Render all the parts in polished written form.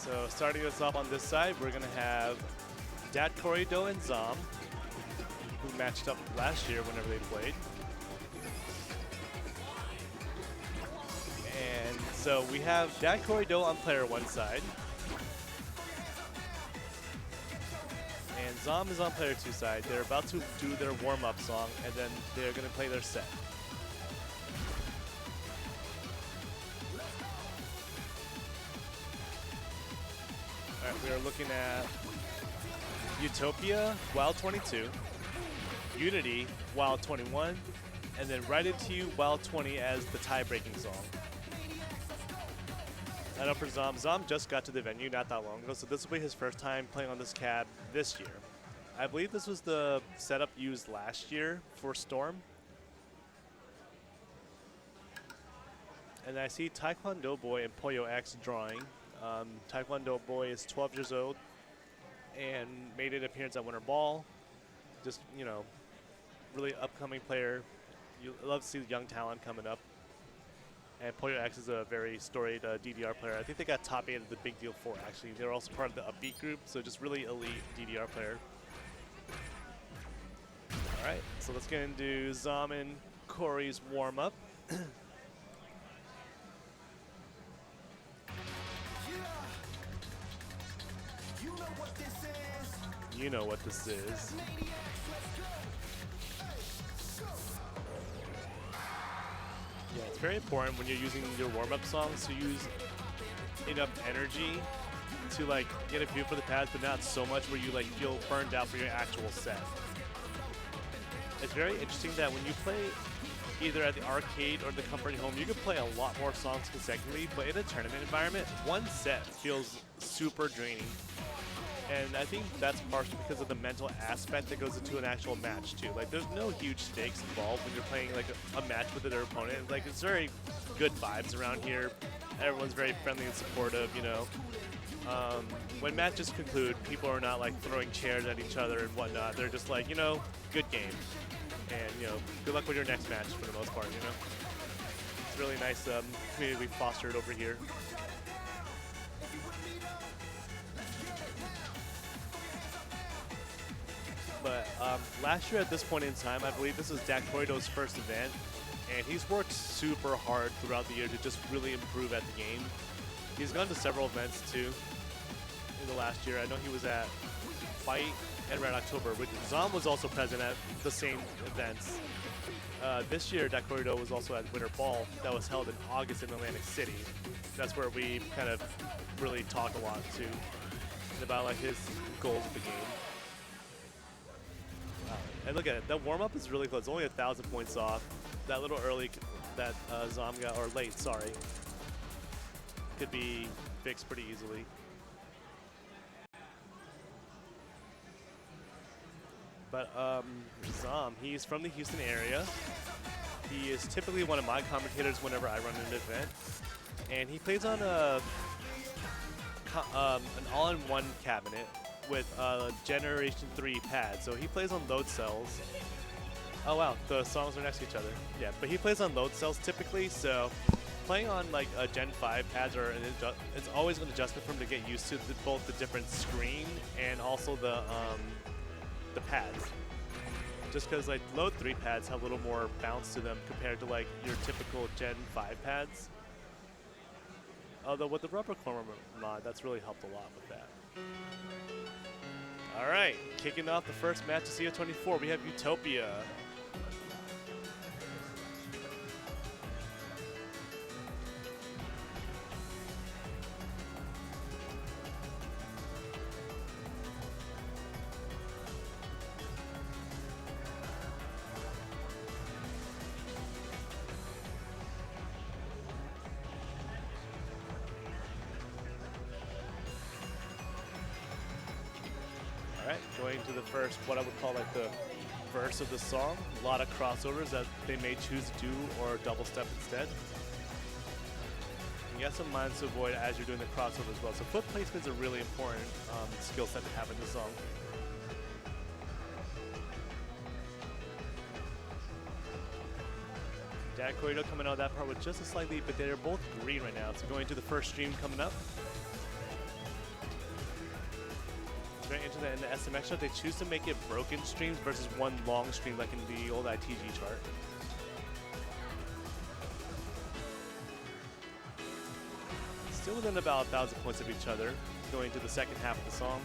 So starting us off on this side, we're gonna have Dat Corrido and Zom, who matched up last year whenever they played. And so we have Dat Corrido on player 1 side. And Zom is on player 2 side. They're about to do their warm-up song, and then they're gonna play their set. All right, we are looking at Utopia, Wild 22, Unity, Wild 21, and then Right Into You, Wild 20 as the tie-breaking song. I know for Zom just got to the venue not that long ago, so this will be his first time playing on this cab this year. I believe this was the setup used last year for Storm. And I see Taekwondo Boy and Poyo X drawing. Taekwondo Boy is 12 years old and made an appearance at Winter Ball. Just, you know, really upcoming player. You love to see the young talent coming up. And Poyo X is a very storied DDR player. I think they got top 8 of the Big Deal 4, actually. They're also part of the Upbeat group, so just really elite DDR player. All right, so let's get into Zom and Corey's warm-up. You know what this is. Yeah, it's very important when you're using your warm-up songs to use enough energy to like get a feel for the pads, but not so much where you like feel burned out for your actual set. It's very interesting that when you play either at the arcade or the comfort home, you can play a lot more songs consecutively, but in a tournament environment, one set feels super draining. And I think that's partially because of the mental aspect that goes into an actual match too. Like there's no huge stakes involved when you're playing like a match with their opponent. Like it's very good vibes around here. Everyone's very friendly and supportive, you know. When matches conclude, people are not like throwing chairs at each other and whatnot. They're just like, you know, good game. And, you know, good luck with your next match for the most part, you know. It's really nice community we fostered over here. But last year at this point in time, I believe this was Dat Corrido's first event, and he's worked super hard throughout the year to just really improve at the game. He's gone to several events too in the last year. I know he was at Fight and Red October, which Zom was also present at the same events. This year, Dat Corrido was also at Winter Ball that was held in August in Atlantic City. That's where we kind of really talk a lot too about like his goals of the game. Wow. And look at it, that warm-up is really close. Only 1,000 points off. That little early that Zom got, or late, sorry, could be fixed pretty easily. But Zom, he's from the Houston area. He is typically one of my commentators whenever I run an event. And he plays on an all-in-one cabinet with Generation 3 pads. So he plays on load cells. Oh wow, the songs are next to each other. Yeah, but he plays on load cells typically, so playing on like a Gen 5 pads it's always an adjustment for him to get used to both the different screen and also the pads. Just because like load 3 pads have a little more bounce to them compared to like your typical Gen 5 pads. Although with the rubber corner mod, that's really helped a lot with that. All right, kicking off the first match of CO24, we have Utopia. Going to the first, what I would call like the verse of the song. A lot of crossovers that they may choose to do or double step instead. And you have some lines to avoid as you're doing the crossover as well. So foot placement is a really important skill set to have in the song. Dat Corrido coming out of that part with just a slightly, but they're both green right now. So going to the first stream coming up. Very into in the SMX chart, they choose to make it broken streams versus one long stream like in the old ITG chart. Still within about 1,000 points of each other, going to the second half of the song.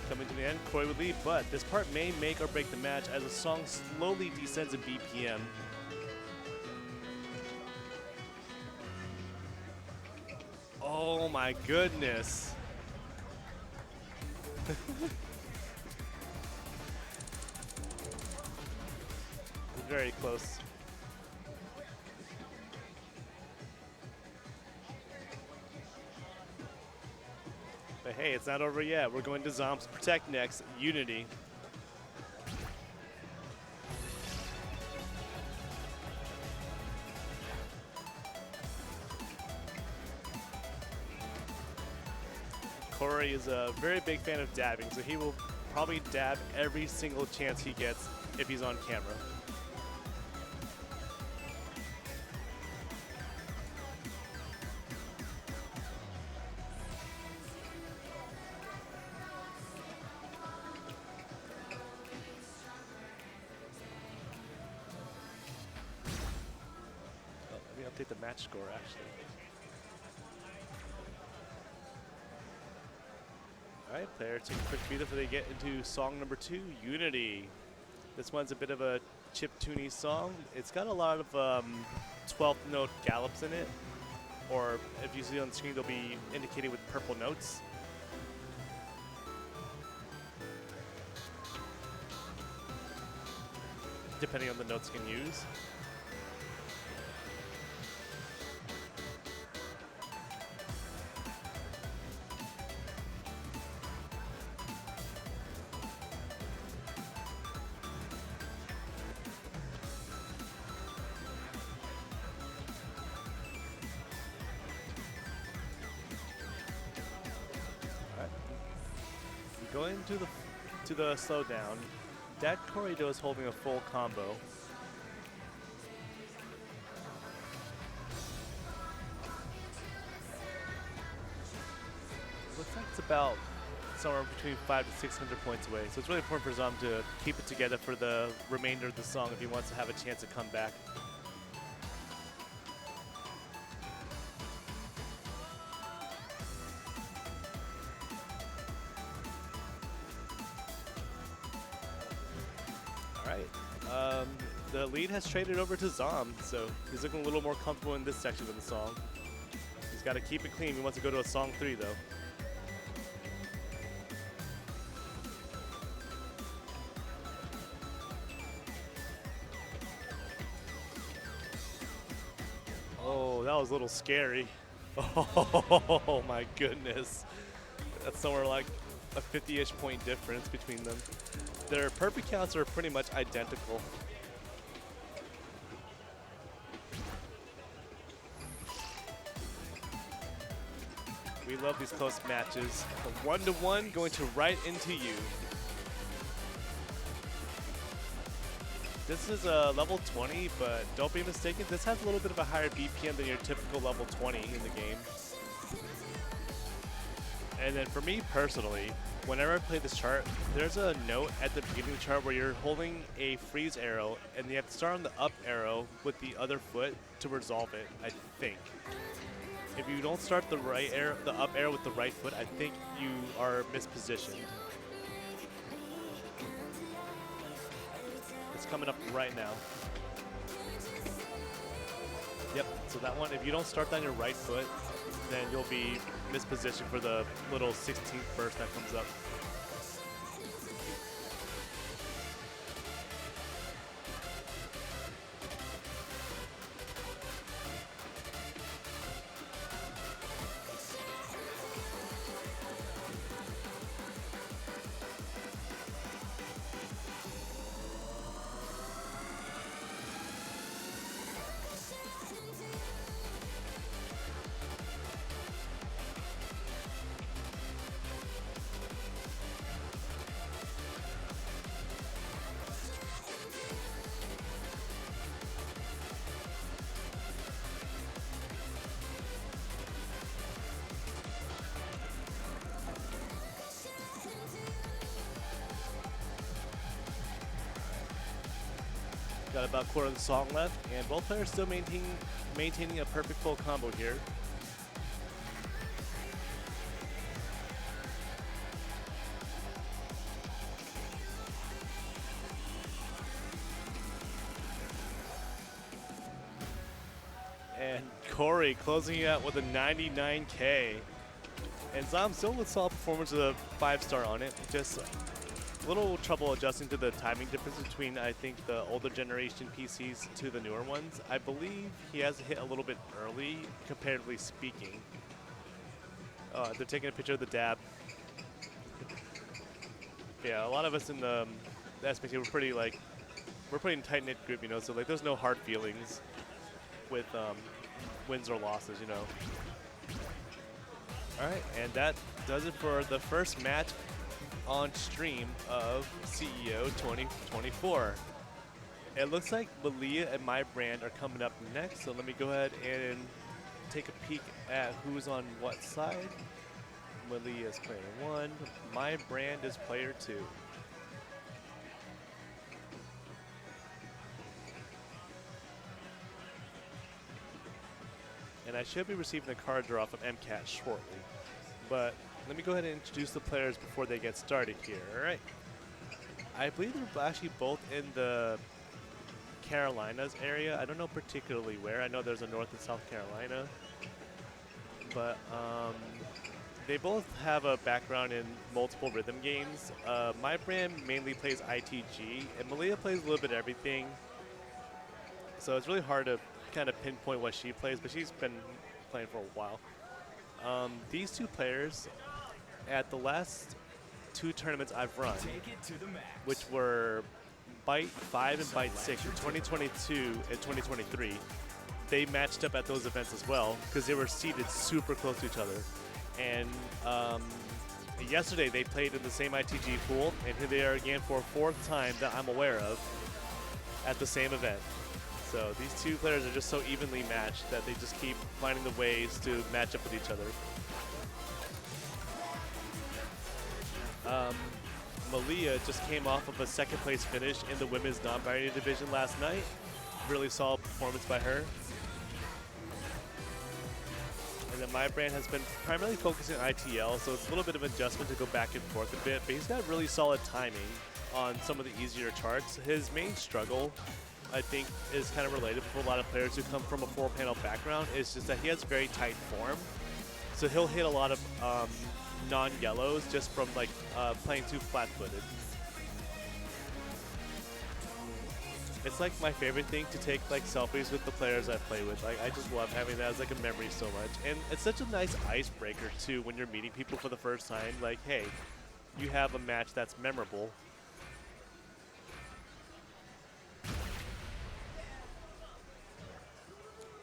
Coming to the end, Corey would lead, but this part may make or break the match as the song slowly descends in BPM. Oh my goodness. Very close. But hey, it's not over yet. We're going to Zom's Protect next, Unity. Corey is a very big fan of dabbing, so he will probably dab every single chance he gets if he's on camera. Update the match score actually. Alright, player take a quick breather before they get into song number 2, Unity. This one's a bit of a chiptune-y song. It's got a lot of 12th note gallops in it, or if you see on the screen, they'll be indicated with purple notes. Depending on the notes you can use. Going to the slowdown, that corridor is holding a full combo. Looks like it's about somewhere between 500 to 600 points away. So it's really important for Zom to keep it together for the remainder of the song if he wants to have a chance to come back. The lead has traded over to Zom, so he's looking a little more comfortable in this section of the song. He's got to keep it clean. He wants to go to a song 3, though. Oh, that was a little scary. Oh my goodness. That's somewhere like a 50-ish point difference between them. Their perfect counts are pretty much identical. We love these close matches. A 1-to-1 going to right into you. This is a level 20, but don't be mistaken, this has a little bit of a higher BPM than your typical level 20 in the game. And then for me personally, whenever I play this chart, there's a note at the beginning of the chart where you're holding a freeze arrow and you have to start on the up arrow with the other foot to resolve it, I think. If you don't start the right arrow, the up arrow with the right foot, I think you are mispositioned. It's coming up right now. Yep, so that one, if you don't start on your right foot, then you'll be mispositioned for the little 16th burst that comes up. Got about a quarter of the song left, and both players still maintaining a perfect full combo here. And Corey closing it out with a 99K. And Zom still with solid performance with a 5-star on it. Just a little trouble adjusting to the timing difference between, I think, the older generation PCs to the newer ones. I believe he has hit a little bit early, comparatively speaking. They're taking a picture of the dab. Yeah, a lot of us in the SPT we're pretty tight-knit group, you know, so like there's no hard feelings with wins or losses, you know. All right, and that does it for the first match on stream of CEO 2024. It looks like Malia and My Brand are coming up next, so let me go ahead and take a peek at who's on what side. Malia is player 1, My Brand is player 2. And I should be receiving a card draw from MCAT shortly. But let me go ahead and introduce the players before they get started here. All right. I believe they're actually both in the Carolinas area. I don't know particularly where. I know there's a North and South Carolina. But they both have a background in multiple rhythm games. My Brand mainly plays ITG, and Malia plays a little bit of everything. So it's really hard to kind of pinpoint what she plays, but she's been playing for a while. These two players, at the last 2 tournaments I've run, which were Byte 5 and Byte 6 in 2022 and 2023, they matched up at those events as well because they were seated super close to each other. And yesterday they played in the same ITG pool, and here they are again for a 4th time that I'm aware of at the same event. So these two players are just so evenly matched that they just keep finding the ways to match up with each other. Malia just came off of a 2nd place finish in the women's non-binary division last night. Really solid performance by her. And then My Brand has been primarily focusing on ITL, so it's a little bit of adjustment to go back and forth a bit, but he's got really solid timing on some of the easier charts. His main struggle, I think, is kind of related for a lot of players who come from a 4-panel background. It's just that he has very tight form. So he'll hit a lot of non-yellows just from like playing too flat-footed. It's like my favorite thing to take like selfies with the players I play with. Like I just love having that as like a memory so much. And it's such a nice icebreaker too when you're meeting people for the first time. Like, hey, you have a match that's memorable.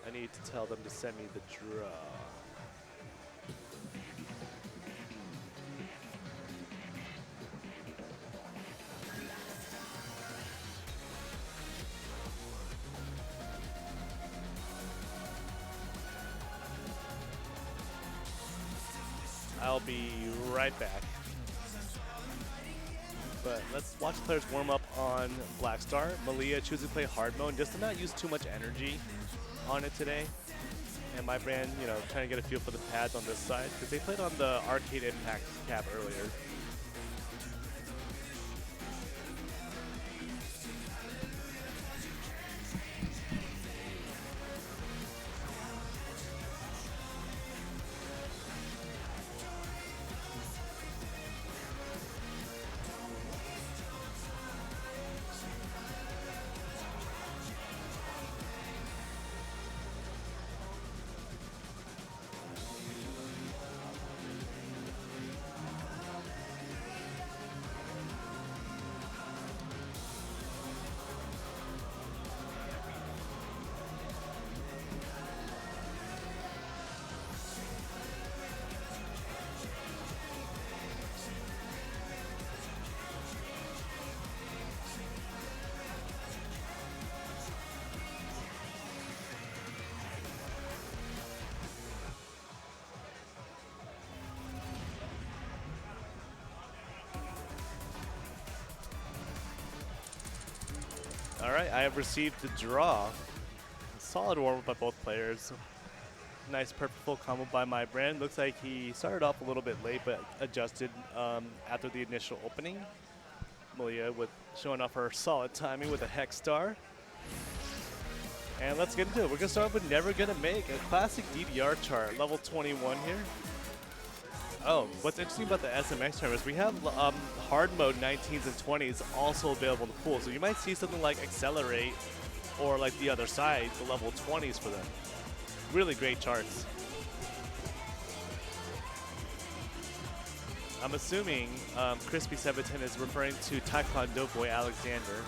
I need to tell them to send me the draw. I'll be right back. But let's watch the players warm up on Black Star. Malia choosing to play hard mode just to not use too much energy on it today. And My Brand, you know, trying to get a feel for the pads on this side because they played on the Arcade Impact cap earlier. All right, I have received the draw. Solid warm-up by both players. Nice purposeful combo by my brand. Looks like he started off a little bit late, but adjusted after the initial opening. Malia with showing off her solid timing with a Hex Star. And let's get into it. We're gonna start with Never Gonna Make, a classic DDR chart, level 21 here. Oh, what's interesting about the SMX term is we have hard mode 19s and 20s also available in the pool. So you might see something like Accelerate or like the other side, the level 20s for them. Really great charts. I'm assuming Crispy710 is referring to Taekwondo boy Alexander.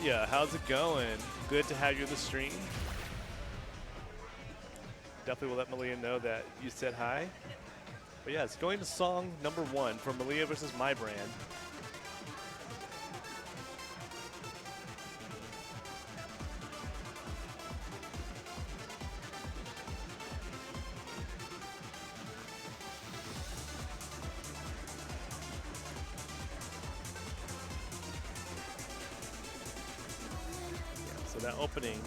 Yeah, how's it going? Good to have you in the stream. Definitely will let Malia know that you said hi. But yeah, it's going to song number 1 for Malia versus my brand. So that opening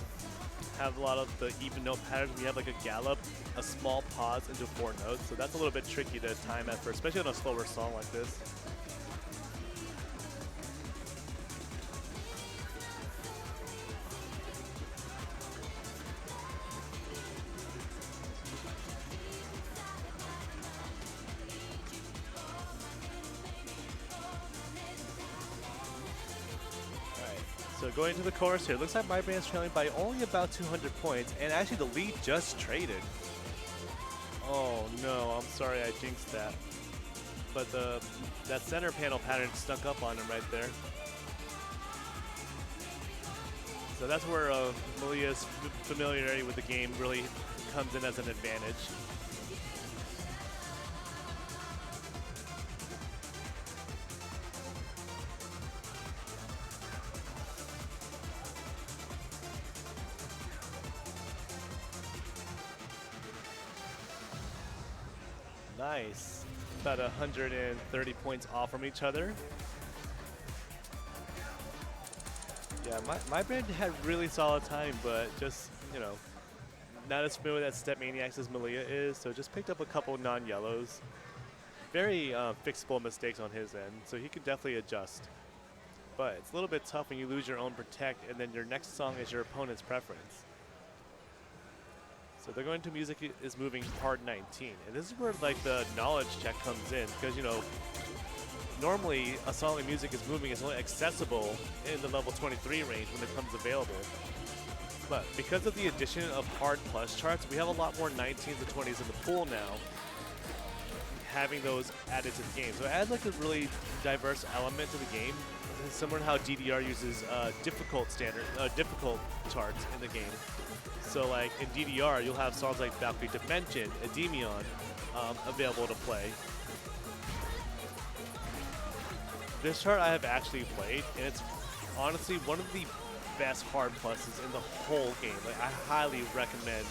have a lot of the even note patterns. We have like a gallop, a small pause into 4 notes. So that's a little bit tricky to time at first, especially on a slower song like this. So going to the chorus here, looks like my brand's trailing by only about 200 points, and actually the lead just traded. Oh no, I'm sorry I jinxed that. But that center panel pattern snuck up on him right there. So that's where Malia's familiarity with the game really comes in as an advantage. Nice. About 130 points off from each other. Yeah, my brand had really solid time, but just, you know, not as familiar with that StepManiaX as Malia is, so just picked up a couple non-yellows. Very fixable mistakes on his end, so he could definitely adjust. But it's a little bit tough when you lose your own Protect, and then your next song is your opponent's preference. So they're going to Music is Moving Hard 19. And this is where like the knowledge check comes in, because you know, normally a song like Music is Moving is only accessible in the level 23 range when it comes available. But because of the addition of hard plus charts, we have a lot more 19s and 20s in the pool now, having those added to the game. So it adds like a really diverse element to the game, similar to how DDR uses difficult charts in the game. So like in DDR, you'll have songs like Valkyrie Dimension, Endymion available to play. This chart I have actually played, and it's honestly one of the best hard pluses in the whole game. Like I highly recommend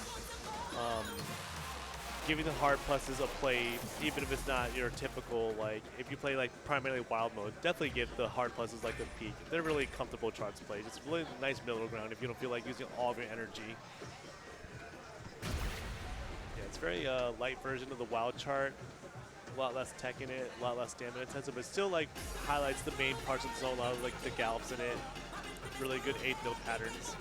giving the hard pluses a play, even if it's not your typical, like if you play like primarily wild mode, definitely give the hard pluses like the peak. They're really comfortable charts to play. Just really nice middle ground if you don't feel like using all of your energy. Yeah, it's very light version of the wild chart. A lot less tech in it, a lot less stamina intensive, but still like highlights the main parts of the zone, a lot of like the gallops in it. Really good 8-note patterns.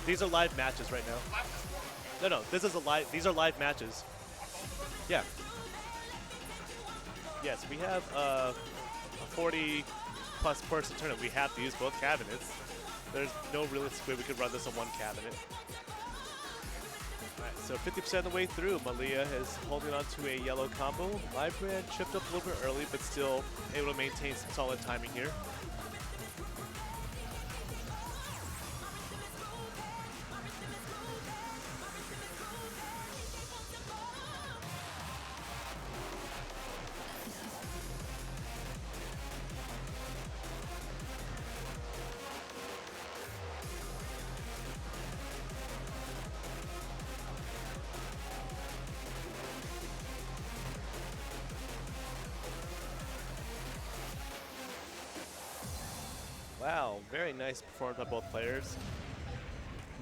These are live matches right now. No, this is a live. These are live matches. Yeah. Yes, we have a 40+ person tournament. We have to use both cabinets. There's no realistic way we could run this on one cabinet. All right, so 50% of the way through, Malia is holding on to a yellow combo. My brand tripped up a little bit early, but still able to maintain some solid timing here. Wow, very nice performance by both players.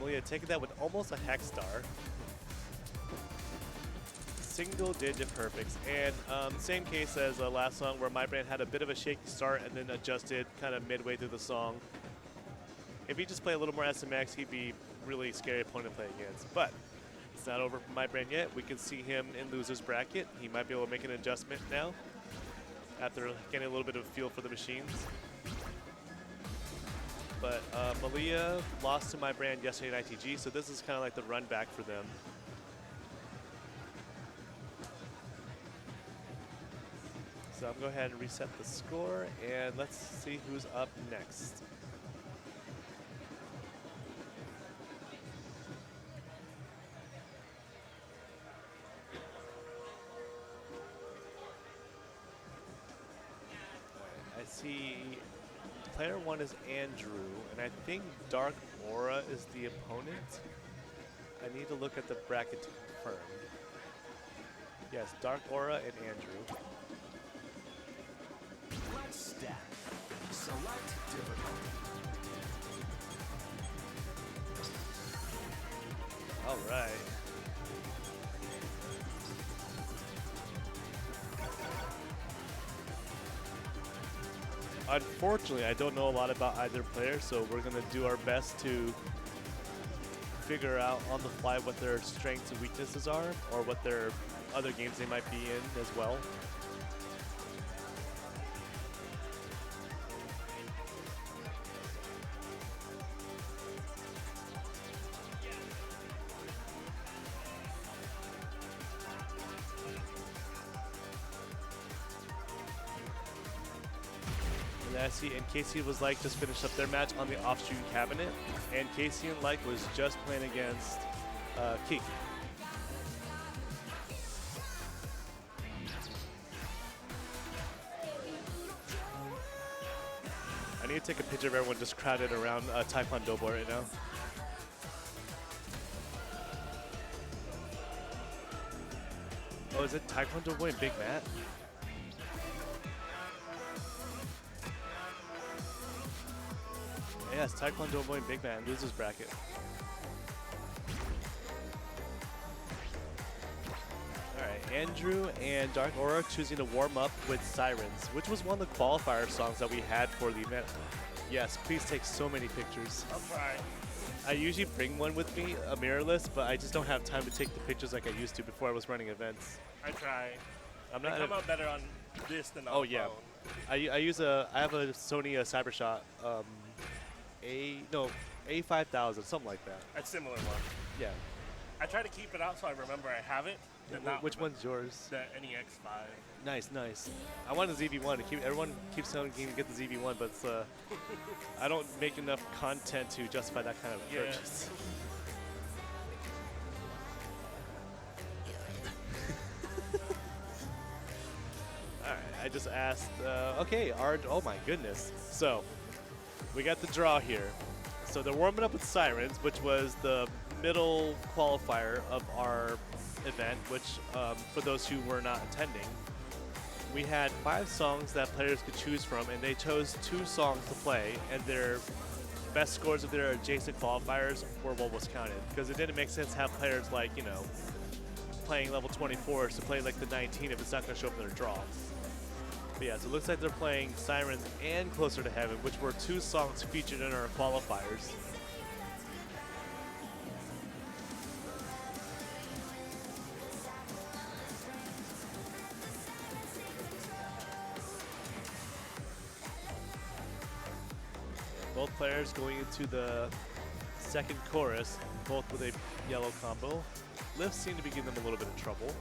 Malia taking that with almost a hex star. Single digit perfects. And same case as last song where my brand had a bit of a shaky start and then adjusted kind of midway through the song. If he just played a little more SMX, he'd be really scary opponent to play against. But it's not over for my brand yet. We can see him in loser's bracket. He might be able to make an adjustment now after getting a little bit of a feel for the machines. But Malia lost to my brand yesterday in ITG, so this is kind of like the run back for them. So I'm going to go ahead and reset the score, and let's see who's up next. I see player 1 is Andrew, and I think Dark Aura is the opponent. I need to look at the bracket to confirm. Yes, Dark Aura and Andrew. Step. Select difficulty. All right. Unfortunately, I don't know a lot about either player, so we're going to do our best to figure out on the fly what their strengths and weaknesses are, or what their other games they might be in as well. I see, and Casey was like just finished up their match on the off-stream cabinet, and Casey and Like was just playing against Keek. I need to take a picture of everyone just crowded around Taekwondo board right now. Oh, is it Taekwondo boy and Big Matt? Yes, Taekwondo boy and Big Man, losers bracket. Alright, Andrew and Dark Aura choosing to warm up with Sirens, which was one of the qualifier songs that we had for the event. Yes, please take so many pictures. I'll try. I usually bring one with me, a mirrorless, but I just don't have time to take the pictures like I used to before I was running events. I try. I'm they not come out better on this than on Oh the yeah. phone. I have a Sony Cybershot A5000, something like that. A similar one. Yeah. I try to keep it out so I remember I have it. Which one's yours? The NEX 5. Nice, nice. I want a ZV1. Everyone keeps telling me to get the ZV1, but it's, I don't make enough content to justify that kind of purchase. Alright, I just asked, okay, oh my goodness. So, we got the draw here. So they're warming up with Sirens, which was the middle qualifier of our event, which for those who were not attending, we had 5 songs that players could choose from, and they chose 2 songs to play, and their best scores of their adjacent qualifiers were what was counted, because it didn't make sense to have players like, you know, playing level 24s to play like the 19 if it's not going to show up in their draw. But yeah, so it looks like they're playing Sirens and Closer to Heaven, which were 2 songs featured in our qualifiers. Both players going into the second chorus, both with a yellow combo. Lifts seem to be giving them a little bit of trouble.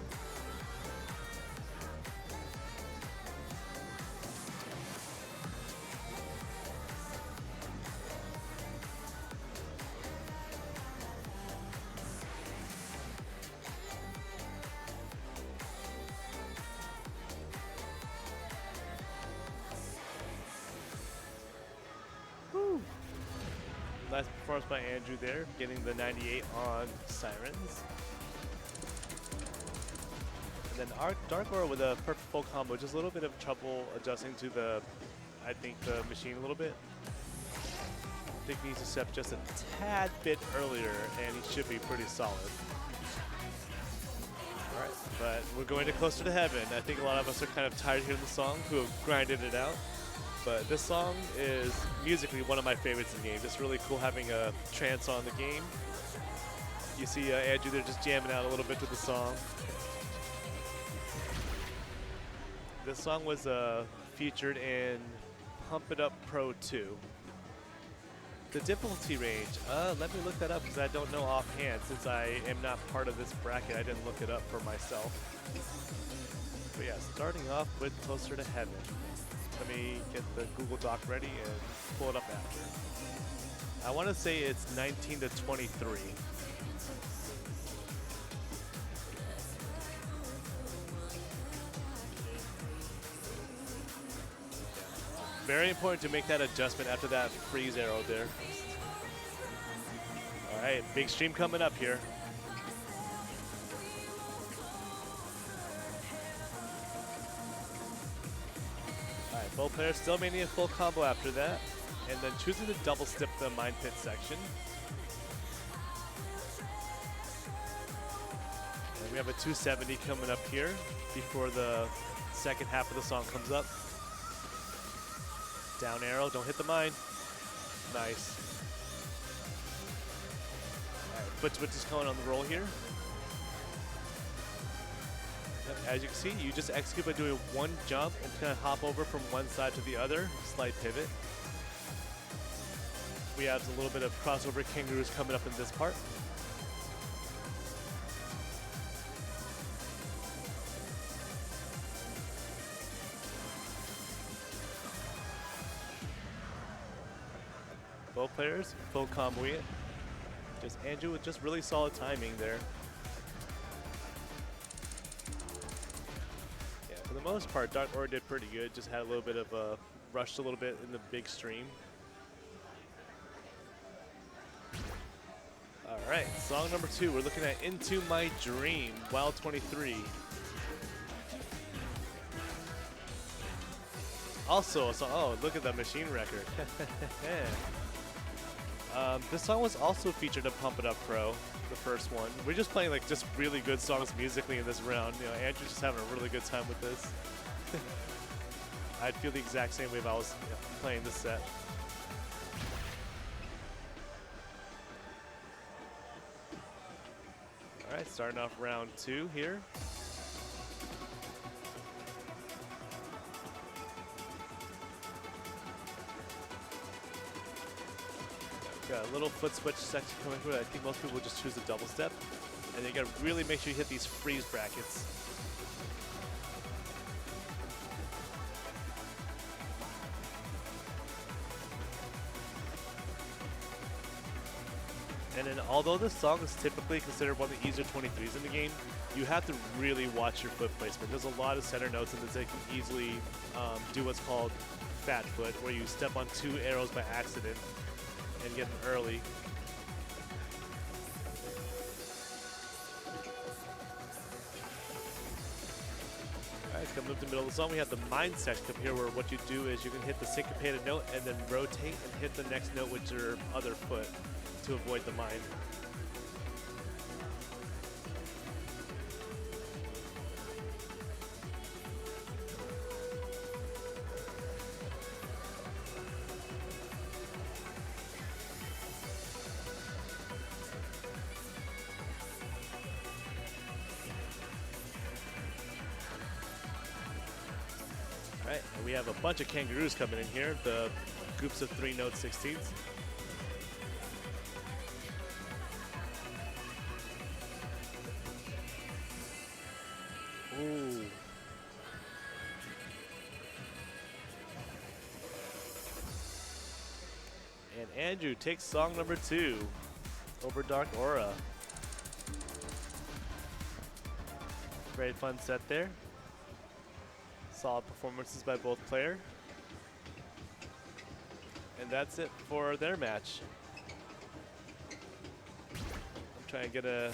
Nice performance by Andrew there, getting the 98 on Sirens. And then Dark Aura with a perfect full combo, just a little bit of trouble adjusting to the, I think, the machine a little bit. think he needs to step just a tad bit earlier, and he should be pretty solid. All right, but we're going to Closer to Heaven. I think a lot of us are kind of tired of hearing the song, who have grinded it out. But this song is musically one of my favorites in the game. It's really cool having a trance on the game. You see Andrew there just jamming out a little bit to the song. This song was featured in Pump It Up Pro 2. The difficulty range, let me look that up because I don't know offhand. Since I am not part of this bracket, I didn't look it up for myself. But yeah, starting off with Closer to Heaven. Let me get the Google Doc ready and pull it up after. I want to say it's 19 to 23. Very important to make that adjustment after that freeze arrow there. All right, big stream coming up here. All right, both players still making a full combo after that, and then choosing to double step the mine pit section. And we have a 270 coming up here before the second half of the song comes up. Down arrow, don't hit the mine. Nice. All right, foot switch is coming on the roll here. Yep, as you can see, you just execute by doing one jump and kind of hop over from one side to the other. Slight pivot. We have a little bit of crossover kangaroos coming up in this part. Both players full combo it. Just Andrew with just really solid timing there. Yeah, for the most part, Dark Aura did pretty good. Just had a little bit of a rushed a little bit in the big stream. All right, song number 2. We're looking at Into My Dream, Wild 23. Also, oh, look at that machine record. This song was also featured in Pump It Up Pro, the first one. We're just playing like just really good songs musically in this round. You know, Andrew's just having a really good time with this. I'd feel the exact same way if I was playing this set. All right, starting off round 2 here. Got a little foot switch section coming through. I think most people just choose the double step. And you gotta really make sure you hit these freeze brackets. And then although this song is typically considered one of the easier 23s in the game, you have to really watch your foot placement. There's a lot of center notes in this that can easily do what's called fat foot, where you step on 2 arrows by accident and get them early. Alright, coming up to the middle of the song, we have the mine section up here, where what you do is you can hit the syncopated note and then rotate and hit the next note with your other foot to avoid the mine. Alright, and we have a bunch of kangaroos coming in here, the groups of 3 note 16ths. Ooh. And Andrew takes song number 2 over Dark Aura. Very fun set there. Solid performances by both players. And that's it for their match. I'm trying to get a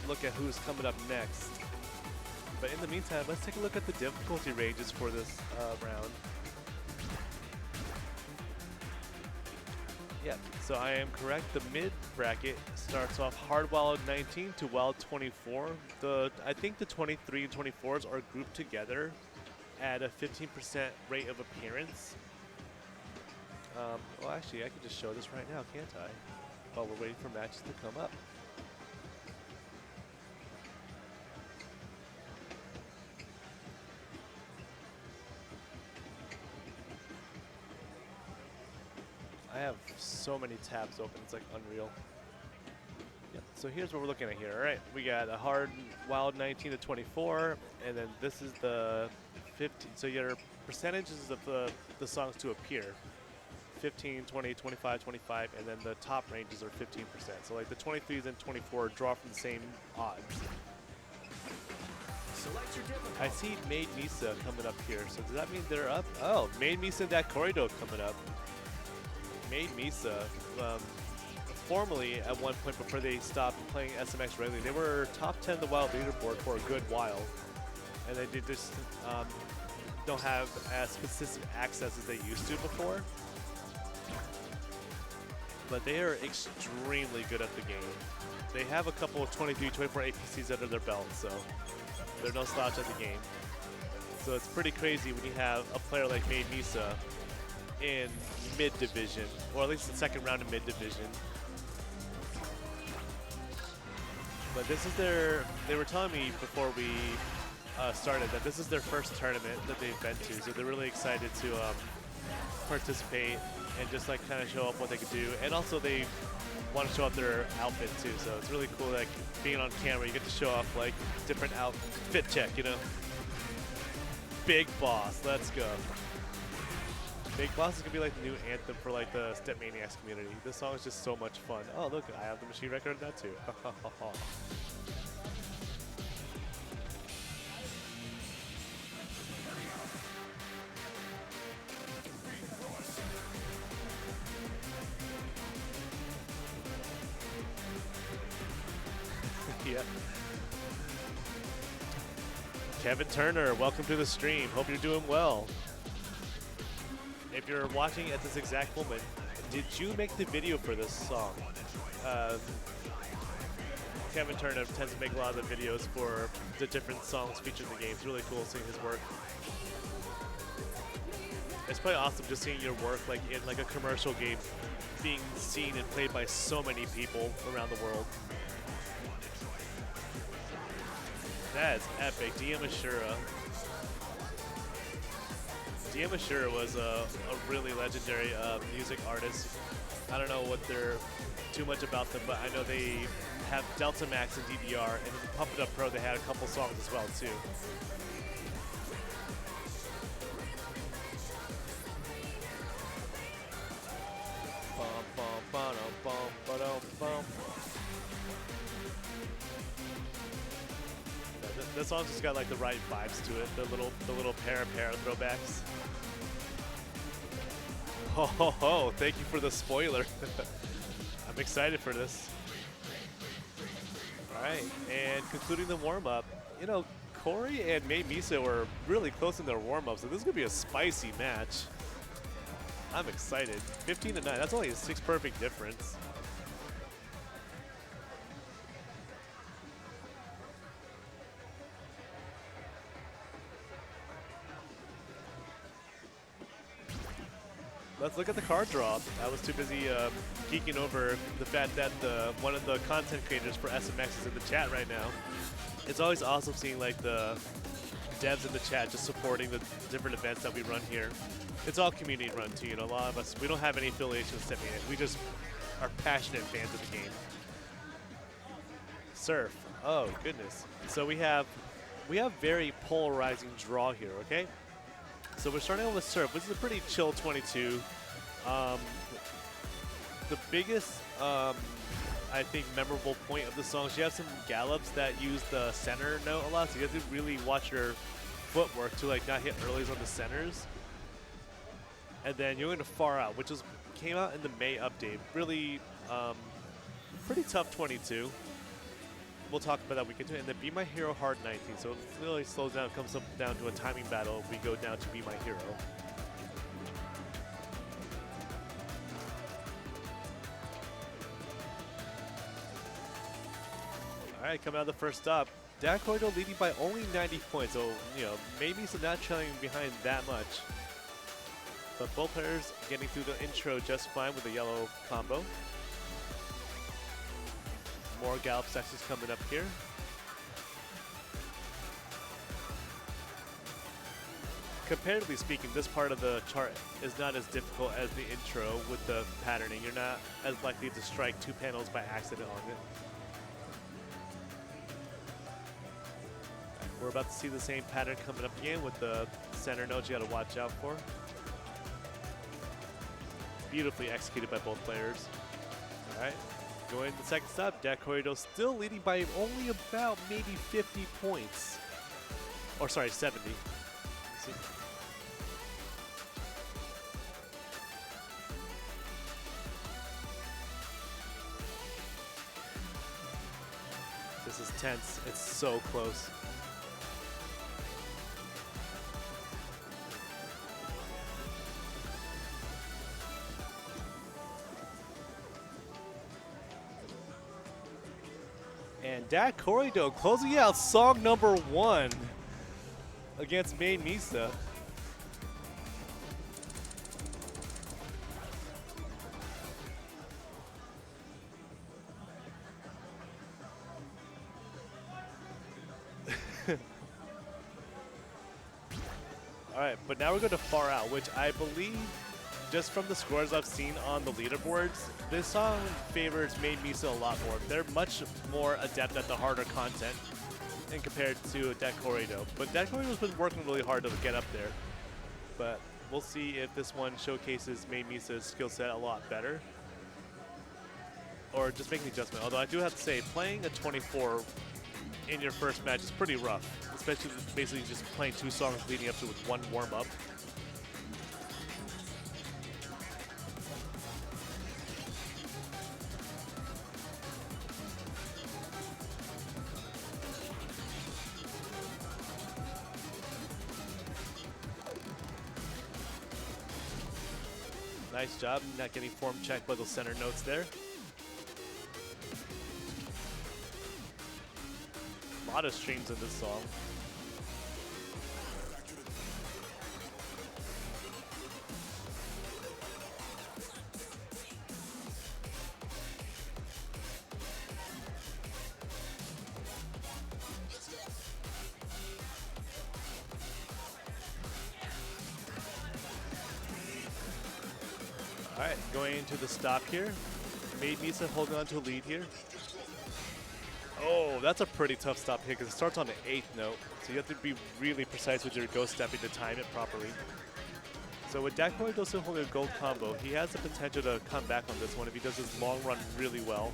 look at who's coming up next. But in the meantime, let's take a look at the difficulty ranges for this round. Yeah, so I am correct. The mid bracket starts off hard wild 19 to wild 24. I think the 23 and 24s are grouped together at a 15% rate of appearance. Well, actually, I can just show this right now, can't I? While we're waiting for matches to come up. I have so many tabs open, it's like unreal. Yep, so here's what we're looking at here. All right, we got a hard wild 19 to 24, and then this is the 15. So your percentages of the songs to appear. 15, 20, 25, 25, and then the top ranges are 15%. So like the 23s and 24 draw from the same odds. Select your difficulty. I see Made Misa coming up here, so does that mean they're up? Oh, Made Misa and that corridor coming up. Made Misa, formerly at one point before they stopped playing SMX regularly, they were top 10 the wild leaderboard for a good while, and they just don't have as consistent access as they used to before. But they are extremely good at the game. They have a couple of 23, 24 APCs under their belt, so they're no slouch at the game. So it's pretty crazy when you have a player like Made Misa in mid-division, or at least the second round of mid-division. But this is they were telling me before we started that this is their first tournament that they've been to, so they're really excited to participate and just like kind of show up what they could do. And also they want to show off their outfit too, so it's really cool, like being on camera, you get to show off like different outfit check, you know. Big Boss, let's go. Big Boss is gonna be like the new anthem for like the StepManiaX community. This song is just so much fun. Oh look, I have the machine record of that too. Yeah. Kevin Turner, welcome to the stream. Hope you're doing well. If you're watching at this exact moment, did you make the video for this song? Kevin Turner tends to make a lot of the videos for the different songs featured in the game. It's really cool seeing his work. It's probably awesome just seeing your work like in like a commercial game being seen and played by so many people around the world. That is epic. DM Ashura. DM Ashura was a really legendary music artist. I don't know what they're too much about them, but I know they have Delta Max and DDR, and in Pump It Up Pro they had a couple songs as well too. This song's just got like the right vibes to it. The little pair throwbacks. Ho ho ho! Thank you for the spoiler. I'm excited for this. All right, and concluding the warm up. You know, Corey and Mei Misa were really close in their warm up, so this is gonna be a spicy match. I'm excited. 15 to 9. That's only a 6 perfect difference. Let's look at the card draw. I was too busy geeking over the fact that one of the content creators for SMX is in the chat right now. It's always awesome seeing like the devs in the chat just supporting the different events that we run here. It's all community run too, you know. A lot of us, we don't have any affiliation with StepManiaX. We just are passionate fans of the game. Surf. Oh goodness. So we have very polarizing draw here. Okay. So we're starting out with Surf, which is a pretty chill 22. The biggest, I think, memorable point of the song is you have some gallops that use the center note a lot, so you have to really watch your footwork to like not hit earlies on the centers. And then you're going to Far Out, which came out in the May update. Really, pretty tough 22. We'll talk about that when we get to it. And then Be My Hero Hard 19. So it really slows down, comes up down to a timing battle. We go down to Be My Hero. All right, coming out of the first stop, Dak Corrido leading by only 90 points, so maybe some not trailing behind that much. But both players getting through the intro just fine with the yellow combo. More gallop sections coming up here. Comparatively speaking, this part of the chart is not as difficult as the intro with the patterning. You're not as likely to strike 2 panels by accident on it. We're about to see the same pattern coming up again with the center notes you got to watch out for. Beautifully executed by both players. All right, going to the second stop, Dak Corrido still leading by only about maybe 50 points. Or sorry, 70. So this is tense. It's so close. And Dak Corrido closing out song number 1 against Main Misa. All right, but now we're going to Far Out, which I believe, just from the scores I've seen on the leaderboards, this song favors Main Misa a lot more. They're much more adept at the harder content in compared to Dak Corrido. But Dak Corrido's been working really hard to get up there. But we'll see if this one showcases Main Misa's skill set a lot better. Or just make an adjustment. Although I do have to say, playing a 24 in your first match is pretty rough. Especially basically just playing 2 songs leading up to with 1 warm-up. Nice job, not getting form checked by those center notes there. A lot of streams in this song. All right, going into the stop here. Main Misa holding on to a lead here. Oh, that's a pretty tough stop here because it starts on the 8th note. So you have to be really precise with your ghost stepping to time it properly. So with Dak Corrido still holding a gold combo, he has the potential to come back on this one if he does his long run really well.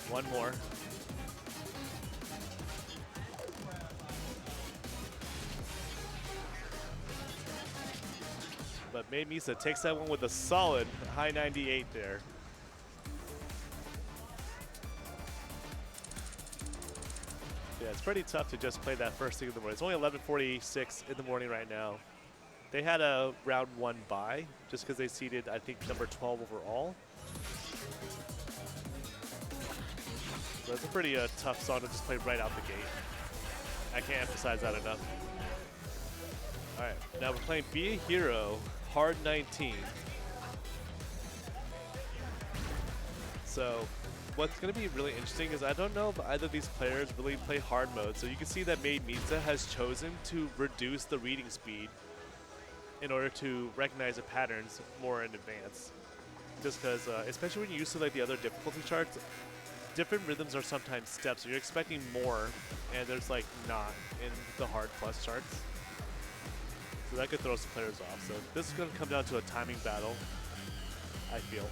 One more. But Main Misa takes that one with a solid high 98 there. Yeah, it's pretty tough to just play that first thing in the morning. It's only 11:46 in the morning right now. They had a round 1 bye just because they seeded, I think, number 12 overall. So it's a pretty tough song to just play right out the gate. I can't emphasize that enough. All right, now we're playing Be a Hero, Hard 19. So what's going to be really interesting is I don't know if either of these players really play hard mode. So you can see that Main Misa has chosen to reduce the reading speed in order to recognize the patterns more in advance. Just because, especially when you're used to like the other difficulty charts, different rhythms are sometimes steps. So you're expecting more, and there's like not in the hard plus charts. So that could throw some players off. So this is going to come down to a timing battle, I feel.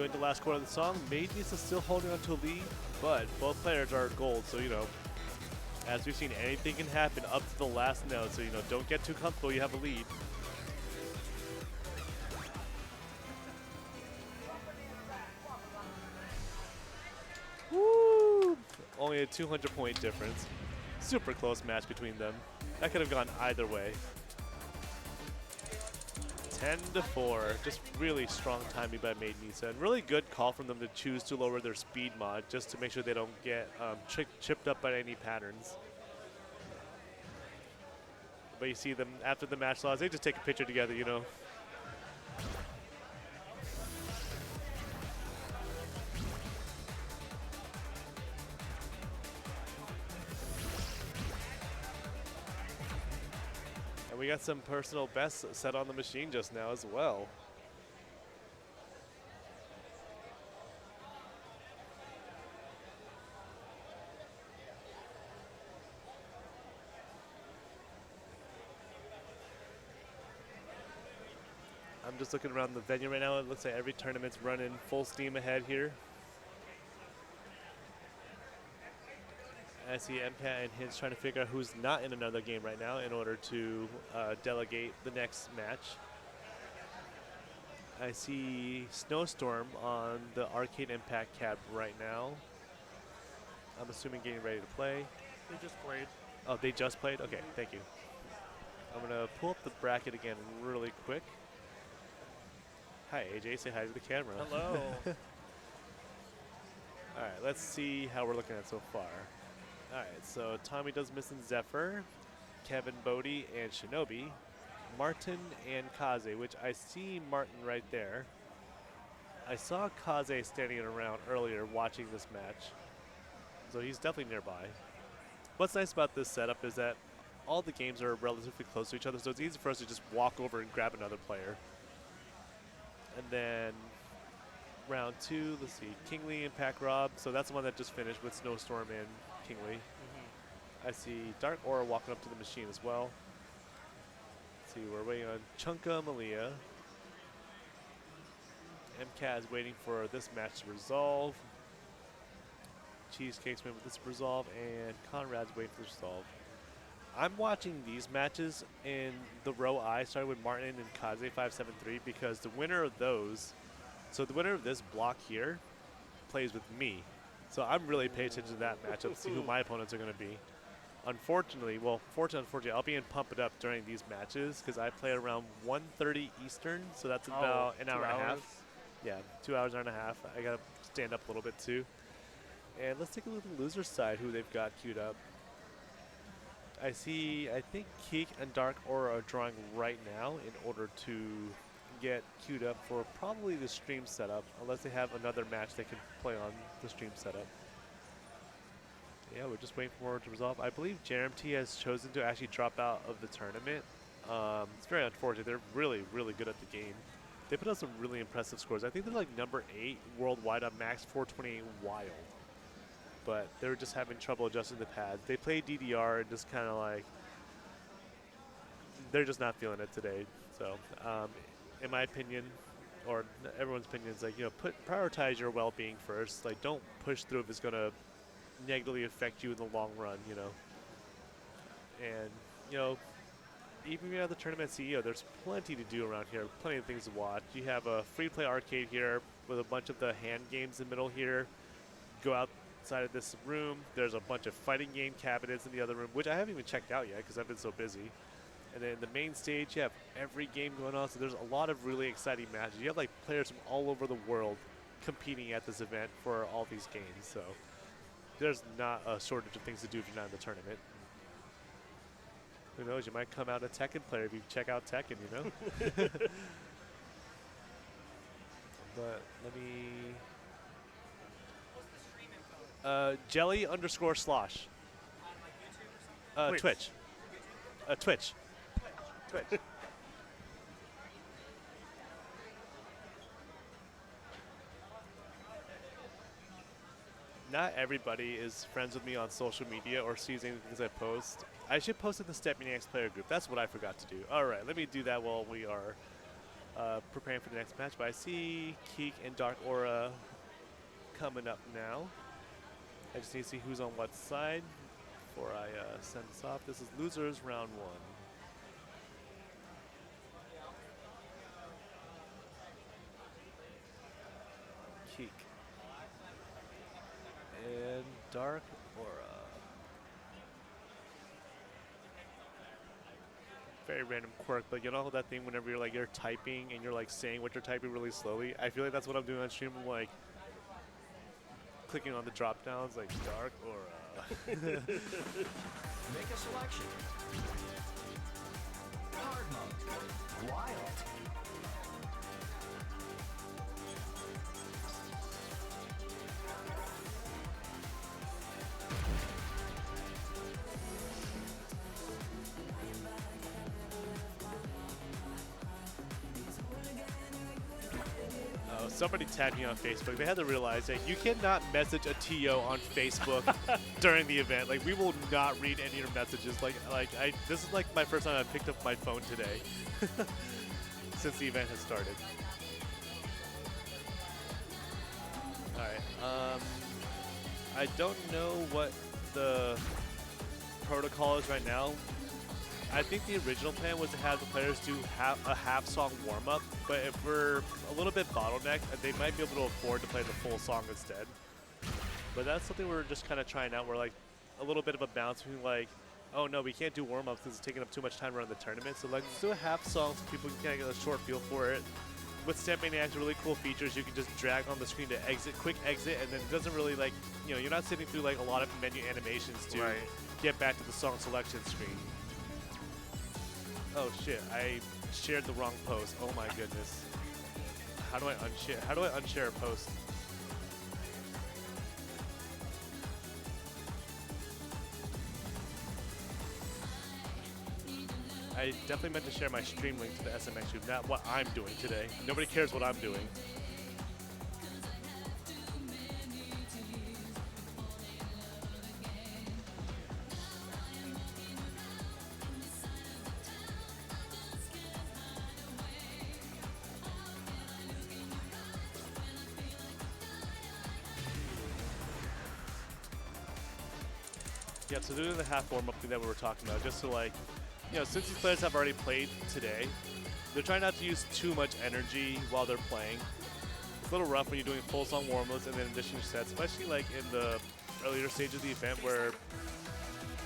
Going to the last quarter of the song, Made Nisa still holding on to a lead, but both players are gold, so as we've seen, anything can happen up to the last note, so don't get too comfortable, you have a lead. Woo! Only a 200-point difference. Super close match between them. That could have gone either way. 10-4. Just really strong timing by Made Nisa. And really good call from them to choose to lower their speed mod just to make sure they don't get chipped up by any patterns. But you see them after the match loss, they just take a picture together, And we got some personal bests set on the machine just now as well. I'm just looking around the venue right now. It looks like every tournament's running full steam ahead here. I see MCAT and Hinge trying to figure out who's not in another game right now in order to delegate the next match. I see Snowstorm on the Arcade Impact cab right now. I'm assuming getting ready to play. They just played. Oh, they just played? Okay, thank you. I'm going to pull up the bracket again really quick. Hi, AJ. Say hi to the camera. Hello. All right, let's see how we're looking at so far. All right, so Tommy Does Miss and Zephyr, Kevin Bodie and Shinobi, Martin and Kaze, which I see Martin right there. I saw Kaze standing around earlier watching this match, so he's definitely nearby. What's nice about this setup is that all the games are relatively close to each other, so it's easy for us to just walk over and grab another player. And then round 2, let's see, Kingley and Pack Rob. So that's the one that just finished with Snowstorm and Kingley. I see Dark Aura walking up to the machine as well. Let's see, we're waiting on Chunka Malia. MCAT is waiting for this match to resolve. Cheesecake's waiting for this to resolve, and Conrad's waiting for this to resolve. I'm watching these matches in the row I, starting with Martin and Kaze 573, because the winner of those, so the winner of this block here, plays with me. So I'm really paying attention to that matchup to see who my opponents are going to be. Unfortunately, unfortunately, I'll be in Pump It Up during these matches because I play around 1:30 Eastern, so that's about an hour and a half. Yeah, 2 hours, hour and a half. I got to stand up a little bit too. And let's take a look at the loser side, who they've got queued up. I think Keek and Dark Aura are drawing right now in order to get queued up for probably the stream setup, unless they have another match they can play on the stream setup. Yeah, we're just waiting for it to resolve. I believe JRMT has chosen to actually drop out of the tournament. It's very unfortunate. They're really, really good at the game. They put out some really impressive scores. I think they're like number 8 worldwide on max 428 wild. But they were just having trouble adjusting the pads. They played DDR and just kind of like, they're just not feeling it today. So, in my opinion, or everyone's opinion, is like, prioritize your well-being first. Like, don't push through if it's going to negatively affect you in the long run, And, even if you're the tournament CEO, there's plenty to do around here, plenty of things to watch. You have a free-play arcade here with a bunch of the hand games in the middle here. Go outside of this room. There's a bunch of fighting game cabinets in the other room, which I haven't even checked out yet because I've been so busy. And then the main stage, you have every game going on, so there's a lot of really exciting matches. You have like players from all over the world competing at this event for all these games, so there's not a shortage of things to do if you're not in the tournament. Who knows, you might come out a Tekken player if you check out Tekken, But let me... Jelly_slosh. Twitch. Twitch. Twitch. Not everybody is friends with me on social media or sees any things I post. I should post in the StepManiaX player group. That's what I forgot to do. All right, let me do that while we are preparing for the next match. But I see Keek and Dark Aura coming up now. I just need to see who's on what side before I send this off. This is losers round 1. Keek and Dark Aura. Very random quirk, but you know that thing whenever you're typing and you're like saying what you're typing really slowly. I feel like that's what I'm doing on stream. I'm like clicking on the drop downs, like Dark Aura. Make a selection. Hard mode. Wild. Somebody tagged me on Facebook. They had to realize that you cannot message a TO on Facebook during the event. Like, we will not read any of your messages. This is like my first time I picked up my phone today since the event has started. All right. I don't know what the protocol is right now. I think the original plan was to have the players do a half-song warm-up, but if we're a little bit bottlenecked, they might be able to afford to play the full song instead. But that's something we're just kind of trying out. We're like a little bit of a balance between like, oh no, we can't do warm-ups because it's taking up too much time around the tournament. So like, let's do a half song so people can kind of get a short feel for it. With StepManiaX, really cool features. You can just drag on the screen to exit, quick exit, and then it doesn't really like, you're not sitting through like a lot of menu animations to get back to the song selection screen. Oh shit, I shared the wrong post. Oh my goodness. How do I unshare? How do I unshare a post? I definitely meant to share my stream link to the SMX group, not what I'm doing today. Nobody cares what I'm doing. Yeah, so doing the half warm-up thing that we were talking about, just to like, since these players have already played today, they're trying not to use too much energy while they're playing. It's a little rough when you're doing full song warm-ups and then additional sets, especially like in the earlier stage of the event where,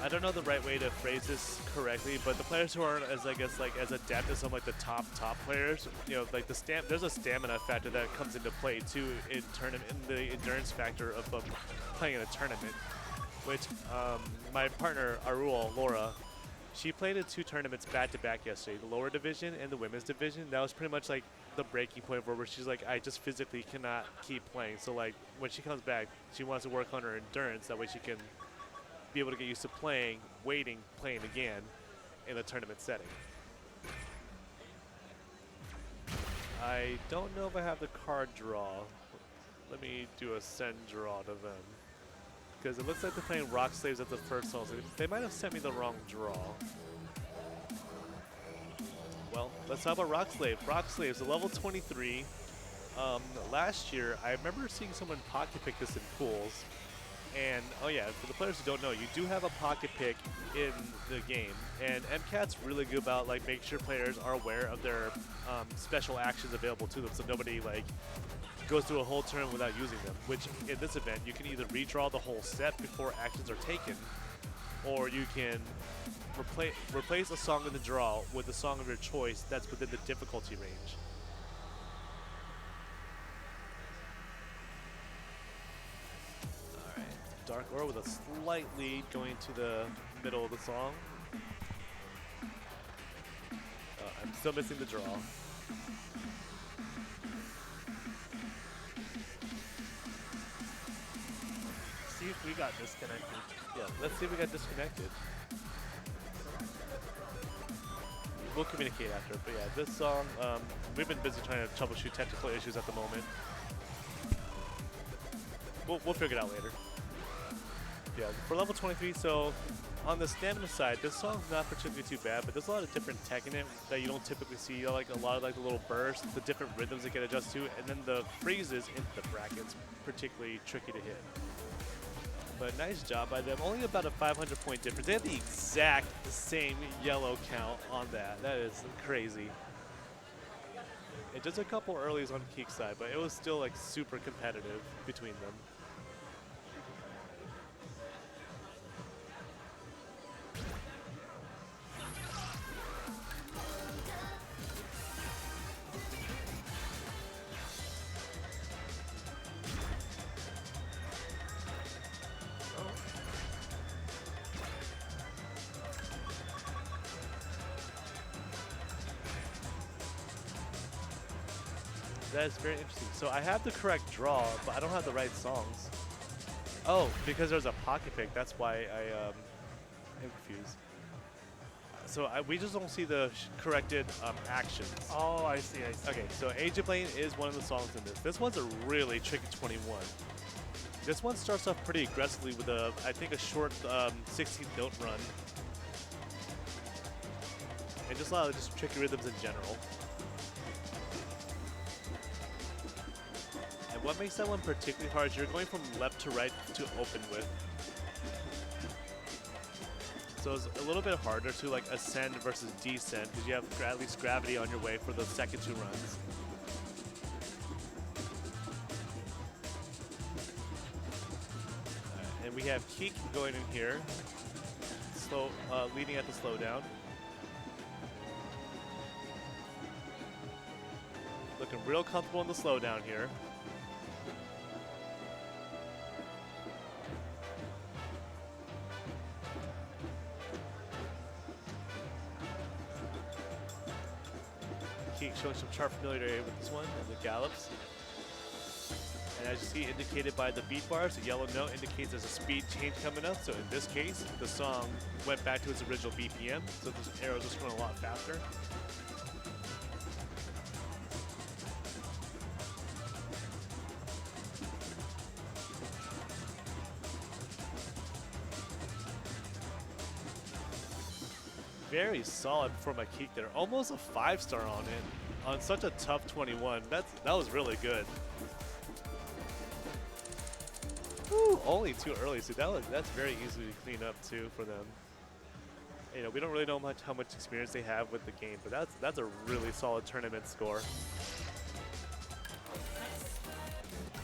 I don't know the right way to phrase this correctly, but the players who aren't as, I guess, like as adept as some like the top players, like there's a stamina factor that comes into play too in the endurance factor of playing in a tournament. Which my partner, Laura, she played in 2 tournaments back-to-back yesterday, the lower division and the women's division. That was pretty much like the breaking point where she's like, I just physically cannot keep playing. So like when she comes back, she wants to work on her endurance. That way she can be able to get used to playing, playing again in a tournament setting. I don't know if I have the card draw. Let me do a send draw to them. Because it looks like they're playing Rock Slaves at the first song, so they might have sent me the wrong draw. Well, let's talk about Rock Slave. Rock Slaves, a level 23. Last year, I remember seeing someone pocket pick this in pools. And, oh yeah, for the players who don't know, you do have a pocket pick in the game. And MCAT's really good about like making sure players are aware of their special actions available to them, so nobody like goes through a whole turn without using them, which in this event you can either redraw the whole set before actions are taken, or you can replace a song in the draw with a song of your choice that's within the difficulty range. Alright, Dark Aura with a slight lead going to the middle of the song. I'm still missing the draw. See if we got disconnected. Yeah, let's see if we got disconnected. We'll communicate after, but yeah, this song, we've been busy trying to troubleshoot technical issues at the moment. We'll figure it out later. Yeah, for level 23, so on the stamina side, this song's not particularly too bad, but there's a lot of different tech in it that you don't typically see. Like a lot of like the little bursts, the different rhythms that get adjusted to, and then the freezes into the brackets, particularly tricky to hit. But nice job by them. Only about a 500-point difference. They have the exact same yellow count on that. That is crazy. And just a couple earlies on Keek's side, but it was still like super competitive between them. That is very interesting. So I have the correct draw, but I don't have the right songs. Oh, because there's a pocket pick. That's why I am confused. So we just don't see the corrected actions. Oh, I see, I see. Okay, so Age of Lane is one of the songs in this. This one's a really tricky 21. This one starts off pretty aggressively with I think a short 16th note run. And just a lot of just tricky rhythms in general. And what makes that one particularly hard is you're going from left to right to open with. So it's a little bit harder to like ascend versus descend because you have at least gravity on your way for the second two runs. And we have Keek going in here, slow, leading at the slowdown. Looking real comfortable in the slowdown here. Keek showing some sharp familiarity with this one and the gallops. And as you see indicated by the beat bars, the yellow note indicates there's a speed change coming up. So in this case, the song went back to its original BPM, so this arrow just went a lot faster. Very solid for my Keek there. Almost a 5-star on it. On such a tough 21. That was really good. Woo, only too early. So that's very easy to clean up too for them. You know, we don't really know how much experience they have with the game, but that's a really solid tournament score.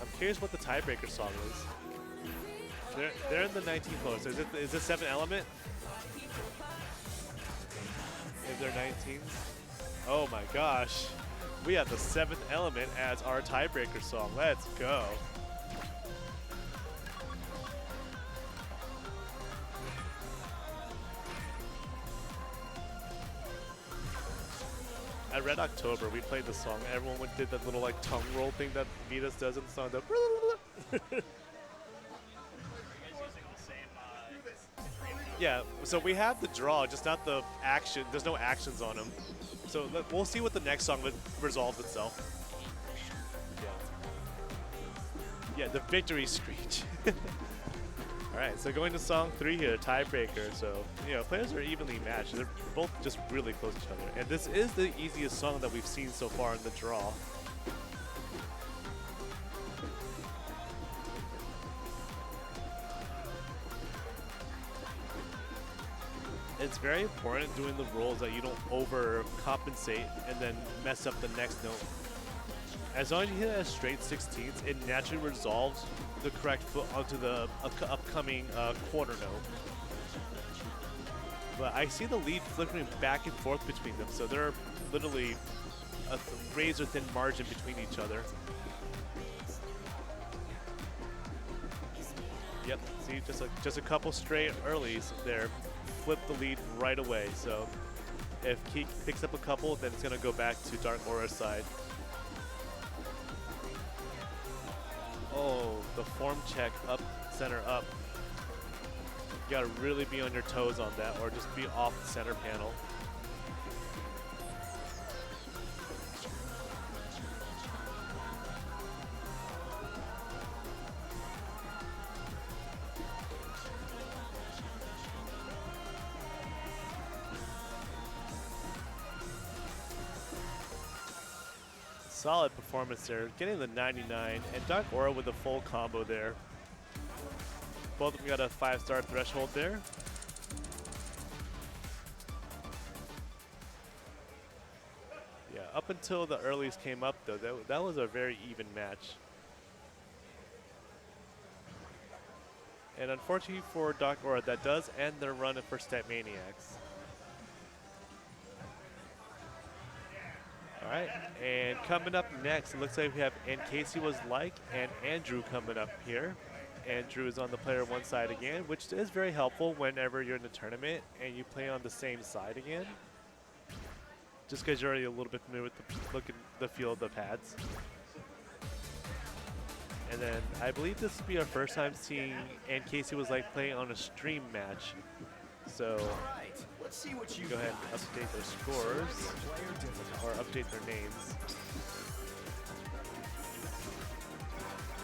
I'm curious what the tiebreaker song is. They're in the 19th lowest. Is it 7 Element? Is there 19? Oh my gosh. We have the 7th Element as our tiebreaker song. Let's go. At Red October, we played the song. Everyone did that little like tongue roll thing that Vitas does in the song. Yeah, so we have the draw, just not the action. There's no actions on them. So we'll see what the next song resolves itself. Yeah, the victory screech. All right, so going to song 3 here, tiebreaker. So, you know, players are evenly matched. They're both just really close to each other. And this is the easiest song that we've seen so far in the draw. It's very important doing the rolls that you don't overcompensate and then mess up the next note. As long as you hit it at straight 16ths, it naturally resolves the correct foot onto the upcoming quarter note. But I see the lead flickering back and forth between them, so they're literally a razor thin margin between each other. Yep, see, just a couple straight earlies there. Flip the lead right away. So if Keek picks up a couple, then it's going to go back to Dark Aura's side. Oh, the form check up, center up. You got to really be on your toes on that or just be off the center panel. Solid performance there, getting the 99, and Dark Aura with a full combo there. Both of them got a 5-star threshold there. Yeah, up until the earlies came up though, that was a very even match. And unfortunately for Dark Aura, that does end their run for StepManiaX. All right, and coming up next, it looks like we have And Casey Was Like and Andrew coming up here. Andrew is on the player 1 side again, which is very helpful whenever you're in a tournament and you play on the same side again. Just because you're already a little bit familiar with the look and the feel of the pads. And then I believe this will be our first time seeing And Casey Was Like playing on a stream match. So Let's see what you go ahead and update their scores or update their names.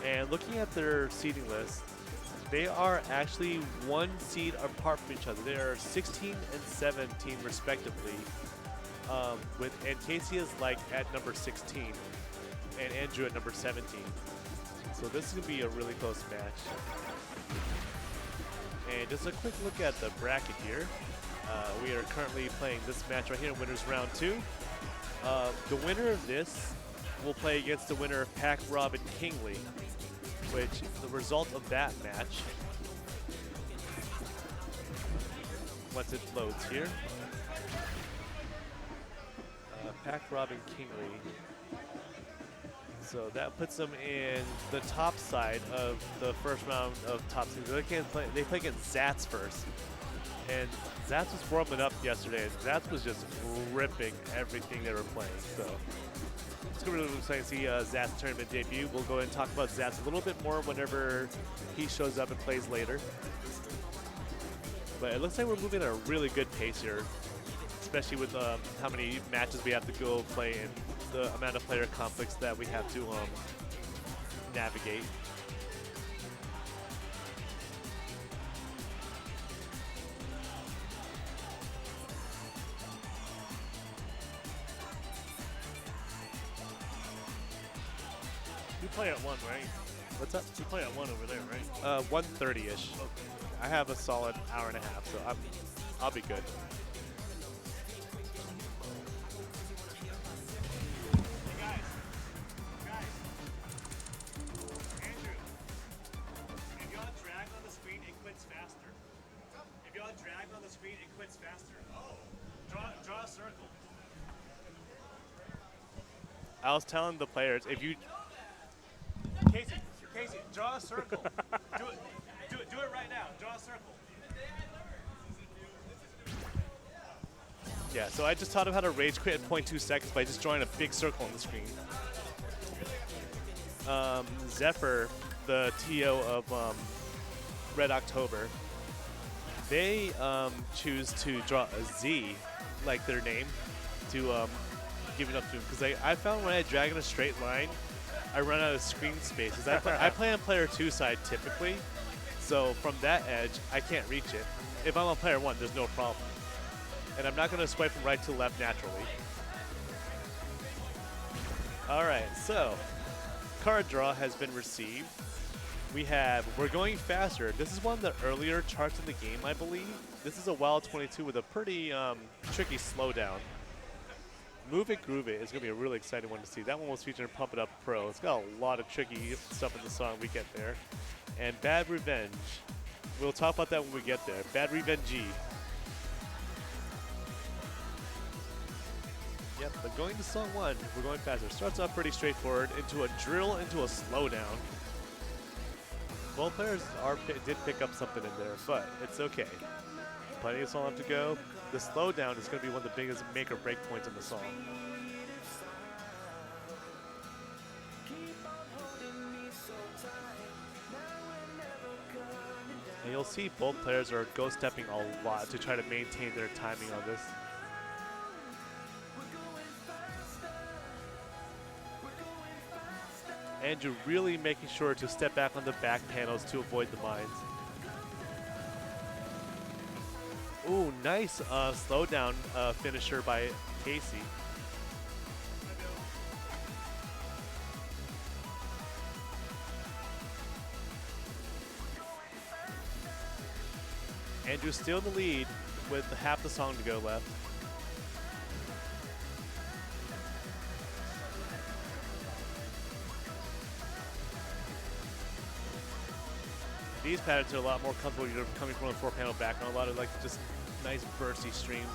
And looking at their seeding list, they are actually 1 seed apart from each other. They are 16 and 17 respectively, with And Casey Is Like at number 16 and Andrew at number 17. So this is going to be a really close match. And just a quick look at the bracket here. We are currently playing this match right here, winners round 2. The winner of this will play against the winner of Pack Robin Kingley, which the result of that match, once it loads here, Pack Robin Kingley. So that puts them in the top side of the first round of top seeds. They play against Zats first. And Zats was warming up yesterday, and Zats was just ripping everything they were playing. So it's going to be really exciting to see Zats' tournament debut. We'll go ahead and talk about Zats a little bit more whenever he shows up and plays later. But it looks like we're moving at a really good pace here, especially with how many matches we have to go play and the amount of player conflicts that we have to navigate. You play at 1, right? What's up? You play at 1 over there, right? 1:30-ish. I have a solid hour and a half, so I'll be good. I was telling the players, if you Casey, draw a circle. do it right now. Draw a circle. yeah, so I just taught him how to rage quit in 0.2 seconds by just drawing a big circle on the screen. Zephyr, the TO of Red October, they choose to draw a Z, like their name, to give it up to him. Because I found when I drag in a straight line, I run out of screen spaces. I play on player 2 side typically, so from that edge, I can't reach it. If I'm on player 1, there's no problem. And I'm not going to swipe from right to left naturally. All right, so card draw has been received. We're going faster. This is one of the earlier charts in the game, I believe. This is a Wild 22 with a pretty tricky slowdown. Move It, Groove It is going to be a really exciting one to see. That one was featured in Pump It Up Pro. It's got a lot of tricky stuff in the song we get there. And Bad Revenge. We'll talk about that when we get there. Bad Revenge G. Yep, but going to song 1, we're going faster. Starts off pretty straightforward, into a drill, into a slowdown. Both players did pick up something in there, but it's okay. Plenty of song left to go. The slowdown is going to be one of the biggest make or break points in the song. And you'll see both players are ghost stepping a lot to try to maintain their timing on this. Andrew really making sure to step back on the back panels to avoid the mines. Ooh, nice slowdown finisher by Casey. Andrew's still in the lead with half the song to go left. These patterns are a lot more comfortable when you're coming from a 4-panel background. A lot of like just nice bursty streams.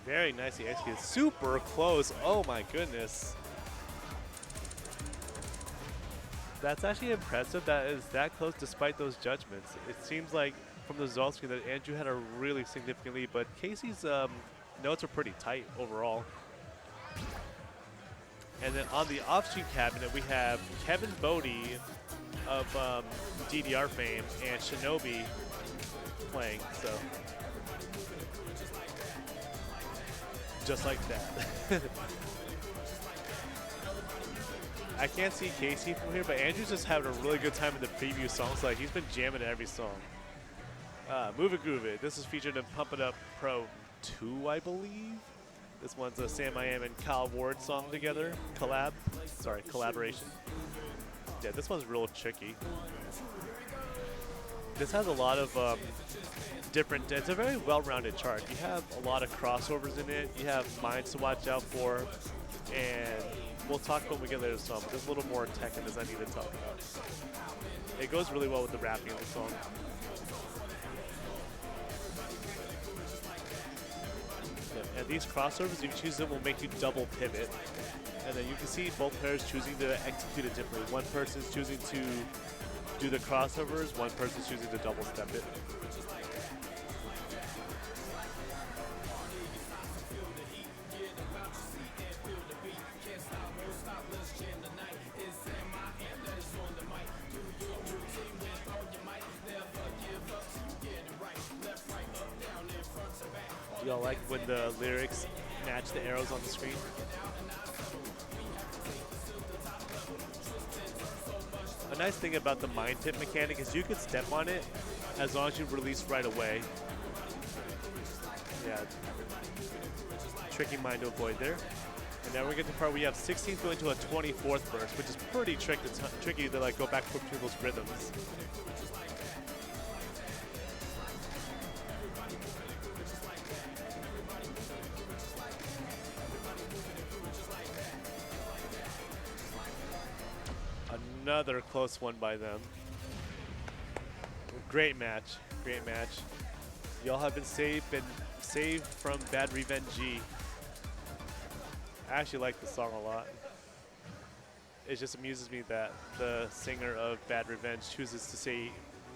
Very nicely executed. Super close. Oh my goodness. That's actually impressive. That is that close despite those judgments. It seems like from the results screen that Andrew had a really significant lead, but Casey's notes are pretty tight overall. And then on the off-stream cabinet, we have Kevin Bodie of DDR fame and Shinobi playing. So just like that. I can't see Casey from here, but Andrew's just having a really good time in the preview songs. Like he's been jamming every song. Move It Groove It. This is featured in Pump It Up Pro 2, I believe. This one's a Sam I Am and Kyle Ward song together. Collaboration. Yeah, this one's real tricky. This has a lot of different, it's a very well-rounded chart. You have a lot of crossovers in it. You have minds to watch out for. And we'll talk about when we get later to the song, but there's a little more tech in this I need to talk about. It goes really well with the rapping of the song. And these crossovers, if you choose them, will make you double pivot. And then you can see both players choosing to execute it differently. One person's choosing to do the crossovers, one person's choosing to double step it. Do y'all like when the lyrics match the arrows on the screen? A nice thing about the mind tip mechanic is you can step on it as long as you release right away. Yeah, tricky mind to avoid there. And now we're getting to the part where you have 16th going to a 24th burst, which is pretty tricky to like go back between those rhythms. Another close one by them. Great match, great match. Y'all have been saved from Bad Revenge G. I actually like the song a lot. It just amuses me that the singer of Bad Revenge chooses to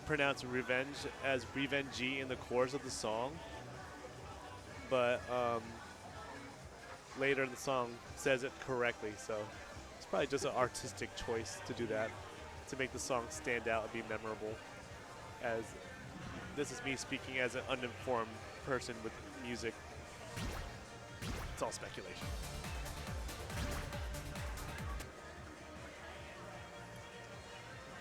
pronounce revenge as Revenge G in the chorus of the song, but later in the song says it correctly. So it's probably just an artistic choice to do that, to make the song stand out and be memorable. As this is me speaking as an uninformed person with music. It's all speculation.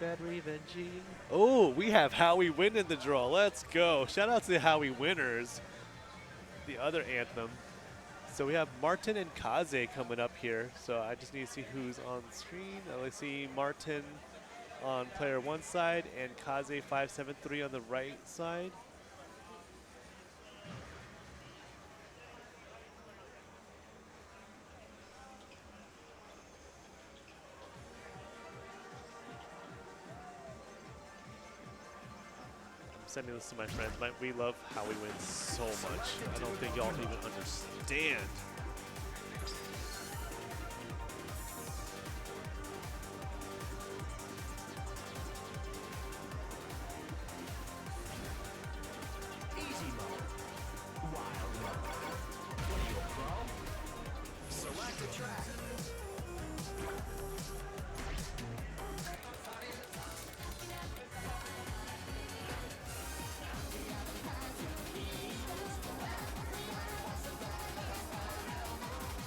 Bad Revenge. Oh, we have How We Win in the draw. Let's go. Shout out to the How We Winners, the other anthem. So we have Martin and Kaze coming up here. So I just need to see who's on screen. I see Martin on player one side and Kaze 573 on the right side. Sending this to my friends. We love How We Win so much. I don't think y'all even understand. Easy mode. Wild mode. What are you, a pro? Select a track.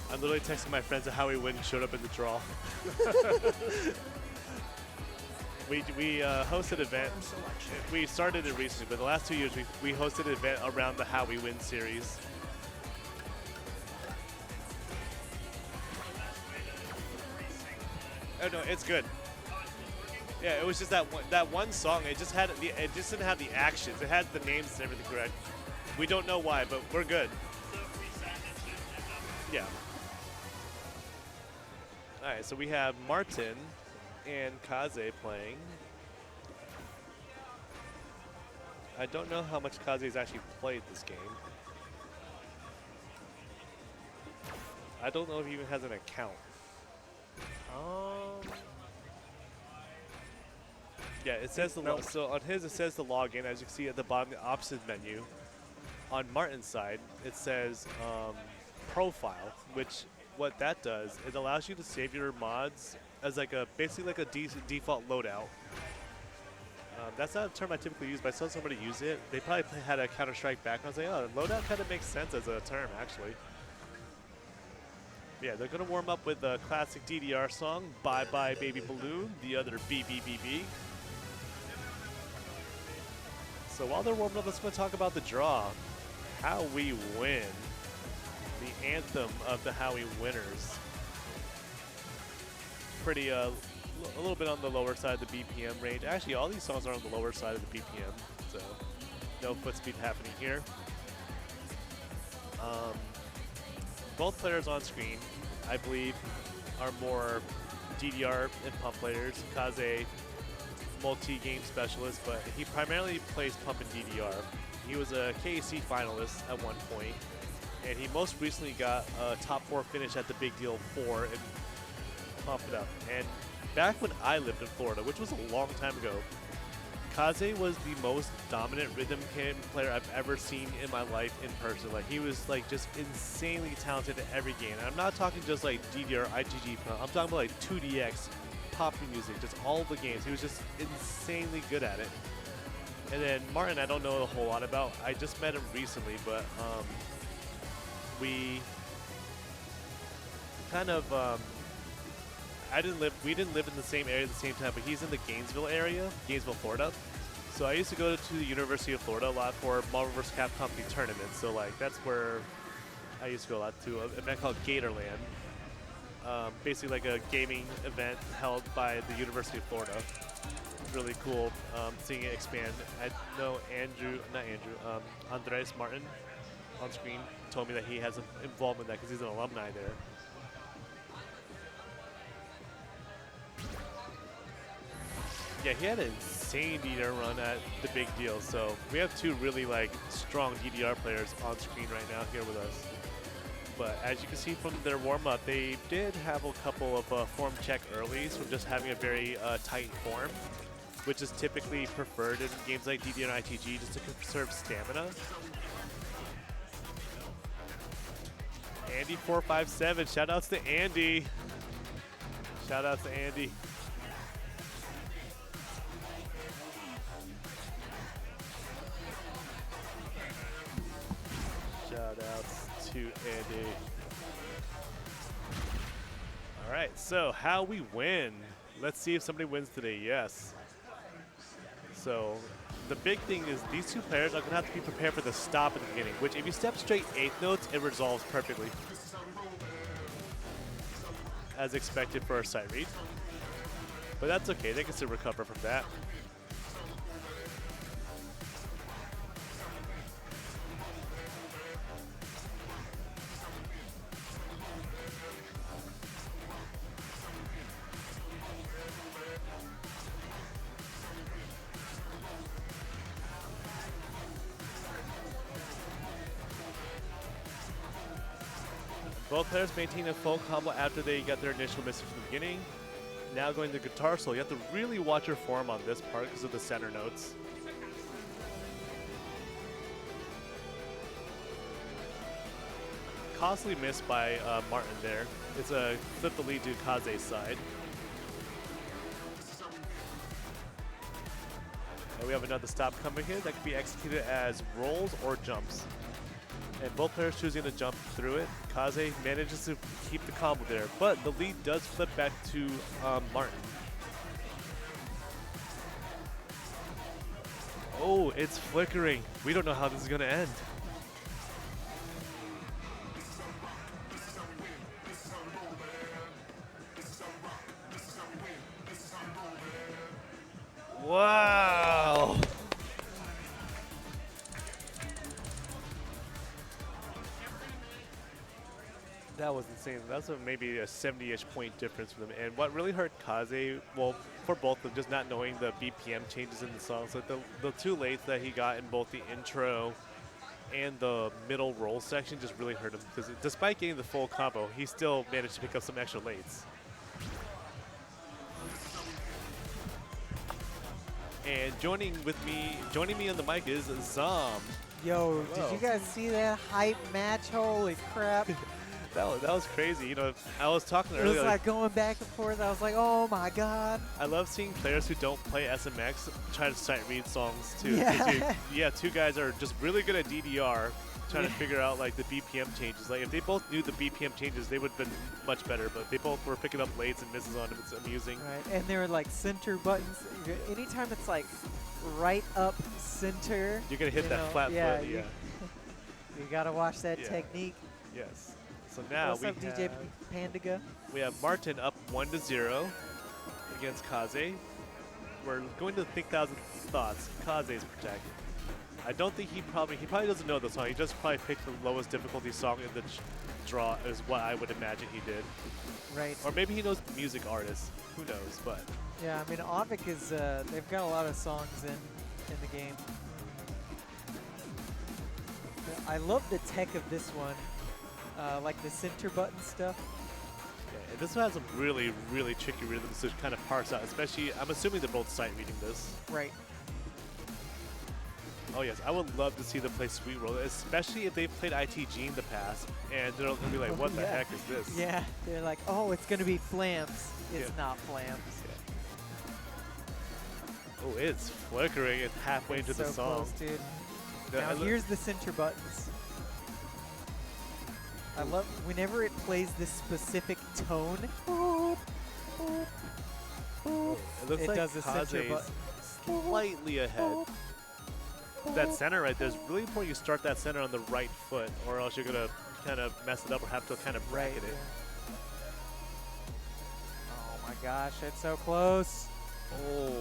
I'm literally texting my friends How We Win showed up in the draw. we hosted an event. We started it recently, but the last 2 years we hosted an event around the How We Win series. Oh no, it's good. Yeah, it was just that one song. It just had it just didn't have the actions. It had the names and everything correct. We don't know why, but we're good. Yeah. All right, so we have Martin and Kaze playing. I don't know how much Kaze's actually played this game. I don't know if he even has an account. Yeah, it says the so on his it says the login. As you can see at the bottom, the options menu. On Martin's side, it says profile, which what that does, it allows you to save your mods as like a basically like a default loadout. That's not a term I typically use, but I saw somebody use it. They probably had a Counter-Strike background. I was like, oh, loadout kind of makes sense as a term, actually. Yeah, they're going to warm up with the classic DDR song, Bye Bye Baby Balloon, the other BBBB. So while they're warming up, let's go talk about the draw. How we win. The anthem of the How We winners. Pretty, a little bit on the lower side of the BPM range. Actually, all these songs are on the lower side of the BPM, so no foot speed happening here. Both players on screen, I believe, are more DDR and pump players. Kaze, multi-game specialist, but he primarily plays pump and DDR. He was a KAC finalist at one point, and he most recently got a top 4 finish at the Big Deal 4 and pumped it up. And back when I lived in Florida, which was a long time ago, Kaze was the most dominant rhythm game player I've ever seen in my life in person. Like, he was like just insanely talented at every game. And I'm not talking just like DDR, IGG, I'm talking about like 2DX, pop music, just all the games. He was just insanely good at it. And then Martin, I don't know a whole lot about. I just met him recently, but we kind of we didn't live in the same area at the same time, but he's in the Gainesville area, Gainesville, Florida. So I used to go to the University of Florida a lot for Marvel vs. Capcom tournaments. So like that's where I used to go a lot to an event called Gatorland. Basically like a gaming event held by the University of Florida. Really cool seeing it expand. I know Andres Martin on screen told me that he has an involvement in that because he's an alumni there. Yeah, he had an insane DDR run at the Big Deal, so we have two really like strong DDR players on screen right now here with us. But as you can see from their warm-up, they did have a couple of form check earlies from just having a very tight form, which is typically preferred in games like DDR and ITG just to conserve stamina. Andy457, shoutouts to Andy. Shoutouts to Andy. Shoutouts to Andy. All right, so how we win. Let's see if somebody wins today. Yes. So the big thing is these two players are going to have to be prepared for the stop at the beginning, which if you step straight 8th notes, it resolves perfectly. As expected for a sight read. But that's okay, they can still recover from that. Both players maintain a full combo after they got their initial message from the beginning. Now going to guitar solo. You have to really watch your form on this part because of the center notes. Costly miss by Martin there. It's a flip the lead to Kaze's side. And we have another stop coming here that can be executed as rolls or jumps. And both players choosing to jump through it. Kaze manages to keep the combo there, but the lead does flip back to Martin. Oh, it's flickering. We don't know how this is going to end. That was insane. That was maybe a 70-ish point difference for them. And what really hurt Kaze, well, for both of them, just not knowing the BPM changes in the songs. Like the two lates that he got in both the intro and the middle roll section just really hurt him. Because despite getting the full combo, he still managed to pick up some extra lates. And joining me on the mic is Zom. Yo, Hello. did you guys see that hype match? Holy crap. That was crazy. You know, I was talking It earlier. was like going back and forth. I was like, oh my god. I love seeing players who don't play SMX try to sight read songs too. 'Cause Yeah. yeah, two guys are just really good at DDR, trying to figure out like the BPM changes. Like if they both knew the BPM changes, they would have been much better. But they both were picking up lates and misses on them. It's amusing. Right, and they were like center buttons. Anytime it's like right up center, You're gonna hit you that know, flat yeah, foot. you, Yeah. you gotta watch that Yeah. technique. Yes. So now What's we up, DJ have, Pandaga? we have Martin up 1-0 against Kaze. We're going to think thousand thoughts. Kaze's protect. I don't think he probably doesn't know the song. He just probably picked the lowest difficulty song in the draw is what I would imagine he did. Right. Or maybe he knows the music artist. Who knows? But Yeah, I mean, Avik is, they've got a lot of songs in the game. I love the tech of this one. Like the center button stuff. yeah, and this one has some really, really tricky rhythms to kind of parse out. Especially, I'm assuming they're both sight reading this. Right. Oh yes, I would love to see them play Sweet Roll, especially if they've played ITG in the past, and they're gonna be like, "What the Yeah. heck is this?" Yeah, they're like, oh, it's gonna be flams. It's Yeah. not flams. Oh, it's flickering. It's halfway into so the song. close, dude. Yeah, Now I lo- here's the center buttons. I love whenever it plays this specific tone. It looks It like does the center Kaze's button. slightly ahead. That center right there is really important. You start that center on the right foot, or else you're gonna kind of mess it up or have to kind of bracket it. Oh my gosh, it's so close. Oh.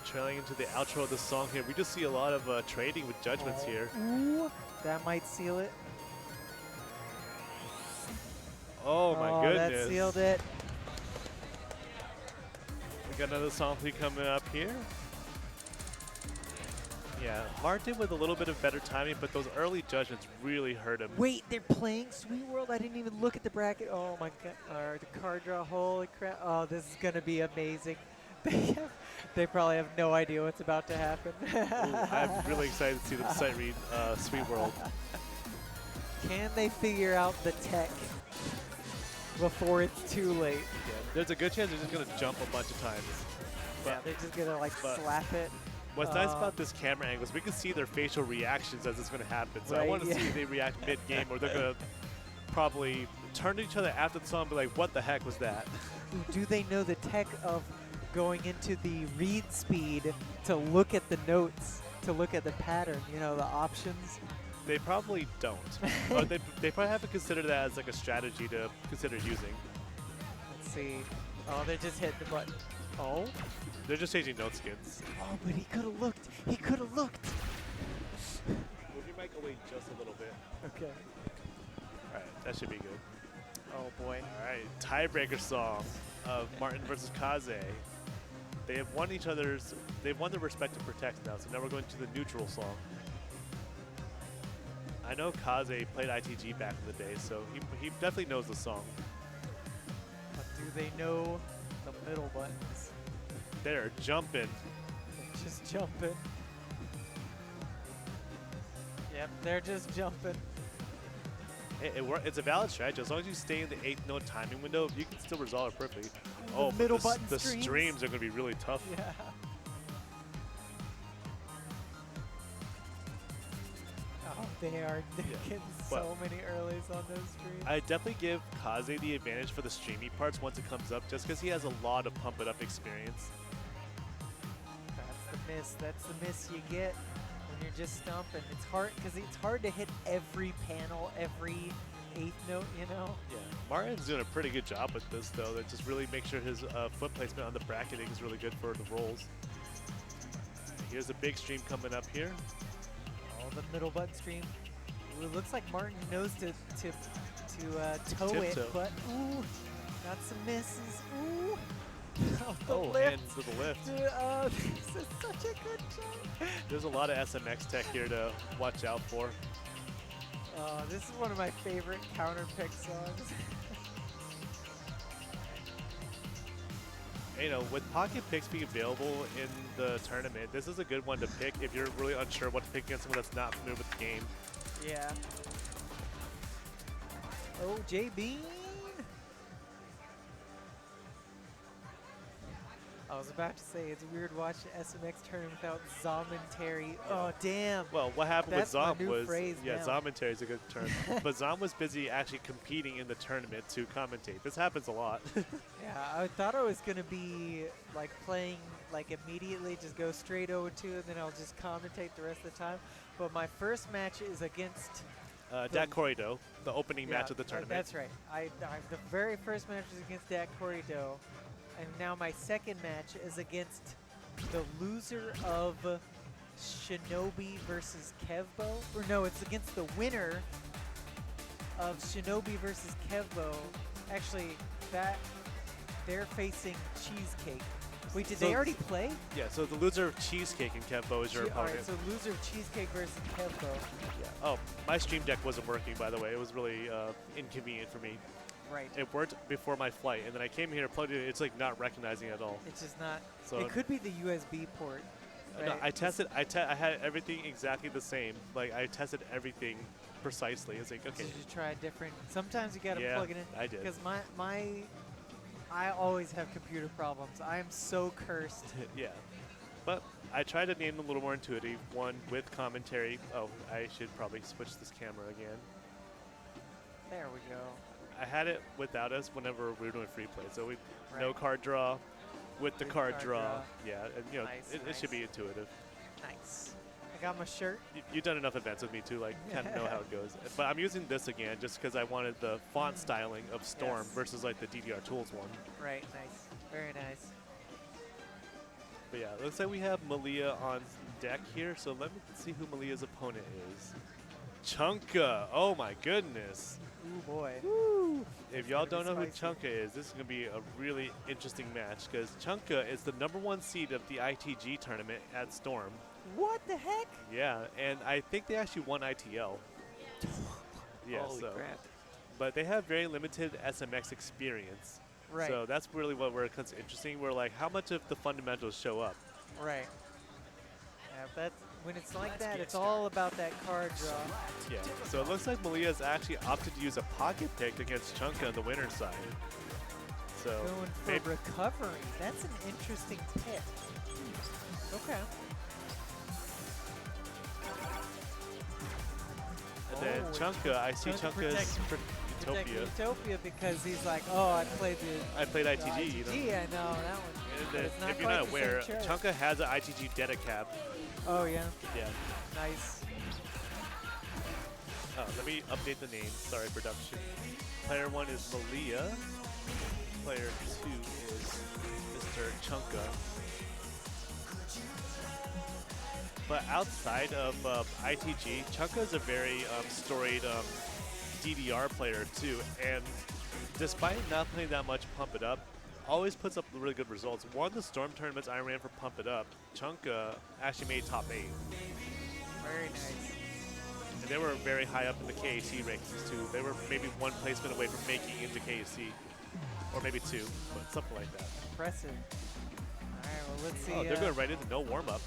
Trailing into the outro of the song here, we just see a lot of trading with judgments here. Ooh, that might seal it. Oh my goodness. That sealed it. We got another song for you coming up here. Yeah, Martin with a little bit of better timing, but those early judgments really hurt him. Wait, they're playing Sweet World? I didn't even look at the bracket. Oh my god. Or the card draw. Holy crap. Oh, this is going to be amazing. They probably have no idea what's about to happen. Ooh, I'm really excited to see them sight read Sweet World. Can they figure out the tech before it's too late? Yeah, there's a good chance they're just going to jump a bunch of times. Yeah, they're just going to like but- slap it. What's nice about this camera angle is we can see their facial reactions as it's going to happen. So I Right, want to yeah. see if they react mid-game, or they're going to probably turn to each other after the song and be like, what the heck was that? Ooh, do they know the tech of going into the read speed to look at the notes, to look at the pattern, you know, the options? They probably don't. Or they probably haven't considered that as like a strategy to consider using. Let's see. Oh, they're just hitting the button. Oh? They're just changing note skins. Oh, but he could have looked. He could have looked. Move your mic away just a little bit. Okay. All right, that should be good. Oh, boy. All right, tiebreaker song of Martin versus Kaze. They have won they've won their respective protects now, so now we're going to the neutral song. I know Kaze played ITG back in the day, so he definitely knows the song. But do they know the middle buttons? They're jumping. Just jumping. Yep, they're just jumping. It's a valid strategy. As long as you stay in the 8th note timing window, you can still resolve it perfectly. Oh, but middle button the streams? streams are going to be really tough. Yeah. Oh, they are. They're getting so many earlies on those streams. I definitely give Kaze the advantage for the streamy parts once it comes up, just because he has a lot of pump it up experience. That's the miss. That's the miss you get when you're just stumping. It's hard because it's hard to hit every panel, every 8th note, you know? Yeah, Martin's doing a pretty good job with this, though. That just really makes sure his foot placement on the bracketing is really good for the rolls. Here's a big stream coming up here. Oh, the middle button stream. Ooh, it looks like Martin knows to toe it, Tiptoe. but ooh, got some misses. Ooh. The Oh, lift. and to the lift. Dude, this is such a good jump. There's a lot of SMX tech here to watch out for. This is one of my favorite counter pick songs. You know, with pocket picks being available in the tournament, this is a good one to pick if you're really unsure what to pick against someone that's not familiar with the game. Yeah. Oh, J Bean. I was about to say it's weird watching SMX tournament without Zomentary. Oh damn. Well, what happened That's with my Zom new was, phrase yeah, now. Zomentary is a good term, but Zom was busy actually competing in the tournament to commentate. This happens a lot. Yeah, I thought I was gonna be like playing like immediately, just go straight 0-2, and then I'll just commentate the rest of the time. But my first match is against Dak Corrido, the opening match of the tournament. That's right. The very first match was against Dak Corrido, and now my second match is against the loser of Shinobi versus Kevbo. Or no, it's against the winner of Shinobi versus Kevbo. Actually, they're facing Cheesecake. Wait, did So they already play? Yeah, so the loser of Cheesecake and Kempo is your opponent. Alright, so loser of Cheesecake versus Kevbo. Yeah. Oh, my stream deck wasn't working, by the way. It was really inconvenient for me. Right. It worked before my flight, and then I came here, plugged it in. It's like not recognizing it at all. It's just not. So It could be the USB port. No, right? I tested. I had everything exactly the same. Like I tested everything precisely. It's like okay. Did you try a different? Sometimes you gotta Yeah, plug it in. I did. Because I always have computer problems. I am so cursed. Yeah, but I tried to name them a little more intuitive. One with commentary. Oh, I should probably switch this camera again. There we go. I had it without us whenever we were doing free play. So we no Right. card draw, with the With card card draw. draw. Yeah, and you know Nice, it should be nice. intuitive. Nice. I got my shirt. You've done enough events with me to like kind of know how it goes. But I'm using this again just because I wanted the font styling of Storm Yes. versus like the DDR Tools one. Right. Nice. Very nice. But yeah, it looks like we have Malia on deck here. So let me see who Malia's opponent is. Chunka. Oh my goodness. Ooh boy. If y'all gonna don't be know who spicy. Chunka is, this is going to be a really interesting match because Chunka is the #1 seed of the ITG tournament at Storm. What the heck? Yeah, and I think they actually won ITL. Yeah, Holy so. crap. But they have very limited SMX experience. Right. So that's really what we're interesting. We're like, how much of the fundamentals show up? Right. Yeah, that's when it's like Let's that. get It's all about that card draw. Yeah. So it looks like Malia's actually opted to use a pocket pick against Chunka on the winner's side. So Going for maybe, recovery. That's an interesting pick. Okay. and then Oh, Chunka, I see Chunka Chunka's Protect Utopia. Utopia because he's like, oh, I played the I played ITG, you know. ITG, I know that one. And But then, it's not if you're quite not the aware, same chart. Chunka has an ITG Dedicab. Oh yeah, Yeah. nice. Oh, let me update the name. Sorry, production. Player 1 is Malia. Player 2 is Mr. Chunka. But outside of ITG, Chunka is a very storied DDR player too. And despite not playing that much Pump It Up, always puts up really good results. One of the Storm tournaments I ran for Pump It Up, Chunka actually made top 8. Very nice. And they were very high up in the KAC rankings too. They were maybe one placement away from making into KAC. Or maybe 2, but something like that. Impressive. All right, well let's see. Oh, they're going right into no warm-up.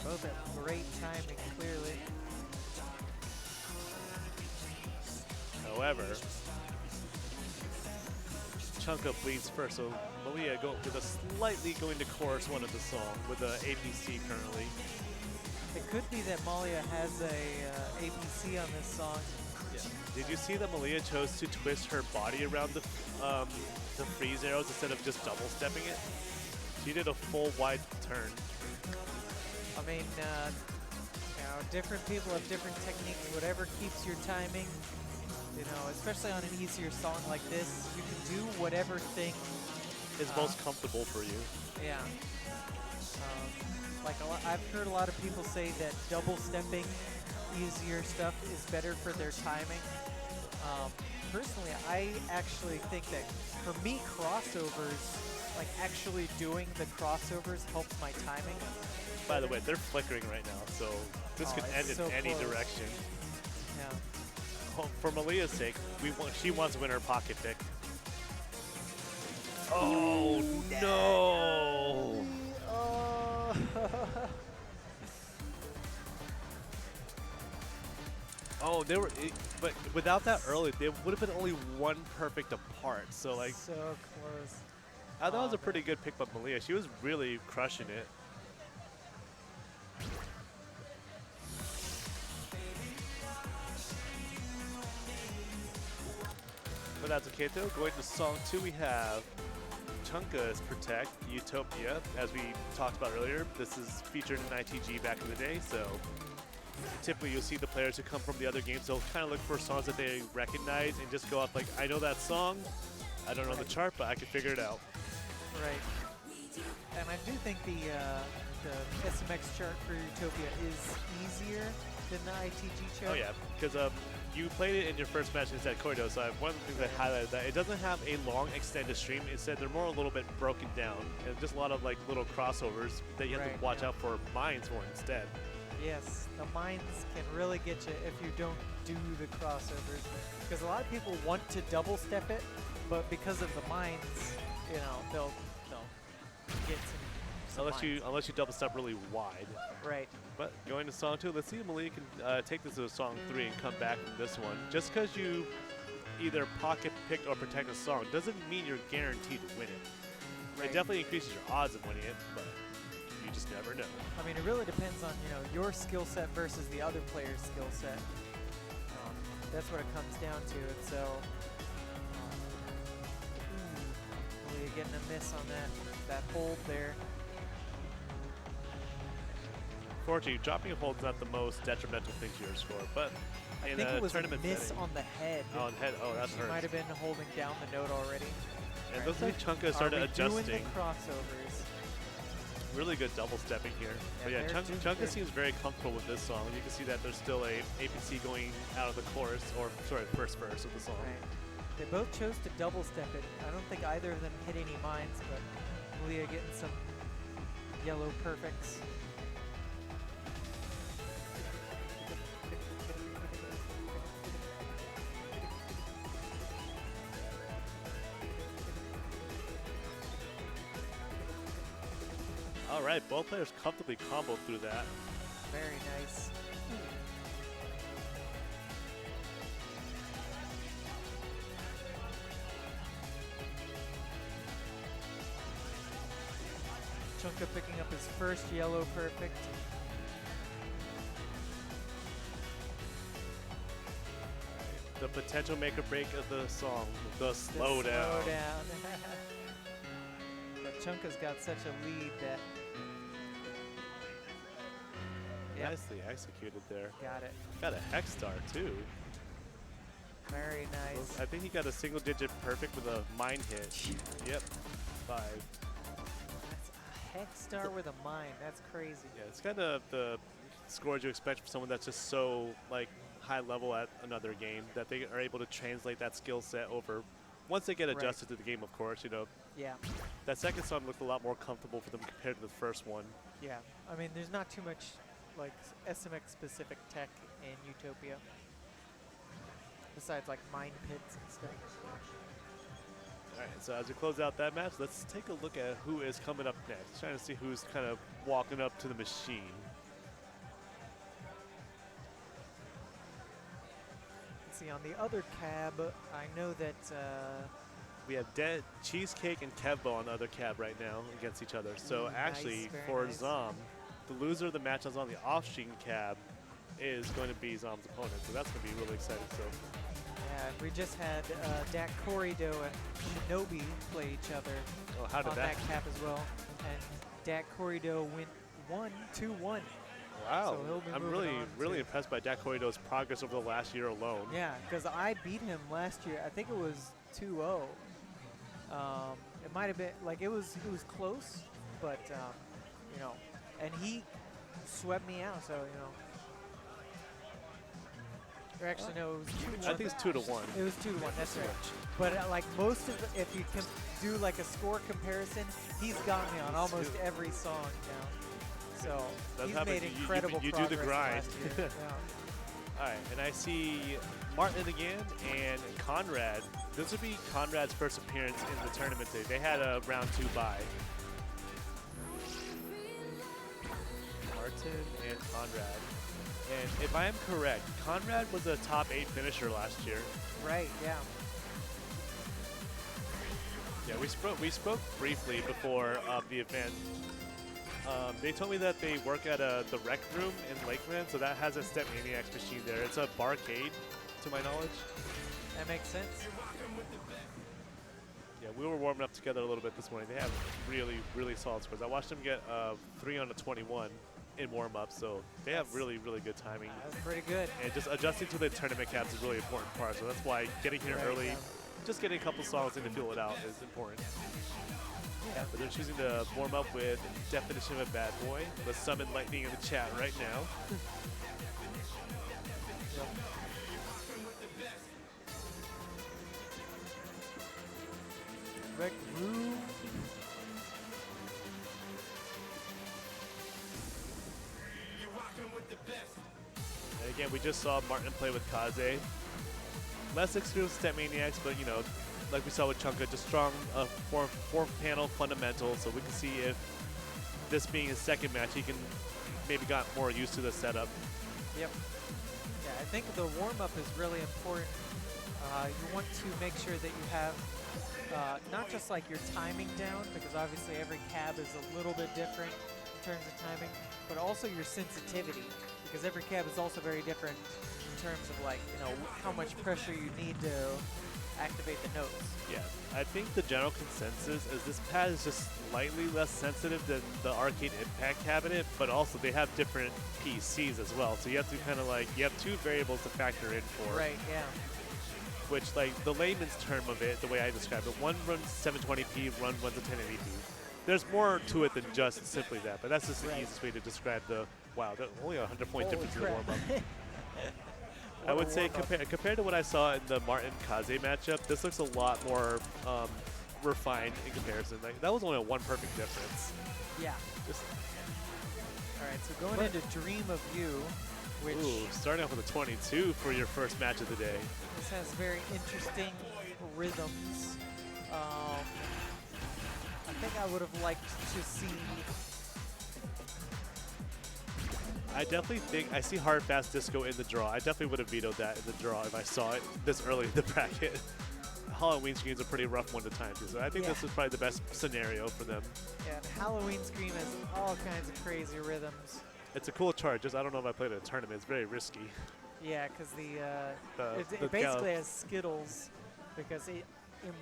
They're both at great timing, clearly. However, Chunka bleeds first, so Malia with a slightly going to chorus one of the song with the APC currently. It could be that Malia has a APC on this song. Yeah. Did you see that Malia chose to twist her body around the freeze arrows instead of just double stepping it? She did a full wide turn. I mean, you know, different people have different techniques. Whatever keeps your timing, you know, especially on an easier song like this, you can do whatever thing is most comfortable for you. Yeah. Like I've heard a lot of people say that double stepping easier stuff is better for their timing. Personally, I actually think that for me, crossovers, like actually doing the crossovers helps my timing. By the way, they're flickering right now, so this could end in so any close. direction. Yeah. Oh, for Malia's sake, she wants to win her pocket pick. Oh no! Oh. Oh, but without that early, they would have been only one perfect apart. So like, so close. I thought it was Oh, a pretty good pick by Malia. She was really crushing it. But that's okay though. Going to song 2, we have Chunka's Protect Utopia. As we talked about earlier, this is featured in ITG back in the day, so typically you'll see the players who come from the other games, they'll kind of look for songs that they recognize and just go up like, I know that song, I don't know the chart, but I can figure it out. Right. And I do think the SMX chart for Utopia is easier than the ITG chart. Oh yeah, because you played it in your first match instead Corridor, so one of the things I highlighted that it doesn't have a long extended stream. Instead, they're more a little bit broken down, and just a lot of like little crossovers that you have to watch out for mines for instead. Yes, the mines can really get you if you don't do the crossovers. Because a lot of people want to double step it, but because of the mines, you know, they'll get some Unless you double step really wide. Right. But going to song 2, let's see if Malia can take this to song 3 and come back from this one. Just because you either pocket pick or protect a song doesn't mean you're guaranteed to win it. Right. It definitely increases your odds of winning it, but you just never know. I mean, it really depends on, you know, your skill set versus the other player's skill set. That's what it comes down to. And so, Malia getting a miss on that hold there. Fortunately, dropping a hold is not the most detrimental thing to your score, but I in think a it was a tournament miss setting, on the head. Oh, on head. Oh, that's She hurt. might have been holding down the note already. And it looks like Chunka started Are we doing adjusting. the crossovers? Really good double stepping here. But yeah, Chunka seems very comfortable with this song. You can see that there's still a APC going out of the chorus, or sorry, first verse of the song. Right. They both chose to double step it. I don't think either of them hit any mines, but Malia getting some yellow perfects. All right, both players comfortably comboed through that. Very nice. Chunka picking up his first yellow perfect. The potential make or break of the song, the The slowdown. slowdown. But Chunka's got such a lead that. Yep, Nicely executed there. got it. Got a hex star too. Very nice. I think he got a single digit perfect with a mine hit. Yep, 5. That's a hex star with a mine. That's crazy. Yeah, it's kind of the scores you expect from someone that's just so like high level at another game that they are able to translate that skill set over. Once they get adjusted to the game, of course, you know. Yeah. That second song looked a lot more comfortable for them compared to the first one. Yeah. I mean, there's not too much like SMX specific tech in Utopia. Besides like mine pits and stuff. All right, so as we close out that match, let's take a look at who is coming up next. Trying to see who's kind of walking up to the machine. Let's see, on the other cab, I know that We have Cheesecake and Kevbo on the other cab right now against each other. So Nice, actually, very for nice. Zom, the loser of the match that's on the off-stream cab is going to be Zom's opponent. So that's going to be really exciting. So yeah, we just had Dak Corrido and Shinobi play each other how did on that cab as well. And Dak Corrido won 2-1. Wow, So he'll be I'm moving really on to- impressed by Dak Corrido's progress over the last year alone. Yeah, because I beat him last year. I think it was 2-0. It might have been like it was close, but you know, and he swept me out. So you know, or actually no, it was 2-1. I think it's 2-1. It was 2-1. That's right. But like most of, if you can do like a score comparison, he's got me on almost every song now. So That's he's happening. made incredible you do progress the grind. last year. Yeah. All right, and I see Martin again and Conrad. This would be Conrad's first appearance in the tournament today. They had a round 2 bye. Martin and Conrad. And if I am correct, Conrad was a top 8 finisher last year. Right. Yeah. Yeah, we spoke briefly before the event. They told me that they work at the rec room in Lakeland, so that has a StepManiaX machine there. It's a barcade, to my knowledge. That makes sense. Yeah, we were warming up together a little bit this morning. They have really, really solid scores. I watched them get 3 on a 21 in warm-up, so they have really, really good timing. That's pretty good. And just adjusting to the tournament caps is a really important part, so that's why getting here Right, early, yeah. just getting a couple songs in to feel it out is important. Yeah, but they're choosing to warm up with Definition of a Bad Boy. Let's summon lightning in the chat right now. Rec room. And again, we just saw Martin play with Kaze. Less experienced StepManiaX, but you know, like we saw with Chunka, just strong four panel fundamental, so we can see if this being his second match, he can maybe got more used to the setup. Yep. Yeah, I think the warm-up is really important. You want to make sure that you have not just like your timing down, because obviously every cab is a little bit different in terms of timing, but also your sensitivity, because every cab is also very different in terms of like, you know, how much pressure you need to activate the notes. Yeah, I think the general consensus is this pad is just slightly less sensitive than the Arcade Impact cabinet, but also they have different PCs as well, so you have to kind of like, you have 2 variables to factor in for. Right, yeah. Which, like, the layman's term of it, the way I describe it, one runs 720p, one runs a 1080p. There's more to it than just simply that, but that's just the easiest way to describe the, wow, only a 100-point difference in the warm-up. I would say compared to what I saw in the Martin Kaze matchup, this looks a lot more refined in comparison. Like, that was only a 1 perfect difference. Yeah. Just, All right, so going into Dream of You, which ooh, starting off with a 22 for your first match of the day. this has very interesting rhythms. I think I would have liked to see. I definitely think, I see Hard Fast Disco in the draw. I definitely would have vetoed that in the draw if I saw it this early in the bracket. Halloween Screen's a pretty rough one to time too, so I think this is probably the best scenario for them. Yeah, and Halloween Scream has all kinds of crazy rhythms. It's a cool chart, just I don't know if I played it in a tournament. It's very risky. Yeah, because The it basically has Skittles, because in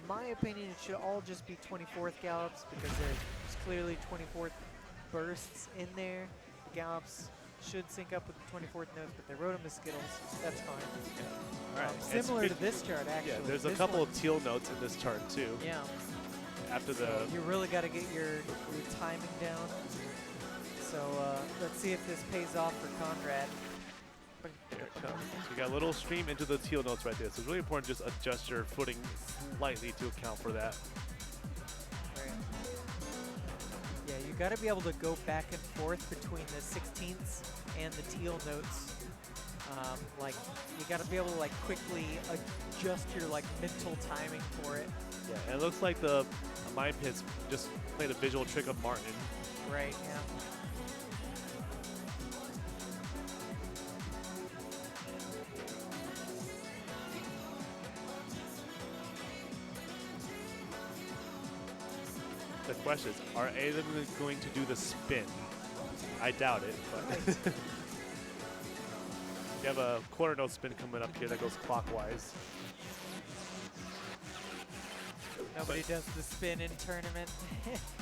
my opinion, it should all just be 24th gallops, because there's clearly 24th bursts in there. The gallops should sync up with the 24th notes, but they wrote them as Skittles. That's fine. All right. Similar to this chart, actually. Yeah, there's a This couple one- of teal notes in this chart too. Yeah. After the, You really got to get your timing down. So let's see if this pays off for Conrad. here it comes. So you got a little stream into the teal notes right there. So it's really important to just adjust your footing slightly to account for that. Right. Yeah, you got to be able to go back and forth between the 16ths and the teal notes. Like, you got to be able to like quickly adjust your like mental timing for it. Yeah, and it looks like the Mind Pits just played a visual trick of Martin. Right. Yeah. The question is, are any of them going to do the spin? I doubt it, but you have a quarter note spin coming up here that goes clockwise. Nobody does the spin in tournament.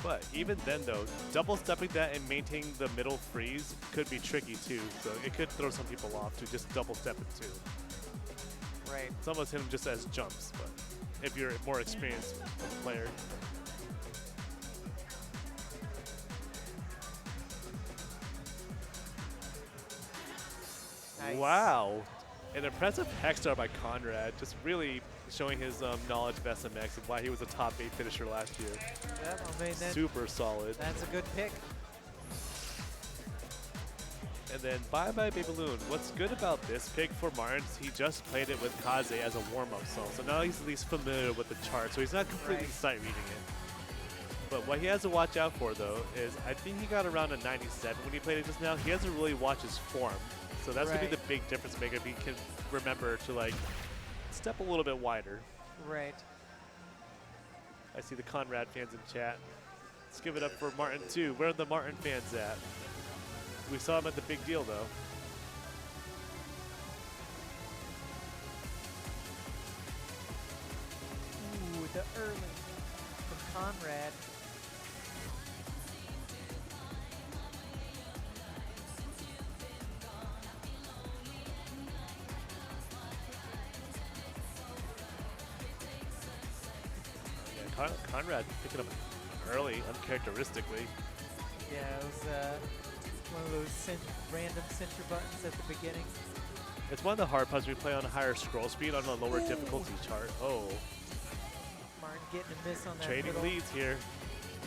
But even then though, double stepping that and maintaining the middle freeze could be tricky too. So it could throw some people off to just double step it too. Right. Some of us hit them just as jumps, but if you're a more experienced player. Nice. Wow. An impressive hex star by Conrad, just really showing his knowledge of SMX and why he was a top 8 finisher last year. Yep, I mean, Super solid. that's a good pick. And then Bye Bye Baby Balloon. What's good about this pick for Martin is he just played it with Kaze as a warm-up song. So now he's at least familiar with the chart, so he's not completely Right. sight reading it. But what he has to watch out for, though, is I think he got around a 97 when he played it just now. He hasn't really watched his form. So that's going to be Right. the big difference maker if he can remember to, like, step a little bit wider. Right. I see the Conrad fans in chat. Let's give it up for Martin, too. Where are the Martin fans at? We saw him at the big deal, though. Ooh, the early from Conrad. Yeah, Conrad picking up early, uncharacteristically. Yeah, it was one of those random center buttons at the beginning. It's one of the hard puzzles we play on a higher scroll speed on a lower difficulty chart. Oh, Martin getting a miss on that trading middle. leads here.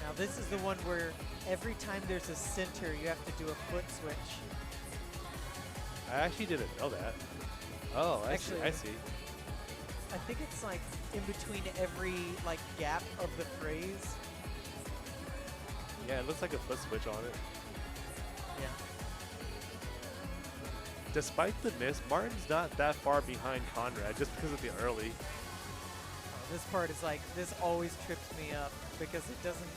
Now this is the one where every time there's a center, you have to do a foot switch. I actually didn't know that. Oh, I see. Actually- I see. I think it's like in between every like gap of the phrase. Yeah, it looks like a foot switch on it. Yeah. Despite the miss, Martin's not that far behind Conrad just because of the early. This part is like, this always trips me up because it doesn't,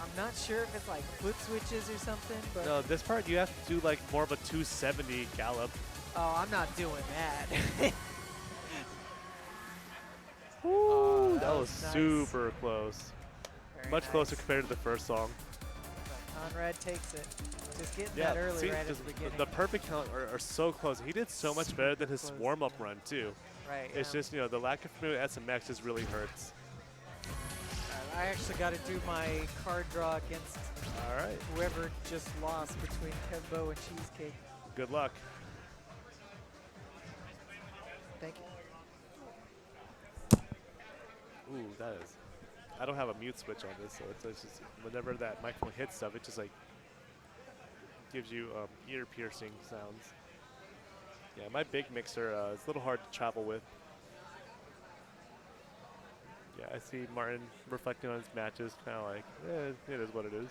I'm not sure if it's like foot switches or something, but No, this part you have to do like more of a 270 gallop. oh, I'm not doing that. Woo, that that was was nice. super close. Very Much closer nice. compared to the first song. But Conrad takes it. Just getting Yeah, that early see, right at just the beginning. the perfect count are so close. He did so much better than his Super close, warm-up yeah. run too. Right. It's just, you know, the lack of familiar with SMX just really hurts. I actually got to do my card draw against All right, whoever just lost between Kevbo and Cheesecake. good luck. Thank you. Ooh, that is. I don't have a mute switch on this, so it's just whenever that microphone hits stuff, it just like gives you ear piercing sounds. Yeah, my big mixer is a little hard to travel with. Yeah, I see Martin reflecting on his matches, kind of like, it is what it is.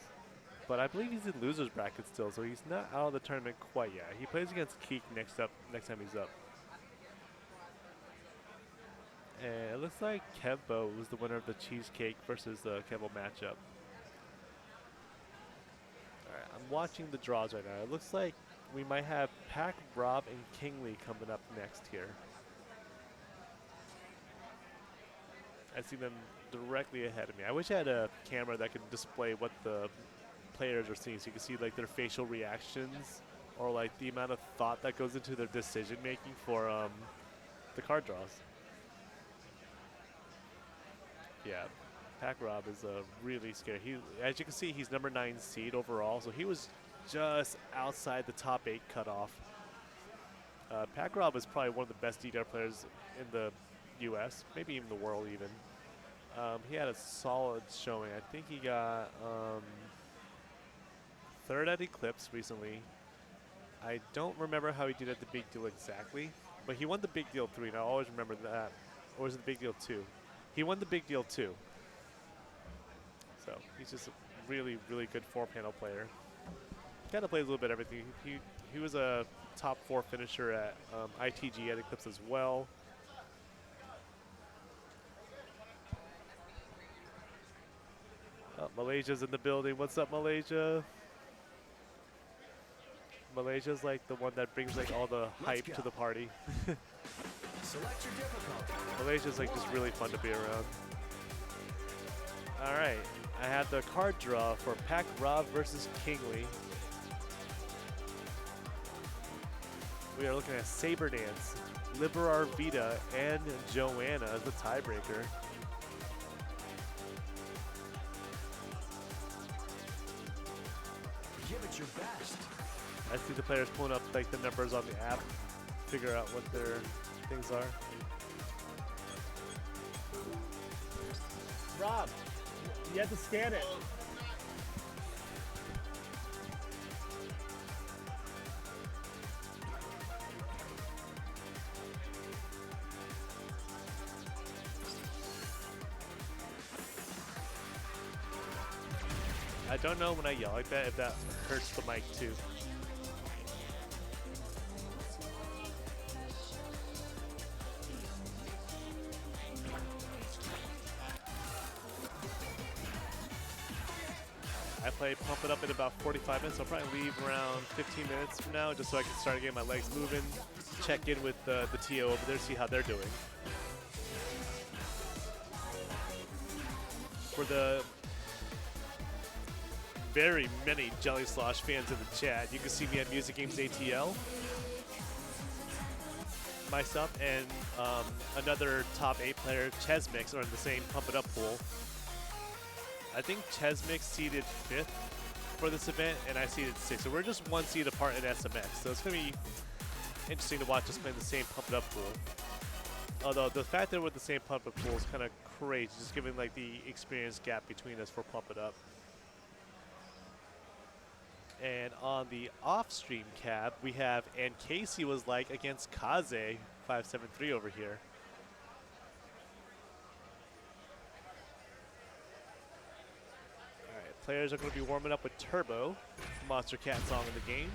But I believe he's in loser's bracket still, so he's not out of the tournament quite yet. He plays against Keek next time he's up. And it looks like Kevbo was the winner of the Cheesecake versus the Kevo matchup. Alright, I'm watching the draws right now. It looks like we might have Pac, Rob, and Kingley coming up next here. I see them directly ahead of me. I wish I had a camera that could display what the players are seeing, so you can see like their facial reactions or like the amount of thought that goes into their decision making for the card draws. Yeah, Pac Rob is really scary. He, as you can see, he's number 9 seed overall, so he was just outside the top 8 cutoff. Pac Rob is probably one of the best DDR players in the U.S., maybe even the world even. He had a solid showing. I think he got 3rd at Eclipse recently. I don't remember how he did at the Big Deal exactly, but he won the Big Deal 3, and I always remember that. Or was it the Big Deal 2? He won the Big Deal 2. So he's just a really, really good 4-panel player. Kind of plays a little bit of everything. He was a top 4 finisher at ITG at Eclipse as well. Oh, Malaysia's in the building. What's up, Malaysia? Malaysia's like the one that brings like all the hype to the party. Select your difficulty. Malaysia's like just really fun to be around. All right, I have the card draw for Pac Rob versus Kingley. We are looking at Saber Dance, Liberar Vita, and Joanna as the tiebreaker. Give it your best. I see the players pulling up like the numbers on the app, figure out what their things are. Rob, you have to scan it. I don't know when I yell like that if that hurts the mic too. I play Pump It Up in about 45 minutes. I'll probably leave around 15 minutes from now just so I can start getting my legs moving, check in with the TO over there, see how they're doing. For the very many Jelly Slosh fans in the chat, you can see me at Music Games ATL. Myself and another top 8 player, Chesmix, are in the same Pump It Up pool. I think Chesmix seeded 5th for this event, and I seeded 6th. So we're just 1 seed apart in SMX. So it's going to be interesting to watch us play in the same Pump It Up pool. Although the fact that we're in the same Pump It Up pool is kind of crazy, just given like the experience gap between us for Pump It Up. And on the off-stream cab, we have, and Casey was like against Kaze 573 over here. Alright, players are going to be warming up with Turbo, Monster Cat song in the game.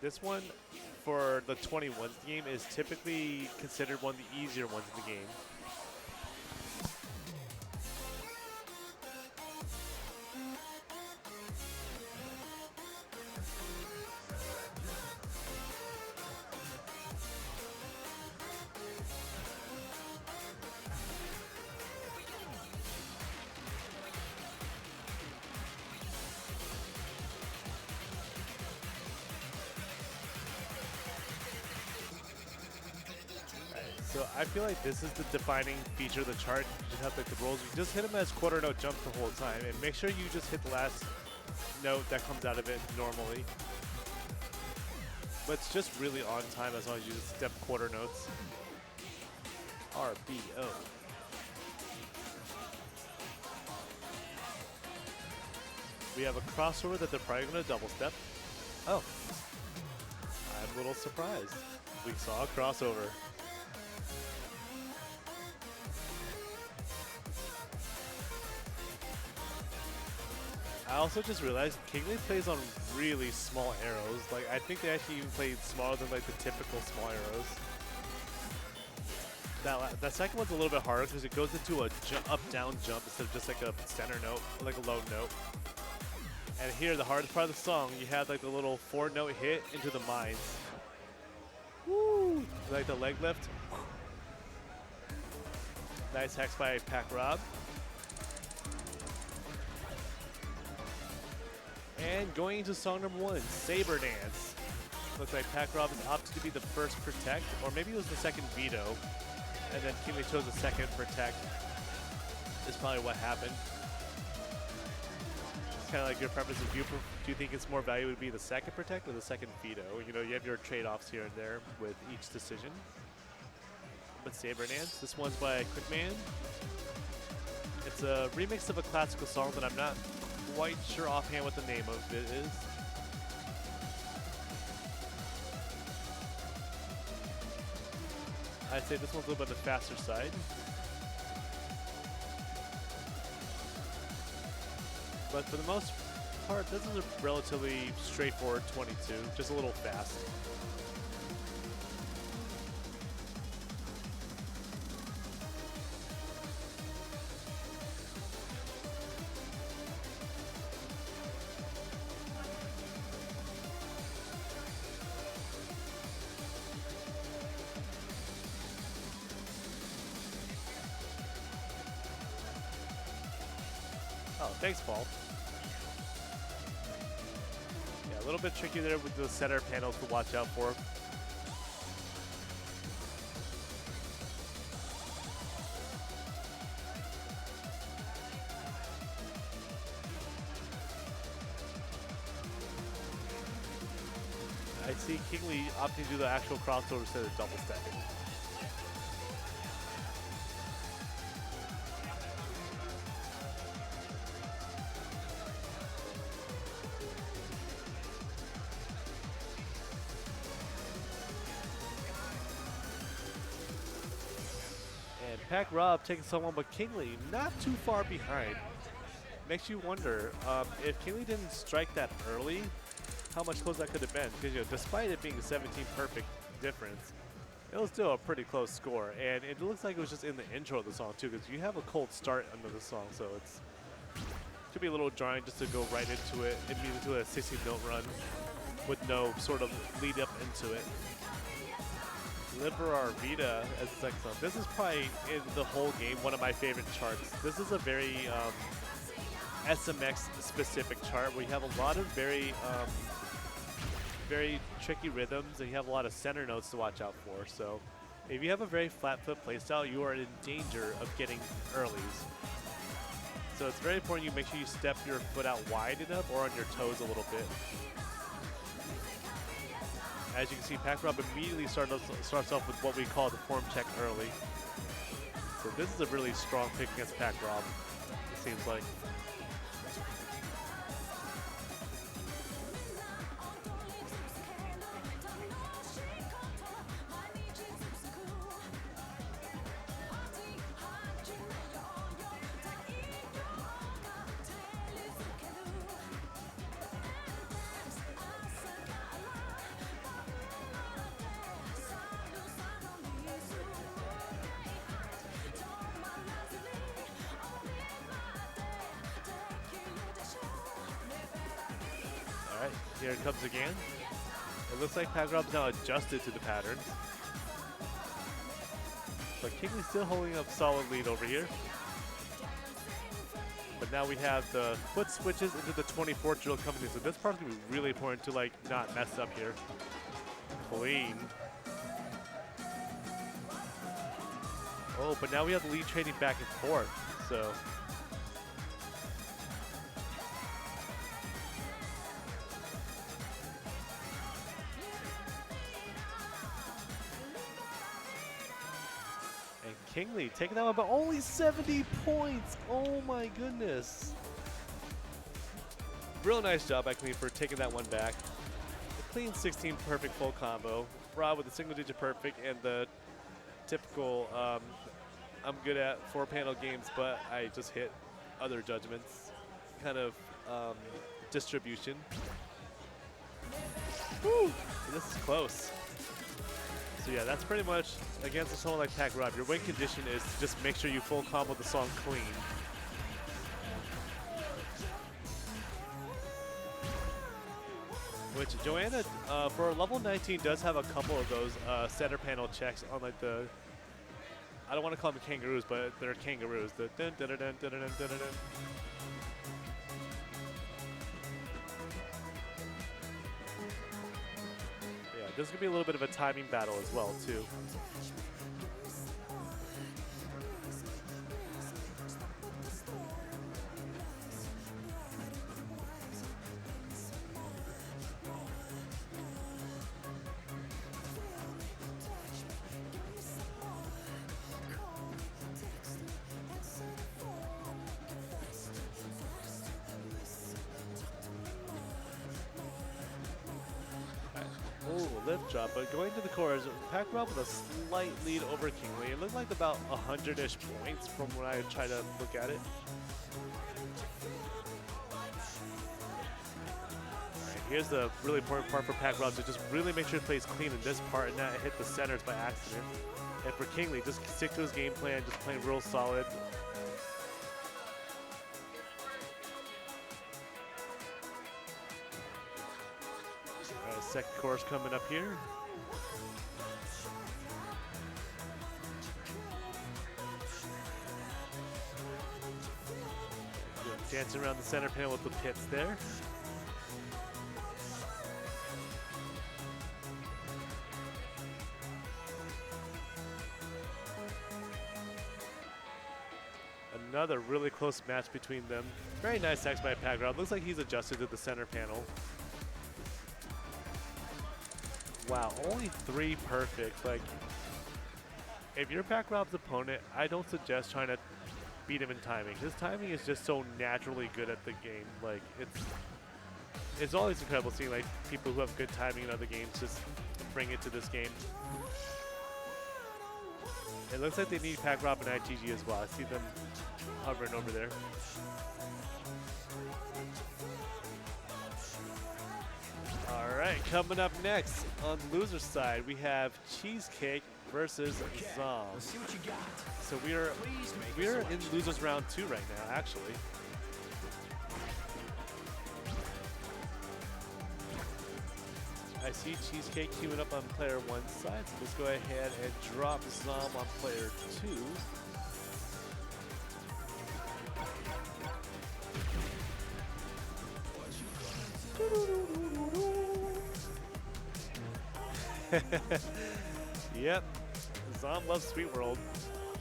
This one, for the 21 game, is typically considered one of the easier ones in the game. So I feel like this is the defining feature of the chart. You just have like the rolls. You just hit them as quarter note jumps the whole time, and make sure you just hit the last note that comes out of it normally. But it's just really on time as long as you just step quarter notes. RBO. We have a crossover that they're probably going to double step. Oh. I'm a little surprised. We saw a crossover. I also just realized Kingley plays on really small arrows. Like, I think they actually even played smaller than like the typical small arrows. That second one's a little bit harder because it goes into a up-down jump instead of just like a center note, or like a low note. And here, the hardest part of the song, you have like the little 4-note hit into the mines. Woo! Like the leg lift. Nice hacks by Pac Rob. And going into song number 1, Saber Dance. Looks like Pac Rob has opted to be the first protect, or maybe it was the second veto, and then Kingley chose the second protect. Is probably what happened. It's kind of like your preference. Do you think it's more value would be the second protect or the second veto? You know, you have your trade-offs here and there with each decision. But Saber Dance, this one's by Quickman. It's a remix of a classical song that I'm not quite sure offhand what the name of it is. I'd say this one's a little bit on the faster side. But for the most part, this is a relatively straightforward 22, just a little fast. Oh, thanks, Paul. Yeah, a little bit tricky there with the center panels to watch out for. I see Kingley opting to do the actual crossover instead of double stacking. And Pack Rob taking someone, but Kingley not too far behind. Makes you wonder if Kingley didn't strike that early, how much closer that could have been. Because despite it being a 17 perfect difference, it was still a pretty close score. And it looks like it was just in the intro of the song too, because you have a cold start under the song, so it's could be a little jarring just to go right into it, immediately to a 60-note run with no sort of lead up into it. Liver Arvita as the second song. This is probably in the whole game one of my favorite charts. This is a very SMX specific chart where you have a lot of very tricky rhythms and you have a lot of center notes to watch out for. So if you have a very flat foot playstyle, you are in danger of getting earlies. So it's very important you make sure you step your foot out wide enough or on your toes a little bit. As you can see, Pack Rob immediately starts off with what we call the form check early. So this is a really strong pick against Pack Rob, it seems like. Here it comes again. It looks like Pack Rob's now adjusted to the patterns. But Kingley's still holding up solid lead over here. But now we have the foot switches into the 24th drill coming in. So this part's gonna be really important to like not mess up here. Clean. Oh, but now we have the lead trading back and forth. So Kingley taking that one, but only 70 points. Oh my goodness. Real nice job by Kingley for taking that one back. A clean 16 perfect full combo. Rob with a single digit perfect and the typical I'm good at 4-panel games, but I just hit other judgments kind of distribution. Woo! This is close. So yeah, that's pretty much against someone like Pack Rob. Your win condition is to just make sure you full combo the song clean. Which Joanna, for level 19, does have a couple of those center panel checks on like the, I don't want to call them kangaroos, but they're kangaroos. The dun dun dun dun dun dun dun dun. This is going to be a little bit of a timing battle as well, too. Oh, lift drop, but going to the chorus, Pack Rob with a slight lead over Kingley. It looked like about 100-ish points from when I try to look at it. Alright, here's the really important part for Pack Rob to just really make sure he plays clean in this part and not hit the centers by accident. And for Kingley, just stick to his game plan, just playing real solid. Second chorus coming up here. Dancing around the center panel with the pits there. Another really close match between them. Very nice X by Pack Rob. Looks like he's adjusted to the center panel. Wow, only 3 perfect. Like, if you're back Rob's opponent, I don't suggest trying to beat him in timing. His timing is just so naturally good at the game. Like, it's always incredible seeing like people who have good timing in other games just bring it to this game. It looks like they need Pack Rob and IGG as well. I see them hovering over there. All right, coming up next on the loser side, we have Cheesecake versus Zom. Let's see what you got. So we're in losers round 2 right now, actually. I see Cheesecake queuing up on player 1 side, so let's go ahead and drop Zom on player 2. Yep, Zom loves Sweet World.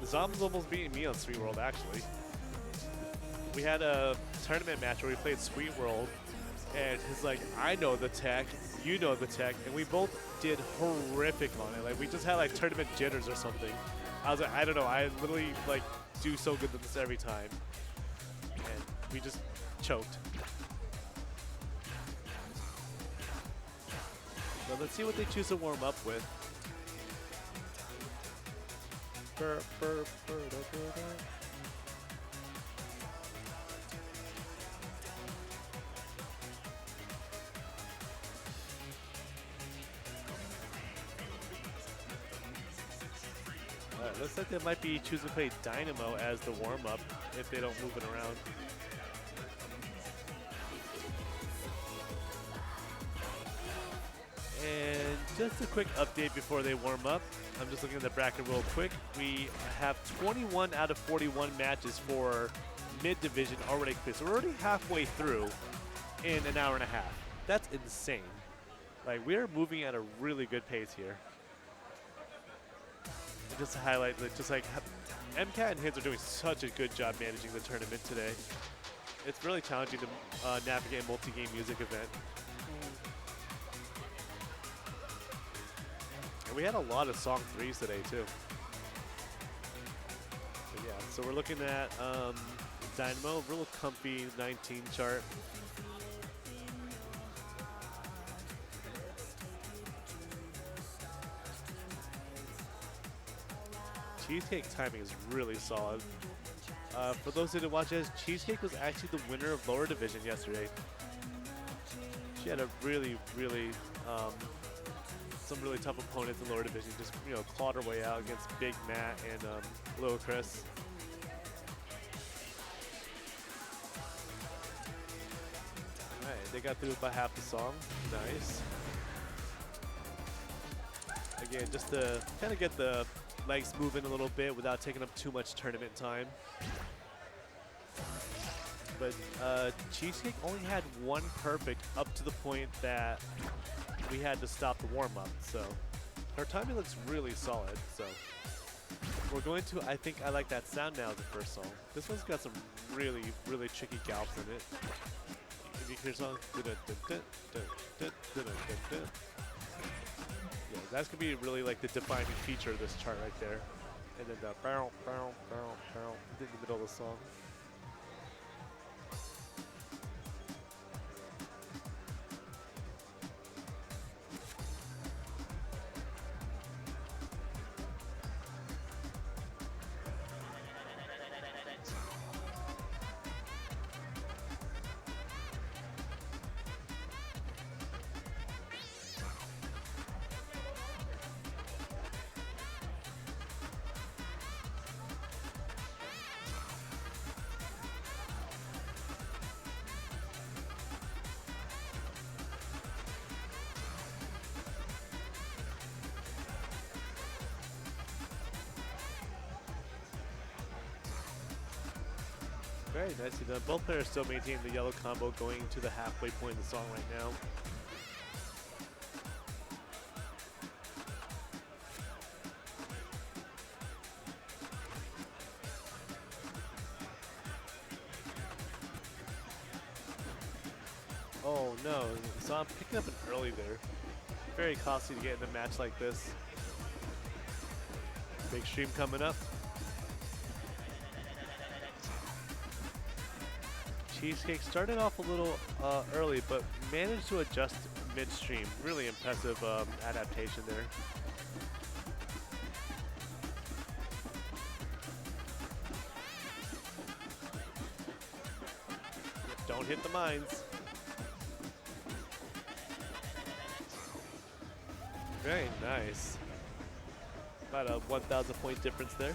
Zom's almost beating me on Sweet World, actually. We had a tournament match where we played Sweet World, and he's like, I know the tech, you know the tech, and we both did horrific on it. Like, we just had like tournament jitters or something. I was like, I don't know, I literally like do so good with this every time. And we just choked. So let's see what they choose to warm up with. Alright, looks like they might be choosing to play Dynamo as the warm-up if they don't move it around. And just a quick update before they warm up. I'm just looking at the bracket real quick. We have 21 out of 41 matches for mid-division already cleared. So we're already halfway through in an hour and a half. That's insane. Like, we're moving at a really good pace here. And just to highlight, like, just like MCAT and Hids are doing such a good job managing the tournament today. It's really challenging to navigate a multi-game music event. And we had a lot of song 3s today too. But yeah, so we're looking at Dynamo, real comfy 19 chart. Cheesecake timing is really solid. For those who didn't watch this, Cheesecake was actually the winner of lower division yesterday. She had a really some really tough opponents in lower division. Just, you know, clawed her way out against Big Matt and Little Chris. All right, they got through about half the song. Nice. Again, just to kind of get the legs moving a little bit without taking up too much tournament time. But Cheesecake only had 1 perfect up to the point that we had to stop the warm-up, so her timing looks really solid. So we're going to, I think I like that sound now, the first song. This one's got some really tricky galps in it. If you hear song, yeah, that's gonna be really like the defining feature of this chart right there. And then the barrel in the middle of the song. Very nicely done. Both players still maintaining the yellow combo going to the halfway point of the song right now. Oh no, so I'm picking up an early there. very costly to get in a match like this. Big stream coming up. Cheesecake started off a little early, but managed to adjust midstream. Really impressive adaptation there. Don't hit the mines. Very nice. About a 1,000 point difference there.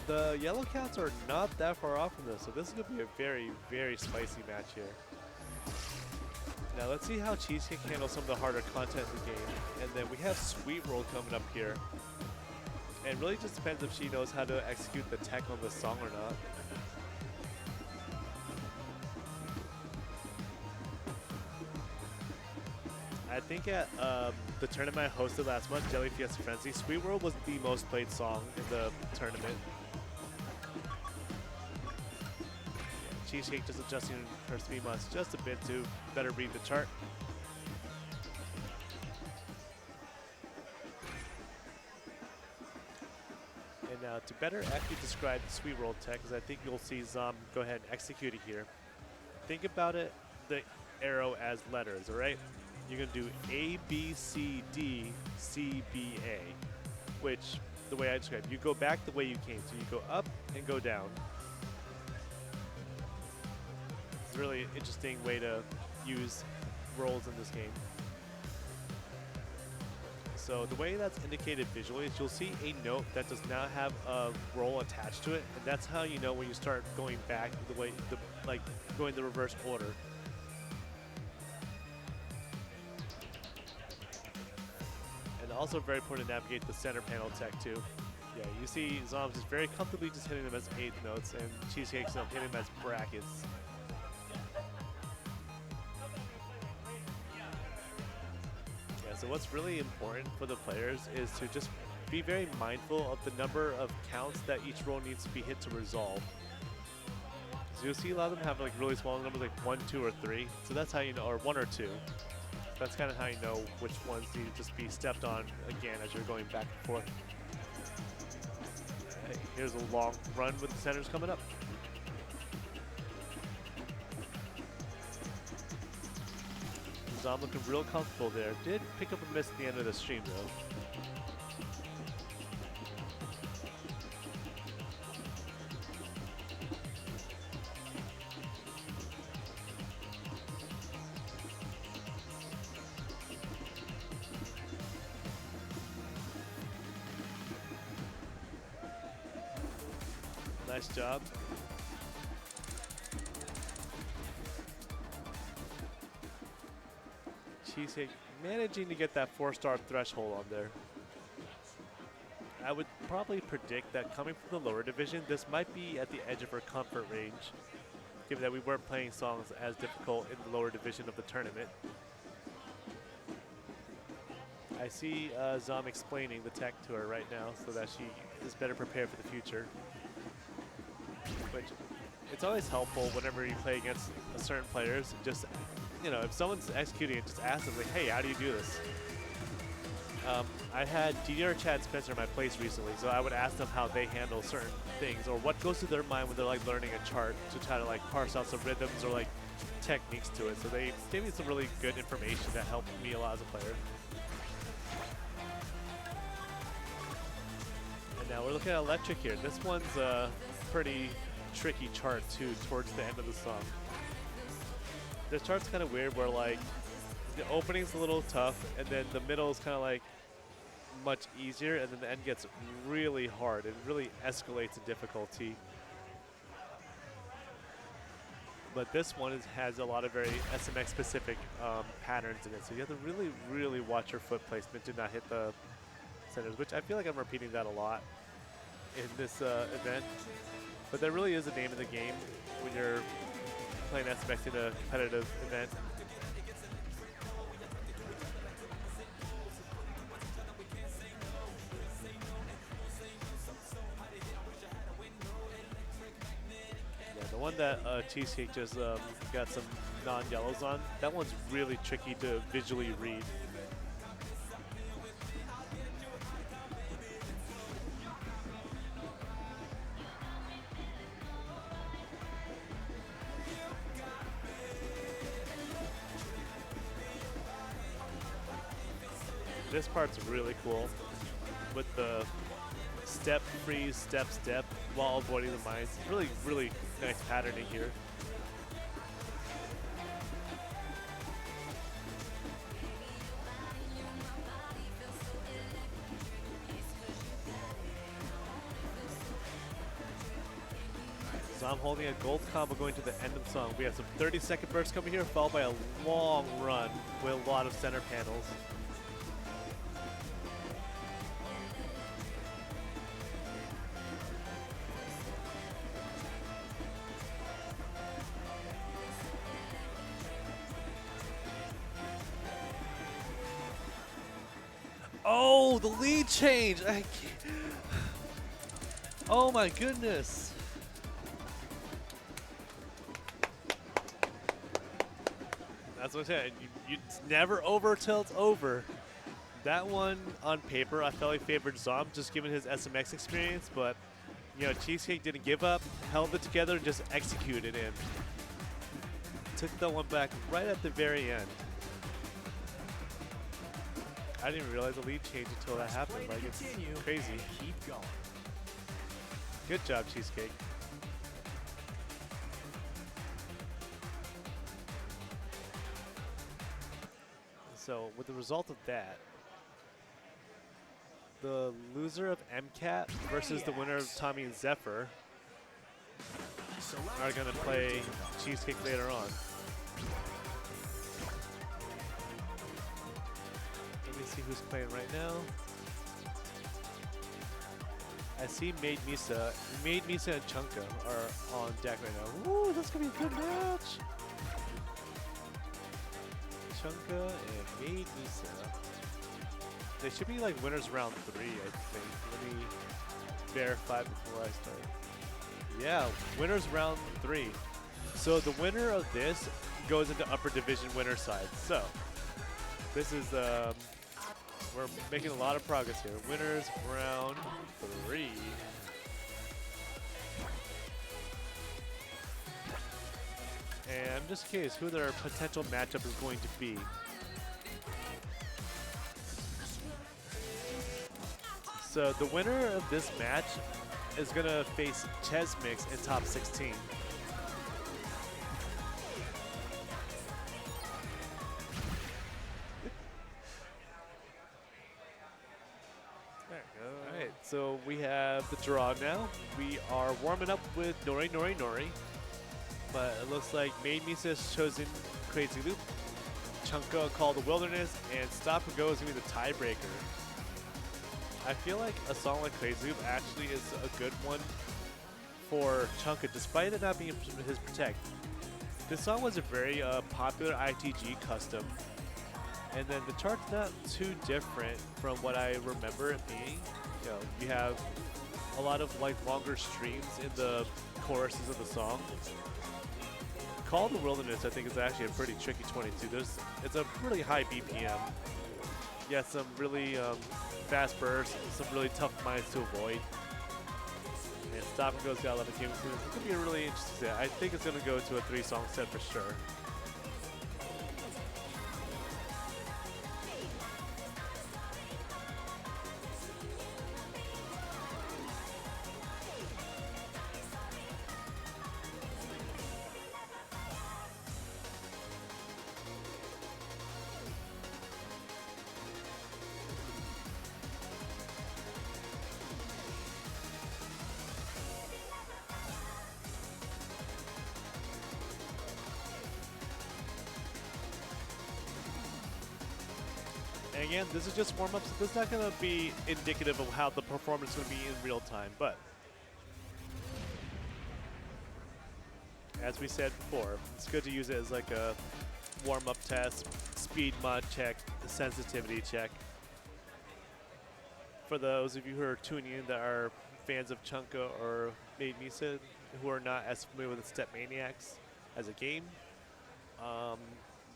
The yellow cats are not that far off from this, so this is going to be a very, very spicy match here. Now let's see how Cheesecake handles some of the harder content in the game. And then we have Sweet Roll coming up here. And really just depends if she knows how to execute the tech on the song or not. I think at the tournament I hosted last month, Jelly Fiesta Frenzy, Sweet World was the most played song in the tournament. Cheesecake just adjusting her speed mods just a bit to better read the chart. And now to better actually describe the Sweet World tech, because I think you'll see Zom go ahead and execute it here. Think about it, the arrow as letters, all right? You're going to do A, B, C, D, C, B, A, which, the way I describe it, you go back the way you came. So you go up and go down. It's a really interesting way to use rolls in this game. So the way that's indicated visually is you'll see a note that does not have a roll attached to it, and that's how you know when you start going back the way, like going the reverse order. Also very important to navigate the center panel tech too. Yeah, you see Zoms just very comfortably just hitting them as 8th notes, and Cheesecake's hitting them as brackets. Yeah, so what's really important for the players is to just be very mindful of the number of counts that each roll needs to be hit to resolve. So you'll see a lot of them have like really small numbers, like 1, 2, or 3. So that's how you know, or 1 or 2. That's kind of how you know which ones need to just be stepped on again as you're going back and forth. Hey, here's a long run with the centers coming up. Zom looking real comfortable there. Did pick up a miss at the end of the stream though. Nice job. Cheesecake managing to get that 4-star threshold on there. I would probably predict that coming from the lower division, this might be at the edge of her comfort range, given that we weren't playing songs as difficult in the lower division of the tournament. I see Zom explaining the tech to her right now so that she is better prepared for the future. Which, it's always helpful whenever you play against certain players. Just, you know, if someone's executing it, just ask them, like, hey, how do you do this? I had DDR Chad Spencer in my place recently, so I would ask them how they handle certain things or what goes through their mind when they're like learning a chart to try to like parse out some rhythms or like techniques to it. So they gave me some really good information that helped me a lot as a player. And now we're looking at Electric here. This one's a pretty tricky chart too towards the end of the song. This chart's kind of weird where like the opening's a little tough and then the middle is kind of like much easier and then the end gets really hard. It really escalates in difficulty. But this one has a lot of very SMX specific patterns in it. So you have to really, really watch your foot placement to not hit the centers, which I feel like I'm repeating that a lot in this event. But that really is the name of the game when you're playing SMX in a competitive event. Yeah, the one that Cheesecake just got some non-yellows on. That one's really tricky to visually read. This part's really cool with the step, freeze, step, step while avoiding the mines. Really, really nice patterning here. So I'm holding a gold combo going to the end of the song. We have some 30-second bursts coming here, followed by a long run with a lot of center panels. Oh, the lead change! Oh my goodness! That's what I said. It's never over till it's over. That one on paper, I felt like favored Zom, just given his SMX experience, but you know, Cheesecake didn't give up, held it together, and just executed in. Took that one back right at the very end. I didn't even realize the lead changed until that happened. Like, it's crazy. Keep going. Good job, Cheesecake. So, with the result of that, the loser of MCAT versus the winner of Tommy and Zephyr are going to play Cheesecake later on. Let me see who's playing right now. I see Made Misa. Made Misa and Chunka are on deck right now. Ooh, that's going to be a good match. Chunka and Made Misa. They should be like winners round 3, I think. Let me verify before I start. Yeah, winners round 3. So the winner of this goes into upper division winner side. So this is we're making a lot of progress here. Winners round 3. And I'm just curious who their potential matchup is going to be. So the winner of this match is going to face Chesmix in top 16. There you go. All right, so we have the draw now. We are warming up with Nori Nori Nori. But it looks like Made Misa has chosen Crazy Loop. Chunka called the Wilderness, and Stop and Go is going to be the tiebreaker. I feel like a song like Crazy Loop actually is a good one for Chunka, despite it not being his Protect. This song was a very popular ITG custom, and then the chart's not too different from what I remember it being. You know, you have a lot of like longer streams in the choruses of the song. Call the Wilderness, I think, is actually a pretty tricky 22. It's a really high BPM. Yeah, some really fast bursts, some really tough mines to avoid. And Stop and Go's got 11 games. It's going to be a really interesting set. I think it's going to go to a 3-song set for sure. And again, this is just warm-up, so this is not going to be indicative of how the performance is going to be in real time. But as we said before, it's good to use it as like a warm-up test, speed mod check, sensitivity check. For those of you who are tuning in that are fans of Chunka or Made Misa, who are not as familiar with StepManiaX as a game,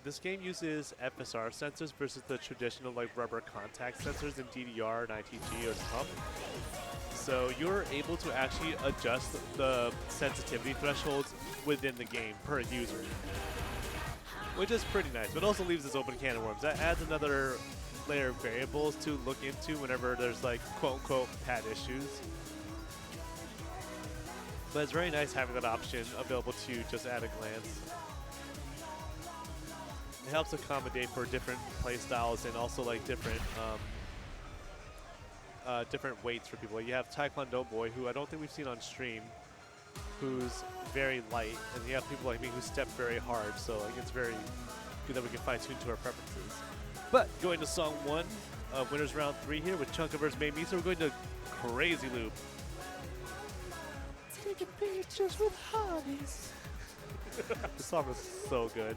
This game uses FSR sensors versus the traditional like rubber contact sensors in DDR and ITG or Pump. So you're able to actually adjust the sensitivity thresholds within the game per user, which is pretty nice, but also leaves this open can of worms. That adds another layer of variables to look into whenever there's like quote-unquote pad issues. But it's very nice having that option available to you just at a glance. It helps accommodate for different play styles and also like different different weights for people. You have Taekwondo Boy, who I don't think we've seen on stream, who's very light, and you have people like me who step very hard, so like it's very good that we can fine-tune to our preferences. But going to song 1 of Winners Round 3 here with Chunka vs. Made Me, so we're going to Crazy Loop. Taking pictures with hotties. The song is so good.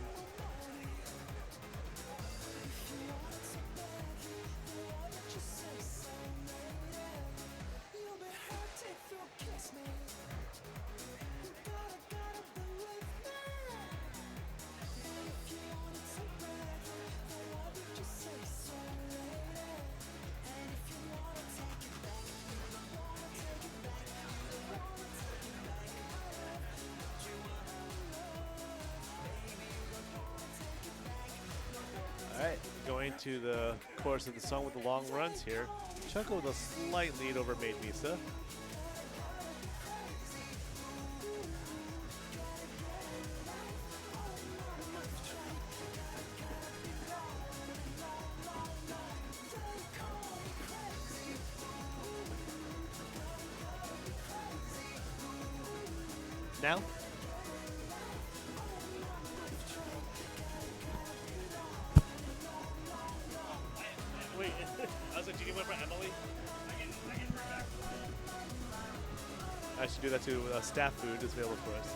Alright, going to the chorus of the song with the long runs here. Chunka with a slight lead over Made Misa. Now? Wait, I was like, do you get one for Emily? I should do that too. Staff food is available for us.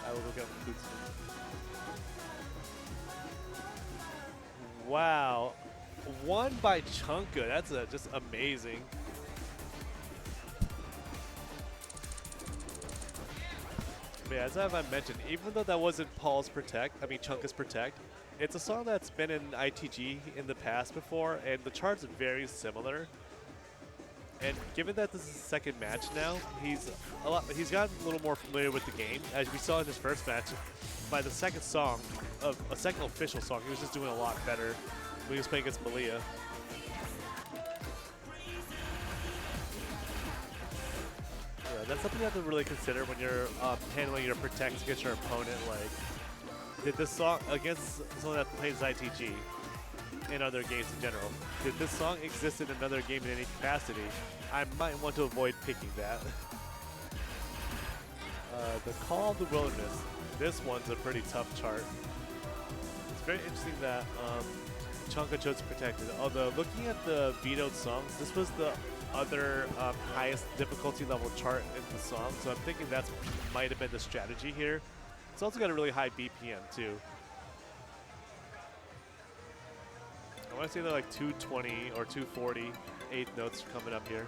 I will look up food soon. Wow. Won by Chunka. That's just amazing. But yeah, as I mentioned, even though that wasn't Chunka's Protect, it's a song that's been in ITG in the past before, and the chart's very similar. And given that this is his second match now, he's gotten a little more familiar with the game. As we saw in his first match, by the second second official song, he was just doing a lot better when he was playing against Malia. Yeah, that's something you have to really consider when you're handling your protects against your opponent. Like, did this song against someone that plays ITG in other games in general, did this song exist in another game in any capacity? I might want to avoid picking that. The Call of the Wilderness. This one's a pretty tough chart. It's very interesting that Chunka chose Protected. Although looking at the vetoed songs, this was the other highest difficulty level chart in the song, so I'm thinking that might have been the strategy here. It's also got a really high BPM too. I want to say they're like 220 or 240 eighth notes coming up here.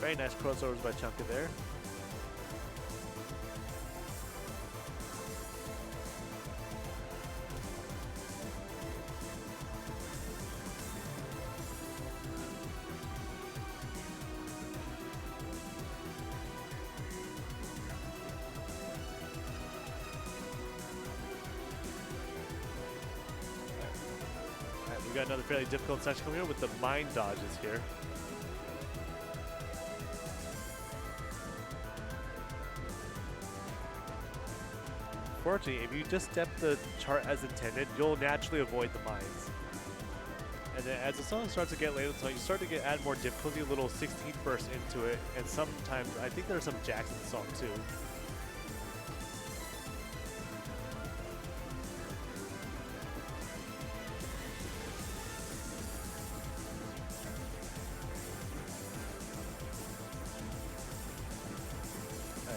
Very nice crossovers by Chunka there. We got another fairly difficult section coming here with the mind dodges here. Fortunately, if you just step the chart as intended, you'll naturally avoid the mines. And then as the song starts to get later in the song, you start to add more difficulty, a little 16th burst into it, and sometimes, I think there's some jacks in the song too.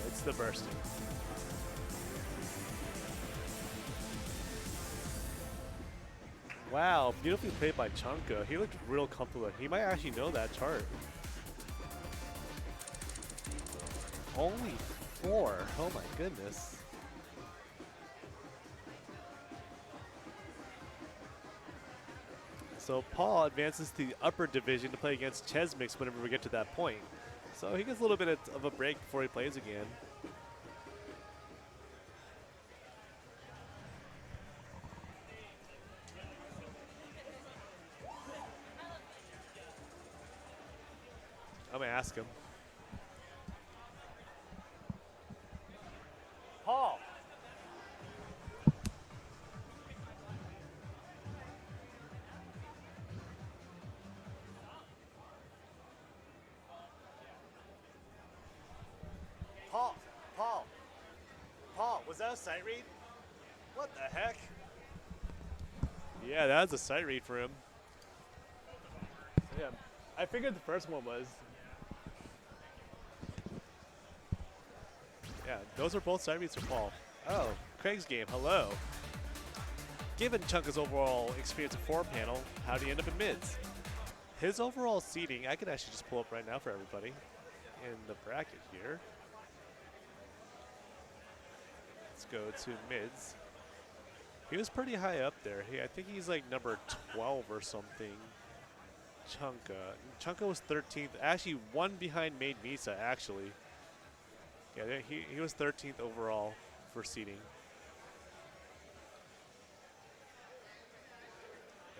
It's the bursting. Wow, beautifully played by Chunka. He looked real comfortable. He might actually know that chart. Only 4. Oh my goodness. So Paul advances to the upper division to play against Chesmix whenever we get to that point. So he gets a little bit of a break before he plays again. I'm gonna ask him. Paul. Paul, was that a sight read? What the heck? Yeah, that was a sight read for him. So yeah, I figured the first one was. Yeah, those are both sight reads for Paul. Oh, Craig's game, hello. Given Chunka's overall experience of 4-panel, how did he end up in mids? His overall seeding, I could actually just pull up right now for everybody in the bracket here. Let's go to mids. He was pretty high up there. I think he's like number 12 or something. Chunka was 13th. Actually, one behind Made Misa, actually. Yeah, he was 13th overall for seeding.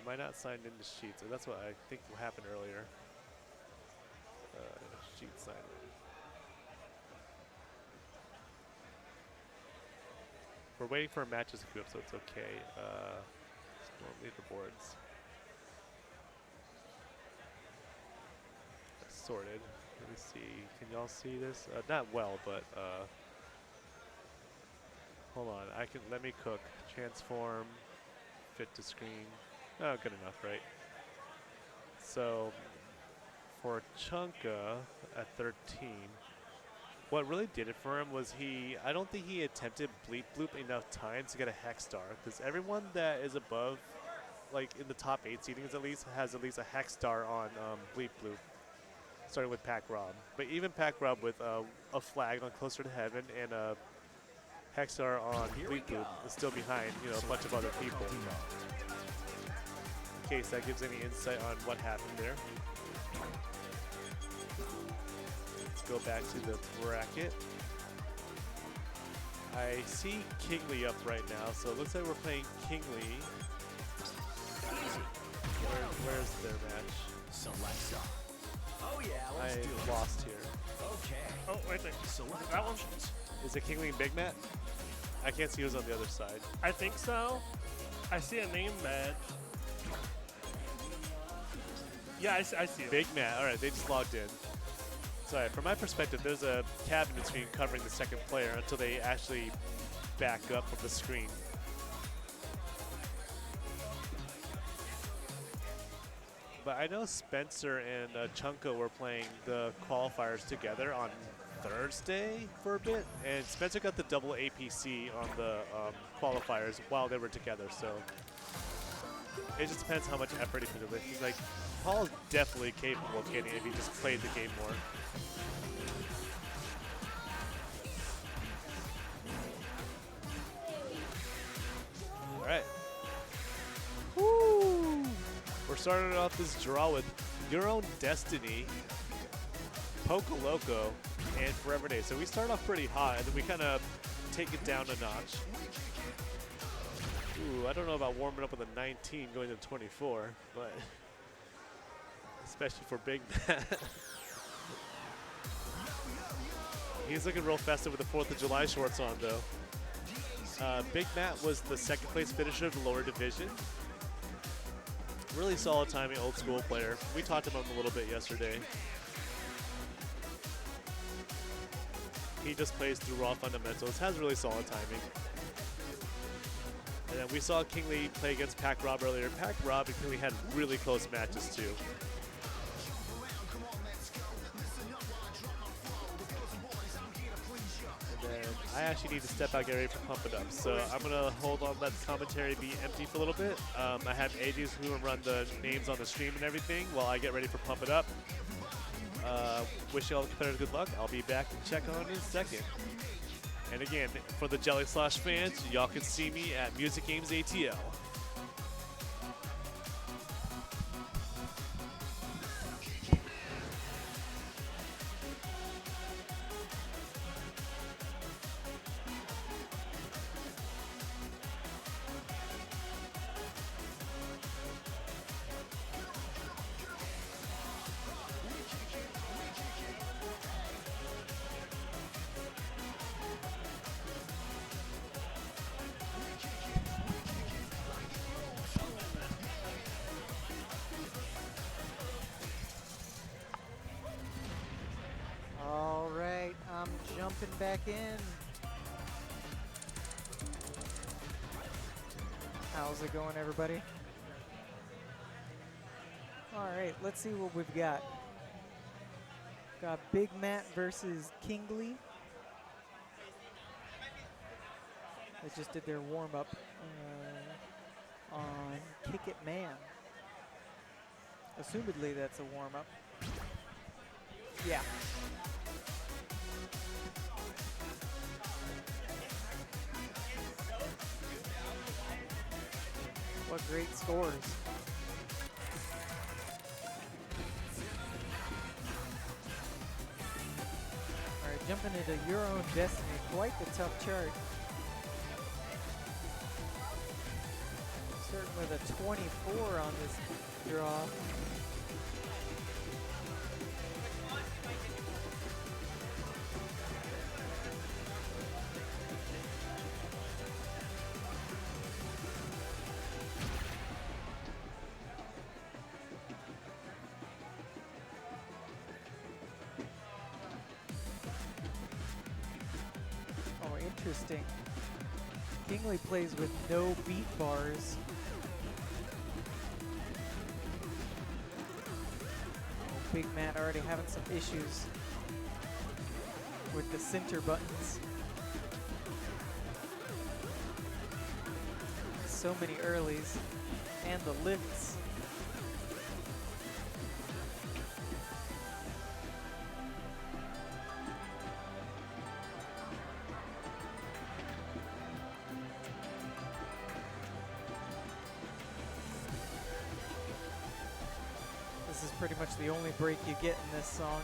Am I not signed into Sheets? So that's what I think happened earlier. Sheet sign in. We're waiting for matches to queue up, so it's okay. Don't leave the boards. Sorted. Let me see. Can y'all see this? Not well, but hold on. Let me cook. Transform. Fit to screen. Oh, good enough, right? So for Chunka at 13, what really did it for him was I don't think he attempted Bleep Bloop enough times to get a Hex Star, because everyone that is above, like in the top 8 seedings at least, has at least a Hex Star on Bleep Bloop, starting with Pac Rob. But even Pac Rob with a flag on Closer to Heaven and a Hex Star on Bleep Bloop is still behind, a bunch of other people. In case that gives any insight on what happened there. Go back to the bracket. I see Kingly up right now, so it looks like we're playing Kingly. Where's their match? Select Oh yeah, let's do it. I lost here. Okay. Oh, right there. Select That one? options. Is it Kingly and Big Matt? I can't see who's on the other side. I think so. I see a name badge. Yeah, I see it. Big Matt. All right, they just logged in. Sorry, from my perspective, there's a cabinet screen covering the second player until they actually back up from the screen. But I know Spencer and Chunka were playing the qualifiers together on Thursday for a bit, and Spencer got the double APC on the qualifiers while they were together, so it just depends how much effort he put in. He's like, Paul's definitely capable of getting it if he just played the game more. All right. Woo! We're starting off this draw with Your Own Destiny, Poco Loco, and Forever Day. So we start off pretty hot, and then we kind of take it down a notch. Ooh, I don't know about warming up with a 19 going to 24, but especially for Big Matt. He's looking real festive with the 4th of July shorts on, though. Big Matt was the second place finisher of the lower division. Really solid timing, old school player. We talked about him a little bit yesterday. He just plays through raw fundamentals, has really solid timing. And then we saw Kingly play against Pac Rob earlier. Pac Rob and Kingly had really close matches too. And then I actually need to step out, get ready for Pump It Up. So I'm gonna hold on, let the commentary be empty for a little bit. I have AJ's who will run the names on the stream and everything while I get ready for Pump It Up. Wish all the competitors good luck. I'll be back to check on in a second. And again, for the Jelly Slosh fans, y'all can see me at Music Games ATL. All right, I'm jumping back in. How's it going, everybody? All right, let's see what we've got. Got Big Matt versus Kingley. They just did their warm-up on Kick It Man. Assumedly, that's a warm-up. Yeah. What great scores. All right, jumping into Your Own Destiny. Quite the tough chart. Starting with a 24 on this draw. Oh, interesting. Kingley plays with no beat bars. Big Matt already having some issues with the center buttons. So many earlies and the lifts. This is pretty much the only break you get in this song.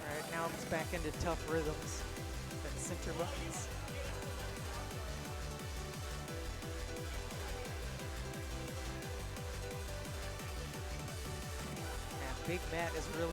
Alright, now it's back into tough rhythms. That center buttons. And Big Matt is really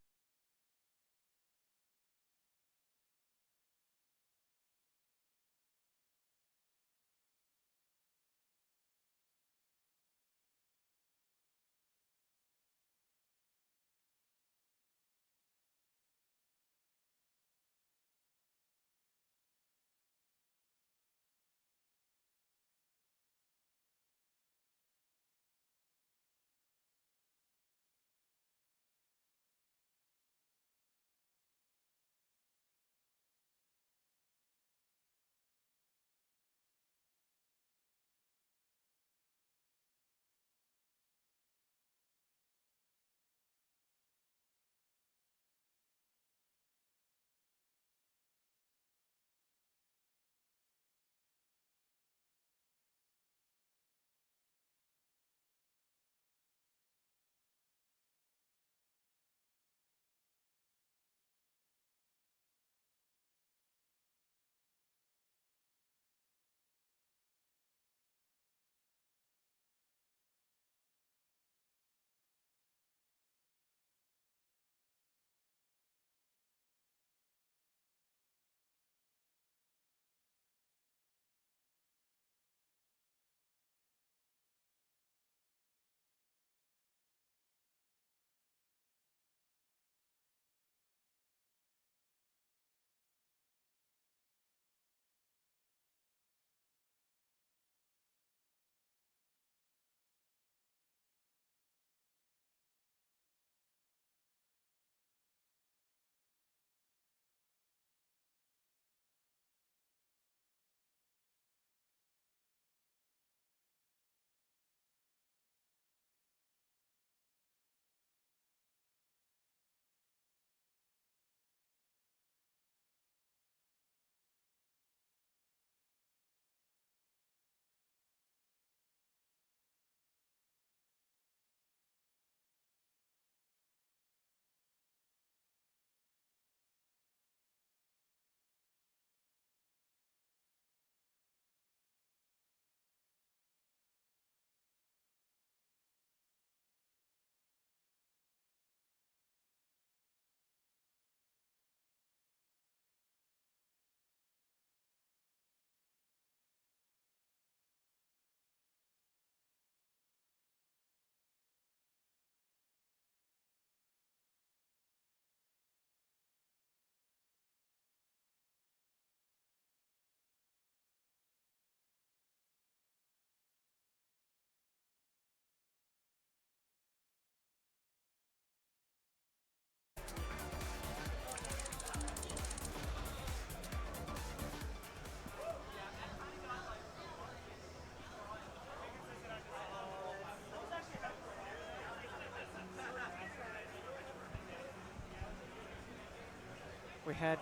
we had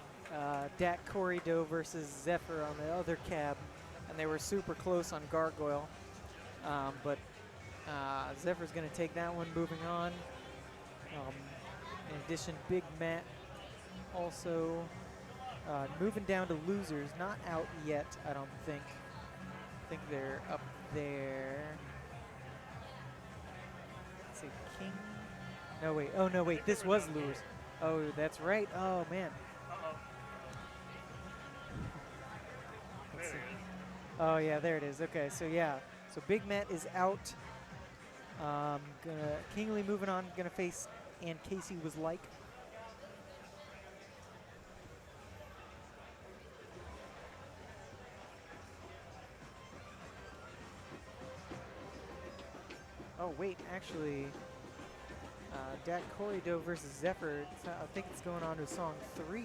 Dak Corrido versus Zephyr on the other cab, and they were super close on Gargoyle. But Zephyr's going to take that one moving on. In addition, Big Matt also moving down to losers, not out yet, I don't think. I think they're up there. Let's see, King. No, wait. Oh, no, wait. This was losers. Oh, that's right. Oh, man. Uh-oh. Let's There see. it is. Oh, yeah, there it is. Okay, so yeah. So Big Matt is out. Kingly moving on, gonna face, and Casey was like. Oh wait, actually, Dak Corrido versus Zephyr. I think it's going on to song 3.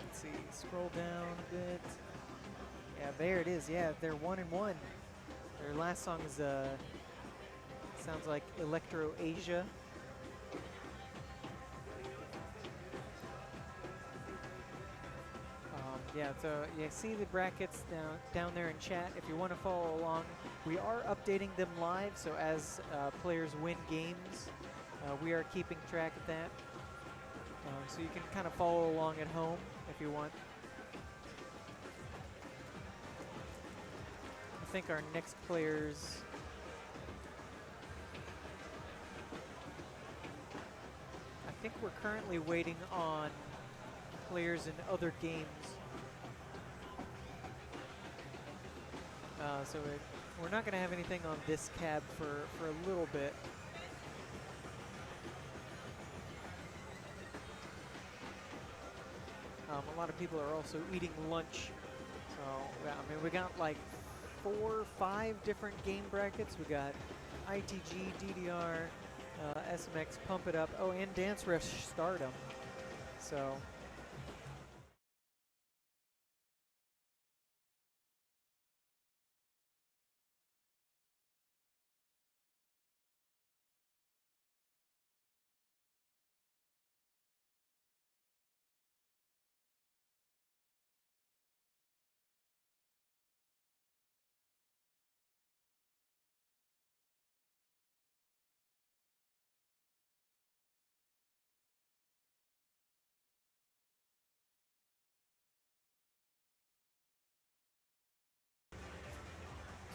Let's see, scroll down a bit. Yeah, there it is. Yeah, they're 1-1. Their last song is sounds like Electro Asia. Yeah, so you see the brackets down there in chat. If you want to follow along, we are updating them live. So as players win games, we are keeping track of that. So you can kind of follow along at home if you want. I think our next players. I think we're currently waiting on players in other games. So we're not going to have anything on this cab for a little bit. A lot of people are also eating lunch. So, I mean, we got like 4 or 5 different game brackets. We got ITG, DDR, SMX, Pump It Up, oh, and Dance Rush Stardom. So.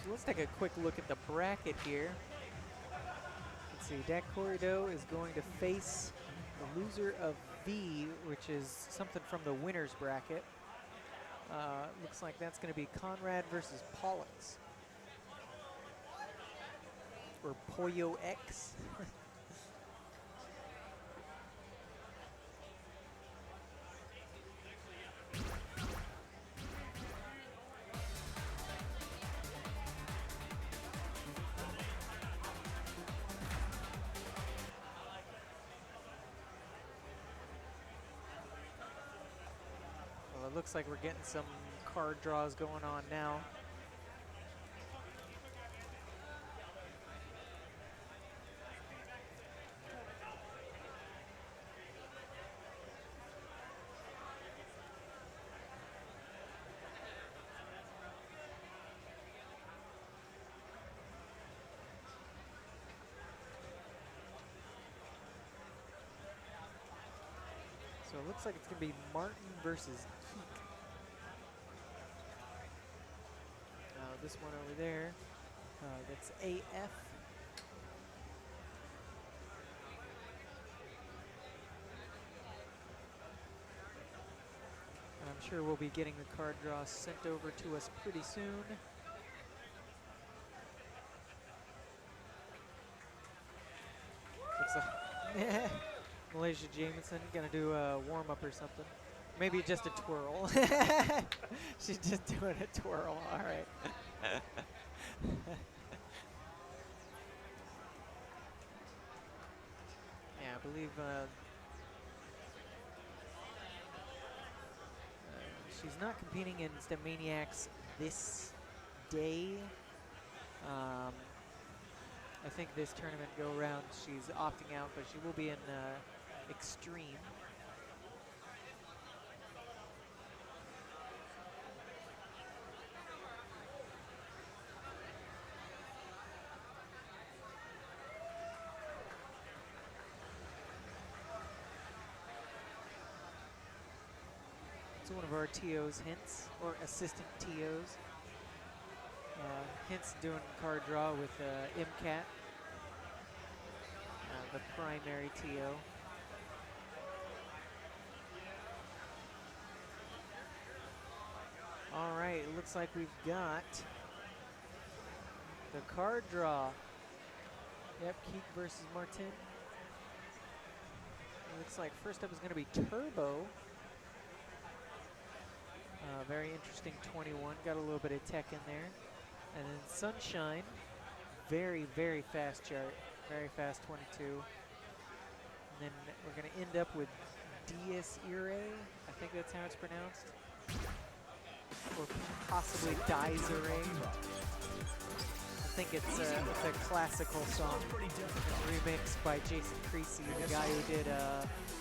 So let's take a quick look at the bracket here. Let's see, Dak Corrido is going to face the loser of V, which is something from the winner's bracket. Looks like that's going to be Conrad versus Pollux. Or Pollo X. Well, it looks like we're getting some card draws going on now. So it looks like it's going to be Martin versus Keek. This one over there, that's AF. And I'm sure we'll be getting the card draws sent over to us pretty soon. Looks like Malaysia Jamison gonna do a warm-up or something. Maybe just a twirl. She's just doing a twirl, all right. Yeah, I believe she's not competing in StepManiaX this day. I think this tournament go around she's opting out, but she will be in Extreme. It's one of our TO's hints, or assistant TOs. Hints doing card draw with MCAT, the primary TO. All right, it looks like we've got the card draw. Yep, Keek versus Martin. It looks like first up is going to be Turbo. Very interesting 21, got a little bit of tech in there. And then Sunshine, very, very fast chart, very fast 22. And then we're going to end up with Dies Irae, I think that's how it's pronounced. Or possibly Dies Irae. I think it's a classical song, remixed by Jason Creasy, the guy who did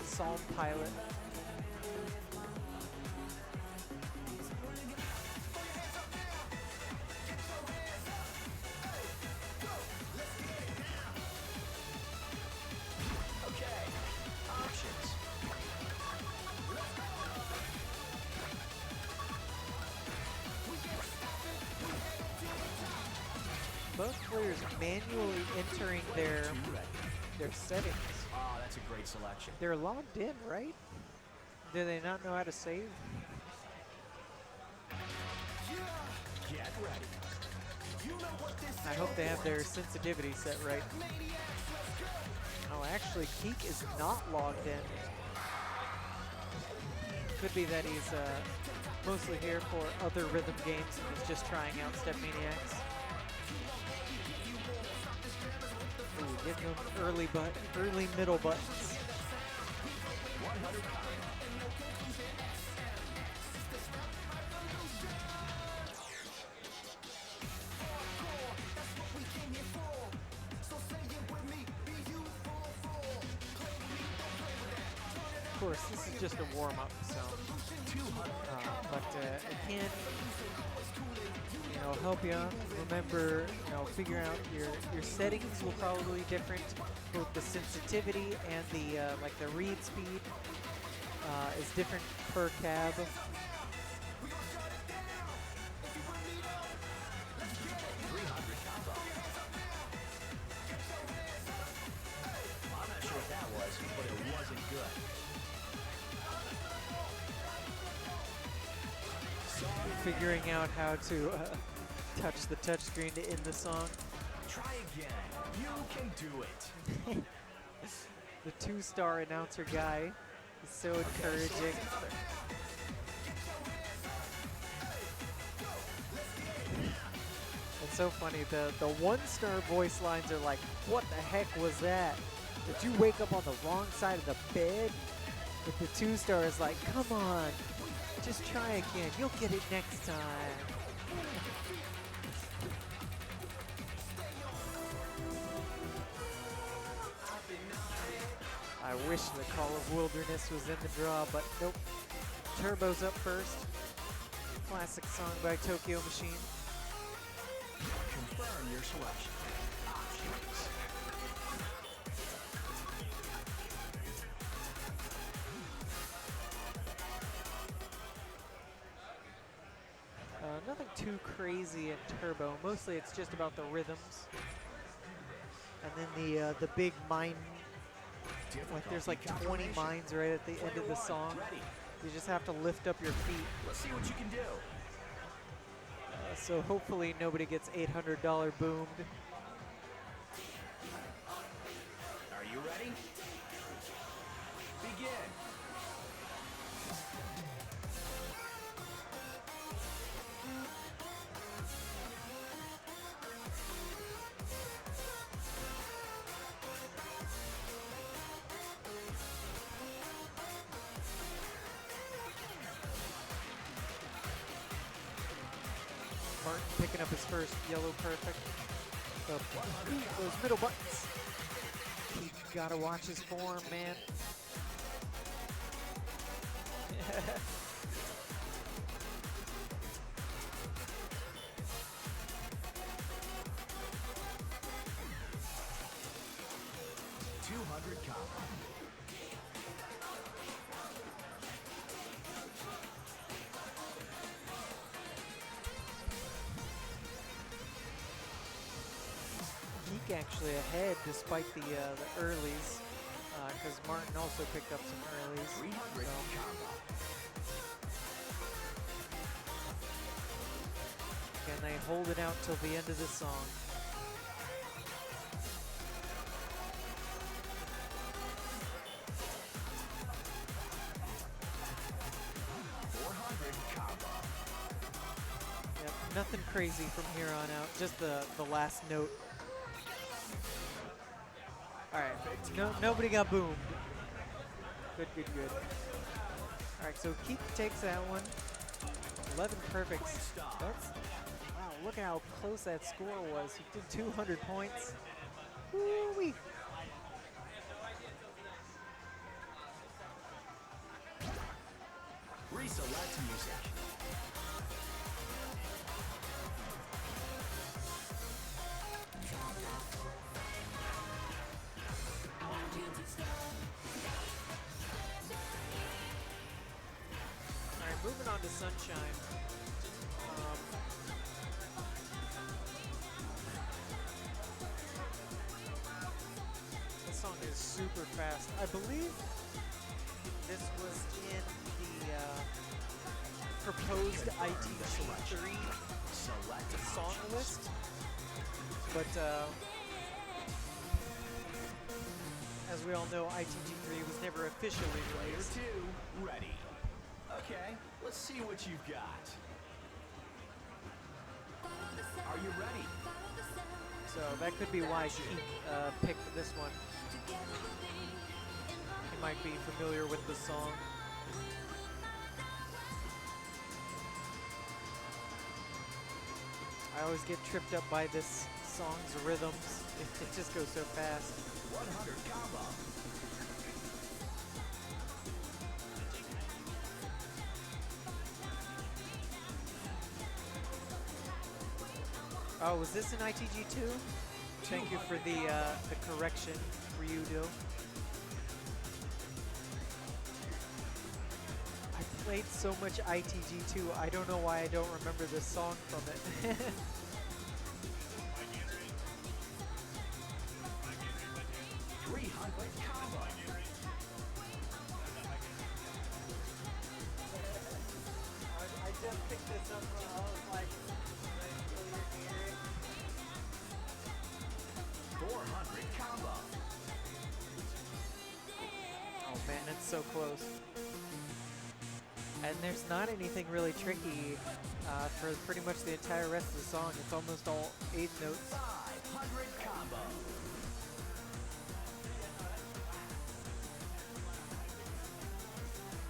Psalm Pilot. Both players manually entering their settings. Oh, that's a great selection. They're logged in, right? Do they not know how to save? Get ready. You know what this I hope they have their sensitivity set right. Oh, actually, Keek is not logged in. Could be that he's mostly here for other rhythm games and he's just trying out StepManiaX. Ooh, getting them early middle buttons. 100 Of course, this is just a warm-up, so but it can, help you out. Remember, figure out your settings will probably be different. Both the sensitivity and the like the read speed is different per cab. I'm not sure what that was, but it wasn't good. Figuring out how to touch the touchscreen to end the song. Try again. You can do it. The 2-star announcer guy is so encouraging. It's so funny. The 1-star voice lines are like, "What the heck was that? Did you wake up on the wrong side of the bed?" But the 2-star is like, "Come on, just try again. You'll get it next time." I wish the Call of Wilderness was in the draw, but nope. Turbo's up first. Classic song by Tokyo Machine. Confirm your selection. Options. Nothing too crazy in Turbo. Mostly it's just about the rhythms. And then the big mine. Like there's like 20 mines right at the end of the song. You just have to lift up your feet. Let's see what you can do. So hopefully nobody gets $800 boomed. Are you ready? Begin. Martin picking up his first yellow perfect. Those middle buttons. He gotta watch his form, man. $200 combo. Geek actually ahead despite the earlies, because Martin also picked up some earlies. 300 combo. Can they hold it out till the end of the song? Yep, nothing crazy from here on out, just the last note. All right, nobody got boomed. Good, good, good. All right, so Keek takes that one. 11 perfects. That's, wow, look at how close that score was. He did 200 points. Woo-wee. Reselect music. All right, moving on to Sunshine. This song is super fast. I believe this was in the proposed ITG3 song list, but as we all know, ITG3 was never officially Player released. 2, ready. Okay, let's see what you've got. Are you ready? So that could be why Keek picked this one. He might be familiar with the song. I always get tripped up by this song's rhythms. It just goes so fast. 100 combo. Oh, was this in ITG2? Thank you for the correction, Ryudo. I played so much ITG2, I don't know why I don't remember this song from it. 300 combo. I just picked this up when I was like, 400 combo. oh man, it's so close. And there's not anything really tricky for pretty much the entire rest of the song. It's almost all 8 notes. 500 combo.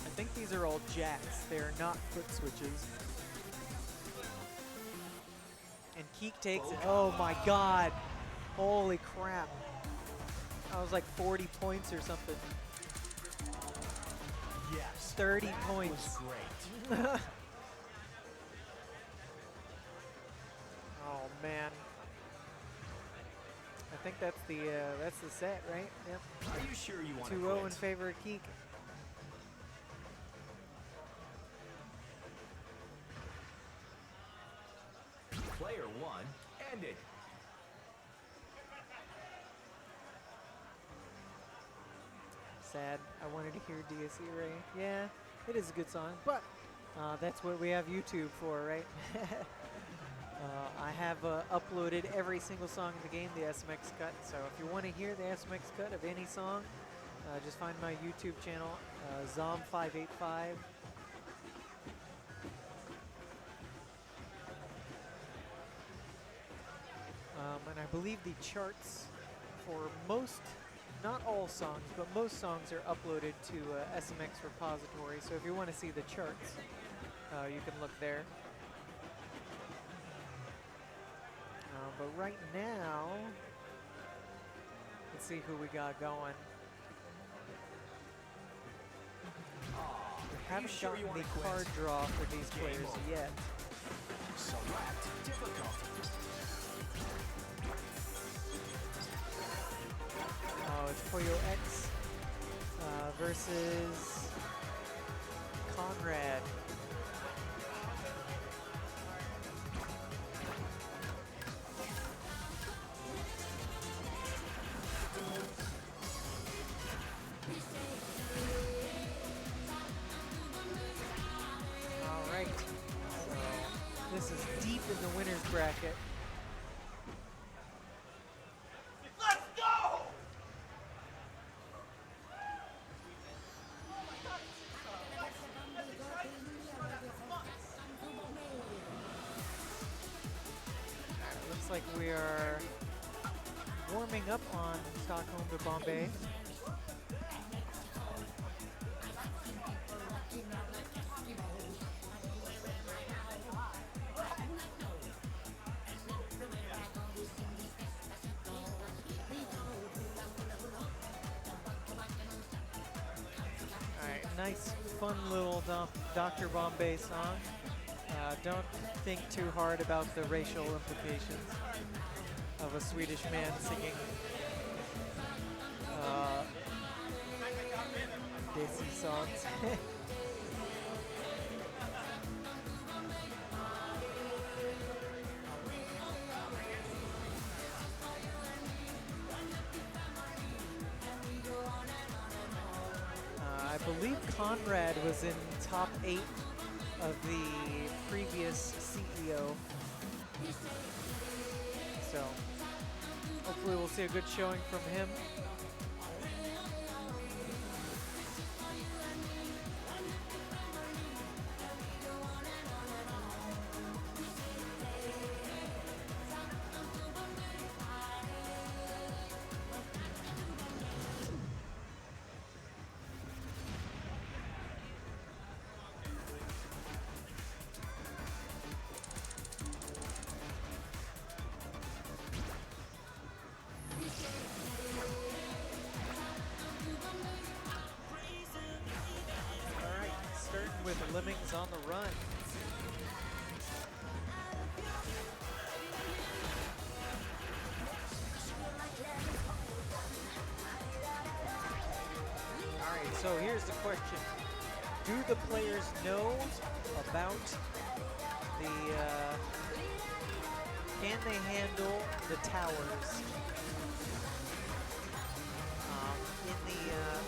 I think these are all jacks. They're not foot switches. And Keek takes it. Oh my god. Holy crap. I was like 40 points or something. Yes. 30 that points. Was great. Oh man. I think that's the set, right? Yep. Are you sure you want to 2-0 in quit? favor of Keek. Player 1 ended. Sad. I wanted to hear DSE Ray. Yeah, it is a good song, but that's what we have YouTube for, right? I have uploaded every single song in the game, the SMX cut. So if you want to hear the SMX cut of any song, just find my YouTube channel, Zom585. And I believe the charts for most, not all songs, but most songs are uploaded to SMX repository. So if you want to see the charts, you can look there. But right now, let's see who we got going. haven't sure gotten you wanna the quit? card draw for these players over. yet. Select difficulty. Oh, it's Poyo X versus Conrad. All right. So this is deep in the winner's bracket. Let's go! Looks like we are warming up on Stockholm to Bombay. All right, nice, fun little Dr. Bombay song. Don't think too hard about the racial implications of a Swedish man singing Desi songs. I believe Conrad was in top 8 of the previous CEO. So hopefully we'll see a good showing from him. With Lemmings on the run. All right, so here's the question. Do the players know about the, can they handle the towers? In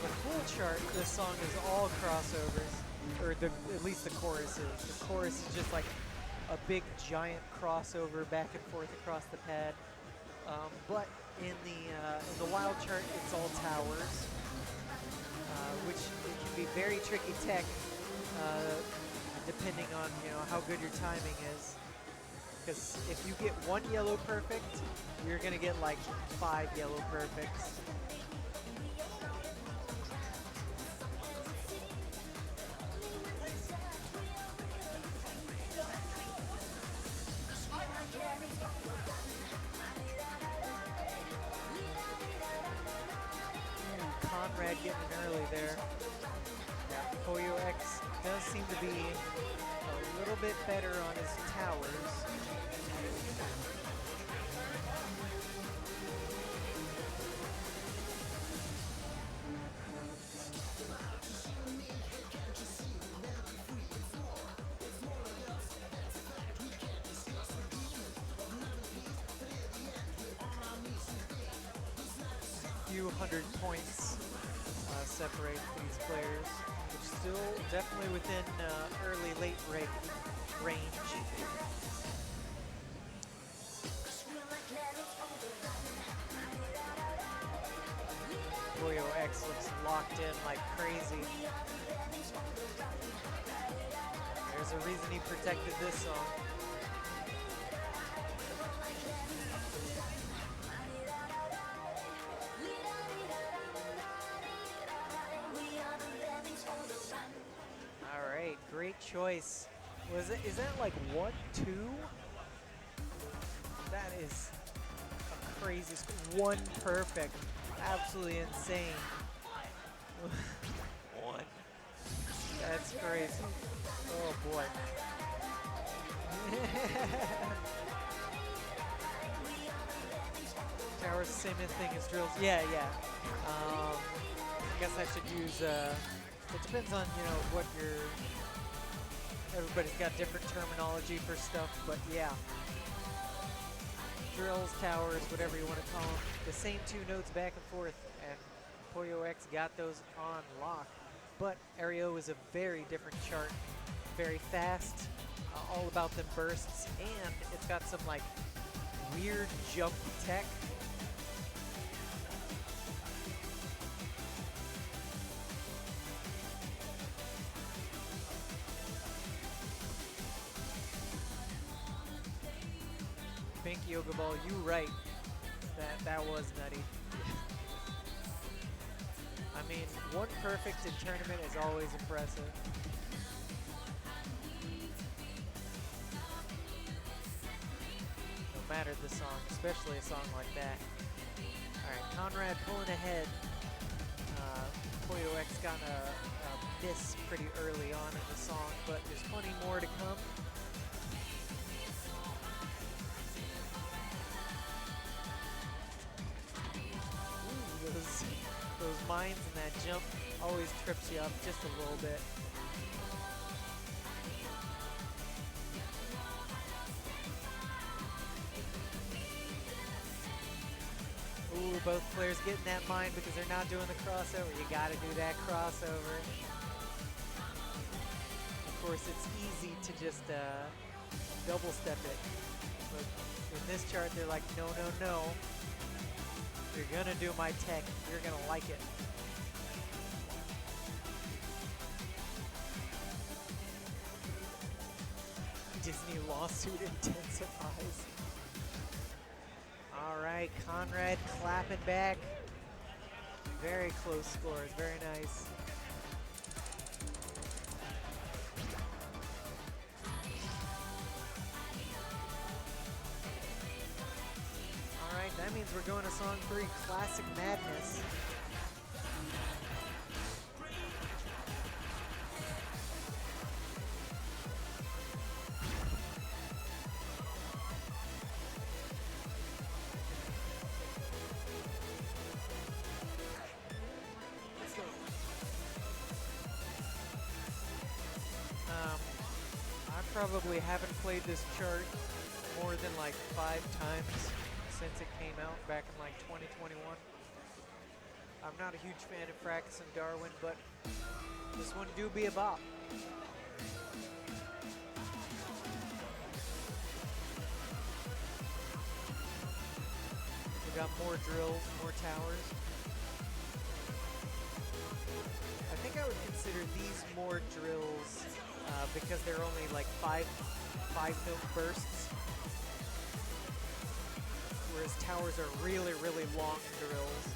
the full chart, this song is all crossovers. Or at least the chorus is. The chorus is just like a big giant crossover back and forth across the pad. But in the wild chart, it's all towers, which it can be very tricky tech, depending on how good your timing is. Because if you get one yellow perfect, you're gonna get like 5 yellow perfects. Conrad getting early there. Yeah, Poyo X does seem to be a little bit better on his towers. Few hundred points separate these players, which still definitely within late range. Poyo X looks locked in like crazy. There's a reason he protected this song. Great choice. Is that like 1-2? That is a crazy one perfect. Absolutely insane. One. That's crazy. Oh boy. Tower's the same thing as drills. Yeah, yeah. I guess I should use, it depends on, you know, what your, everybody's got different terminology for stuff, but yeah. Drills, towers, whatever you want to call them. The same two notes back and forth, and PoyoX got those on lock. But Aereo is a very different chart, very fast, all about them bursts, and it's got some like weird jump tech. Pink Yoga Ball, you right. That was nutty. I mean, one perfect in tournament is always impressive. No matter the song, especially a song like that. Alright, Conrad pulling ahead. PoyoX got a miss pretty early on in the song, but there's plenty more to come. Those mines and that jump always trips you up just a little bit. Ooh, both players getting that mine because they're not doing the crossover. You gotta do that crossover. Of course, it's easy to just double step it. But in this chart, they're like, no, no, no. You're gonna do my tech, you're gonna like it. Disney lawsuit intensifies. All right, Conrad clapping back. Very close scores, very nice. That means we're going to song 3, Classic Madness. I probably haven't played this chart more than like 5 times since it came out back in like 2021. I'm not a huge fan of Fracas and Darwin, but this one do be a bop. We got more drills, more towers. I think I would consider these more drills because they're only like 5 note bursts. Whereas towers are really, really long drills.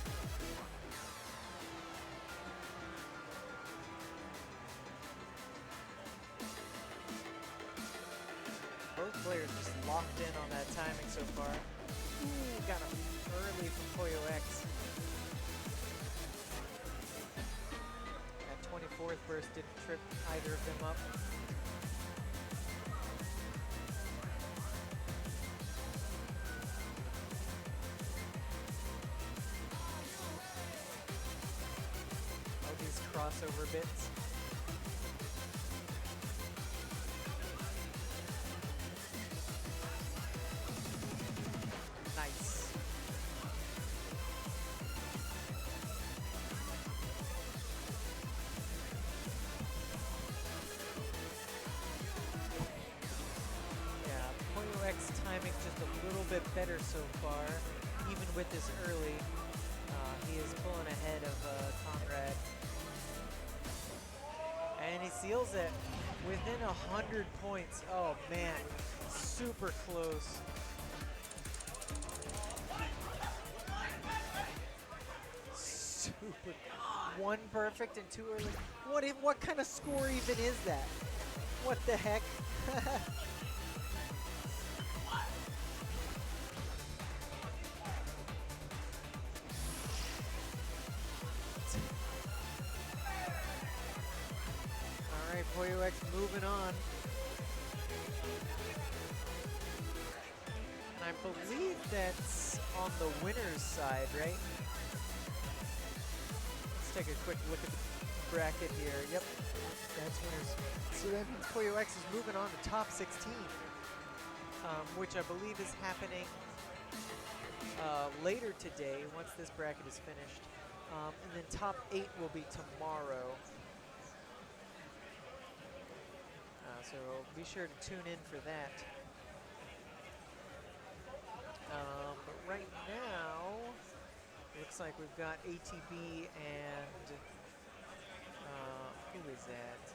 Both players just locked in on that timing so far. Ooh, got him early from PoyoX. That 24th burst didn't trip either of them up. Crossover bits. Nice. Yeah, PoyoX timing's just a little bit better so far, even with this early. He is pulling ahead of Conrad. And he seals it within 100 points. Oh man, super close. Super. One perfect and 2 early. What kind of score even is that? What the heck? PoyoX moving on. And I believe that's on the winner's side, right? Let's take a quick look at the bracket here. Yep, that's winners. So that means PoyoX is moving on to top 16, which I believe is happening later today once this bracket is finished. And then top 8 will be tomorrow. So be sure to tune in for that. But right now, looks like we've got ATB and who is that?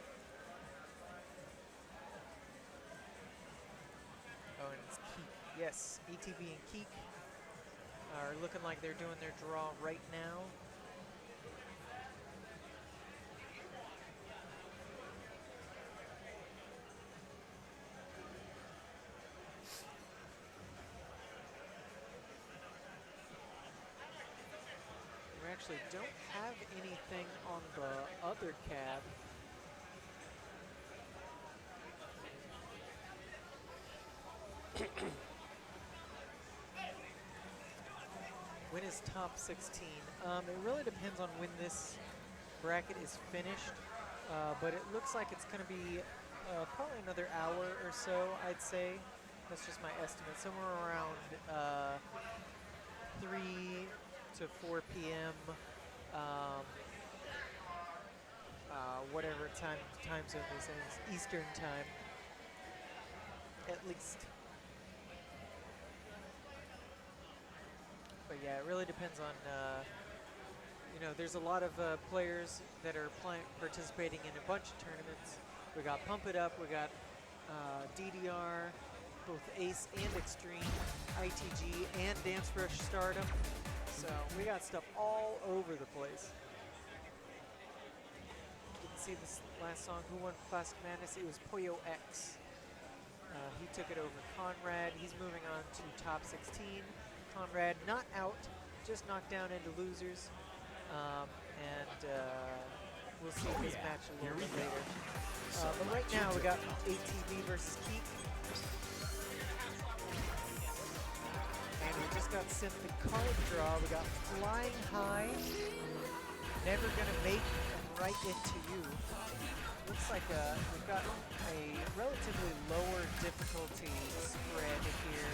Oh, and it's Keek. Yes, ATB and Keek are looking like they're doing their draw right now. We actually don't have anything on the other cab. When is top 16? It really depends on when this bracket is finished, but it looks like it's going to be probably another hour or so, I'd say. That's just my estimate. Somewhere around 3 to 4 p.m. Whatever time zone this is, Eastern time, at least. But yeah, it really depends on, you know, there's a lot of players that are participating in a bunch of tournaments. We got Pump It Up, we got DDR, both Ace and Extreme, ITG, and Dance Rush Stardom. So we got stuff all over the place. You can see this last song, Who Won Classic Madness? It was PoyoX. He took it over Conrad. He's moving on to top 16. Conrad not out, just knocked down into losers. We'll see this match a little bit later. But right now we got ATV versus Keek. And we just got sent the card draw. We got Flying High, Never Gonna Make, and Right Into You. Looks like we've got a relatively lower difficulty spread here.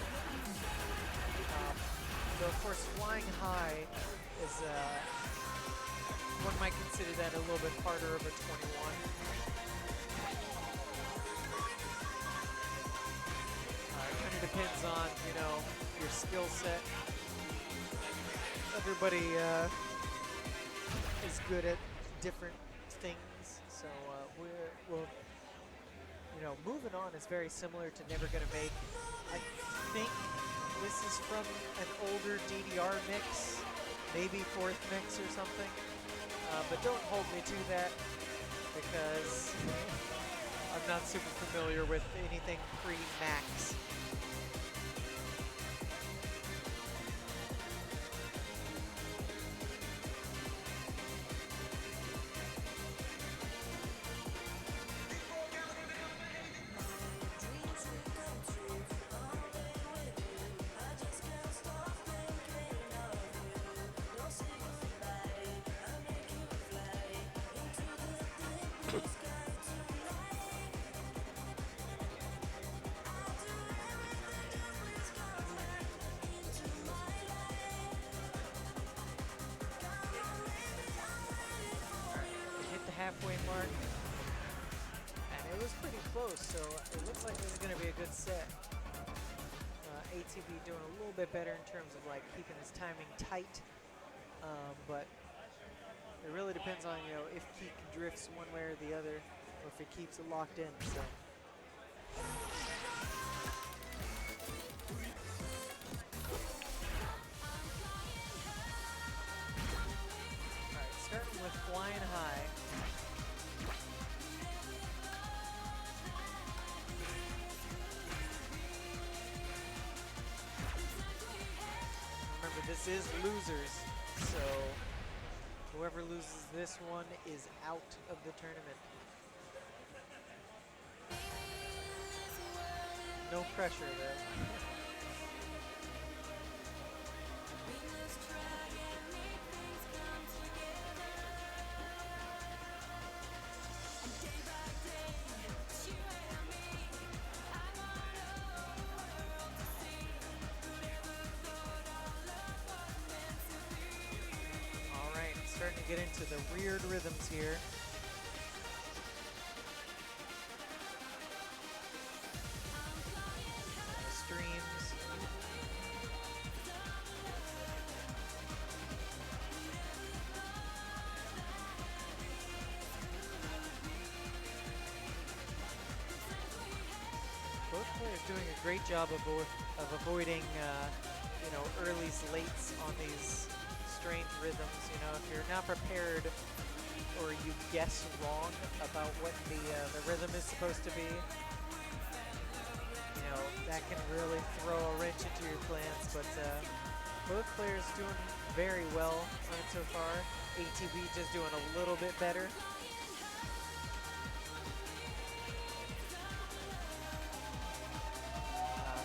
Though of course Flying High is, one might consider that a little bit harder of a 21. It kind of depends on, you know, your skill set. Everybody is good at different things, so we'll, you know, moving on is very similar to Never Gonna Make. I think this is from an older DDR mix, maybe 4th mix or something, but don't hold me to that because I'm not super familiar with anything pre-Max. Halfway mark, and it was pretty close, so it looks like this is going to be a good set. ATB doing a little bit better in terms of like keeping his timing tight, but it really depends on, you know, if Keek drifts one way or the other, or if he keeps it locked in. So. Alright, starting with Flying High. Remember, this is losers, so whoever loses this one is out of the tournament. no pressure there. All right, starting to get into the weird rhythms here. Streams. Both players doing a great job of avoiding, you know, early's lates on these strange rhythms. You know, if you're not prepared or you guess wrong about what the rhythm is supposed to be, you know, that can really throw a wrench into your plans. But both players doing very well on it so far. ATB just doing a little bit better.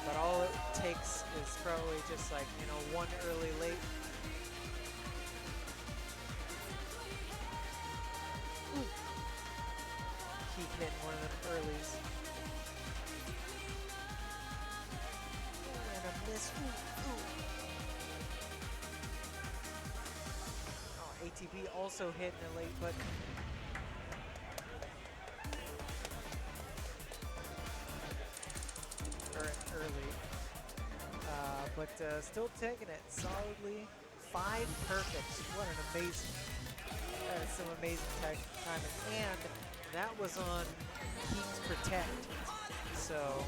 But all it takes is probably just like, you know, one early late. Ooh. Keep hitting one of them earlies. And a miss. Ooh, ooh. Oh, ATB also hitting a late button. Early, but still taking it solidly. 5 perfects. What an amazing, that is some amazing timing. And that was on Heat's Protect. So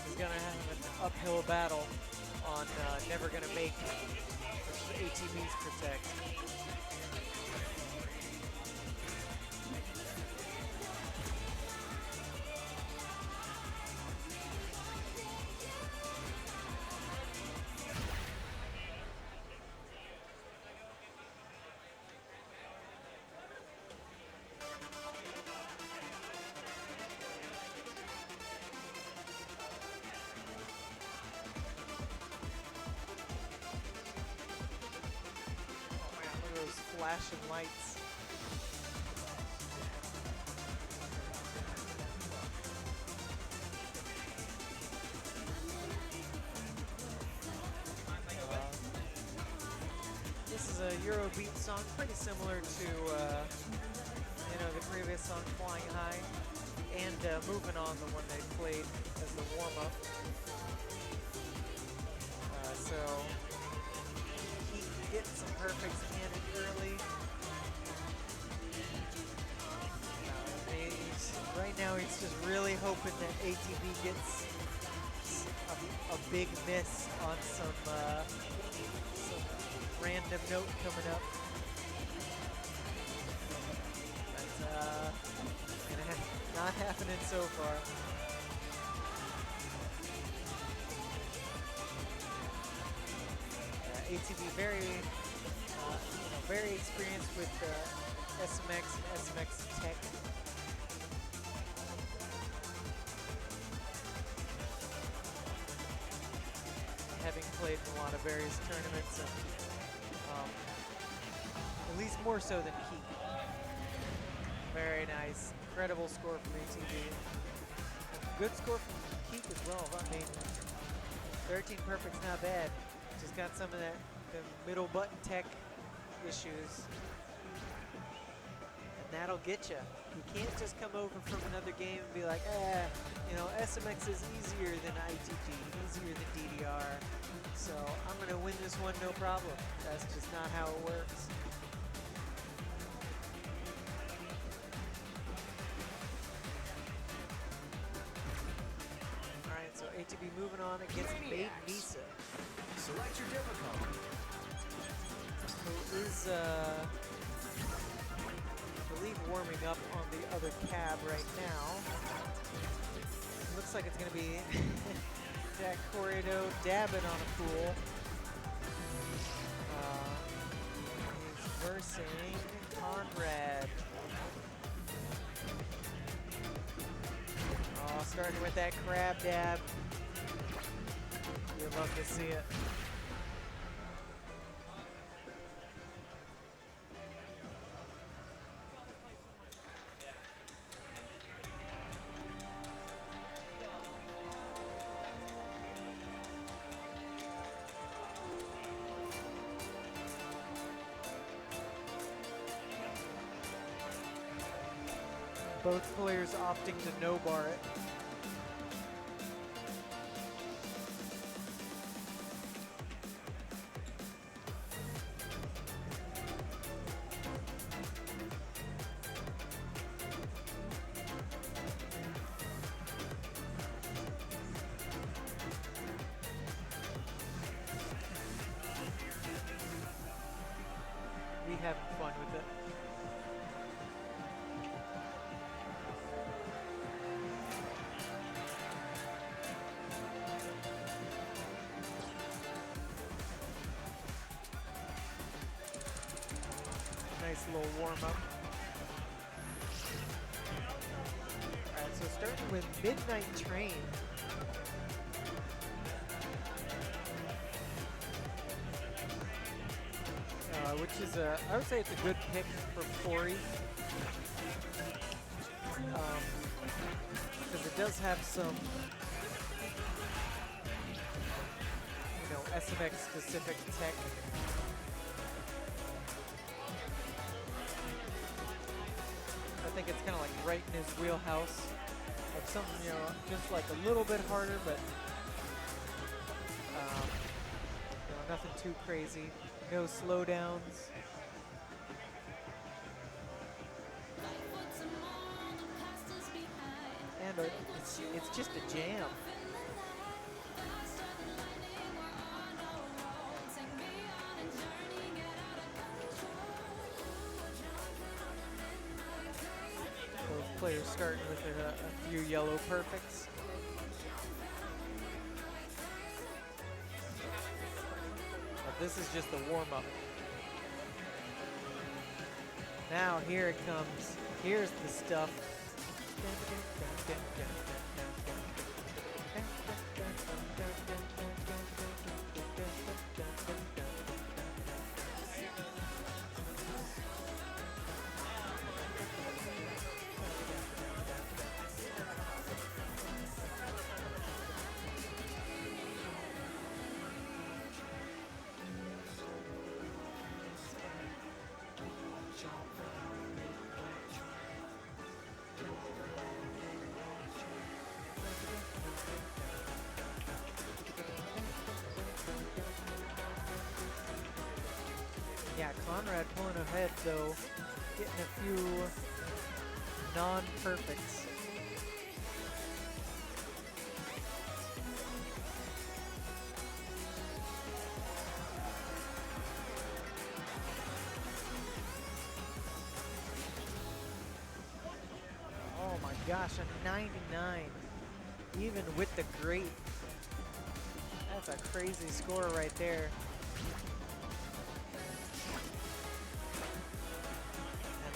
he's gonna have an uphill battle on Never Gonna Make, which is ATB's Protect. Flashing lights. This is a Eurobeat song, pretty similar to you know, the previous song, Flying High, and Moving On, the one they played as the warm-up. So getting some perfects in early. Right now he's just really hoping that ATB gets a big miss on some random note coming up. That's not happening so far. ATB very, you know, very experienced with SMX and SMX Tech. Having played in a lot of various tournaments, and at least more so than Keek. Very nice, incredible score from ATB. Good score from Keek as well. I mean, 13 perfect's not bad. Just got some of that, the middle button tech issues, and that'll get you. You can't just come over from another game and be like, you know, SMX is easier than ITG, easier than DDR, so I'm gonna win this one no problem. That's just not how it works. All right, so ATB moving on against Made Misa. Select your difficulty. Who is, I believe, warming up on the other cab right now. Looks like it's going to be Jack Corrido dabbing on a pool. He's versing Conrad. starting with that crab dab. You love to see it. Both players opting to no bar it. We having fun with it. Nice little warm up. Alright, so starting with Midnight Train. Which is I would say it's a good pick for Corey. Because it does have some, SMX specific tech. I think it's kind of like right in his wheelhouse of something, just like a little bit harder, but nothing too crazy. No slowdowns. And it's just a jam. Both players starting with a few yellow perfects. This is just the warm-up. Now here it comes. Here's the stuff. Yeah, Conrad pulling ahead though, getting a few non-perfects. Oh my gosh, a 99, even with the grate. That's a crazy score right there.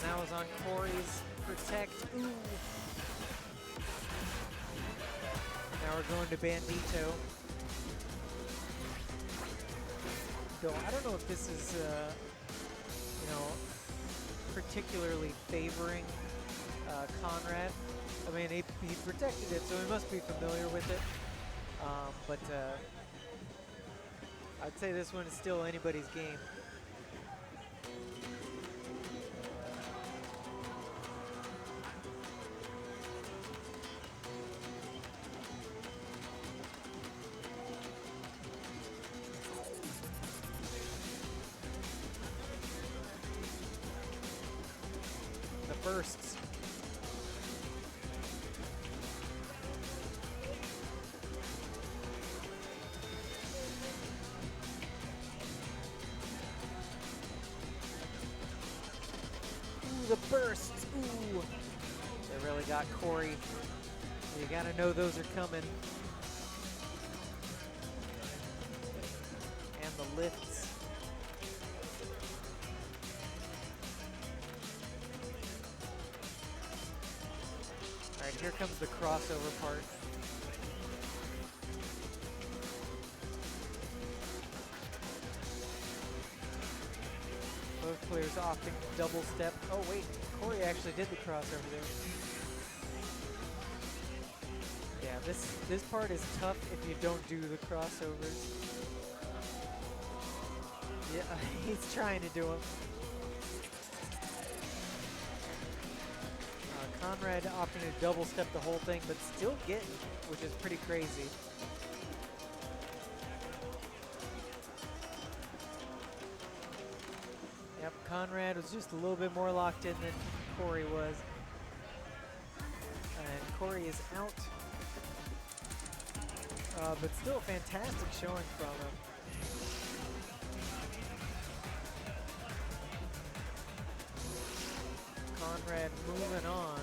That was on Corey's Protect. Ooh. Now we're going to Bandito. Though I don't know if this is, particularly favoring Conrad. I mean, he protected it, so he must be familiar with it. But I'd say this one is still anybody's game. Bursts. Ooh, the bursts. Ooh. They really got Corey. You gotta know those are coming. And the lifts. here comes the crossover part. Both players opting double step. Oh wait, Corey actually did the crossover there. Yeah, this part is tough if you don't do the crossovers. Yeah, he's trying to do them. Conrad opting to double step the whole thing, but still getting, which is pretty crazy. Yep, Conrad was just a little bit more locked in than Corey was. And Corey is out. But still a fantastic showing from him. Conrad moving on.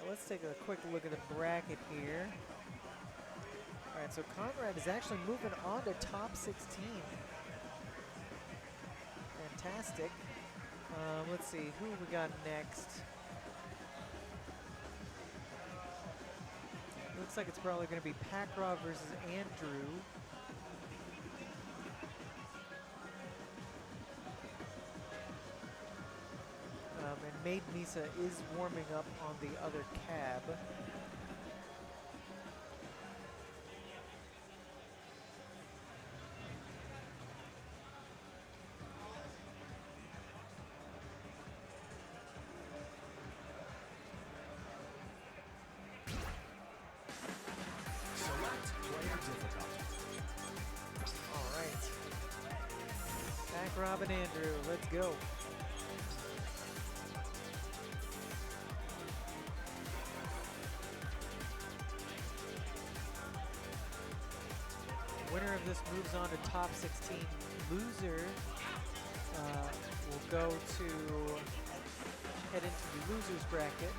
Let's take a quick look at the bracket here. All right, so Conrad is actually moving on to top 16. Fantastic. Let's see, who we got next? Looks like it's probably going to be Pakrov versus Andrew. And Maid Misa is warming up on the other cab. Select player difficulty. All right. Pakrov and Andrew, let's go. Winner of this moves on to top 16. Loser will go to head into the losers bracket.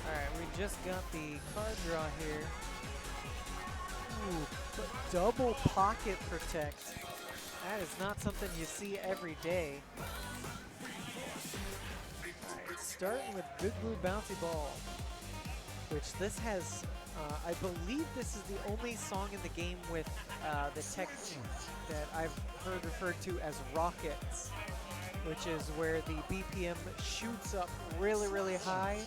All right, we just got the card draw here. Ooh, but double pocket protect. That is not something you see every day. Starting with Big Blue Bouncy Ball, which this has, I believe this is the only song in the game with the tech that I've heard referred to as rockets, which is where the BPM shoots up really, really high.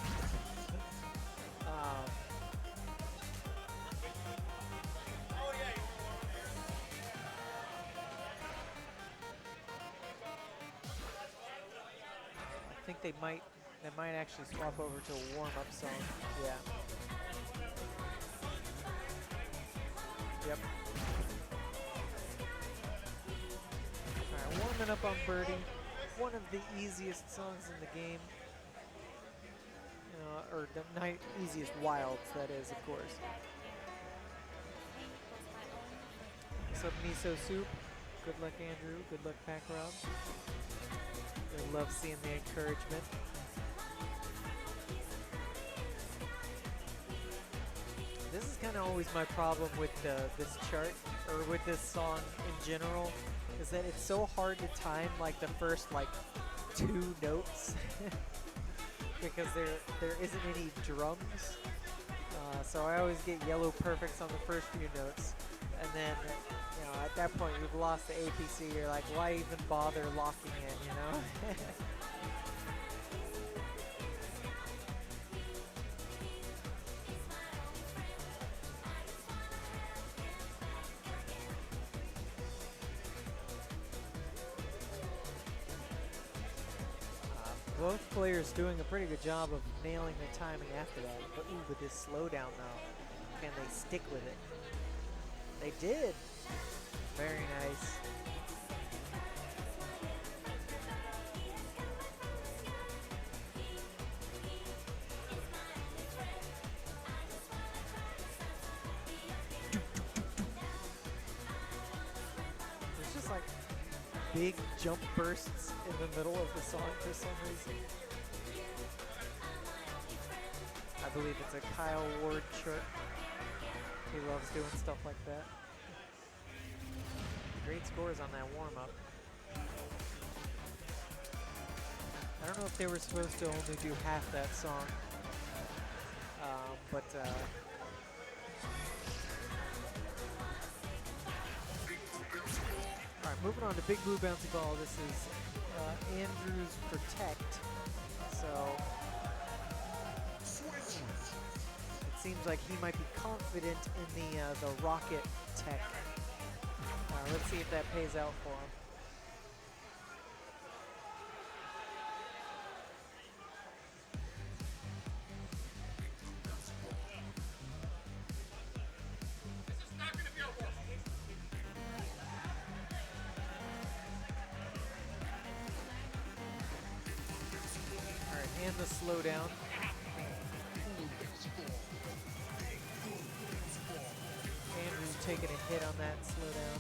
I think they might actually swap over to a warm-up song. Yeah. Yep. All right, warming up on Birdie. One of the easiest songs in the game. You know, or the easiest wilds, that is, of course. What's up, Miso Soup? Good luck, Andrew. Good luck, Pakrov. I love seeing the encouragement. This is kind of always my problem with this chart, or with this song in general, is that it's so hard to time like the first like 2 notes because there isn't any drums. So I always get yellow perfects on the first few notes, and then you know, at that point you've lost the APC. You're like, why even bother locking it? You know. Both players doing a pretty good job of nailing the timing after that. But ooh, with this slowdown though, can they stick with it? They did. Very nice. big jump bursts in the middle of the song for some reason. I believe it's a Kyle Ward trick. He loves doing stuff like that. Great scores on that warm-up. I don't know if they were supposed to only do half that song, but all right, moving on to Big Blue Bouncy Ball. This is Andrew's Protect. So it seems like he might be confident in the rocket tech. Let's see if that pays out for him. All right, and the slowdown. Andrew's taking a hit on that slowdown.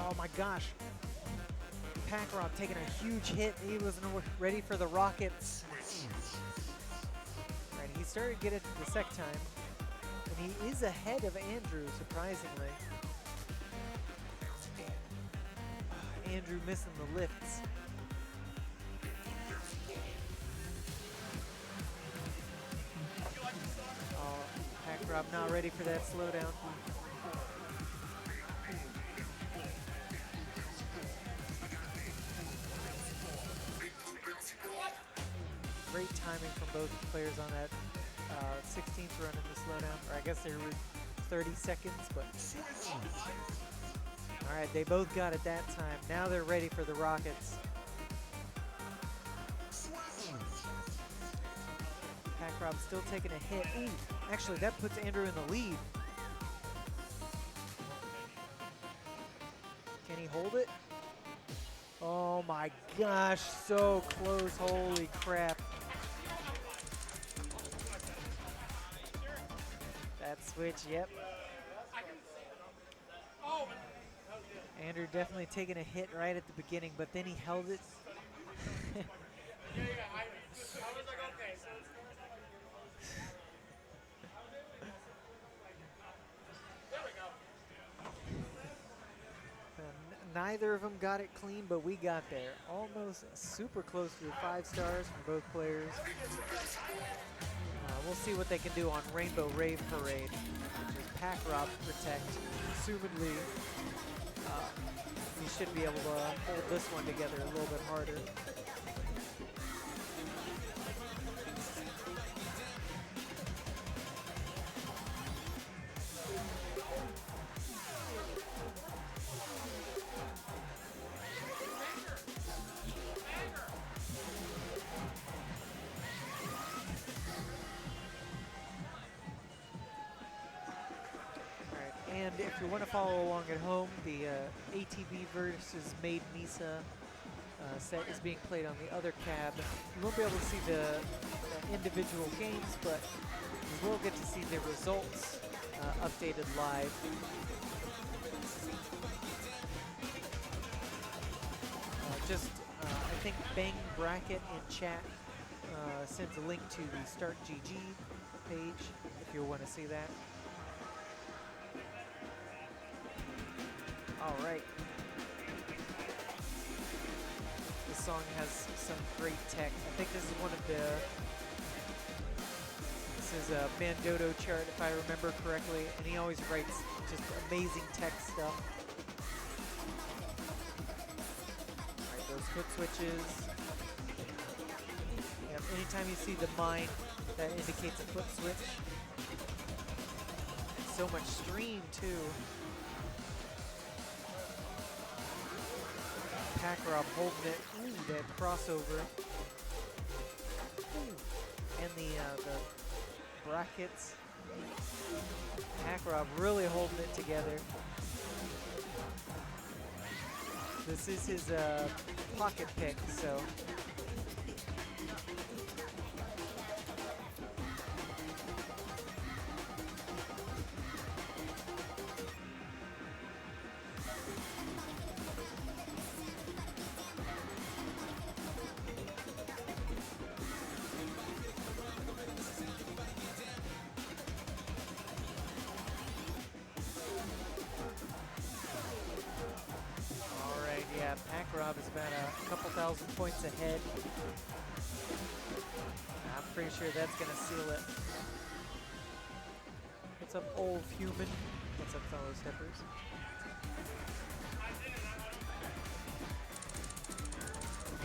Oh my gosh. Packrob taking a huge hit. He wasn't ready for the rockets. Right, he started to get it the second time. And he is ahead of Andrew, surprisingly. Andrew missing the lifts. Oh, Packrob not ready for that slowdown. Great timing from both players on that 16th run in the slowdown, or I guess they were 30 seconds, but all right, they both got it that time. Now they're ready for the rockets. Packrob still taking a hit. Ooh, actually, that puts Andrew in the lead. Can he hold it? Oh my gosh, so close, holy crap. That switch, yep. Andrew definitely taking a hit right at the beginning, but then he held it. Neither of them got it clean, but we got there. Almost super close to the 5 stars from both players. We'll see what they can do on Rainbow Rave Parade, which is Packrob Protect. Assumedly, he should be able to hold this one together a little bit harder. And if you want to follow along at home, the ATV versus Made Misa set is being played on the other cab. You won't be able to see the individual games, but you will get to see the results updated live. I think Bang Bracket in chat sends a link to the Start GG page if you want to see that. All right. This song has some great tech. I think this is one of the, this is a Mandodo chart if I remember correctly, and he always writes just amazing tech stuff. All right, those foot switches. Yep, anytime you see the mine, that indicates a foot switch. So much stream too. Packrob holding it. Ooh, that crossover. Ooh. And the brackets. Packrob really holding it together. This is his pocket pick, so. Rob is about a couple thousand points ahead. I'm pretty sure that's gonna seal it. What's up, old human? What's up, fellow steppers?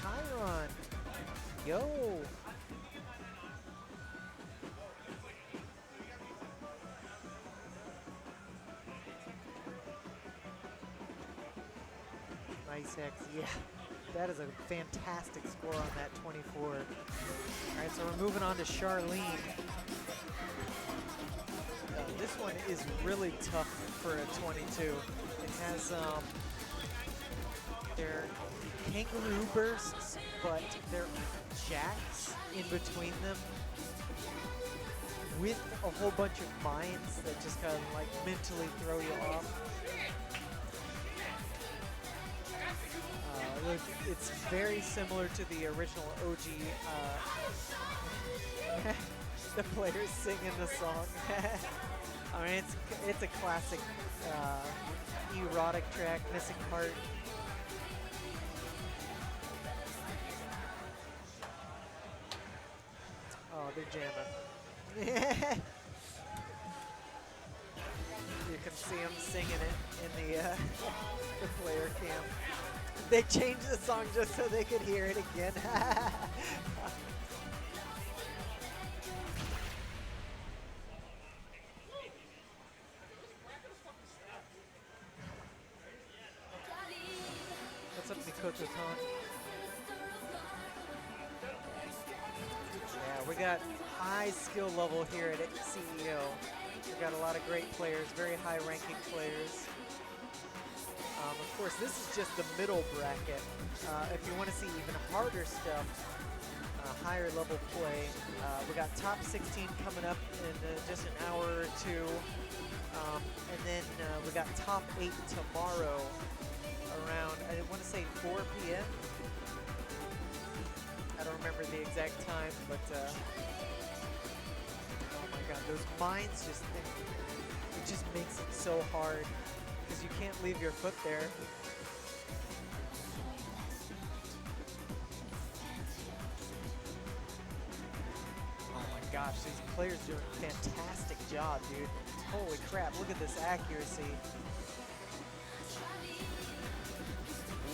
Chiron! Yo! Nice X, yeah. That is a fantastic score on that 24. All right, so we're moving on to Charlene. This one is really tough for a 22. It has their kangaroo bursts, but they're jacks in between them with a whole bunch of mines that just kind of like mentally throw you off. It's very similar to the original OG. The players singing the song. I mean, it's a classic erotic track, Missing Heart. Oh, they're jamming. You can see them singing it in the player cam. They changed the song just so they could hear it again. What's up, Mikoto-tan? Yeah, we got high skill level here at CEO. We got a lot of great players, very high ranking players. Of course, this is just the middle bracket. If you want to see even harder stuff, higher level play, we got top 16 coming up in just an hour or two. And then we got top 8 tomorrow around, I want to say 4 p.m. I don't remember the exact time, but oh my god, those mines just, it just makes it so hard. Because you can't leave your foot there. Oh my gosh, these players doing a fantastic job, dude. Holy crap, look at this accuracy.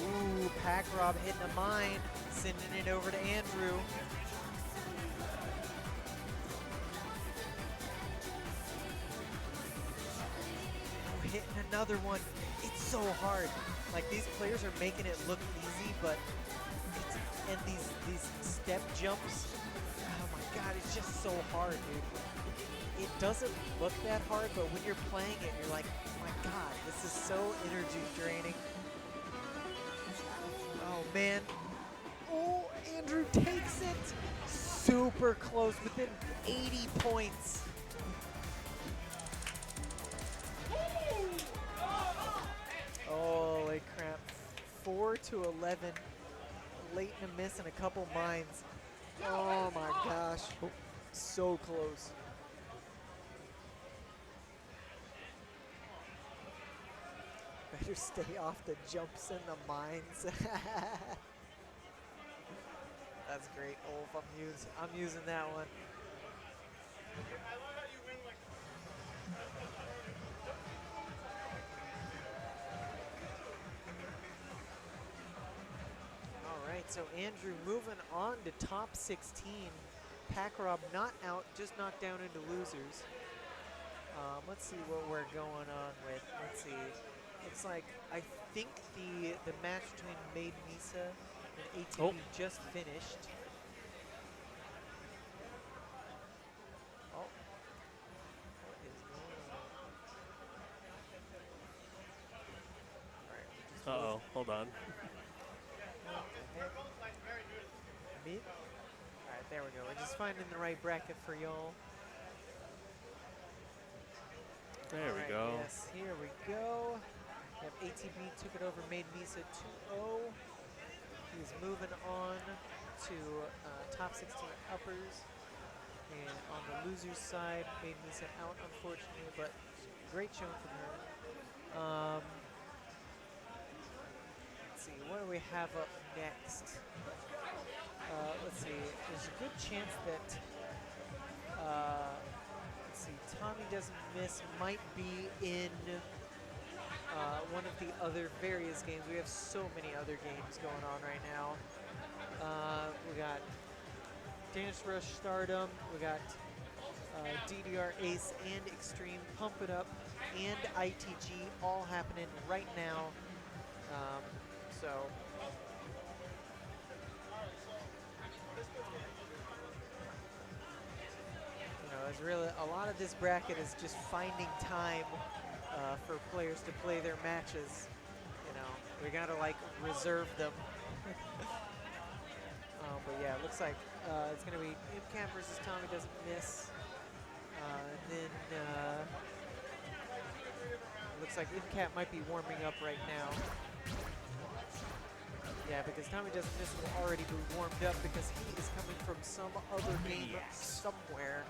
Ooh, Pack Rob hitting a mine, sending it over to Andrew. Hitting another one. It's so hard. Like, these players are making it look easy, but and these step jumps. Oh my god, it's just so hard, dude. It doesn't look that hard, but when you're playing it, you're like, oh my god, this is so energy draining. Oh man. Oh, Andrew takes it. Super close, within 80 points. Holy crap. 4-11. Late in a miss and a couple mines. Oh my gosh. Oh, so close. Better stay off the jumps and the mines. That's great, Ulf. I'm using that one. So Andrew moving on to top 16. Pack-Rob not out, just knocked down into losers. Let's see what we're going on with. Let's see. Looks like I think the match between Maid Misa and ATB just finished. Oh. What is going on? All right. Uh-oh, hold on. Mid? Alright, there we go. We're just finding the right bracket for y'all. There we go. Yes, here we go. We have ATB took it over, made Misa 2-0. He's moving on to top 16 uppers. And on the losers side, made Misa out, unfortunately, but great showing from her. let's see, what do we have up next? Let's see, there's a good chance that, let's see, Tommy Doesn't Miss might be in one of the other various games. We have so many other games going on right now. We got Dance Rush Stardom, we got DDR Ace and Extreme Pump It Up and ITG all happening right now. So it's really a lot of this bracket is just finding time for players to play their matches. We gotta like reserve them. But yeah, it looks like it's gonna be MCAT versus Tommy Doesn't Miss. Then looks like MCAT might be warming up right now. Yeah, because Tommy Doesn't Miss will already be warmed up because he is coming from some other game somewhere.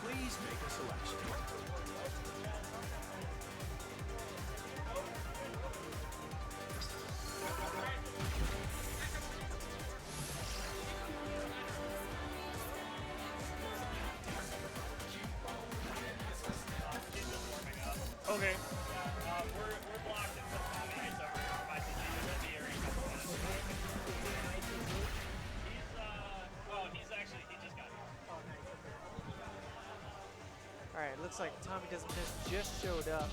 Please make a selection. Okay. We're blocked in some comments over by the area. He just got here. All right, looks like Tommy Doesn't Miss just showed up.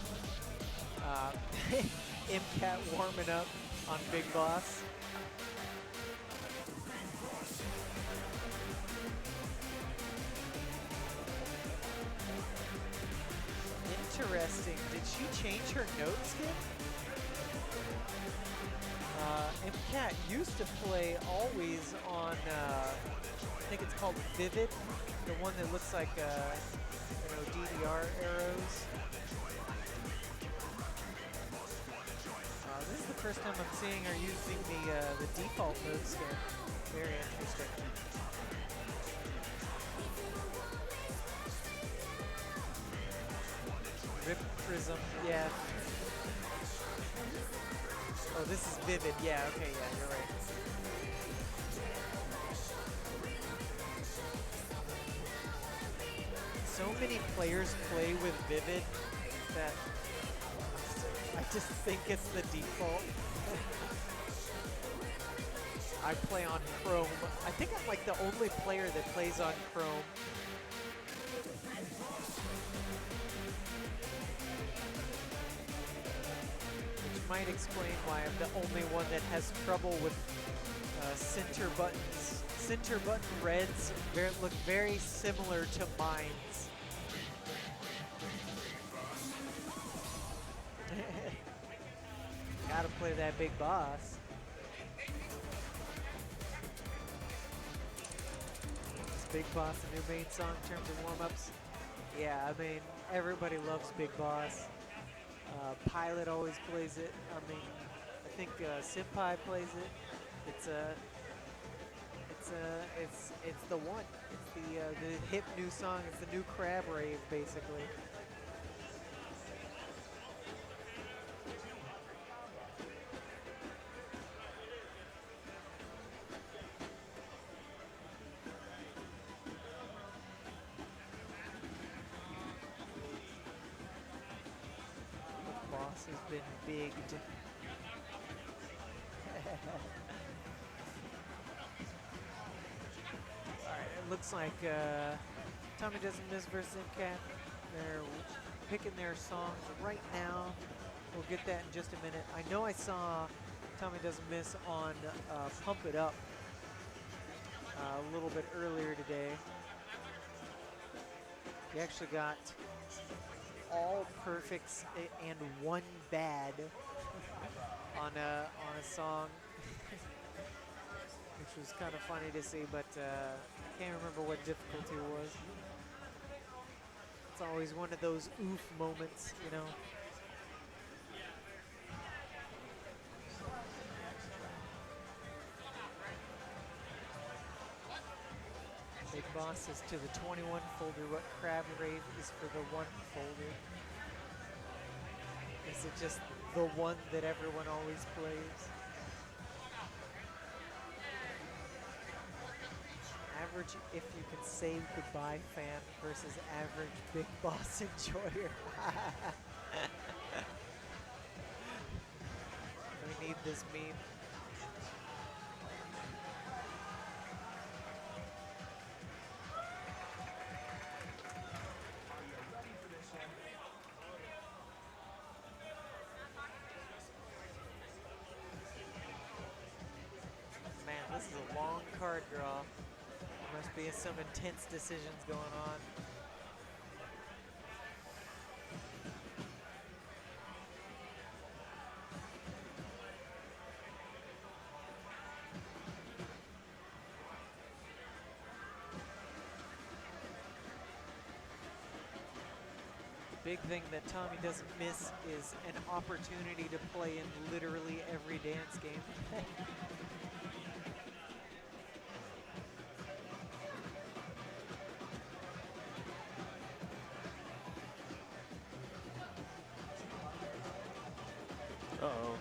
MCAT warming up on Big Boss. Interesting. Did she change her note skin? MCAT used to play always on, I think it's called Vivid, the one that looks like, DDR arrows. This is the first time I'm seeing her using the default note skin. Very interesting. Rip Prism, yeah. Oh, this is Vivid, yeah, okay, yeah, you're right. So many players play with Vivid that I just think it's the default. I play on Chrome. I think I'm like the only player that plays on Chrome. Which might explain why I'm the only one that has trouble with center buttons. Center button reds look very similar to mines. Gotta play that Big Boss. Is Big Boss the new main song in terms of warm-ups? Yeah, I mean, everybody loves Big Boss. Pilot always plays it. I mean, I think Senpai plays it. It's the one. It's the hip new song. It's the new crab rave, basically. The boss has been bigged. Looks like Tommy Doesn't Miss versus MCAT. They're picking their songs right now. We'll get that in just a minute. I know I saw Tommy Doesn't Miss on Pump It Up a little bit earlier today. He actually got all perfects and one bad on a song. Which was kind of funny to see, but I can't remember what difficulty it was. It's always one of those oof moments, you know. Big Boss is to the 21 folder what Crab Rave is for the 1 folder. Is it just the one that everyone always plays? average if you can save goodbye fan versus average big boss enjoyer. We need this meme. Man, this is a long card draw. There must be some intense decisions going on. The big thing that Tommy doesn't miss is an opportunity to play in literally every dance game. Uh-oh.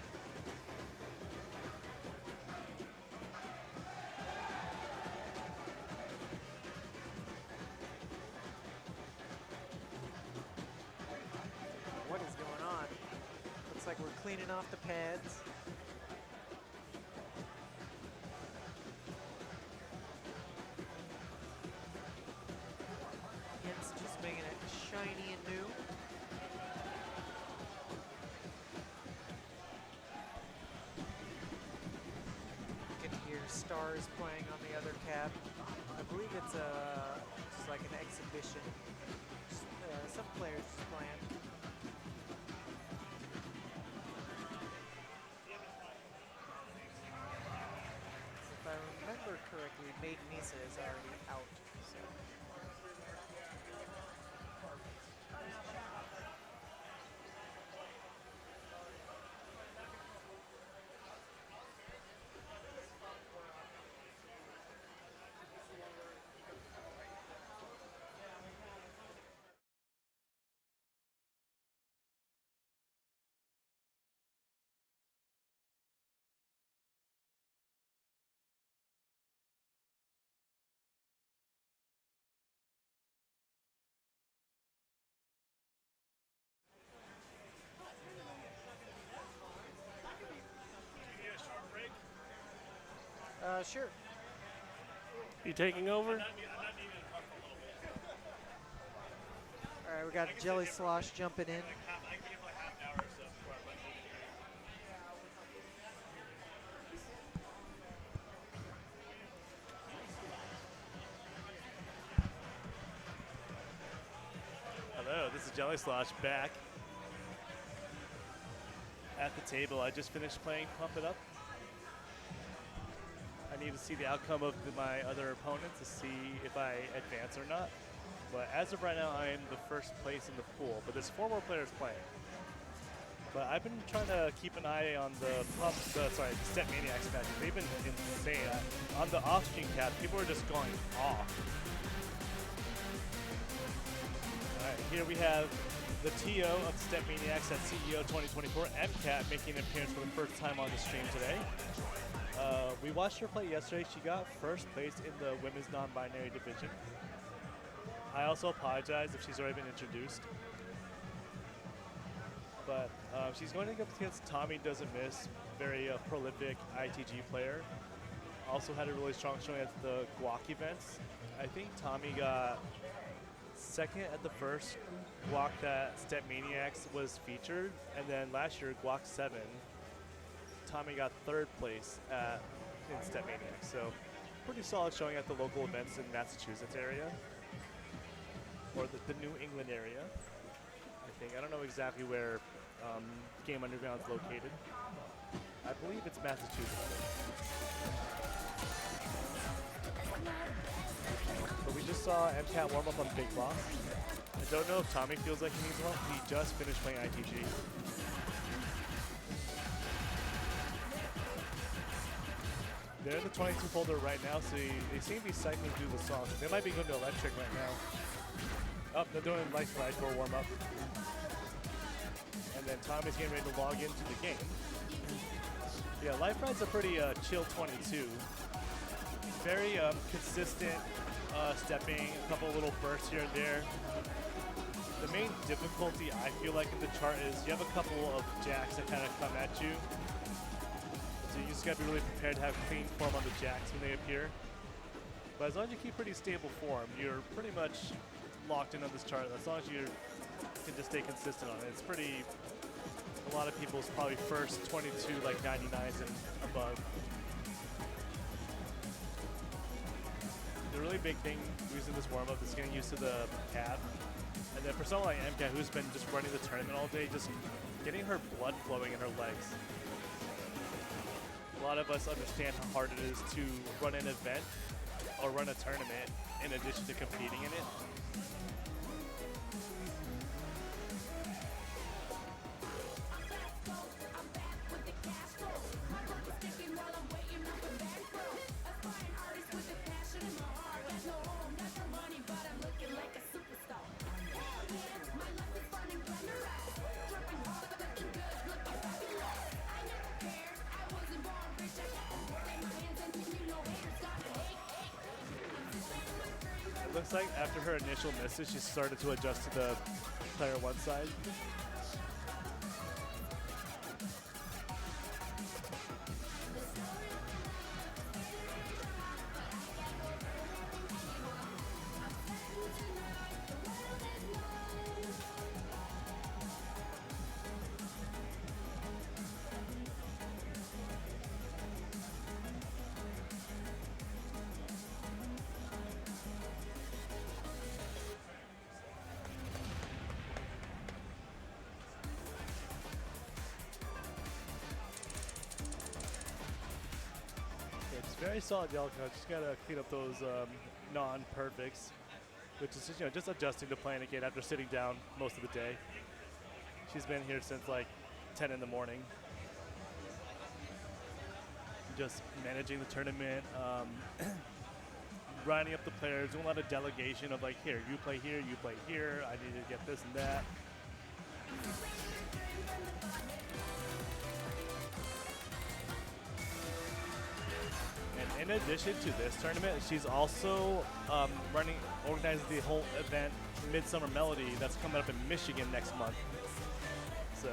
What is going on? Looks like we're cleaning off the pads. Hence just making it shiny and new. You can hear stars playing on the other cap. I believe it's just like an exhibition. Some players just playing. If I remember correctly, Maid Misa is already out. So. Sure. You taking over? All right, we got Jelly Slosh jumping in. Hello, this is Jelly Slosh back at the table. I just finished playing Pump It Up. I need to see the outcome of my other opponents to see if I advance or not. But as of right now, I am the first place in the pool. But there's 4 more players playing. But I've been trying to keep an eye on the StepManiaX matches. They've been insane. On the off-stream cap, people are just going off. All right, here we have the TO of StepManiaX at CEO 2024, MCAT, making an appearance for the first time on the stream today. We watched her play yesterday. She got first place in the women's non-binary division. I also apologize if she's already been introduced. But she's going to go against Tommy Doesn't Miss, very prolific ITG player. Also had a really strong showing at the Guac events. I think Tommy got second at the first Guac that StepManiaX was featured, and then last year, Guac 7, Tommy got third place in StepManiaX. So pretty solid showing at the local events in Massachusetts area, or the New England area, I think. I don't know exactly where Game Underground is located. I believe it's Massachusetts. But we just saw MCAT warm up on Big Boss. I don't know if Tommy feels like he needs help. He just finished playing ITG. They're in the 22 folder right now, so they seem to be cycling through the songs. They might be going to Electric right now. Oh, they're doing Life Slide for a warm-up. And then Tommy's getting ready to log into the game. Yeah, Life Ride's a pretty chill 22. very consistent stepping, a couple little bursts here and there. The main difficulty I feel like in the chart is you have a couple of jacks that kind of come at you. So you just gotta be really prepared to have clean form on the jacks when they appear. But as long as you keep pretty stable form, you're pretty much locked in on this chart. As long as you can just stay consistent on it. It's pretty, a lot of people's probably first 22 like 99s and above. The really big thing using this warm-up is getting used to the cab. And then for someone like MCAT who's been just running the tournament all day, just getting her blood flowing in her legs. A lot of us understand how hard it is to run an event or run a tournament in addition to competing in it. Looks like after her initial misses, she started to adjust to the player one side. Very solid yellow card. Just gotta clean up those non-perfects, which is just, just adjusting to playing again after sitting down most of the day. She's been here since like 10 in the morning. Just managing the tournament, grinding up the players, doing a lot of delegation of like, here, you play here, I need to get this and that. In addition to this tournament, she's also organizing the whole event, Midsummer Melody, that's coming up in Michigan next month. So,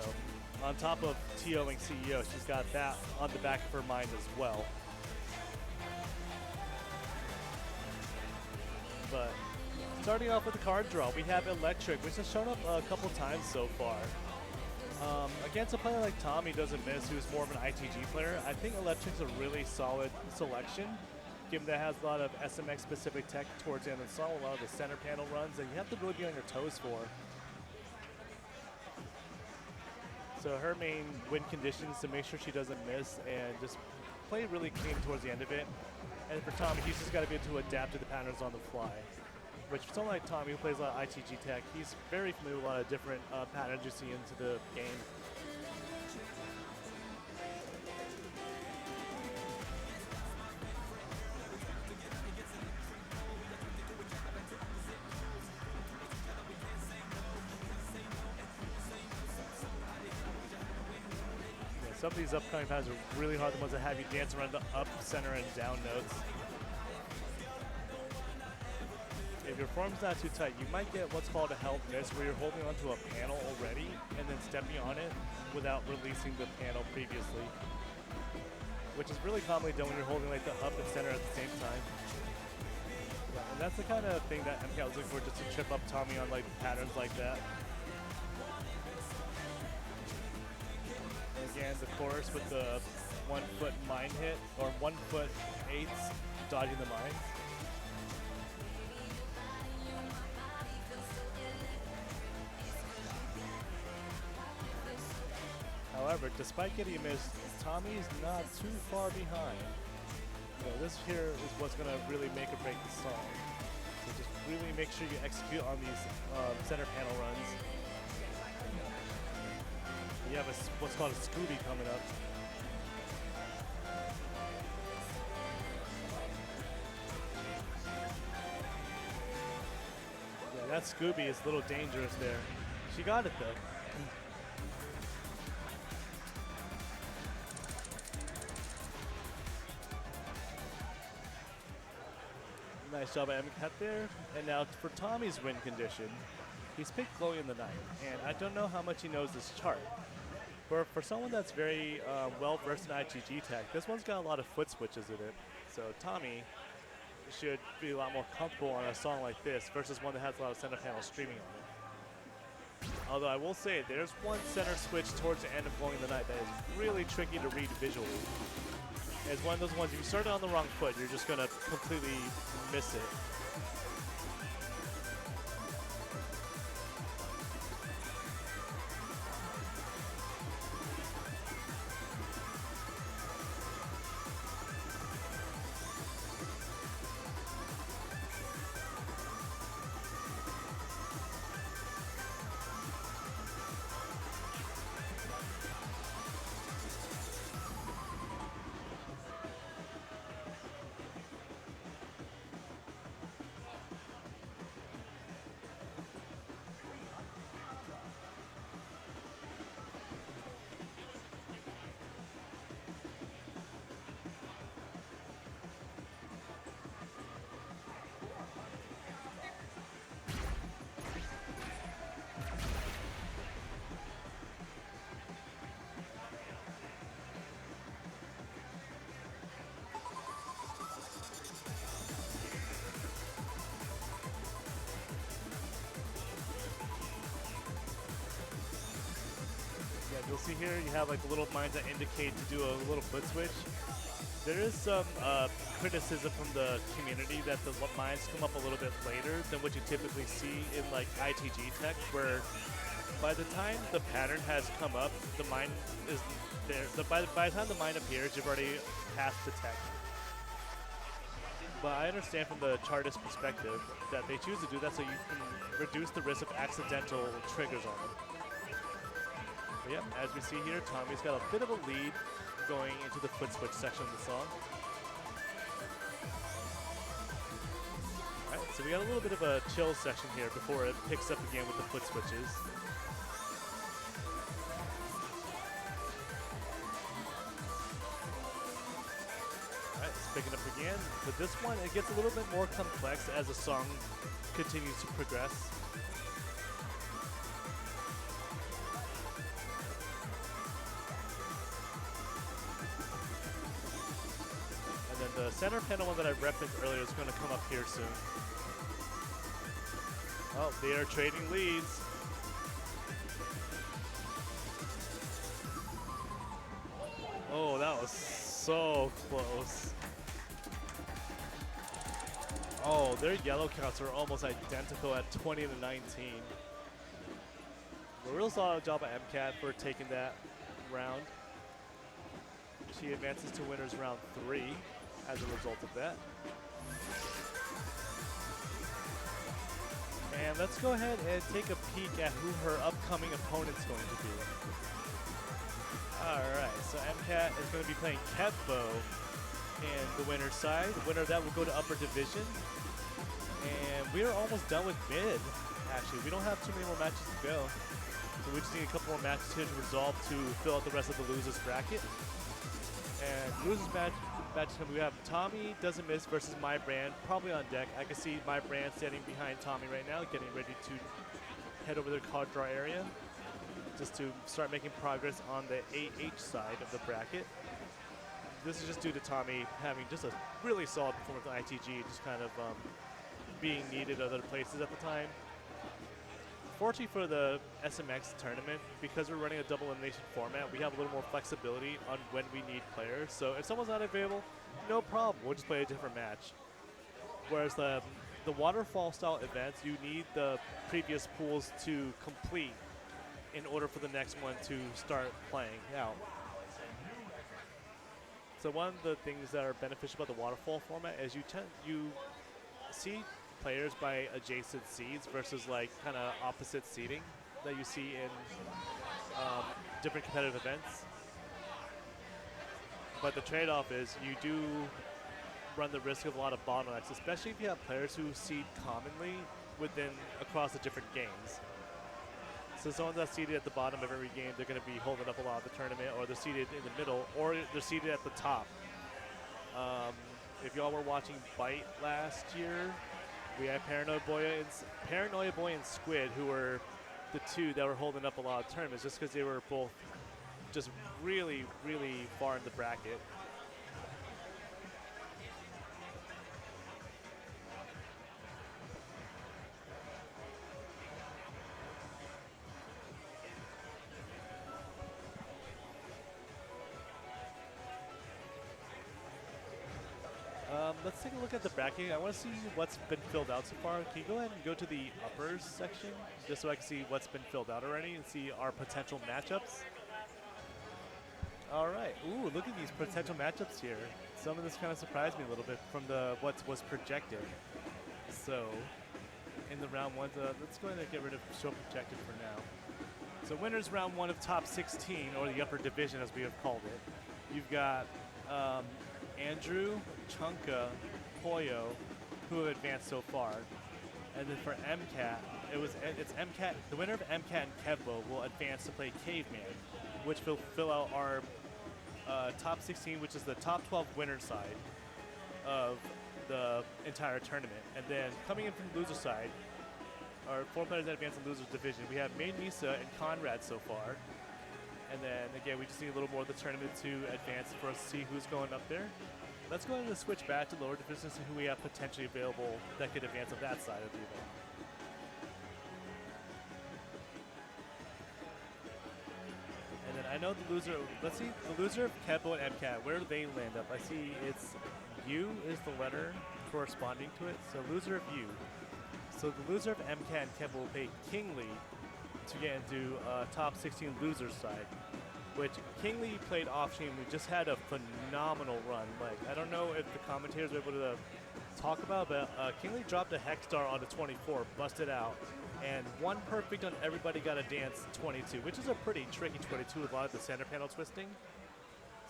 on top of TOing CEO, she's got that on the back of her mind as well. But starting off with the card draw, we have Electric, which has shown up a couple times so far. Against a player like Tommy doesn't miss, who's more of an ITG player, I think Electric's a really solid selection, given that it has a lot of SMX specific tech towards the end of the song, a lot of the center panel runs that you have to really be on your toes for. So her main win conditions to make sure she doesn't miss and just play really clean towards the end of it. And for Tommy, he's just got to be able to adapt to the patterns on the fly. Which for someone like Tommy who plays a lot of ITG tech, he's very familiar with a lot of different patterns you see into the game. Yeah, some of these upcoming patterns are really hard, the ones that have you dance around the up, center, and down notes. If your form's not too tight, you might get what's called a held miss, where you're holding onto a panel already and then stepping on it without releasing the panel previously, which is really commonly done when you're holding like the up and center at the same time. Yeah, and that's the kind of thing that MCAT was looking for, just to trip up Tommy on like patterns like that. Again, the chorus with the 1 foot mine hit, or 1 foot eights, dodging the mines. However, despite getting a miss, Tommy's not too far behind. This here is what's going to really make or break the song. So just really make sure you execute on these center panel runs. You have what's called a Scooby coming up. Yeah, that Scooby is a little dangerous there. She got it though. Nice job by MCAT there. And now for Tommy's win condition, he's picked Glowy in the Night. And I don't know how much he knows this chart. For someone that's very well versed in ITG tech, this one's got a lot of foot switches in it. So Tommy should be a lot more comfortable on a song like this versus one that has a lot of center panel streaming on it. Although I will say, there's one center switch towards the end of Glowing in the Night that is really tricky to read visually. It's one of those ones, if you start it on the wrong foot, you're just going to completely miss it. You'll see here you have like the little mines that indicate to do a little foot switch. There is some criticism from the community that the mines come up a little bit later than what you typically see in like ITG tech, where by the time the pattern has come up, the mine is there. By the time the mine appears, you've already passed the tech. But I understand from the chartist perspective that they choose to do that so you can reduce the risk of accidental triggers on them. But yep, as we see here, Tommy's got a bit of a lead going into the foot switch section of the song. Alright, so we got a little bit of a chill section here before it picks up again with the foot switches. Alright, it's picking up again. But this one, it gets a little bit more complex as the song continues to progress. The center panel one that I referenced earlier is going to come up here soon. Oh, they are trading leads. Oh, that was so close. Oh, their yellow counts are almost identical at 20 to 19. A real solid job by MCAT for taking that round. She advances to winners round 3. As a result of that. And let's go ahead and take a peek at who her upcoming opponent's going to be. Alright, so MCAT is going to be playing Kevbo in the winner's side. The winner of that will go to upper division. And we are almost done with mid, actually. We don't have too many more matches to go. So we just need a couple more matches here to resolve to fill out the rest of the losers bracket. And losers match, we have Tommy Doesn't Miss versus My Brand, probably on deck. I can see My Brand standing behind Tommy right now, getting ready to head over to the card draw area, just to start making progress on the AH side of the bracket. This is just due to Tommy having just a really solid performance on ITG, just kind of being needed at other places at the time. Fortunately for the SMX tournament, because we're running a double elimination format, we have a little more flexibility on when we need players. So if someone's not available, no problem. We'll just play a different match. Whereas the waterfall style events, you need the previous pools to complete in order for the next one to start playing out. So one of the things that are beneficial about the waterfall format is you see players by adjacent seeds versus like kind of opposite seeding that you see in different competitive events. But the trade-off is you do run the risk of a lot of bottlenecks, especially if you have players who seed commonly across the different games. So someone that's seated at the bottom of every game, they're going to be holding up a lot of the tournament, or they're seated in the middle, or they're seated at the top. if y'all were watching Bite last year, we had Paranoia Boy and Squid, who were the two that were holding up a lot of tournaments just because they were both just really, really far in the bracket. Let's take a look at the bracket. I want to see what's been filled out so far. Can you go ahead and go to the uppers section just so I can see what's been filled out already and see our potential matchups? All right. Ooh, look at these potential matchups here. Some of this kind of surprised me a little bit from what was projected. So, in the round one, let's go ahead and get rid of show projected for now. So, winners round one of top 16, or the upper division as we have called it. You've got Andrew, Chunka, Poyo, who have advanced so far. And then for MCAT, it's MCAT. The winner of MCAT and Kevbo will advance to play Caveman, which will fill out our top 16, which is the top 12 winner side of the entire tournament. And then coming in from the loser side, our 4 players that advance in the losers division, we have Main Misa and Conrad so far. And then again, we just need a little more of the tournament to advance for us to see who's going up there. Let's go ahead and switch back to lower divisions and see who we have potentially available that could advance on that side of the event. And then I know the loser, let's see, the loser of Kebo and MCAT, where do they land up? I see it's U is the letter corresponding to it, so loser of U. So the loser of MCAT and Kebo will pay Kingly to get into top 16 losers side, which Kingly played off-chain. We just had a phenomenal run. Like, I don't know if the commentators were able to talk about, but Kingly dropped a Hex Star onto 24, busted out, and one perfect on everybody got a dance 22, which is a pretty tricky 22 with a lot of the center panel twisting.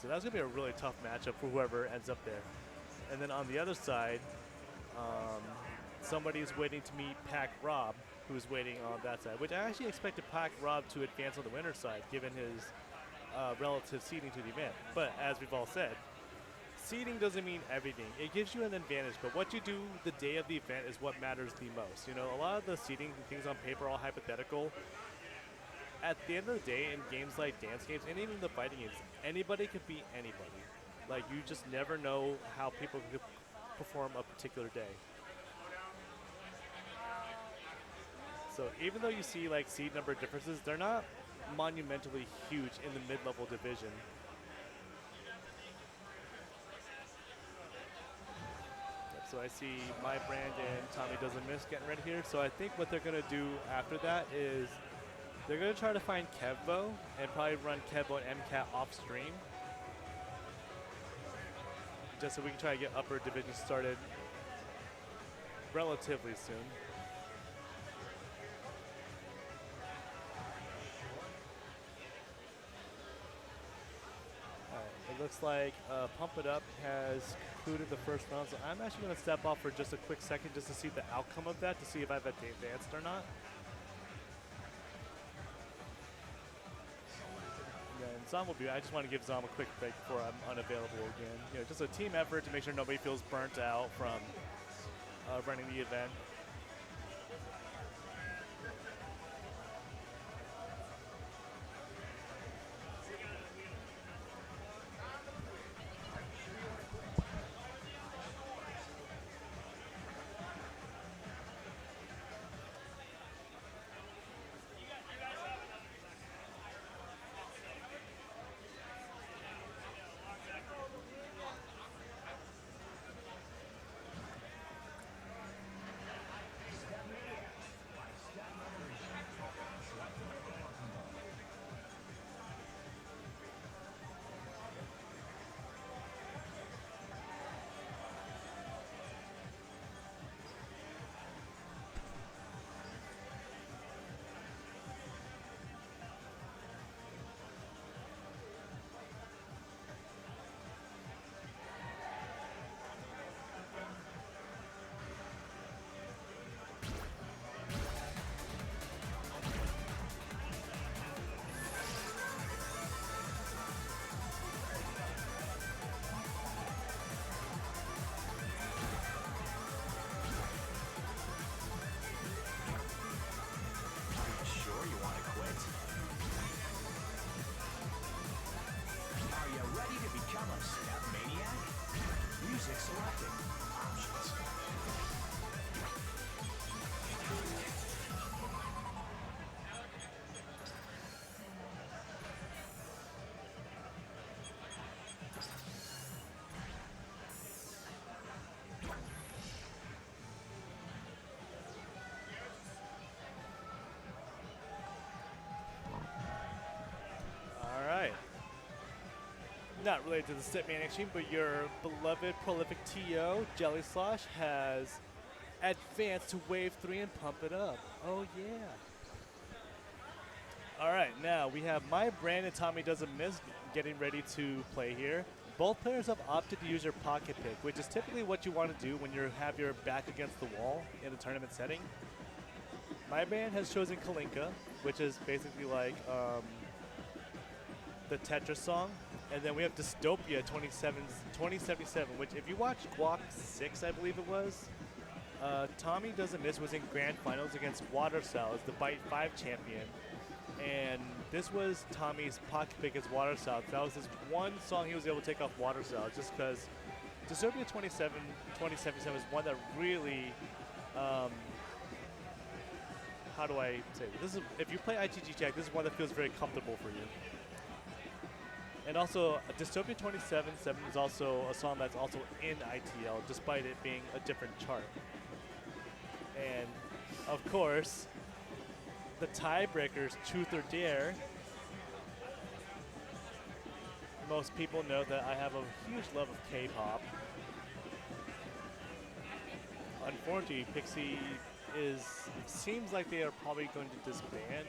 So that's gonna be a really tough matchup for whoever ends up there. And then on the other side, somebody's waiting to meet Pac Rob, who's waiting on that side, which I actually expected Pac Rob to advance on the winner's side, given his relative seeding to the event. But as we've all said, seeding doesn't mean everything. It gives you an advantage, but what you do the day of the event is what matters the most. You know, a lot of the seeding things on paper are all hypothetical. At the end of the day, in games like dance games, and even the fighting games, anybody could beat anybody. Like, you just never know how people could perform a particular day. So even though you see like seed number differences, they're not monumentally huge in the mid-level division. Yep, so I see my brand and Tommy Doesn't Miss getting ready here. So I think what they're gonna do after that is they're gonna try to find Kevbo and probably run Kevbo and MCAT off stream, just so we can try to get upper division started relatively soon. It looks like Pump It Up has concluded the first round, so I'm actually going to step off for just a quick second just to see the outcome of that, to see if I've advanced or not. And then Zom will be, I just want to give Zom a quick break before I'm unavailable again. You know, just a team effort to make sure nobody feels burnt out from running the event. not related to the StepManiaX team, but your beloved prolific TO, Jelly Slosh, has advanced to Wave 3 and pump it up. Oh, yeah. All right, now we have my brand and Tommy Doesn't Miss getting ready to play here. Both players have opted to use their pocket pick, which is typically what you want to do when you have your back against the wall in a tournament setting. My band has chosen Kalinka, which is basically like the Tetris song. And then we have Dystopia 2077, which if you watch Guac 6, I believe it was, Tommy Doesn't Miss was in grand finals against Water Salad, the Bite 5 champion. And this was Tommy's pocket pick as Water Salad. That was his one song he was able to take off Water Salad, just because Dystopia 2077 is one that really, how do I say it? This is, if you play ITG Tech, this is one that feels very comfortable for you. And also, Dystopia 2077 is also a song that's also in ITL, despite it being a different chart. And of course, the tiebreakers, Truth or Dare. Most people know that I have a huge love of K-pop. Unfortunately, Pixie seems like they are probably going to disband.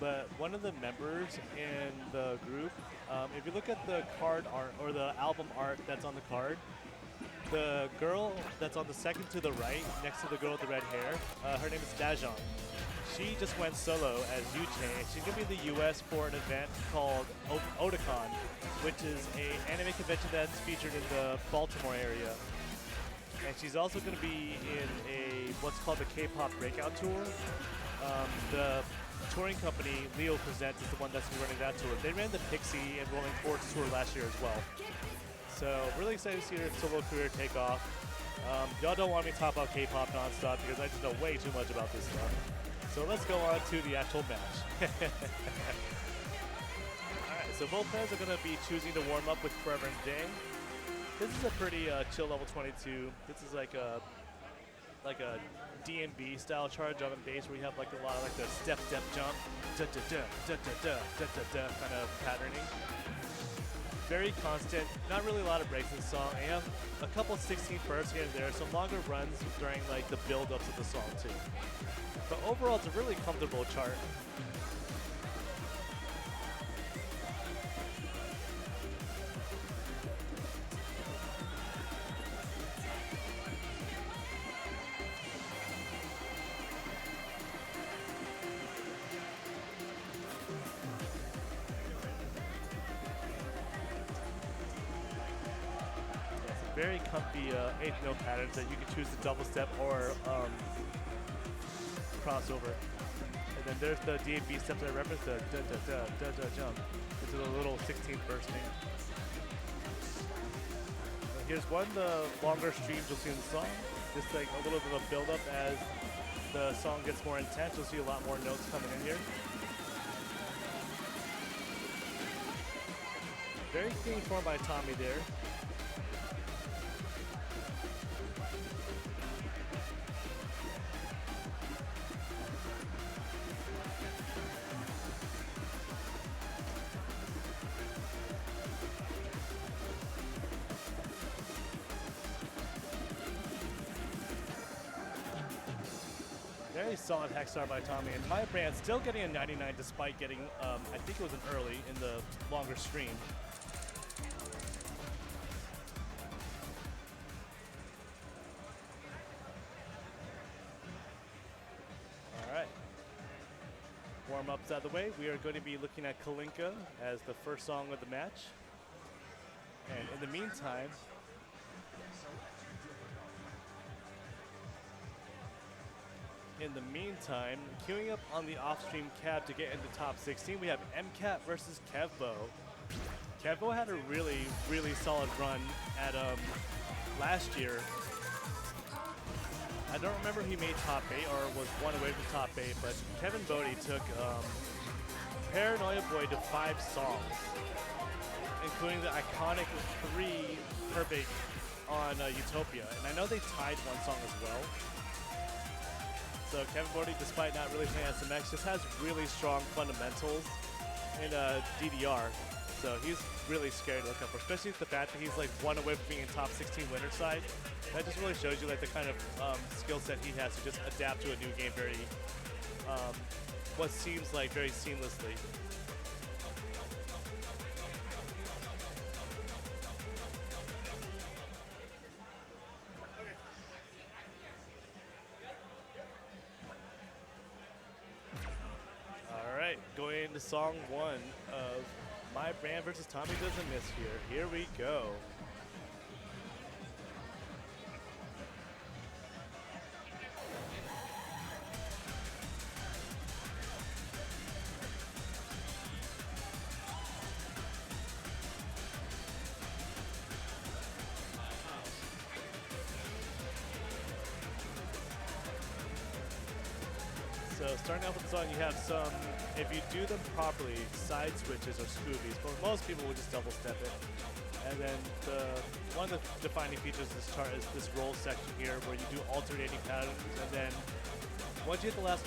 But one of the members in the group, if you look at the card art or the album art that's on the card, the girl that's on the second to the right, next to the girl with the red hair, her name is Dajon. She just went solo as Yu-Chain. She's going to be in the U.S. for an event called Otakon, which is an anime convention that's featured in the Baltimore area. And she's also going to be in what's called the K-pop Breakout Tour. The touring company, Leo Presents, is the one that's running that tour. They ran the Pixie and Rolling Forts tour last year as well. So really excited to see her solo career take off. Y'all don't want me to talk about K-pop nonstop because I just know way too much about this stuff. So let's go on to the actual match. Alright, so both players are going to be choosing to warm up with Forever and Day. This is a pretty chill level 22. This is like a D&B style chart, drum and bass, where you have like a lot of like the step jump, da da da da da da da da kind of patterning. Very constant, not really a lot of breaks in the song. And you have a couple 16 bursts here and there, some longer runs during like the build-ups of the song too. But overall, it's a really comfortable chart. Very comfy eighth note patterns that you can choose to double step or crossover. And then there's the D&B steps that reference the da-da-da jump. This is a little 16th bursting. Here's one of the longer streams you'll see in the song. Just like a little bit of build up as the song gets more intense. You'll see a lot more notes coming in here. Very clean form by Tommy there. Very solid Hexstar by Tommy, and my brand still getting a 99 despite getting, I think it was an early in the longer stream. All right. Warm-ups out of the way. We are going to be looking at Kalinka as the first song of the match. And in the meantime, queuing up on the off-stream cab to get into top 16, we have MCAT versus Kevbo. Kevbo had a really, really solid run at last year. I don't remember if he made top 8 or was one away from top 8, but Kevin Bodie took Paranoia Boy to 5 songs, including the iconic 3 Perfect on Utopia. And I know they tied one song as well. So Kevin Bodie, despite not really playing SMX, just has really strong fundamentals in DDR. So he's really scary to look up for, especially the fact that he's like one away from being in top 16 winner side. That just really shows you like the kind of skill set he has to just adapt to a new game very, what seems like very seamlessly. All right, going into song 1 of My Brand versus Tommy Doesn't Miss here. Here we go. So starting off with the song, you have some, if you do them properly, side switches or scoobies, but most people will just double step it. And then one of the defining features of this chart is this roll section here where you do alternating patterns, and then once you hit the last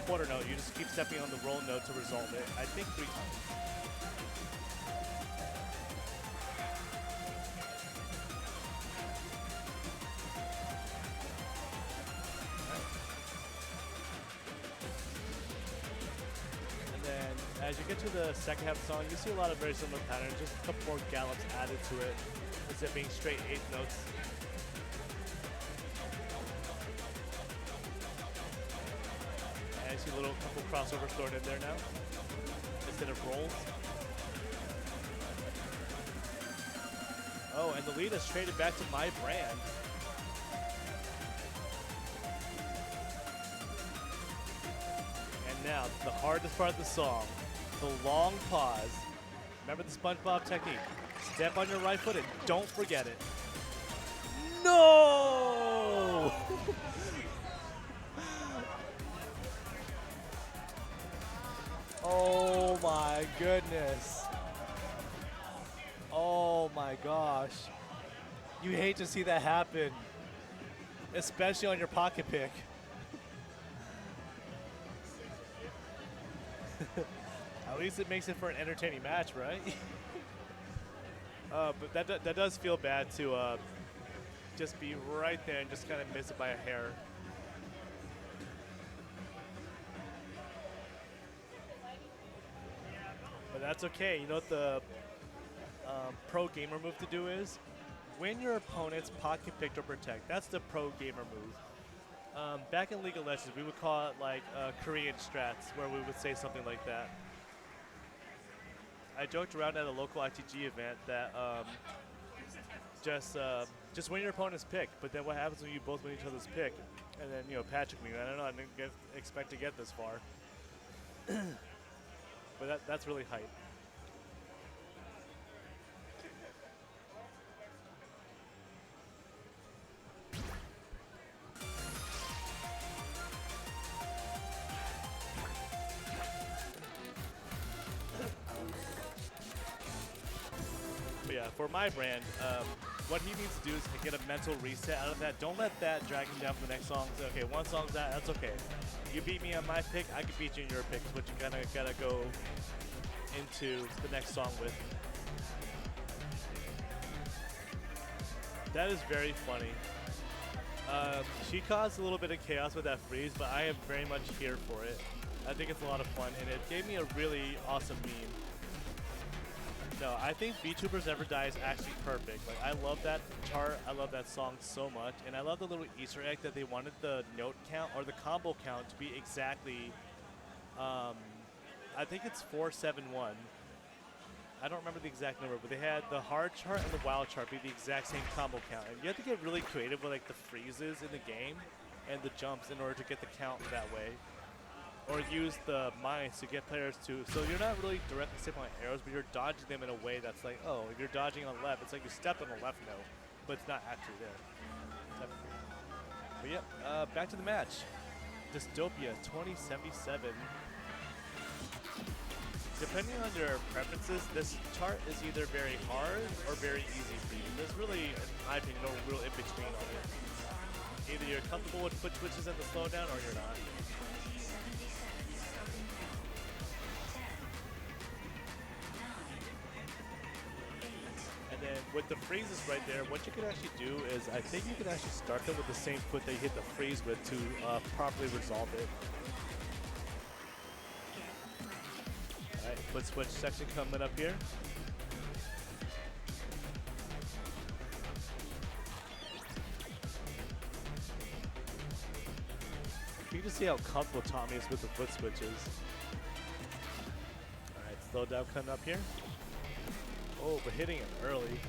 quarter note, you just keep stepping on the roll note to resolve it. I think 3 times. As you get to the second half of the song, you see a lot of very similar patterns, just a couple more gallops added to it, instead of being straight 8 notes. And you see a little couple crossovers thrown in there now, instead of rolls. Oh, and the lead is traded back to My Brand. And now, the hardest part of the song. The long pause. Remember the SpongeBob technique. Step on your right foot and don't forget it. No! Oh my goodness. Oh my gosh. You hate to see that happen. Especially on your pocket pick. At least it makes it for an entertaining match, right? But that does feel bad to just be right there and just kind of miss it by a hair. But that's okay. You know what the pro gamer move to do is? Win your opponent's pocket pick or protect. That's the pro gamer move. Back in League of Legends, we would call it like Korean strats, where we would say something like that. I joked around at a local ITG event that just win your opponent's pick, but then what happens when you both win each other's pick? And then, you know, Patrick me, I don't know, I didn't expect to get this far. But that's really hype. But yeah, for My Brand, what he needs to do is get a mental reset out of that. Don't let that drag him down for the next song. Say, okay, one song's out, that's okay. You beat me on my pick, I can beat you in your pick. Is what you gotta go into the next song with. That is very funny. She caused a little bit of chaos with that freeze, but I am very much here for it. I think it's a lot of fun, and it gave me a really awesome meme. No, I think VTubers Never Die is actually perfect. Like, I love that chart, I love that song so much, and I love the little Easter egg that they wanted the note count or the combo count to be exactly, I think it's 471. I don't remember the exact number, but they had the hard chart and the wild chart be the exact same combo count. And you have to get really creative with like the freezes in the game and the jumps in order to get the count that way. Or use the mines to get players to, so you're not really directly stepping on arrows, but you're dodging them in a way that's like, oh, if you're dodging on the left, it's like you stepped on the left note, but it's not actually there. But yeah, back to the match. Dystopia 2077. Depending on your preferences, this chart is either very hard or very easy for you. There's really, in my opinion, no real in-between on it. Either you're comfortable with foot twitches and the slowdown, or you're not. with the freezes right there, what you can actually do is I think you can actually start them with the same foot that you hit the freeze with to properly resolve it. All right, foot switch section coming up here. You can see how comfortable Tommy is with the foot switches. All right, slow down coming up here. Oh, but hitting it early.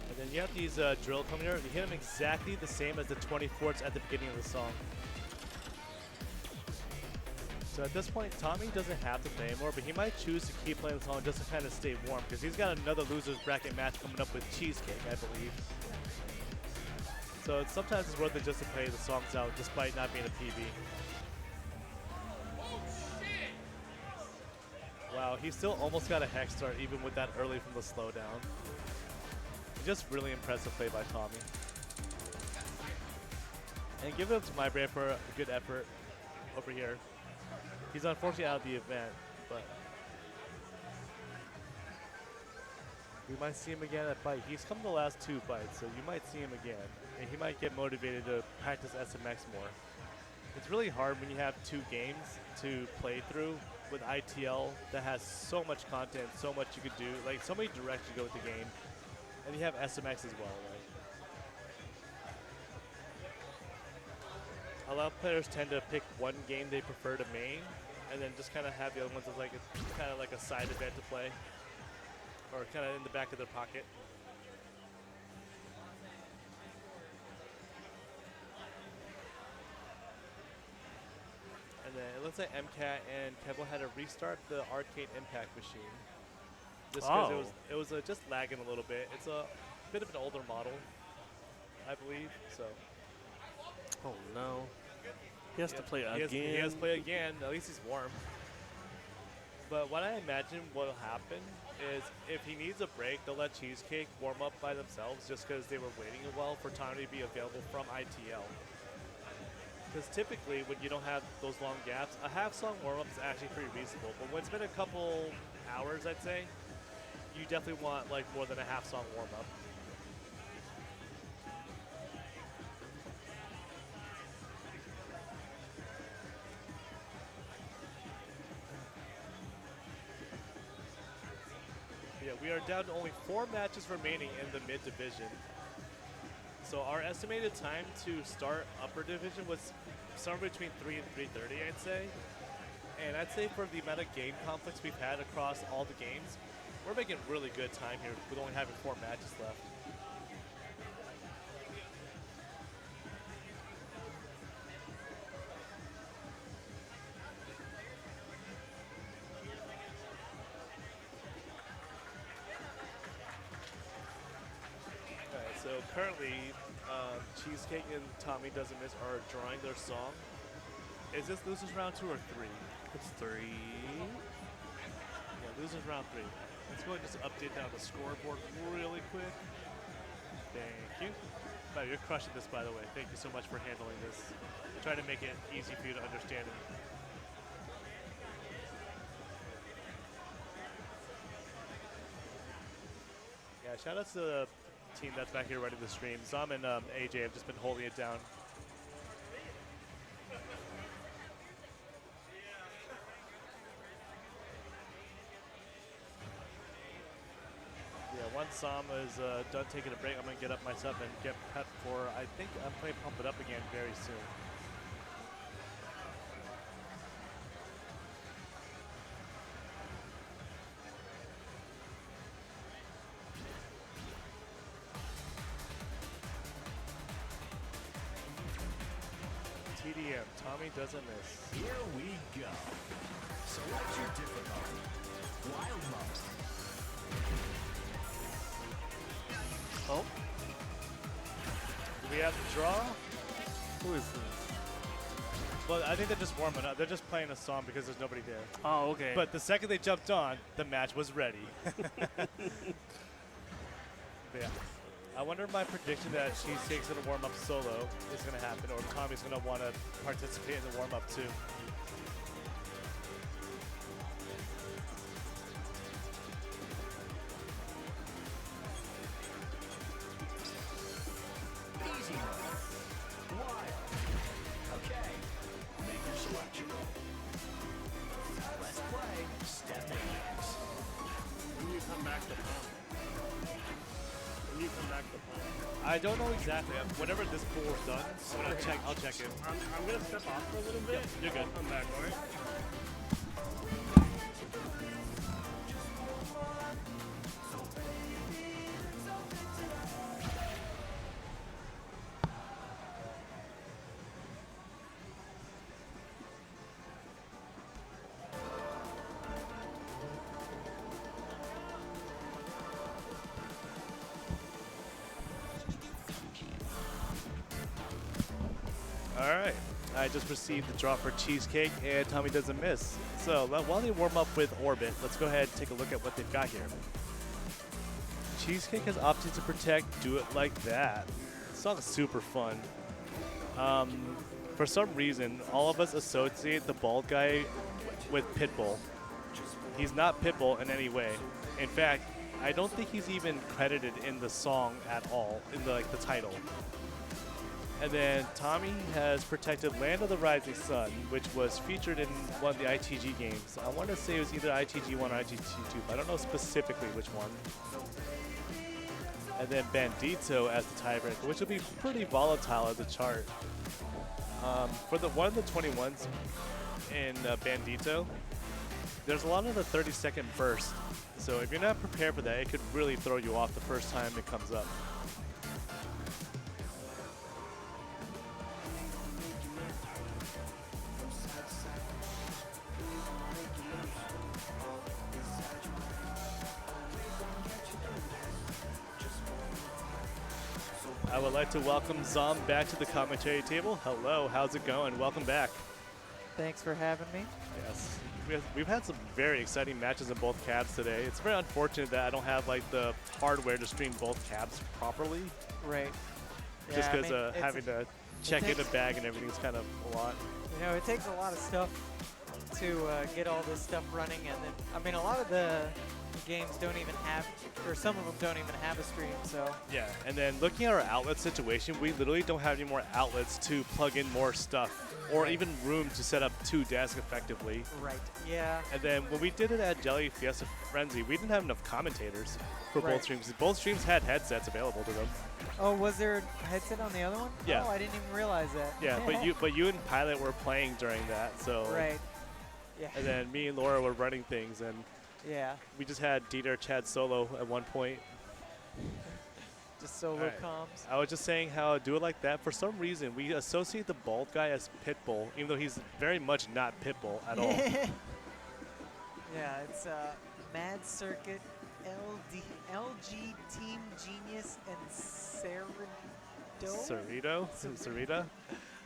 And then you have these drill coming here. You hit them exactly the same as the 24s at the beginning of the song. So at this point, Tommy doesn't have to play anymore, but he might choose to keep playing the song just to kind of stay warm, because he's got another loser's bracket match coming up with Cheesecake, I believe. So sometimes it's worth it just to play the songs out, despite not being a PB. Wow, he still almost got a hex start even with that early from the slowdown. Just really impressive play by Tommy. And give it up to my brain for a good effort over here. He's unfortunately out of the event, but we might see him again at fight. He's come the last 2 fights, so you might see him again. And he might get motivated to practice SMX more. It's really hard when you have 2 games to play through with ITL that has so much content, so much you could do, like so many directions you go with the game. And you have SMX as well, right? A lot of players tend to pick one game they prefer to main, and then just kind of have the other ones as like kind of like a side event to play, or kind of in the back of their pocket. And then it looks like MCAT and Kevo had to restart the arcade impact machine. Just because it was just lagging a little bit. It's a bit of an older model, I believe. So. Oh no. He has to play again. He has to play again. At least he's warm. But what I imagine will happen is if he needs a break, they'll let Cheesecake warm up by themselves just because they were waiting a while for time to be available from ITL. Because typically when you don't have those long gaps, a half-song warm-up is actually pretty reasonable. But when it's been a couple hours, I'd say, you definitely want like more than a half-song warm-up. Yeah, we are down to only 4 matches remaining in the mid-division. So our estimated time to start upper division was somewhere between 3 and 3:30, I'd say. And I'd say for the amount of game conflicts we've had across all the games, we're making really good time here with only having 4 matches left. So currently, Cheesecake and Tommy Doesn't Miss are drawing their song. Is this losers round 2 or 3? It's 3. Yeah, losers round 3. Let's go ahead and just update down the scoreboard really quick. Thank you. Wow, you're crushing this, by the way. Thank you so much for handling this. Trying to make it easy for you to understand. Yeah, shout out to the team that's back here running the stream. Zom and AJ have just been holding it down. Yeah, once Zom is done taking a break, I'm going to get up myself and get prepped for, I think I'm going to pump it up again very soon. TDM, Tommy Doesn't Miss. Here we go. Select your difficulty. Wild lumps. Oh, Do we have to draw? who is this? Well, I think they're just warming up. They're just playing a song because there's nobody there. Oh, okay. But the second they jumped on, the match was ready. But yeah. I wonder if my prediction that Cheesecake's going to warm up solo is going to happen, or if Tommy's going to want to participate in the warm up too. I don't know exactly. Whenever this pool is done, I'll check it. I'm gonna step off for a little bit. You're good. I'll come back, alright? All right. I just received the drop for Cheesecake, and Tommy doesn't miss. So while they warm up with Orbit, let's go ahead and take a look at what they've got here. Cheesecake has opted to protect Do It Like That. This song's super fun. For some reason, all of us associate the bald guy with Pitbull. He's not Pitbull in any way. In fact, I don't think he's even credited in the song at all, in the title. And then Tommy has protected Land of the Rising Sun, which was featured in one of the ITG games. I want to say it was either ITG 1 or ITG 2, but I don't know specifically which one. And then Bandito as the tiebreaker, which will be pretty volatile as a chart. For one of the 21s in Bandito, there's a lot of the 30-second burst. So if you're not prepared for that, it could really throw you off the first time it comes up. I would like to welcome Zom back to the commentary table. Hello, how's it going? Welcome back. Thanks for having me. Yes, we've had some very exciting matches in both cabs today. It's very unfortunate that I don't have the hardware to stream both cabs properly. Right. Just Yeah, I because mean, having to check in the bag and everything's kind of a lot. You know, it takes a lot of stuff to get all this stuff running, and then I mean, a lot of the games don't even have, or some of them don't even have a stream. So Yeah, and then looking at our outlet situation, we literally don't have any more outlets to plug in more stuff, or even room to set up 2 desks effectively. right. Yeah. And then when we did it at Jelly Fiesta Frenzy, we didn't have enough commentators for Right. both streams. Both streams had headsets available to them. Oh, was there a headset on the other one? Yeah. Oh, I didn't even realize that. Yeah, but you and Pilot were playing during that, so. Right. Yeah. And then me and Laura were running things, and Yeah. we just had Dieter Chad solo at one point. Just solo Alright. comms. I was just saying how Do It Like That, for some reason, we associate the bald guy as Pitbull, even though he's very much not Pitbull at all. Yeah, it's Mad Circuit, LG Team Genius, and Cerrito.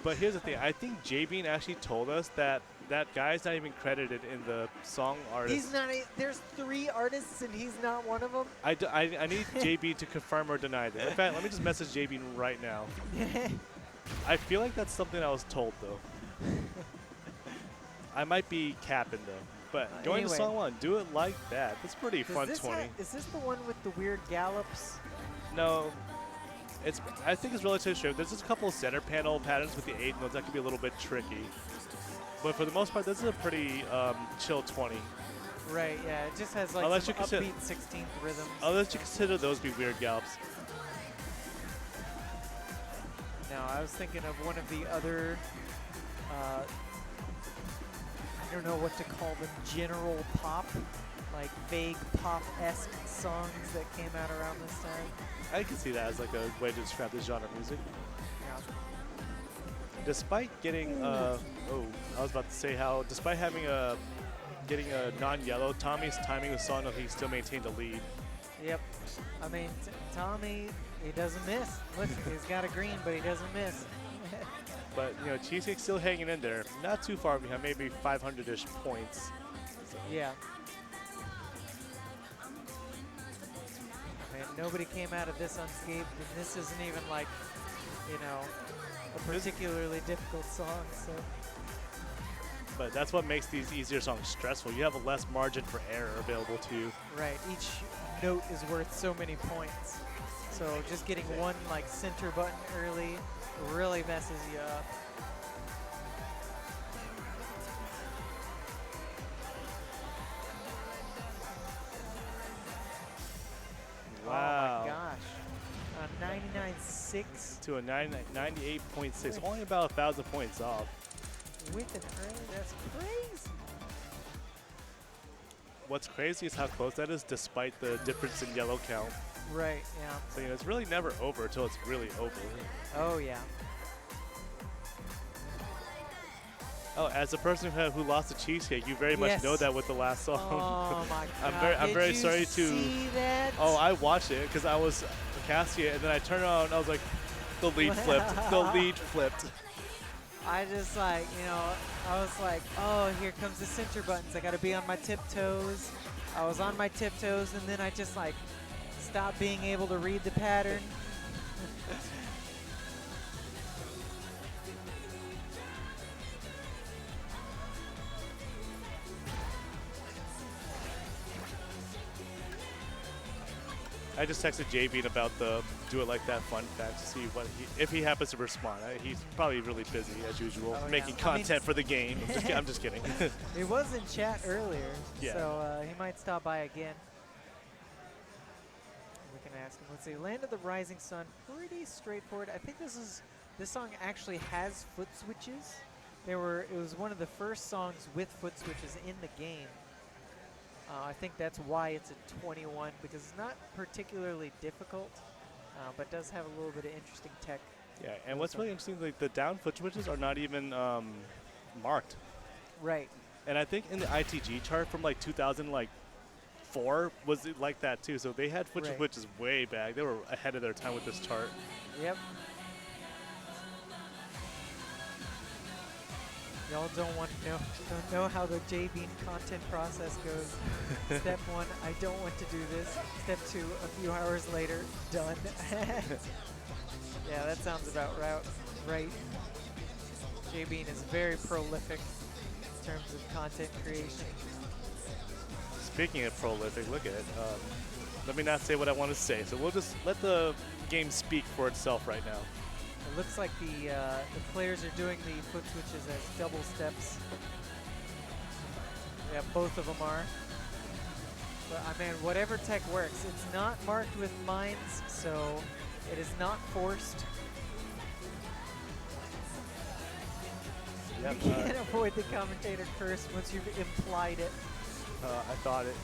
But here's the thing, I think J-Bean actually told us that that guy's not even credited in the song artist. He's not. There's 3 artists, and he's not one of them. I need J-Bean to confirm or deny that. In fact, let me just message J-Bean right now. I feel like that's something I was told, though. I might be capping, though. But going to Anyway. song 1, Do It Like That. That's pretty fun 20. Is this the one with the weird gallops? No. I think it's relatively straight. There's just a couple of center panel patterns with the 8 notes that could be a little bit tricky. But for the most part, this is a pretty chill 20. Right. Yeah. It just has like Unless some you consider- upbeat 16th rhythms. Unless you consider those be weird gallops. No, I was thinking of one of the other. I don't know what to call them. General pop, like vague pop-esque songs that came out around this time. I can see that as like a way to describe this genre of music. Yeah. Despite getting, I was about to say how, despite having getting a non-yellow, Tommy's timing the song, he still maintained a lead. Yep. I mean, Tommy, he doesn't miss. Listen, he's got a green, but he doesn't miss. But, you know, Cheesecake's still hanging in there. Not too far behind, maybe 500-ish points. So. Yeah. I mean, nobody came out of this unscathed, and this isn't even like, you know, a particularly difficult song, so. But that's what makes these easier songs stressful. You have a less margin for error available to you. Right, each note is worth so many points. So just getting one like center button early really messes you up. Wow. Oh my gosh. 99 98.6 to a 98.6, Wait. only about 1,000 points off. with an early. That's crazy. What's crazy is how close that is, despite the difference in yellow count. Right. Yeah. So it's really never over until it's really over. Oh yeah. Oh, as a person who lost the cheesecake, you very much Yes. know that with the last song. Oh my I'm God. very- I'm Did very you sorry to- see that? Oh, I watched it because I was casting it, and then I turned around and I was like, the lead flipped. The lead flipped. I just like, I was like, oh, here comes the center buttons. I got to be on my tiptoes. I was on my tiptoes, and then I just like stopped being able to read the pattern. I just texted J-Bean about the Do It Like That fun fact to see if he happens to respond. He's probably really busy as usual, Oh, yeah. making I mean- content for the game. I'm just kidding. It was in chat earlier, Yeah. so he might stop by again. We can ask him. Let's see, Land of the Rising Sun, pretty straightforward. I think this song actually has foot switches. It was one of the first songs with foot switches in the game. I think that's why it's a 21, because it's not particularly difficult, but does have a little bit of interesting tech. Yeah, and what's really interesting, like the down foot switches are not even marked. Right. And I think in the ITG chart from like 2004 was it like that too. So they had foot Right. switches way back. They were ahead of their time with this chart. Yep. Y'all don't know how the J-Bean content process goes. Step 1, I don't want to do this. Step 2, a few hours later, done. Yeah, that sounds about right. J-Bean is very prolific in terms of content creation. Speaking of prolific, look at it. Let me not say what I want to say. So we'll just let the game speak for itself right now. It looks like the players are doing the foot switches as double steps. Yeah, both of them are. But I mean, whatever tech works. It's not marked with mines, so it is not forced. Yep, You can't avoid the commentator curse once you've implied it. I thought it.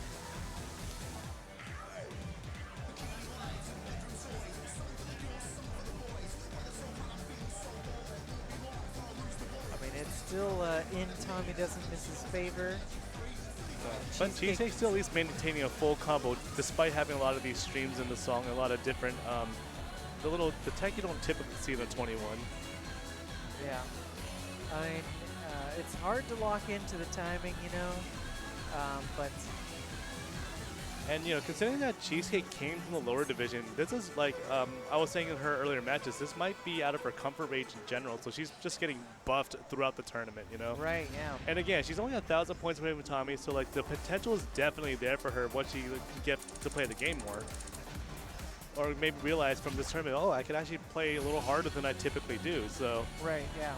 I mean, it's still in Tommy Doesn't Miss His favor. But Cheesecake's still at least maintaining a full combo despite having a lot of these streams in the song, a lot of different, the tech you don't typically see in a 21. Yeah. I mean, it's hard to lock into the timing, but And, considering that Cheesecake came from the lower division, this is like, I was saying in her earlier matches, this might be out of her comfort range in general, so she's just getting buffed throughout the tournament, right, yeah. And again, she's only 1,000 points away from Tommy, so like the potential is definitely there for her once she can get to play the game more. Or maybe realize from this tournament, oh, I can actually play a little harder than I typically do, so. Right, yeah.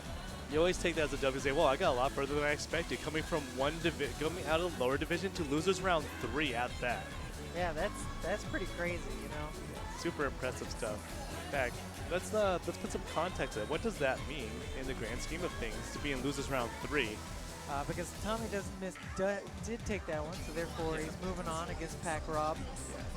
You always take that as a W and say, well, I got a lot further than I expected, coming from coming out of the lower division to losers round 3 at that. Yeah, that's pretty crazy, Super impressive stuff. In fact, let's put some context in it. What does that mean in the grand scheme of things to be in losers round 3? Because Tommy Doesn't Miss did take that one, so therefore he's moving on against Pac Rob.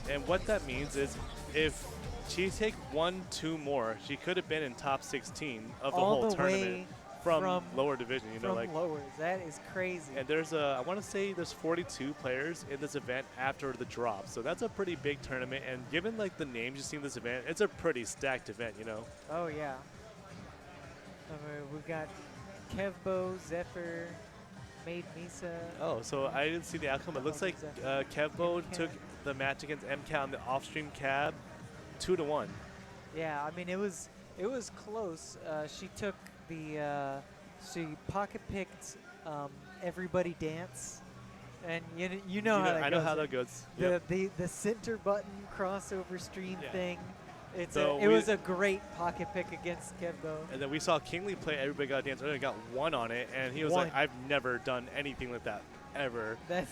And what that means is if Cheesecake won 2 more, she could have been in top 16 of the All whole the tournament way from lower division. From lowers, that is crazy. And there's I want to say there's 42 players in this event after the drop, so that's a pretty big tournament. And given like the names you see in this event, it's a pretty stacked event, Oh yeah. I mean, we've got Kevbo, Zephyr, Maid Misa. Oh, so I didn't see the outcome. It looks like Kevbo took the match against MCAT in the off-stream cab 2-1. Yeah, I mean it was close. She took she pocket picked Everybody Dance, and you know how that goes. I know how that goes. The center button crossover stream Yeah. thing. So it was a great pocket pick against Kevbo. And then we saw Kingly play Everybody Got Dance earlier, got 1 on it, and he was like, I've never done anything like that ever. That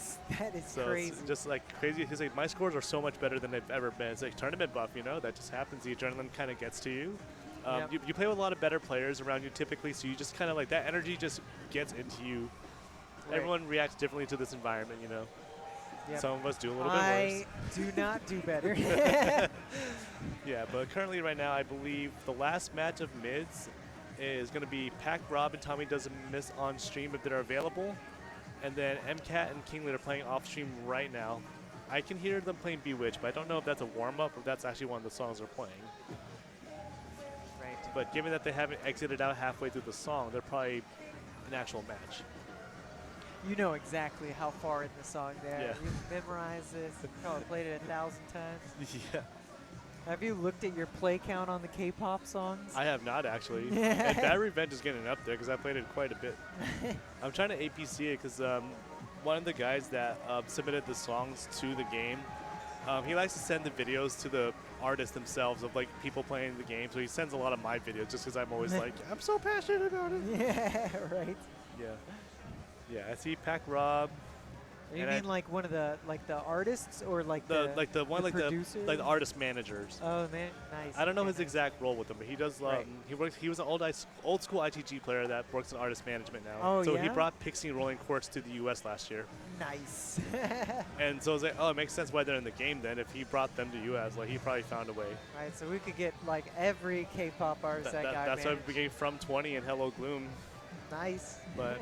is So crazy. it's just like crazy. He's like, my scores are so much better than they've ever been. It's like tournament buff, you know, that just happens. The adrenaline kind of gets to you. Yep. You play with a lot of better players around you typically, so you just kind of like that energy just gets into you. Right. Everyone reacts differently to this environment, you know. Yep. Some of us do a little bit I worse. do not do better. Yeah, but currently right now, I believe the last match of mids is going to be Pac, Rob, and Tommy Doesn't Miss on stream if they're available. And then MCAT and Kinglet are playing off stream right now. I can hear them playing Bewitched, but I don't know if that's a warm-up or if that's actually one of the songs they're playing. Right. But given that they haven't exited out halfway through the song, they're probably an actual match. You know exactly how far in the song they are. Yeah. You've memorized this. You've probably played it 1,000 times. Yeah. Have you looked at your play count on the K-pop songs? I have not actually. And Bad Revenge is getting up there because I played it quite a bit. I'm trying to APC it because one of the guys that submitted the songs to the game, he likes to send the videos to the artists themselves of like people playing the game. So he sends a lot of my videos just because I'm always like, I'm so passionate about it. Yeah, right. Yeah. Yeah, I see Pac Rob. You And mean like one of the artists or like the producer? the artist managers. Oh man, nice. I don't know Okay, his nice. exact role with them, but he does. Right. He was an old school ITG player that works in artist management now. Oh, so he yeah? brought Pixie and Rolling Quartz to the U.S. last year, Nice. and so I was like, oh, it makes sense why they're in the game then. If he brought them to U.S., like he probably found a way. Right, so we could get like every K-pop artist that guy That's why managed. we getting From 20 and Hello Gloom. Nice. But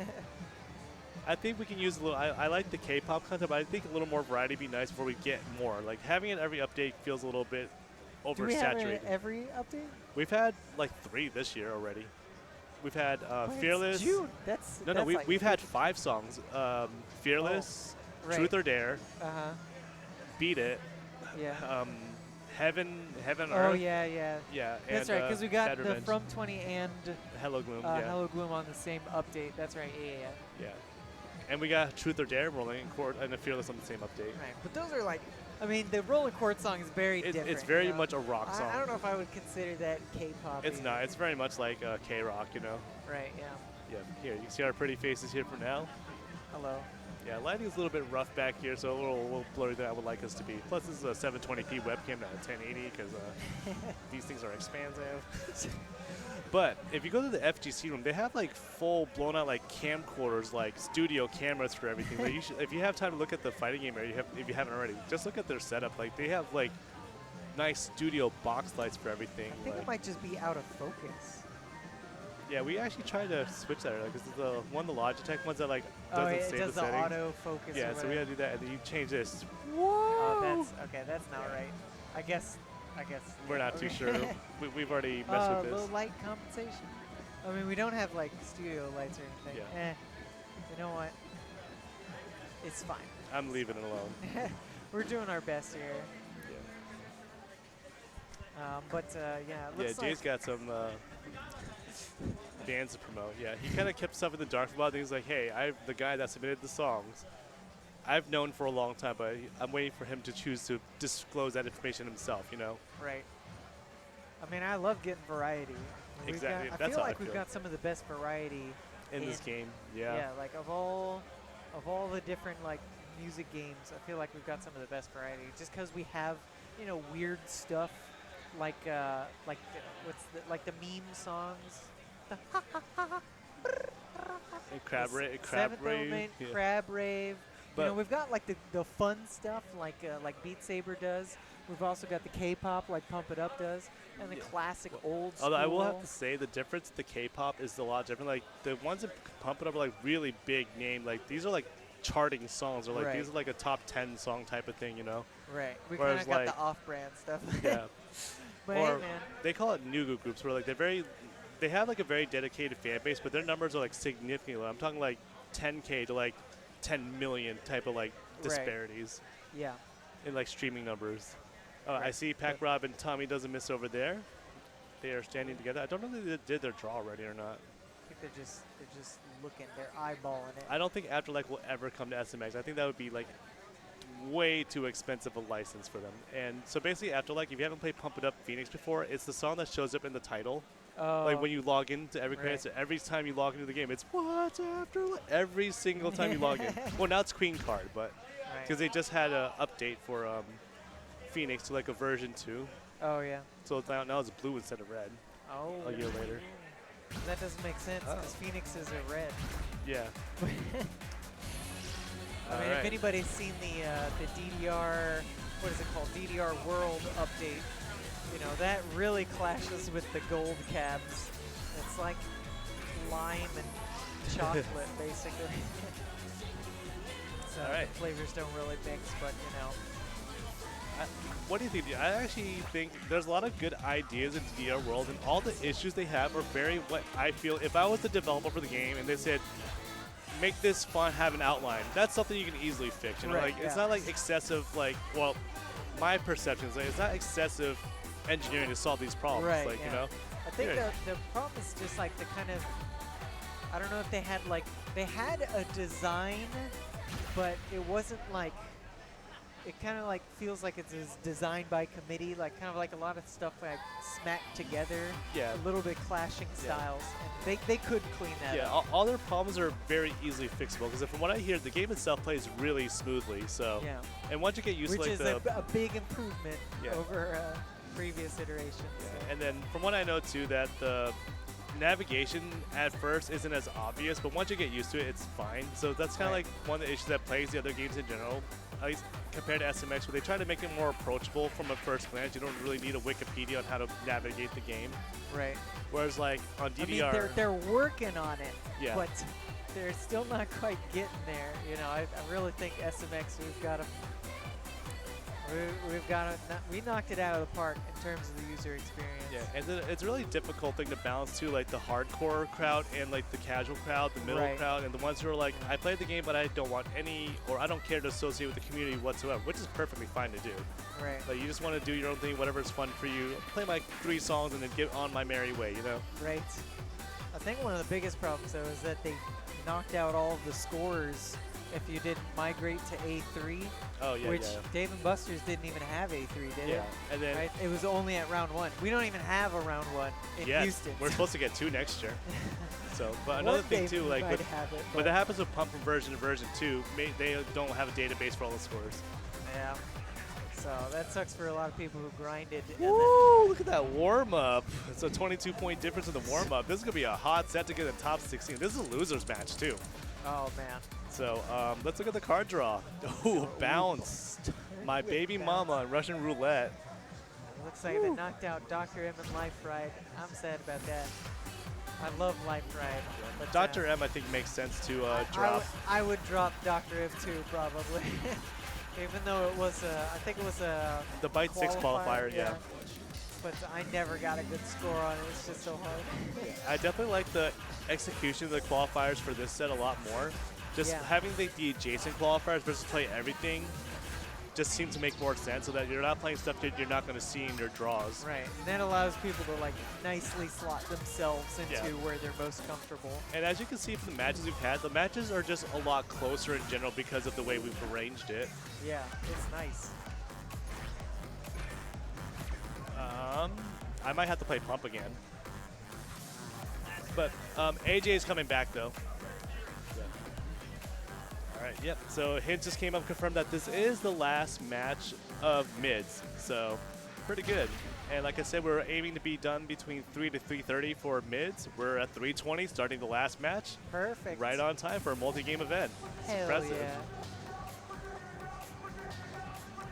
I think we can use a little. I like the K-pop content, but I think a little more variety would be nice before we get more. Like having it every update feels a little bit Do we have oversaturated. it every update? We've had like 3 this year already. We've had But it's Fearless. June. That's No, that's like we've had 5 songs. Fearless, right. Truth or Dare, Uh-huh. Beat It, Yeah. Heaven, Oh Earth. yeah, yeah. Yeah, That's and, right, because we got Bad the Revenge. From 20 and Hello Gloom. Yeah, Hello Gloom on the same update. That's right. Yeah, yeah. yeah. And we got Truth or Dare rolling and the Fearless on the same update. Right, but those are like, I mean, the Rolling Chord song is very different. It's very you know? much a rock song. I don't know if I would consider that K-pop. It's not. It's very much like K-rock, you know. Right. Yeah. Yeah. Here, you can see our pretty faces here for now. Hello. Yeah, lighting is a little bit rough back here, so a little blurry than I would like us to be. Plus, this is a 720p webcam, not a 1080, because these things are expansive. But if you go to the FGC room, they have like full blown out like camcorders, like studio cameras for everything. Like if you have time to look at the fighting game area, if you haven't already, just look at their setup. Like they have like nice studio box lights for everything. I think like, it might just be out of focus. yeah, we actually tried to switch that. Like this is the one of the Logitech ones that like doesn't it save does the the settings. auto focus. Yeah, or so we had whatever. to do that, and then you change this. Oh, that's okay. That's not Yeah. right. I guess. We're not too okay. sure. We've already messed with Low this. light compensation. I mean, we don't have like studio lights or anything. Yeah. You know what? It's fine. I'm leaving it alone. We're doing our best here. Yeah. But yeah, it Yeah, looks Jay's like got some bands to promote. Yeah, he kind of kept stuff in the dark about things like, hey, I'm the guy that submitted the songs. I've known for a long time, but I'm waiting for him to choose to disclose that information himself, you know? right. I mean, I love getting variety. We've Exactly, Got, I that's feel how I like we've feel. got some of the best variety In this game, yeah. Yeah, like of all the different like music games, I feel like we've got some of the best variety. Just because we have, you know, weird stuff like like the meme songs. The And Crab Seventh Rave. Element, Yeah. Crab Rave. But- you know, we've got like the fun stuff like Beat Saber does. We've also got the K-pop like Pump It Up does, and the Yeah. classic old school. Although I will have to say the difference, the K-pop is a lot different. Like the ones that Pump It Up are like really big name. Like these are like charting songs, or like Right. these are like a top 10 song type of thing, you know? Right. We kind Whereas, of got like- the off-brand stuff. Yeah. But Or hey, man. they call it Nugu groups, where like they have like a very dedicated fan base, but their numbers are like significantly low. I'm talking like 10K to like 10 million type of like disparities Yeah. in like streaming numbers. I Right. see Pac Rob and Tommy Doesn't Miss over there. They are standing together. I don't know if they did their draw already or not. I think they're just looking, they're eyeballing it. I don't think Afterlife will ever come to SMX. I think that would be like way too expensive a license for them. And so basically Afterlife, if you haven't played Pump It Up Phoenix before, it's the song that shows up in the title. Oh. Like when you log into every credit, Right. so every time you log into the game, it's what's after every single time you log in. Well, now it's Queen Card, but because they just had an update for Phoenix to like a version 2, Oh yeah. so now it's blue instead of red. Oh. A year later. That doesn't make sense Oh. because Phoenixes are red. Yeah. I mean, if anybody's seen the DDR, what is it called, DDR World update, you know, that really clashes with the gold cabs. It's like lime and chocolate, basically. So Alright. the flavors don't really mix, but you know. What do you think? I actually think there's a lot of good ideas in DDR World, and all the issues they have are very what I feel. If I was the developer for the game and they said, make this fun, have an outline, that's something you can easily fix. You know, Right, like it's yeah. not like excessive. Like, well, my perception is like it's not excessive engineering to solve these problems. Right, like yeah. you know, I think Yeah. the problem is just like the kind of, I don't know if they had a design, but it wasn't like, it kind of like feels like it's designed by committee, like kind of like a lot of stuff like smacked together, Yeah. a little bit clashing Yeah. styles, and they could clean that yeah, up. all their problems are very easily fixable. Because from what I hear, the game itself plays really smoothly. So, Yeah, and once you get used which to like is the a big improvement Yeah. over previous iterations. Yeah, so. and then from what I know too, that the navigation at first isn't as obvious, but once you get used to it, it's fine. So that's kind of Right. like one of the issues that plagues the other games in general, at least compared to SMX, where they try to make it more approachable from a first glance. You don't really need a Wikipedia on how to navigate the game. Right. Whereas like on I mean, DDR, they're working on it, Yeah. but they're still not quite getting there. You know, I really think SMX, we knocked it out of the park in terms of the user experience. yeah, and then it's a really difficult thing to balance too, like the hardcore crowd and like the casual crowd, the middle Right. crowd, and the ones who are like, I played the game, but I don't want any, or I don't care to associate with the community whatsoever, which is perfectly fine to do. Right. Like you just want to do your own thing, whatever's fun for you. Play my 3 songs and then get on my merry way, you know? Right. I think one of the biggest problems though is that they knocked out all of the scores if you didn't migrate to A3, Oh yeah, which yeah. Dave and Buster's didn't even have A3, did Yeah, it? and then Right? It was only at round 1. We don't even have a round 1 in yes, Houston. we're supposed to get 2 next year. So, but another One thing day too, we like might with, have it, but that happens with Pump from version to version 2. They don't have a database for all the scores. yeah. So that sucks for a lot of people who grinded. And then, Woo! Look at that warm up. It's a 22-point difference in the warm up. This is gonna be a hot set to get in the top 16. This is a losers match too. oh man. So let's look at the card draw. Oh, bounce. My baby mama on Russian roulette. Looks like they knocked out Dr. M and Life Ride. I'm sad about that. I love Life Ride. But, Dr. M, I think, makes sense to drop. I would drop Dr. M too, probably. Even though it was, I think it was a The Byte 6 qualifier, yeah. But I never got a good score on it. It's just so hard. I definitely like the execution of the qualifiers for this set a lot more. Just Yeah. having the adjacent qualifiers versus play everything just seems to make more sense so that you're not playing stuff that you're not going to see in your draws. Right, and that allows people to like nicely slot themselves into Yeah. where they're most comfortable. And as you can see from the matches we've had, the matches are just a lot closer in general because of the way we've arranged it. Yeah, it's nice. I might have to play Pump again. But AJ is coming back though. All right, yep. So hint just came up, confirmed that this is the last match of mids. So pretty good. And like I said, we're aiming to be done between 3 to 3:30 for mids. We're at 3:20, starting the last match. Perfect. Right on time for a multi-game event. It's Hell impressive. yeah.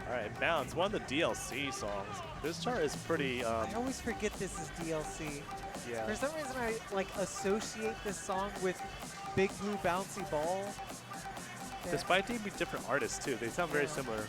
All right, Bounce, one of the DLC songs. This chart is pretty, I always forget this is DLC. yeah. For some reason, I like associate this song with Big Blue Bouncy Ball. Yeah. Despite they be different artists too, they sound very Yeah. similar.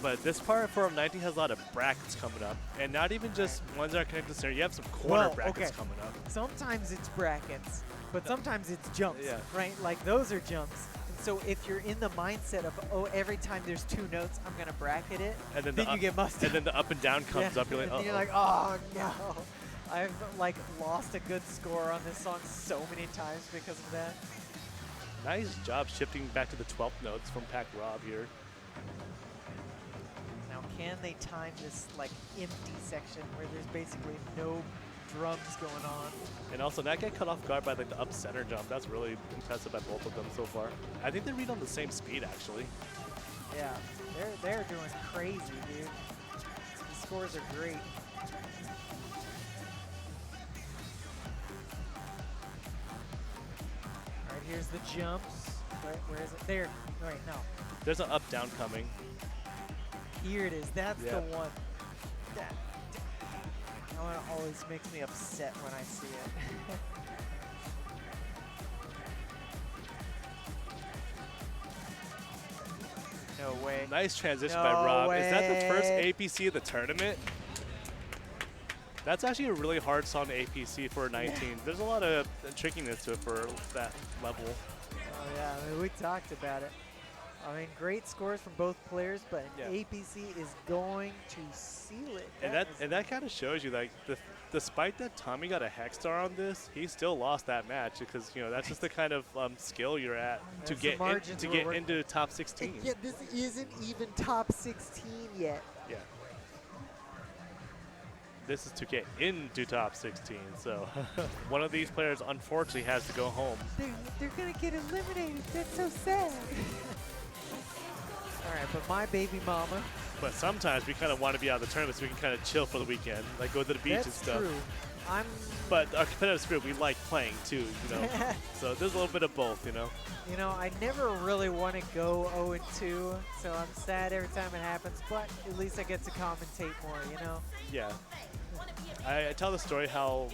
But this part for 90 has a lot of brackets coming up, and not even just ones that are connected to center. You have some corner Well, brackets okay. coming up. Sometimes it's brackets, but sometimes it's jumps, Yeah. right? Like those are jumps. And so if you're in the mindset of, oh, every time there's 2 notes, I'm gonna bracket it, And then, then the you up, get must and then the up and down comes yeah. up. You're like, and then you're like, oh no. I've like lost a good score on this song so many times because of that. nice job shifting back to the 12th notes from Pac Rob here. Now, can they time this like empty section where there's basically no drums going on. And also, not get cut off guard by like the up center jump. That's really impressive by both of them so far. I think they read on the same speed, actually. Yeah, they're doing crazy, dude. The scores are great. All right, here's the jumps. Right, where is it? There. Right, no. There's an up-down coming. Here it is. That's Yeah. the one. That one always makes me upset when I see it. No way. Nice transition No by Rob. Is that the first way. APC of the tournament? That's actually a really hard song to APC for 19. There's a lot of trickiness to it for that level. Oh yeah, I mean, we talked about it. I mean, great scores from both players, but Yeah. APC is going to seal it. And that kind of shows you, like, despite that Tommy got a hex star on this, he still lost that match because, you know, that's just the kind of skill you're at to That's the get margins we're working into top 16. Yeah, this isn't even top 16 yet. Yeah. This is to get into top 16, so one of these players unfortunately has to go home. They're gonna get eliminated. That's so sad. All right, but my baby mama. But sometimes we kind of want to be out of the tournament so we can kind of chill for the weekend, like go to the beach and That's stuff. true. I'm. But our competitive spirit, we like playing too, you know. So there's a little bit of both, you know. You know, I never really want to go 0-2, so I'm sad every time it happens. But at least I get to commentate more. You know. Yeah. I tell the story how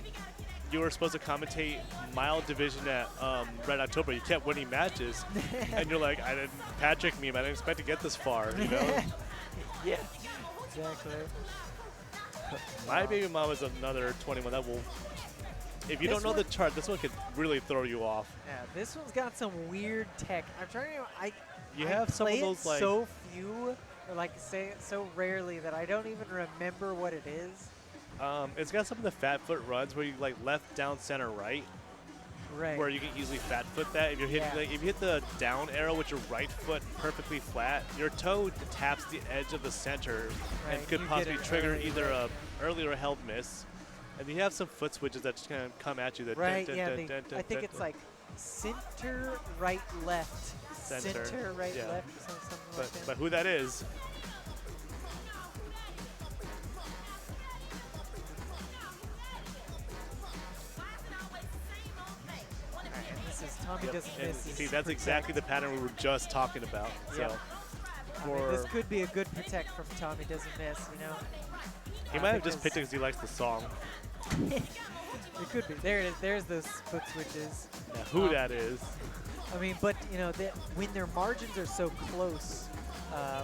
you were supposed to commentate mild division at Red October. You kept winning matches, and you're like, Patrick meme, I didn't expect to get this far, you know. Yeah. Exactly. My baby mom is another 21 that will. If you This don't know one- the chart, this one could really throw you off. Yeah, this one's got some weird tech. I'm trying to. You I have some of play it those, like- so few, or like say it so rarely that I don't even remember what it is. It's got some of the fat foot runs where you like left, down, center, right, Right. where you can easily fat foot that. If you hit Yeah. like, if you hit the down arrow with your right foot perfectly flat, your toe taps the edge of the center Right, and could you get possibly it trigger early, either right. a early or held miss. And you have some foot switches that just kind of come at you. That Right. dun, Yeah. dun, dun, dun, I think dun. it's like center, right, left. Center, right, yeah. left, or something like that. But who that is? Alright, and this is Tommy Yep. doesn't And miss. see, his that's exactly the protect. pattern we were just talking about. Yep. So I mean, for this could be a good protect from Tommy doesn't miss. You know. he might have just picked it because he likes the song. It could be. There it is. There's those foot switches. Yeah, who that is? I mean, but you know, when their margins are so close,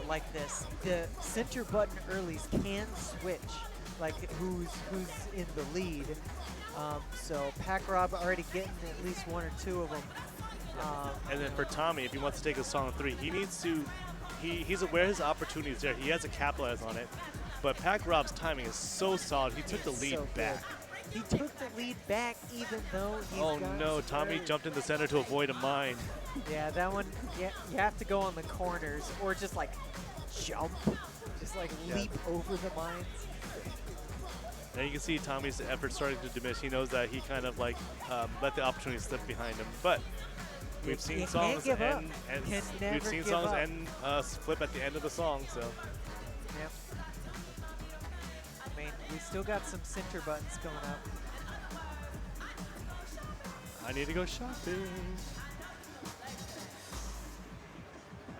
like this, the center button earlies can switch, like who's in the lead. So Pac Rob already getting at least one or two of them. And then for Tommy, if he wants to take a song 3, he needs to. He's aware his opportunity is there. He has to capitalize on it. But Pac Rob's timing is so solid. He took the lead So back. good. He took the lead back even though he's Oh got no! some Tommy early- jumped in the center to avoid a mine. Yeah, that one. Yeah, you have to go on the corners or just like jump, just like Yeah. leap over the mines. And you can see Tommy's effort starting to diminish. He knows that he kind of like let the opportunity slip behind him. But we've seen you can't songs give up. end. Can We've never seen give songs up. end flip at the end of the song. So Yep. I mean, we still got some center buttons going up. I need to go shopping.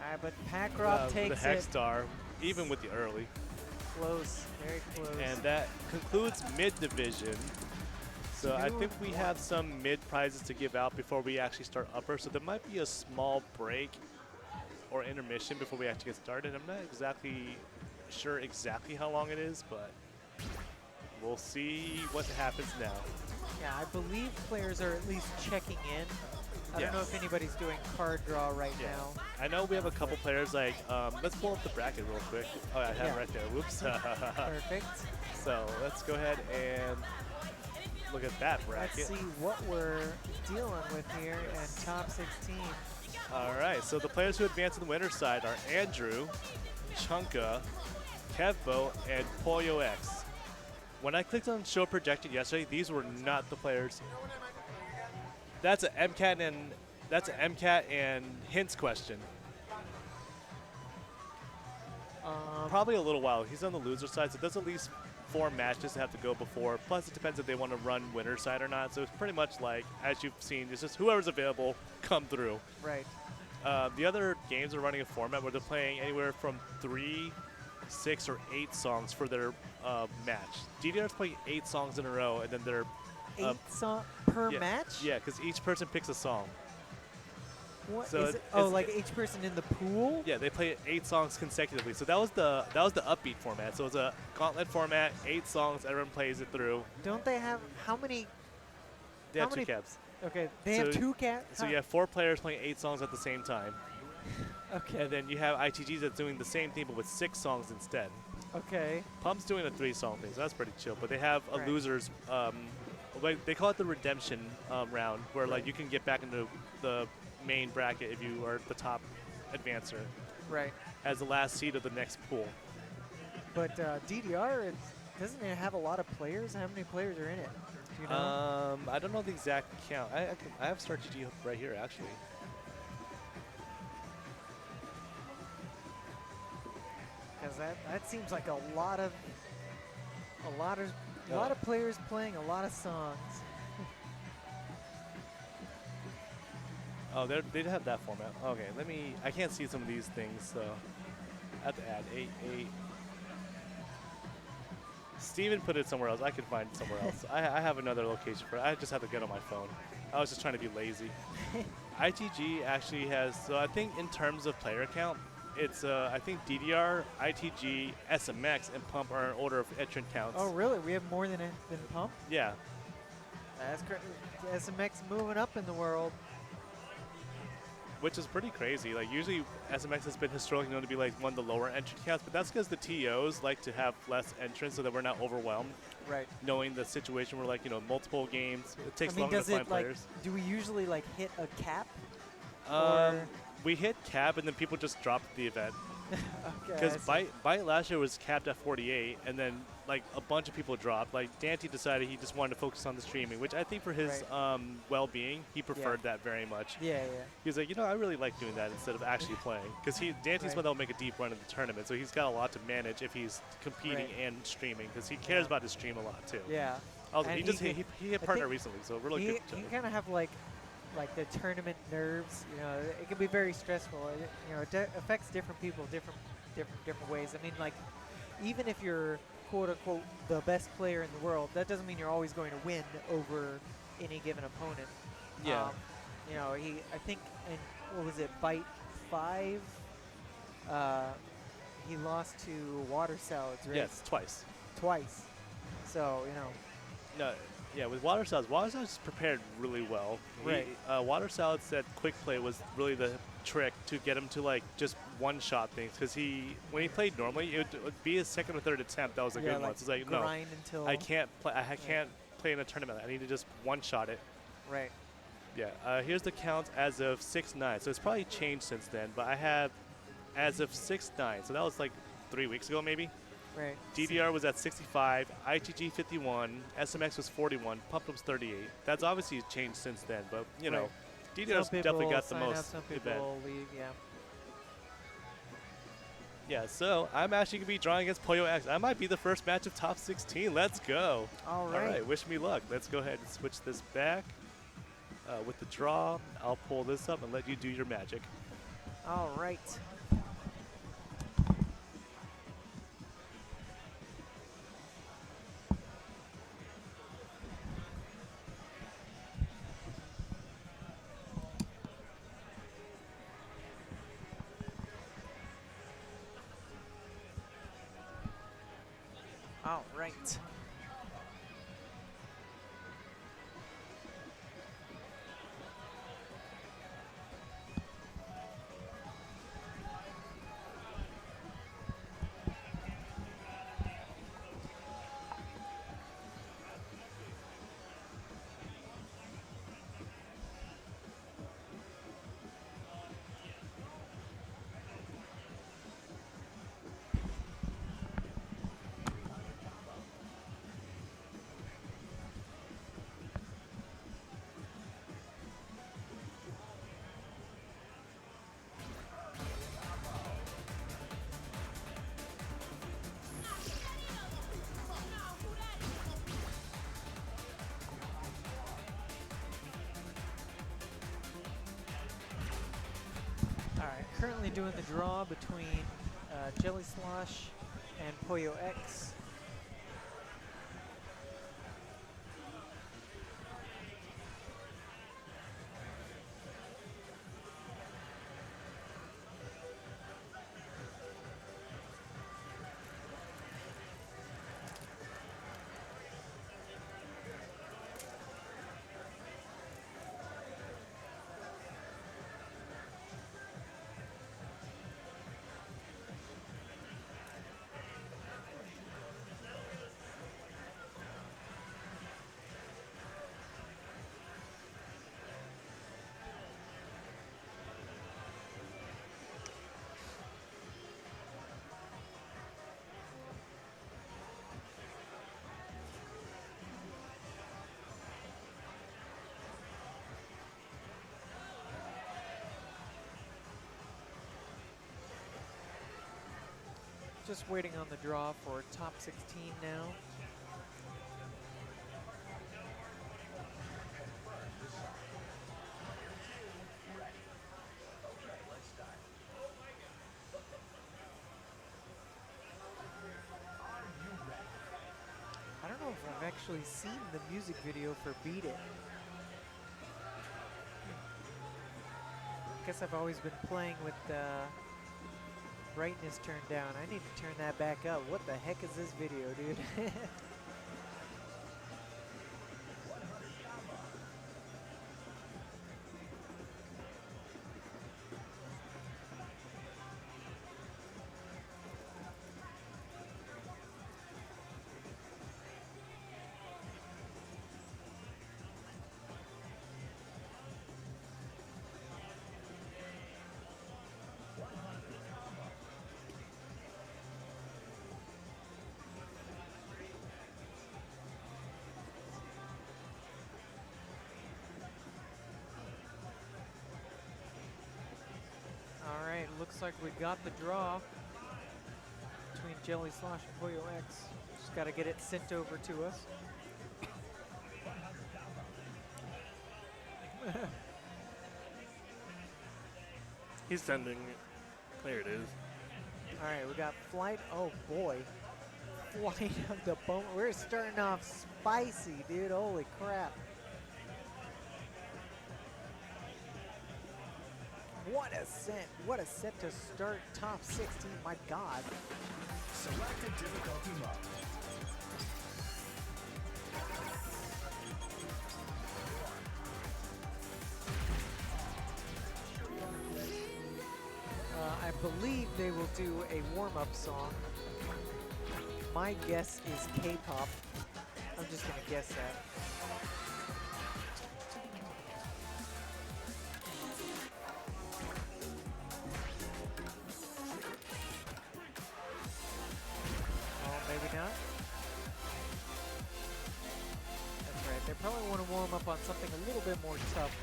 All right, but Pac Rob The takes Hex it Star, even with the early. close, very close. And that concludes mid division. So I think we have some mid prizes to give out before we actually start upper. So there might be a small break or intermission before we actually get started. I'm not exactly sure exactly how long it is, but we'll see what happens now. Yeah, I believe players are at least checking in. I don't know if Yes. anybody's doing card draw right Yeah. now. I know we have a couple players like, let's pull up the bracket real quick. Oh, I have Yeah. it right there. Whoops. Perfect. So let's go ahead and look at that bracket. Let's see what we're dealing with here in top 16. All right, so the players who advance to the winner's side are Andrew, Chunka, Kevbo, and Pollo X. When I clicked on show projected yesterday, these were not the players. That's an MCAT and hints question. Probably a little while. He's on the loser side, so there's at least 4 matches to have to go before. Plus, it depends if they want to run winner side or not. So it's pretty much like, as you've seen, it's just whoever's available, come through. Right. The other games are running a format where they're playing anywhere from 3, 6, or 8 songs for their match. DDR's playing 8 songs in a row, and then they're 8 song per yeah, match? Yeah, because each person picks a song. What So is it? Oh, like each person in the pool? Yeah, they play 8 songs consecutively. So that was the upbeat format. So it's a gauntlet format, 8 songs, everyone plays it through. Don't they have how many? They How have 2 many- caps. Okay, they have So- 2 cats. So you have 4 players playing 8 songs at the same time. Okay. And then you have ITGs that's doing the same thing but with 6 songs instead. Okay. Pump's doing a 3-song thing, so that's pretty chill. But they have a Right. losers, like they call it the redemption round, where like Right. you can get back into the main bracket if you are the top advancer Right. as the last seed of the next pool. But DDR, doesn't it have a lot of players? How many players are in it? Do you know? I don't know the exact count. I have Start GG right here actually. Because that seems like a lot of players playing a lot of songs. Oh, they have that format. Okay, I can't see some of these things, so I have to add 8. Steven put it somewhere else. I can find it somewhere else. I have another location for it. I just have to get on my phone. I was just trying to be lazy. ITG actually has, so I think in terms of player count, it's I think DDR, ITG, SMX, and Pump are in order of entrant counts. Oh, really? We have more than Pump? Yeah. That's SMX moving up in the world. Which is pretty crazy. Like usually SMX has been historically known to be like one of the lower entry counts, but that's because the TOs like to have less entrants so that we're not overwhelmed. Right. Knowing the situation where like, multiple games, it takes I mean, longer does to find it like? players. Do we usually like hit a cap? Or We hit cap and then people just dropped the event. okay. Because I see. Byte last year was capped at 48, and then like a bunch of people dropped. Like Dante decided he just wanted to focus on the streaming, which I think for his well-being, he preferred that very much. Yeah, yeah. He was like, I really like doing that instead of actually playing. Because Dante's Right. one that will make a deep run in the tournament, so he's got a lot to manage if he's competing Right. and streaming, because he cares Yeah. about his stream a lot too. Yeah. Also, And he just can- he I hit partner think recently, so really he good. he kind of have like the tournament nerves. It can be very stressful. It affects different people different ways. I mean, like even if you're quote unquote the best player in the world, that doesn't mean you're always going to win over any given opponent. Yeah. I think in what was it, Byte 5? He lost to Water Salads, right? Yes, twice. Twice. So No, yeah, with Water Salads is prepared really well. Right. Water Salads said quick play was really the trick to get him to like just one-shot things, because when he played normally, it would be his second or third attempt that was a good one. So it's like, no, grind until I can't play in a tournament. I need to just one-shot it. Right. Yeah, here's the count as of 6-9. So it's probably changed since then, but I have as of 6-9. So that was like 3 weeks ago maybe. Right. DDR was at 65, ITG 51, SMX was 41, Pump was 38. That's obviously changed since then, but Right. DDR's Some definitely people got the sign up, most some people event. leave, yeah. Yeah, so I'm actually going to be drawing against Pollo X. I might be the first match of top 16. Let's go. All All right. right, wish me luck. Let's go ahead and switch this back. With the draw, I'll pull this up and let you do your magic. All right. All right. currently doing the draw between Jelly Slosh and Pollo X. Just waiting on the draw for top 16 now. I don't know if I've actually seen the music video for Beat It. Guess I've always been playing with brightness turned down. I need to turn that back up. What the heck is this video, dude? Alright, looks like we got the draw between Jelly Slosh and Pollo X. Just gotta get it sent over to us. He's sending it. There it is. Alright, we got Flight. Oh boy. Flight of the Bone. We're starting off spicy, dude. Holy crap. What a set. What a set to start top 16. My God. Select a difficulty mode. I believe they will do a warm-up song. My guess is K-pop. I'm just gonna guess that. Oh, maybe not. That's right. They probably want to warm up on something a little bit more tough.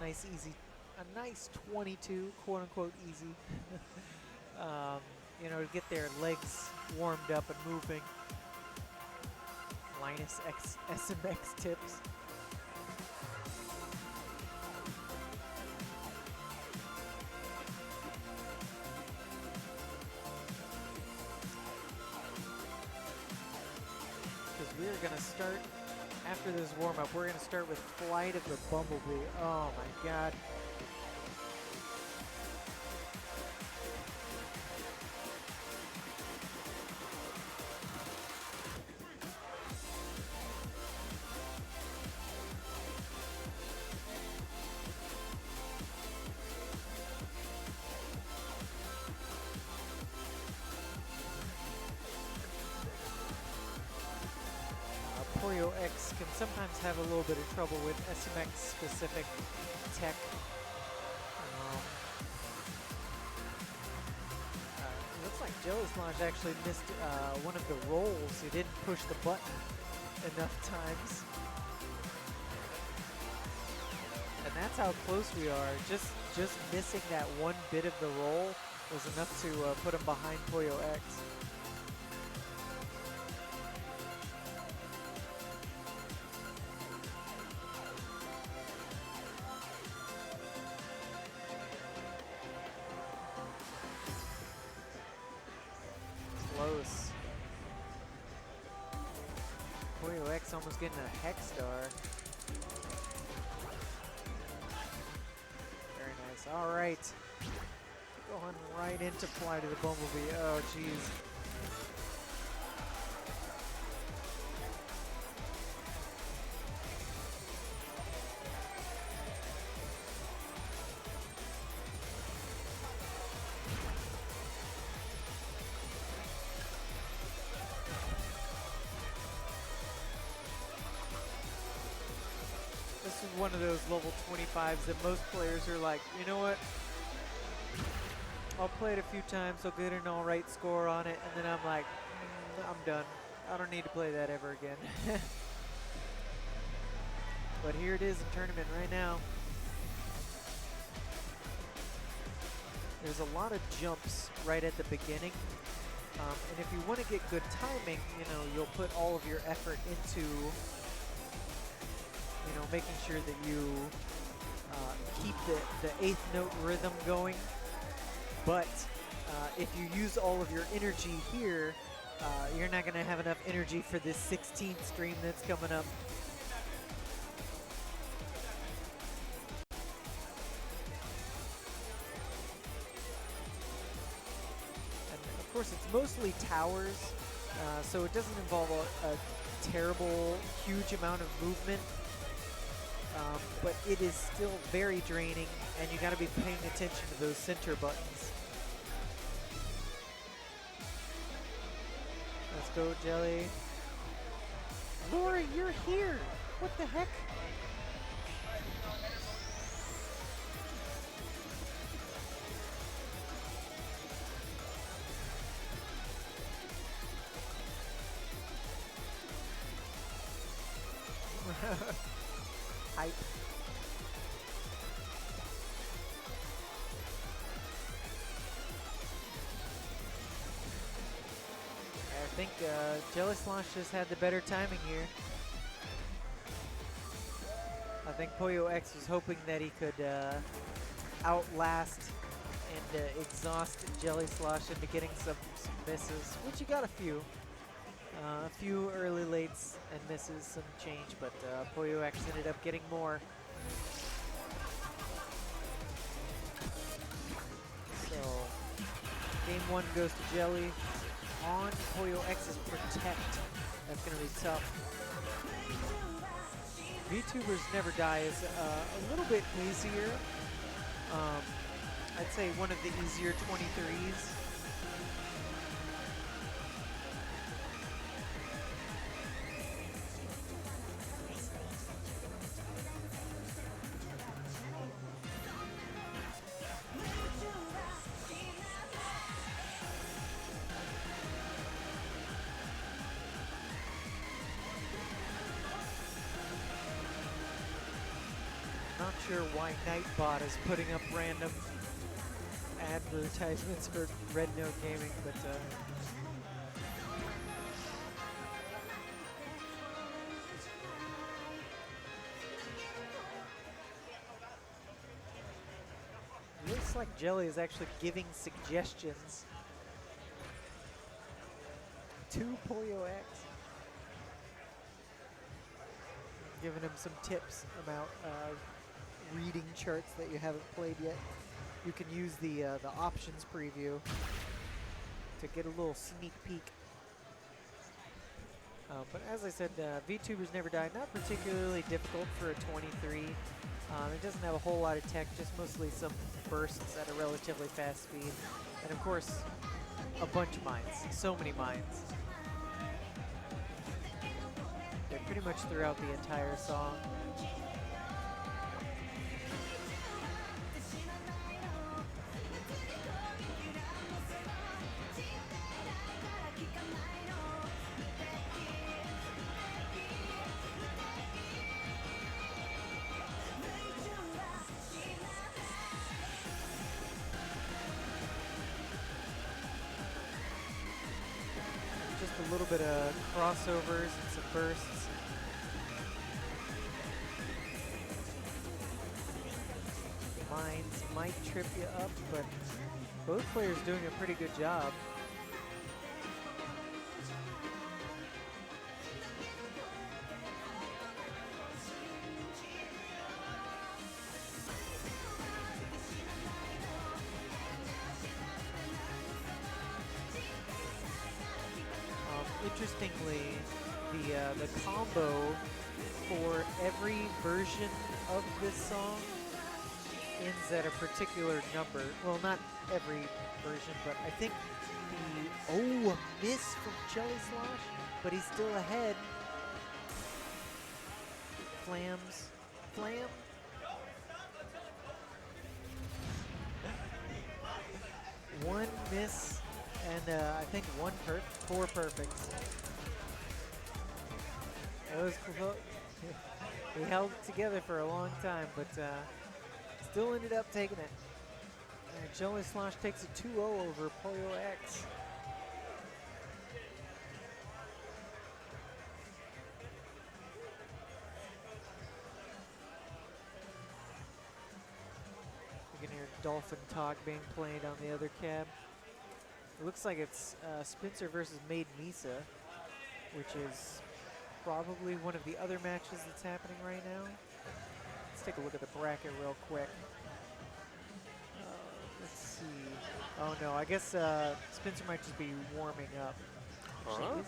Nice, easy. A nice 22, quote-unquote easy. You know, to get their legs warmed up and moving. Linus X SMX tips. Because we're going to start, after this warm-up, we're going to start with Flight of the Bumblebee. Oh my God. Pollo X can sometimes have a little bit of trouble with SMX specific tech. Looks like Jelly Slosh actually missed one of the rolls. He didn't push the button enough times. And that's how close we are. Just missing that one bit of the roll was enough to put him behind Pollo X. X almost getting a Hex Star. Very nice. All right. Going right into Fly to the Bumblebee. Oh, jeez. This is one of those level 25s that most players are like, you know what? I'll play it a few times, I'll get an alright score on it, and then I'm like, I'm done. I don't need to play that ever again. But here it is in tournament right now. There's a lot of jumps right at the beginning. And if you want to get good timing, you know, you'll put all of your effort into, you know, making sure that you keep the 8th note rhythm going. But if you use all of your energy here, you're not going to have enough energy for this 16th stream that's coming up. And of course, it's mostly towers, so it doesn't involve a terrible, huge amount of movement. But it is still very draining, and you got to be paying attention to those center buttons. Let's go, Jelly. Laura, you're here. What the heck? Hype. I think Jelly Slosh just had the better timing here. I think Pollo X was hoping that he could outlast and exhaust Jelly Slosh into getting some misses, which he got a few. A few early lates and misses, some change, but Pollo X ended up getting more. So, game 1 goes to Jelly. On Pollo X's Protect. That's going to be tough. VTubers Never Die is a little bit easier. I'd say one of the easier 23s. Not sure why Nightbot is putting up random advertisements for Red Note Gaming, but looks like Jelly is actually giving suggestions to Pollo X. Giving him some tips about reading charts that you haven't played yet. You can use the options preview to get a little sneak peek. But as I said, VTubers Never Die, not particularly difficult for a 23. It doesn't have a whole lot of tech, just mostly some bursts at a relatively fast speed. And of course, a bunch of mines, so many mines. They're pretty much throughout the entire song. Just a little bit of crossovers and some bursts. Mines might trip you up, but both players doing a pretty good job. interestingly, the combo for every version of this song ends at a particular number. Well, not every version, but I think a miss from Jelly Slosh, but he's still ahead. Flam. One miss and I think four perfects. It was close. He held it together for a long time, but still ended up taking it. Jelly Slosh takes a 2-0 over StepManiaX. You can hear Dolphin Talk being played on the other cab. It looks like it's Spencer versus Maid Misa, which is probably one of the other matches that's happening right now. Let's take a look at the bracket real quick. Let's see. Oh no, I guess Spencer might just be warming up. Huh?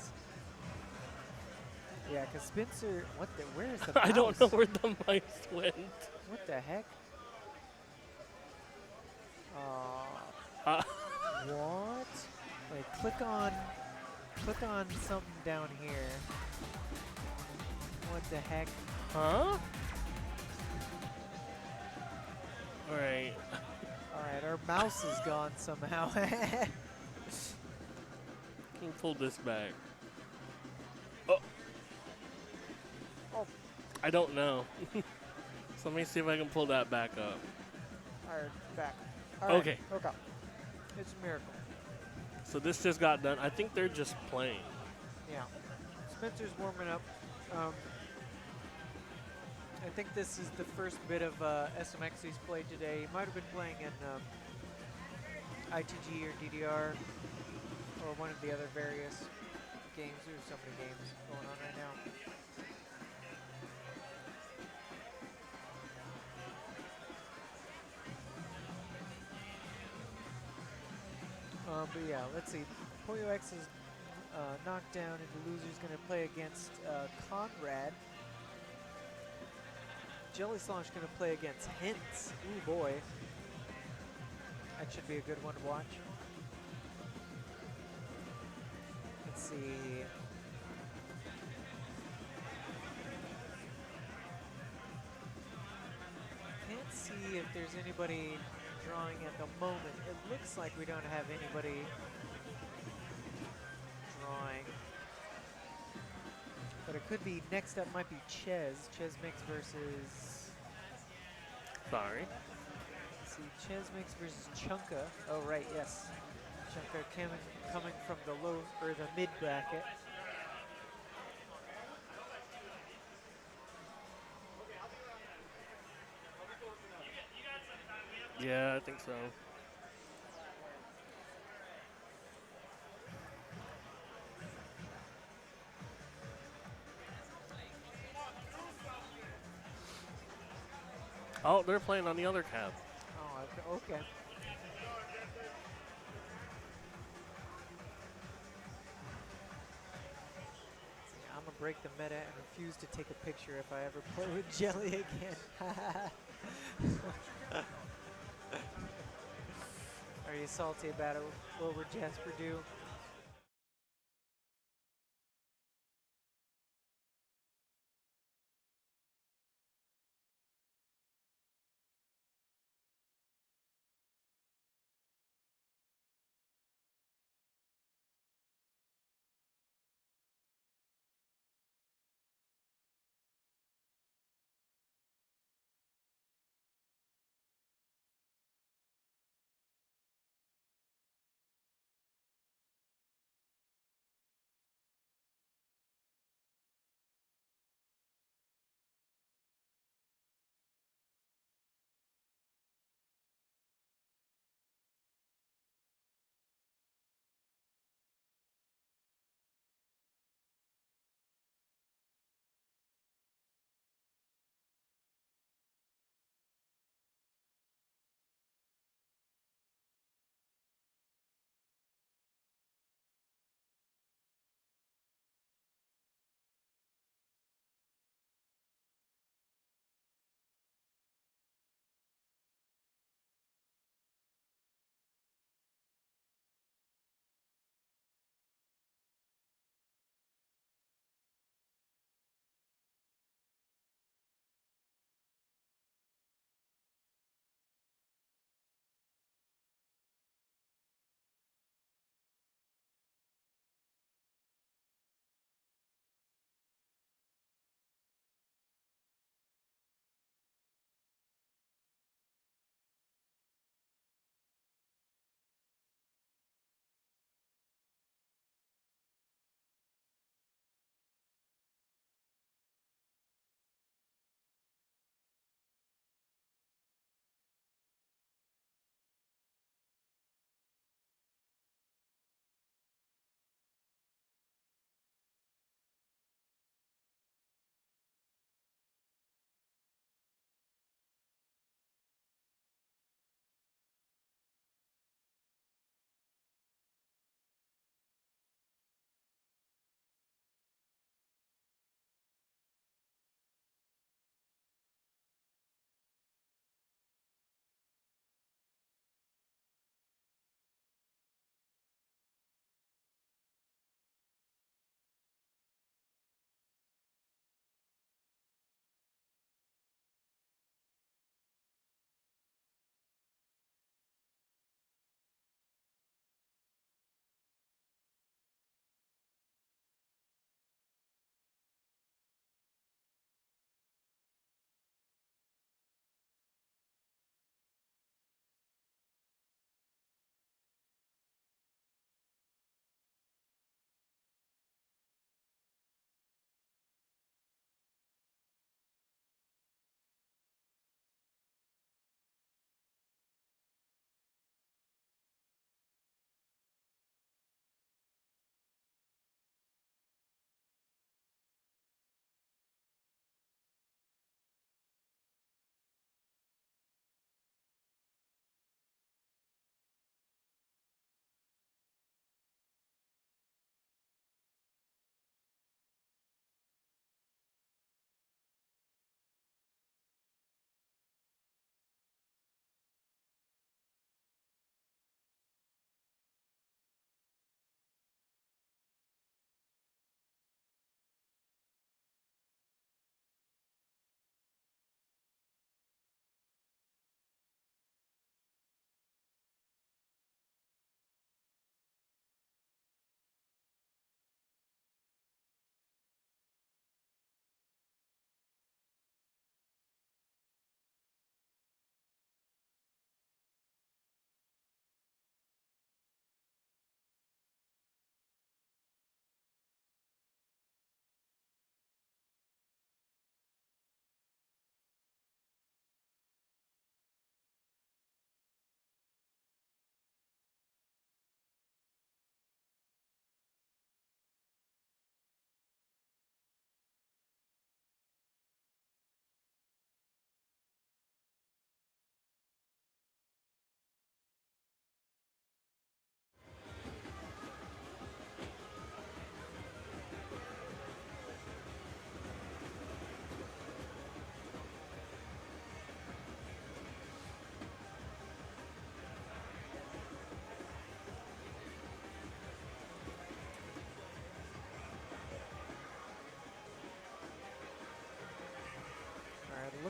Yeah, because Spencer, where is the mouse? I don't know where the mice went. What the heck? What? Wait, click on something down here. What the heck? Huh? Alright. Alright, our mouse is gone somehow. Can you pull this back? Oh. Oh. I don't know. So let me see if I can pull that back up. Alright, back. All right, Okay. Okay. It's a miracle. So this just got done. I think they're just playing. Yeah. Spencer's warming up. I think this is the first bit of SMX he's played today. He might have been playing in ITG or DDR or one of the other various games. There's so many games going on right now. But yeah, let's see. StepManiaX is knocked down, and the loser's going to play against Conrad. Jelly Slosh going to play against Hints. Ooh boy. That should be a good one to watch. Let's see. Can't see if there's anybody drawing at the moment. It looks like we don't have anybody drawing. But it could be, next up might be Ches. Ches Mix versus... Sorry. Let's see, Ches Mix versus Chunka. Oh, right, yes. Chunka coming from the low, or the mid bracket. Yeah, I think so. Oh, they're playing on the other cab. Oh, okay. I'm gonna break the meta and refuse to take a picture if I ever play with Jelly again. Are you salty about it? What would Jasper do?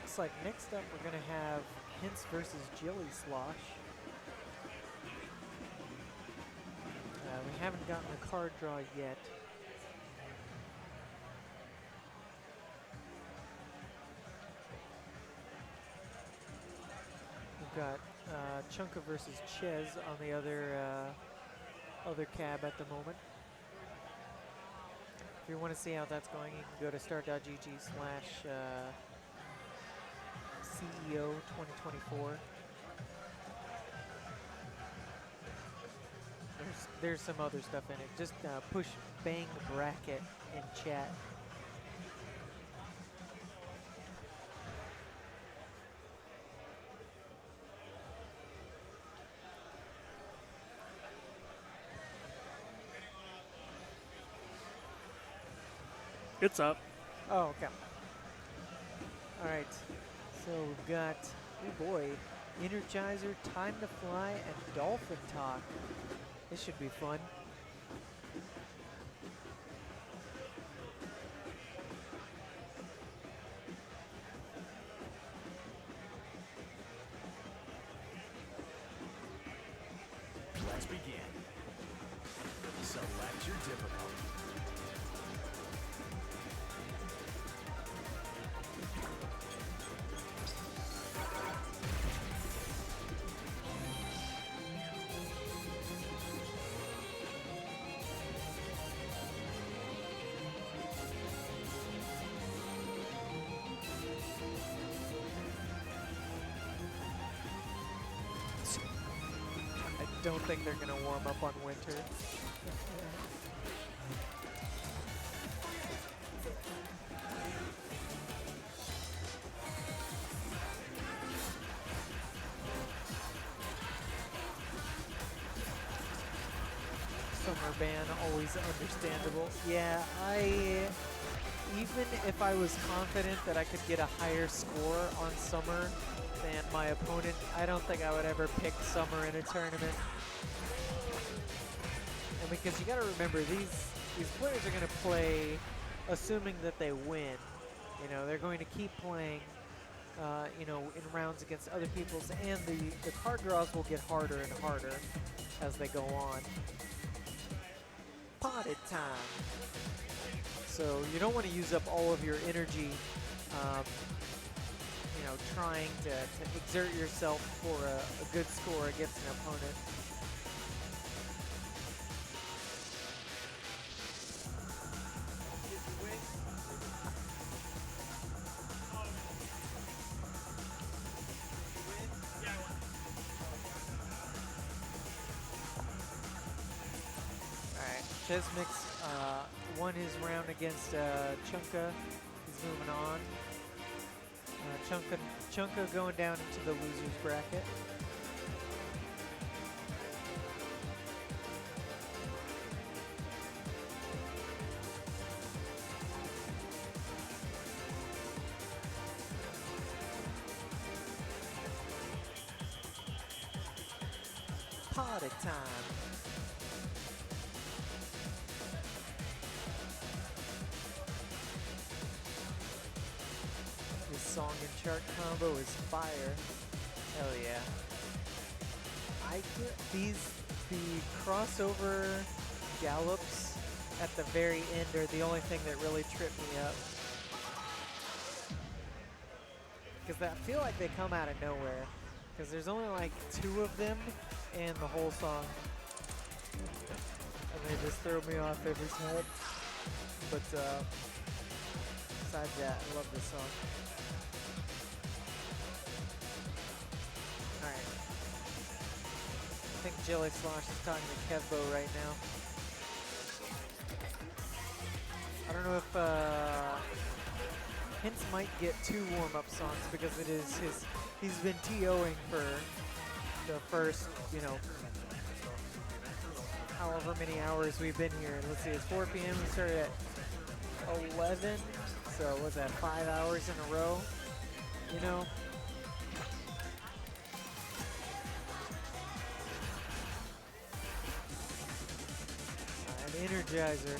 looks like next up we're gonna have Hints versus Jelly Slosh. We haven't gotten a card draw yet. We've got Chunka versus Ches on the other cab at the moment. If you want to see how that's going, you can go to start.gg/CEO 2024. There's some other stuff in it. Just push bang bracket in chat. It's up. Oh, okay. All right. So we've got, oh boy, Energizer, Time to Fly, and Dolphin Talk. This should be fun. Let's begin. Select your difficulty. I don't think they're going to warm up on Winter. Summer ban, always understandable. Yeah, even if I was confident that I could get a higher score on Summer than my opponent, I don't think I would ever pick Summer in a tournament. And because you got to remember, these players are going to play assuming that they win. You know, they're going to keep playing, you know, in rounds against other people's, and the card draws will get harder and harder as they go on. Potted time. So you don't want to use up all of your energy, you know, trying to exert yourself for a good score against an opponent. Chesmix won his round against Chunka. He's moving on. Chunka going down into the losers bracket. Party time. Song and chart combo is fire. Hell yeah. The crossover gallops at the very end are the only thing that really tripped me up. Because I feel like they come out of nowhere. Because there's only like 2 of them in the whole song. And they just throw me off every time. But besides that, I love this song. I think Jelly Slosh is talking to Kevbo right now. I don't know if Hints might get 2 warm-up songs because it is he's been TOing for the first, you know, however many hours we've been here. Let's see, it's 4 p.m. We started at 11, so what's that, 5 hours in a row, you know? Energizer.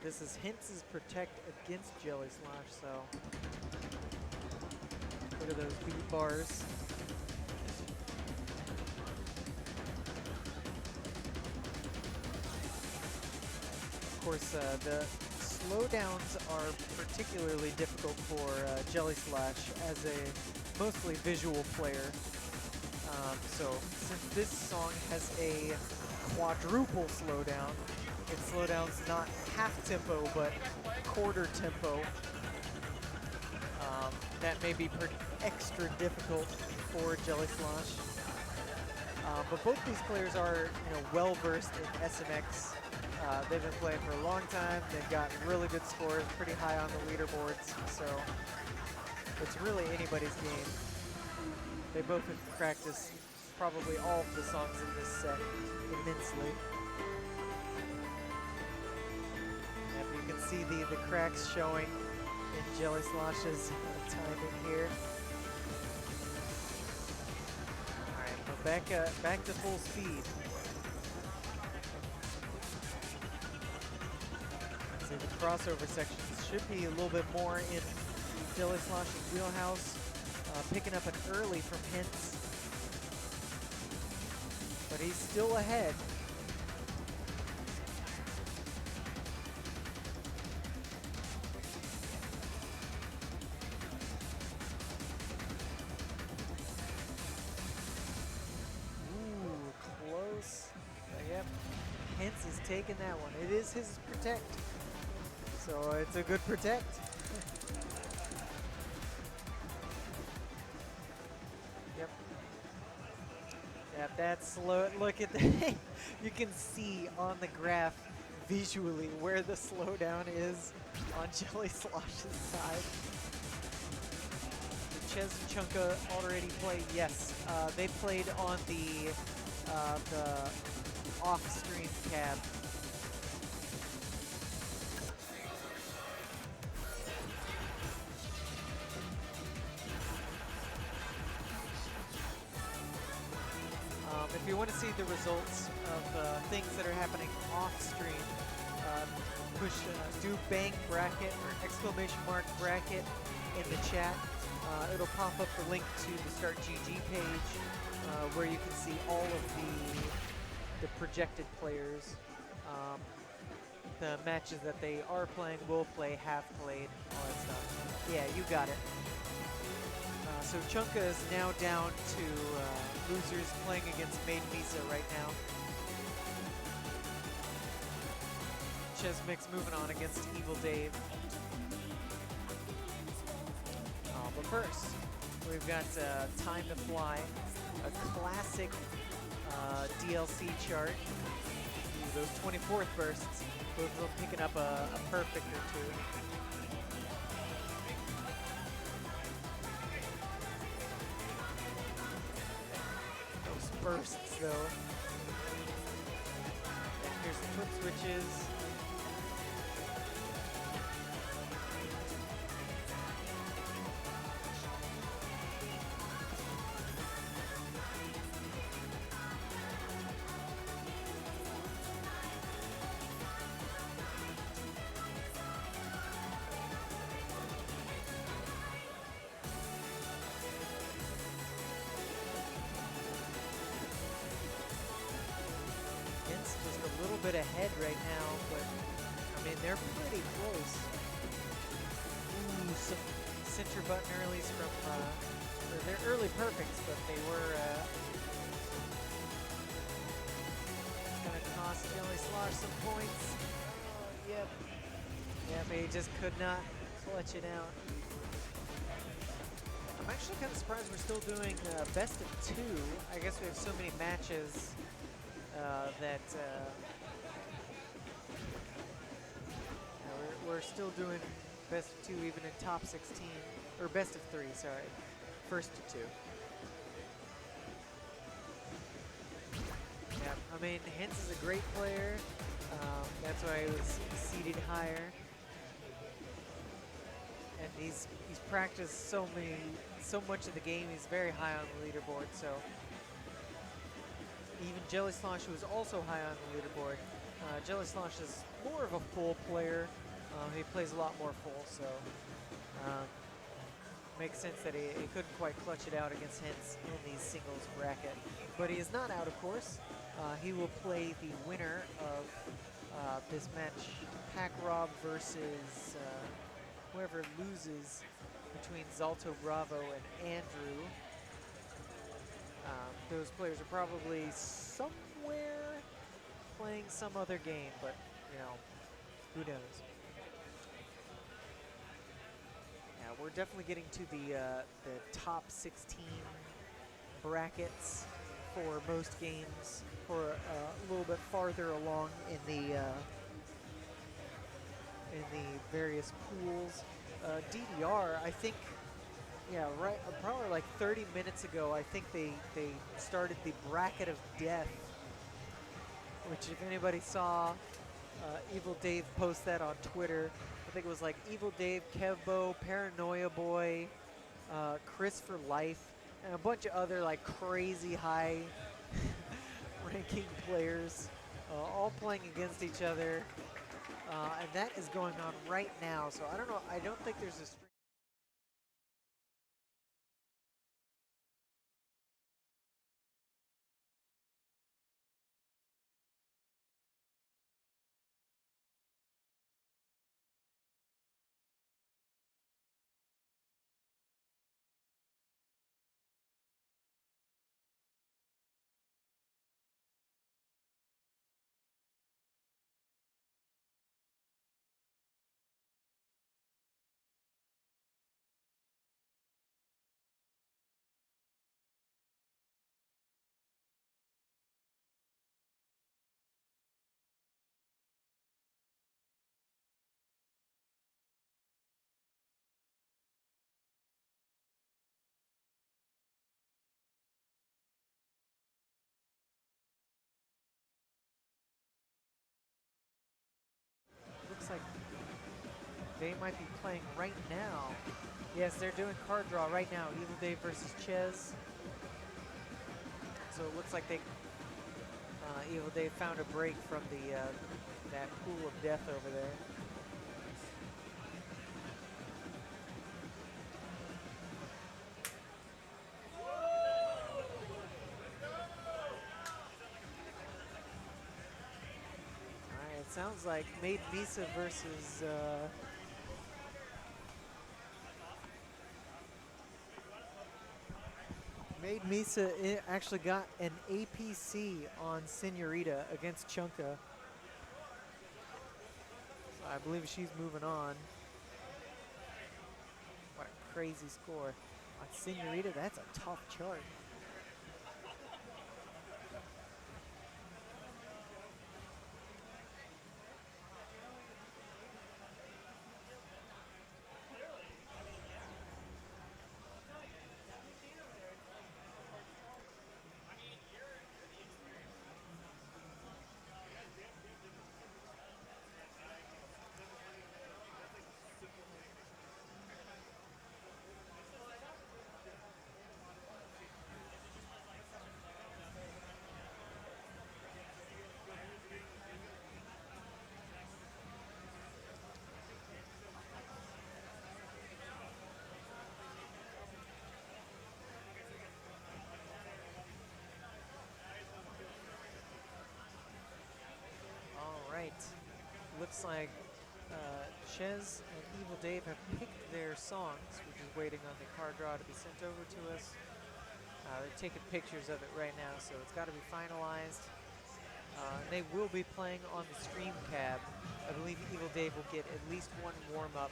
This is Hintz's Protect against Jelly Slosh, so look at those beat bars. Of course, the slowdowns are particularly difficult for Jelly Slash as a mostly visual player. So since this song has a quadruple slowdown, its slowdown's not half tempo but quarter tempo. That may be extra difficult for Jelly Slosh. But both these players are, well versed in SMX. They've been playing for a long time. They've got really good scores, pretty high on the leaderboards. So it's really anybody's game. They both have practiced probably all of the songs in this set immensely. And you can see the cracks showing in Jelly Slosh's timing here. All right, but back to full speed. See, the crossover sections should be a little bit more in Jelly Slosh's wheelhouse. Picking up an early from Hintz, but he's still ahead. Ooh, close. Yep, Hintz is taking that one. It is his Protect, so it's a good Protect. That's slow. Look at that. You can see on the graph visually where the slowdown is on Jelly Slosh's side. Did Ches and Chunka already played? Yes, they played on the off-stream cab. If you want to see the results of things that are happening off stream, push do bank bracket or ! bracket in the chat. It'll pop up the link to the Start GG page where you can see all of the projected players, the matches that they are playing, will play, have played, all that stuff. Yeah, you got it. So Chunka is now down to losers playing against Maid Misa right now. Chesmix moving on against Evil Dave. But first, we've got Time to Fly, a classic DLC chart. Ooh, those 24th bursts, both of them picking up a perfect or two. Bursts though. And here's the foot switches. Bit ahead right now, but I mean they're pretty close. Ooh, some center button earlies from they're early perfects, but they were gonna cost Jelly Slosh some points. Oh, yep, but he just could not clutch it out. I'm actually kind of surprised we're still doing best of two. I guess we have so many matches that. We're still doing best of two even in top 16, or best of three, sorry, first to two. Yeah, I mean, Hintz is a great player. That's why he was seeded higher. And he's practiced so much of the game. He's very high on the leaderboard, so even Jelly Slosh, who was also high on the leaderboard, Jelly Slosh is more of a full player. He plays a lot more full, so um, makes sense that he couldn't quite clutch it out against Hens in the singles bracket. But he is not out, of course. He will play the winner of this match, Pack Rob versus whoever loses between Zalto Bravo and Andrew. Those players are probably somewhere playing some other game, but you know, who knows? Yeah, we're definitely getting to the top 16 brackets for most games, for a little bit farther along in the various pools. DDR, I think, yeah, right, probably like 30 minutes ago, I think they started the bracket of death, which if anybody saw Evil Dave post that on Twitter, I think it was like Evil Dave, Kevbo, Paranoia Boy, Chris for Life, and a bunch of other like crazy high ranking players, all playing against each other. And that is going on right now, so I don't know, I don't think there's a stream. Looks like they might be playing right now. Yes, they're doing card draw right now. Evil Dave versus Ches. So it looks like they Evil Dave found a break from the that pool of death over there. All right, it sounds like Made Misa versus Made Misa actually got an APC on Senorita against Chunka. So I believe she's moving on. What a crazy score. On Senorita, that's a tough chart. Looks like Ches and Evil Dave have picked their songs. We're just waiting on the card draw to be sent over to us. They're taking pictures of it right now, so it's got to be finalized. And they will be playing on the stream cab. I believe Evil Dave will get at least one warm-up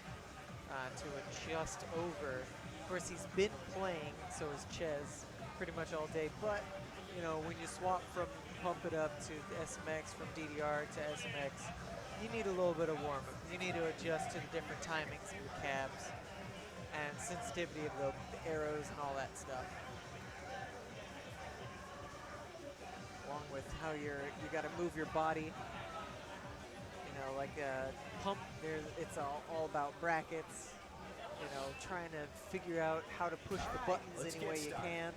to adjust over. Of course, he's been playing, so is Ches, pretty much all day. But, you know, when you swap from Pump It Up to SMX, from DDR to SMX, you need a little bit of warm-up. You need to adjust to the different timings of the cabs and sensitivity of the arrows and all that stuff. Along with how you got to move your body. You know, like Pump, it's all about brackets. You know, trying to figure out how to push the buttons any way you can.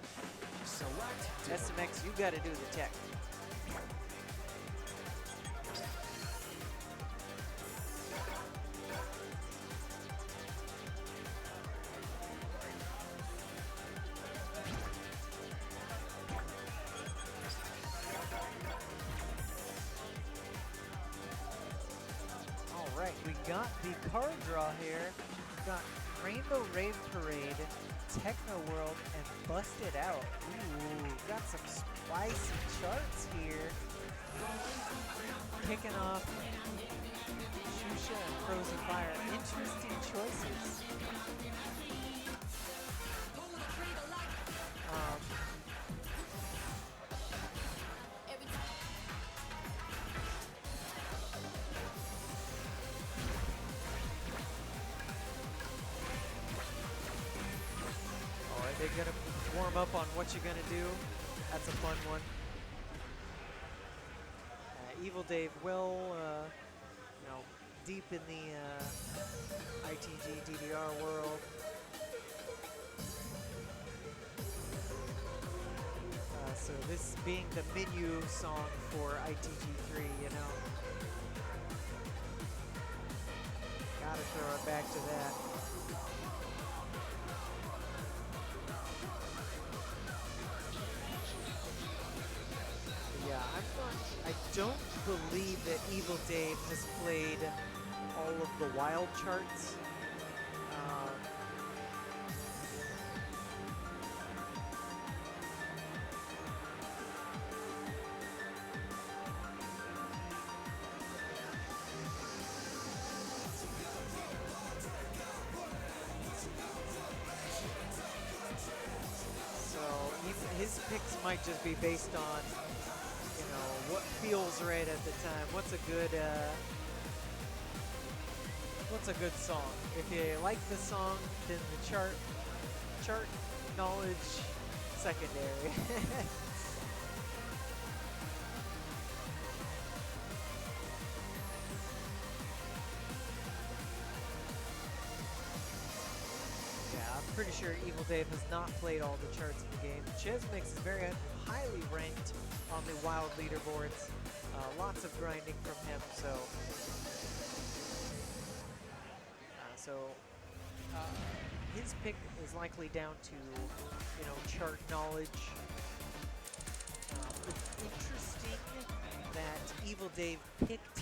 SMX, you got to do the tech. got the card draw here. We've got Rainbow Rave Parade, Techno World, and Bust It Out. Ooh, got some spicy charts here. Kicking off Shusha and Frozen Fire. Interesting choices. Alright, they're gonna warm up on what you're gonna do. That's a fun one. Evil Dave, well, you know, deep in the ITG DDR world. So this being the menu song for ITG3, you know. Gotta throw it back to that. Yeah, I don't believe that Evil Dave has played all of the wild charts. His picks might just be based on, you know, what feels right at the time. What's a good song? If you like the song, then the chart knowledge secondary. Pretty sure Evil Dave has not played all the charts in the game. Chesmix is very highly ranked on the wild leaderboards. Lots of grinding from him, so his pick is likely down to, you know, chart knowledge. It's interesting that Evil Dave picked.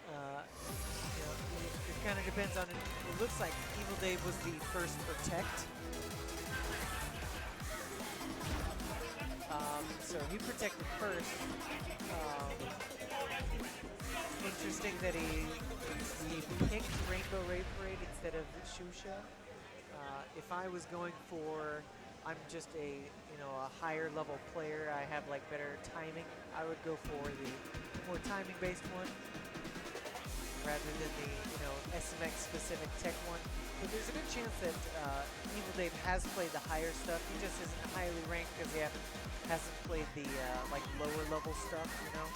You know, it kind of depends on it. It looks like Evil Dave was the first Protect. So he protected first. Interesting that he picked Rainbow Rave Parade instead of Shusha. If I was going for, I'm just a, you know, a higher level player, I have like better timing, I would go for the more timing based one, rather than the, you know, SMX specific tech one. But there's a good chance that Evil Dave has played the higher stuff. He just isn't highly ranked because he hasn't played the like lower level stuff, you know.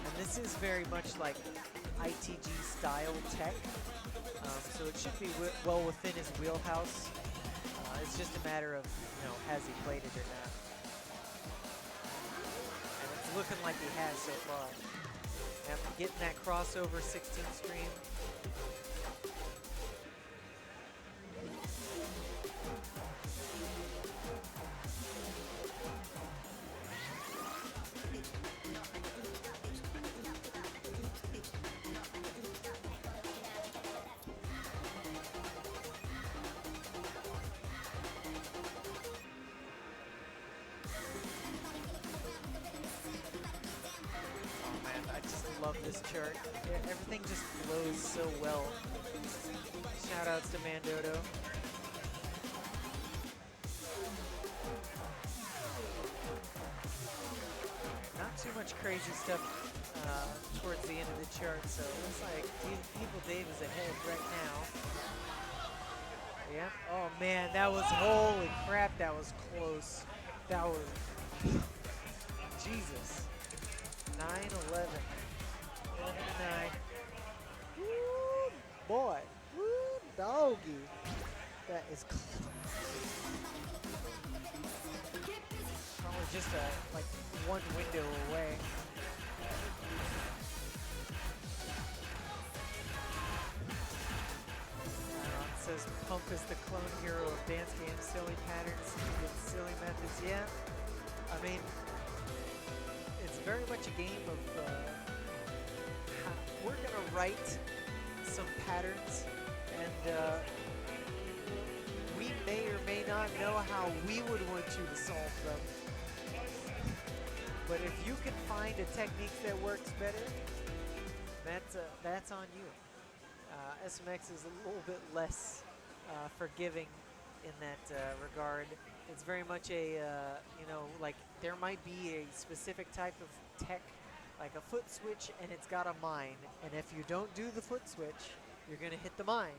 And this is very much like ITG style tech, so it should be well within his wheelhouse. It's just a matter of, you know, has he played it or not. Looking like he has so far. After getting that crossover 16 stream. This chart. Yeah, everything just flows so well. Shoutouts to Mandodo. Not too much crazy stuff towards the end of the chart, so it looks like Evil Dave is ahead right now. Yep. Oh man, that was, holy crap, that was close. That was, Jesus. 9-11. 9. Woo, boy. Woo, doggy. That is close. Probably just like one window away. It says Pump is the clone hero of dance games, silly patterns with silly methods. Yeah, I mean, it's very much a game of we're gonna write some patterns, and we may or may not know how we would want you to solve them. But if you can find a technique that works better, that's on you. SMX is a little bit less forgiving in that regard. It's very much a, you know, like there might be a specific type of tech, like a foot switch, and it's got a mine. And if you don't do the foot switch, you're going to hit the mine.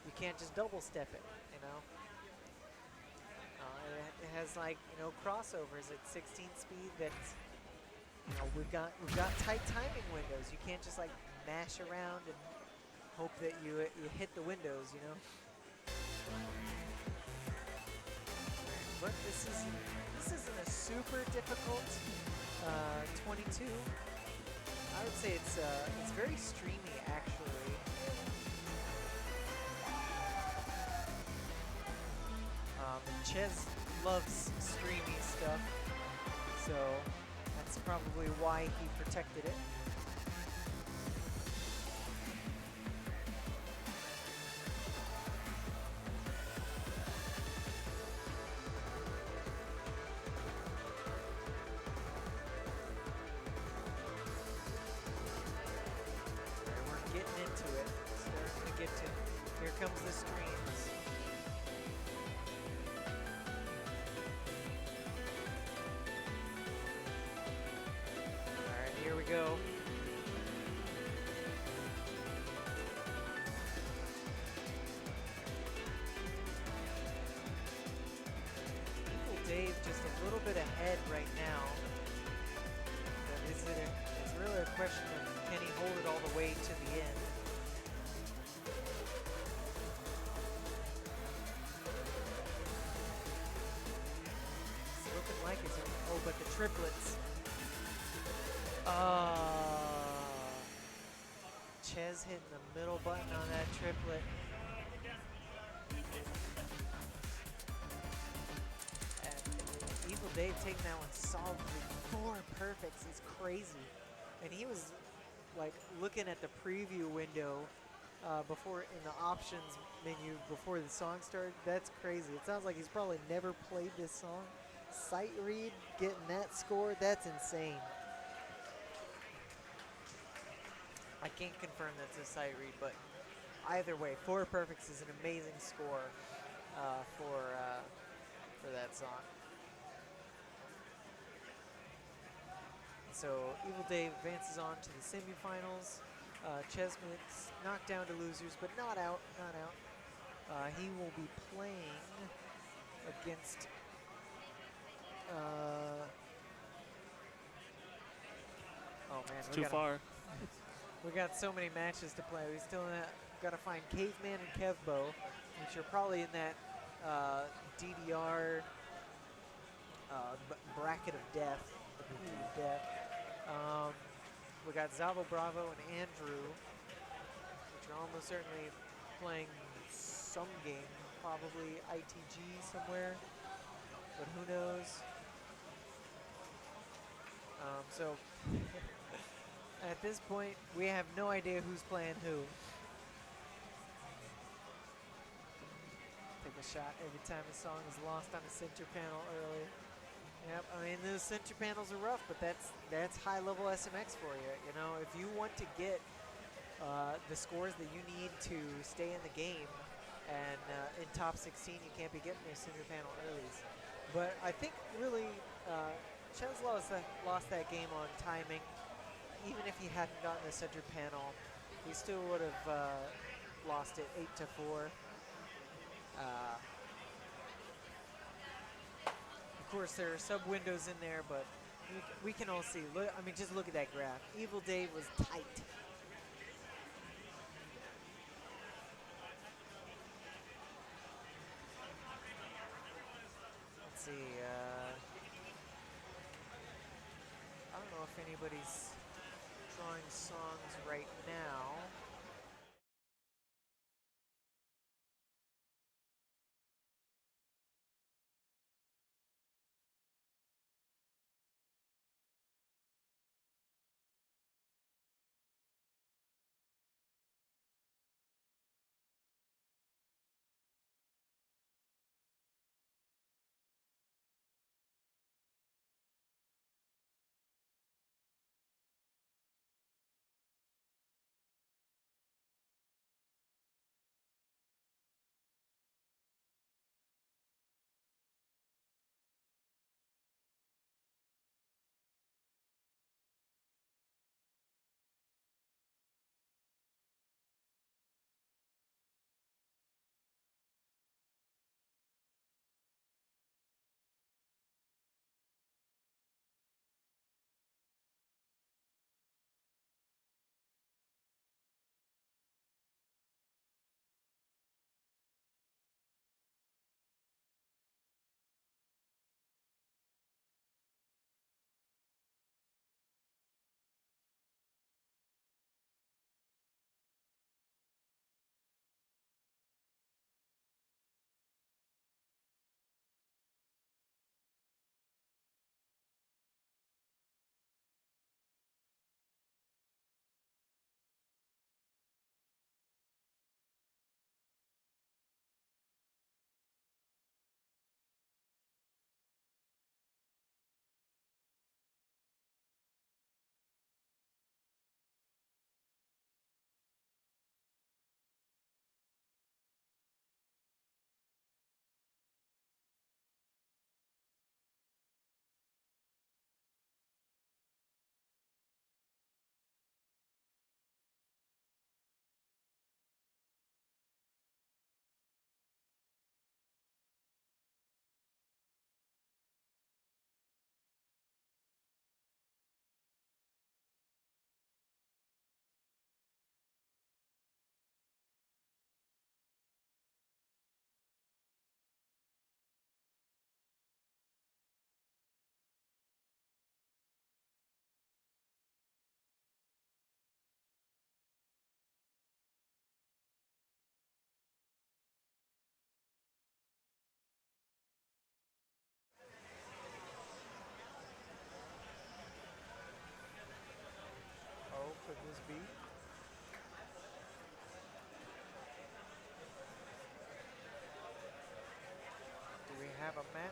You can't just double step it, you know. It has like, you know, crossovers at 16 speed that's, you know, we've got tight timing windows. You can't just like mash around and hope that you hit the windows, you know. But this isn't a super difficult 22. I would say it's very streamy actually. Ches loves streamy stuff, so that's probably why he protected it. Here comes the streams. Alright, here we go. Evil Dave just a little bit ahead right now. But it's really a question of can he hold it all the way to the end? Oh, but the triplets. Ches hitting the middle button on that triplet. And Evil Dave taking that one solidly. 4 perfects is crazy. And he was like looking at the preview window before in the options menu before the song started. That's crazy. It sounds like he's probably never played this song. Sight read, getting that score, that's insane. I can't confirm that's a sight read, but either way, 4 perfects is an amazing score for that song. So Evil Dave advances on to the semifinals. Chesmit's knocked down to losers, but not out, not out. He will be playing against oh man, It's too far. We got so many matches to play. We still got to find Caveman and Kevbo, which are probably in that DDR bracket of death. The pool of death. We got Zavo Bravo and Andrew, which are almost certainly playing some game, probably ITG somewhere, but who knows? So at this point, we have no idea who's playing who. Take a shot every time a song is lost on a center panel early. Yep, I mean those center panels are rough, but that's high-level SMX for you. You know, if you want to get the scores that you need to stay in the game, and in top 16, you can't be getting those center panel earlies. But I think really. Ches lost that game on timing. Even if he hadn't gotten the center panel, he still would have lost it 8-4. Of course, there are sub windows in there, but we can all see. Look, I mean, just look at that graph. Evil Dave was tight. Let's see. I don't know if anybody's drawing songs right now.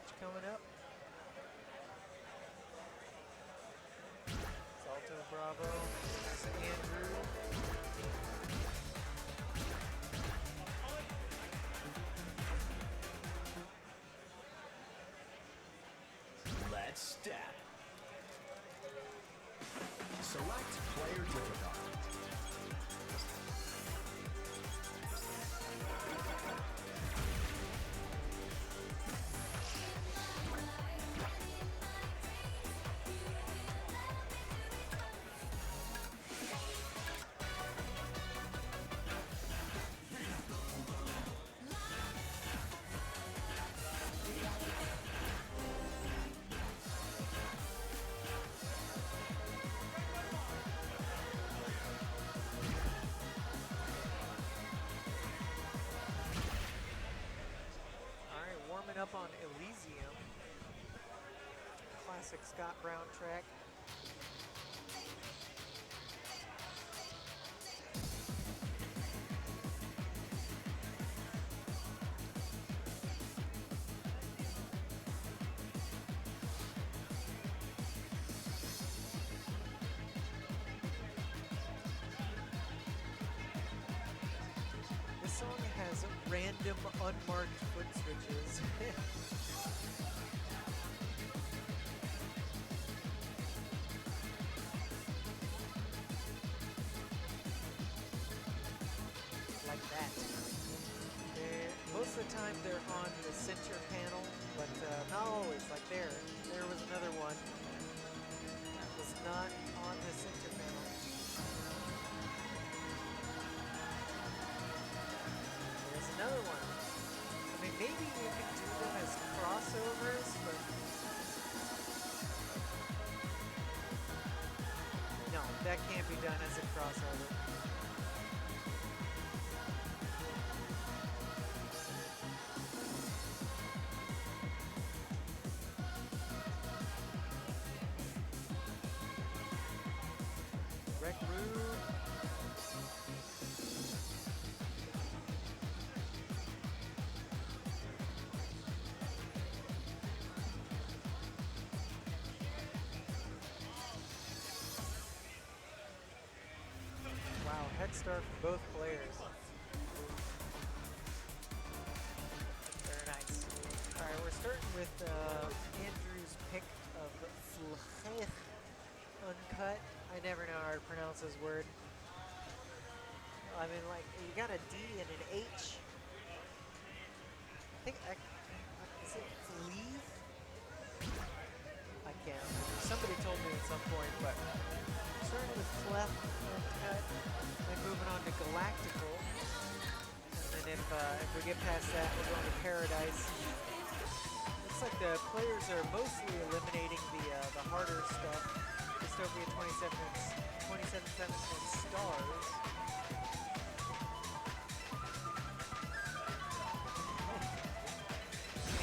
match coming up. Salto Bravo versus Andrew. Let's step. Select player difficulty. Warming up on Elysium. Classic Scott Brown track. This song has random unmarked foot switches. Like that. Most of the time they're on the center panel, but not always. Like there was another one that was not on the center panel. There's another one. I mean, maybe you could do them as crossovers, but no, that can't be done as a crossover. Rec Room. Wow, head start for both players. Very nice. All right, we're starting with Andrew's pick of Flech Uncut. I never know how to pronounce this word. I mean, like, you got a D and an H. I think, is it Fleeve? I can't remember. Somebody told me at some point, but starting with Flech Uncut, then moving on to Galactical. And then if we get past that, we're going to Paradise. Looks like the players are mostly eliminating the harder stuff. Dystopia 27/7 and Stars.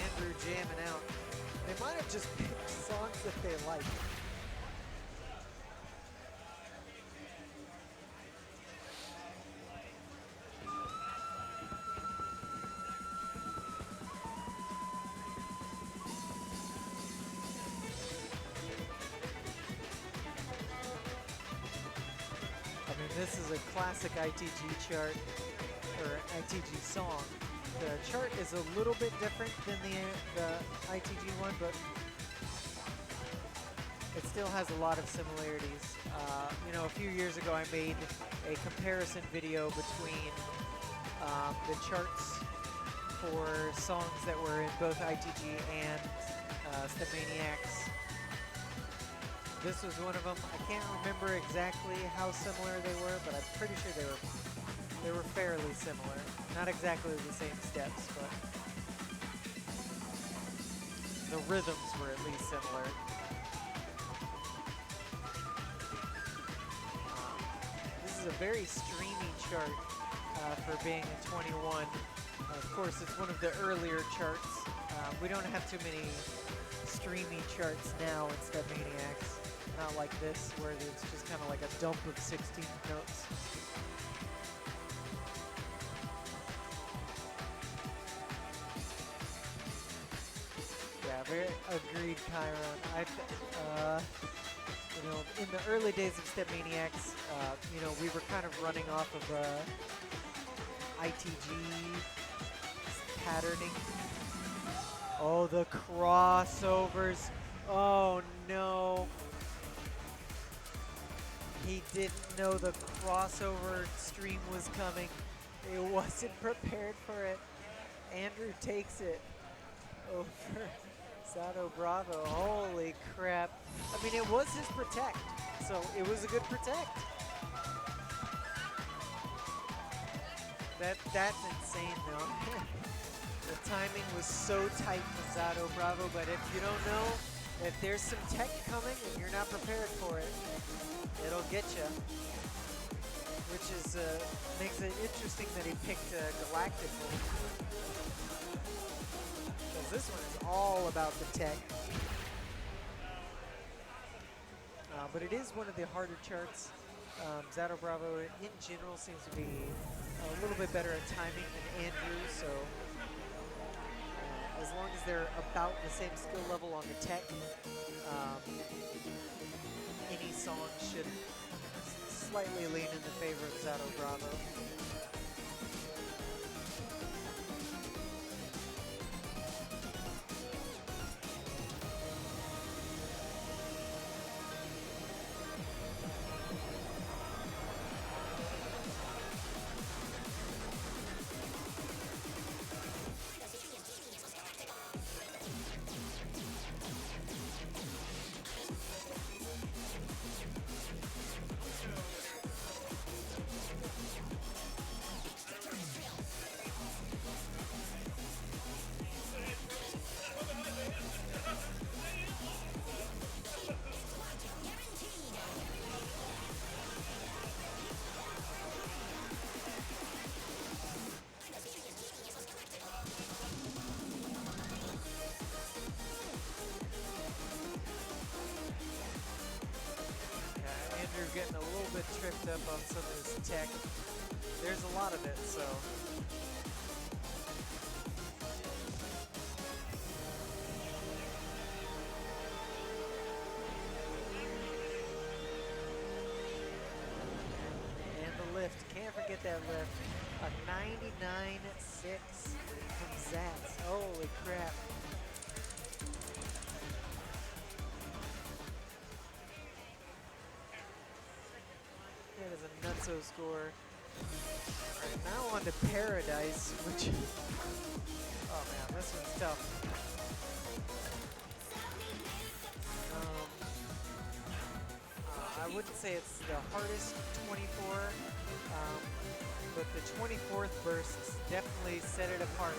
Andrew jamming out. They might have just picked songs that they like. This is a classic ITG chart, or ITG song. The chart is a little bit different than the ITG one, but it still has a lot of similarities. You know, a few years ago I made a comparison video between the charts for songs that were in both ITG and StepManiaX. This was one of them. I can't remember exactly how similar they were, but I'm pretty sure they were fairly similar. Not exactly the same steps, but the rhythms were at least similar. This is a very streamy chart for being a 21. Of course, it's one of the earlier charts. We don't have too many streamy charts now in StepManiaX. Not like this, where it's just kind of like a dump of 16 notes. Yeah, very agreed, Chiron. You know, in the early days of StepManiaX, you know, we were kind of running off of ITG patterning. Oh, the crossovers. Oh, no. He didn't know the crossover stream was coming. He wasn't prepared for it. Andrew takes it over Zato Bravo. Holy crap. I mean, it was his protect, so it was a good protect. That's insane, though. The timing was so tight for Zato Bravo, but if you don't know, if there's some tech coming and you're not prepared for it, it'll get you. Which is makes it interesting that he picked Galactic. Because this one is all about the tech. But it is one of the harder charts. Zato Bravo in general seems to be a little bit better at timing than Andrew, so as long as they're about the same skill level on the tech, any song should slightly lean in the favor of Zato Bravo. Andrew getting a little bit tripped up on some of his tech. There's a lot of it, so. And the lift, can't forget that lift. A 99.6 from Zats, holy crap. That is a nutso score. Alright, now on to Paradise, which, oh man, this one's tough. I wouldn't say it's the hardest 24, but the 24th bursts definitely set it apart.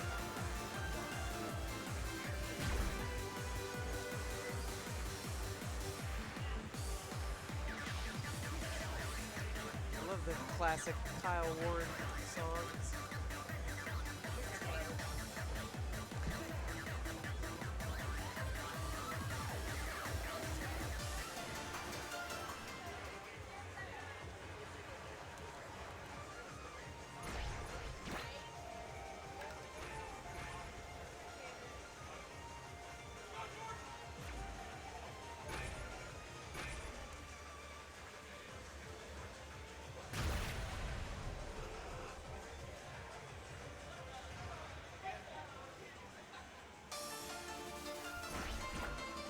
I love the classic Kyle Ward songs.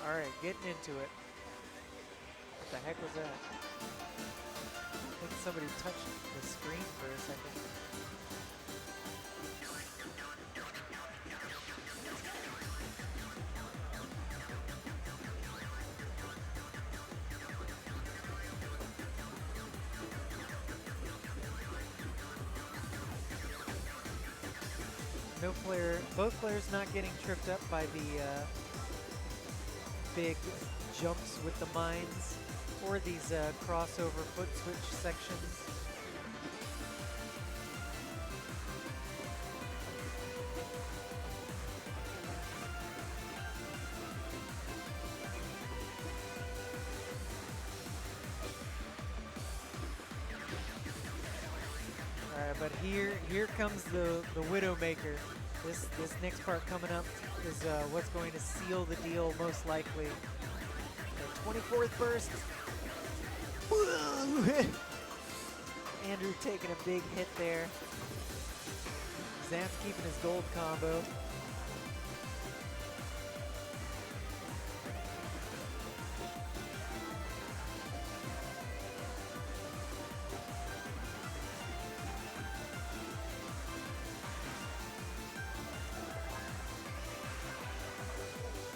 All right, getting into it. What the heck was that? I think somebody touched the screen for a second. No player, both players not getting tripped up by the big jumps with the mines or these crossover foot switch sections. All right, but here comes the Widowmaker. This next part coming up is what's going to seal the deal most likely. The 24th burst. Andrew taking a big hit there. Zant's keeping his gold combo.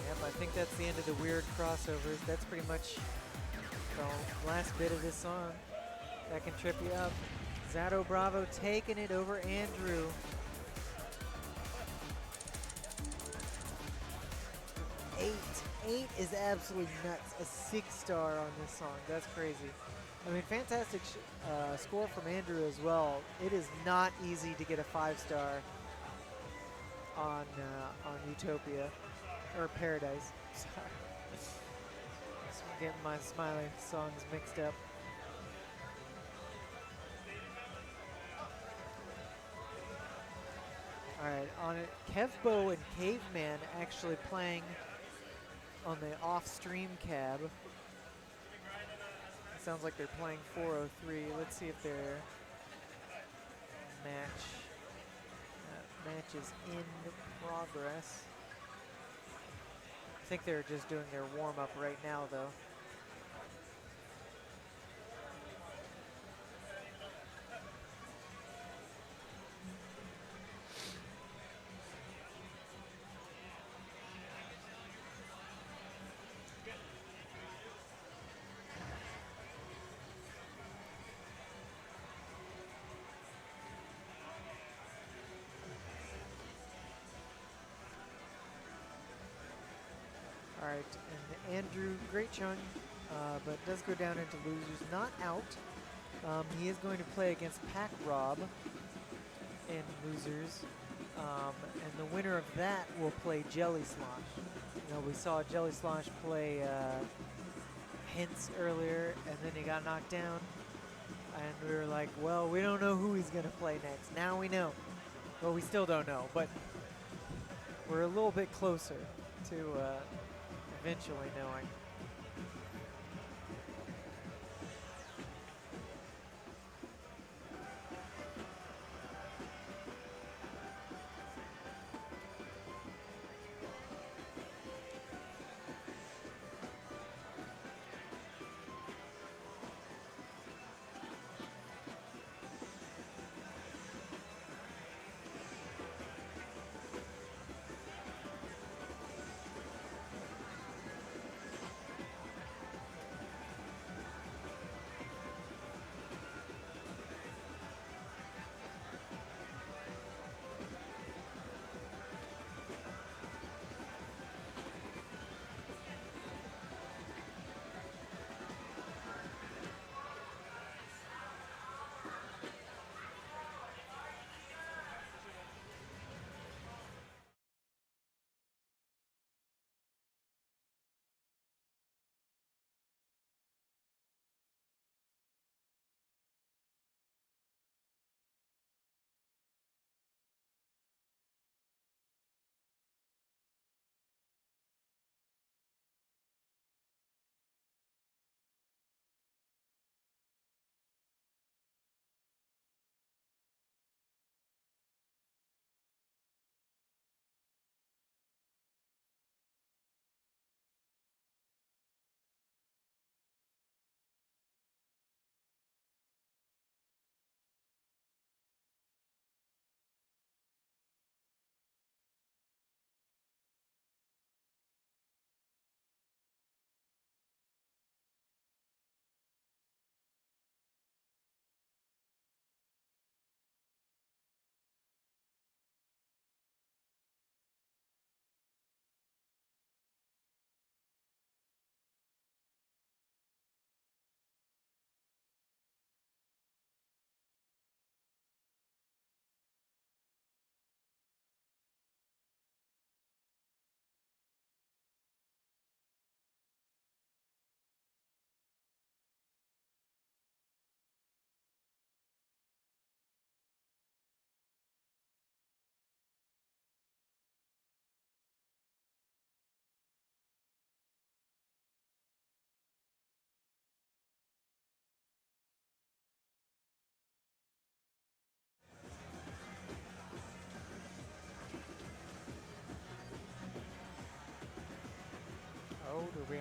Yep, I think that's the end of the weird crossovers. That's pretty much the last bit of this song that can trip you up. Zato Bravo taking it over Andrew. 8 is absolutely nuts. A 6-star on this song. That's crazy. I mean, fantastic score from Andrew as well. It is not easy to get a 5-star on Utopia or Paradise. Sorry, I'm getting my Smiley songs mixed up. All right, on it, Kevbo and Caveman actually playing on the off-stream cab. It sounds like they're playing 403. Let's see if their match is in progress. I think they're just doing their warm-up right now, though. All right, and Andrew, great showing, but does go down into losers, not out. He is going to play against Pack Rob in losers, and the winner of that will play Jelly Slosh. You know, we saw Jelly Slosh play Hints earlier, and then he got knocked down, and we were like, well, we don't know who he's going to play next. Now we know. Well, we still don't know, but we're a little bit closer to eventually knowing.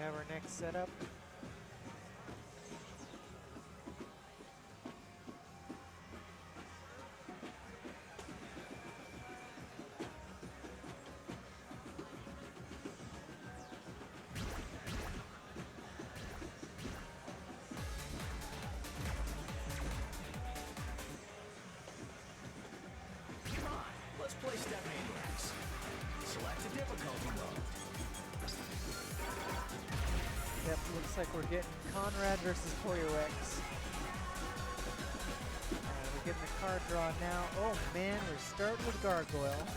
have our next setup. Come on, let's play StepManiaX. Select a difficulty mode. Yep, looks like we're getting Conrad versus PoyoX. We're getting the card draw now. Oh man, we're starting with Gargoyle.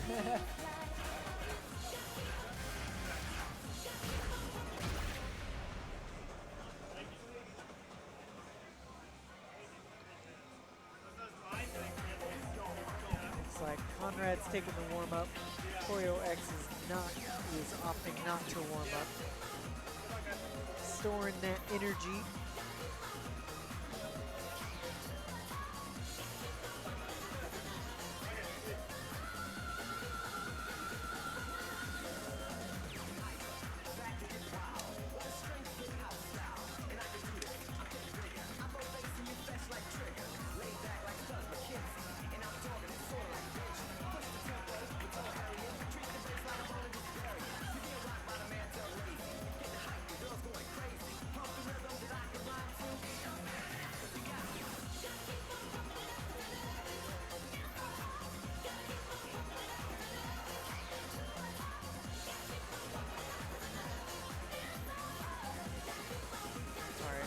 Looks like Conrad's taking the warm up. PoyoX is opting not to warm up. Storing that energy.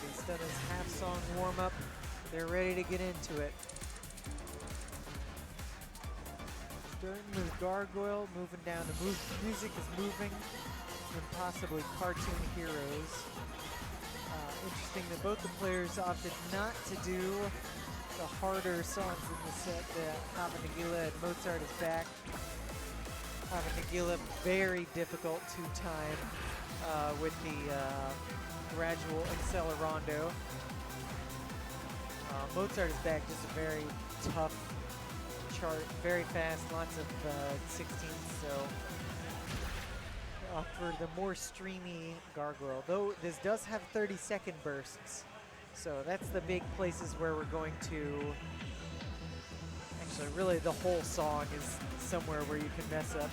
He's done his half-song warm-up. They're ready to get into it. Starting with Gargoyle, moving down to music is moving, and possibly cartoon heroes. Interesting that both the players opted not to do the harder songs in the set. Hava Nagila and Mozart is back. Hava Nagila, very difficult to time with the gradual accelerando. Mozart is back, just a very tough chart, very fast, lots of 16ths, so for the more streamy Gargoyle. Though this does have 30-second bursts, so that's the big places where we're going to, actually really the whole song is somewhere where you can mess up.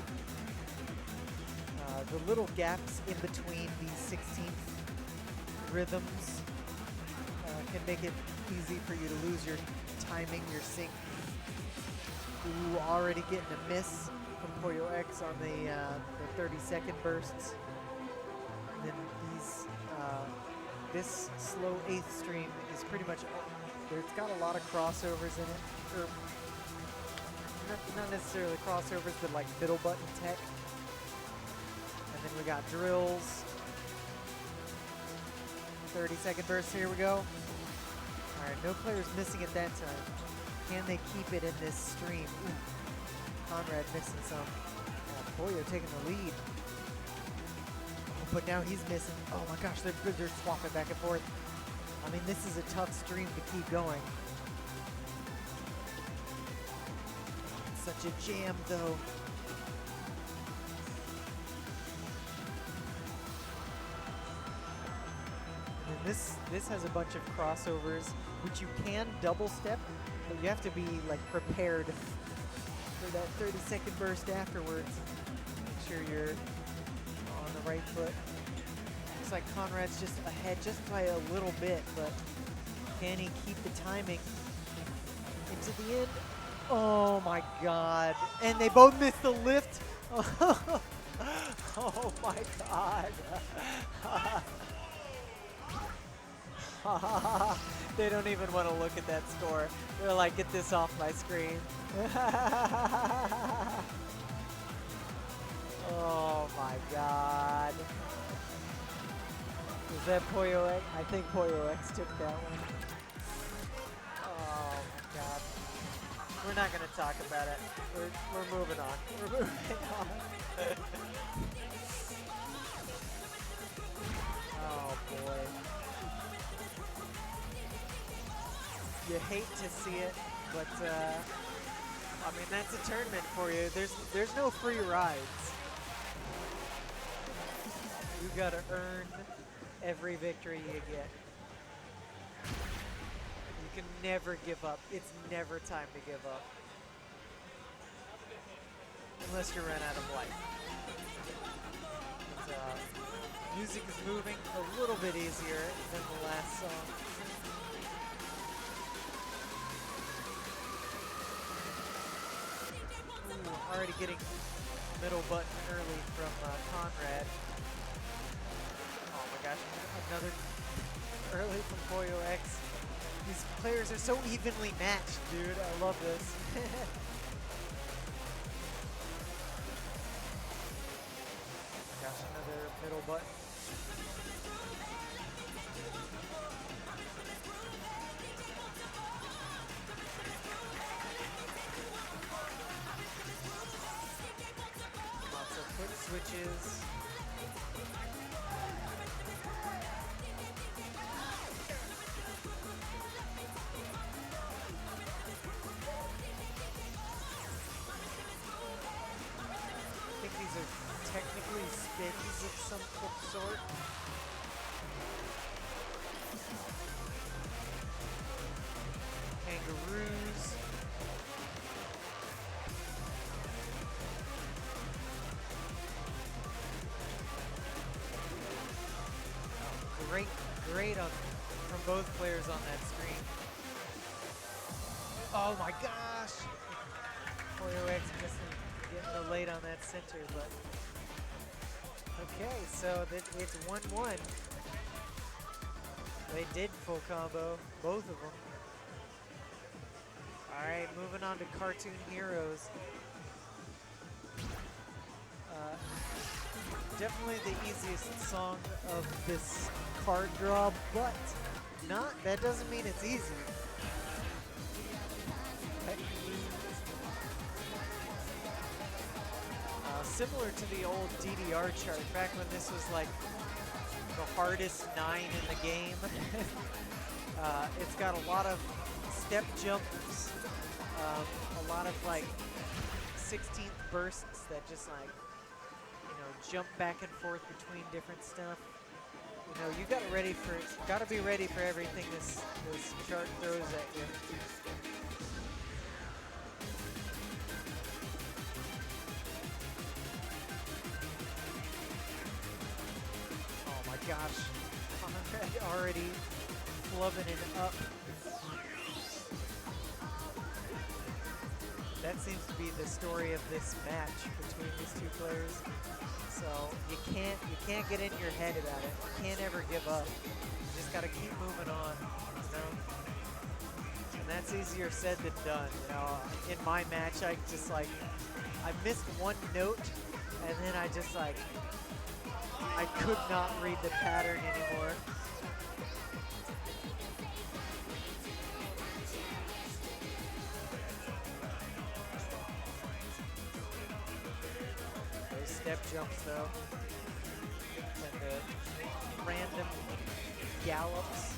The little gaps in between these 16th rhythms can make it easy for you to lose your timing, your sync. Ooh, already getting a miss from PoyoX on the 30-second bursts. And then this slow 8th stream is pretty much, it's got a lot of crossovers in it, or not necessarily crossovers, but like middle button tech. And then we got drills. 30-second burst, here we go. All right, no players missing at that time. Can they keep it in this stream? Ooh, Conrad missing some. Poyo taking the lead. But now he's missing. Oh my gosh, they're swapping back and forth. I mean, this is a tough stream to keep going. It's such a jam, though. And this has a bunch of crossovers, which you can double step, but you have to be like prepared for that 30-second burst afterwards. Make sure you're on the right foot. Looks like Conrad's just ahead just by a little bit, but can he keep the timing into the end? Oh my God. And they both missed the lift. Oh my God. They don't even want to look at that score. They're like, get this off my screen. Oh my God. Is that PoyoX? I think PoyoX took that one. Oh my God. We're not going to talk about it. We're moving on. We're moving on. Oh boy. You hate to see it, but I mean, that's a tournament for you. There's no free rides. You gotta earn every victory you get. You can never give up. It's never time to give up. Unless you run out of life. But, music is moving a little bit easier than the last song. Ooh, already getting middle button early from Conrad. Oh my gosh, another early from Pollo X. These players are so evenly matched, dude. I love this. Gosh, another middle button. Lots of quick switches. I think these are technically spins of some sort. Kangaroos. Great from both players on that screen. Oh my gosh! Pollo X missing, getting the late on that center, but okay, so it's 1-1. They did full combo, both of them. All right, moving on to Cartoon Heroes. Definitely the easiest song of this card draw, but that doesn't mean it's easy. Similar to the old DDR chart, back when this was like the hardest 9 in the game. It's got a lot of step jumps, a lot of like 16th bursts that just like, jump back and forth between different stuff. You gotta be ready for everything this chart throws at you. Oh my gosh, Conrad already flubbing it up. That seems to be the story of this match between these two players. So you can't get in your head about it. You can't ever give up. You just gotta keep moving on. And that's easier said than done. In my match, I missed one note, and then I could not read the pattern anymore. Step jumps though, and the random gallops.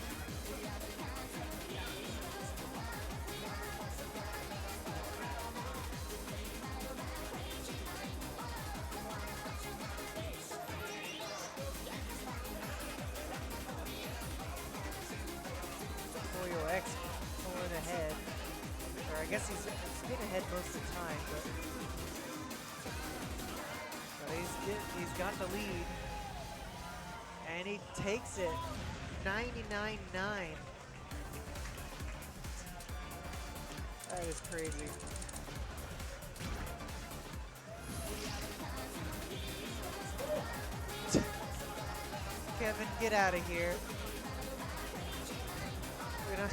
Pollo X pulling ahead, or I guess he's been ahead most of the time, but he's got the lead, and he takes it 99-9. That is crazy. Kevin, get out of here. We don't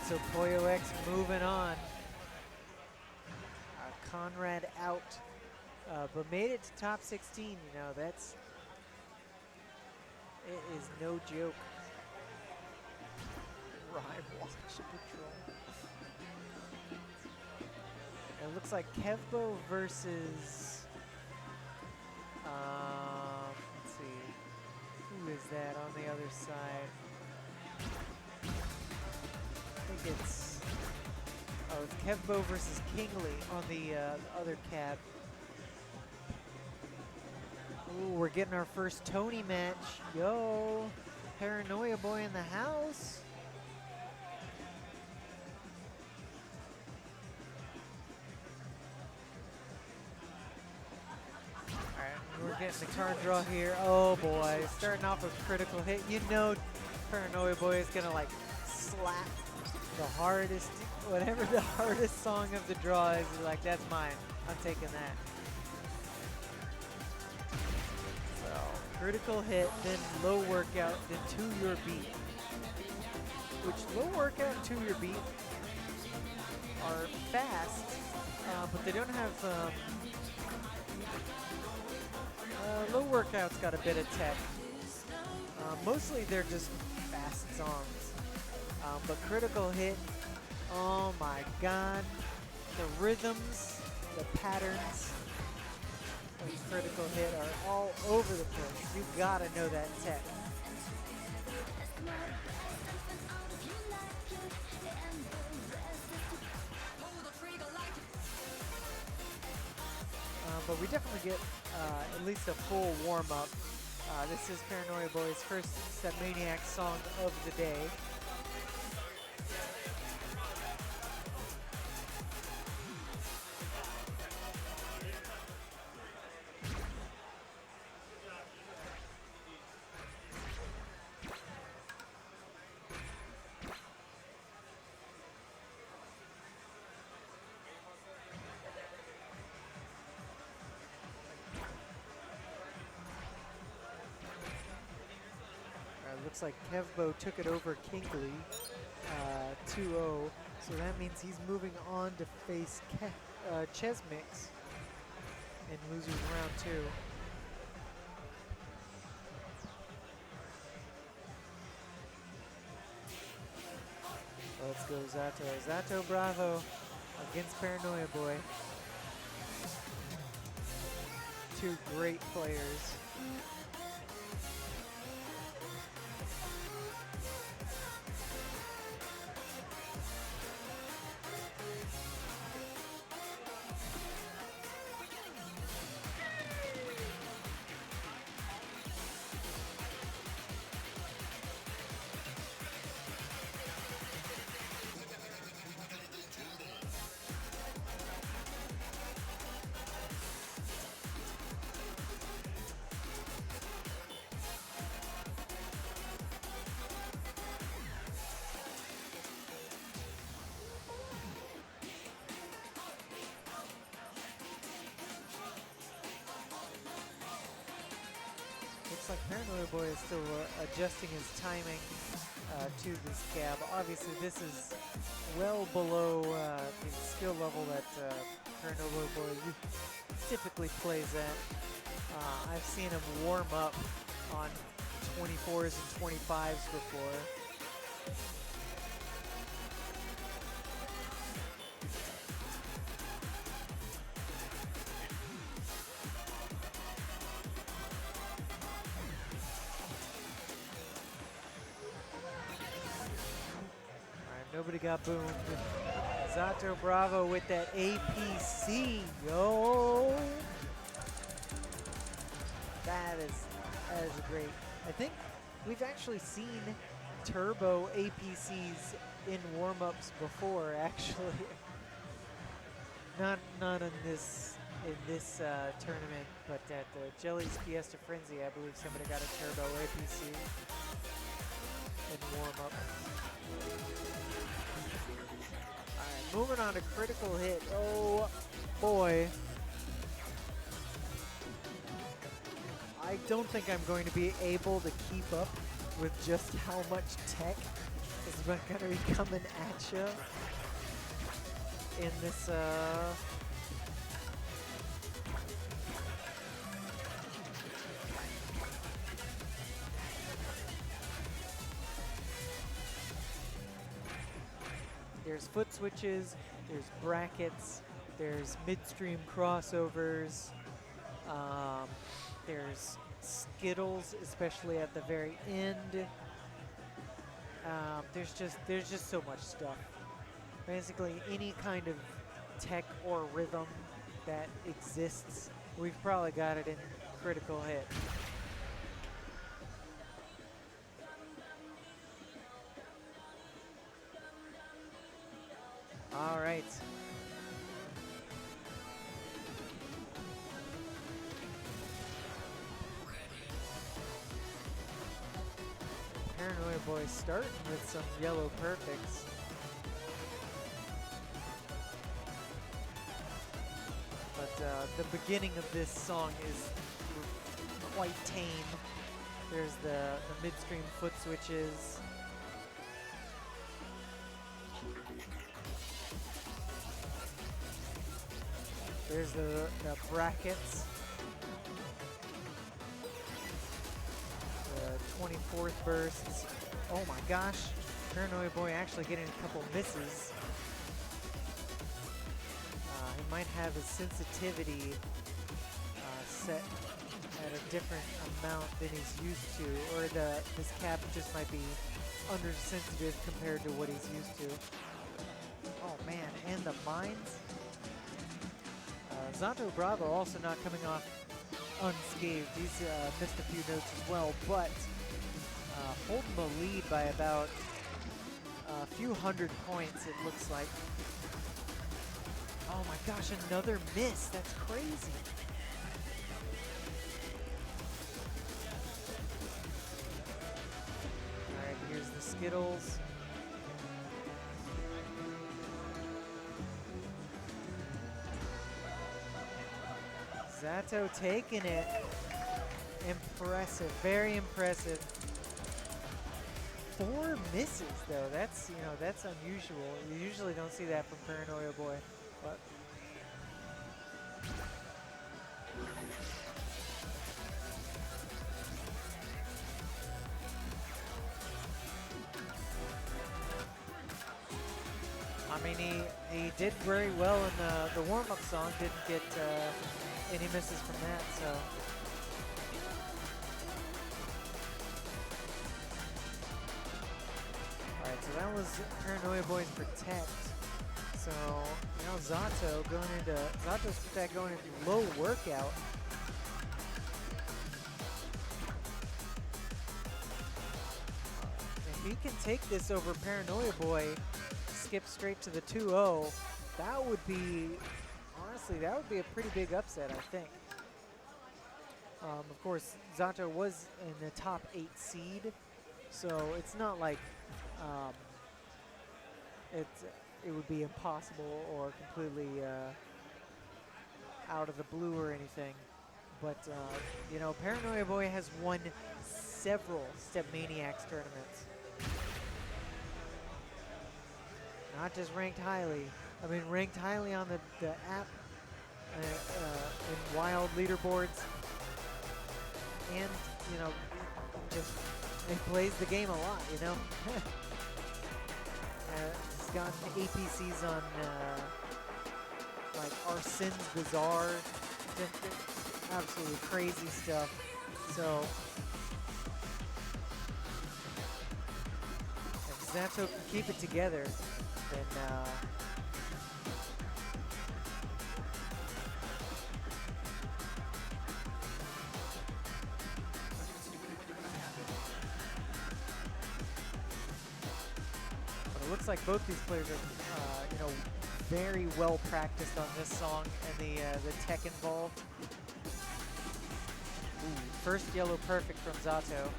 So Pollo X moving on. Conrad out, but made it to top 16. It is no joke. Rhyme Watch Patrol. It looks like Kevbo versus. Let's see, who is that on the other side? I think it's Kevbo versus Kingley on the other cab. Ooh, we're getting our first Tony match. Yo, Paranoia Boy in the house. Alright, we're getting the card draw here. Oh boy, starting off with critical hit. You know Paranoia Boy is gonna like slap the hardest, whatever the hardest song of the draw is. He's like, that's mine. I'm taking that. So, critical hit, then low workout, then to your beat. Which low workout and to your beat are fast, but they don't have, low workout's got a bit of tech. Mostly they're just fast songs. But critical hit, oh my god. The rhythms, the patterns of critical hit are all over the place. You gotta know that tech. But we definitely get at least a full warm-up. This is Paranoia Boy's first StepManiaX song of the day. Looks like Kevbo took it over Kingley 2-0, so that means he's moving on to face Chesmix in losers round 2. Let's go Zato. Zato Bravo against Paranoia Boy. Two great players. Looks like Paranoia Boy is still adjusting his timing to this cab. Obviously, this is well below the skill level that Paranoia Boy typically plays at. I've seen him warm up on 24s and 25s before. Nobody got boomed. Zato Bravo with that APC, yo! That is great. I think we've actually seen turbo APCs in warm-ups before, actually. Not in this tournament, but at the Jelly's Fiesta Frenzy, I believe somebody got a turbo APC in warm-up. Moving on to critical hit. Oh boy. I don't think I'm going to be able to keep up with just how much tech is going to be coming at you in this there's foot switches, there's brackets, there's midstream crossovers, there's Skittles, especially at the very end. There's just so much stuff. Basically, any kind of tech or rhythm that exists, we've probably got it in critical hit. All right. Paranoia Boy starting with some yellow perfects. But the beginning of this song is quite tame. There's the midstream foot switches. There's the brackets. The 24th bursts. Oh my gosh. Paranoia Boy actually getting a couple misses. He might have his sensitivity set at a different amount than he's used to, or this cap just might be undersensitive compared to what he's used to. Oh man, and the mines. Zato Bravo also not coming off unscathed. He's missed a few notes as well, but holding the lead by about a few hundred points, it looks like. Oh my gosh, another miss. That's crazy. All right, here's the Skittles. Zato taking it. Impressive, very impressive. 4 misses though. That's, you know, that's unusual. You usually don't see that from Paranoia Boy. But I mean, he did very well in the warm-up song. Didn't get any misses from that, so. All right, so that was Paranoia Boy's Protect. So now Zato's Protect going into low workout. If he can take this over Paranoia Boy, skip straight to the 2-0, that would be, honestly, that would be a pretty big upset, I think. Of course, Zato was in the top 8 seed, so it's not like it would be impossible or completely out of the blue or anything. But, you know, Paranoia Boy has won several StepManiaX tournaments. Not just ranked highly. I mean, ranked highly on the app in wild leaderboards. And, you know, just he plays the game a lot, you know. He's gotten APCs on like Arsene's Bazaar, just absolutely crazy stuff. So if Zato can keep it together, then it looks like both these players are, you know, very well practiced on this song and the tech involved. Ooh, first yellow perfect from Zato.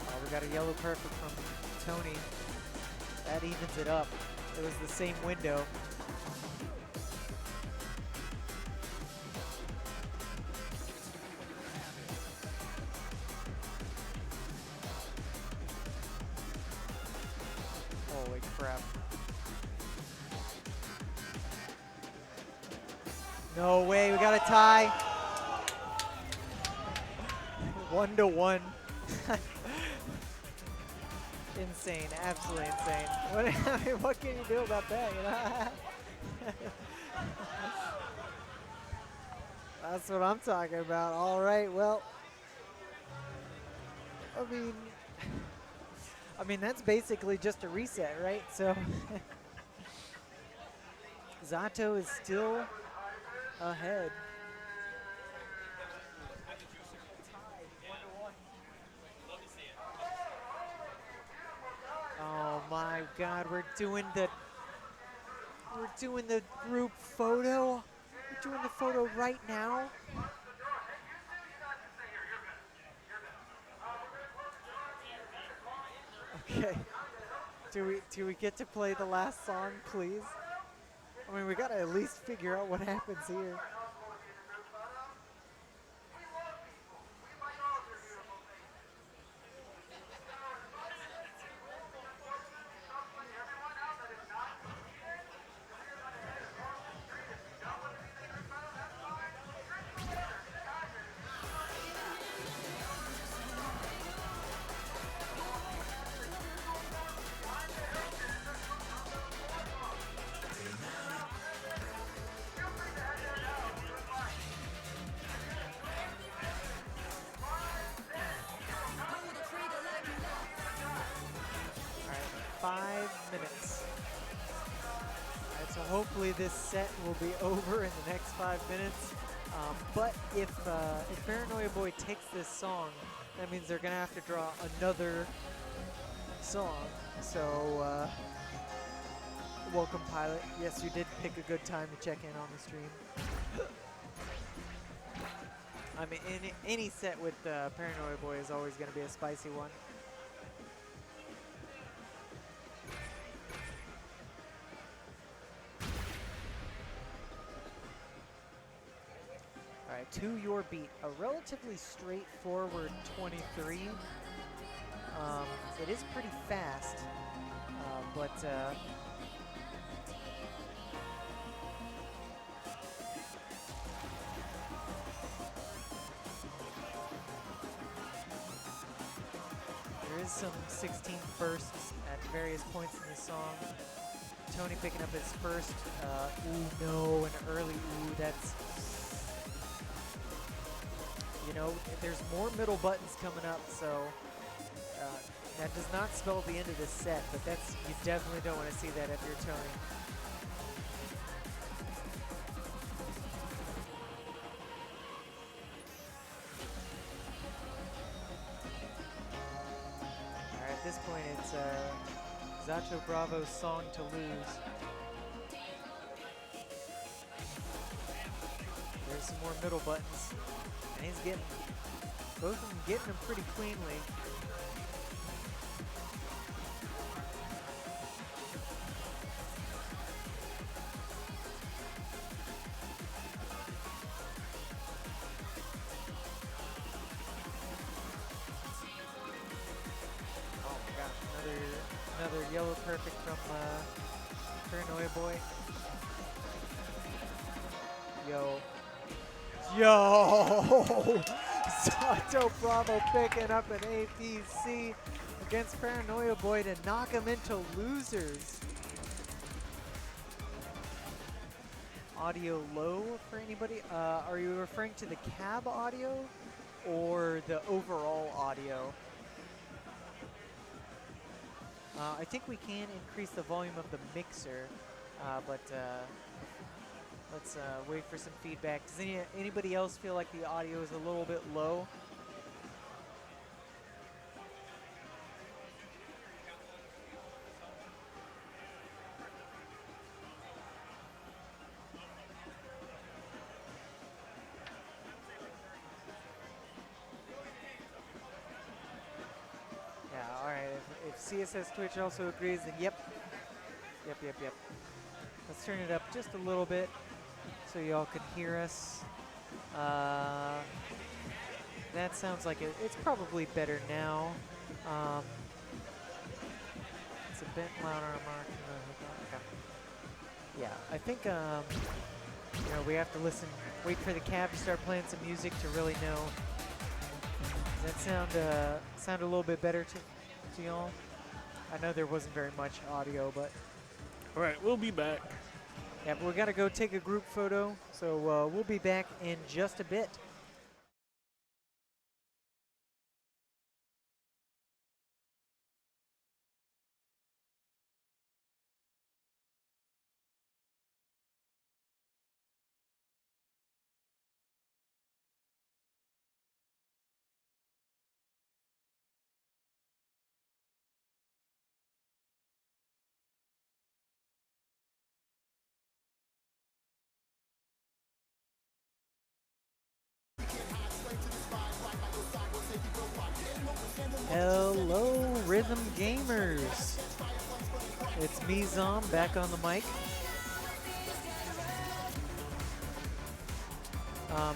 Oh, we got a yellow perfect from Tony. That evens it up. It was the same window. Holy crap. No way, we got a tie. 1-1. Insane, absolutely insane. What, I mean, what can you do about that, you know? That's what I'm talking about. All right, well, I mean, that's basically just a reset, right? So Zato is still ahead. Oh my God, we're doing the group photo. We're doing the photo right now. Okay. Do we get to play the last song, please? I mean, we gotta at least figure out what happens here. All right, 5 minutes. All right, so hopefully this set will be over in the next 5 minutes. But if Paranoia Boy takes this song, that means they're gonna have to draw another song. So welcome, Pilot. Yes, you did pick a good time to check in on the stream. I mean, any set with Paranoia Boy is always gonna be a spicy one. All right, To Your Beat, a relatively straightforward 23. It is pretty fast, but there is some 16 bursts at various points in the song. Tony picking up his first ooh no, an early ooh. That's, you know, there's more middle buttons coming up, so that does not spell the end of this set, but that's, you definitely don't want to see that if you're Tony. All right, at this point it's Zacho Bravo's Song to Lose. There's some more middle buttons. And he's getting, both of them getting them pretty cleanly. Oh my gosh, another yellow perfect from Paranoia Boy. Yo, Sato Bravo picking up an APC against Paranoia Boy to knock him into losers. Audio low for anybody? Are you referring to the cab audio or the overall audio? I think we can increase the volume of the mixer, but let's wait for some feedback. Does anybody else feel like the audio is a little bit low? Yeah, all right. If CSS Twitch also agrees, then yep. Yep. Let's turn it up just a little bit so y'all can hear us. That sounds like it's probably better now. It's a bit louder on Mark. Okay. Yeah, I think you know, we have to wait for the cab to start playing some music to really know. Does that sound a little bit better to y'all? I know there wasn't very much audio, but All right, we'll be back. yeah, but we gotta go take a group photo. So we'll be back in just a bit. Hello, Rhythm Gamers. It's me, Zom, back on the mic.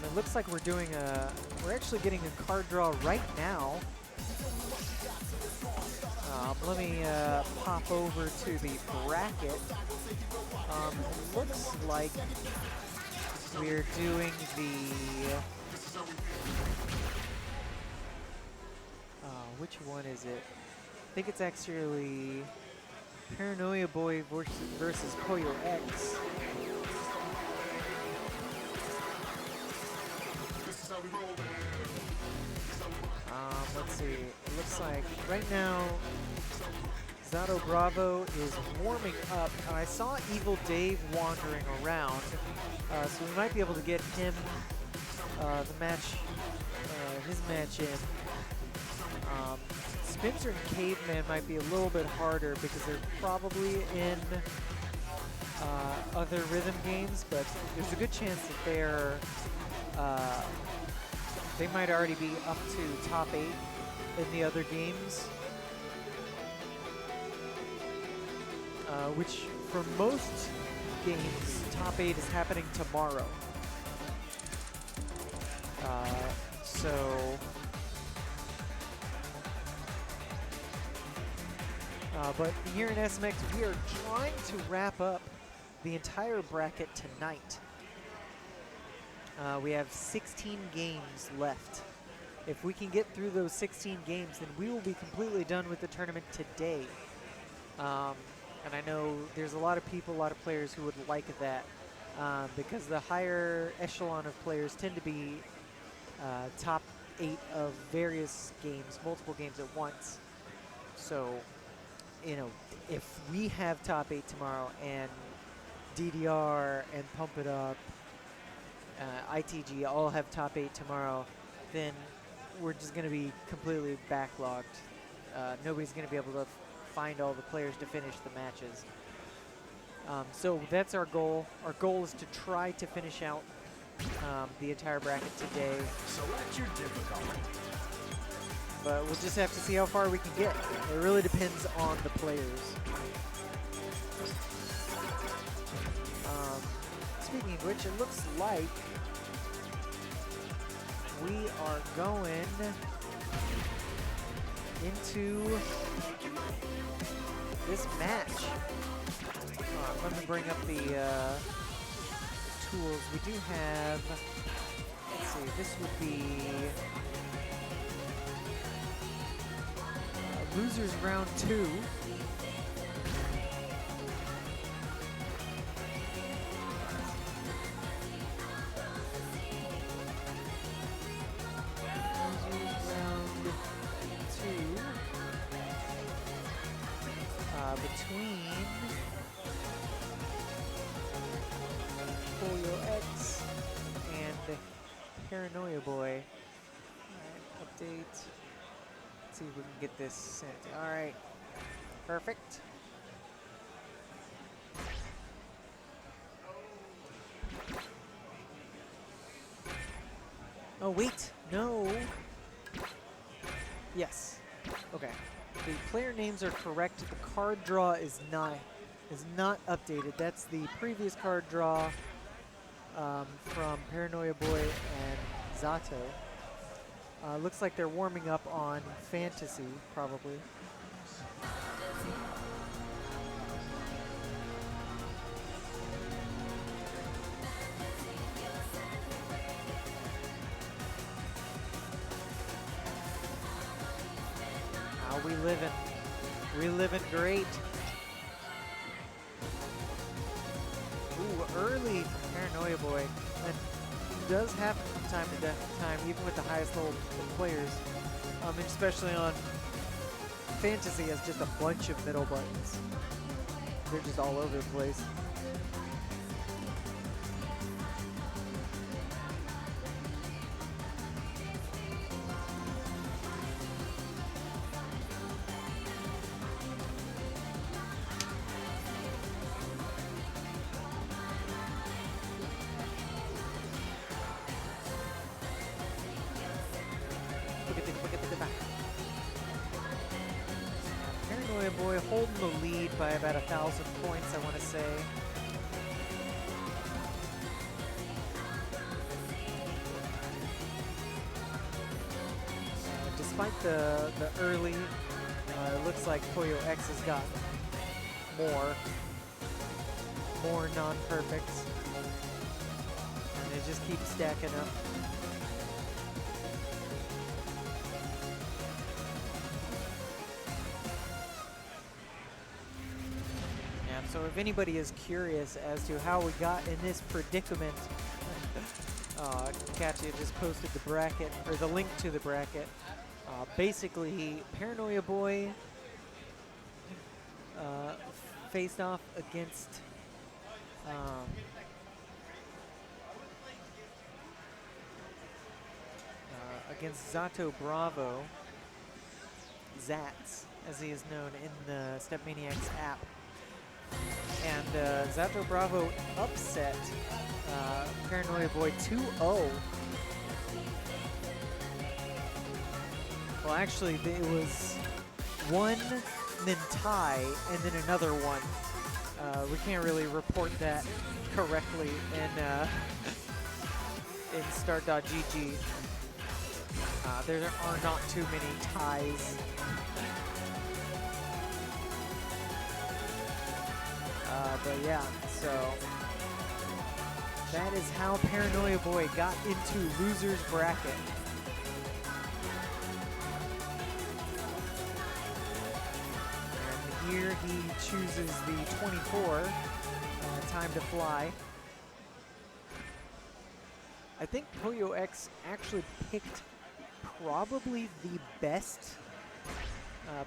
It looks like we're actually getting a card draw right now. Let me pop over to the bracket. It looks like we're doing the... which one is it? I think it's actually Paranoia Boy versus Koyo X. Let's see. It looks like right now Zato Bravo is warming up. I saw Evil Dave wandering around, so we might be able to get him his match in. Spencer and Caveman might be a little bit harder because they're probably in other rhythm games, but there's a good chance that they might already be up to top 8 in the other games, which for most games, top 8 is happening tomorrow. But here in SMX, we are trying to wrap up the entire bracket tonight. We have 16 games left. If we can get through those 16 games, then we will be completely done with the tournament today. And I know there's a lot of people, a lot of players who would like that because the higher echelon of players tend to be top 8 of various games, multiple games at once. So, you know, if we have top 8 tomorrow and DDR and Pump It Up, ITG all have top 8 tomorrow, then we're just going to be completely backlogged. Nobody's going to be able to find all the players to finish the matches. So that's our goal. Our goal is to try to finish out the entire bracket today. Select your difficulty. But we'll just have to see how far we can get. It really depends on the players. Speaking of which, it looks like we are going into this match. Let me bring up the tools. We do have, let's see, this would be losers round 2. Between Koyo X and Paranoia Boy. Alright, update. Let's see if we can get this sent. Alright, perfect. Oh wait, no. Yes, okay. The player names are correct. The card draw is not updated. That's the previous card draw from Paranoia Boy and Zato. Looks like they're warming up on Fantasy, probably. How we living? Reliving great. Ooh, early from Paranoia Boy. And does happen from time to time, even with the highest level players. And especially on Fantasy has just a bunch of middle buttons. They're just all over the place. Paranoia Boy holding the lead by about 1,000 points, I want to say. Despite the early, it looks like Pollo X has got more non-perfects. And they just keep stacking up. So if anybody is curious as to how we got in this predicament, Katya just posted the bracket, or the link to the bracket. Basically, Paranoia Boy faced off against against Zato Bravo, Zats, as he is known in the StepManiaX app. And Zato Bravo upset Paranoia Boy 2-0. Well, actually, it was one, then tie, and then another one. We can't really report that correctly in start.gg. There are not too many ties. But yeah, so that is how Paranoia Boy got into loser's bracket. And here he chooses the 24, time to fly. I think Pollo X actually picked probably the best,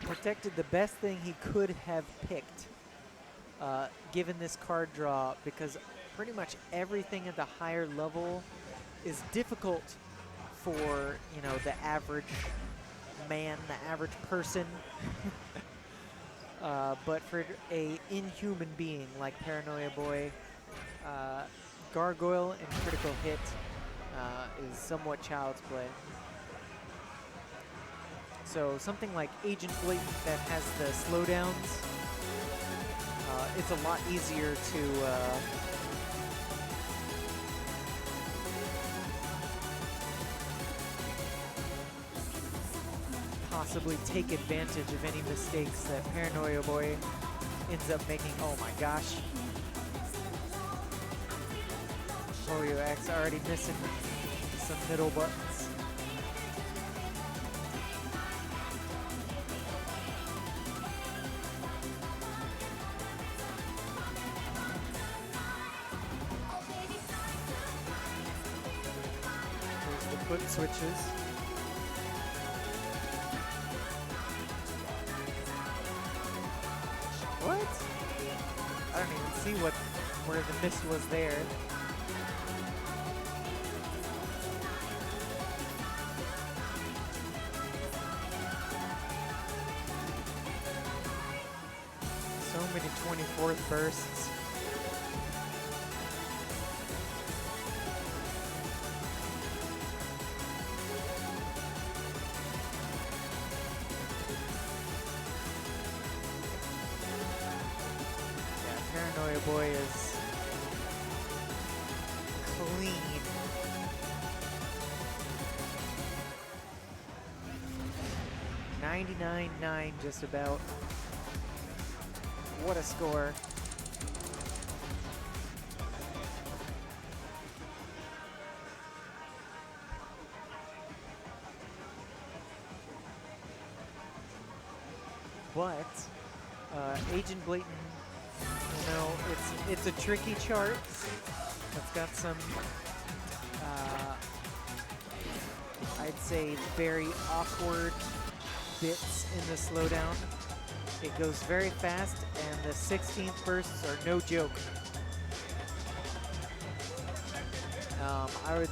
protected the best thing he could have picked. Given this card draw, because pretty much everything at the higher level is difficult for, you know, the average man, the average person. But for a inhuman being like Paranoia Boy, Gargoyle and Critical Hit is somewhat child's play. So something like Agent Blatant that has the slowdowns, it's a lot easier to possibly take advantage of any mistakes that Paranoia Boy ends up making. Oh my gosh. Pollo X already missing some middle buttons. Foot switches. What? I don't even see where the miss was there. So many 24th bursts. Paranoia Boy is clean. $99.9 just about. What a score. But Agent Blatant, you know, it's a tricky chart. It's got some, I'd say, very awkward bits in the slowdown. It goes very fast, and the 16th bursts are no joke. I would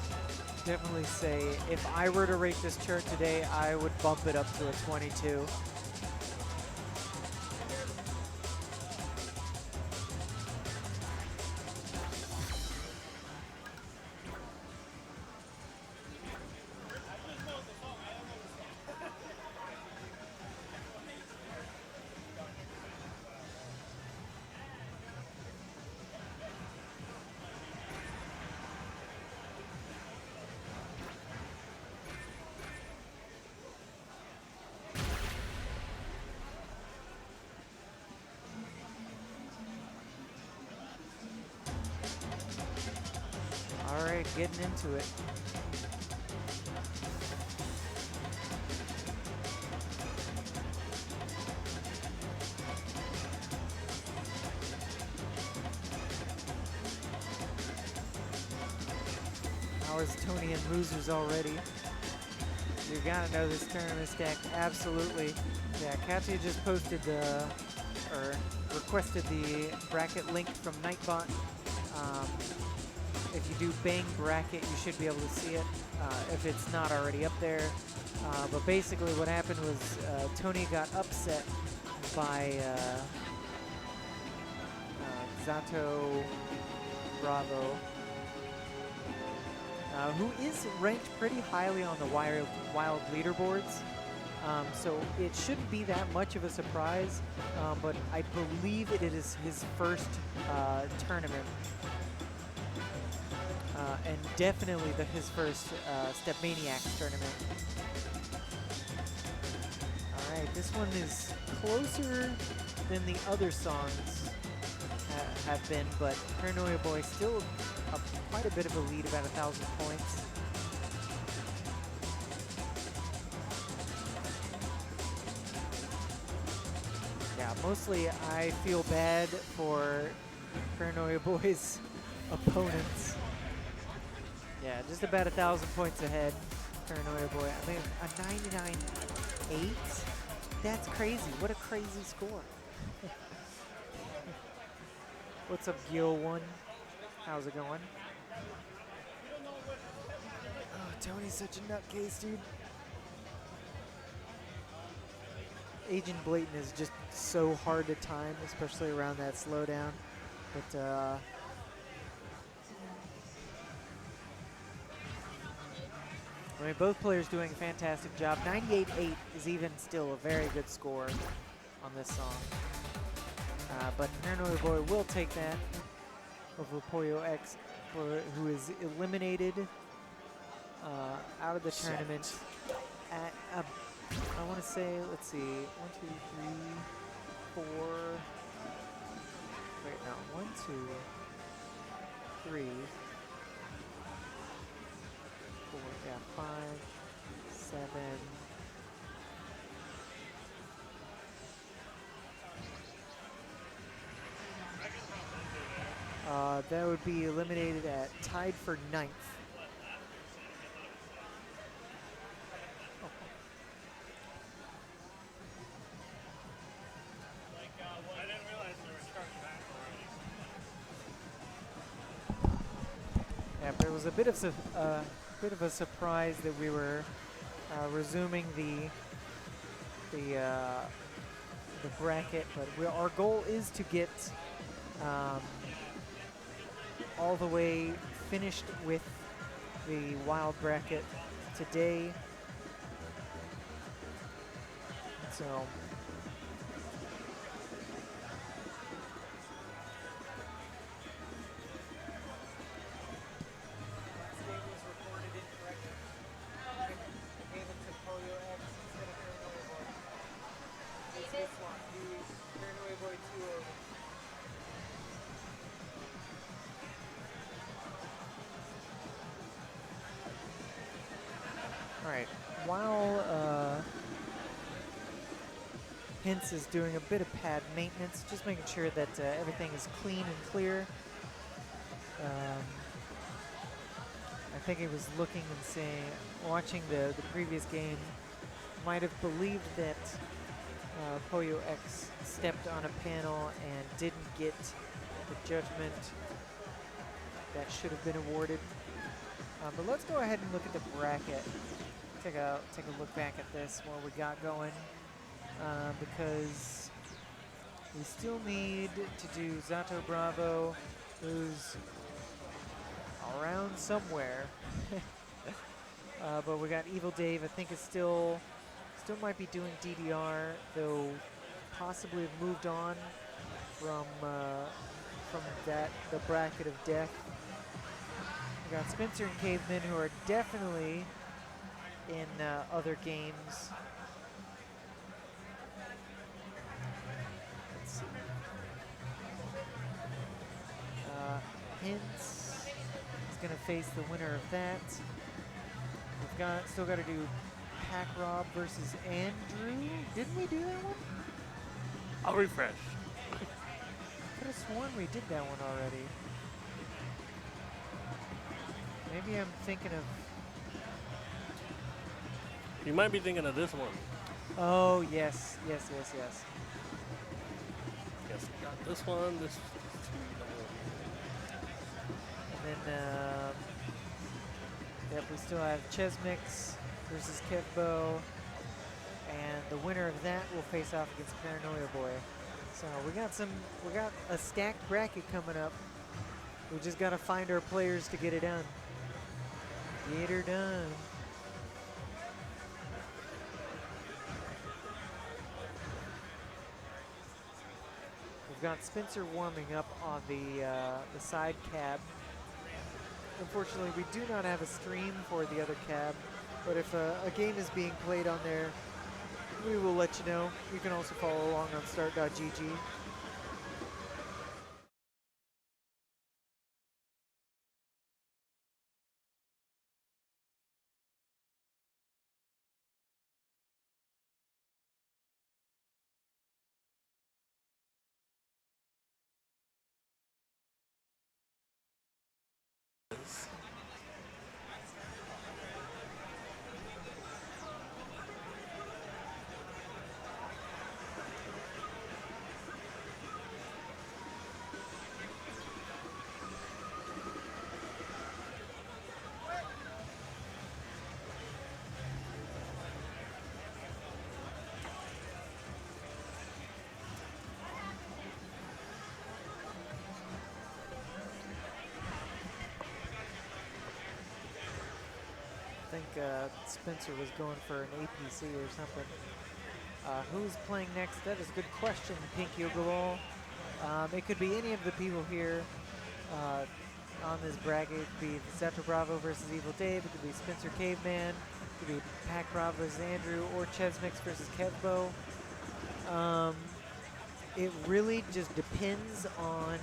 definitely say if I were to rate this chart today, I would bump it up to a 22. All right, getting into it. Ours, Tony and losers already. You gotta know this tournament stack, absolutely. Yeah, Katya just posted the, or requested the bracket link from Nightbot. If you do bang bracket, you should be able to see it if it's not already up there. But basically what happened was Tony got upset by Zato Bravo, who is ranked pretty highly on the wild leaderboards. So it shouldn't be that much of a surprise, but I believe it is his first tournament. And definitely his first StepManiaX tournament. All right, this one is closer than the other songs have been, but Paranoia Boy still quite a bit of a lead, about 1,000 points. Yeah, mostly I feel bad for Paranoia Boy's opponents. Yeah, just about 1,000 points ahead. Paranoia Boy. I mean, a 99.8? That's crazy. What a crazy score. What's up, Gil1? How's it going? Oh, Tony's such a nutcase, dude. Agent Blatant is just so hard to time, especially around that slowdown. But, I mean, both players doing a fantastic job. 98.8 is even still a very good score on this song. But Paranoia Boy will take that over Pollo X, who is eliminated out of the tournament at, I want to say, let's see, 1, 2, 3, 4. Wait, no, 1, 2, 3. 4, yeah, 5, 7. That would be eliminated at tied for 9th. Yeah, but it was a bit of a surprise that we were resuming the bracket, but our goal is to get all the way finished with the wild bracket today. So Hints is doing a bit of pad maintenance, just making sure that everything is clean and clear. I think he was looking and saying, watching the previous game, might have believed that Poyo X stepped on a panel and didn't get the judgment that should have been awarded. But let's go ahead and look at the bracket. Take a look back at this, what we got going, because we still need to do Zato Bravo, who's around somewhere. But we got Evil Dave, I think is still might be doing DDR, though possibly have moved on from the bracket of death. We got Spencer and Caveman, who are definitely in other games. Let's see. Hints is going to face the winner of that. We've still got to do Pack Rob versus Andrew. Didn't we do that one? I'll refresh. Could have sworn we did that one already. Maybe I'm thinking of... You might be thinking of this one. Oh, yes, yes, yes, yes. Yes, we got this one, this And then, yep, we still have Chesmix versus Kevbo. And the winner of that will face off against Paranoia Boy. So we got a stacked bracket coming up. We just got to find our players to get it done. Get her done. We've got Spencer warming up on the side cab. Unfortunately, we do not have a stream for the other cab, but if a game is being played on there, we will let you know. You can also follow along on start.gg. is. I think Spencer was going for an APC or something. Who's playing next? That is a good question, Pink Yoga Ball. It could be any of the people here on this bracket. It could be Zato Bravo versus Evil Dave. It could be Spencer Caveman. It could be Pac Rob versus Andrew, or Chesmix versus Kevbo. It really just depends on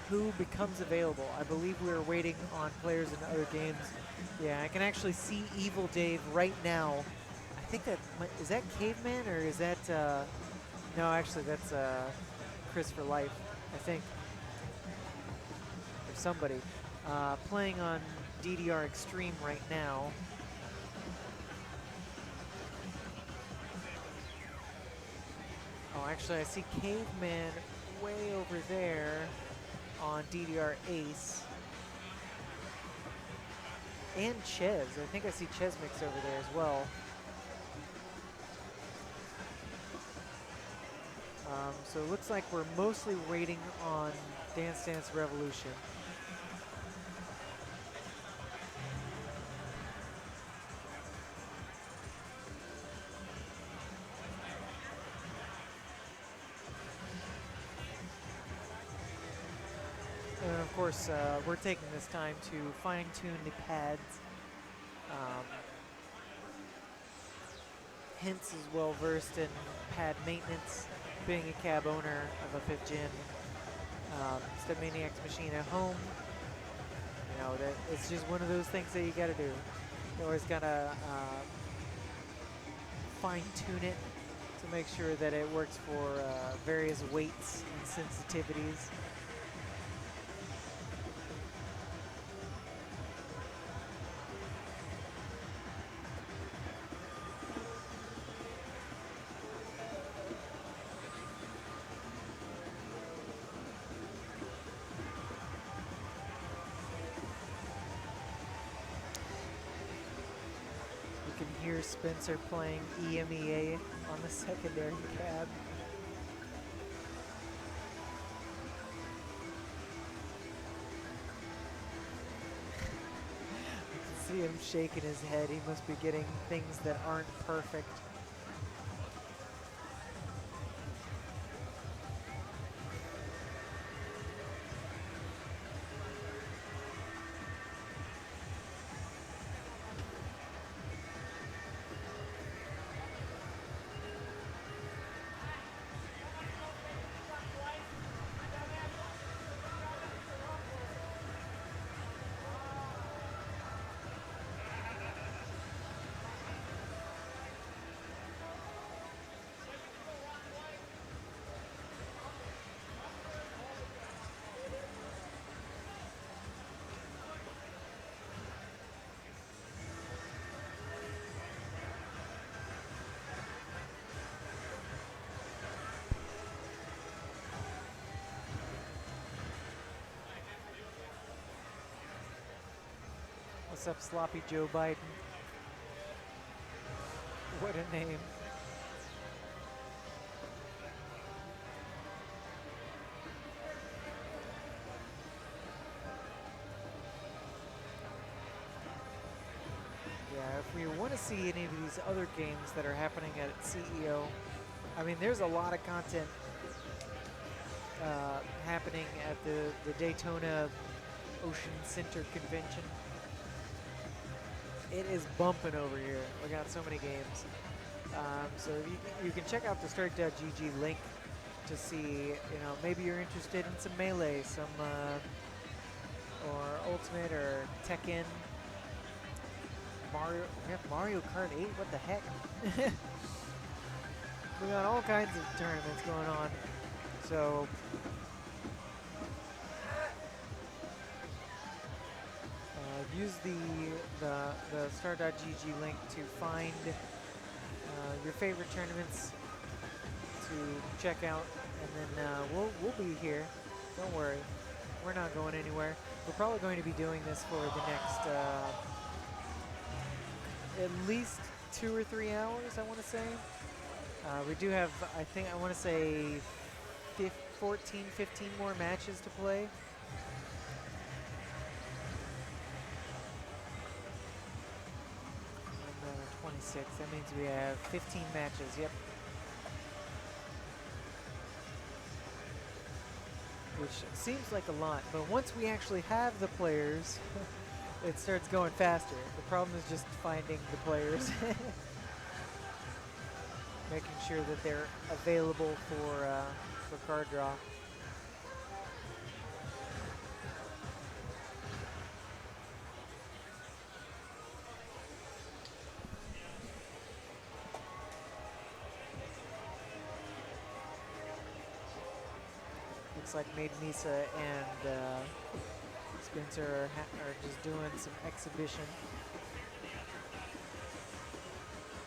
who becomes available. I believe we're waiting on players in other games. Yeah, I can actually see Evil Dave right now. I think is that Caveman, or is that, no, actually that's Chris for Life, I think. Or somebody. Playing on DDR Extreme right now. Oh, actually I see Caveman way over there on DDR Ace. And Ches. I think I see Chesmix over there as well. So it looks like we're mostly waiting on Dance Dance Revolution. And of course, we're taking this time to fine-tune the pads. Hints is well versed in pad maintenance, being a cab owner of a 5th gen StepManiaX machine at home. You know, that it's just one of those things that you got to do. You always got to fine-tune it to make sure that it works for various weights and sensitivities. You can hear Spencer playing EMEA on the secondary cab. You can see him shaking his head. He must be getting things that aren't perfect. What's up, Sloppy Joe Biden? What a name. Yeah, if we want to see any of these other games that are happening at CEO, I mean, there's a lot of content happening at the Daytona Ocean Center Convention. It is bumping over here. We got so many games. So you can check out the strike.gg link to see, maybe you're interested in some Melee, some, or Ultimate or Tekken. Mario, we have Mario Kart 8, what the heck? We got all kinds of tournaments going on. So use the star.gg link to find your favorite tournaments to check out, and then we'll be here. Don't worry, we're not going anywhere. We're probably going to be doing this for the next at least 2 or 3 hours, I want to say. We do have, I want to say 14, 15 more matches to play. 26. That means we have 15 matches. Yep. Which seems like a lot, but once we actually have the players, it starts going faster. The problem is just finding the players. Making sure that they're available for card draw. Looks like Made Misa and Spencer are just doing some exhibition.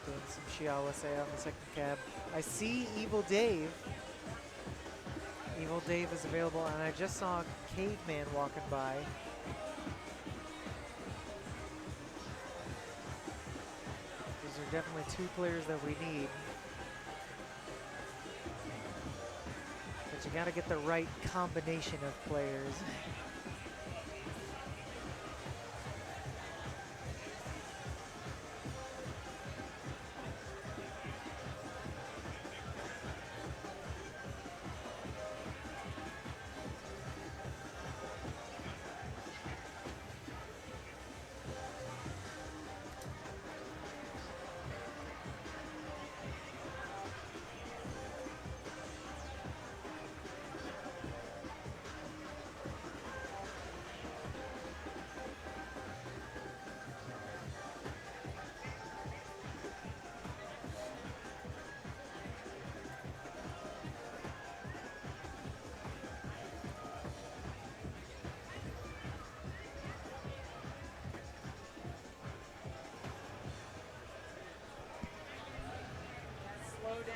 Doing some Shiawase on the second cab. I see Evil Dave. Evil Dave is available, and I just saw Caveman walking by. These are definitely 2 players that we need. But you gotta get the right combination of players.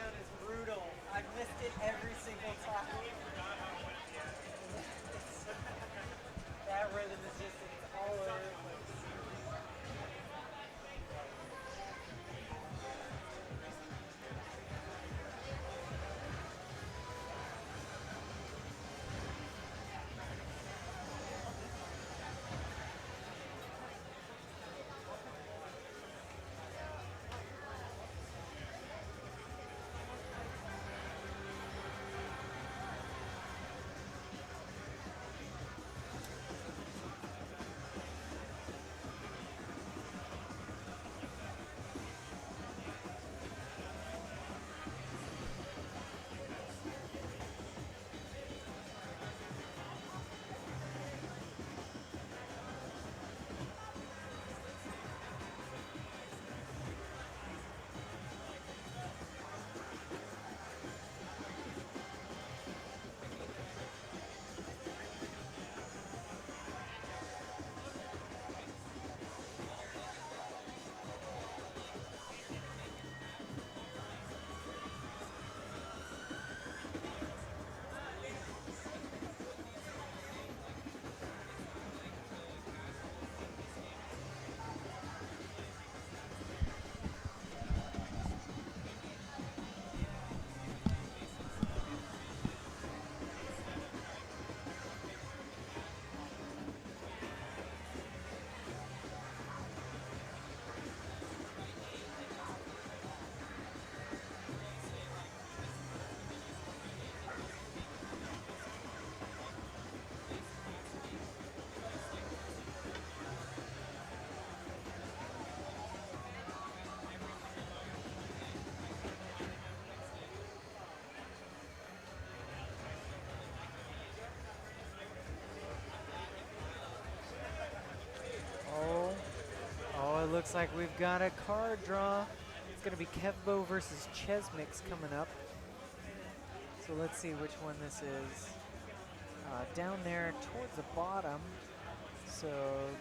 down is brutal. I've missed it every single time. That rhythm is just it's all over the place. Oh, it looks like we've got a card draw. It's going to be Kevbo versus Chesmix coming up. So let's see which one this is. Down there towards the bottom. So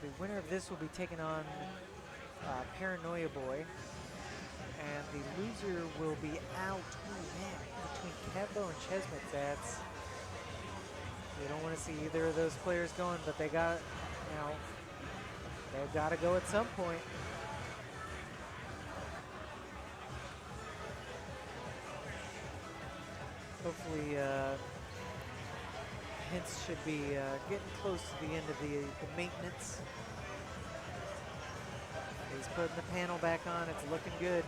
the winner of this will be taking on Paranoia Boy. And the loser will be out. Ooh, man, between Kevbo and Chesmix, that's... You don't want to see either of those players going, but they got, you know, they've got to go at some point. Hopefully, Hintz should be getting close to the end of the maintenance. He's putting the panel back on. It's looking good.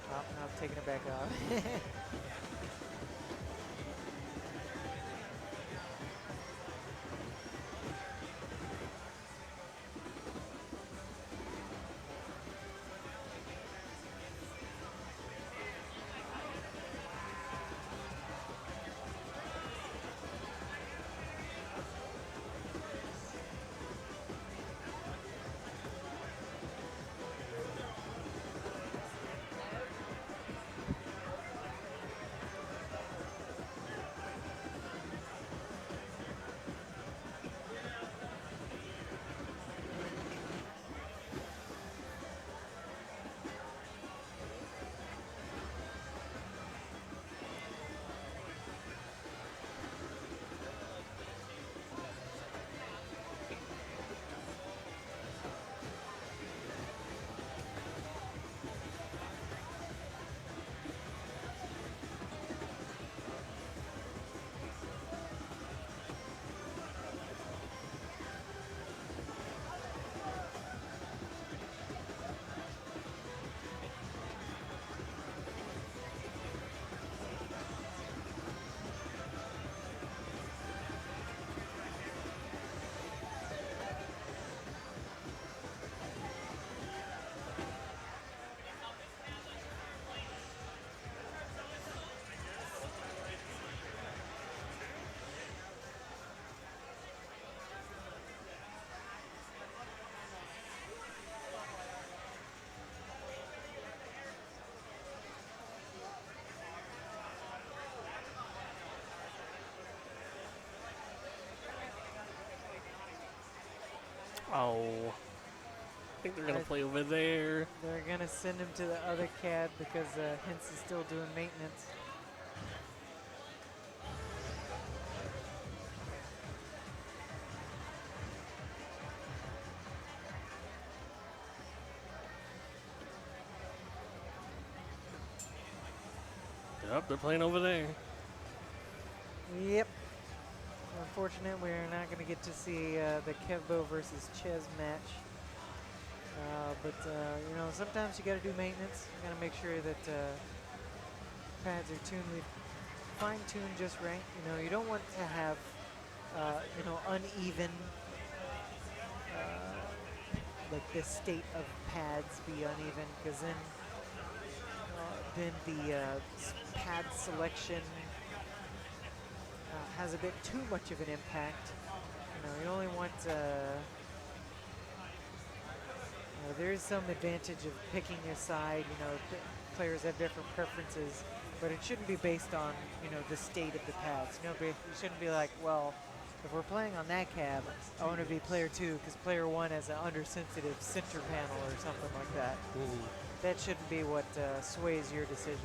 Oh, now I'm taking it back off. Oh. I think they're going I- to play over there. They're going to send him to the other cab because Hintz is still doing maintenance. Yep, they're playing over there. Yep. Unfortunate, we're not going to get to see the Kevbo versus Ches match. But you know, sometimes you got to do maintenance. You got to make sure that pads are fine-tuned just right. You know, you don't want to have you know, uneven, like the state of pads be uneven, because then the pad selection has a bit too much of an impact. You know, you only want. There is some advantage of picking a side. You know, players have different preferences, but it shouldn't be based on, you know, the state of the pads. You know, you shouldn't be like, well, if we're playing on that cab, I want to be player 2 because player 1 has an undersensitive center panel or something like that. That shouldn't be what sways your decision.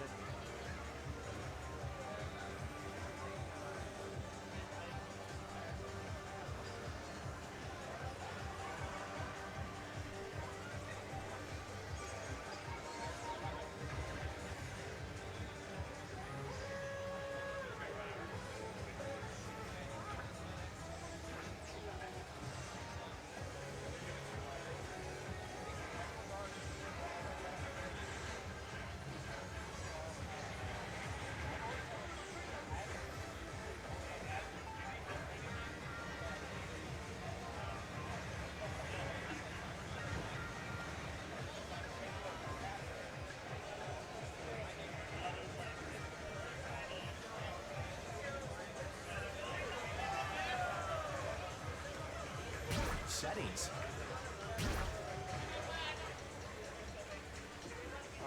Settings.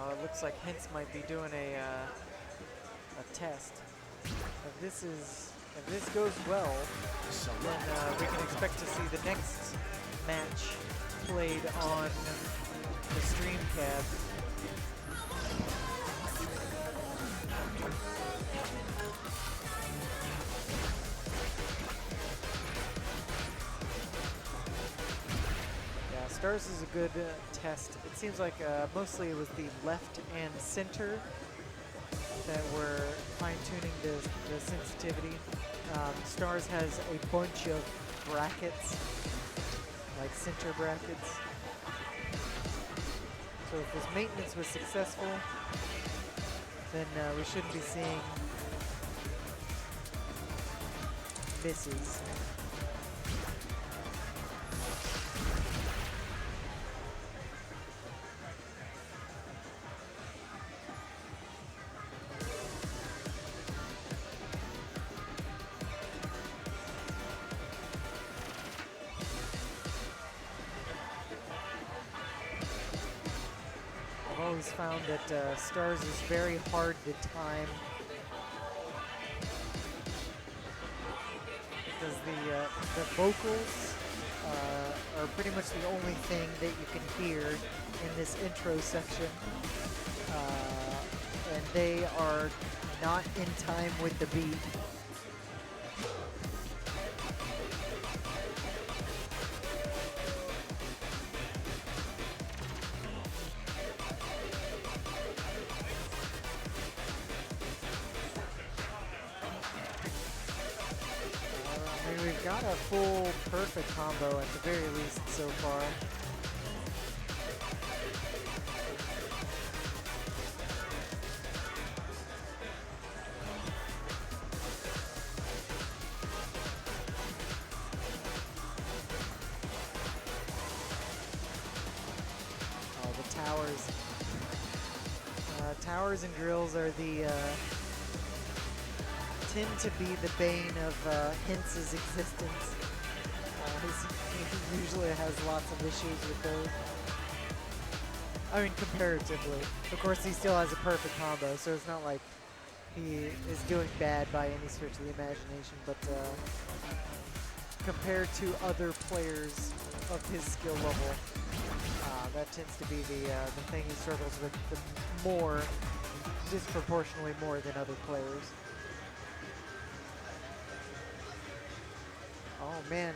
It looks like Hintz might be doing a test. If this goes well, then we can expect to see the next match played on the stream cab. Yeah, Stars is a good test. It seems like mostly it was the left and center that were fine-tuning the sensitivity. Stars has a bunch of brackets, like center brackets. So if this maintenance was successful, then we shouldn't be seeing misses. I've always found that Stars is very hard to time because the vocals are pretty much the only thing that you can hear in this intro section, and they are not in time with the beat. I mean, we've got a full perfect combo at the very least so far. Oh, the towers. Towers and grills are the tend to be the bane of Hintz's existence. He usually has lots of issues with those. I mean, comparatively. Of course, he still has a perfect combo, so it's not like he is doing bad by any stretch of the imagination, but compared to other players of his skill level. That tends to be the thing he struggles with the more, disproportionately more than other players. Oh man.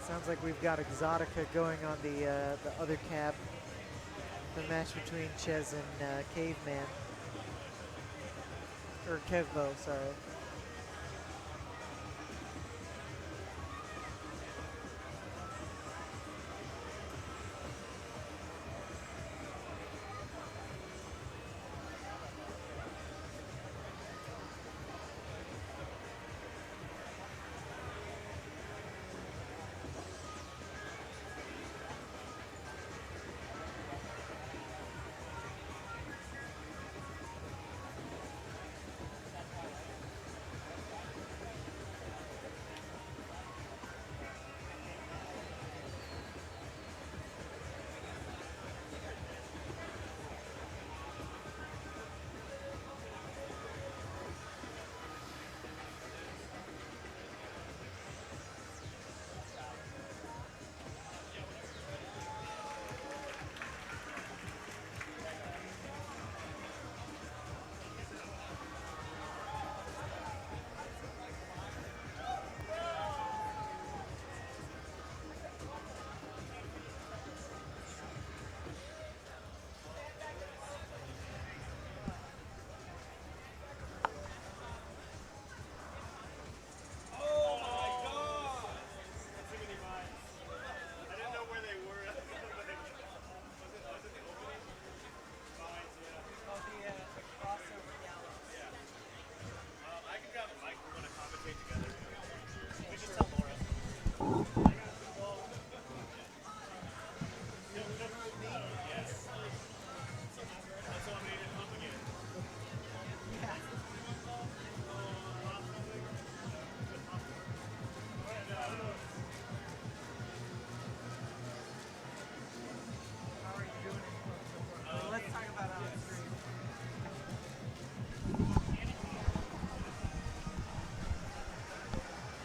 Sounds like we've got Exotica going on the other cab. The match between Ches and Caveman. Or Kevbo, sorry.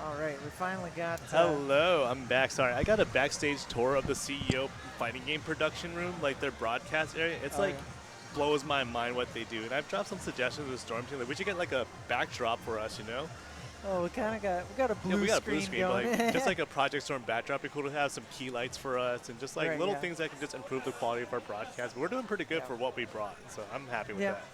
All right, we finally got. Hello, I'm back. Sorry, I got a backstage tour of the CEO fighting game production room, like their broadcast area. It's like blows my mind what they do. And I've dropped some suggestions to the Storm team. Like, we should get like a backdrop for us, you know? Oh, we got a blue we got screen a blue screen, going. but like, just like a Project Storm backdrop. It'd be cool to have some key lights for us and just like Right, little yeah. things that can just improve the quality of our broadcast. But we're doing pretty good for what we brought, so I'm happy with Yeah. that.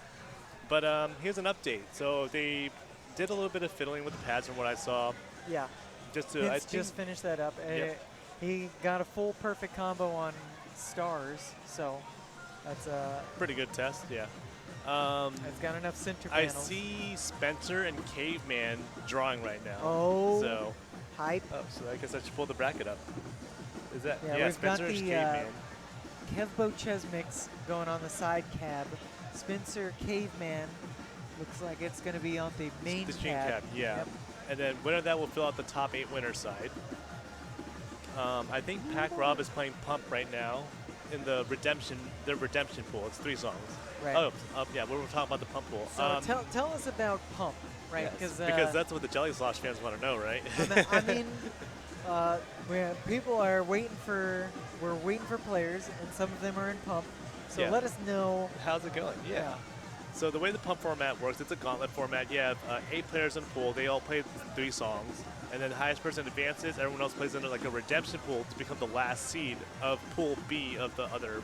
But here's an update. So they did a little bit of fiddling with the pads from what I saw. Yeah. Just to, Vince just finished that up. Yep. He got a full perfect combo on stars, so that's pretty good test, yeah. it's got enough center I panels. see Spencer and Caveman drawing right now. Oh, So, hype. so I guess I should pull the bracket up. Is that Yeah, we've got Spencer and the Caveman. Kevbo Ches mix going on the side cab. Spencer Caveman looks like it's going to be on the main The stream cab. cap, yeah. Yep. And then winner of that will fill out the top 8 winner side. I think Pac Rob is playing Pump right now in the redemption pool. It's 3 songs. Right. Oh, yeah, we're talking about the Pump pool. So tell us about Pump, right? Yes, because that's what the Jelly Slosh fans want to know, right? I mean, people are waiting for players, and some of them are in Pump. So Yeah. let us know. How's it going? Yeah. So the way the Pump format works, it's a gauntlet format. You have 8 players in pool. They all play 3 songs. And then the highest person advances. Everyone else plays under like a redemption pool to become the last seed of Pool B of the other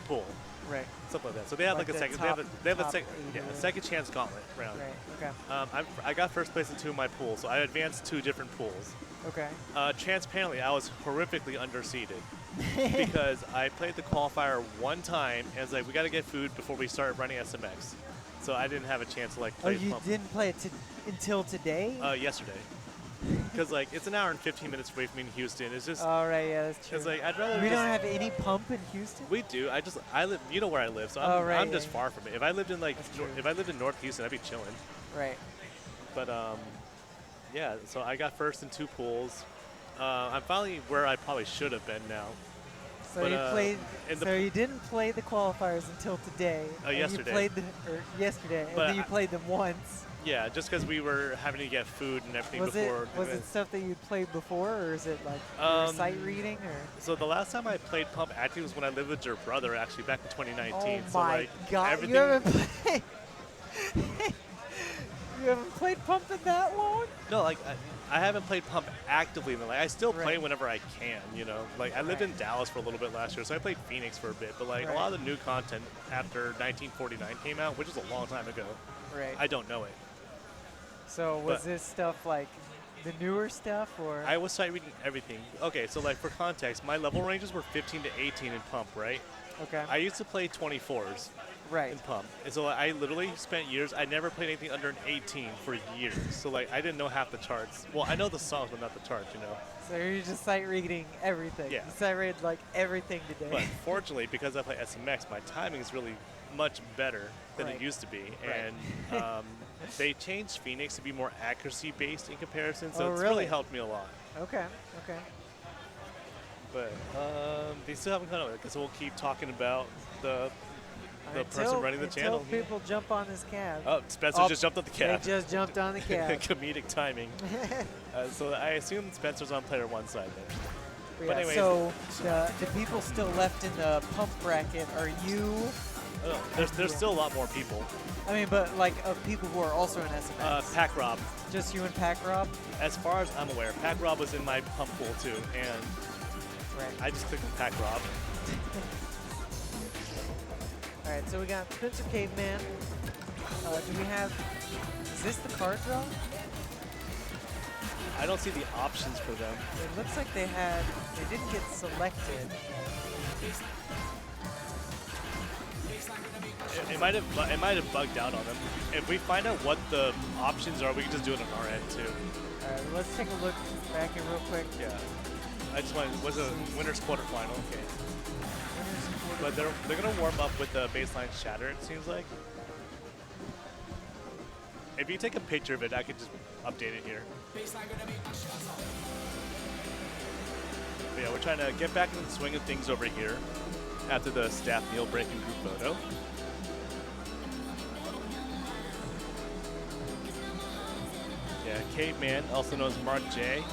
pool. Right. Something like that. So they have like a the second. top- They have a top second. 8 Yeah, or a second chance gauntlet round. Right. Okay. I got first place in 2 of my pools, so I advanced 2 different pools. Okay. Transparently, I was horrifically underseeded because I played the qualifier 1 time, and it's like we got to get food before we start running SMX. So I didn't have a chance to like Oh, play you Pump. didn't play it until today? Yesterday. Because like it's an hour and 15 minutes away from me in Houston. It's just. All right. Yeah, that's true. It's like I'd rather. We just, don't have any Pump in Houston. We do. I live. You know where I live, so I'm just far from it. If I lived in like That's true. if I lived in North Houston, I'd be chilling. Right. But yeah. So I got first in 2 pools. I'm finally where I probably should have been now. So But, you played. in the So you didn't play the qualifiers until today. and yesterday. You played yesterday, and But then you I- played them once. Yeah, just because we were having to get food and everything Was it before. was it stuff that you played before, or is it like you were sight reading, or? So the last time I played Pump active was when I lived with your brother, actually back in 2019. Oh so my like God! everything. You haven't played. You haven't played Pump in that long? No, like I haven't played Pump actively. Like I still play Right. whenever I can. You know, like I lived Right. in Dallas for a little bit last year, so I played Phoenix for a bit. But like a Right. lot of the new content after 1949 came out, which is a long time ago, Right. I don't know it. So was but- this stuff like the newer stuff, or? I was sight reading everything. Okay, so like for context, my level ranges were 15 to 18 in Pump, right? Okay. I used to play 24s Right. in Pump, and so I literally spent years. I never played anything under an 18 for years. So like I didn't know half the charts. Well, I know the songs, but not the charts. You know. So you're just sight reading everything. Yeah. You sight read like everything today. But fortunately, because I play SMX, my timing is really much better than Right. it used to be, Right. and they changed Phoenix to be more accuracy based in comparison. So Oh, it's really? really helped me a lot. Okay. Okay. But they still haven't come up with it, so we'll keep talking about the person Until- running the until channel. people jump on this cab. Oh, Spencer Oh, just jumped on the cab. They just jumped on the cab. Comedic timing. So I assume Spencer's on player one side then. Yeah, But anyways, so the people still left in the pump bracket are you? oh, there's still a lot more people. I mean, but like of people who are also in SMX. Pac Rob, Just you and Pac Rob? as far as I'm aware, Pac Rob was in my pump pool too, and Right. I just clicked on Pac Rob. All right, so we got Spencer Caveman. Do we have? Is this the card draw? I don't see the options for them. It looks like they didn't get selected. It might have bugged out on them. If we find out what the options are, we can just do it on our end too. All right, let's take a look back here real quick. Yeah. I just want was a winners quarterfinal. Okay. But they're gonna warm up with the baseline shatter. It seems like. If you take a picture of it, I could just update it here. But yeah, we're trying to get back into the swing of things over here after the staff meal break and group photo. Yeah, Caveman, also known as Mark J.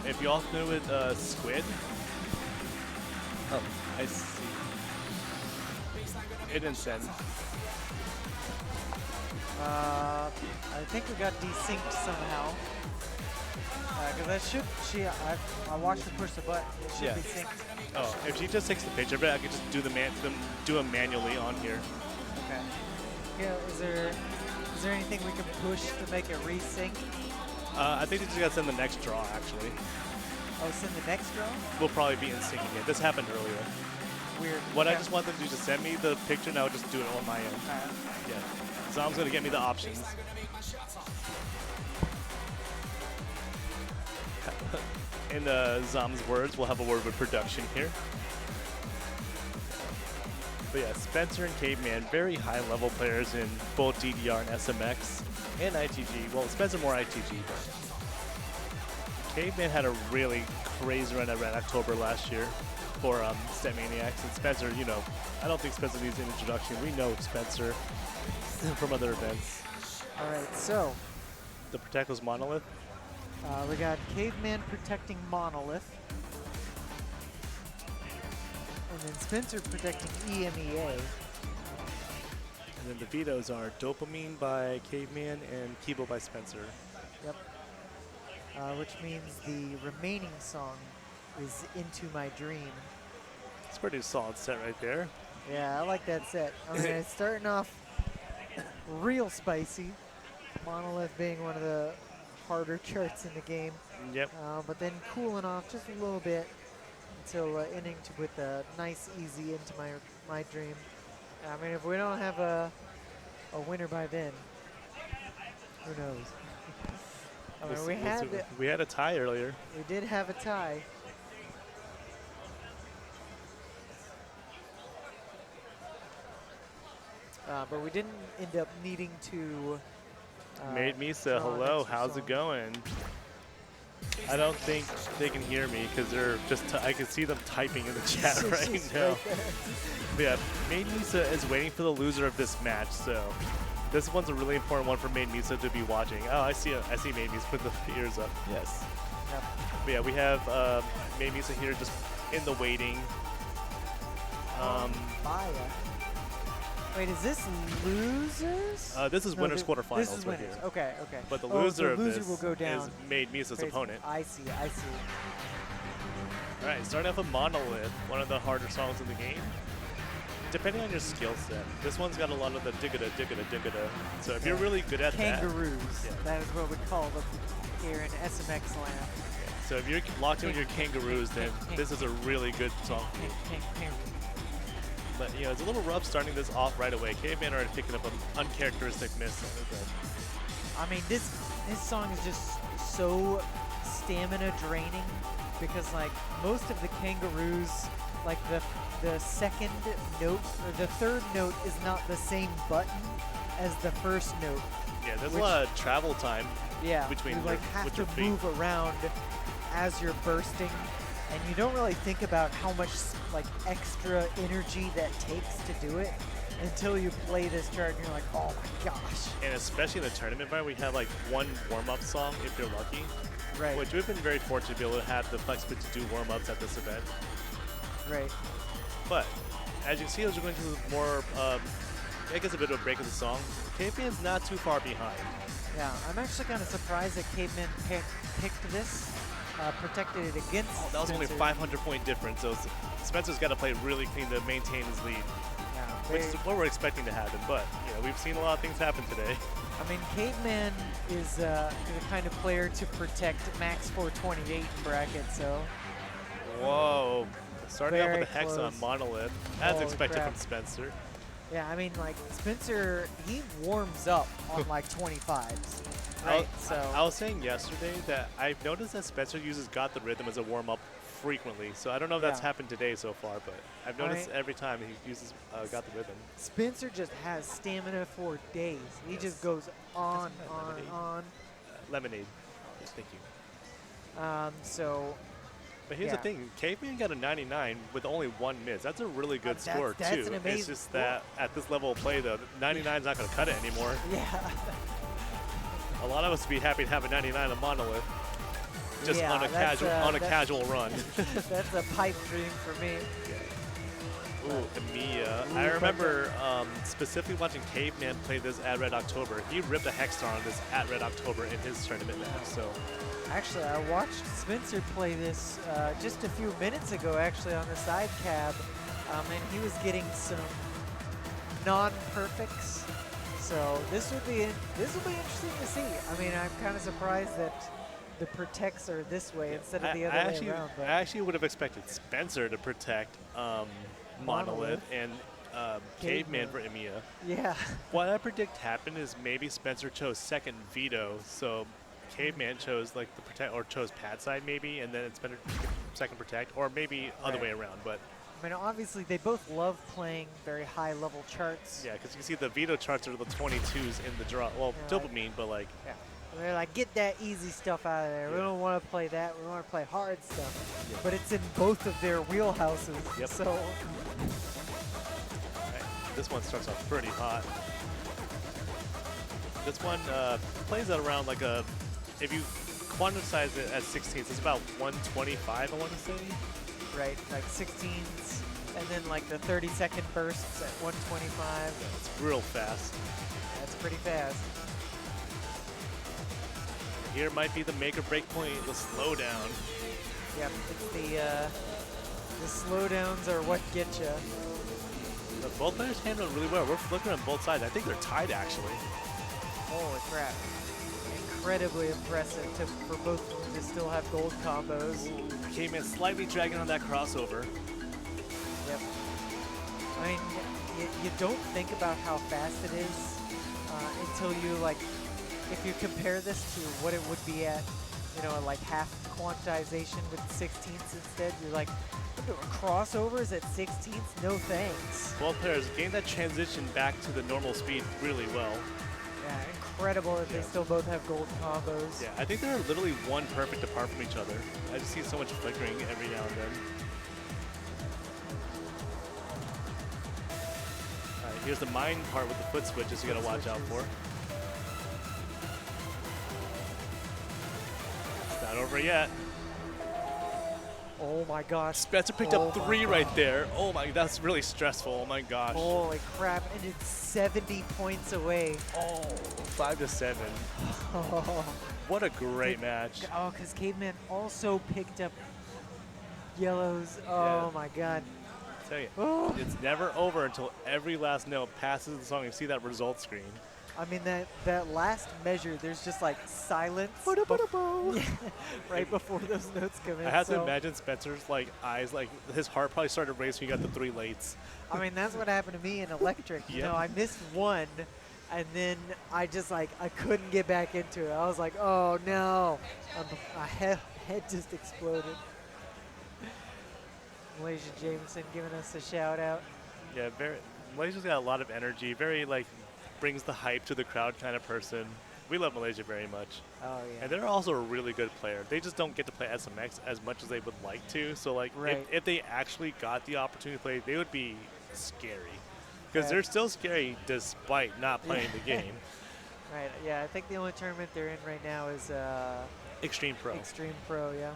If you all familiar with Squid. Oh, I see. It didn't send. I think we got desynced somehow. Because that should, I watched her push the button. It should Yeah. be synced. Oh, if she just takes the picture of it, I could just do them manually on here. Okay. Yeah, is there anything we can push to make it resync? I think they just gotta send the next draw. Actually, Oh, send the next draw? we'll probably be in sync again. This happened earlier. Weird. What I Okay. just want them to do is just send me the picture, and I'll just do it on my end. Alright. Yeah. Zom's gonna get me the options. In Zom's words, we'll have a word with production here. But yeah, Spencer and Caveman, very high level players in both DDR and SMX and ITG. Well, Spencer more ITG, but Caveman had a really crazy run at Red October last year for StepManiaX. And Spencer, you know, I don't think Spencer needs an introduction. We know Spencer from other events. All right, so The Protect was Monolith. we got Caveman protecting Monolith. And then Spencer protecting EMEA. And then the vetoes are Dopamine by Caveman and Kibo by Spencer. Yep. Which means the remaining song is Into My Dream. It's a pretty solid set right there. Yeah, I like that set. I mean, it's starting off real spicy. Monolith being one of the harder charts in the game. Yep. But then cooling off just a little bit until ending with a nice, easy Into My Dream. I mean, if we don't have a winner by then, who knows? I mean, we had a tie earlier. we did have a tie. But we didn't end up needing to. Made Misa, draw an hello, extra how's song. it going? I don't think they can hear me because they're just. I can see them typing in the chat right She's now. right there. But yeah, Maid Misa is waiting for the loser of this match, so this one's a really important one for Maid Misa to be watching. Oh, I see Maid Misa put the ears up. Yes. Yep. But yeah, we have Maid Misa here just in the waiting. Maya. Wait, is this losers? This is No, winners This quarterfinals is right winners. here. Okay, okay. But the Oh, loser of loser this will go down. is Maid Misa's Crazy. opponent. I see, I see. All right, starting off with Monolith, one of the harder songs in the game. Depending on your skill set, this one's got a lot of the diggada, diggada, diggada. So if you're really good at Kangaroos. Yeah. That is what we call them here in SMX land. so if you're locked in with your kangaroos, then this is a really good song for you. But you know, it's a little rough starting this off right away. Caveman already picking up an uncharacteristic miss. I mean, this song is just so stamina draining because like most of the kangaroos, like the second note or the third note is not the same button as the first note. Yeah, there's Which- a lot of travel time. Yeah, Between you your- like have with to your feet. move around as you're bursting, and you don't really think about how much like extra energy that takes to do it until you play this chart and you're like, oh my gosh. And especially in the tournament environment, we have like one warm-up song if you're lucky. Right. Which we've been very fortunate to be able to have the flexibility to do warm-ups at this event. Right. But as you can see, as we're going to more, I guess a bit of a break of the song. Caveman's not too far behind. Yeah, I'm actually kind of surprised that Caveman picked this, protected it against. Oh, that was only a Spencer. 500-point difference. So Spencer's got to play really clean to maintain his lead, Yeah, which very- is what we're expecting to happen. But you know, we've seen a lot of things happen today. I mean, Caveman is the kind of player to protect max 428 bracket, so Whoa. Starting off Very with a Hex on close. Monolith, as Holy expected crap. from Spencer. yeah, I mean, like Spencer, he warms up on like 25s, right? I was saying yesterday that I've noticed that Spencer uses Got the Rhythm as a warm-up frequently. So I don't know if that's Yeah. happened today so far, but I've noticed every time he uses Got the Rhythm. Spencer just has stamina for days. He just goes on, Lemonade. on. Lemonade. Yes, thank you. So But here's Yeah. the thing, Caveman got a 99 with only one miss. That's a really good That's- score that's too. an It's amazing just that at this level of play though, 99 is not going to cut it anymore. yeah, A lot of us would be happy to have a 99 on Monolith, just Yeah, on a that's, casual run. that's a pipe dream for me. Ooh, Emiya. Ooh, I but remember specifically watching Caveman play this at Red October. He ripped a Hexstar on this at Red October in his tournament match. So Actually, I watched Spencer play this just a few minutes ago, actually, on the side cab, and he was getting some non-perfects. So this will be interesting to see. I mean, I'm kind of surprised that the protects are this way instead of the other way around. I actually would have expected Spencer to protect Monolith and Caveman for Emiya. Yeah, What I predict happened is maybe Spencer chose second veto, so Caveman chose like the protect or chose pad side maybe, and then it's better second protect, or maybe other Right. way around. But I mean, obviously they both love playing very high-level charts. yeah, because you can see the veto charts are the 22s in the draw. Well, Yeah, like- dopamine, but like Yeah. They're like, get that easy stuff out of there. We Yeah. don't want to play that. We want to play hard stuff. But it's in both of their wheelhouses. Yep. So, right, this one starts off pretty hot. This one plays at around like a, if you quantize it at 16s, it's about 125, I want to say. right, like 16s, and then like the 30-second bursts at 125. It's real fast. That's pretty fast. Here might be the make or break point, the slowdown. Yep, it's the slowdowns are what get you. But both players handle it really well. We're looking on both sides. I think they're tied actually. Holy crap. Incredibly impressive for both of them to still have gold combos. Caveman slightly dragging on that crossover. Yep. I mean, you don't think about how fast it is until you like, if you compare this to what it would be at, you know, like half quantization with 16ths instead. You're like, I'm doing crossovers at 16ths? No thanks. Both players gain that transition back to the normal speed really well. Yeah, incredible that they still both have gold combos. Yeah, I think they're literally one perfect apart from each other. I just see so much flickering every now and then. All right, here's the mine part with the foot switches you gotta watch out for. It's not over yet. Oh my gosh. Spencer picked Oh up my 3 right God. there. Oh my, that's really stressful. Oh my gosh. Holy crap, and it's 70 points away. Oh, 5-7. What a great match. Oh, because Caveman also picked up yellows. Oh my god. I tell you, Oh. it's never over until every last note passes the song. You see that result screen. I mean, that last measure, there's just like silence yeah, right before those notes come in. I have to so, imagine Spencer's like eyes, like his heart probably started racing when he got the 3 lates. I mean, that's what happened to me in electric. You Yep. know, I missed one, and then I just like, I couldn't get back into it. I was like, oh no. My head just exploded. Malaysia Jameson giving us a shout out. Yeah, Malaysia's got a lot of energy. Very like brings the hype to the crowd kind of person. We love Malaysia very much. Oh yeah. And they're also a really good player. They just don't get to play SMX as much as they would like to. So like Right. if they actually got the opportunity to play, they would be scary. Because Yeah. they're still scary despite not playing the game. Right. Yeah, I think the only tournament they're in right now is Extreme Pro. Extreme Pro. Yeah.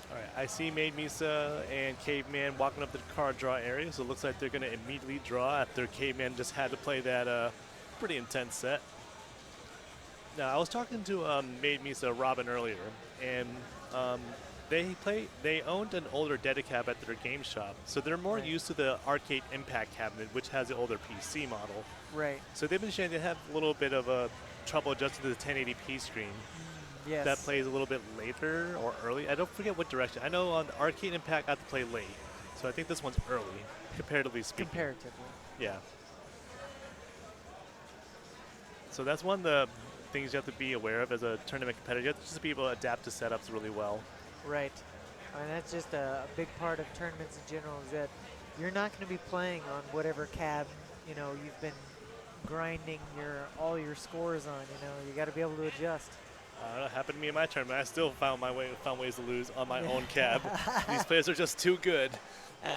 All right, I see Made Misa and Caveman walking up to the card draw area, so it looks like they're going to immediately draw after Caveman just had to play that pretty intense set. Now, I was talking to Made Misa Robin earlier, and they owned an older Dedicab at their game shop, so they're more Right. used to the Arcade Impact cabinet, which has the older PC model. Right. So they've been saying they have a little bit of trouble adjusting to the 1080p screen. Yes. That plays a little bit later or early. I don't forget what direction. I know on the Arcade Impact I have to play late, so I think this one's early, comparatively speaking. Comparatively. Yeah. So that's one of the things you have to be aware of as a tournament competitor. You have to just be able to adapt to setups really well. Right. And that's just a big part of tournaments in general is that you're not going to be playing on whatever cab, you know, you've been grinding all your scores on, you know. You got to be able to adjust. It happened to me in my tournament. I still found ways to lose on my own cab. These players are just too good. All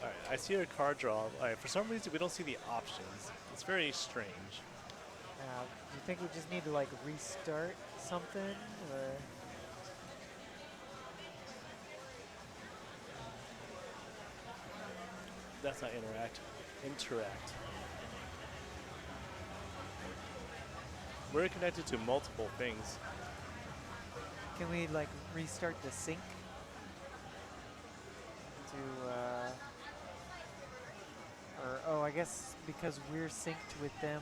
right, I see your card draw. All right, for some reason we don't see the options. It's very strange. You think we just need to like restart something, or? That's not interact. Interact. We're connected to multiple things. Can we like restart the sync? I guess because we're synced with them,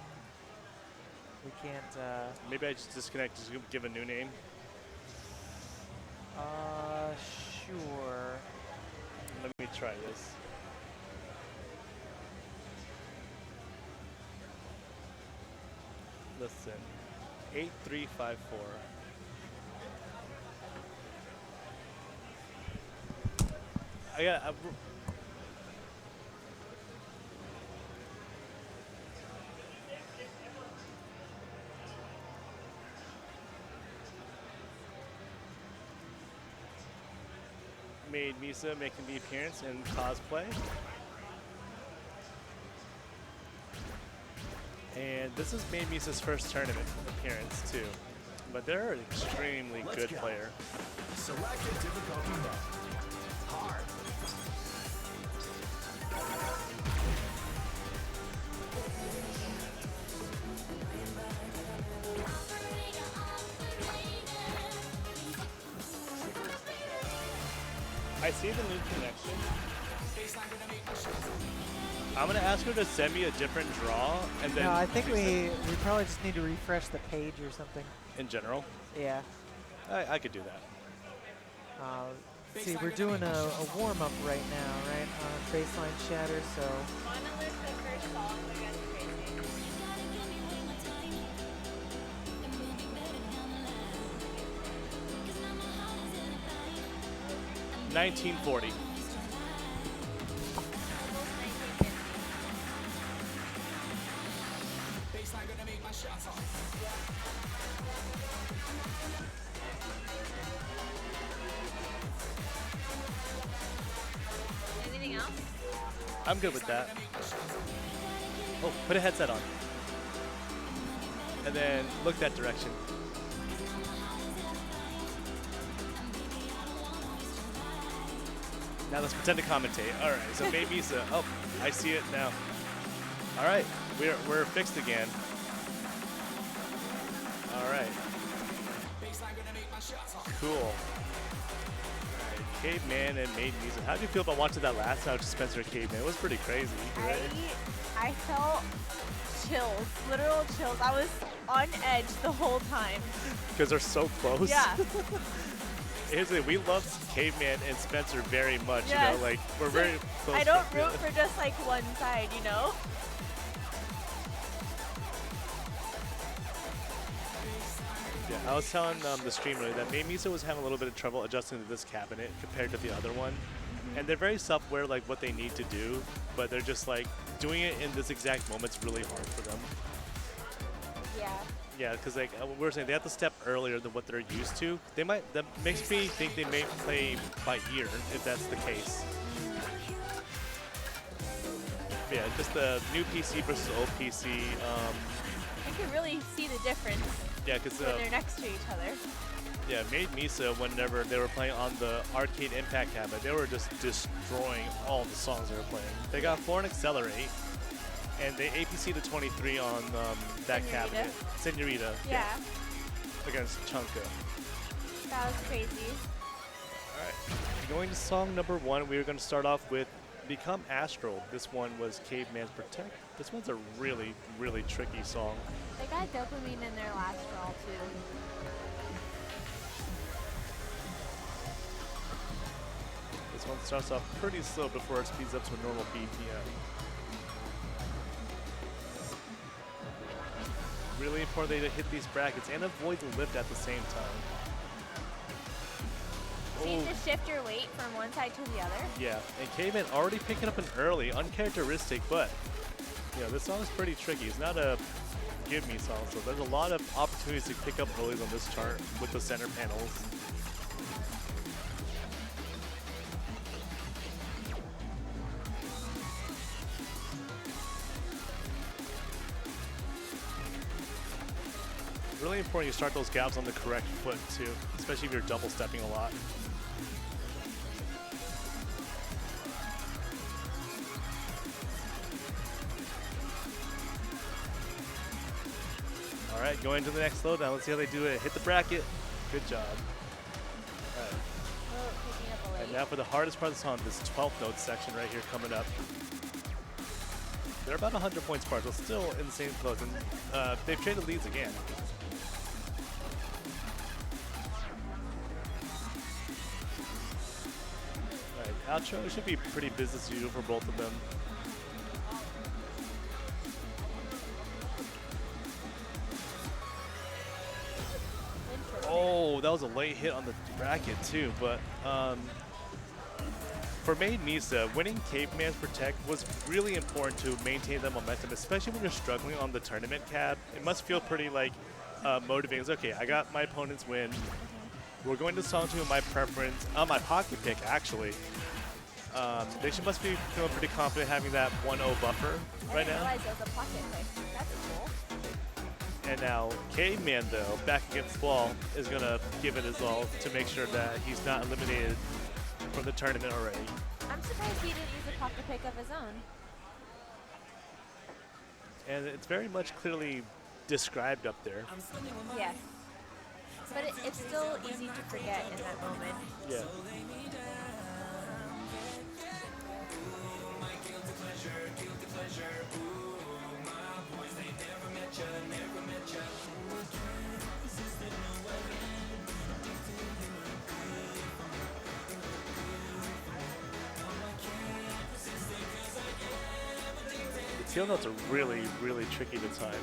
we can't. Maybe I just disconnect, just give a new name. Sure. Let me try this. Listen, 8354. I got. Made Misa making the appearance in cosplay. And this is Made Misa's first tournament appearance too. But they're an extremely good player. Select a difficulty mode. Hard. I see the new connection. I'm gonna ask her to send me a different draw and then. No, I think fix it we probably just need to refresh the page or something. in general. Yeah. I could do that. See, we're doing a warm-up right now, right, on Baseline Shatter, so... Want to list the first song against Tracy? 1940. I'm good with that. Oh, put a headset on. And then look that direction. Now let's pretend to commentate. All right, so maybe so. Oh, I see it now. All right, we're fixed again. All right. Cool. All right, Caveman and Made Music. How do you feel about watching that last time, Spencer Caveman? It was pretty crazy. Right? I felt chills, literal chills. I was on edge the whole time. Because they're so close. Yeah. Here's the thing, we love Caveman and Spencer very much, Yes. you know, like, we're very close. I don't root for just like one side, you know? Yeah, I was telling the streamer that Made Misa was having a little bit of trouble adjusting to this cabinet compared to the other one. And they're very self-aware, like, what they need to do, but they're just, like, doing it in this exact moment's really hard for them. Yeah. Yeah, because like we were saying, they have to step earlier than what they're used to. They might. That makes me think they may play by ear if that's the case. Yeah, just the new PC versus old PC. You can really see the difference Yeah, because when they're next to each other. yeah, Made Misa whenever they were playing on the Arcade Impact cabinet, they were just destroying all the songs they were playing. They got 4 and Accelerate, and they APC to 23 on that Senorita. cabinet. Senorita. Yeah. Against Chunka. That was crazy. All right. Going to song number 1, we are going to start off with Become Astral. This one was Caveman's Protect. This one's a really, really tricky song. They got dopamine in their last roll too. This one starts off pretty slow before it speeds up to a normal BPM. Really important to hit these brackets and avoid the lift at the same time. So you just shift your weight from one side to the other. Yeah, and Caveman already picking up an early, uncharacteristic, but you know, this song is pretty tricky. It's not a give me song, so there's a lot of opportunities to pick up earlys on this chart with the center panels. Really important you start those gaps on the correct foot too, especially if you're double stepping a lot. All right, going to the next slowdown. Let's see how they do it. Hit the bracket. Good job. All right. Oh, picking up a And late. now for the hardest part of the song, this 12th note section right here coming up. They're about 100 points apart, so still in the same close. And they've traded leads again. All right, outro should be pretty business as usual for both of them. Oh, that was a late hit on the bracket too, but for Made Misa, winning Caveman's Protect was really important to maintain the momentum, especially when you're struggling on the tournament cab. It must feel pretty like motivating. It's okay, I got my opponent's win. We're going to song 2 of my preference, my pocket pick actually. They must be feeling pretty confident having that 1-0 buffer right I didn't now. realize it was a pocket pick. That's cool. And now Caveman, though, back against Ball, is going to give it his all to make sure that he's not eliminated from the tournament already. I'm surprised he didn't use a pocket pick of his own. And it's very much clearly described up there. Yes. But it's still easy to forget in that moment. Yeah. The tail notes are really, really tricky to time.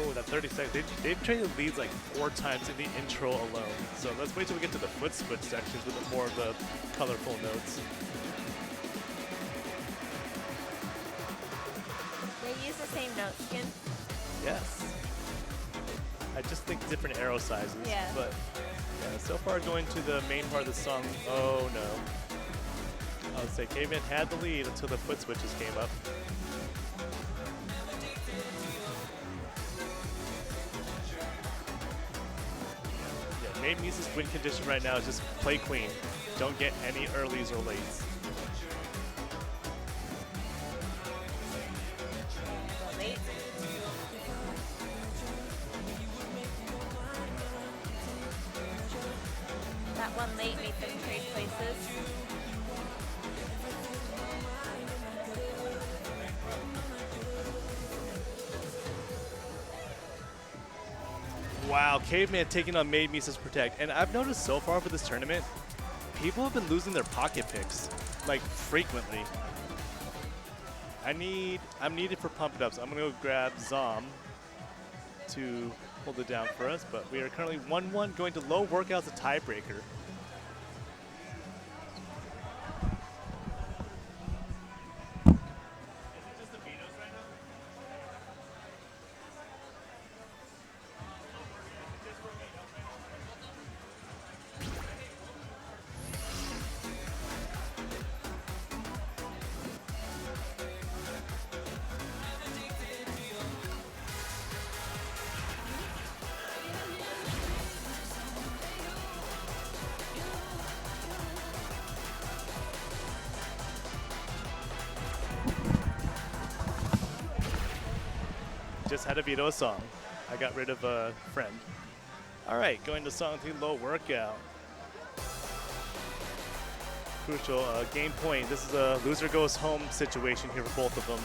Oh, that 30 seconds. They've traded leads like 4 times in the intro alone. So let's wait till we get to the foot switch sections with more of the colorful notes. They use the same note skin. Yes. I just think different arrow sizes. Yeah. But yeah, so far going to the main part of the song. Oh no. I would say Caveman had the lead until the foot switches came up. Yeah, Main Misa's win condition right now is just play queen. Don't get any earlies or lates. Late. That one late made them trade places. Wow, Caveman taking on Made Misa's Protect. And I've noticed so far for this tournament, people have been losing their pocket picks, like frequently. I'm needed for pump it up, so I'm gonna go grab Zom to hold it down for us, but we are currently 1-1 going to low workouts, a tiebreaker. Just had to veto a song. I got rid of a friend. All right, going to song 3, low workout. Crucial game point. This is a loser goes home situation here for both of them.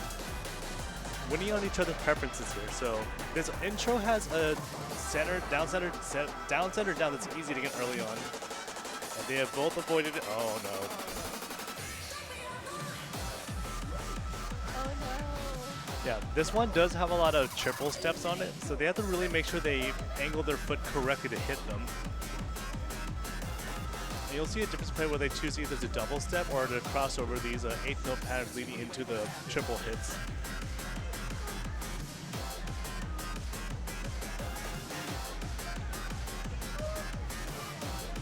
Winning on each other's preferences here. So this intro has a center, down center, down center, down that's easy to get early on. And they have both avoided it. Oh no. Yeah, this one does have a lot of triple steps on it, so they have to really make sure they angle their foot correctly to hit them. And you'll see a difference play where they choose either the double step or to cross over these 8th note patterns leading into the triple hits.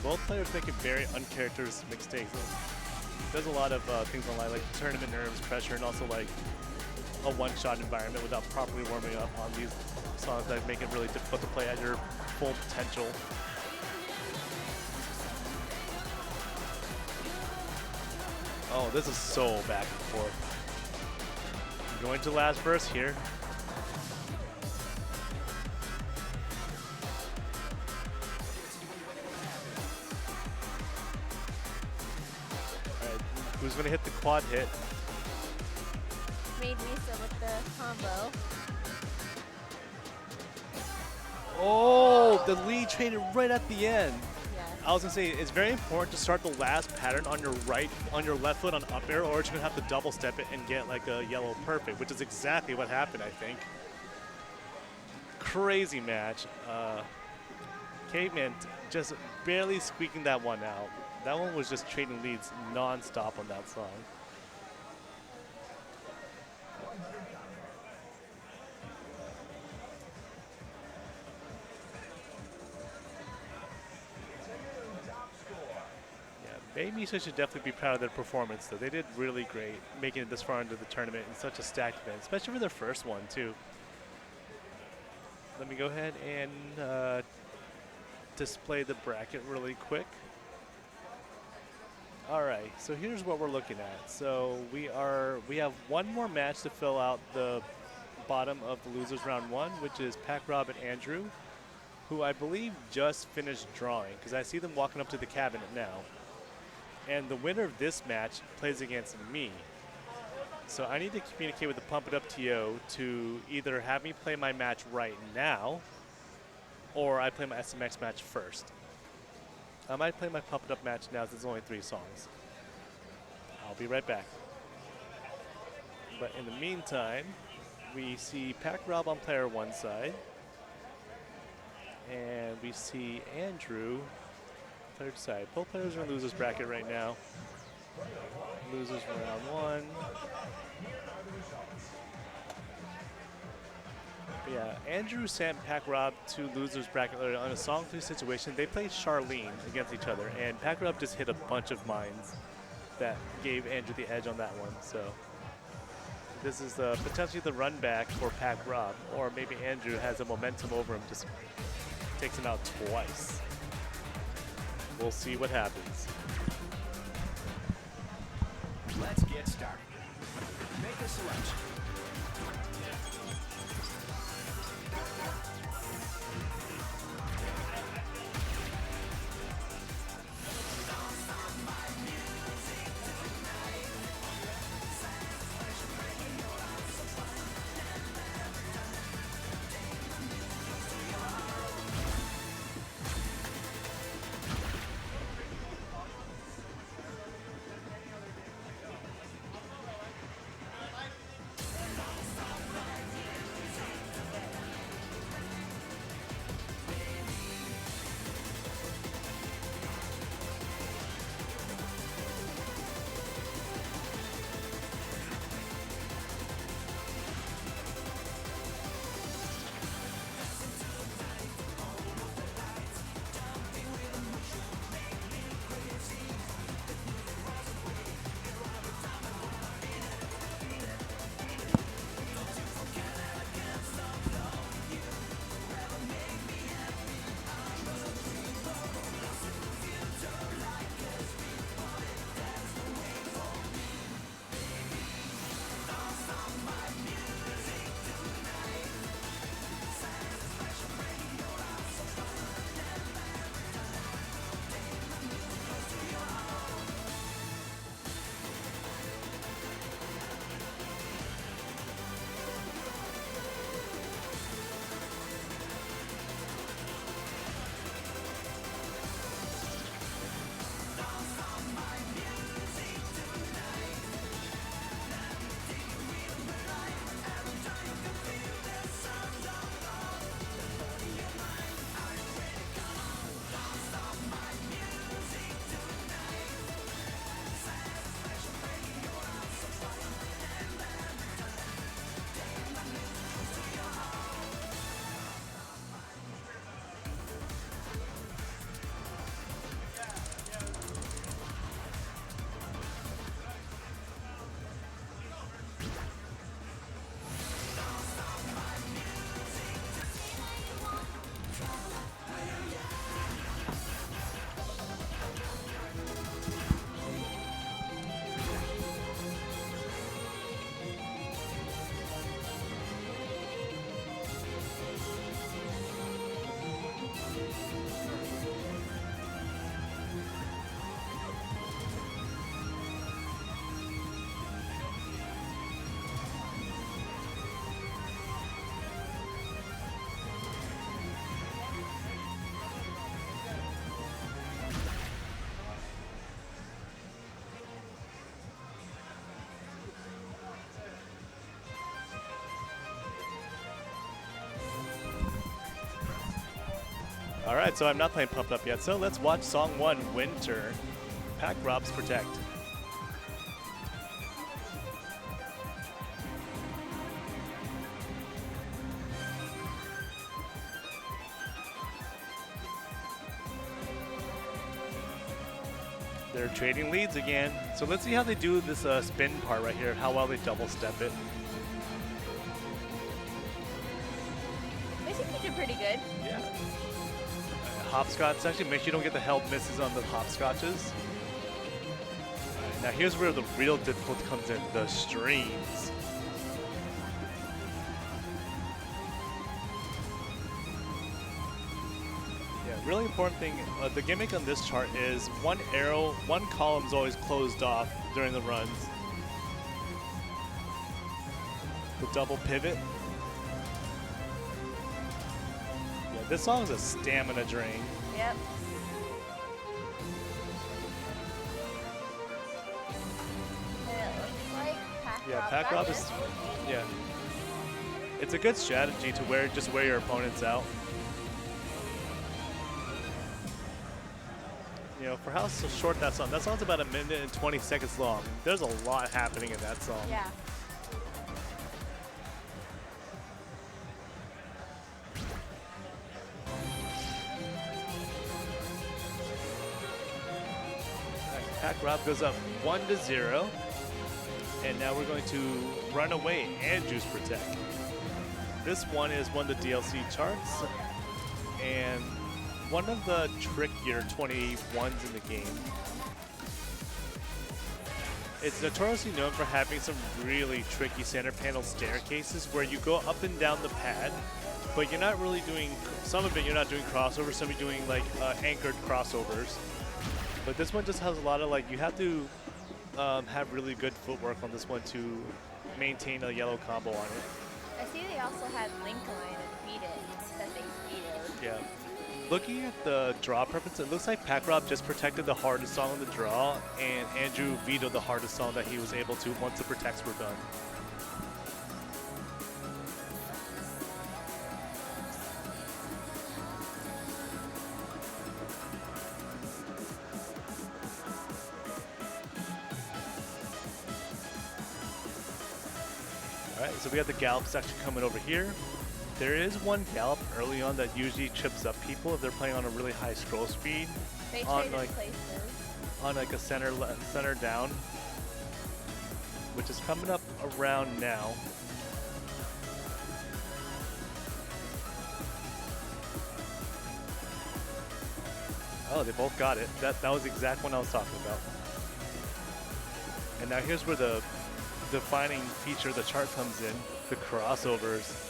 Both players making very uncharacteristic mistakes. There's a lot of things online like tournament nerves, pressure, and also like a one-shot environment without properly warming up on these songs that make it really difficult to play at your full potential. Oh, this is so back and forth. Going to last verse here. All right, who's gonna hit the quad hit? Made Misa with the combo. Oh, the lead traded right at the end. Yes. I was gonna say it's very important to start the last pattern on your left foot on up air, or you're gonna have to double step it and get like a yellow perfect, which is exactly what happened, I think. Crazy match. Caveman just barely squeaking that one out. That one was just trading leads non-stop on that song. Maybe Misa should definitely be proud of their performance, though. They did really great making it this far into the tournament in such a stacked event, especially for their first one, too. Let me go ahead and display the bracket really quick. All right, so here's what we're looking at. So we have one more match to fill out the bottom of the losers round 1, which is Pac Rob and Andrew, who I believe just finished drawing, because I see them walking up to the cabinet now. And the winner of this match plays against me. So I need to communicate with the Pump It Up TO to either have me play my match right now, or I play my SMX match first. I might play my Pump It Up match now since there's only 3 songs. I'll be right back. But in the meantime, we see Pac Rob on player 1 side. And we see Andrew third side. Both players are in losers bracket right now. Losers round 1. But yeah, Andrew sent Pac Rob to losers bracket on a song 3 situation. They played Charlene against each other, and Pac Rob just hit a bunch of mines. that gave Andrew the edge on that one. So this is potentially the run back for Pac Rob, or maybe Andrew has a momentum over him, just takes him out twice. We'll see what happens. Let's get started. Make a selection. All right, so I'm not playing Pumped Up yet, so let's watch song 1, Winter, Pac Rob's Protect. They're trading leads again. So let's see how they do this spin part right here, how well they double step it. They seem to do pretty good. Yeah. Hopscotch, actually make sure you don't get the held misses on the hopscotches. Now here's where the real difficulty comes in, the streams. Yeah, really important thing, the gimmick on this chart is one arrow, one column is always closed off during the runs. The double pivot. Yeah, this song is a stamina drain. Yep. And it looks like Pac Rob is, yeah. It's a good strategy to wear your opponents out. You know, for how so short that song's about 1 minute and 20 seconds long. There's a lot happening in that song. Yeah. Pack Rob goes up 1-0. And now we're going to run away and Juice Protect. This one is one of the DLC charts and one of the trickier 21s in the game. It's notoriously known for having some really tricky center panel staircases where you go up and down the pad, but you're not really doing, some of it you're not doing crossovers, some you're doing like anchored crossovers. But this one just has a lot of like, you have to have really good footwork on this one to maintain a yellow combo on it. I see they also had Link Line and Beat It that they vetoed. Yeah. Looking at the draw preference, it looks like Pack Rob just protected the hardest song on the draw, and Andrew vetoed the hardest song that he was able to once the protects were done. Alright, so we got the gallop section coming over here. There is one gallop early on that usually trips up people if they're playing on a really high scroll speed. They On traded like places. on like a center down, which is coming up around now. Oh, they both got it. That was the exact one I was talking about. And now here's where the defining feature of the chart comes in, the crossovers.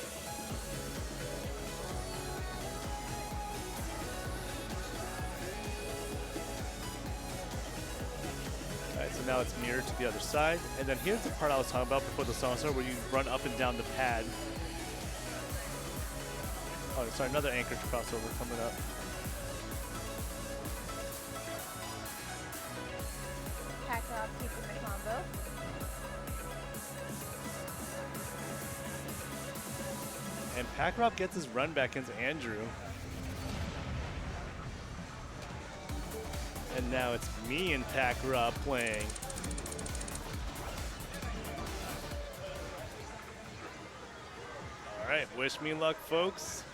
Alright, so now it's mirrored to the other side. And then here's the part I was talking about before the song started, where you run up and down the pad. Oh, sorry, another anchored crossover coming up. Pack Rob keeping the combo. And Pack Rob gets his run back into Andrew. And now it's me and Pack Rob playing. All right, wish me luck, folks.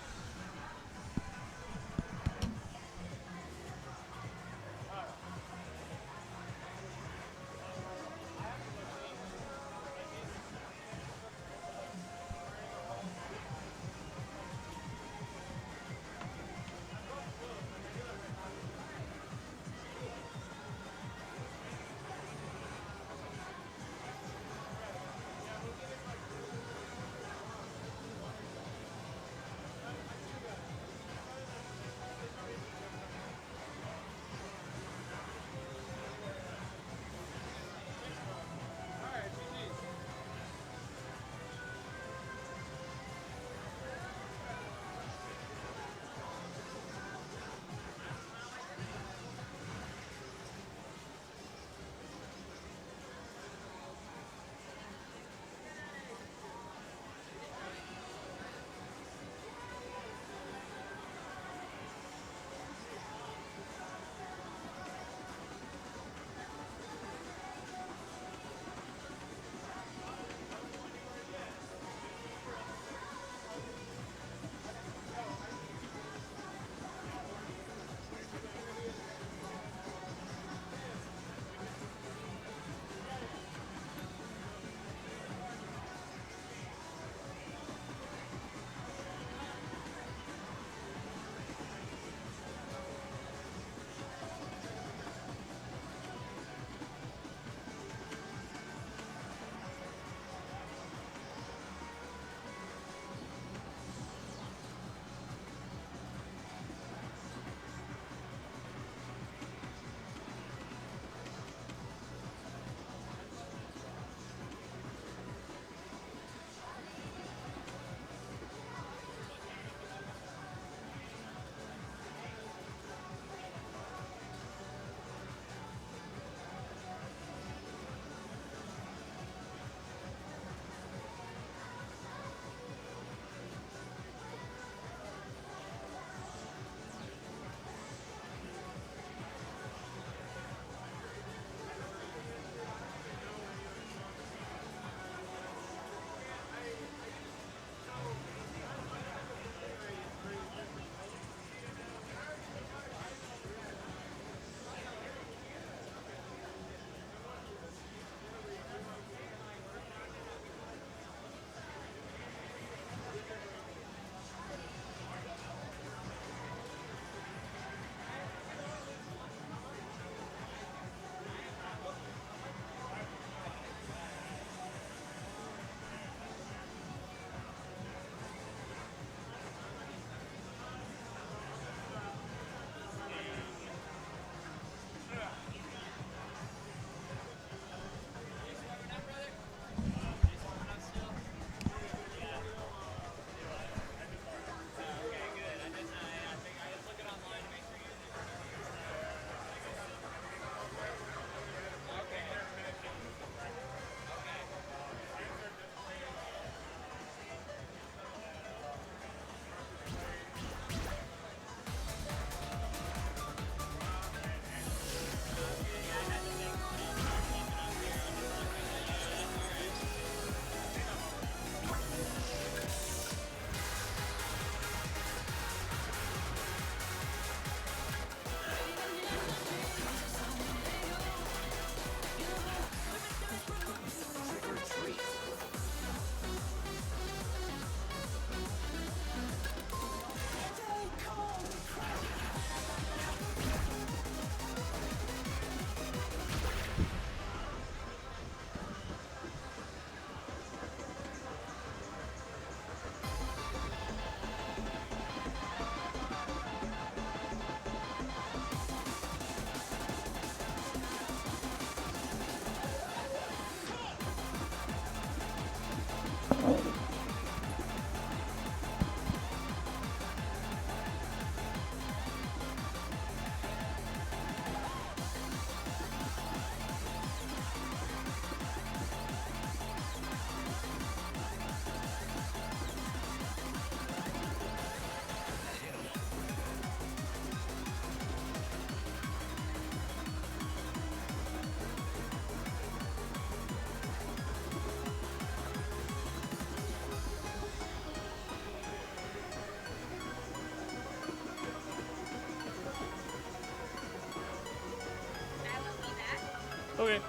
Okay.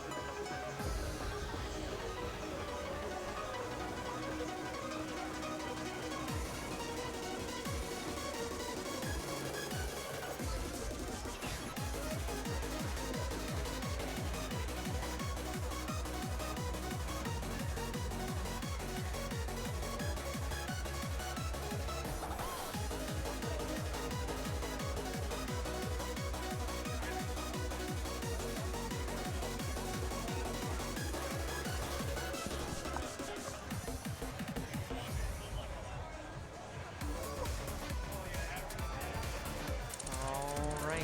All right.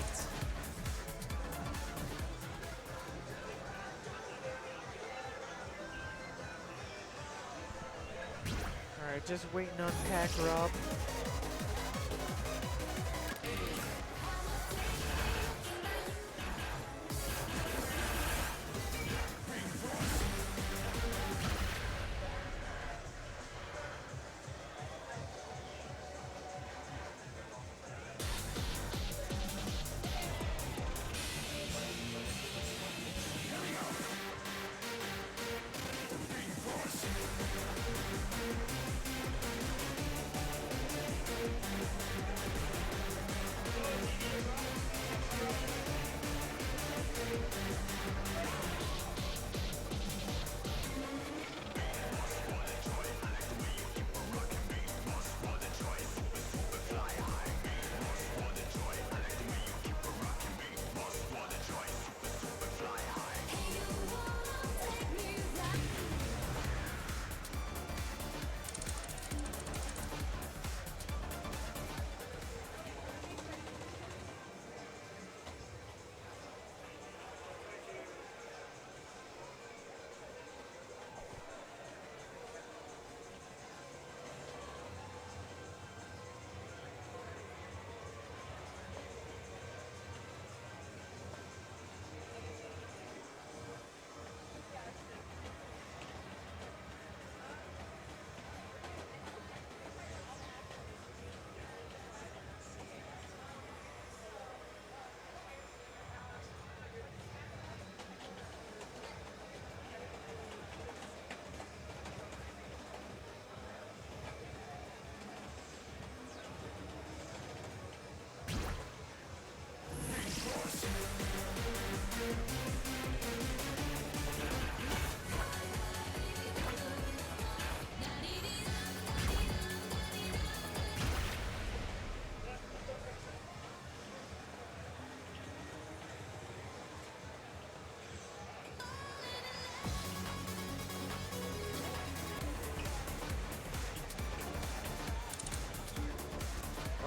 All right, just waiting on Pack Rob.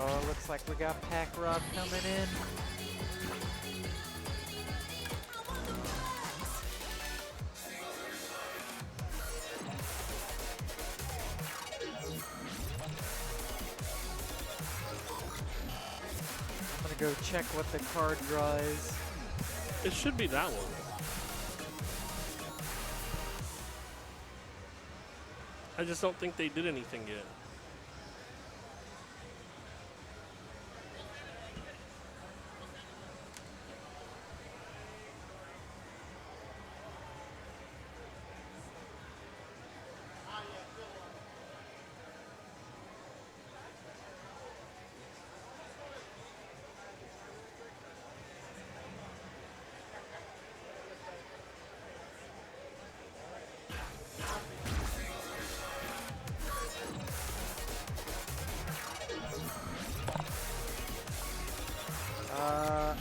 Oh, looks like we got Pack Rob coming in. I'm gonna go check what the card draw is. It should be that one. I just don't think they did anything yet.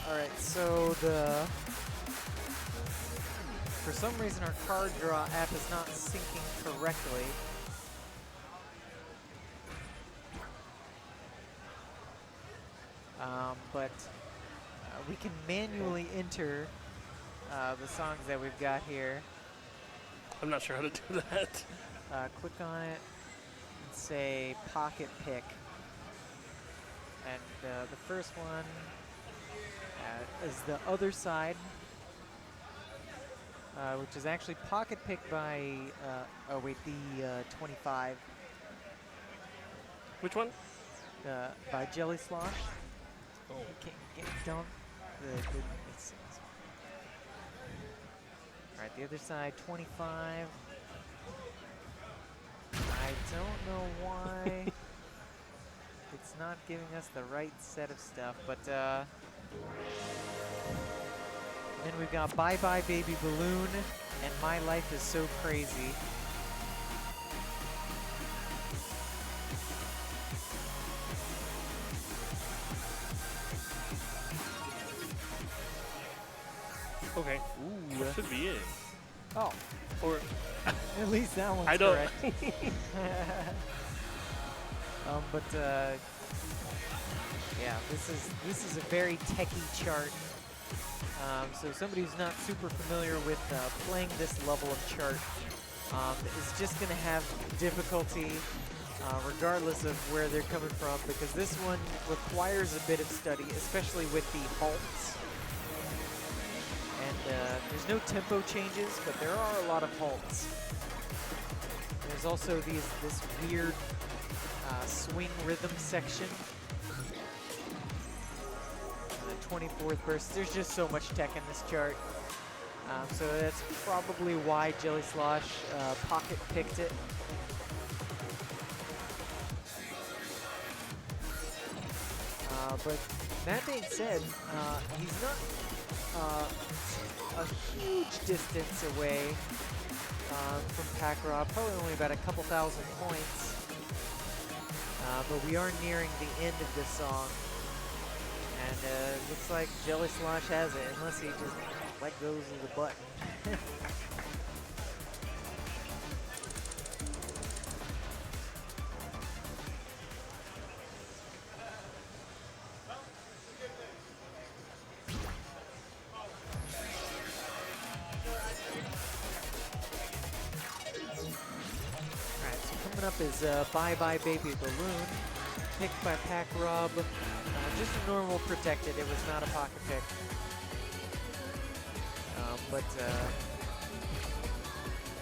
Alright, so for some reason our card draw app is not syncing correctly. But we can manually enter the songs that we've got here. I'm not sure how to do that. Click on it and say Pocket Pick. And the first one is the other side, which is actually Pocket Pick by, oh wait, the 25. Which one? By Jelly Slosh. Oh. Don't. Alright, the other side, 25. I don't know why it's not giving us the right set of stuff, but then we've got Bye Bye Baby Balloon and My Life is So Crazy. Okay. Ooh. That should be it. Oh, Or at least that one's I don't. correct. But yeah, this is a very techie chart. So somebody who's not super familiar with playing this level of chart is just going to have difficulty regardless of where they're coming from, because this one requires a bit of study, especially with the halts. And there's no tempo changes, but there are a lot of halts. There's also this weird swing rhythm section. The 24th burst. There's just so much tech in this chart. So that's probably why Jelly Slosh pocket picked it. But that being said, he's not a huge distance away from Pac-Rob, probably only about a couple thousand points. But we are nearing the end of this song, and it looks like Jelly Slosh has it, unless he just let goes of the button. Up is Bye Bye Baby Balloon, picked by Pac-Rob. Just a normal protected, it was not a pocket pick. But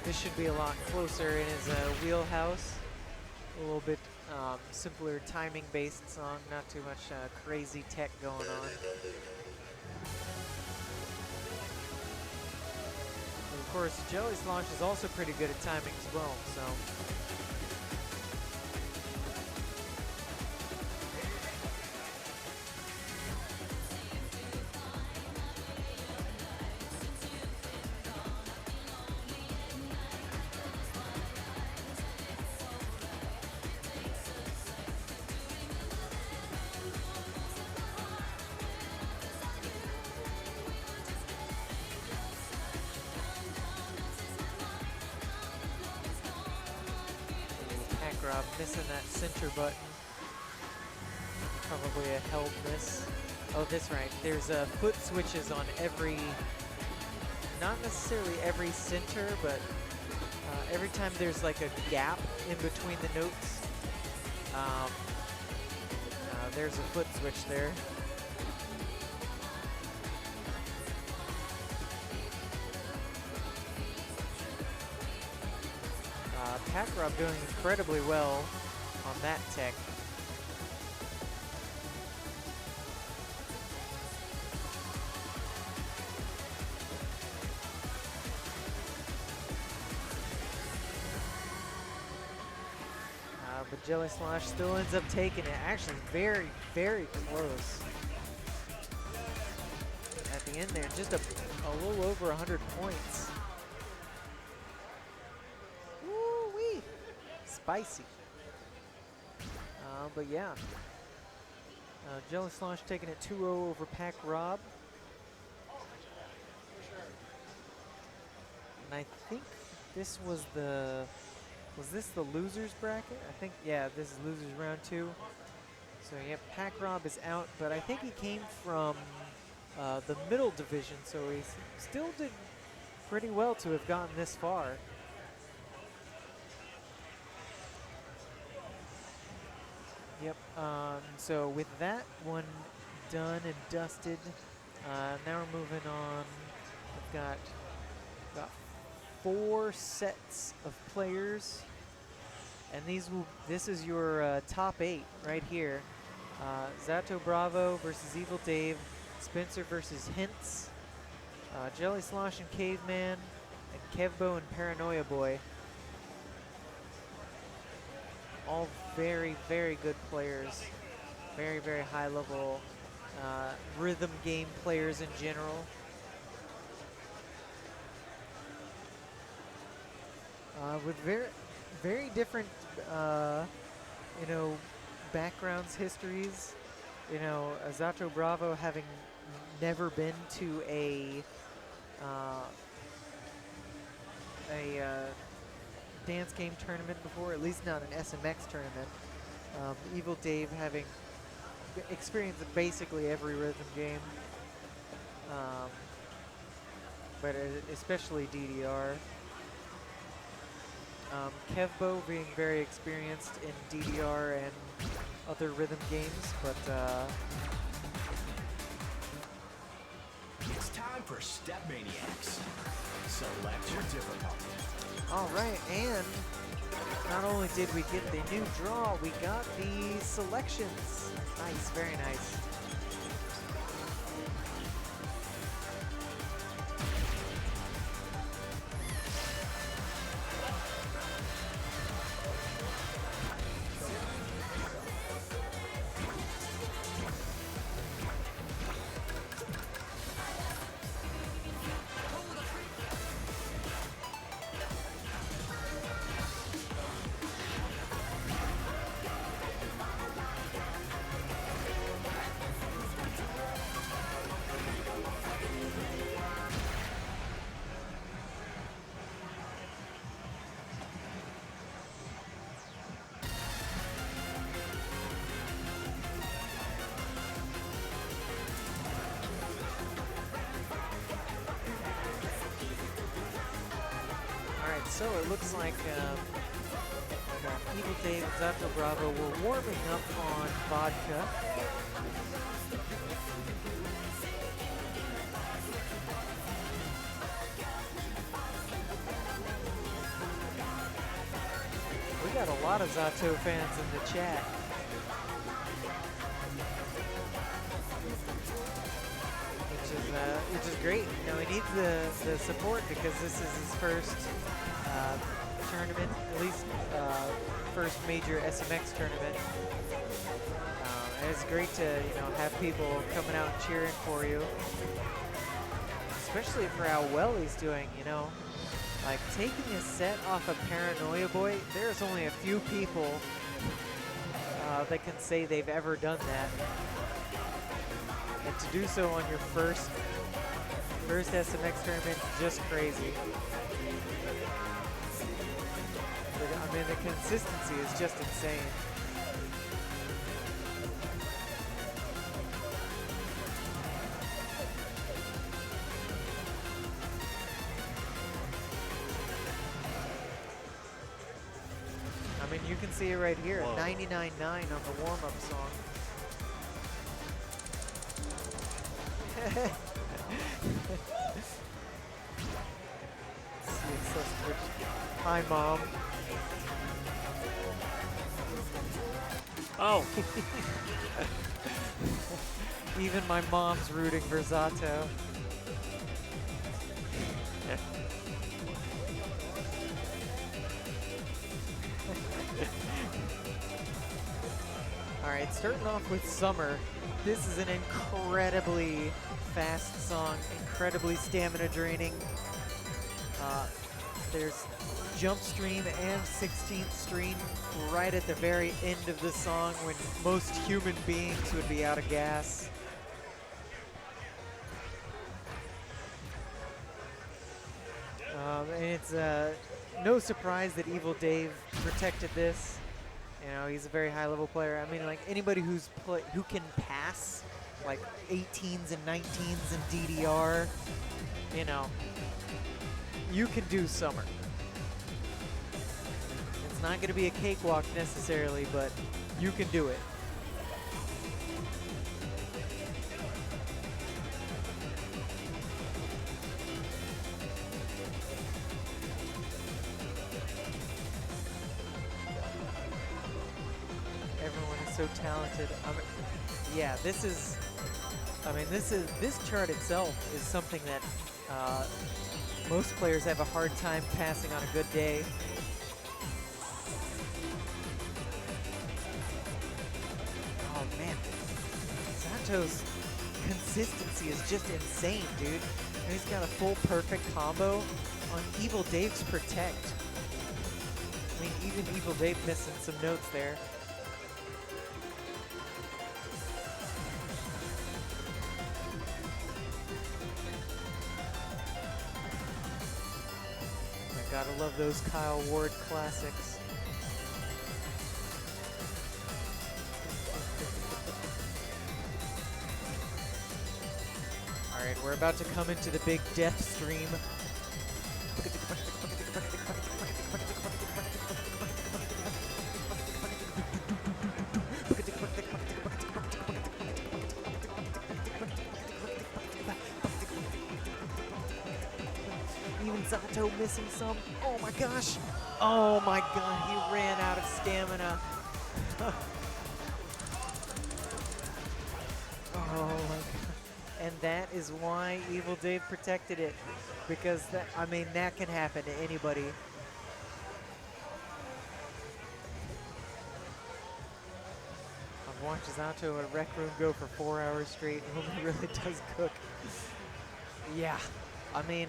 this should be a lot closer in his wheelhouse. A little bit simpler timing-based song, not too much crazy tech going on. And of course, Jelly Slosh is also pretty good at timing as well, so. Missing that center button. Probably a held miss. Oh, that's right. There's foot switches on every, not necessarily every center, but every time there's like a gap in between the notes, there's a foot switch there. Pac-Rob doing incredibly well on that tech. But Jelly Slosh still ends up taking it. Actually, very, very close. At the end there, just a little over 100 points. Spicy. But yeah. Jelly Slosh taking it 2-0 over Pac-Rob. And I think this was this the losers bracket? I think, yeah, this is losers round 2. So yeah, Pac-Rob is out, but I think he came from the middle division, so he still did pretty well to have gotten this far. Yep, so with that one done and dusted, now we're moving on. We've got 4 sets of players, and this is your top 8 right here. Zato Bravo versus Evil Dave, Spencer versus Hints, Jelly Slosh and Caveman, and Kevbo and Paranoia Boy. All very, very good players. Very, very high level rhythm game players in general. With very, very different, you know, backgrounds, histories. You know, Zato Bravo having never been to a dance game tournament before, at least not an SMX tournament. Evil Dave having experienced basically every rhythm game, but especially DDR. Kevbo being very experienced in DDR and other rhythm games, but It's time for StepManiaX. Select your difficulty. all right, and not only did we get the new draw, we got the selections. Nice, very nice. So it looks like Evil Dave and Zato Bravo were warming up on vodka. We got a lot of Zato fans in the chat. Which is great. You know, he needs the support because this is his first tournament, at least first major SMX tournament. And it's great to, you know, have people coming out and cheering for you, especially for how well he's doing. You know, like taking a set off of Paranoia Boy. There's only a few people that can say they've ever done that, and to do so on your first SMX tournament is just crazy. I mean, the consistency is just insane. I mean, you can see it right here, 99.9 on the warm-up song. Hi, Mom. Oh. Even my mom's rooting for Zato. All right, starting off with Summer. This is an incredibly fast song, incredibly stamina draining. There's jump stream and 16th stream right at the very end of the song when most human beings would be out of gas. And it's no surprise that Evil Dave protected this. You know, he's a very high level player. I mean, like anybody who can pass like 18s and 19s and DDR, you know, you can do Summer. It's not going to be a cakewalk necessarily, but you can do it. Everyone is so talented. Yeah, this chart itself is something that Most players have a hard time passing on a good day. Oh man, Zato's consistency is just insane, dude. And he's got a full perfect combo on Evil Dave's Protect. I mean, even Evil Dave missing some notes there. I gotta love those Kyle Ward classics. Alright, we're about to come into the big death stream. Even Zato missing some. Oh my gosh. Oh my god, he ran out of stamina. Oh my god. And that is why Evil Dave protected it. Because that, I mean, that can happen to anybody. I've watched Zato at Rec Room go for 4 hours straight, and he really does cook. Yeah. I mean,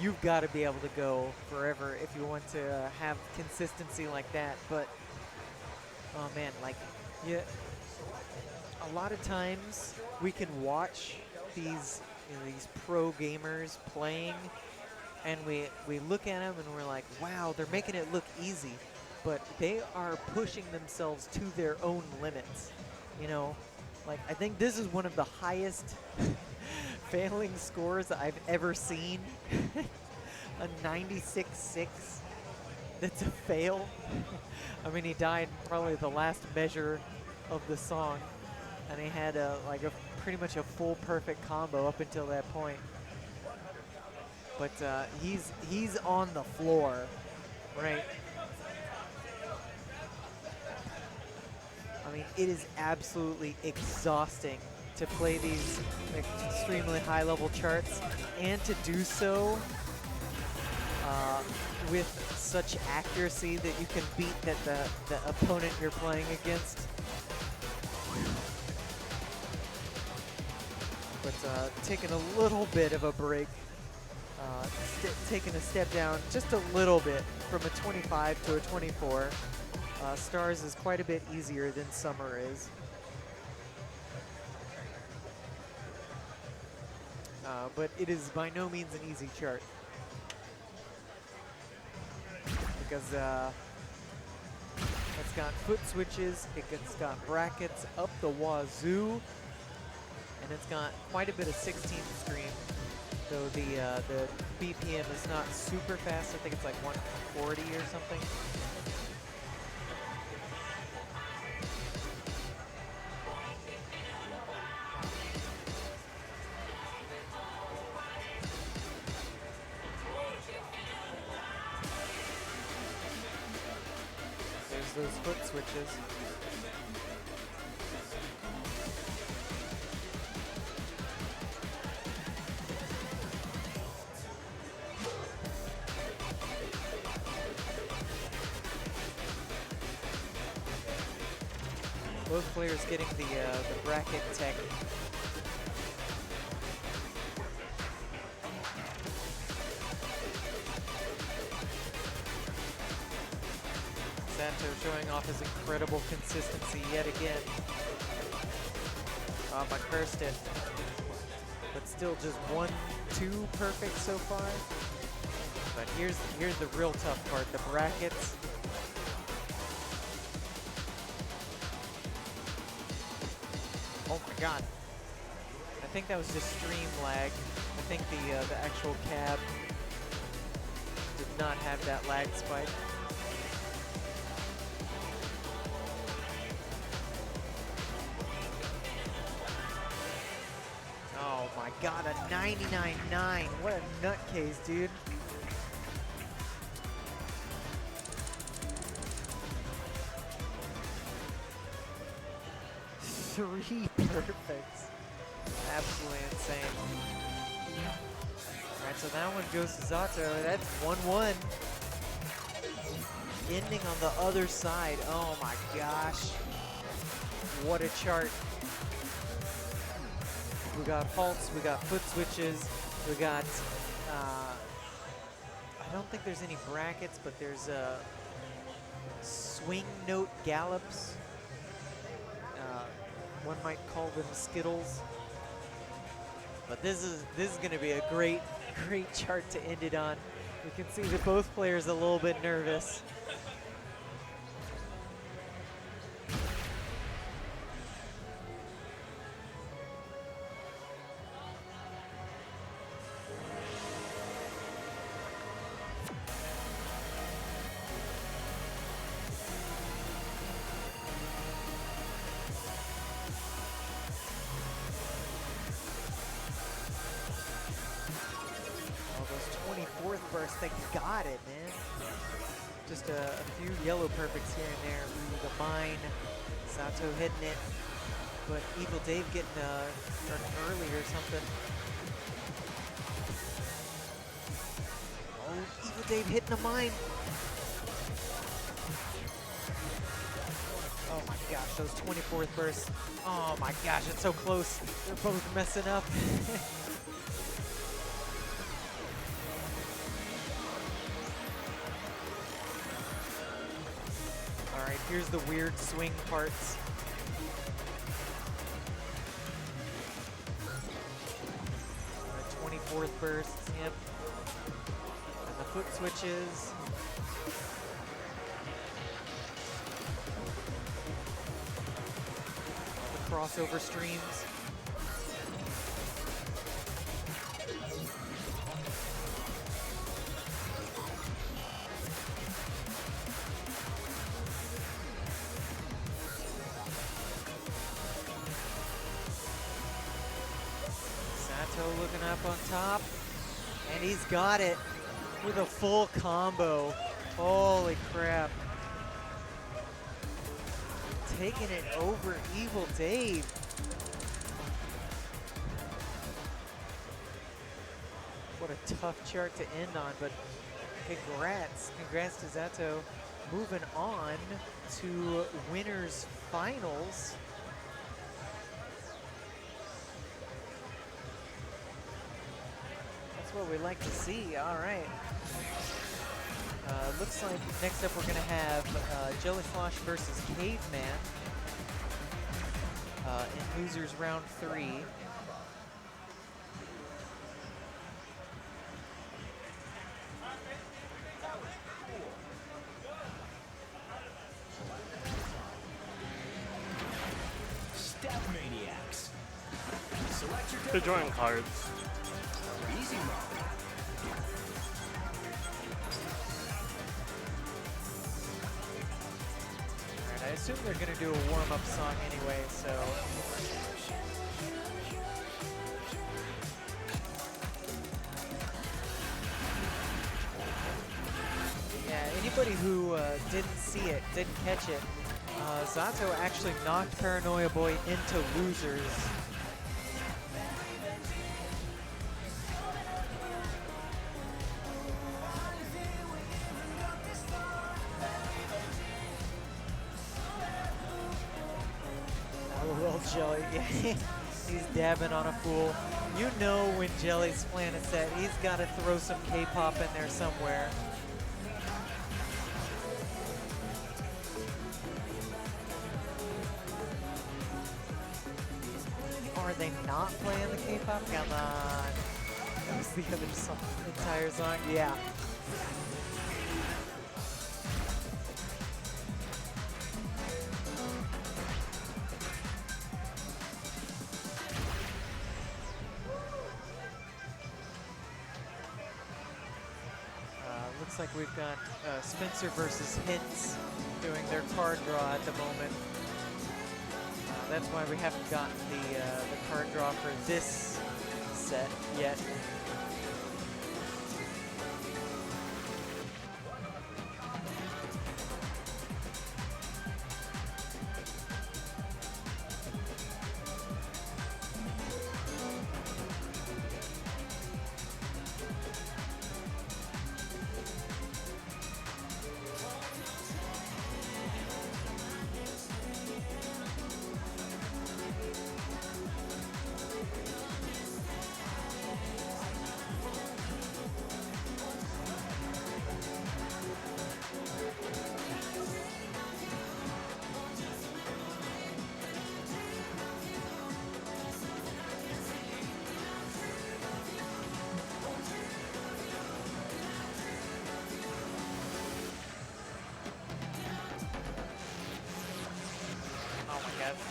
you've got to be able to go forever if you want to have consistency like that. But oh man, like, yeah, a lot of times we can watch these these pro gamers playing, and we look at them and we're like, wow, they're making it look easy, but they are pushing themselves to their own limits. You know, like I think this is one of the highest failing scores I've ever seen. A 96.6. That's a fail. I mean, he died probably the last measure of the song, and he had like a pretty much a full perfect combo up until that point. But he's on the floor, right? I mean, it is absolutely exhausting to play these extremely high-level charts, and to do so with such accuracy that you can beat the opponent you're playing against. But taking a little bit of a break, taking a step down just a little bit from a 25 to a 24. Stars is quite a bit easier than Summer is. But it is by no means an easy chart. Because it's got foot switches, it's got brackets up the wazoo, and it's got quite a bit of 16th stream. Though the BPM is not super fast. I think it's like 140 or something. Those foot switches. Both players getting the bracket tech. Santo showing off his incredible consistency yet again. I cursed it. But still just 1-2 perfect so far. But here's the real tough part, the brackets. Oh my god. I think that was just stream lag. I think the actual cab did not have that lag spike. Oh my god, a 99.9. What a nutcase, dude. Three perfects. Absolutely insane. Alright, so that one goes to Zato. That's 1-1. Ending on the other side. Oh my gosh. What a chart. We got halts, we got foot switches, we got, I don't think there's any brackets, but there's swing note gallops. One might call them skittles. But this is going to be a great chart to end it on. We can see that both players a little bit nervous. Burst, they got it, man. Just a few yellow perfects here and there. Ooh, the mine, Sato hitting it, but Evil Dave getting an early or something. Oh, Evil Dave hitting a mine. Oh my gosh, those 24th bursts. Oh my gosh, it's so close. They're both messing up. Alright, here's the weird swing parts. The 24th bursts, yep. And the foot switches. The crossover streams. Looking up on top, and he's got it with a full combo. Holy crap. Taking it over Evil Dave. What a tough chart to end on, but congrats. Congrats to Zato. Moving on to winners finals. What we like to see. All right. Looks like next up we're going to have Jellyflosh versus Caveman in losers round 3. StepManiaX. Select your They're drawing cards. easy mode. Alright, I assume they're going to do a warm-up song anyway, so... Yeah, anybody who didn't see it, didn't catch it, Zato actually knocked Paranoia Boy into losers. Well, Jelly, he's dabbing on a fool. You know when Jelly's playing a set, he's got to throw some K-pop in there somewhere. Are they not playing the K-pop? Come on. That was the other song, entire song. Yeah. Looks like we've got Spencer versus Hints doing their card draw at the moment. That's why we haven't gotten the card draw for this set yet.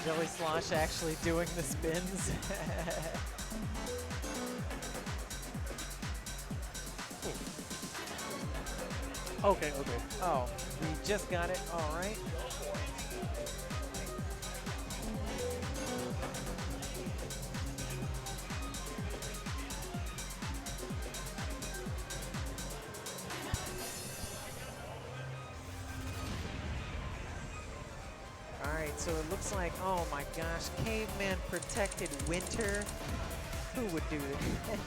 Jelly Slosh actually doing the spins. Okay, okay. Oh, we just got it. All right. All right, so it looks like, oh my gosh, Caveman protected Winter. Who would do this?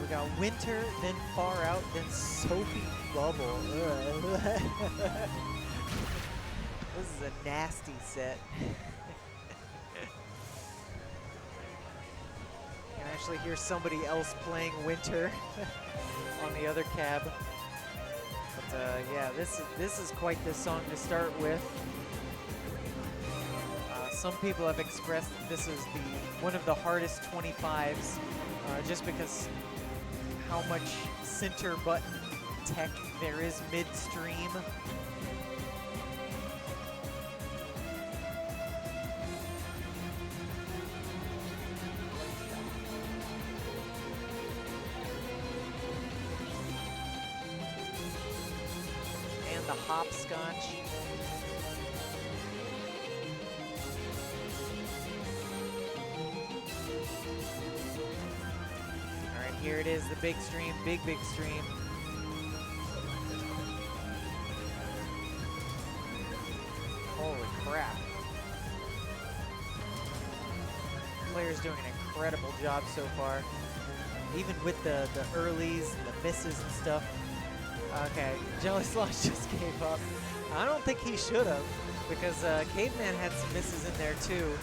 We got Winter, then Far Out, then Soapy Bubble. Ugh. This is a nasty set. You can actually hear somebody else playing Winter on the other cab. But yeah, this is quite the song to start with. Some people have expressed that this is one of the hardest 25s, just because how much center button tech there is midstream. And the hopscotch. Here it is, the big stream, big stream. Holy crap. Player's doing an incredible job so far. Even with the earlies, the misses and stuff. Okay, Jelly Slosh just gave up. I don't think he should have, because Caveman had some misses in there too.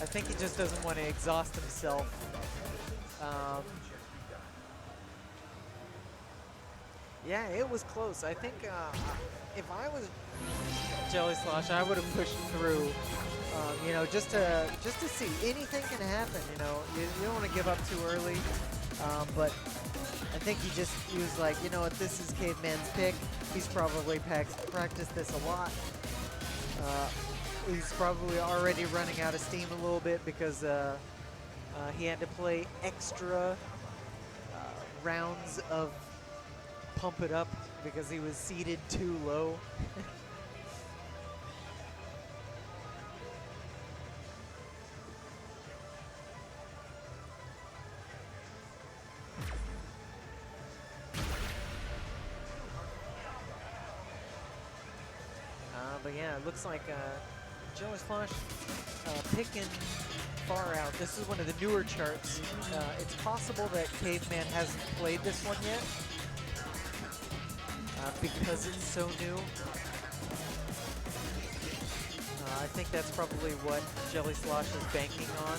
I think he just doesn't want to exhaust himself. Yeah, it was close. I think if I was Jelly Slosh, I would have pushed through. You know, just to see. Anything can happen. You know, you don't want to give up too early. But I think he was like, you know what, this is Caveman's pick. He's probably practiced this a lot. He's probably already running out of steam a little bit because he had to play extra rounds of Pump It Up because he was seated too low. But yeah, it looks like Jelly Slosh picking Far Out. This is one of the newer charts. It's possible that Caveman hasn't played this one yet because it's so new. I think that's probably what Jelly Slosh is banking on.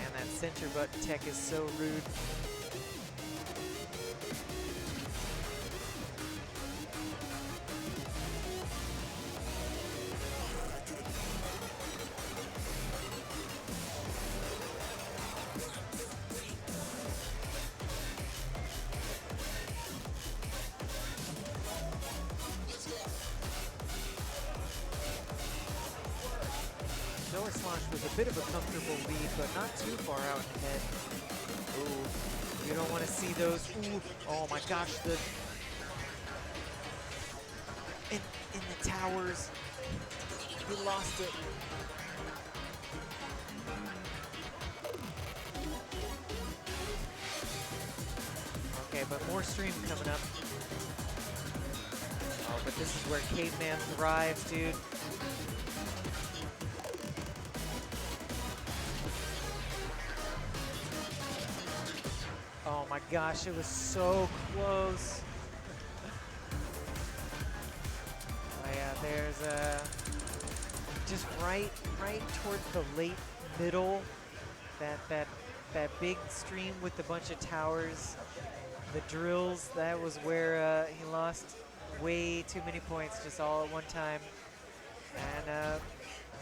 And that center button tech is so rude. Jelly Slosh with a bit of a comfortable lead, but not too far out ahead. Ooh, you don't want to see those. Ooh, oh my gosh, in the towers, he lost it. Okay, but more stream coming up. Oh, but this is where Caveman thrives, dude. Oh my gosh, it was so close. Oh yeah, there's just right towards the late middle, that big stream with a bunch of towers, the drills, that was where he lost way too many points just all at one time. And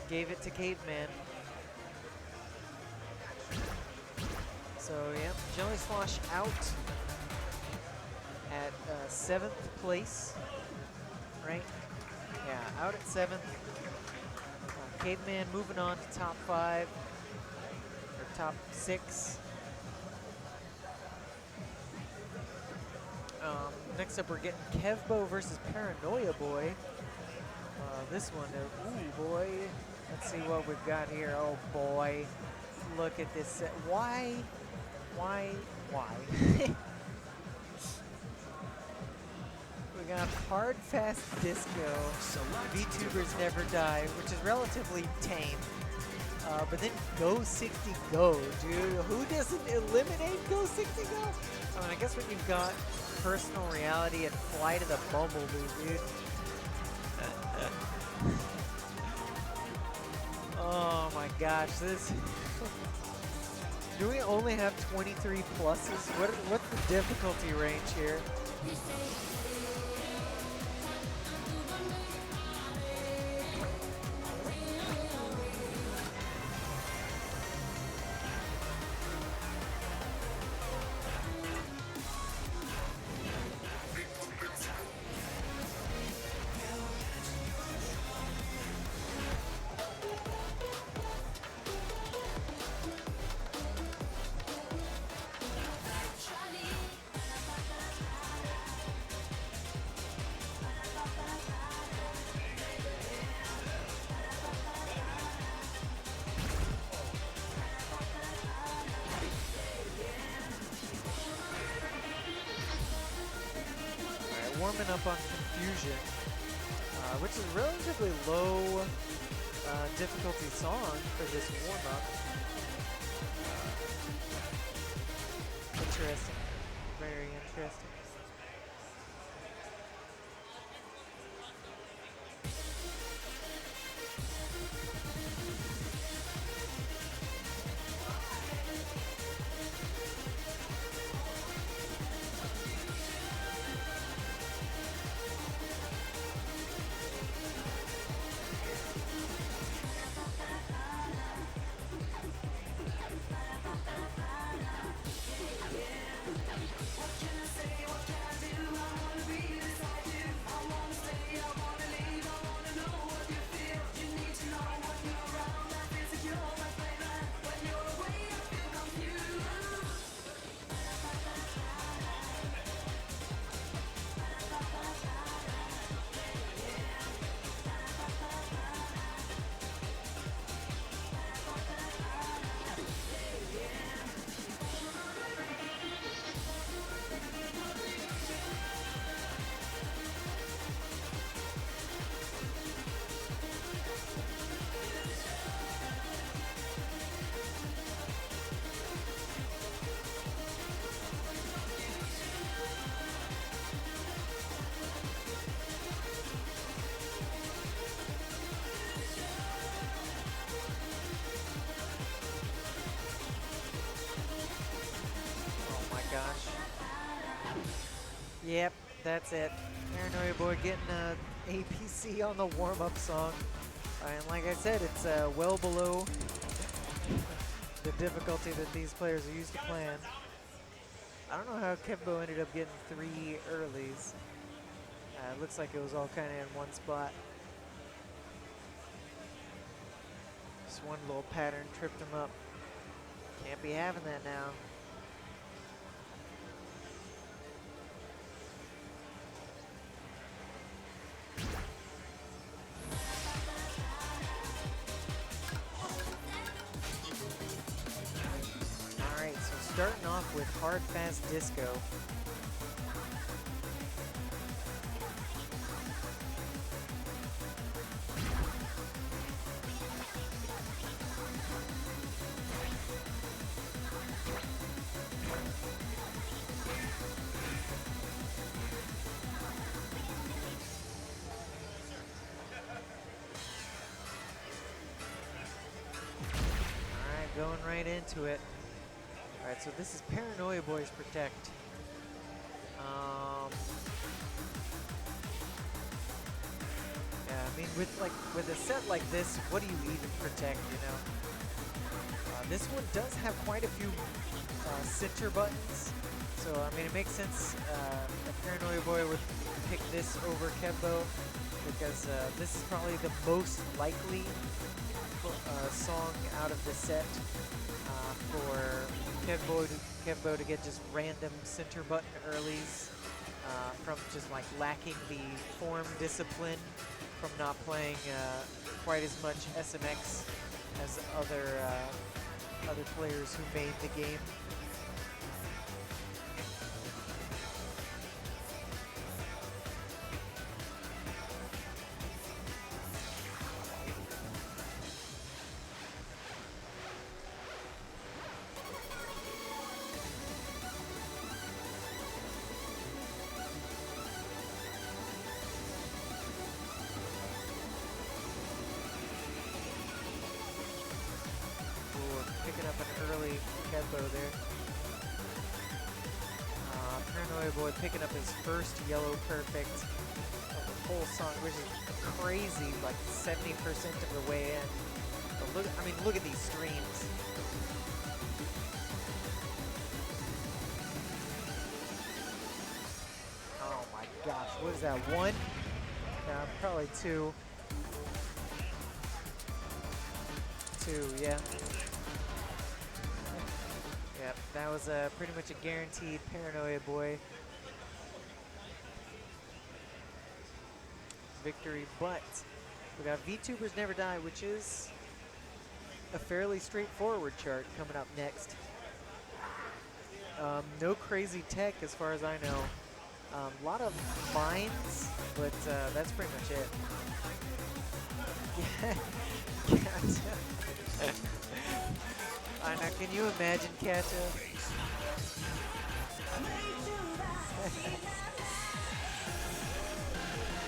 gave it to Caveman. So yeah, Jelly Slosh out at 7th place, right? Yeah, out at 7th. Caveman moving on to top 5, or top 6. Next up, we're getting Kevbo versus Paranoia Boy. This one, ooh boy. Let's see what we've got here. Oh boy, look at this set. Why? We got Hard Fast Disco, VTubers Never Die, which is relatively tame. But then Go 60 Go, dude. Who doesn't eliminate Go 60 Go? I mean, I guess when you've got Personal Reality and Fly to the Bumblebee, dude. Oh my gosh, this. Do we only have 23 pluses? What's the difficulty range here? Warming up on Confusion, which is a relatively low difficulty song for this warm-up. Interesting, very interesting. Yep, that's it. Paranoia Boy getting APC on the warm-up song. And like I said, it's well below the difficulty that these players are used to playing. I don't know how Kevbo ended up getting 3 earlies. It looks like it was all kind of in one spot. Just one little pattern tripped him up. Can't be having that now. Alright, so starting off with Hard Fast Disco. right into it. All right, so this is Paranoia Boys Protect. Yeah, I mean, with a set like this, what do you even protect, you know? This one does have quite a few center buttons, so I mean, it makes sense a Paranoia Boy would pick this over Kevbo, because this is probably the most likely song out of the set for Kevbo to get just random center button earlies from just like lacking the form discipline from not playing quite as much SMX as other players who made the game. Picking up an early Kevbo there. Paranoia Boy picking up his first yellow perfect of the whole song, which is crazy, like 70% of the way in. But look, I mean, look at these streams. Oh my gosh, what is that, one? Probably two. Two, yeah. Yep, that was pretty much a guaranteed Paranoia Boy victory, but we got VTubers Never Die, which is a fairly straightforward chart coming up next. No crazy tech as far as I know. A lot of mines, but that's pretty much it. I know, can you imagine Kacha?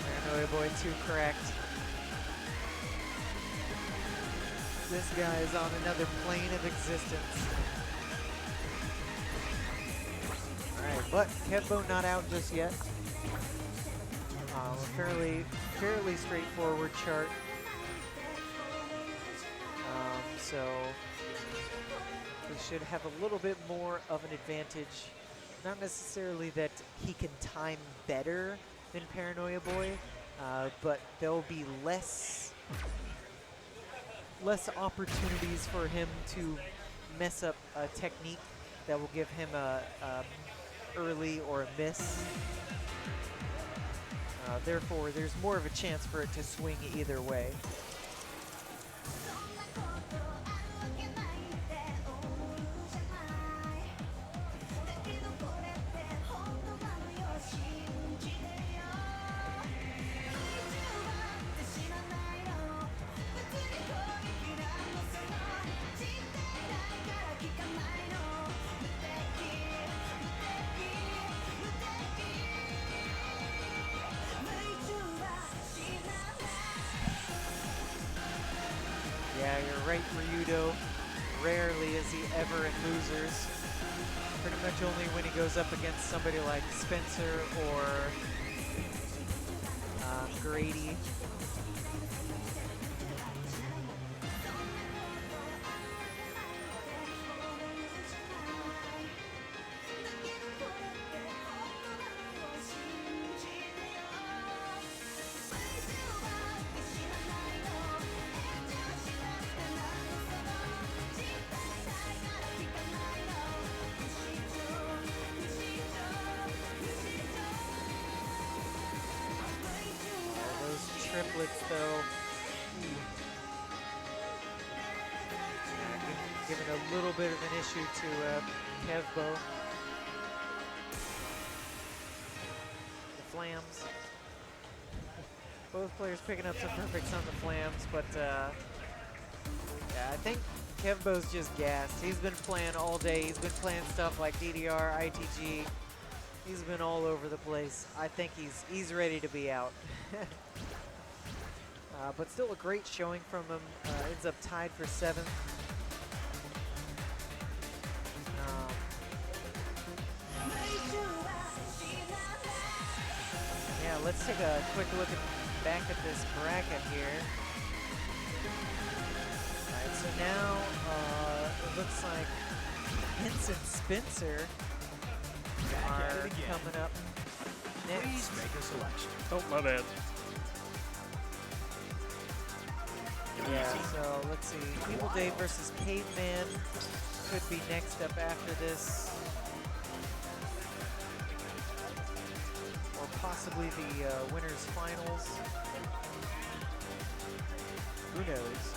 Paranoia Boy 2 correct. This guy is on another plane of existence. Alright, but Kevbo not out just yet. A fairly straightforward chart. So we should have a little bit more of an advantage. Not necessarily that he can time better than Paranoia Boy, but there'll be less opportunities for him to mess up a technique that will give him a early or a miss. Therefore, there's more of a chance for it to swing either way. Yeah, you're right, Ryudo. Rarely is he ever in losers. Pretty much only when he goes up against somebody like Spencer or Grady. Triplets though. Giving a little bit of an issue to Kevbo. The flams. Both players picking up some perfects on the flams, but yeah, I think Kevbo's just gassed. He's been playing all day. He's been playing stuff like DDR, ITG. He's been all over the place. I think he's ready to be out. But still a great showing from him. Ends up tied for 7th. let's take a quick look back at this bracket here. Alright, so now it looks like Hince and Spencer are coming up Please next. make a selection. Oh, my bad. Yeah, so let's see. Evil Dave versus Caveman could be next up after this. Or possibly the winners finals. Who knows?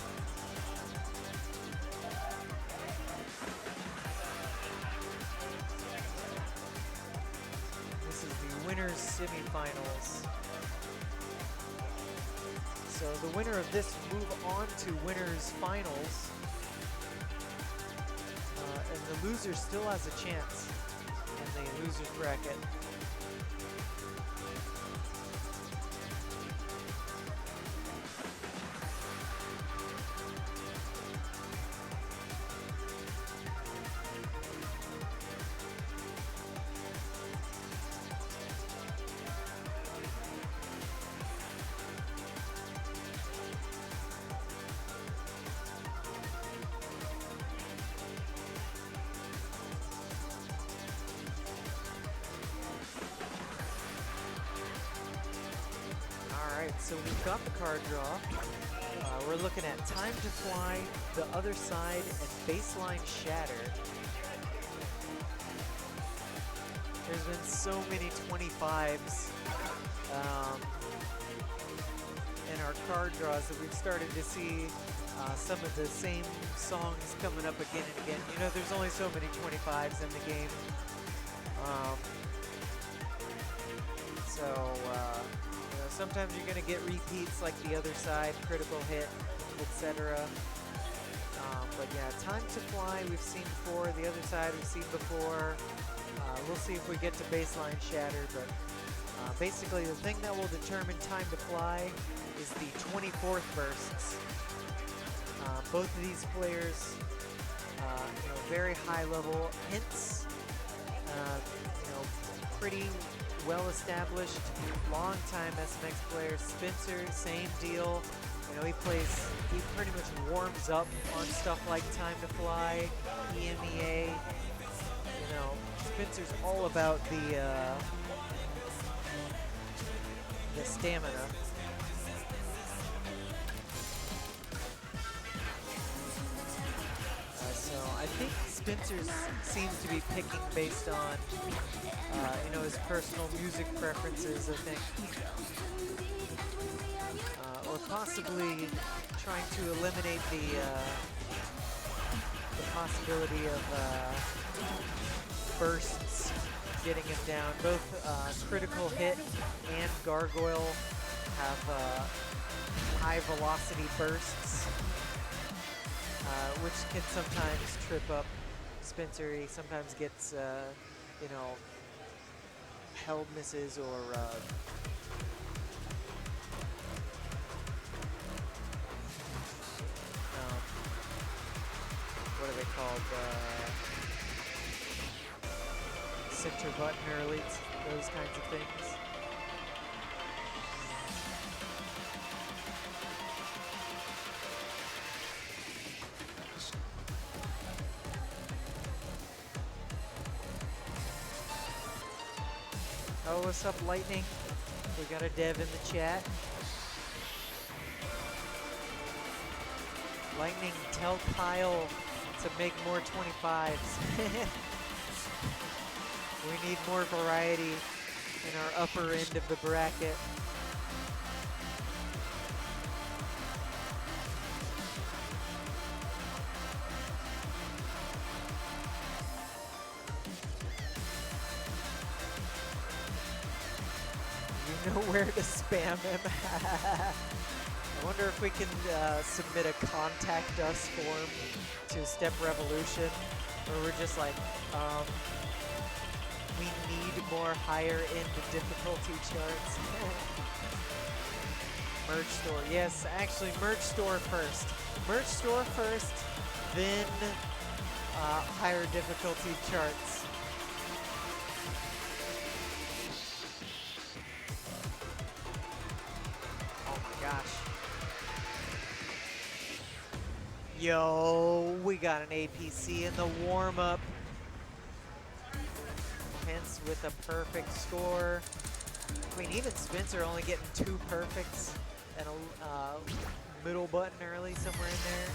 This is the winners semifinals. So the winner of this will move on to winners finals. And the loser still has a chance in the losers bracket. Alright, so we've got the card draw. We're looking at Time to Fly, The Other Side, and Baseline Shatter. There's been so many 25s in our card draws that we've started to see some of the same songs coming up again and again. You know, there's only so many 25s in the game. Sometimes you're going to get repeats like The Other Side, Critical Hit, etc. But yeah, Time to Fly we've seen before, The Other Side we've seen before. We'll see if we get to Baseline Shatter, but basically the thing that will determine Time to Fly is the 24th bursts. Both of these players, very high level. Hints, pretty well-established, long-time SMX player. Spencer, same deal. He pretty much warms up on stuff like Time to Fly, EMEA. Spencer's all about the stamina. So I think Spencer seems to be picking based on his personal music preferences, I think. Or possibly trying to eliminate the possibility of bursts getting him down. Both Critical Hit and Gargoyle have high velocity bursts, which can sometimes trip up Spencer. He sometimes gets, held misses or what are they called? Center button early, those kinds of things. Oh, what's up, Lightning? We got a dev in the chat. Lightning, tell Kyle to make more 25s. We need more variety in our upper end of the bracket. You know where to spam him. I wonder if we can submit a contact us form to Step Revolution, where we're just like, we need more higher end difficulty charts. Merch store, yes, actually merch store first. Merch store first, then higher difficulty charts. Yo, we got an APC in the warm-up. Hence with a perfect score. I mean, even Spencer only getting 2 perfects and a middle button early somewhere in there.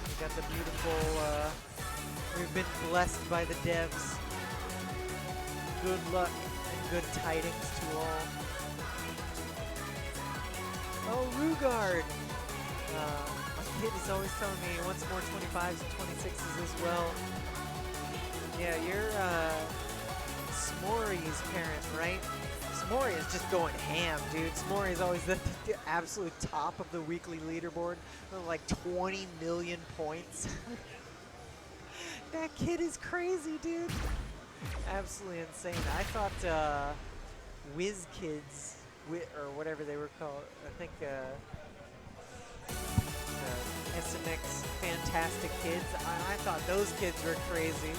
We got the beautiful, we've been blessed by the devs. Good luck and good tidings to all. Oh, Rugard! My kid is always telling me he wants more 25s and 26s as well. Yeah, you're S'more's parent, right? S'more is just going ham, dude. S'more is always the absolute top of the weekly leaderboard with like 20 million points. That kid is crazy, dude. Absolutely insane. I thought Whiz Kids, or whatever they were called, I think SMX Fantastic Kids, I thought those kids were crazy.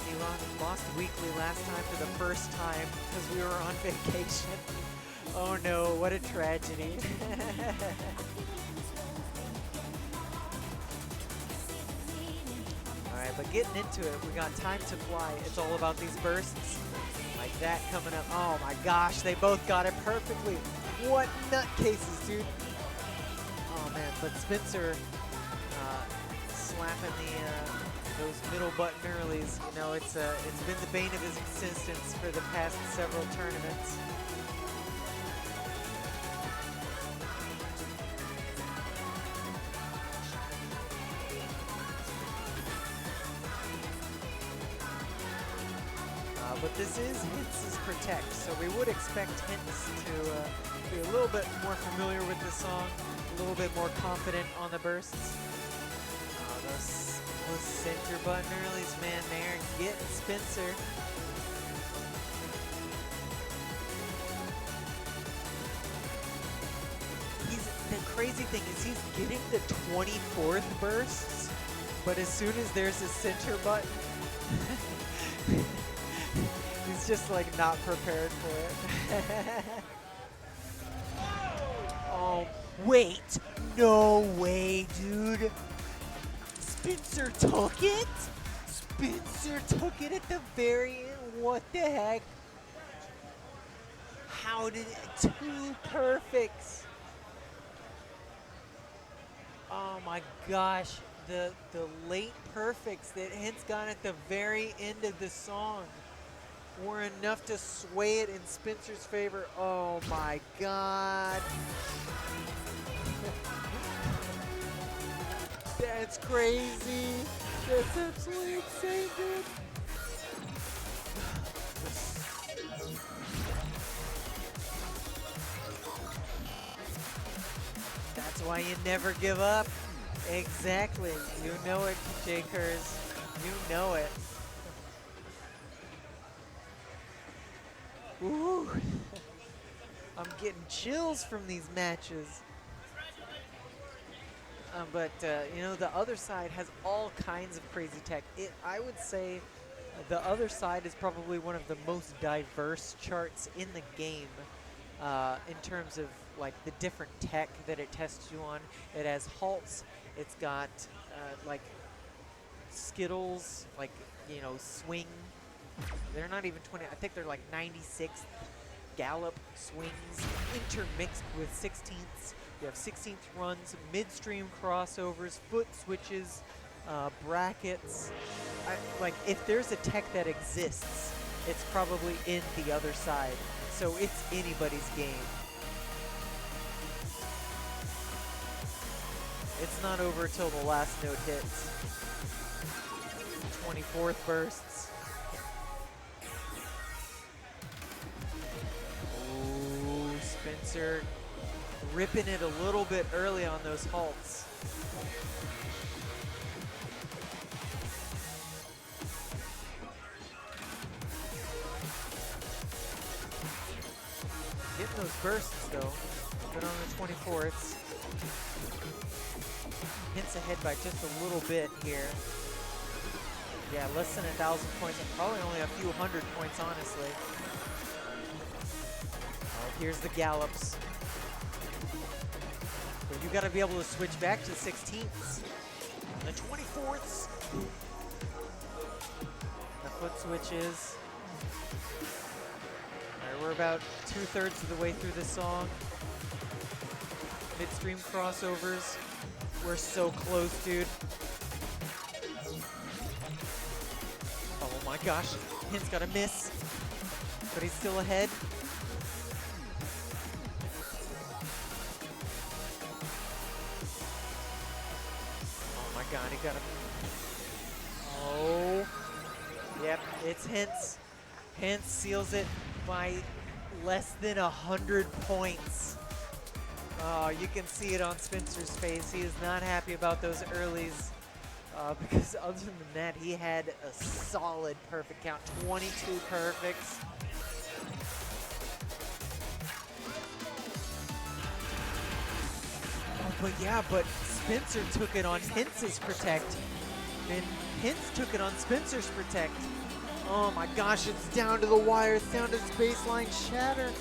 He lost weekly last time for the first time because we were on vacation. Oh no, what a tragedy. Alright, but getting into it, we got Time to Fly. It's all about these bursts. Like that coming up. Oh my gosh, they both got it perfectly. What nutcases, dude. Oh man, but Spencer slapping those middle button earlies. You know, it's been the bane of his existence for the past several tournaments. But this is Hintz's Protect, so we would expect Hintz to be a little bit more familiar with the song, a little bit more confident on the bursts. Those center button earlies, man, they're getting Spencer. The crazy thing is he's getting the 24th bursts, but as soon as there's a center button, he's just like not prepared for it. Oh, wait. No way, dude. Spencer took it? Spencer took it at the very end. What the heck? How did it? 2 perfects. Oh my gosh. The late perfects that Hintz got at the very end of the song were enough to sway it in Spencer's favor. Oh my god. That's crazy. That's absolutely insane, dude. That's why you never give up. Exactly. You know it, J-Kers. You know it. Ooh. I'm getting chills from these matches. But you know, the other side has all kinds of crazy tech. I would say the other side is probably one of the most diverse charts in the game in terms of like the different tech that it tests you on. It has halts. It's got like skittles, like, you know, swing. They're not even 20. I think they're like 96th gallop swings intermixed with 16ths. You have 16th runs, midstream crossovers, foot switches, brackets. Like, if there's a tech that exists, it's probably in the other side. So it's anybody's game. It's not over till the last note hits. 24th bursts. Ooh, Spencer ripping it a little bit early on those halts. Getting those bursts though, but on the 24th. Hintz ahead by just a little bit here. Yeah, less than 1,000 points, and probably only a few hundred points, honestly. Oh, here's the gallops. But you got to be able to switch back to 16ths. The 24ths. The foot switches. All right, we're about 2/3 of the way through this song. Midstream crossovers. We're so close, dude. Oh my gosh. Hint's got a miss. But he's still ahead. Oh my god, he got a... Oh. Yep, it's Hint's. Hint seals it by less than 100 points. Oh, you can see it on Spencer's face. He is not happy about those earlies. Because other than that, he had a solid perfect count. 22 perfects. Oh, but yeah, but Spencer took it on Hintz's Protect. And Hintz took it on Spencer's Protect. Oh my gosh, it's down to the wire. It's down to baseline shatter.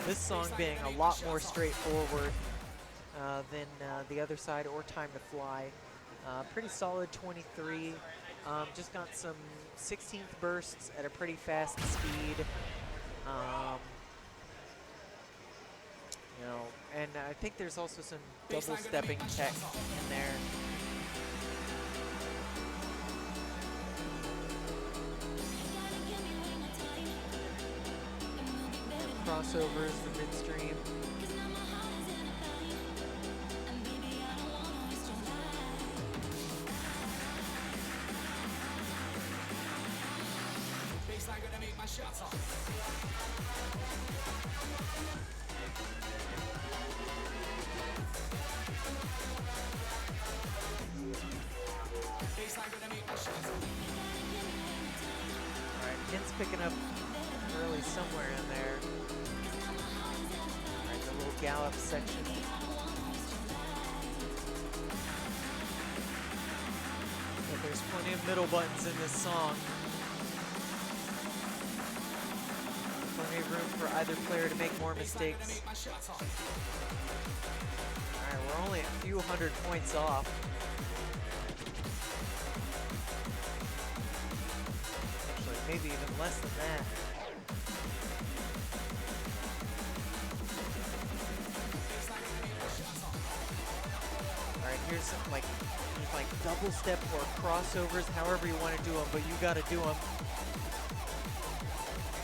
This song being a lot more straightforward than the other side or Time to Fly. Pretty solid 23. Just got some 16th bursts at a pretty fast speed. You know, and I think there's also some double stepping tech in there. Crossovers for midstream. Alright, Hint's picking up early somewhere in there. Alright, the little gallop section. But there's plenty of middle buttons in this song. Plenty of room for either player to make more mistakes. Alright, we're only a few hundred points off. Actually, maybe even less than that. Alright, here's like double step or crossovers, however you want to do them, but you got to do them.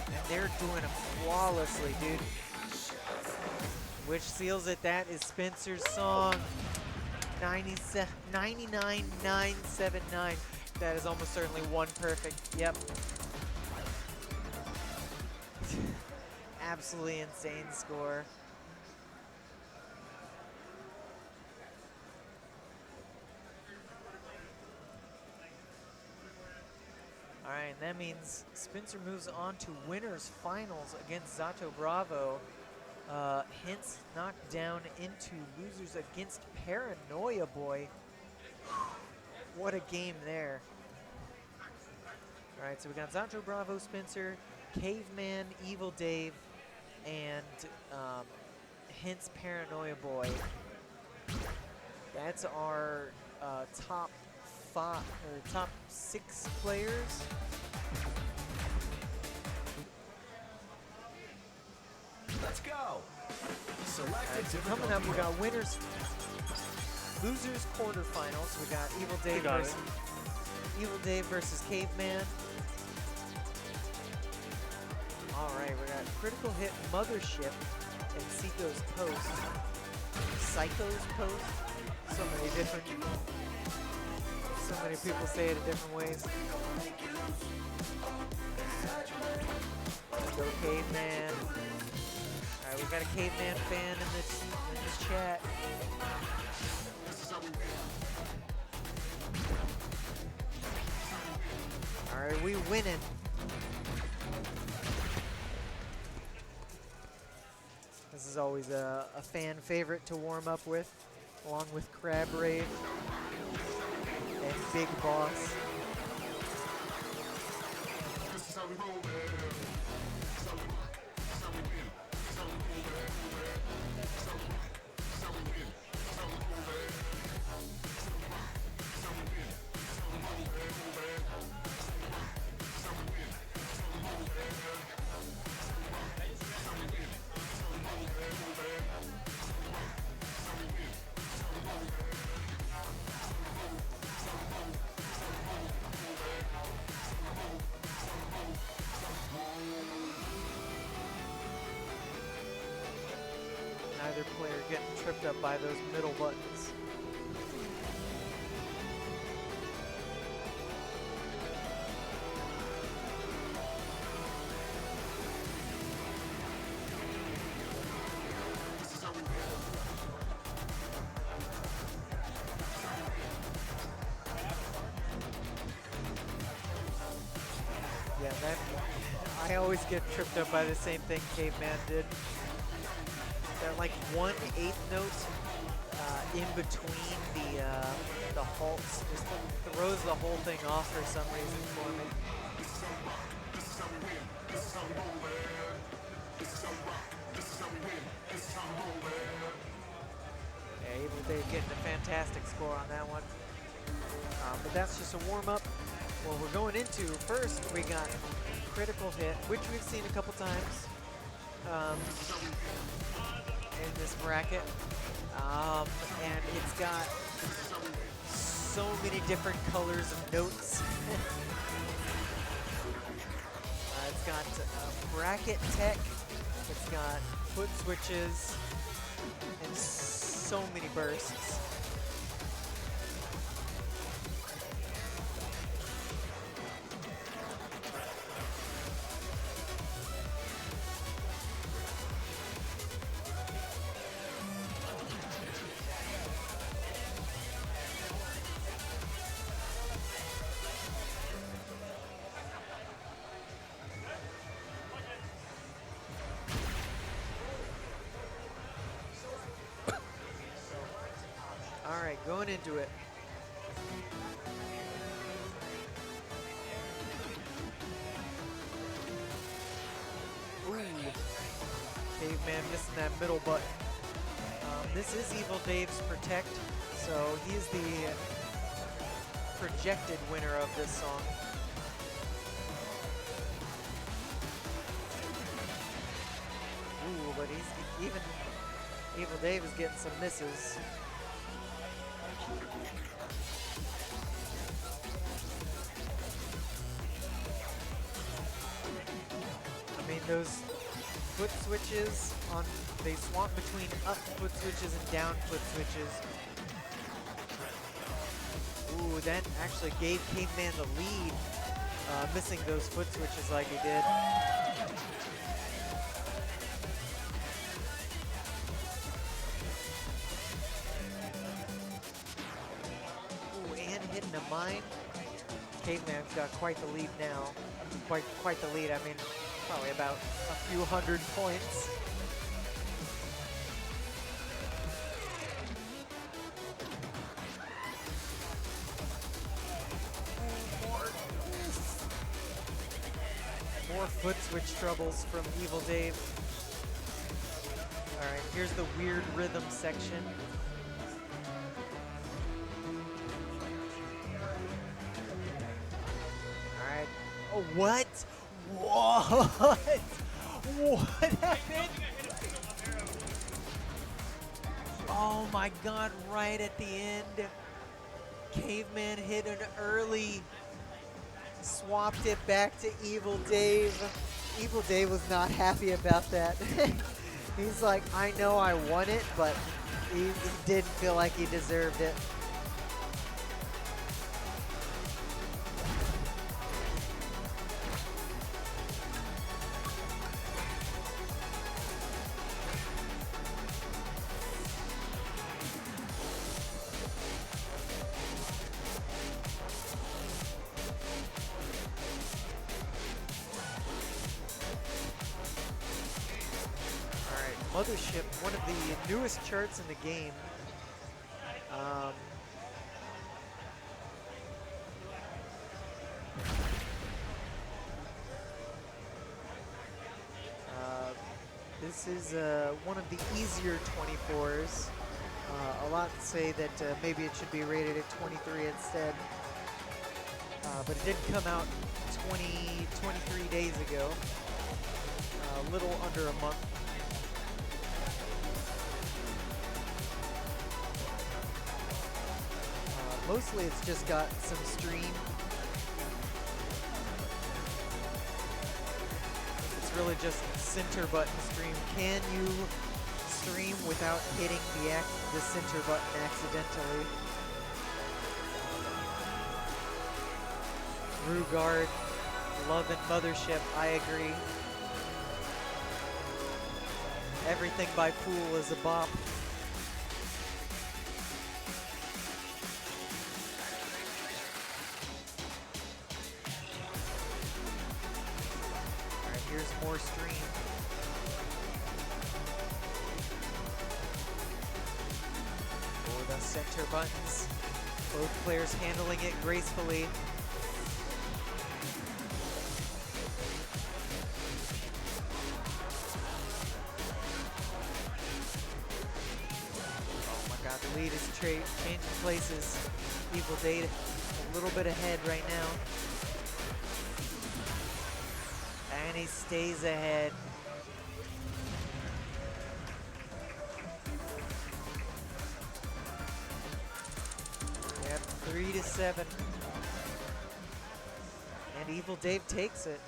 And they're doing them flawlessly, dude. Which seals it. That is Spencer's song. 99,979. That is almost certainly one perfect. Yep. Absolutely insane score. All right, and that means Spencer moves on to winners finals against Zato Bravo. Hint's knocked down into losers against Paranoia Boy. What a game there. All right, so we got Zato Bravo, Spencer, Caveman, Evil Dave, and Hint's Paranoia Boy. That's our top 6 players. Let's go. Select So coming up, we got winners, losers quarterfinals. We got Evil Dave versus Caveman. All right, we got Critical Hit, Mothership, and Psycho's Post. Psycho's Post. So many people say it in different ways. Let's go Caveman. Alright, we got a Caveman fan in this chat. Alright, we winning. This is always a fan favorite to warm up with, along with Crab Rave. and Big Boss. Neither player getting tripped up by those middle buttons. Yeah, that I always get tripped up by the same thing Caveman did. That like 1/8 note in between the halts just throws the whole thing off for some reason for me. Yeah, Evil Dave getting a fantastic score on that one. But that's just a warm-up. What we're going into first, we got Critical Hit, which we've seen a couple times in this bracket. And it's got so many different colors of notes. It's got bracket tech, it's got foot switches, and so many bursts. All right, going into it. Ooh. Caveman missing that middle button. This is Evil Dave's Protect, so he's the projected winner of this song. Ooh, but he's even Evil Dave is getting some misses. I mean, those foot switches they swap between up foot switches and down foot switches. Ooh, that actually gave Caveman the lead, missing those foot switches like he did. Ooh, and hitting a mine. Caveman's got quite the lead now. Quite the lead. I mean, probably about a few hundred points. More foot switch troubles from Evil Dave. All right, here's the weird rhythm section. All right. Oh, what? What? What happened? Oh my God, right at the end. Caveman hit an early, swapped it back to Evil Dave. Evil Dave was not happy about that. He's like, I know I won it, but he didn't feel like he deserved it. Mothership, one of the newest charts in the game. This is one of the easier 24s. A lot say that maybe it should be rated at 23 instead. But it did come out 23 days ago. A little under a month. Mostly it's just got some stream. It's really just center button stream. Can you stream without hitting the center button accidentally? Rugard, Love and Mothership, I agree. Everything by Pool is a bop. Alright, here's more stream. Oh, the center buttons. Both players handling it gracefully. The lead is changing places. Evil Date a little bit ahead right now. And he stays ahead. Yep, 3-7. And Evil Dave takes it.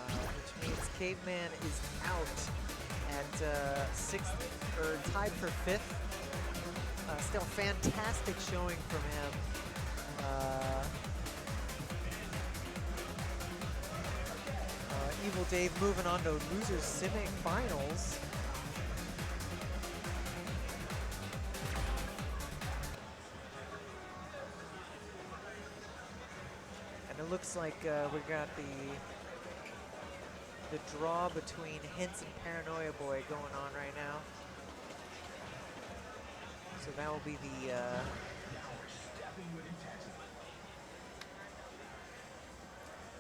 Which means Caveman is out at 6th, or tied for 5th. Still fantastic showing from him. Evil Dave moving on to losers semifinals. And it looks like we got the draw between Hints and Paranoia Boy going on right now. So that will be the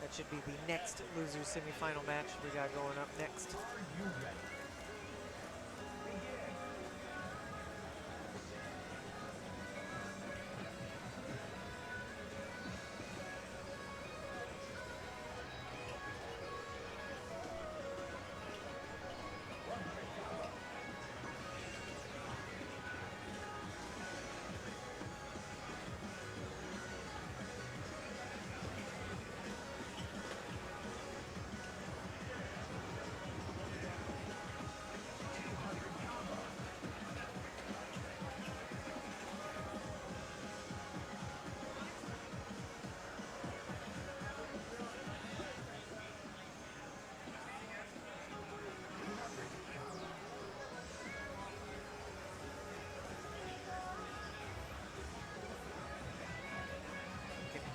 that should be the next loser semifinal match we got going up next.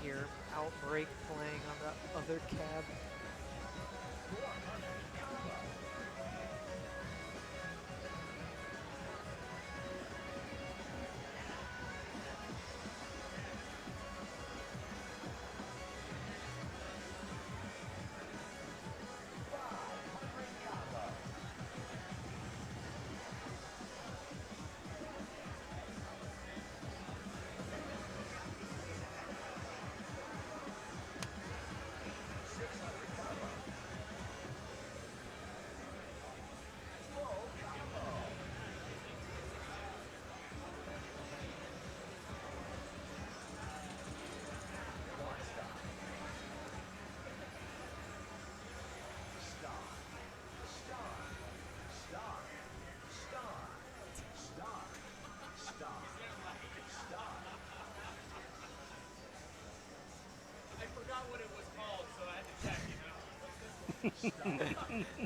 Here, Outbreak playing on the other cab.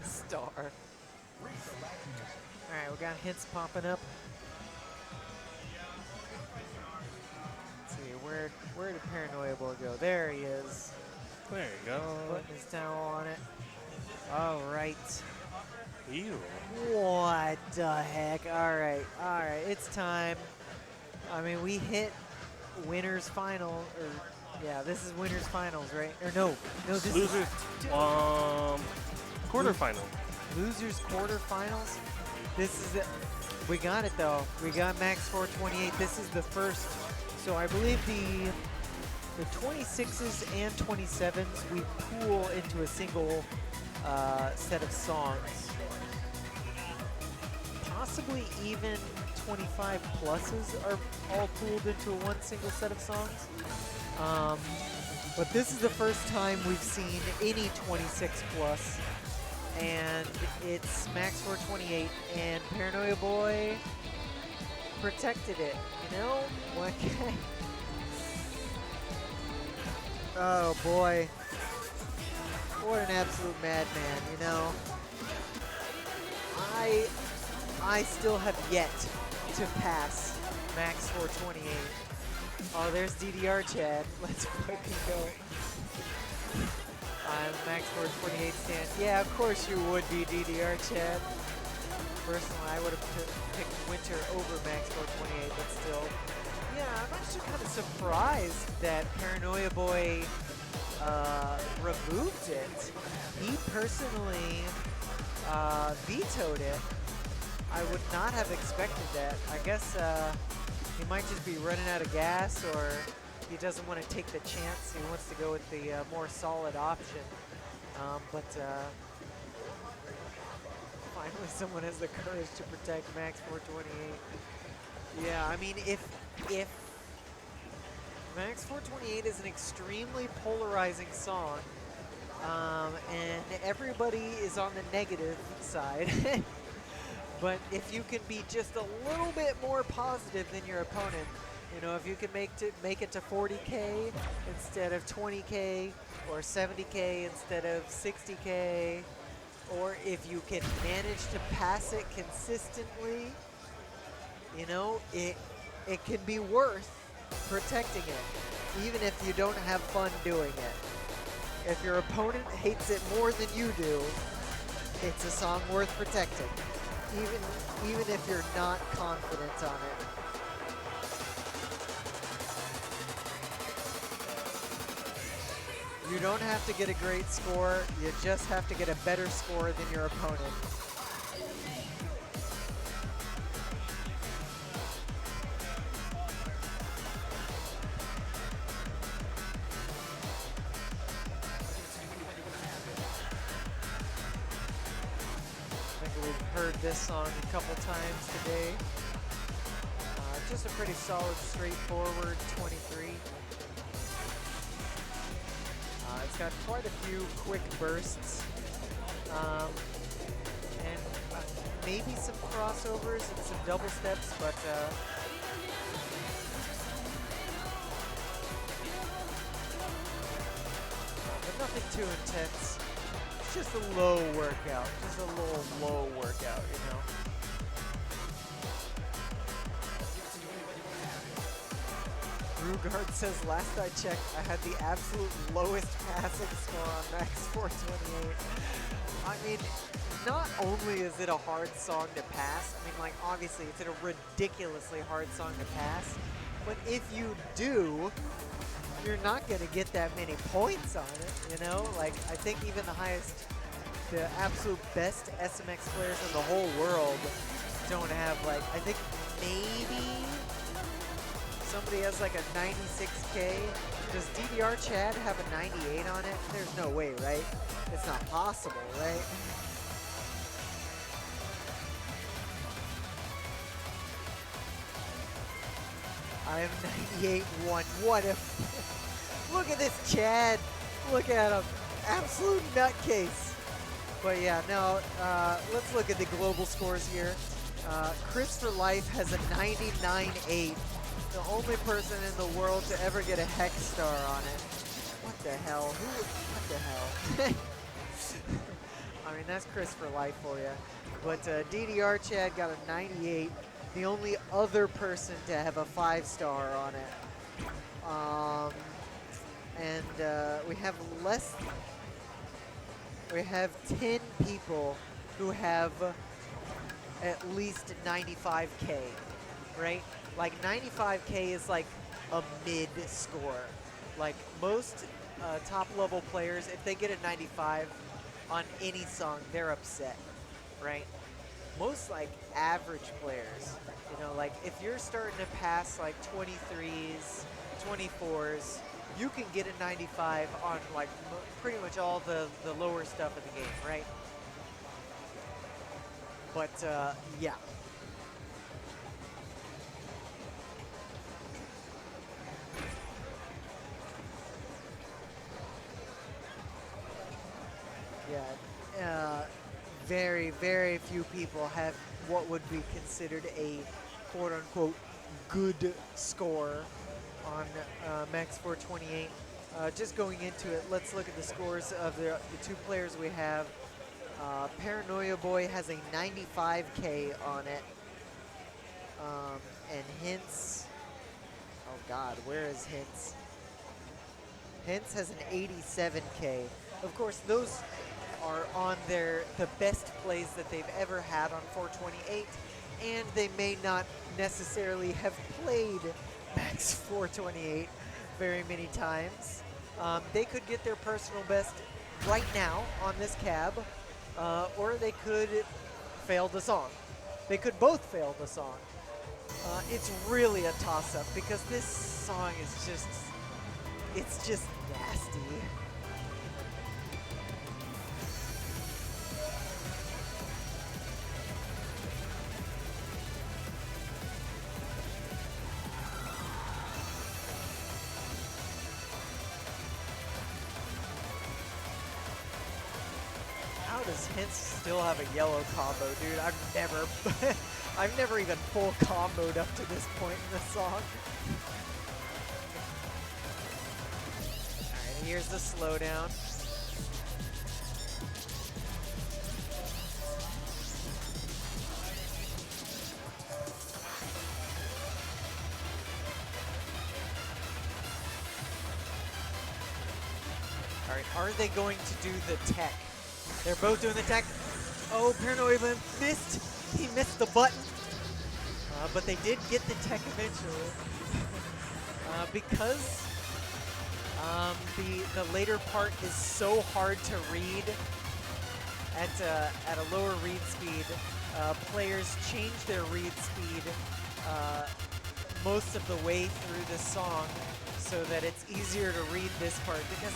Star. Alright, we got Hints popping up. Let's see, where did Paranoia Boy go? There he is. There you go. Putting his towel on it. Alright. Ew. What the heck? Alright, it's time. I mean, we hit winners final, or yeah, this is winners finals, right? Or no, this Losers. Quarterfinal. Losers quarterfinals. This is it. We got it though. We got Max 428. This is the first. So I believe the 26s and 27s we pool into a single set of songs. Possibly even 25 pluses are all pooled into one single set of songs. But this is the first time we've seen any 26 plus, and it's Max 428, and Paranoia Boy protected it, you know? Okay. Oh boy. What an absolute madman, you know? I still have yet to pass Max 428. Oh, there's DDR Chad. Let's fucking go. I'm Max 428 stand. Yeah, of course you would be DDR Chad. Personally, I would have picked Winter over Max 428, but still. Yeah, I'm actually kind of surprised that Paranoia Boy removed it. He personally vetoed it. I would not have expected that. I guess he might just be running out of gas, or he doesn't want to take the chance. He wants to go with the more solid option. But finally someone has the courage to protect Max 428. Yeah, I mean, if Max 428 is an extremely polarizing song, and everybody is on the negative side, but if you can be just a little bit more positive than your opponent, you know, if you can make it to 40K instead of 20K, or 70K instead of 60K, or if you can manage to pass it consistently, you know, it can be worth protecting it, even if you don't have fun doing it. If your opponent hates it more than you do, it's a song worth protecting, even if you're not confident on it. You don't have to get a great score, you just have to get a better score than your opponent. I think we've heard this song a couple times today. Just a pretty solid, straightforward 23. It's got quite a few quick bursts, and maybe some crossovers and some double steps, but nothing too intense. It's just a low workout, just a little low workout, you know. Rugard says, last I checked, I had the absolute lowest passing score on Max 428. I mean, not only is it a hard song to pass, I mean, like, obviously it's a ridiculously hard song to pass, but if you do, you're not going to get that many points on it, you know? Like, I think even the absolute best SMX players in the whole world don't have, like, I think maybe somebody has like a 96K. Does DDR Chad have a 98 on it? There's no way, right? It's not possible, right? I have 98-1. What if? Look at this Chad. Look at him. Absolute nutcase. But yeah, no, let's look at the global scores here. Chris for Life has a 99.8. The only person in the world to ever get a hex star on it. What the hell? What the hell? I mean, that's Chris for Life for you. But DDR Chad got a 98. The only other person to have a 5-star on it. And we have 10 people who have at least 95K, right? Like 95K is like a mid score. Like most top level players, if they get a 95, on any song, they're upset, right? Most like average players, you know, like if you're starting to pass like 23s, 24s, you can get a 95 on like pretty much all the lower stuff of the game, right? But yeah. Yeah, very, very few people have what would be considered a quote-unquote good score on Max 428. Just going into it, let's look at the scores of the two players we have. Paranoia Boy has a 95K on it. And Hints, oh God, where is Hints? Hints has an 87K. Of course, those are on the best plays that they've ever had on 428, and they may not necessarily have played Max 428 very many times. They could get their personal best right now on this cab, or they could fail the song. They could both fail the song. It's really a toss-up because this song is just, it's just nasty. How does Hints still have a yellow combo, dude? I've never even full comboed up to this point in the song. Alright, here's the slowdown. Alright, are they going to do the tech? They're both doing the tech. Oh, Paranoia missed. He missed the button. But they did get the tech eventually. Because the later part is so hard to read at a lower read speed, players change their read speed most of the way through the song so that it's easier to read this part because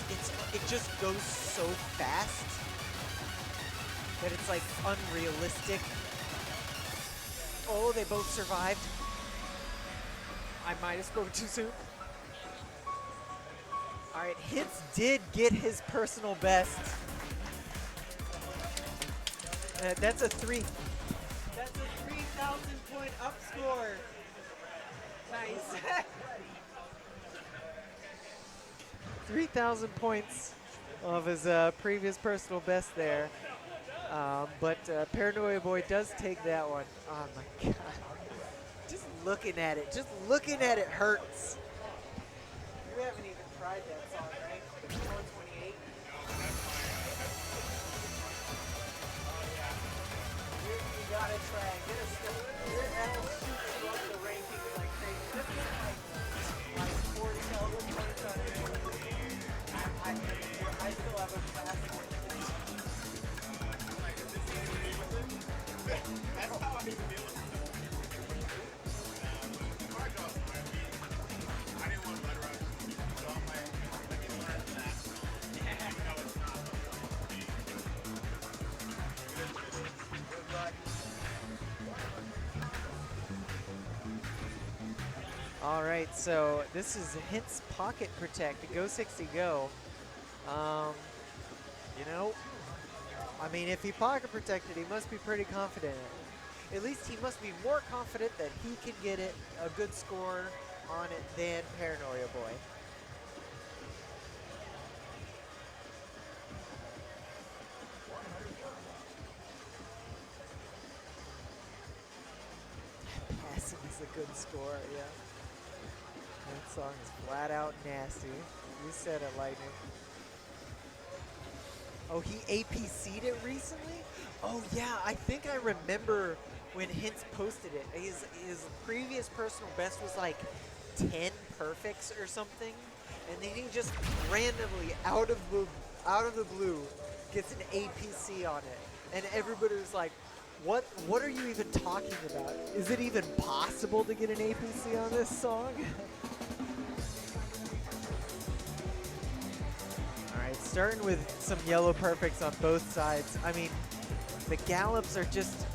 it just goes so fast that it's like unrealistic. Oh, they both survived. I might have spoken too soon. All right, Hints did get his personal best. That's a 3,000 point up score. Nice. 3,000 points of his previous personal best there. But Paranoia Boy does take that one. Oh my God. Just looking at it hurts. You haven't even tried that song, right? 428. You gotta try it. Get a step. That'll shoot you up the rankings like crazy. This is like 40,000 points on it. I still have a fast one. That's how I feel with it. I didn't want to let her so I'm like, let me learn that. Even though it's not. Good luck. All right, so this is Hints Pocket Protect. Go 60 go. You know, I mean, if he pocket protected, he must be pretty confident in it. At least he must be more confident that he can get it a good score on it than Paranoia Boy. Passing is a good score, yeah. That song is flat out nasty. You said it, Lightning. Oh, he APC'd it recently? Oh yeah, I think I remember when Hints posted it. His previous personal best was like 10 perfects or something, and then he just randomly out of out of the blue, gets an APC on it, and everybody was like, "What are you even talking about? Is it even possible to get an APC on this song?" All right, starting with some yellow perfects on both sides. I mean, the gallops are just.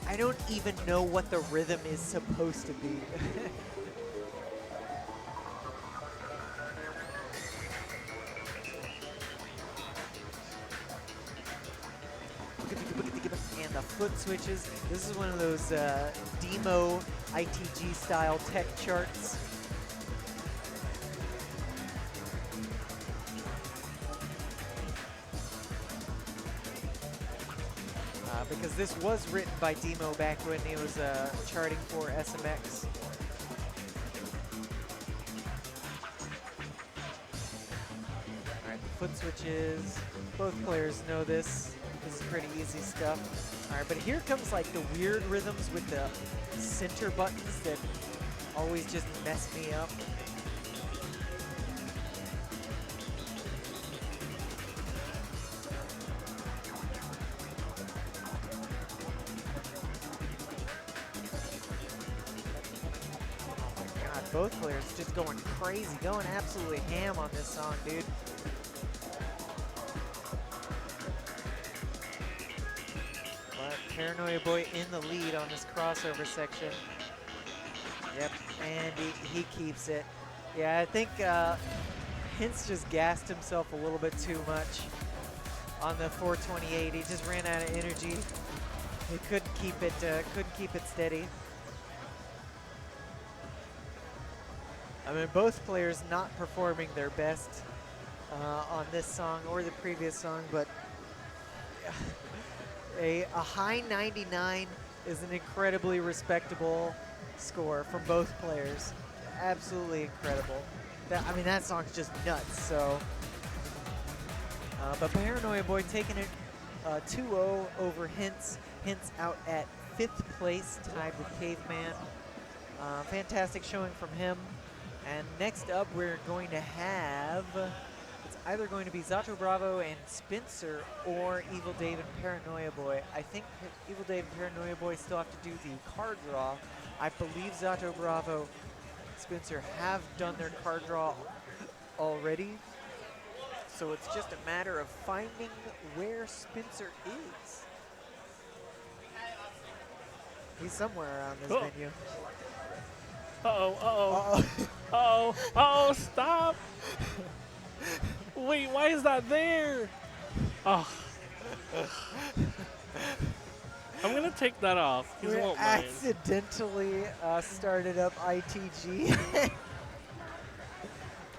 I don't even know what the rhythm is supposed to be. And the foot switches. This is one of those demo ITG style tech charts. Because this was written by Demo back when he was charting for SMX. All right, the foot switches. Both players know this. This is pretty easy stuff. All right, but here comes like the weird rhythms with the center buttons that always just mess me up. Both players just going crazy, going absolutely ham on this song, dude. But Paranoia Boy in the lead on this crossover section. Yep, and he keeps it. Yeah, I think Hintz just gassed himself a little bit too much on the 428. He just ran out of energy. He couldn't keep it steady. I mean, both players not performing their best on this song or the previous song, but a high 99 is an incredibly respectable score from both players. Absolutely incredible. I mean, that song's just nuts. So, but Paranoia Boy taking it 2-0 over Hintz. Hintz out at 5th place, tied with Caveman. Fantastic showing from him. And next up, we're going to have, it's either going to be Zato Bravo and Spencer or Evil Dave and Paranoia Boy. I think Evil Dave and Paranoia Boy still have to do the card draw. I believe Zato Bravo and Spencer have done their card draw already. So it's just a matter of finding where Spencer is. He's somewhere around this venue. Uh-oh, uh-oh. Uh-oh, uh-oh, stop. Wait, why is that there? Oh. I'm going to take that off. We accidentally started up ITG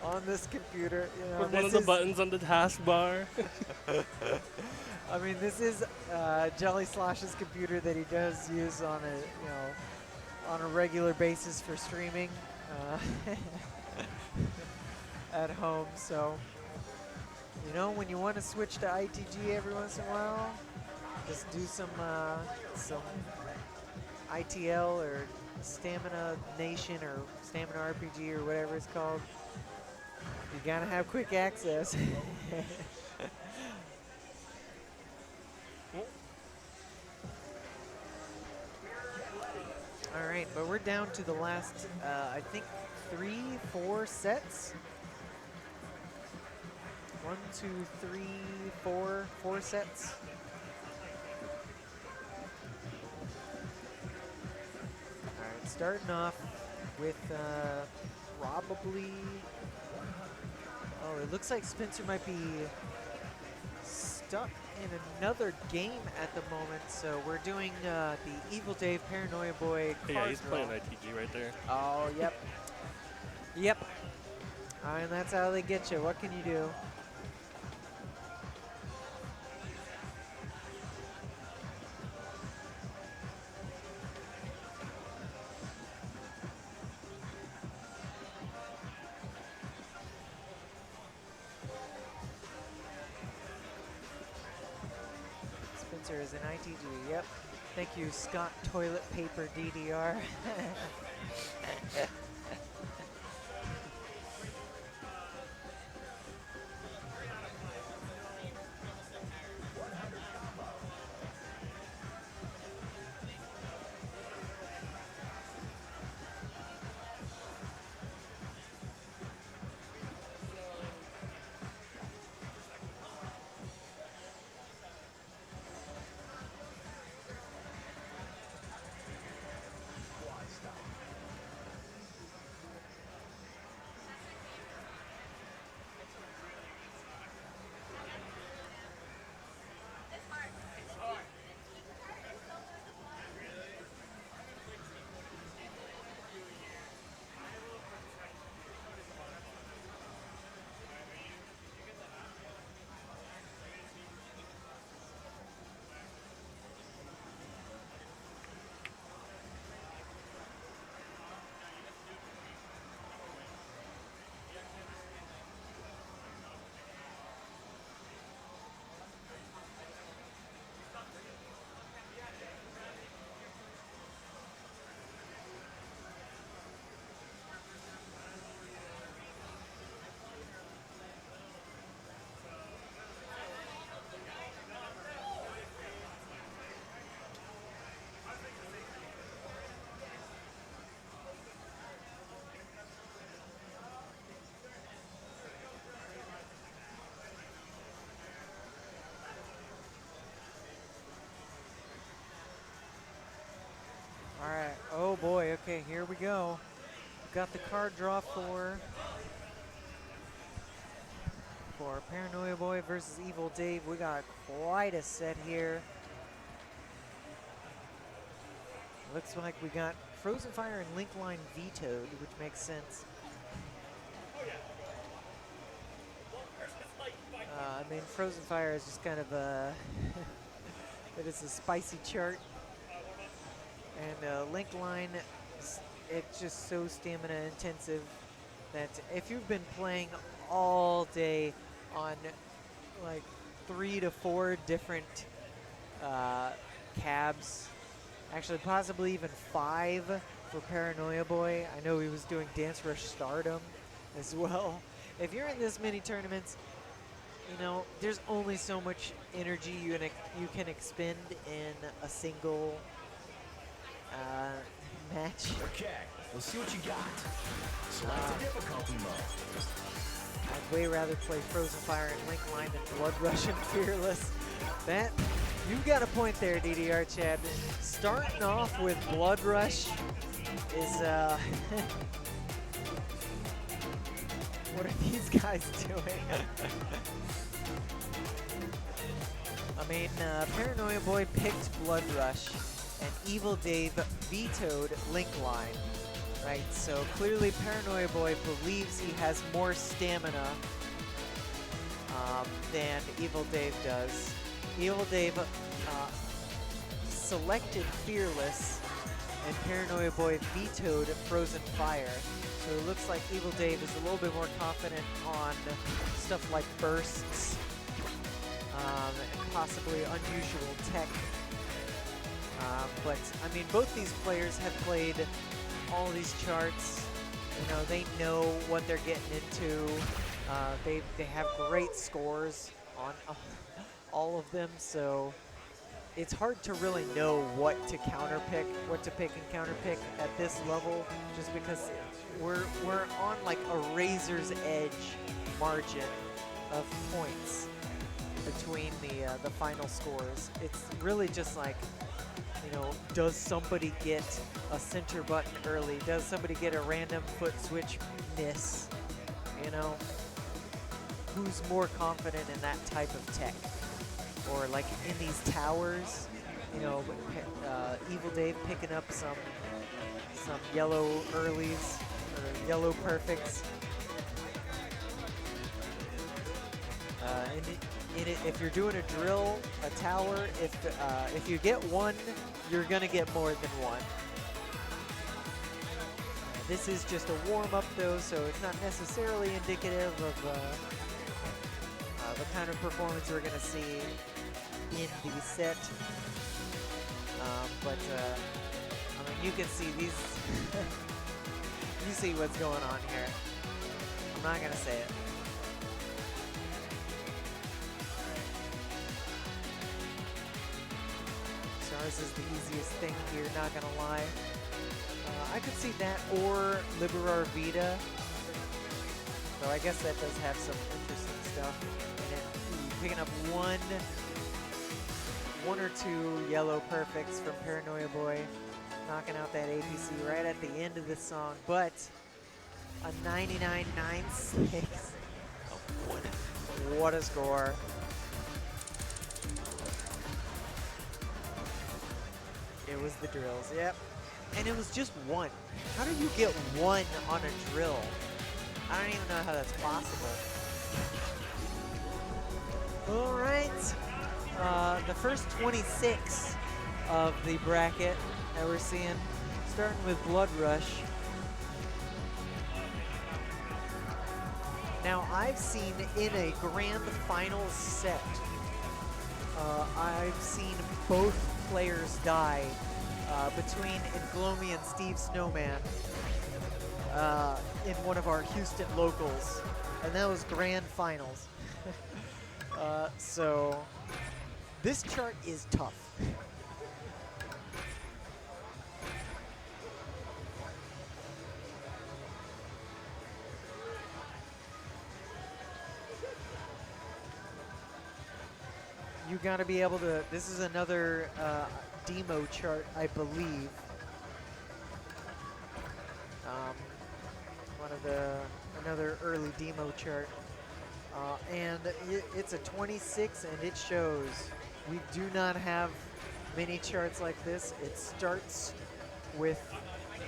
on this computer. You know, with one of the buttons on the taskbar. I mean, this is Jelly Slosh's computer that he does use on a regular basis for streaming at home. So, you know, when you want to switch to ITG every once in a while, just do some ITL or Stamina Nation or Stamina RPG or whatever it's called. You gotta have quick access. All right, but we're down to the last, I think, 3-4 sets. 1, 2, 3, 4 sets. All right, starting off with probably, oh, it looks like Spencer might be stuck in another game at the moment, so we're doing the Evil Dave Paranoia Boy card Yeah, he's draw. playing ITG right there. Oh, yep. Yep. And that's how they get you. What can you do? Spencer is an ITG, yep. Thank you, Scott Toilet Paper DDR. right, here we go. Got the card draw for Paranoia Boy versus Evil Dave. We got quite a set here. Looks like we got Frozen Fire and Link Line vetoed, which makes sense. I mean, Frozen Fire is just kind of a it is a spicy chart, and Link Line, it's just so stamina intensive that if you've been playing all day on like 3 to 4 different cabs, actually possibly even 5 for Paranoia Boy. I know he was doing Dance Rush Stardom as well. If you're in this many tournaments, you know, there's only so much energy you can expend in a single match. Okay, let's see what you got. Select the difficulty mode. I'd way rather play Frozen Fire and Link Line than Blood Rush and Fearless. That, you've got a point there, DDR Chad. Starting off with Blood Rush is, what are these guys doing? I mean, Paranoia Boy picked Blood Rush, and Evil Dave vetoed Link Line, right? So clearly Paranoia Boy believes he has more stamina than Evil Dave does. Evil Dave selected Fearless, and Paranoia Boy vetoed Frozen Fire. So it looks like Evil Dave is a little bit more confident on stuff like bursts and possibly unusual tech. But I mean, both these players have played all these charts. You know, they know what they're getting into. They have great scores on all of them, so it's hard to really know what to counterpick, what to pick and counterpick at this level, just because we're on like a razor's edge margin of points between the final scores. It's really just like, you know, does somebody get a center button early? Does somebody get a random foot switch miss? You know, who's more confident in that type of tech? Or like in these towers, you know, Evil Dave picking up some yellow earlies or yellow perfects. If you're doing a drill, a tower, if you get one, you're gonna get more than one. This is just a warm-up though, so it's not necessarily indicative of the kind of performance we're gonna see in the set. But I mean, you can see these. You see what's going on here. I'm not gonna say it. Stars is the easiest thing here, not gonna lie. I could see that or Liberar Vita. So I guess that does have some interesting stuff in it. Ooh, picking up one or two yellow perfects from Paranoia Boy, knocking out that APC right at the end of the song, but a 99.96. What a score. It was the drills, yep. And it was just one. How do you get one on a drill? I don't even know how that's possible. All right. The first 26 of the bracket that we're seeing, starting with Blood Rush. Now, I've seen in a grand finals set, I've seen both players die between Inglomi and Steve Snowman in one of our Houston locals, and that was grand finals. So this chart is tough. You gotta be able to, this is another demo chart, I believe. another early demo chart. And it's a 26 and it shows. We do not have many charts like this. It starts with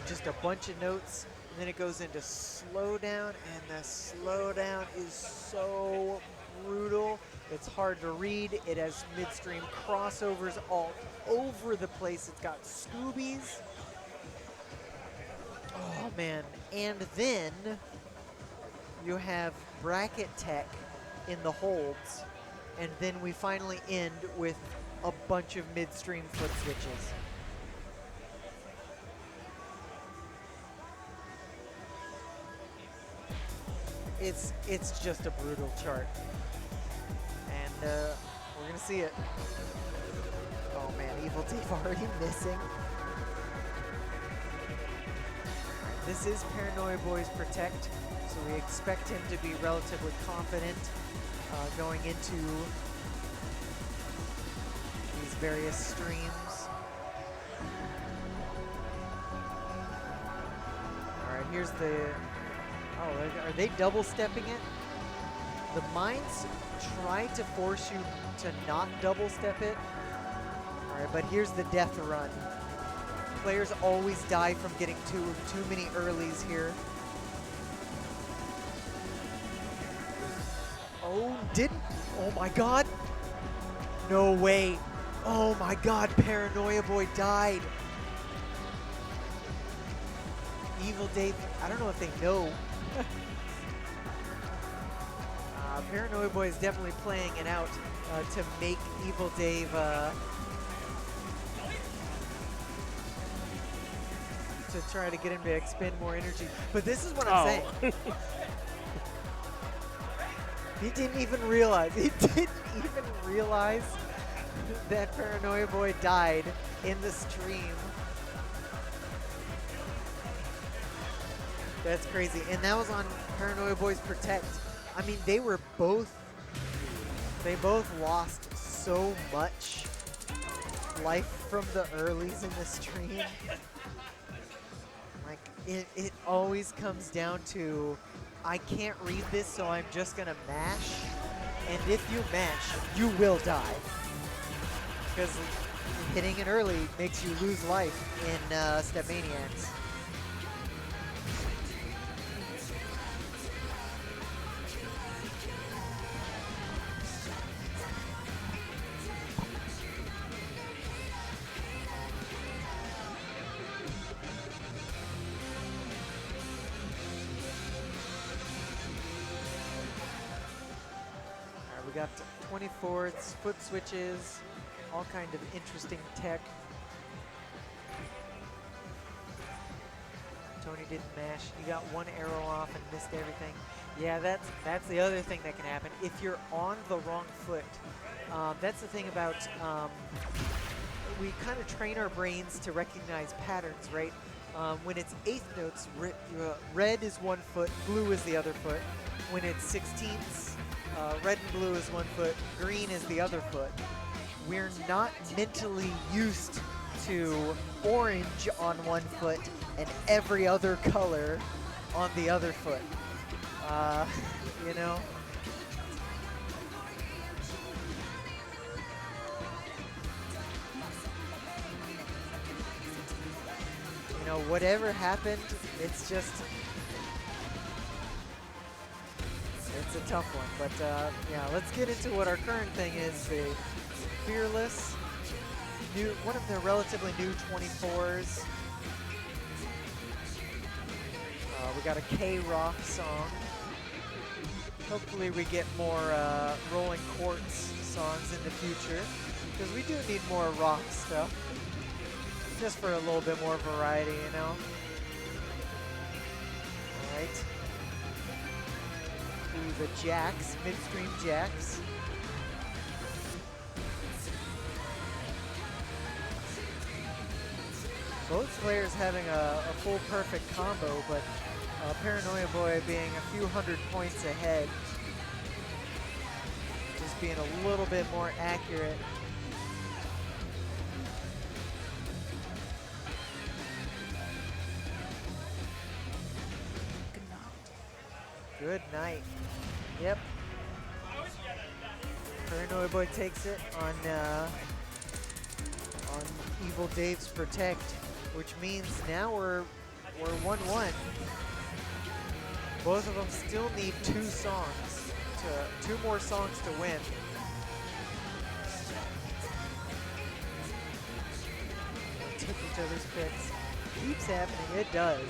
just a bunch of notes and then it goes into slowdown, and the slowdown is so brutal. It's hard to read. It has midstream crossovers all over the place. It's got Scoobies. Oh man. And then you have bracket tech in the holds, and then we finally end with a bunch of midstream foot switches. It's just a brutal chart, and we're gonna see it. Oh man, Evil Dave already missing. This is Paranoia Boys Protect, so we expect him to be relatively confident going into these various streams. All right, here's the. Oh, are they double stepping it? The mines try to force you to not double step it. All right, but here's the death run. Players always die from getting too many earlies here. Oh, didn't. Oh my God. No way. Oh my God, Paranoia Boy died. Evil Dave, I don't know if they know. Paranoia Boy is definitely playing it out to make Evil Dave to try to get him to expend more energy. But this is what I'm saying. He didn't even realize. He didn't even realize that Paranoia Boy died in the stream. That's crazy. And that was on Paranoia Boys Protect. I mean, they both lost so much life from the earlies in the stream. Like, it always comes down to, I can't read this, so I'm just gonna mash. And if you mash, you will die. Because hitting it early makes you lose life in StepManiaX. We got 24s, foot switches, all kind of interesting tech. Tony didn't mash. You got one arrow off and missed everything. Yeah, that's the other thing that can happen. If you're on the wrong foot, that's the thing about, we kind of train our brains to recognize patterns, right? When it's eighth notes, red is one foot, blue is the other foot. When it's 16ths, red and blue is one foot, green is the other foot. We're not mentally used to orange on one foot and every other color on the other foot. You know? You know, whatever happened, it's just... It's a tough one, but yeah, let's get into what our current thing is. The Fearless, one of the relatively new 24s. We got a K-Rock song. Hopefully we get more Rolling Quartz songs in the future, because we do need more rock stuff, just for a little bit more variety, you know? All right. The jacks, midstream jacks. Both players having a full perfect combo, but Paranoia Boy being a few hundred points ahead. Just being a little bit more accurate. Good night. Yep. Paranoid Boy takes it on Evil Dave's Protect, which means now we're 1-1. Both of them still need two more songs to win. Take each other's picks. Keeps happening. It does.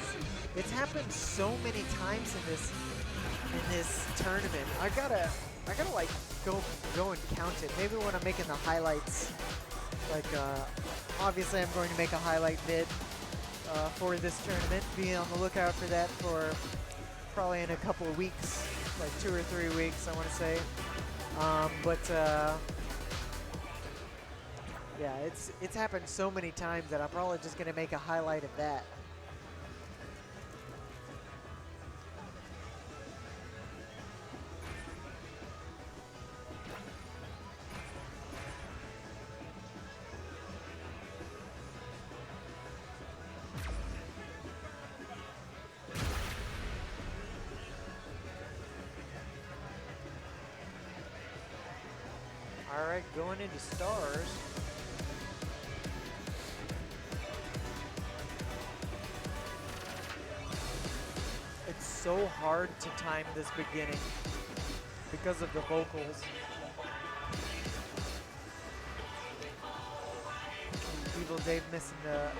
It's happened so many times in this tournament. I gotta like go and count it. Maybe when I'm making the highlights, like obviously I'm going to make a highlight vid for this tournament. Be on the lookout for that for probably in a couple of weeks, like 2 or 3 weeks, I want to say. Yeah, it's happened so many times that I'm probably just gonna make a highlight of that. All right, going into stars. It's so hard to time this beginning because of the vocals. Evil Dave missing a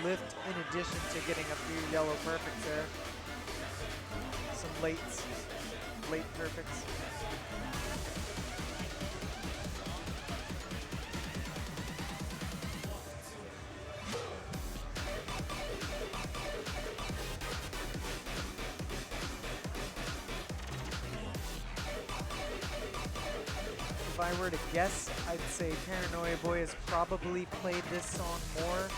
lift in addition to getting a few yellow perfects there. Some late perfects. If I were to guess, I'd say Paranoia Boy has probably played this song more.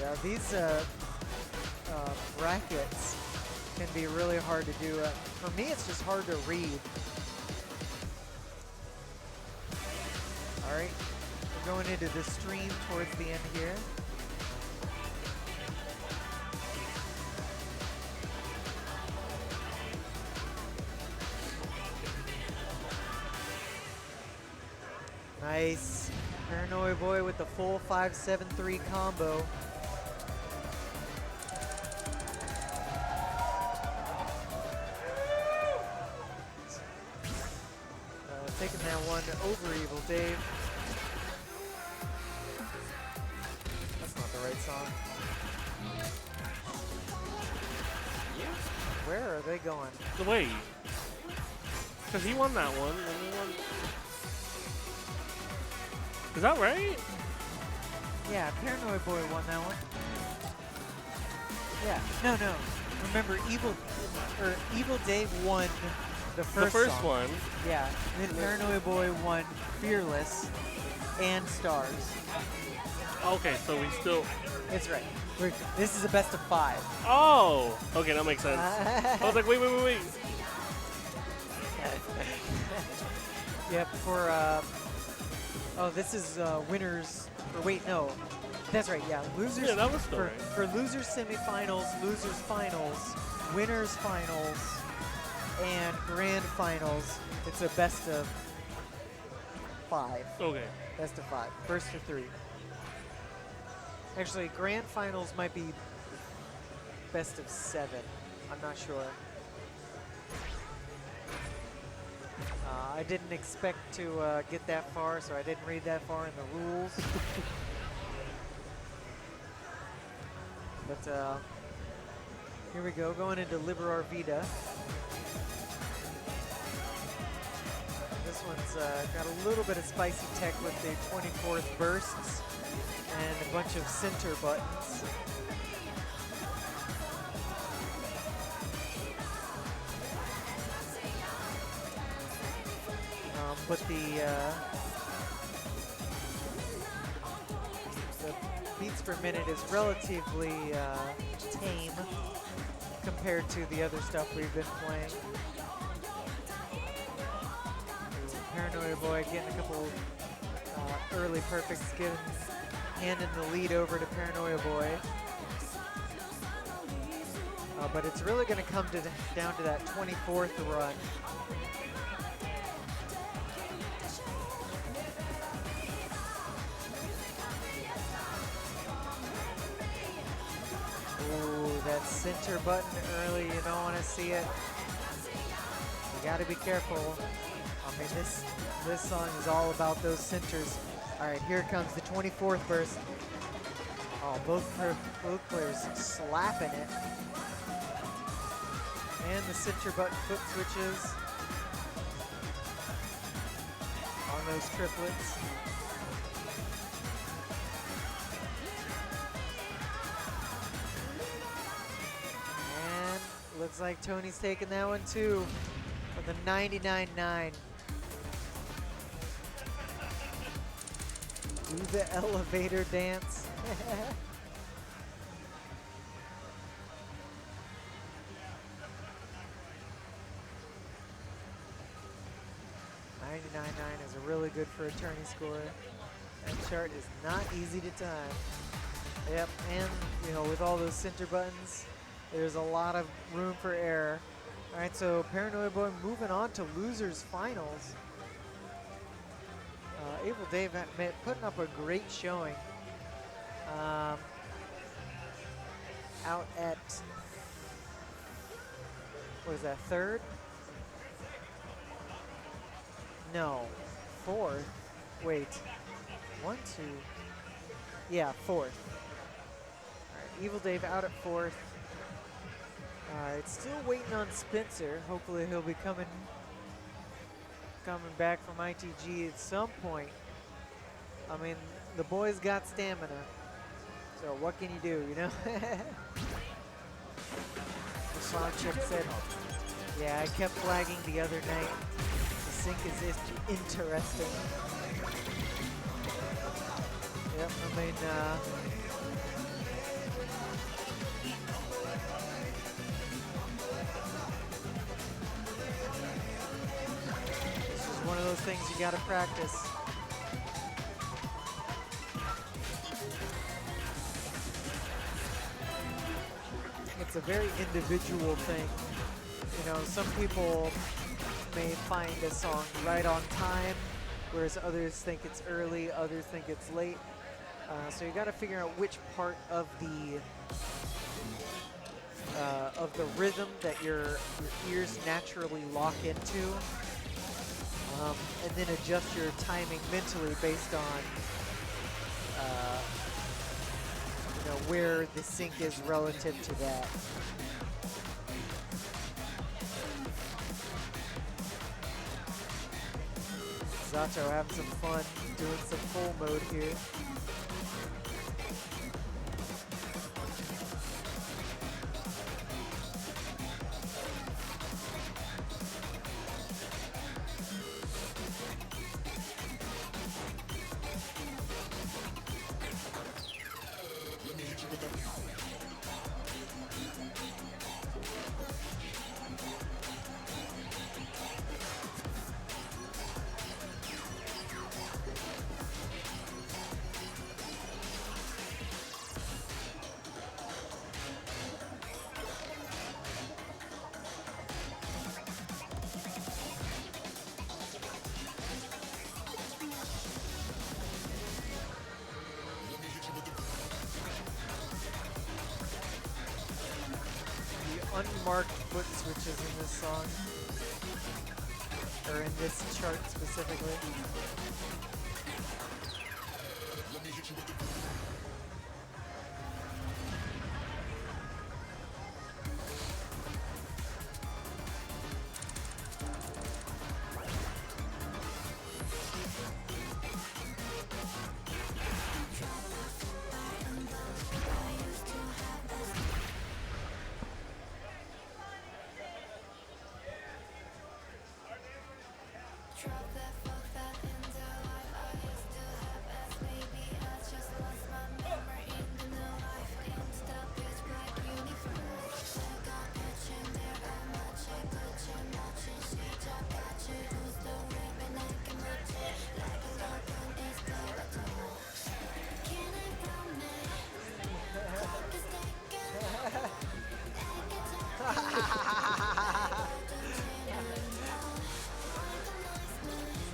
Yeah, these brackets can be really hard to do. For me, it's just hard to read. All right, we're going into the stream towards the end here. Nice. Paranoia Boy with the full 5-7-3 combo. Taking that one over Evil Dave. That's not the right song. Where are they going? The way. Because he won that one. And he won. Is that right? Yeah, Paranoid Boy won that one. Yeah, no. Remember, Evil Dave won the first song. One. Yeah, and then Paranoia Boy won Fearless and Stars. Okay, so we still... That's right. This is a best of 5. Oh! Okay, that makes sense. I was like, wait. Yep, for... oh, this is winners... Or wait, no. That's right, yeah. Losers... Yeah, that was still right. For losers semifinals, losers finals, winners finals, and grand finals, it's a best of 5. Okay. Best of 5. First to 3. Actually, grand finals might be best of 7. I'm not sure. I didn't expect to get that far, so I didn't read that far in the rules. But here we go, going into Liberar Vida. This one's got a little bit of spicy tech with the 24th bursts and a bunch of center buttons. But the beats per minute is relatively tame compared to the other stuff we've been playing. Paranoia Boy getting a couple early perfects, handing the lead over to Paranoia Boy. But it's really going to come down to that 24th run. Ooh, that center button early, you don't want to see it. You got to be careful. I mean, this song is all about those centers. All right, here comes the 24th burst. Oh, both players slapping it. And the center button foot switches on those triplets. And looks like Tony's taking that one too with a 99.9. Do the elevator dance. 99.9 is really good for a tourney score. That chart is not easy to time. Yep, and you know, with all those center buttons, there's a lot of room for error. All right, so Paranoia Boy moving on to losers finals. Evil Dave putting up a great showing. Out at, what is that, third? No, fourth. Wait, 1, 2. Yeah, fourth. All right, Evil Dave out at fourth. All right, still waiting on Spencer. Hopefully he'll be coming back from ITG at some point. I mean, the boy's got stamina. So what can you do, you know? The Clown Chick said, yeah, I kept flagging the other night. The sync is interesting. Yep, I mean, this is one of those things you gotta practice. It's a very individual thing. You know, some people may find a song right on time, whereas others think it's early, others think it's late. So you got to figure out which part of the rhythm that your ears naturally lock into, and then adjust your timing mentally based on you know, where the sync is relative to that. Zato having some fun doing some full mode here. Unmarked foot switches in this song, or in this chart specifically.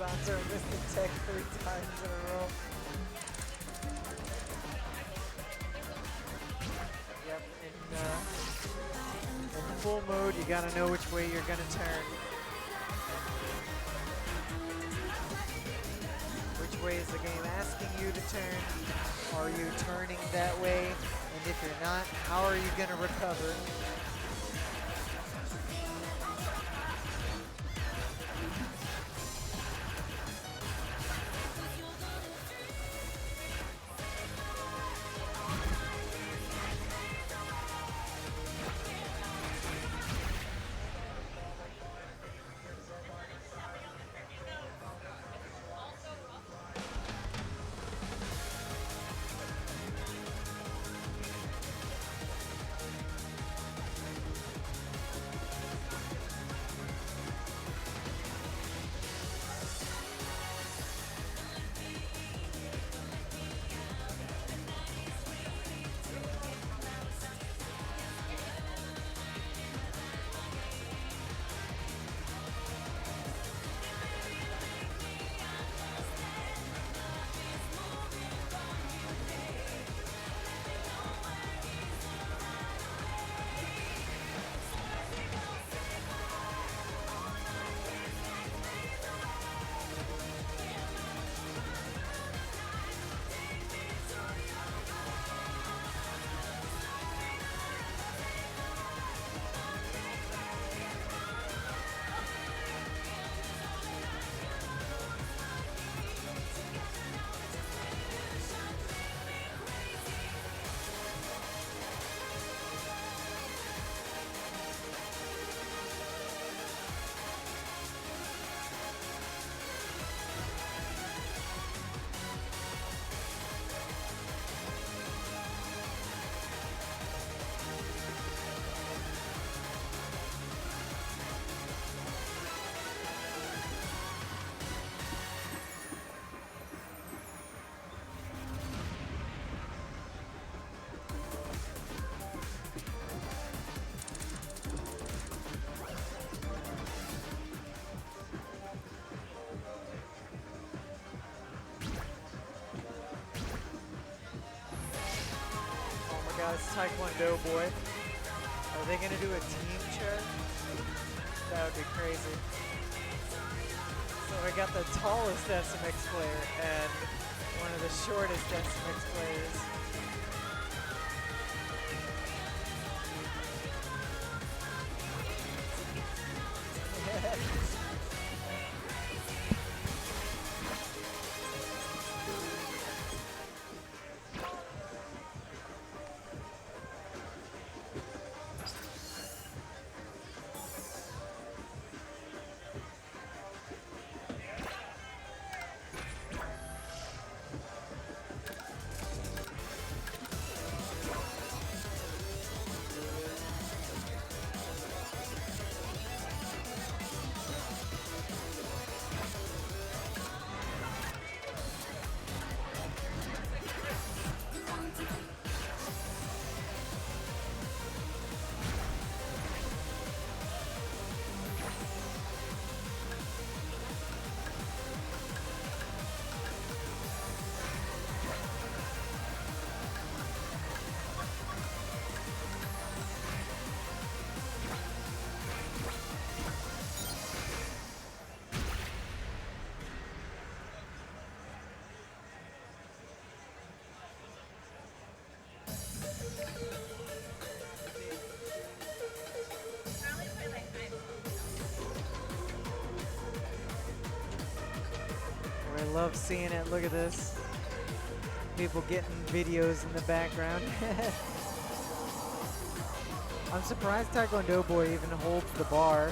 Sponsor's missed the tech 3 times in a row. Yep, in full mode, you gotta know which way you're gonna turn. Which way is the game asking you to turn? Are you turning that way? And if you're not, how are you gonna recover? It's Taekwondo boy. Are they gonna do a team chair? That would be crazy. So we got the tallest SMX player and one of the shortest SMX players. I love seeing it. Look at this. People getting videos in the background. I'm surprised Taekwondo Boy even holds the bar.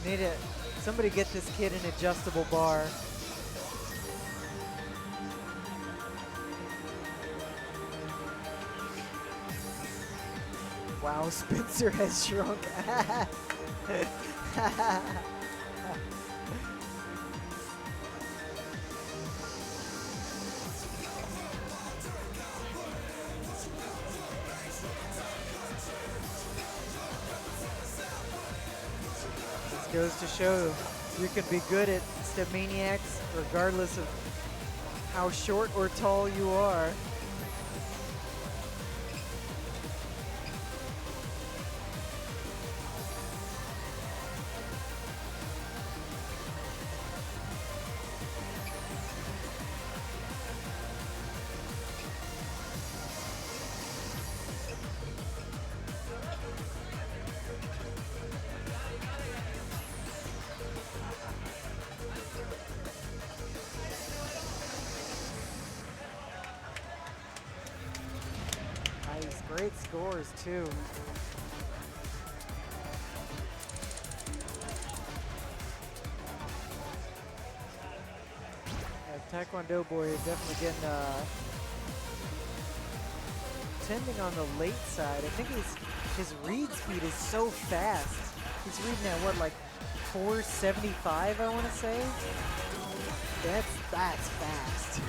Need it. Somebody get this kid an adjustable bar. Wow, Spencer has shrunk. Goes to show you can be good at StepManiaX regardless of how short or tall you are. Nice, great scores too. Yeah, Taekwondo boy is definitely getting tending on the late side. I think his read speed is so fast. He's reading at what, like 475, I want to say. That's fast.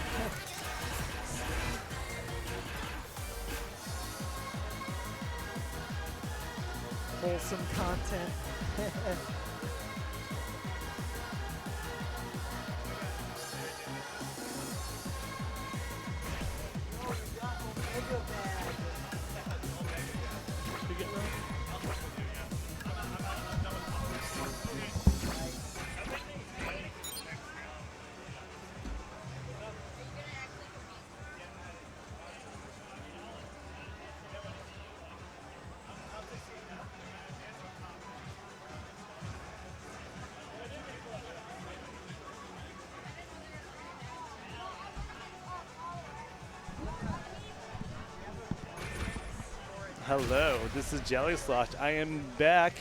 Wholesome content. You getting that? Hello, this is Jelly Slosh. I am back.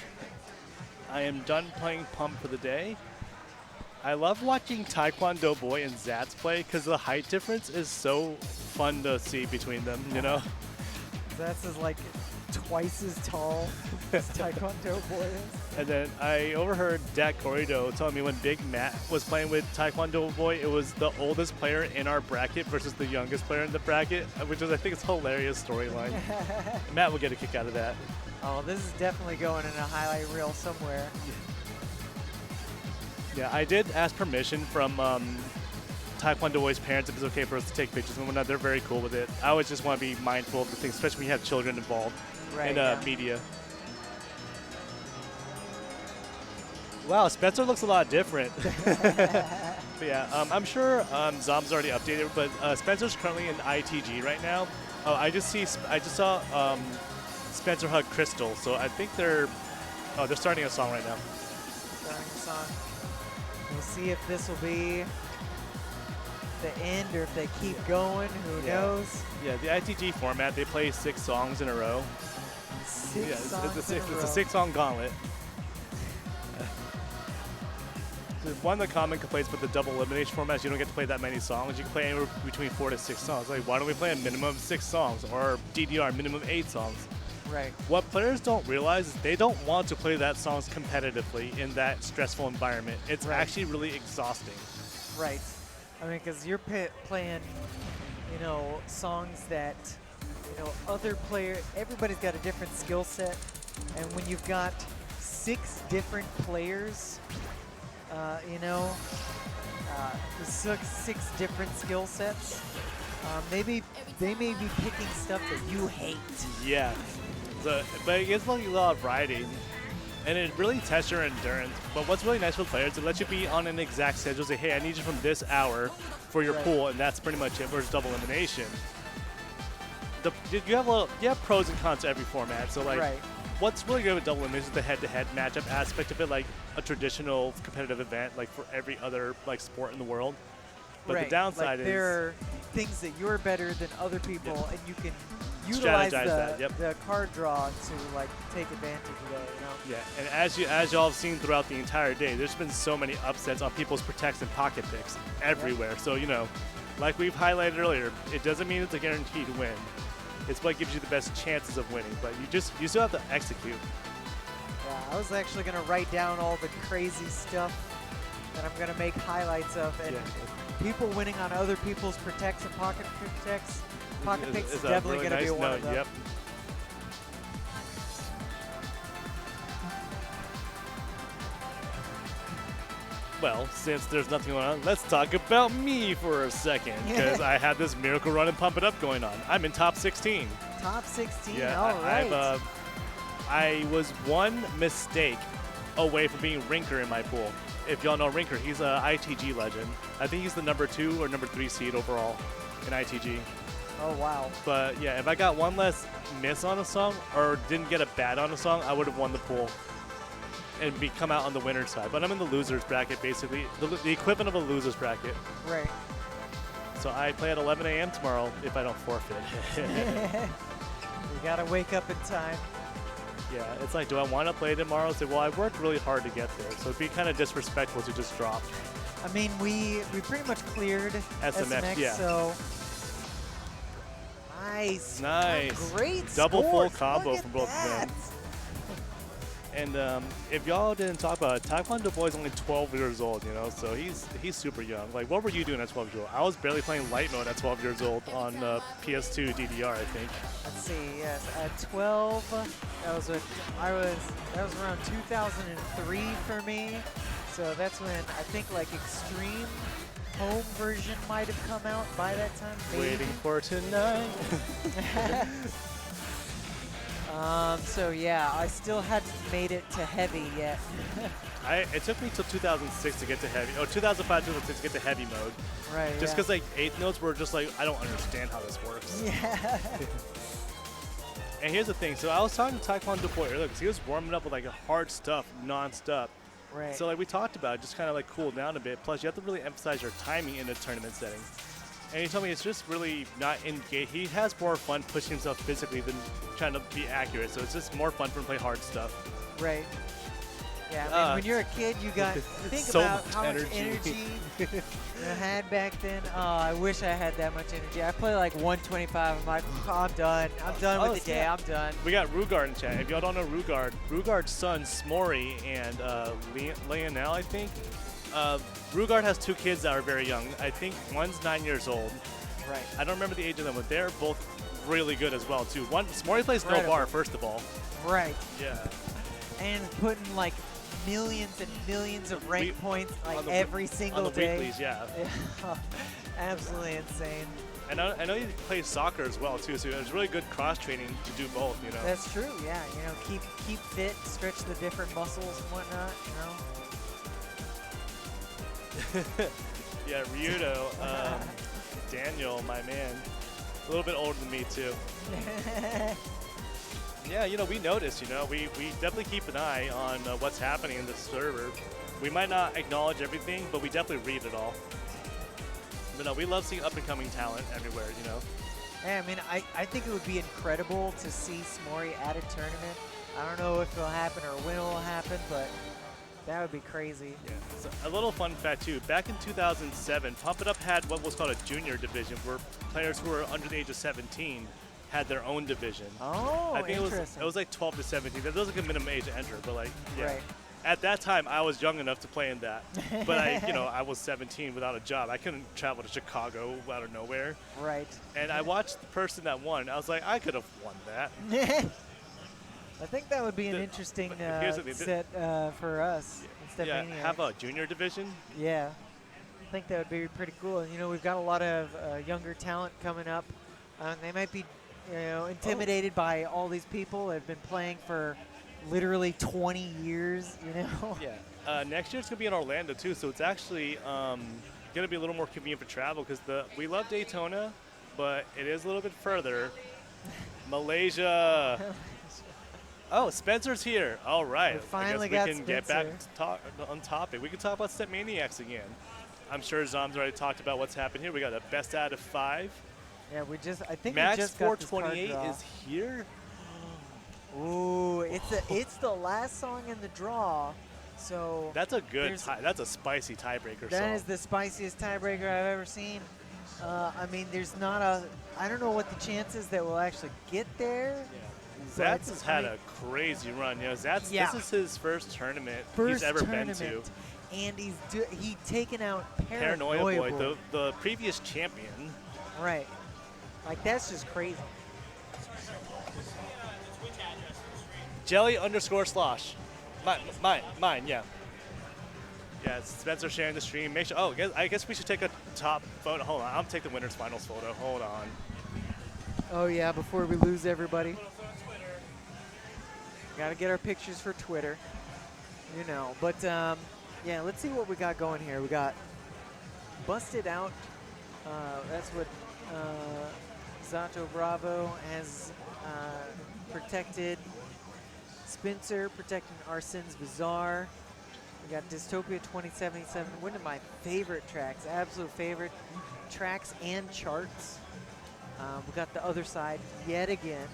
I am done playing Pump for the day. I love watching Taekwondo Boy and Zats play because the height difference is so fun to see between them, you know? That's is like twice as tall as Taekwondo boy is. And then I overheard Dak Corrido telling me when Big Matt was playing with Taekwondo Boy, it was the oldest player in our bracket versus the youngest player in the bracket, which is, I think, it's a hilarious storyline. Matt will get a kick out of that. Oh, this is definitely going in a highlight reel somewhere. Yeah, I did ask permission from Taekwondo Boy's parents if it's okay for us to take pictures and whatnot. They're very cool with it. I always just want to be mindful of the things, especially when you have children involved in yeah. media. Wow, Spencer looks a lot different. But yeah, I'm sure Zom's already updated, but Spencer's currently in ITG right now. Oh, I just saw Spencer hug Crystal, so I think they're starting a song right now. Starting the song. We'll see if this will be the end or if they keep going. Who knows? Yeah, the ITG format, they play 6 songs in a row. Six songs it's in a a row. 6-song gauntlet. One of the common complaints with the double elimination format is you don't get to play that many songs. You can play anywhere between 4 to 6 songs. Like, why don't we play a minimum of 6 songs or DDR minimum 8 songs? Right. What players don't realize is they don't want to play that songs competitively in that stressful environment. It's actually really exhausting. Right. I mean, because you're playing, you know, songs that, you know, everybody's got a different skill set. And when you've got 6 different players, you know, 6 different skill sets, they may be picking stuff that you hate. Yeah. So, but it gives a lot of variety, and it really tests your endurance. But what's really nice with players, it lets you be on an exact schedule. Say, hey, I need you from this hour for your pool, and that's pretty much it. Versus double elimination. You have pros and cons to every format. So like, what's really good with double elimination is the head-to-head matchup aspect of it, like a traditional competitive event, like for every other like sport in the world. But the downside is there are things that you're better than other people, and you can utilize the card draw to like take advantage of that. You know? Yeah, and as y'all have seen throughout the entire day, there's been so many upsets on people's protects and pocket picks everywhere. So you know, like we've highlighted earlier, it doesn't mean it's a guaranteed win. It's what gives you the best chances of winning, but you still have to execute. Yeah, I was actually gonna write down all the crazy stuff that I'm gonna make highlights of, and people winning on other people's protects and pocket picks is definitely really gonna be nice one of them. Yep. Well, since there's nothing going on, let's talk about me for a second, because I have this miracle run and pump it up going on. I'm in top 16. Top 16. Yeah, All right. I was one mistake away from being Rinker in my pool. If y'all know Rinker, he's a ITG legend. I think he's the number 2 or number 3 seed overall in ITG. Oh wow. But yeah, if I got one less miss on a song or didn't get a bad on a song, I would have won the pool and come out on the winner's side. But I'm in the loser's bracket, basically, the equivalent of a loser's bracket. Right. So I play at 11 a.m. tomorrow if I don't forfeit. We gotta wake up in time. Yeah, it's like, do I want to play tomorrow? Say, well, I worked really hard to get there, so it'd be kind of disrespectful to just drop. I mean, we pretty much cleared SMX, yeah. so nice. Nice. Great Double scores. full combo Look from at both that. of them. And if y'all didn't talk about it, Taekwondo Boy's only 12 years old, you know, so he's super young. Like, what were you doing at 12 years old? I was barely playing light mode at 12 years old on PS2 DDR, I think. Let's see. Yes, at 12, that was around 2003 for me. So that's when I think like Extreme Home version might have come out by that time. Maybe. Waiting for tonight. So yeah, I still hadn't made it to heavy yet. It took me till 2006 to get to heavy. Oh, 2005, 2006 to get to heavy mode. Right. Just yeah. because like 8th notes were just like, I don't understand how this works. Yeah. And here's the thing. So I was talking to Taekwondo Boy earlier because he was warming up with like hard stuff non-stop. Right. So like we talked about, just kind of like cool down a bit. Plus you have to really emphasize your timing in a tournament setting. And he told me it's just really not engaged. He has more fun pushing himself physically than trying to be accurate. So it's just more fun for him to play hard stuff. Right. Yeah, I mean, when you're a kid, you got think so about much how much energy. energy you had back then. Oh, I wish I had that much energy. I play like 125. I'm like, oh, I'm done. I'm done with the day. I'm done. We got Rugard in chat. If y'all don't know Rugard's son, Smori, and Leonel, I think. Rugard has 2 kids that are very young. I think one's 9 years old. Right. I don't remember the age of them, but they're both really good as well, too. Smori plays no Incredible. bar, first of all. Right. Yeah. And putting like millions and millions of rank points like every single on the day. weeklies, yeah. Absolutely insane. And I know he plays soccer as well, too, so it's really good cross-training to do both, you know. That's true, yeah. You know, keep fit, stretch the different muscles and whatnot, you know. Yeah, Ryudo, Daniel, my man, a little bit older than me, too. Yeah, you know, we noticed, you know, we definitely keep an eye on what's happening in the server. We might not acknowledge everything, but we definitely read it all. But no, we love seeing up-and-coming talent everywhere, you know. Yeah, I mean, I think it would be incredible to see Smori at a tournament. I don't know if it'll happen or when it'll happen, but that would be crazy. Yeah. So a little fun fact, too. Back in 2007, Pump It Up had what was called a junior division, where players who were under the age of 17 had their own division. Oh, I think interesting. it was like 12 to 17. That was like a minimum age to enter, but like, yeah. Right. At that time, I was young enough to play in that, but I was 17 without a job. I couldn't travel to Chicago out of nowhere. Right. And I watched the person that won. I was like, I could have won that. I think that would be an interesting here's the thing, set for us. in Yeah, StepManiaX. have a junior division. Yeah, I think that would be pretty cool. You know, we've got a lot of younger talent coming up. They might be, intimidated by all these people that have been playing for literally 20 years. You know. Yeah. Next year it's gonna be in Orlando too, so it's actually gonna be a little more convenient for travel because we love Daytona, but it is a little bit further. Malaysia. Oh, Spencer's here. All right. We finally I got guess we can get back Spencer. on topic. We can talk about StepManiaX again. I'm sure Zom's already talked about what's happened here. We got a best out of 5. Yeah, I think Max we just got this card 428 draw. is here. Ooh, it's the last song in the draw. So That's a good that's a spicy tiebreaker song. that is the spiciest tiebreaker I've ever seen. I mean, there's not I don't know what the chances that we'll actually get there. Yeah. Zats has had a crazy run. You know, Zats, Yeah. this is his first tournament First he's ever tournament, been to. and he's taken out Paranoia Boy, the previous champion. Right. Like, that's just crazy. Jelly _ slosh. Mine, yeah. Yeah, Spencer sharing the stream. Make sure. Oh, I guess we should take a top photo. Hold on, I'll take the winners finals photo. Hold on. Oh yeah, before we lose everybody. Got to get our pictures for Twitter, you know. But yeah, let's see what we got going here. We got Busted Out. That's what Zato Bravo has protected. Spencer protecting Arsene's Bazaar. We got Dystopia 2077, one of my favorite tracks, absolute favorite tracks and charts. We got the other side yet again.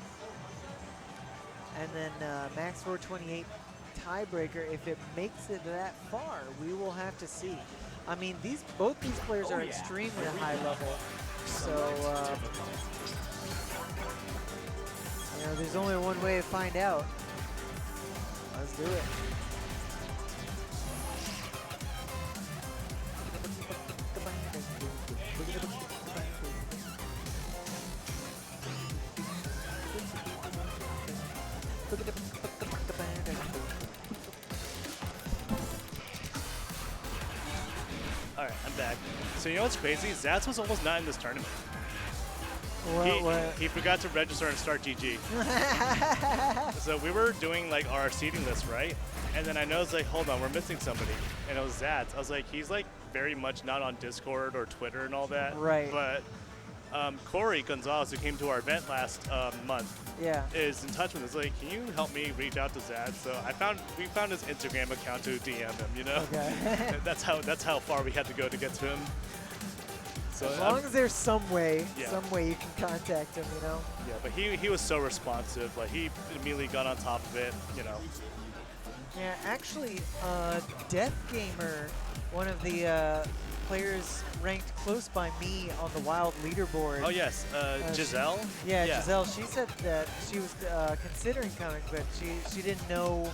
And then Max 428 tiebreaker. If it makes it that far, we will have to see. I mean, both these players are extremely high level. So, you know, there's only one way to find out. Let's do it. All right, I'm back. So you know what's crazy? Zats was almost not in this tournament. What? He forgot to register and start GG. So we were doing like our seeding list, right? And then I noticed like, hold on, we're missing somebody. And it was Zats. I was like, he's like very much not on Discord or Twitter and all that. Right. But Corey Gonzalez, who came to our event last month, Yeah. is in touch with us. Like, can you help me reach out to Zats? So we found his Instagram account to DM him. You know. Okay. that's how far we had to go to get to him. So As long as there's some way Yeah. you can contact him, you know. Yeah, but he was so responsive. Like he immediately got on top of it. You know. Yeah, actually, Death Gamer, one of the players ranked close by me on the Wild leaderboard. Oh yes, Giselle. Yeah, Giselle. She said that she was considering coming, but she didn't know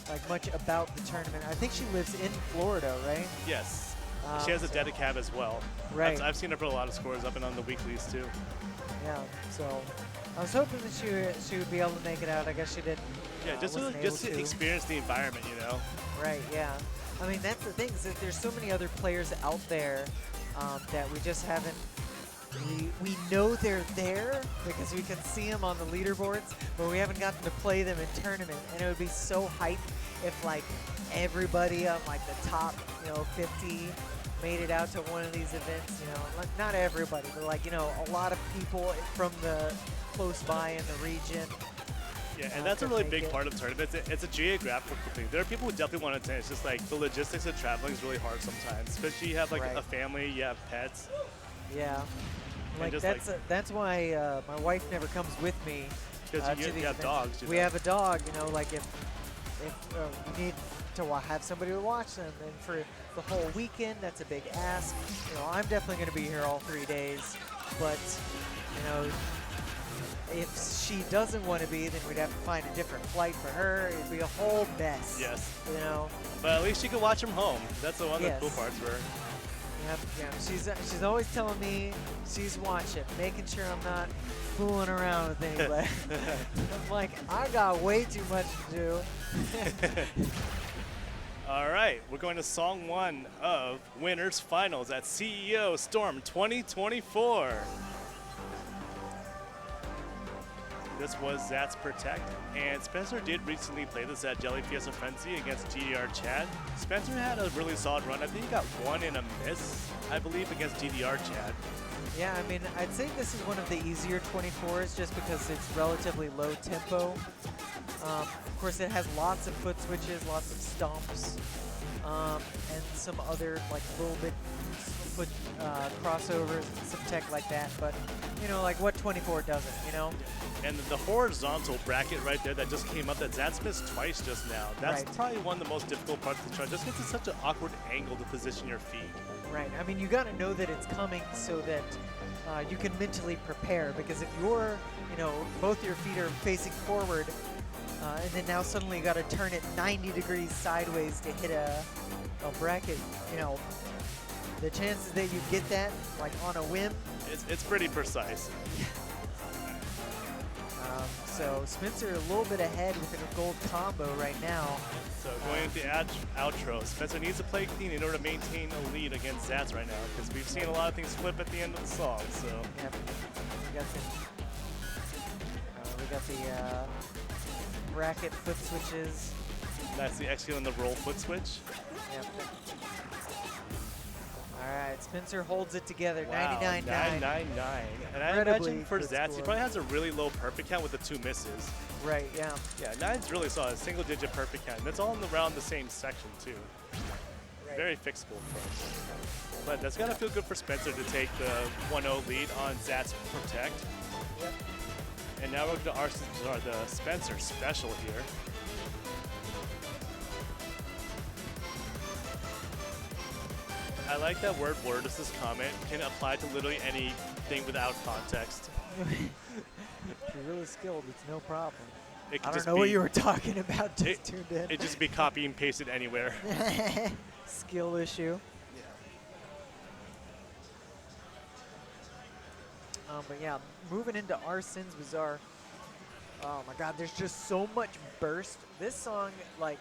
like much about the tournament. I think she lives in Florida, right? Yes. She has a Dedicab as well. Right. I've seen her put a lot of scores up and on the weeklies too. Yeah. So I was hoping that she would be able to make it out. I guess she didn't. Yeah, just wasn't to able experience the environment, you know. Right, yeah. I mean, that's the thing, is that there's so many other players out there that we just haven't, we know they're there because we can see them on the leaderboards, but we haven't gotten to play them in tournament. And it would be so hype if like everybody on like the top, 50 made it out to one of these events, like not everybody, but like, a lot of people from the close by in the region. Yeah, and that's a really big part of the tournament. It's a geographical thing. There are people who definitely want to attend. It's just like the logistics of traveling is really hard sometimes, especially you have like a family, you have pets. Yeah, like just, that's why my wife never comes with me. Because to you these have events. dogs. We have a dog, like if we need to have somebody to watch them, and for the whole weekend, that's a big ask. I'm definitely going to be here all 3 days, but if she doesn't want to be, then we'd have to find a different flight for her. It'd be a whole mess. Yes. But at least she can watch from home. That's the one of the cool parts for her. Yeah, she's always telling me she's watching, making sure I'm not fooling around with anybody. I'm like, I got way too much to do. All right, we're going to song 1 of Winners Finals at CEO Storm 2024. This was Zats Protect, and Spencer did recently play this at Jelly Fiesta Frenzy against DDR Chad. Spencer had a really solid run. I think he got 1 and a miss, I believe, against DDR Chad. Yeah, I mean, I'd say this is one of the easier 24s just because it's relatively low tempo. Of course, it has lots of foot switches, lots of stomps, and some other like little bit foot crossovers, some tech like that. But like what 24 doesn't, And the horizontal bracket right there that just came up that Zats missed twice just now. That's probably one of the most difficult parts of the chart, just because it's such an awkward angle to position your feet. Right. I mean, you got to know that it's coming so that you can mentally prepare. Because if you're, both your feet are facing forward, and then now suddenly you got to turn it 90 degrees sideways to hit a bracket, the chances that you get that like on a whim, it's pretty precise. So Spencer a little bit ahead with a gold combo right now. So going into the outro, Spencer needs to play clean in order to maintain a lead against Zats right now, because we've seen a lot of things flip at the end of the song. So Yep. We got the bracket foot switches. that's the execute on the roll foot switch. Yep. All right, Spencer holds it together, Wow, 99-9. 999. And I Incredibly imagine for good Zats, he score. probably has a really low perfect count with the 2 misses. Right, yeah. Yeah, 9's really solid, single-digit perfect count. That's all in around the same section too. Right. Very fixable for him. But that's gotta feel good for Spencer to take the 1-0 lead on Zats Protect. Yep. And now we're going to the Spencer special here. I like that word is this comment can apply to literally anything without context. If you're really skilled, it's no problem. It I could don't just know be, what you were talking about, just it- tuned in. It just be copy and pasted anywhere. Skill issue. But yeah, moving into Our Sins Bazaar. Oh my God, there's just so much burst. This song, like,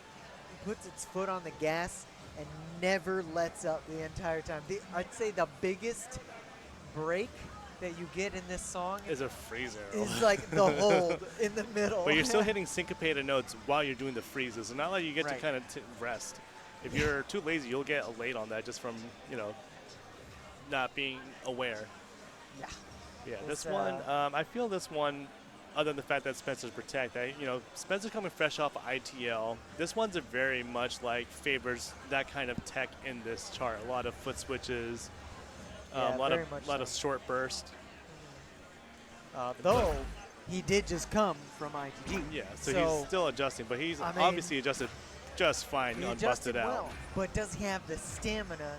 puts its foot on the gas and never lets up the entire time. I'd say the biggest break that you get in this song Is a freezer. is like the hold in the middle. But you're still hitting syncopated notes while you're doing the freezes. It's not like you get Right. to kind of rest. If you're too lazy, you'll get a late on that just from, not being aware. Yeah. Yeah, This, this one, I feel this one, other than the fact that Spencer's Protect, Spencer's coming fresh off of ITL. This one's a very much like favors that kind of tech in this chart. A lot of foot switches, Yeah, a lot very much of so. short burst. Though he did just come from ITG. Yeah, so he's still adjusting, but he's I mean, obviously adjusted just fine he on adjusted Busted Out. well, but does he have the stamina?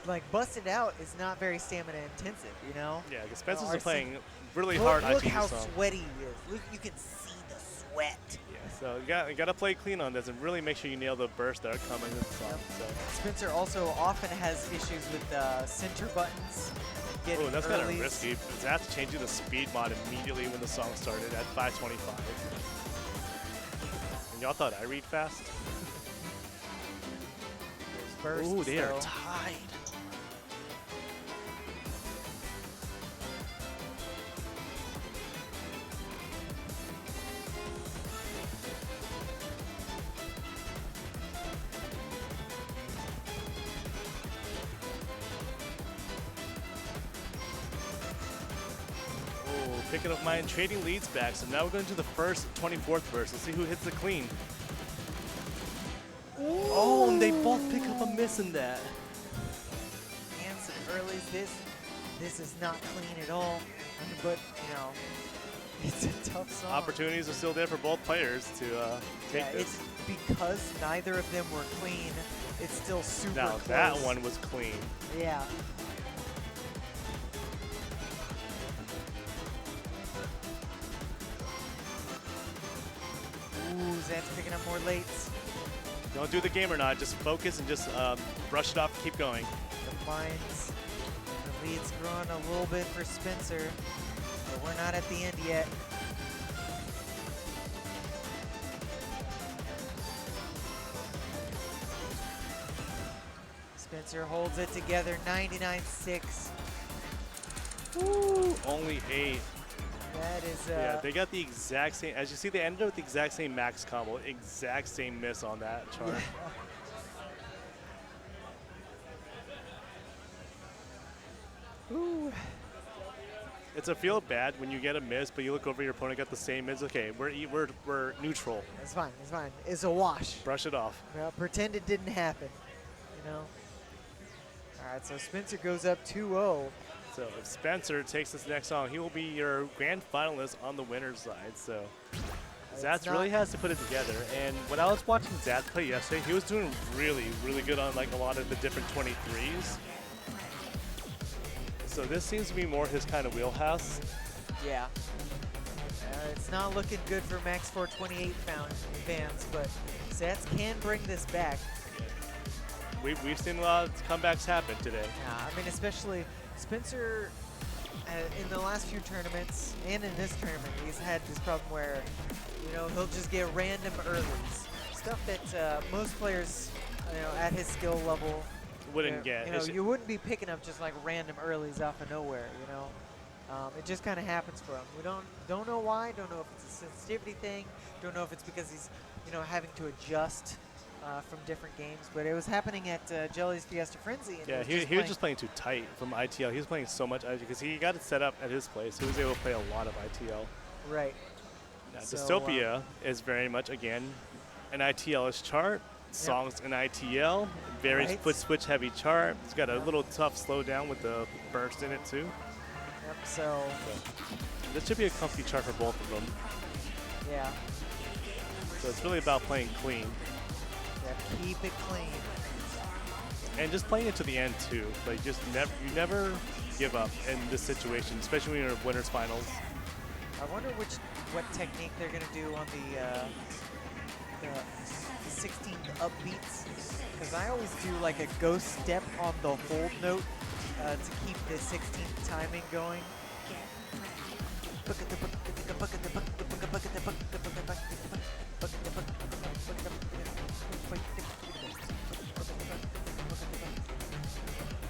Like, Busted Out is not very stamina intensive, you know? Yeah, because Spencer's RC playing really Look, hard look ITG how song. sweaty he is. Look, you can see the sweat. Yeah, so you got to play clean on this and really make sure you nail the bursts that are coming in the song. Yep. So. Spencer also often has issues with center buttons. Oh, that's kind of earlies. risky. That's changing the speed mod immediately when the song started at 525. And y'all thought I read fast? There's bursts, Ooh, they are though. tied. Oh, picking up mine, trading leads back. So now we're going to the first 24th verse. Let's see who hits the clean. Oh, and they both pick up a miss in that. And some earlies. This is not clean at all. But, it's a tough song. Opportunities are still there for both players to take Yeah, this. it's because neither of them were clean. It's still super Now close. that one was clean. Yeah. Ooh, Zant's picking up more lates. Don't do the game or not. Just focus and just brush it off and keep going. The lines, the lead's growing a little bit for Spencer, but we're not at the end yet. Spencer holds it together, 99-6. Ooh, only 8. That is, Yeah, they got the exact same. As you see, they ended up with the exact same max combo, exact same miss on that chart. Ooh. It's a feel bad when you get a miss, but you look over your opponent, got the same miss. Okay, we're neutral. It's fine, it's fine. It's a wash. Brush it off. Well, pretend it didn't happen, All right, so Spencer goes up 2-0. So if Spencer takes this next song, he will be your grand finalist on the winner's side. So Zats really has to put it together. And when I was watching Zats play yesterday, he was doing really, really good on like a lot of the different 23s. So this seems to be more his kind of wheelhouse. Yeah. It's not looking good for Max 428 fans, but Zats can bring this back. We've seen a lot of comebacks happen today. I mean, especially Spencer in the last few tournaments and in this tournament, he's had this problem where, you know, he'll just get random earlies, stuff that most players, you know, at his skill level Wouldn't get. You know, It's- you wouldn't be picking up just like random earlies off of nowhere. You know, it just kind of happens for him. We don't know why. Don't know if it's a sensitivity thing. Don't know if it's because he's, you know, having to adjust from different games. But it was happening at Jelly's Fiesta Frenzy. And Yeah, he was just playing too tight from ITL. He was playing so much ITL because he got it set up at his place. He was able to play a lot of ITL. right. Now, So, Dystopia is very much, again, an ITL-ish chart. Songs in ITL, very Right. foot switch heavy chart. It's got a little tough slowdown with the burst in it too. Yep. So This should be a comfy chart for both of them. yeah, So it's really about playing clean keep it clean. and just playing it to the end too. Like just you never give up in this situation, especially when you're in winners finals. I wonder what technique they're gonna do on the 16 upbeats, because I always do like a ghost step on the hold note to keep the 16th timing going.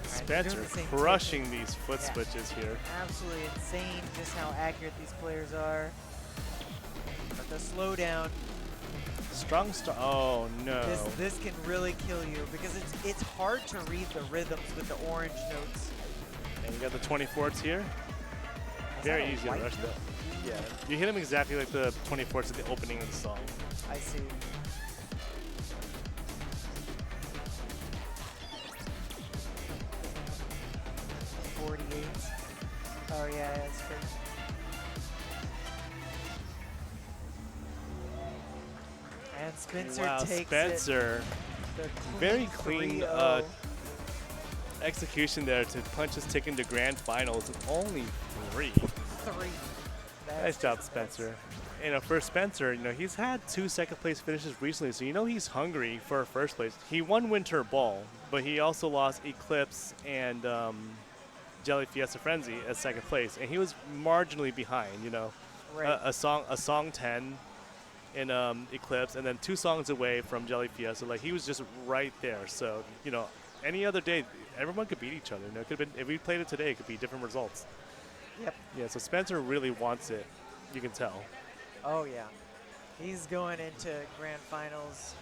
Spencer crushing these foot switches here. Absolutely insane just how accurate these players are. But the slowdown, Strong start. Oh no. this can really kill you because it's hard to read the rhythms with the orange notes. And you got the 24s here. Is Very that a easy to white rush note? that. Yeah. You hit him exactly like the 24s at the opening of the song. I see. Oh yeah, that's true. And Spencer Wow, takes Spencer. it. The Very clean 3-0. execution there to punch his ticket into grand finals. It's only 3. 3. Nice job, Spencer. You know, for Spencer, you know, he's had 2 second place finishes recently, so you know he's hungry for first place. He won Winter Ball, but he also lost Eclipse and Jelly Fiesta Frenzy as second place, and he was marginally behind. You know, Right. a song 10 in Eclipse, and then 2 songs away from Jelly Fiesta. Like he was just right there. So you know, any other day, everyone could beat each other. You know, it could have been if we played it today, it could be different results. Yep. Yeah. So Spencer really wants it. You can tell. Oh yeah. He's going into grand finals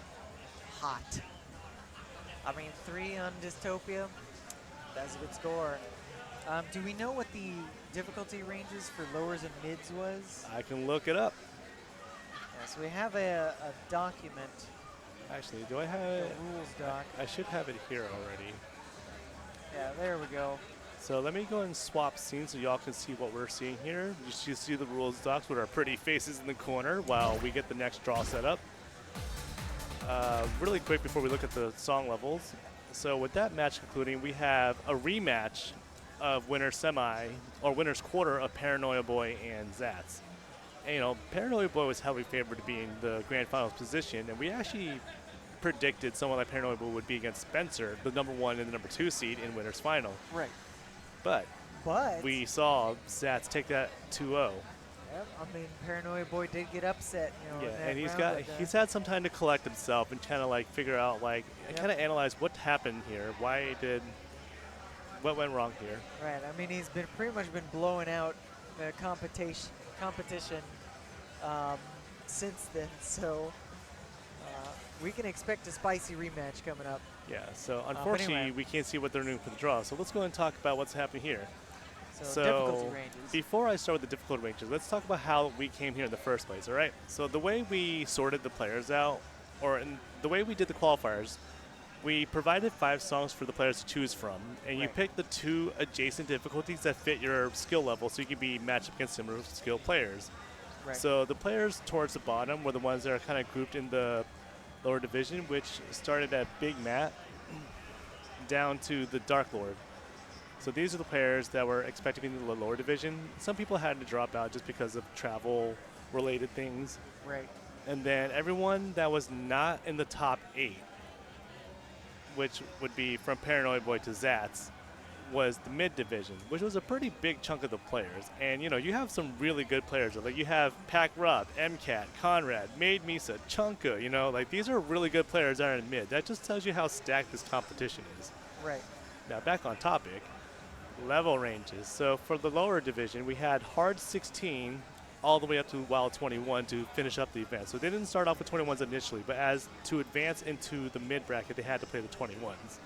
hot. I mean, 3 on Dystopia. That's a good score. Do we know what the difficulty ranges for lowers and mids was? I can look it up. Yes, we have a document, Actually, do I have the it? rules doc. I should have it here already. Yeah, there we go. So let me go and swap scenes so y'all can see what we're seeing here. You should see the rules docs with our pretty faces in the corner while we get the next draw set up. Really quick before we look at the song levels. So with that match concluding, we have a rematch of winner's semi or winner's quarter of Paranoia Boy and Zats. And, you know, Paranoia Boy was heavily favored to be in the grand finals position, and we actually predicted someone like Paranoia Boy would be against Spencer, the number 1 and the number 2 seed in winner's final. Right. But But we saw Zats take that 2-0. yep, I mean, Paranoia Boy did get upset, you know. Yeah, in that and round, but, he's had some time to collect himself and kind of like figure out like Yep. kind of analyze what happened here, what went wrong here. right. I mean, he's been pretty much been blowing out the competition since then. So we can expect a spicy rematch coming up. Yeah, so but unfortunately anyway. we can't see what they're doing for the draw. So let's go and talk about what's happening here. So difficulty ranges. Before I start with the difficulty ranges, let's talk about how we came here in the first place, all right? So the way we sorted the players out, or the way we did the qualifiers, we provided 5 songs for the players to choose from, and you Right. picked the 2 adjacent difficulties that fit your skill level, so you can be matched up against similar skill players. Right. So the players towards the bottom were the ones that are kind of grouped in the lower division, which started at Big Matt down to the Dark Lord. So these are the players that were expected to be in the lower division. Some people had to drop out just because of travel-related things. Right. And then everyone that was not in the top 8, which would be from Paranoid Boy to Zats, was the mid division, which was a pretty big chunk of the players. And you know, you have some really good players. Like you have Pac Rob, MCAT, Conrad, Made Misa, Chunka. You know, like these are really good players that are in mid. That just tells you how stacked this competition is. Right. Now back on topic, level ranges. So for the lower division, we had hard 16 all the way up to wild 21 to finish up the event. So they didn't start off with 21s initially, but as to advance into the mid bracket, they had to play the 21s.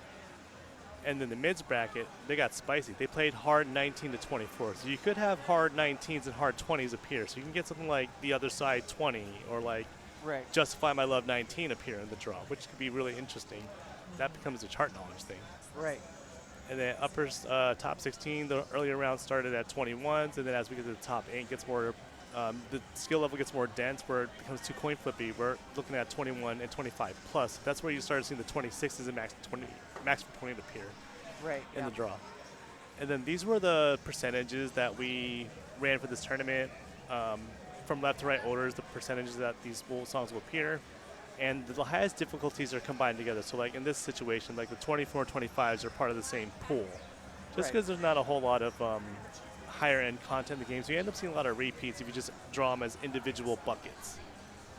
And then the mids bracket, they got spicy. They played hard 19 to 24. So you could have hard 19s and hard 20s appear. So you can get something like the other side 20 or like Right. Justify My Love 19 appear in the draw, which could be really interesting. That becomes a chart knowledge thing. Right. And then top 16, the earlier rounds started at 21s, and then as we get to the top 8, it gets more, the skill level gets more dense where it becomes too coin flippy. We're looking at 21 and 25 plus. That's where you start seeing the 26s and max 20 appear Right. in the draw. And then these were the percentages that we ran for this tournament. From left to right orders, the percentages that these songs will appear. And the highest difficulties are combined together. So like in this situation, like the 24 and 25s are part of the same pool. Just because there's not a whole lot of higher end content in the game, so you end up seeing a lot of repeats if you just draw them as individual buckets.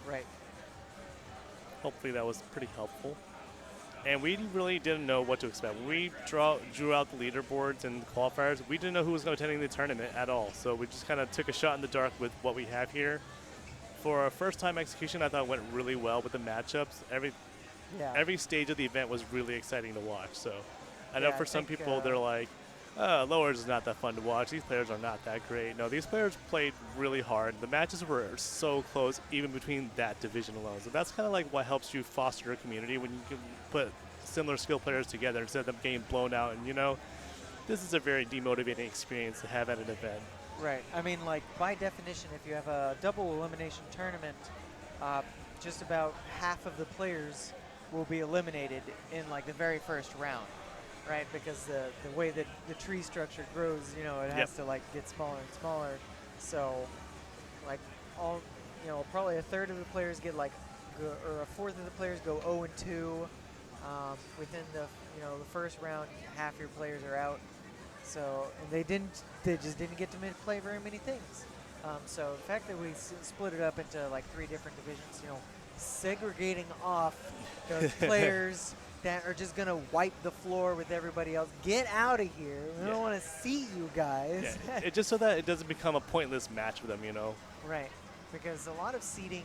Right. Hopefully that was pretty helpful. And we really didn't know what to expect. When we drew out the leaderboards and the qualifiers, we didn't know who was going to attend the tournament at all. So we just kind of took a shot in the dark with what we have here. For our first time execution, I thought it went really well with the matchups. Every stage of the event was really exciting to watch. So I know for some people, they're like, lowers is not that fun to watch. These players are not that great. No, these players played really hard. The matches were so close, even between that division alone. So that's kind of like what helps you foster a community when you can put similar skill players together instead of them getting blown out. And, you know, this is a very demotivating experience to have at an event. Right. I mean, like, by definition, if you have a double elimination tournament, just about half of the players will be eliminated in, like, the very first round, right? Because the way that the tree structure grows, you know, it has to, like, get smaller and smaller. So, like, probably a third of the players get, like, or a fourth of the players go 0-2. Within the first round, half your players are out. So, and they just didn't get to play very many things. So the fact that we split it up into like 3 different divisions, you know, segregating off those players that are just gonna wipe the floor with everybody else. Get out of here! We don't want to see you guys. Yeah, it just so that it doesn't become a pointless match for them, you know. Right, because a lot of seeding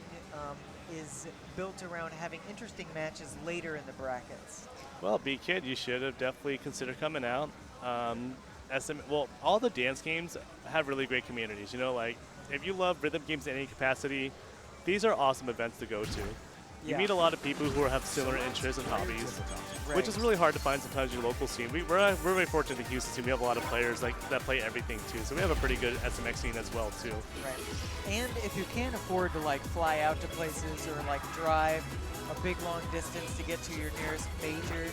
is built around having interesting matches later in the brackets. Well, B-Kid, you should have definitely considered coming out. All the dance games have really great communities. You know, like if you love rhythm games in any capacity, these are awesome events to go to. You meet a lot of people who have similar interests and hobbies, which is really hard to find sometimes in your local scene. We're very fortunate in the Houston scene. We have a lot of players that play everything too. So we have a pretty good SMX scene as well too. Right. And if you can't afford to like fly out to places or like drive a big long distance to get to your nearest major,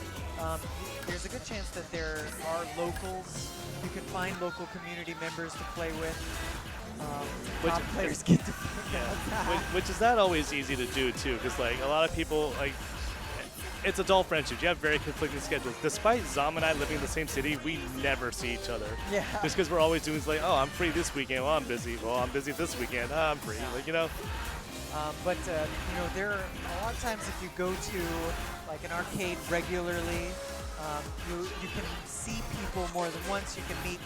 there's a good chance that there are locals. You can find local community members to play with. Top players get to which is not always easy to do too, because like a lot of people, like it's adult friendships. You have very conflicting schedules. Despite Zom and I living in the same city, we never see each other. Yeah. Just because we're always doing like, oh, I'm free this weekend. Well, I'm busy. Well, I'm busy this weekend. Oh, I'm free. Like, you know. But you know, there are a lot of times if you go to like an arcade regularly, you can see people more than once. You can meet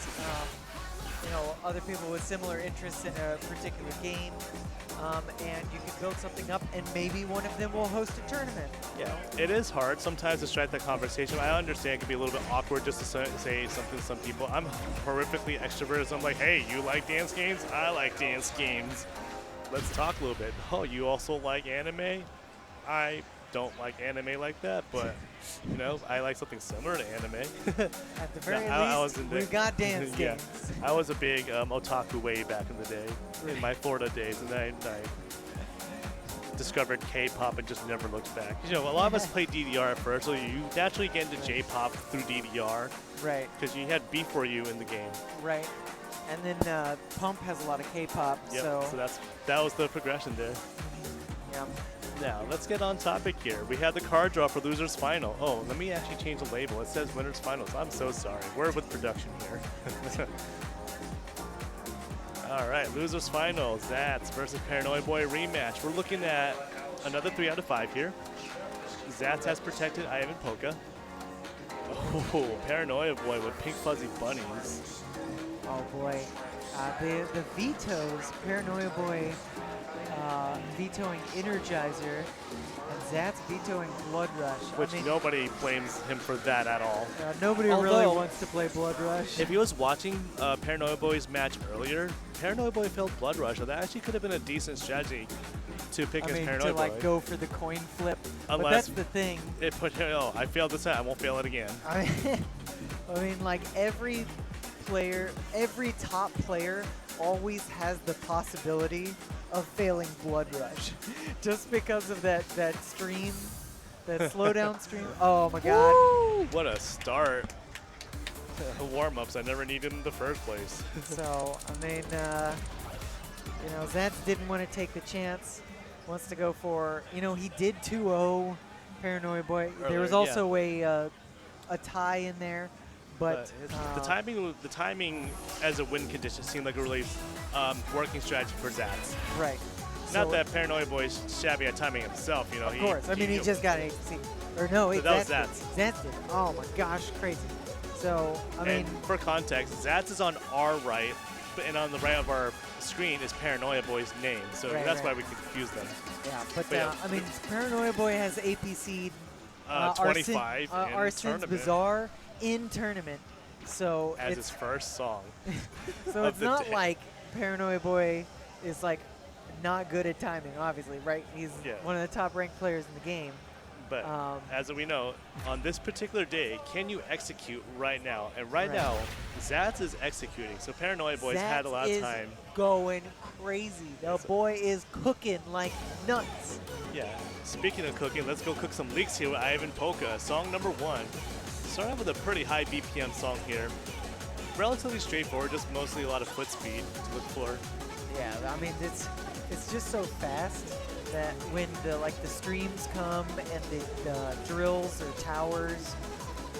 other people with similar interests in a particular game, and you can build something up, and maybe one of them will host a tournament. Yeah, it is hard sometimes to strike that conversation. I understand it can be a little bit awkward just to say something to some people. I'm horrifically extroverted, so I'm like, hey, you like dance games? I like dance games. Let's talk a little bit. Oh, you also like anime? I don't like anime like that, but you know, I like something similar to anime. At the very least, we got dance games. I was a big otaku way back in the day, in my Florida days, and I discovered K-pop and just never looked back. You know, a lot of us play DDR at first, so you naturally get into J-pop through DDR. Right. Because you had B4U in the game. Right. And then Pump has a lot of K-pop. Yep, so that was the progression there. Yeah. Now, let's get on topic here. We have the card draw for Losers Final. Oh, let me actually change the label. It says Winners Finals. I'm so sorry. We're with production here. All right, Losers Finals. Zats versus Paranoid Boy rematch. We're looking at another 3 out of 5 here. Zats has protected Ivan Polka. Oh, Paranoia Boy with pink fuzzy bunnies. Oh boy, the vetoes. Paranoia Boy vetoing Energizer, and Zats vetoing Blood Rush. Which I mean, nobody blames him for that at all. nobody really Although, wants to play Blood Rush. If he was watching Paranoia Boy's match earlier, Paranoia Boy failed Blood Rush, so that actually could have been a decent strategy to pick I his mean, Paranoia to like Boy. go for the coin flip. But Unless that's the thing. It put him, oh, I failed this time, I won't fail it again. I mean, like every player, every top player always has the possibility of failing Blood Rush, just because of that stream, that slowdown stream. Oh my God! Woo! What a start! Warm-ups I never needed in the first place. So I mean, you know, Zats didn't want to take the chance. Wants to go for, you know, he did 2-0 Paranoia Boy. There was Earlier, also a tie in there. But the timing as a win condition seemed like a really working strategy for Zats. right. Not So, that Paranoia Boy's shabby at timing himself, you know. of course. I mean, he just got an AC. Or no, wait, that was Zats did. Oh my gosh, crazy. So I mean, and for context, Zats is on our right, and on the right of our screen is Paranoia Boy's name, so Right, that's right. why we confuse them. yeah. But yeah. I mean, Paranoia Boy has APC'd 25 in Arsen's tournament Bizarre in tournament. So as his it's first song. so of it's the not day. like Paranoia Boy is like not good at timing. Obviously, right? He's Yeah. one of the top ranked players in the game. But as we know, on this particular day, can you execute right now? And right Right. now, Zats is executing. So Paranoia Boy's had a lot of time. Going crazy. The boy is cooking like nuts. Yeah. Speaking of cooking, let's go cook some leeks here with Ivan Polka. Song number 1. Starting off with a pretty high BPM song here. Relatively straightforward, just mostly a lot of foot speed to look for. Yeah, I mean it's just so fast that when the streams come and the drills or towers,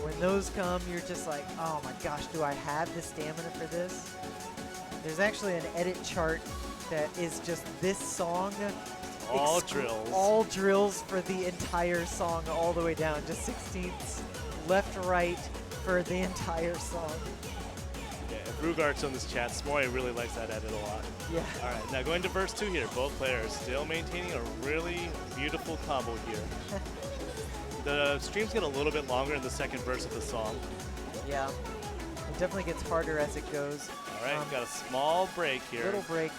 when those come, you're just like, oh my gosh, do I have the stamina for this? There's actually an edit chart that is just this song. All drills. All drills for the entire song all the way down. Just 16ths left, right for the entire song. Yeah, if Rugart's on this chat, Smoy really likes that edit a lot. Yeah. All right, now going to verse 2 here. Both players still maintaining a really beautiful combo here. The streams get a little bit longer in the second verse of the song. Yeah. It definitely gets harder as it goes. All right, got a small break here. Little break.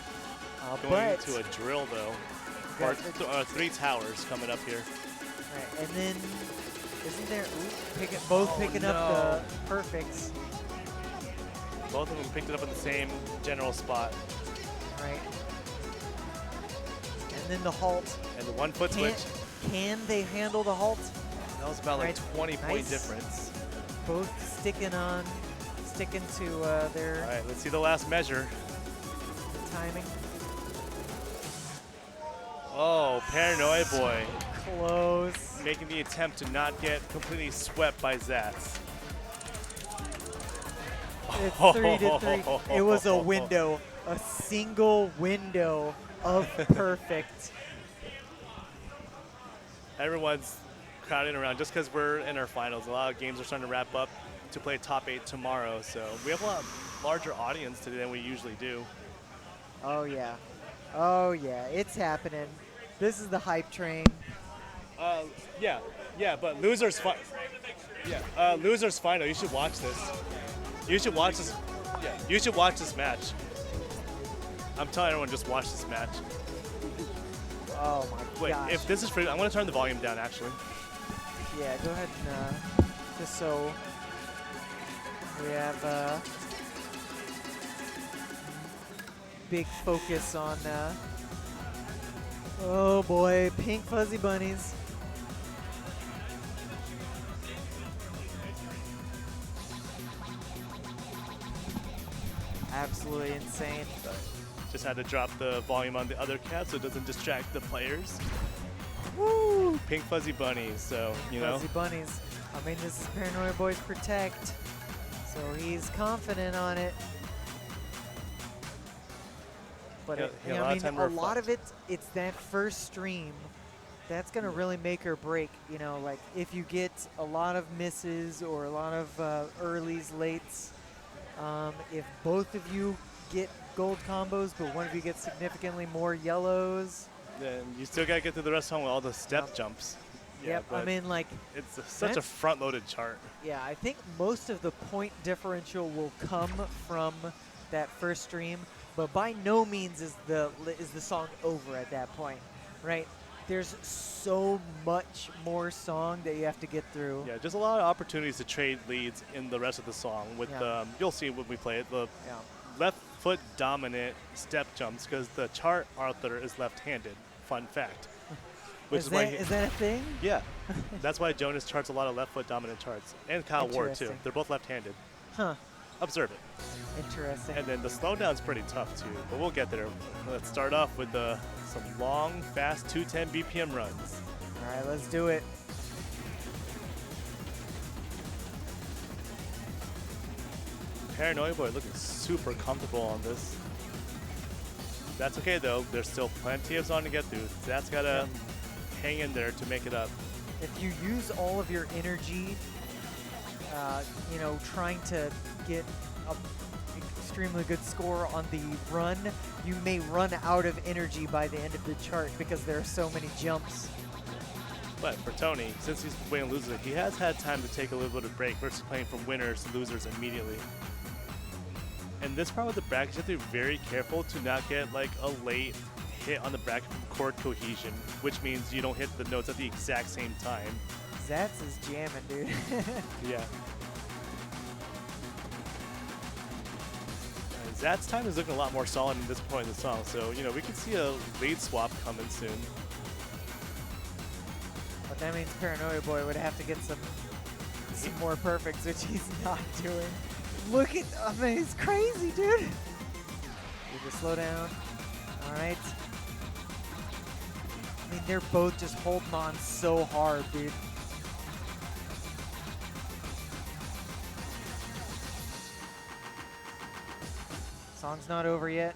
Going But into a drill, though. Or 3 towers coming up here. right, and then isn't there both picking up the perfects, Both of them picked it up in the same general spot. right? And then the halt. And the 1 foot Can, switch, can they handle the halt? that was about like Right, 20 point nice. difference. Both sticking to their All right, let's see the last measure. timing. Oh, Paranoia Boy Close. making the attempt to not get completely swept by Zats. It's 3-3. It was a window, a single window of perfect. Everyone's crowding around just because we're in our finals. A lot of games are starting to wrap up to play top 8 tomorrow, so we have a lot larger audience today than we usually do. Oh yeah, oh yeah, it's happening. This is the hype train. Yeah, but losers losers final. You should watch this. You should watch this. Yeah, you should watch this match. I'm telling everyone, just watch this match. Oh my Wait, gosh. if this is free, I'm gonna turn the volume down actually. Yeah, go ahead and just so we have big focus on. Oh boy, pink fuzzy bunnies. Absolutely insane. Just had to drop the volume on the other cat so it doesn't distract the players. Woo! Pink fuzzy bunnies. So you know. Fuzzy bunnies. I mean, this is Paranoid Boy's Protect, so he's confident on it. But Yeah, I mean, a lot of reflect. it's that first stream that's gonna really make or break. You know, like if you get a lot of misses or a lot of earlys, lates. If both of you get gold combos, but one of you gets significantly more yellows. Then you still gotta get through the rest of them with all the step Yep. jumps. Yep. I but mean, like, it's such a that's- front-loaded chart. yeah, I think most of the point differential will come from that first stream, but by no means is the song over at that point, right? There's so much more song that you have to get through. Yeah, just a lot of opportunities to trade leads in the rest of the song. With Yeah. you'll see when we play it, the Yeah. left foot dominant step jumps because the chart author is left-handed. Fun fact. Which Is is why that a thing? yeah, that's why Jonas charts a lot of left foot dominant charts, and Kyle Ward too. Interesting. They're both left-handed. Huh. Observe it. Interesting. And then the slowdown's pretty tough too, but we'll get there. Let's start off with some long, fast 210 BPM runs. All right, let's do it. Paranoid Boy looking super comfortable on this. That's okay though. There's still plenty of zone to get through. That's gotta hang in there to make it up. If you use all of your energy, you know, trying to get an extremely good score on the run, you may run out of energy by the end of the chart because there are so many jumps. But for Tony, since he's playing loser, he has had time to take a little bit of break versus playing from winners to losers immediately. And this part with the brackets, you have to be very careful to not get like a late hit on the bracket from chord cohesion, which means you don't hit the notes at the exact same time. Zats is jamming, dude. Yeah. Zat's time is looking a lot more solid at this point in the song, so you know we could see a lead swap coming soon. But that means Paranoia Boy would have to get some more perfects, which he's not doing. Look at, I mean, it's crazy, dude. Need to slow down. All right. I mean, they're both just holding on so hard, dude. Song's not over yet.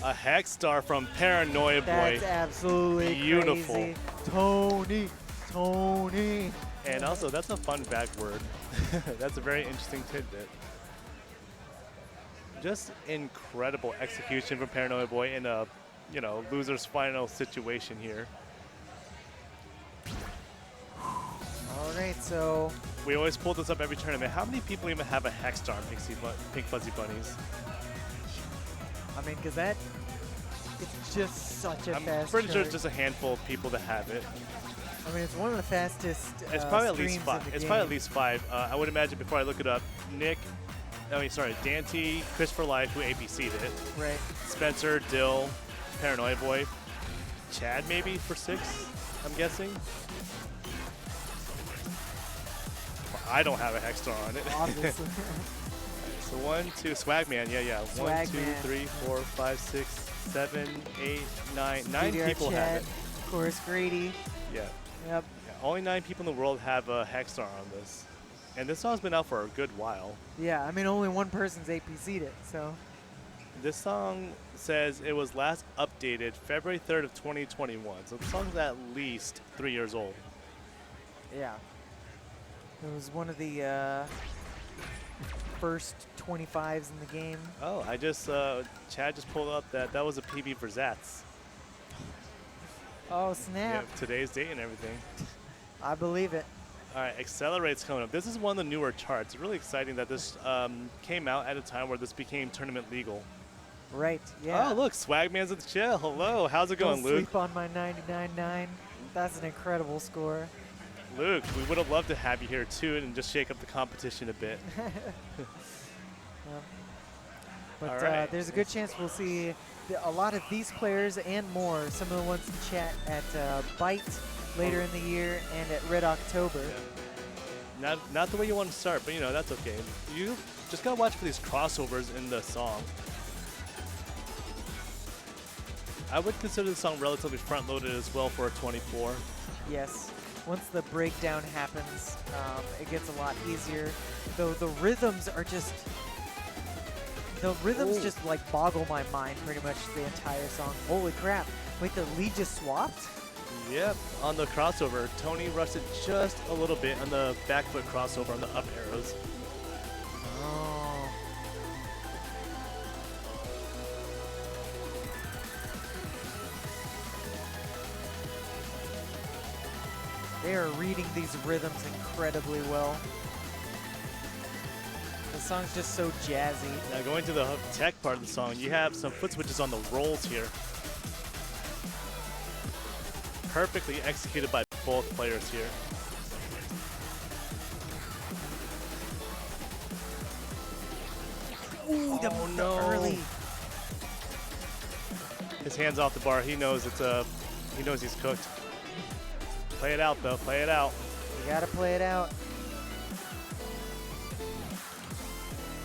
A Hex Star from Paranoia Boy. That's absolutely Beautiful. crazy. Tony. And also, that's a fun back word. That's a very interesting tidbit. Just incredible execution from Paranoia Boy in a, you know, loser's final situation here. All right, so We always pull this up every tournament. How many people even have a Hex Star on Pink Fuzzy Bunnies? I mean, because it's just such a I'm fast pretty sure chart. it's just a handful of people that have it. I mean, it's one of the fastest. It's probably at least streams in five. the It's game. probably at least five. I would imagine before I look it up, Dante, Christopher Life, who APC'd it. Right. Spencer, Dill, Paranoia Boy, Chad maybe for 6, I'm guessing. I don't have a Hex Star on it. Obviously. So 1, 2, Swagman, yeah. 1, 2, Swagman. 3, 4, 5, 6, 7, 8, 9. 9 PDR people Chad, have it. Of course, Grady. Yeah. Yep. Only 9 people in the world have a Hex Star on this. And this song's been out for a good while. Yeah, I mean, only one person's APC'd it, so. This song says it was last updated February 3rd of 2021. So the song's at least 3 years old. Yeah. It was one of the first 25s in the game. Oh, Chad just pulled up that was a PB for Zats. Oh, Yeah, snap. today's date and everything. I believe it. All right, Accelerate's coming up. This is one of the newer charts. It's really exciting that this came out at a time where this became tournament legal. Right, yeah. Oh, look, Swagman's at the chill. Hello, how's it Don't going, Luke? sleep on my 99.9. That's an incredible score. Luke, we would have loved to have you here too and just shake up the competition a bit. But All right. there's a good chance we'll see a lot of these players and more, some of the ones in chat at Byte later in the year and at Red October. Not the way you want to start, but you know, that's okay. You just gotta watch for these crossovers in the song. I would consider the song relatively front-loaded as well for a 24. Yes. Once the breakdown happens, it gets a lot easier. Though the rhythms are just, just like boggle my mind pretty much the entire song. Holy crap! Wait, the lead just swapped? Yep, on the crossover, Tony rushed it just a little bit on the back foot crossover on the up arrows. Oh. They are reading these rhythms incredibly well. The song's just so jazzy. Now going to the hook tech part of the song, you have some foot switches on the rolls here. Perfectly executed by both players here. Ooh, the early. His hands off the bar. He knows he knows he's cooked. Play it out though. Play it out. You gotta play it out.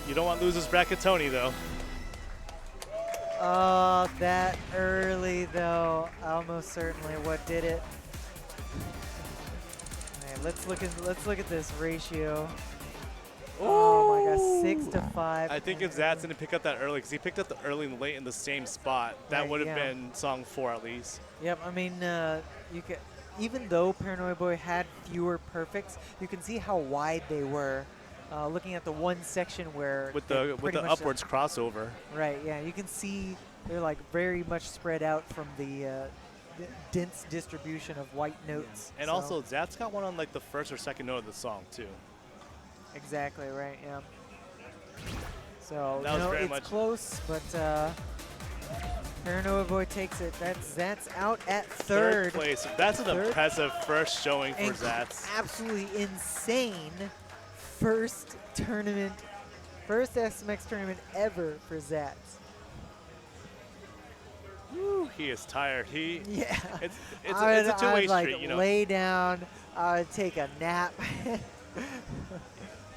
You don't want losers bracket Tony though. Oh, that early though. Almost certainly what did it. Okay, let's look at this ratio. Oh my gosh, 6 to 5. I think if Zat's didn't pick up that early, because he picked up the early and late in the same spot, that Right, would have yeah. been song 4 at least. Yep, I mean, you could, even though Paranoid Boy had fewer perfects, you can see how wide they were. Looking at the one section where With they the pretty much upwards crossover. right, yeah, you can see they're like very much spread out from the dense distribution of white notes. And so- also, Zat's got one on like the first or second note of the song too. Exactly right, yeah. So, That was very it's much- close, but Paranoid Boy takes it. That's out at third. Place. That's an Third. impressive first showing for And Zat's. absolutely insane first tournament, first SMX tournament ever for Zats. Woo, he is tired. Yeah. It's I a two-way would, like, street, you know. lay down, I would take a nap.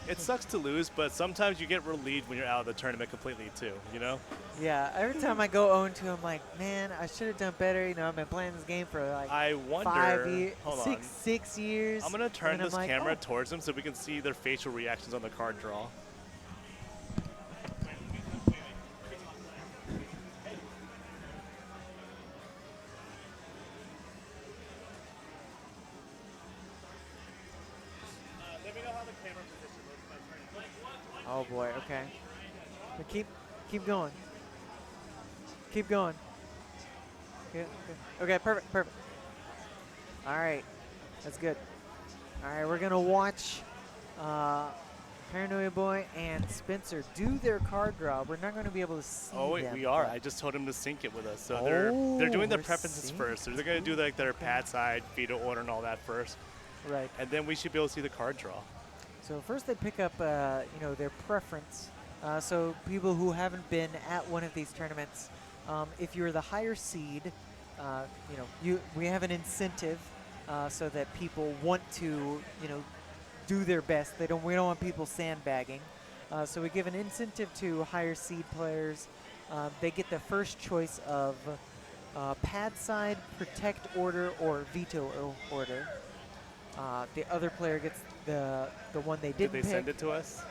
It sucks to lose, but sometimes you get relieved when you're out of the tournament completely too, you know? Yeah, every time I go 0-2, I'm like, man, I should have done better. You know, I've been playing this game for like I wonder, 5 years, hold on. 6 years. I'm gonna turn and I'm this like, camera oh. towards them so we can see their facial reactions on the card draw. Oh boy, okay. But keep going. Keep going. Yeah, okay, perfect. All right, that's good. All right, we're gonna watch Paranoia Boy and Spencer do their card draw. We're not gonna be able to see Oh wait, them, we are. but- I just told him to sync it with us. So they're doing their we're preferences synced. first. So they're gonna do like their pad side, veto order, and all that first, Right. and then we should be able to see the card draw. So first they pick up, you know, their preference. So people who haven't been at one of these tournaments, if you're the higher seed, you know, we have an incentive so that people want to, you know, do their best. We don't want people sandbagging. So we give an incentive to higher seed players. They get the first choice of pad side, protect order, or veto order. The other player gets the one they Did didn't they pick. send it to us?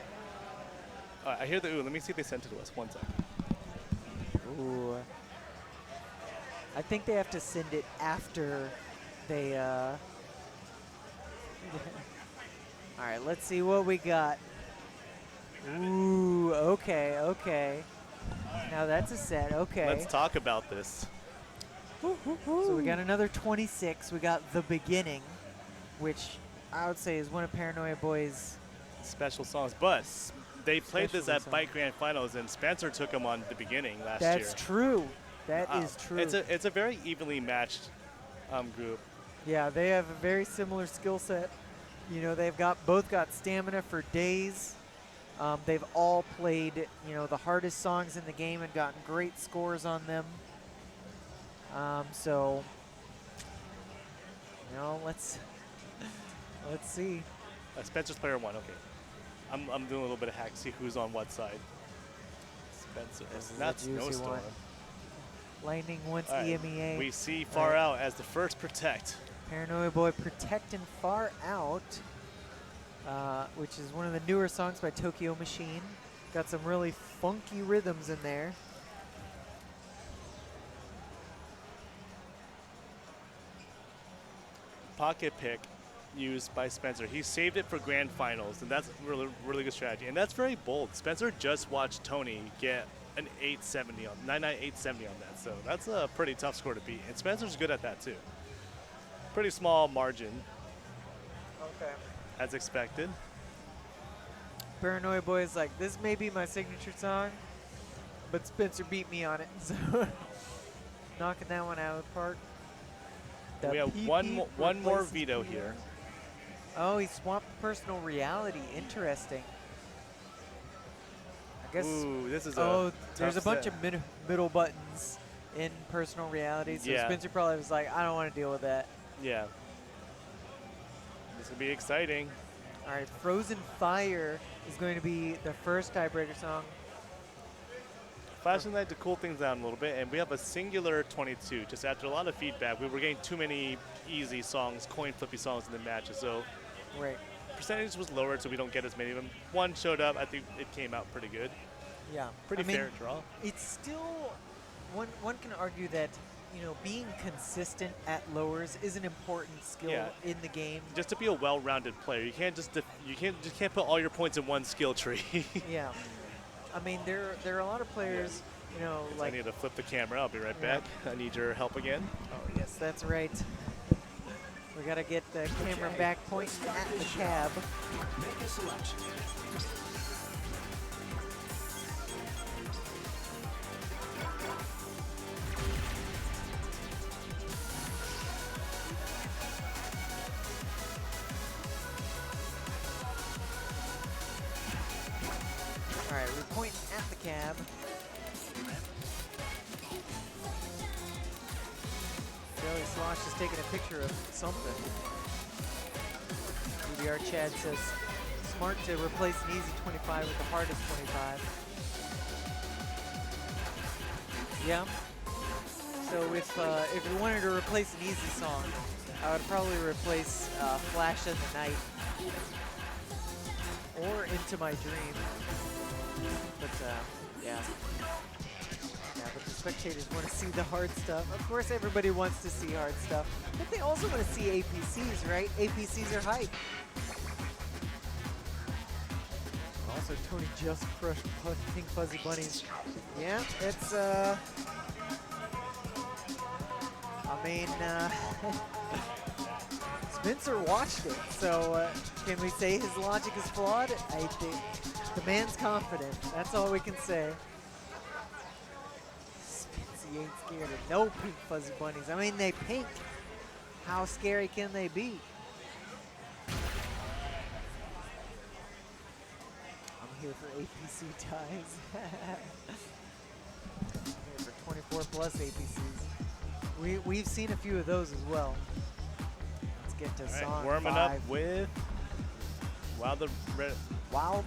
I hear the ooh. Let me see if they sent it to us. 1 second. Ooh. I think they have to send it after they. All right, let's see what we got. Ooh, okay. Now that's a set. Okay. Let's talk about this. So we got another 26. We got The Beginning, which I would say is one of Paranoia Boy's. Special songs, but they played this Special at song. Bike Grand Finals, and Spencer took them on the beginning last year. That's true. That is true. It's a very evenly matched group. Yeah, they have a very similar skill set. You know, they've both got stamina for days. They've all played, you know, the hardest songs in the game and gotten great scores on them. So, you know, let's see. Spencer's player 1. Okay, I'm doing a little bit of hack. See who's on what side. Spencer. This is a That's juicy Snowstorm. one. Lightning wants All right, EMEA. we see Far Out as the first protect. Paranoia Boy protecting Far Out, which is one of the newer songs by Tokyo Machine. Got some really funky rhythms in there. Pocket pick used by Spencer. He saved it for grand finals, and that's really good strategy. And that's very bold. Spencer just watched Tony get an 870 on 870 on that, so that's a pretty tough score to beat. And Spencer's good at that too. Pretty small margin, Okay. as expected. Paranoia Boy is like, this may be my signature song, but Spencer beat me on it, so knocking that one out of the park. We have PP one more replaces veto PR. here. Oh, he swapped personal reality. Interesting. I guess. Ooh, this is Oh, there's a tough bunch set. of middle buttons in personal reality, so Yeah. Spencer probably was like, I don't want to deal with that. Yeah. This will be exciting. All right, Frozen Fire is going to be the first tiebreaker song. Flashing Light to cool things down a little bit, and we have a singular 22. Just after a lot of feedback, we were getting too many easy songs, coin flippy songs in the matches, so Right. percentage was lowered, so we don't get as many of them. One showed up. I think it came out pretty good. Yeah. Pretty I mean, fair draw. It's still one can argue that being consistent at lowers is an important skill Yeah. in the game. Just to be a well-rounded player, you can't just can't put all your points in one skill tree. Yeah. I mean, there are a lot of players, I like. need to flip the camera. I'll be right Yeah. back. I need your help again. Oh yes, that's right. We gotta get the camera back pointing at the cab. Make a selection. All right, we're pointing at the cab. Joey Slosh is taking a picture of something. DDR Chad says, smart to replace an easy 25 with the hardest 25. Yeah. So if we wanted to replace an easy song, I would probably replace Flash in the Night or Into My Dream. But yeah. Yeah, but the spectators want to see the hard stuff. Of course, everybody wants to see hard stuff, but they also want to see APCs, right? APCs are hype. Also, Tony just crushed Pink Fuzzy Bunnies. Yeah, it's I mean, Spencer watched it, so can we say his logic is flawed? I think the man's confident. That's all we can say. Spencer ain't scared of no Pink Fuzzy Bunnies. I mean, they pink. How scary can they be? I'm here for APC ties. I'm here for 24 plus APCs. We've seen a few of those as well. Let's get to All right, song warming 5. up with While the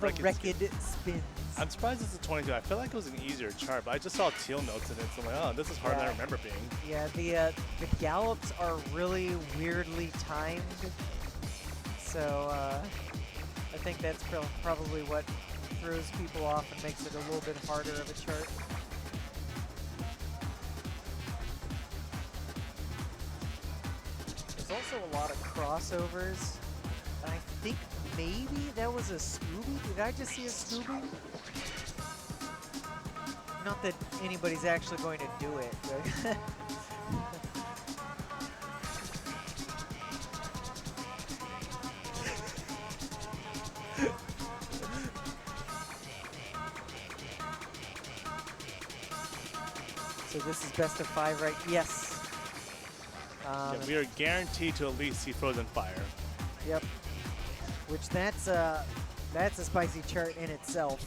Record spins. I'm surprised it's a 22. I feel like it was an easier chart, but I just saw teal notes in it, so I'm like, oh, this is harder than I remember being. Yeah, the gallops are really weirdly timed, so I think that's probably what throws people off and makes it a little bit harder of a chart. There's also a lot of crossovers. I think maybe that was a Scooby. Did I just see a Scooby? Not that anybody's actually going to do it, but so this is best of 5, right? Yes. Yeah, we are guaranteed to at least see Frozen Fire. Yep. Which that's a spicy chart in itself.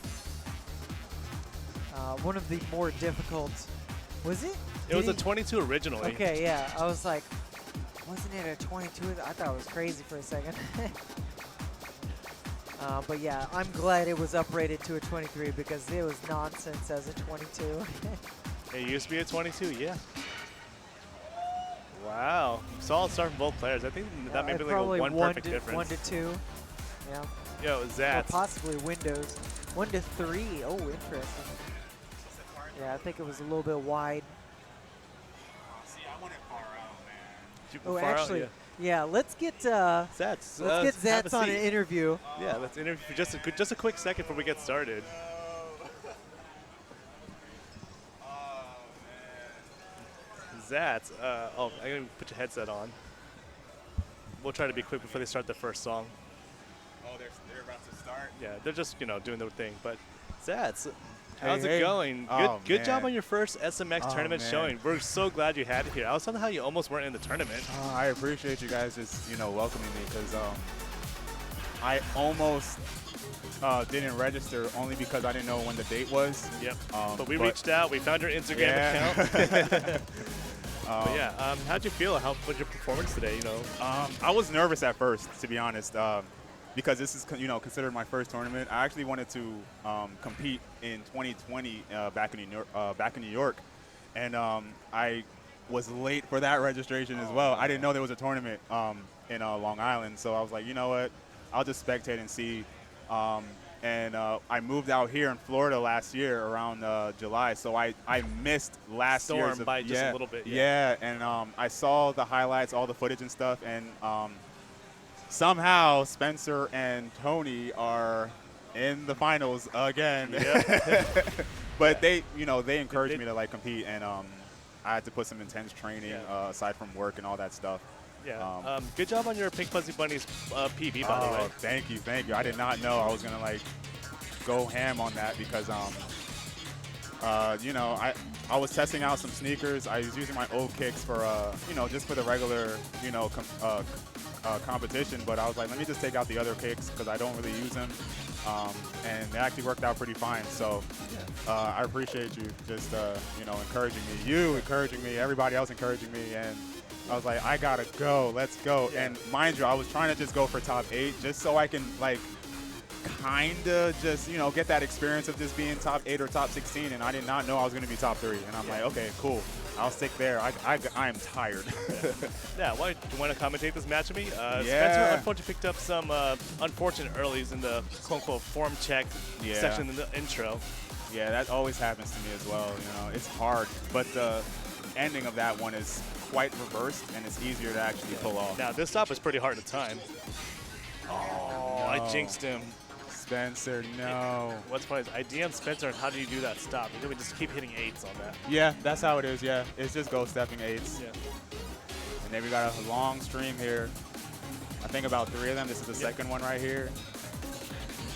One of the more difficult. Was it? It was Did a 22 originally. Okay, yeah. I was like, wasn't it a 22? I thought it was crazy for a second. But yeah, I'm glad it was uprated to a 23 because it was nonsense as a 22. It used to be a 22, yeah. Wow. Solid start from both players. I think that may be like a probably one perfect difference. 1 to 2. Yeah. Yo, Or Zats. possibly Windows. 1 to 3. Oh, interesting. Yeah, I think it was a little bit wide. See, I want it far out, man. Oh, Far out, actually, yeah. let's get Zats. let's get have a Zats on an seat. interview. Yeah, let's interview for just a quick second before we get started. Zats. Oh, I'm gonna put your headset on. We'll try to be quick before they start the first song. Oh, they're about to start. Yeah, they're just doing their thing. But Zats, Hey, how's it hey. going? Oh, Good job man. on your first SMX Oh, tournament man. showing. We're so glad you had it here. I was wondering how you almost weren't in the tournament. I appreciate you guys just welcoming me because I almost didn't register only because I didn't know when the date was. Yep. But we reached out. We found your Instagram account. But yeah, how'd you feel? How was your performance today? I was nervous at first, to be honest, because this is considered my first tournament. I actually wanted to compete in 2020 back in New York, and I was late for that registration as well. I didn't know there was a tournament in Long Island, so I was like, you know what, I'll just spectate and see. And I moved out here in Florida last year around July, so I missed last year's. Storm by just a little bit. Yeah, and I saw the highlights, all the footage and stuff, and somehow Spencer and Tony are in the finals again. Yep. But they encouraged me to compete, and I had to put some intense training aside from work and all that stuff. Yeah. Good job on your Pink Fuzzy Bunnies PB, by the way. Thank you. I did not know I was gonna go ham on that because I was testing out some sneakers. I was using my old kicks for just for the regular competition, but I was like, let me just take out the other kicks because I don't really use them, and they actually worked out pretty fine. So I appreciate you just encouraging me, encouraging me, everybody else encouraging me, and I was like, I gotta go, let's go. Yeah. And mind you, I was trying to just go for top 8 just so I can kinda just get that experience of just being top 8 or top 16, and I did not know I was gonna be top 3, and I'm like, okay, cool, I'll stick there. I am tired. Yeah, do you want to commentate this match with me? Yeah. Spencer unfortunately picked up some unfortunate earlies in the quote-unquote form check section in the intro. Yeah, that always happens to me as well. It's hard, but the ending of that one is quite reversed, and it's easier to actually pull off. Now, this stop is pretty hard to time. Oh, no. I jinxed him. Spencer, no. What's funny is I DM'd Spencer on how do you do that stop. You we just keep hitting 8s on that. Yeah, that's how it is, yeah. It's just go stepping 8s. Yeah. And then we got a long stream here. I think about 3 of them. This is the second one right here.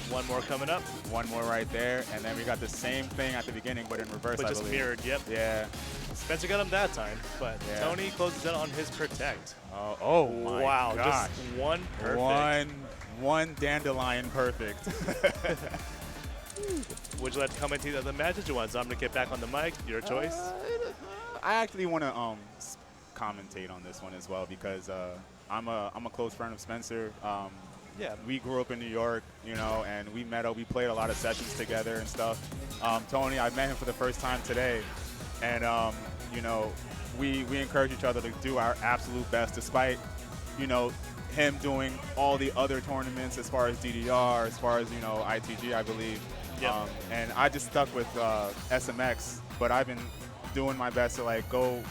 One more coming up. One more right there. And then we got the same thing at the beginning, but in reverse, But I just believe. mirrored, yep. Yeah. Spencer got him that time, but Yeah. Tony closes out on his protect. Oh my wow, gosh. just one perfect. One dandelion perfect. Would you like to commentate on the match? Did you want Zom to get back on the mic? Your choice. I actually want to commentate on this one as well because I'm a close friend of Spencer. Yeah. We grew up in New York, and we met up. We played a lot of sessions together and stuff. Tony, I met him for the first time today, and we encourage each other to do our absolute best, despite him doing all the other tournaments as far as DDR, as far as ITG, I believe. Yep. And I just stuck with SMX, but I've been doing my best to go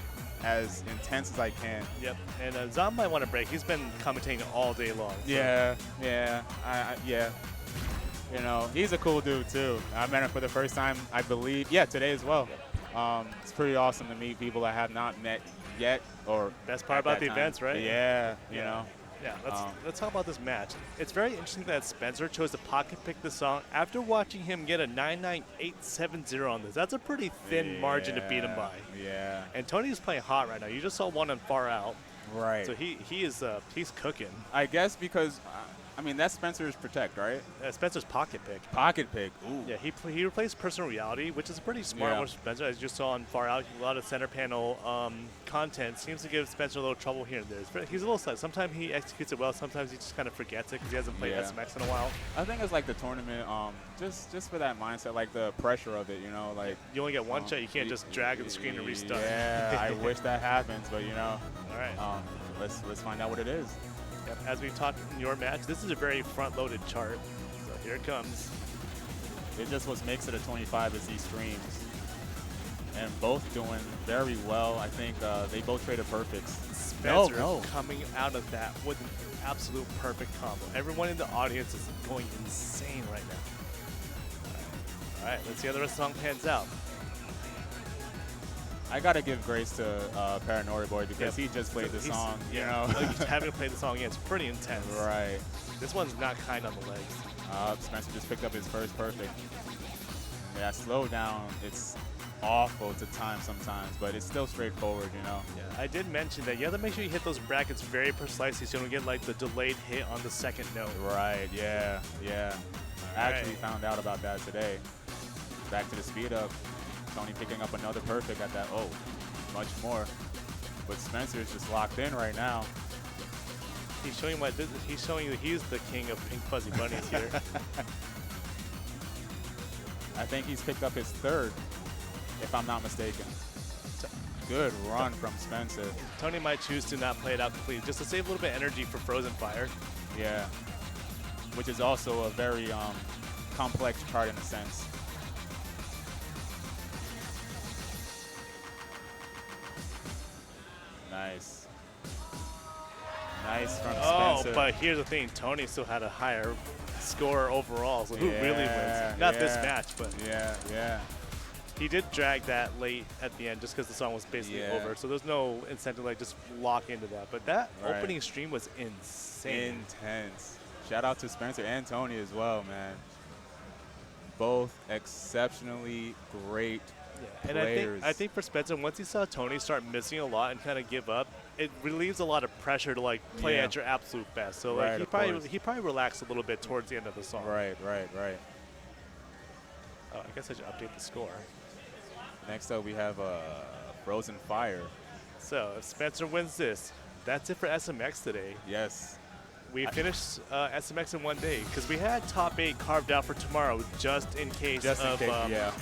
as intense as I can. Yep. And Zom might want to break. He's been commentating all day long. So. Yeah. Yeah. He's a cool dude too. I met him for the first time, I believe. Yeah, today as well. It's pretty awesome to meet people I have not met yet. Or best part about the events, right? Yeah. Yeah, let's talk about this match. It's very interesting that Spencer chose to pocket pick the song after watching him get a 99870 on this. That's a pretty thin margin to beat him by. Yeah. And Tony's playing hot right now. You just saw one on far out. Right. So he's cooking. I guess because I mean, that's Spencer's Protect, right? Spencer's pocket pick. Pocket pick. Ooh. Yeah, he replaced Personal Reality, which is a pretty smart Yeah. one for Spencer. As you saw on Far Out, a lot of center panel content seems to give Spencer a little trouble here and there. He's a little slow. Sometimes he executes it well. Sometimes he just kind of forgets it because he hasn't played Yeah. SMX in a while. I think it's like the tournament, just for that mindset, like the pressure of it, you know, like. You only get one shot. You can't just drag the screen and restart. Yeah, I wish that happens, but you know. All right. Let's find out what it is. Yep. As we talked in your match, this is a very front-loaded chart. So here it comes. It just what makes it a 25 is these streams. And both doing very well. I think they both traded perfects. Spencer No. coming out of that with an absolute perfect combo. Everyone in the audience is going insane right now. All right, let's see how the rest of the song pans out. I gotta give grace to Paranoia Boy because he just played the song, you know. Like having to play the song again, it's pretty intense. Right. This one's not kind on the legs. Spencer just picked up his first perfect. Yeah, slow down. It's awful to time sometimes, but it's still straightforward, you know. Yeah, I did mention that you have to make sure you hit those brackets very precisely so you don't get like the delayed hit on the second note. Right, yeah, yeah. I All actually right. found out about that today. Back to the speed up. Tony picking up another perfect at that. Oh, much more. But Spencer's just locked in right now. He's showing he's showing you that he's the king of pink fuzzy bunnies here. I think he's picked up his third, if I'm not mistaken. Good run from Spencer. Tony might choose to not play it out completely just to save a little bit of energy for Frozen Fire. Yeah. Which is also a very complex chart in a sense. Nice. Nice from Spencer. Oh, but here's the thing. Tony still had a higher score overall, so who really wins? Not this match, but yeah. he did drag that late at the end just because the song was basically over. So there's no incentive to like just lock into that. But that opening stream was insane. Intense. Shout out to Spencer and Tony as well, man. Both exceptionally great And I think for Spencer, once he saw Tony start missing a lot and kind of give up, it relieves a lot of pressure to like play at your absolute best. So like he probably relaxed a little bit towards the end of the song. Right. Oh, I guess I should update the score. Next up, we have Frozen Fire. So if Spencer wins this, that's it for SMX today. Yes. We finished SMX in one day because we had top 8 carved out for tomorrow just in case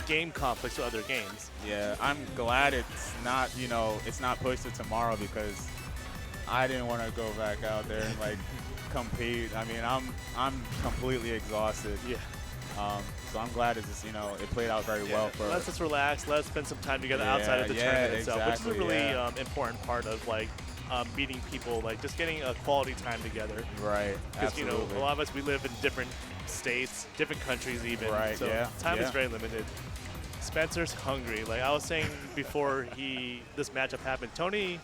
game conflicts with other games. Yeah, I'm glad it's not, it's not pushed to tomorrow because I didn't want to go back out there and like compete. I mean, I'm completely exhausted. Yeah. So I'm glad it's just, it played out very well for us. Let's just relax. Let's spend some time together outside of the tournament itself, which is a really important part of like meeting people, like just getting a quality time together. Right. Because a lot of us, we live in different states, different countries even. Right. So time is very limited. Spencer's hungry. Like I was saying before this matchup happened, Tony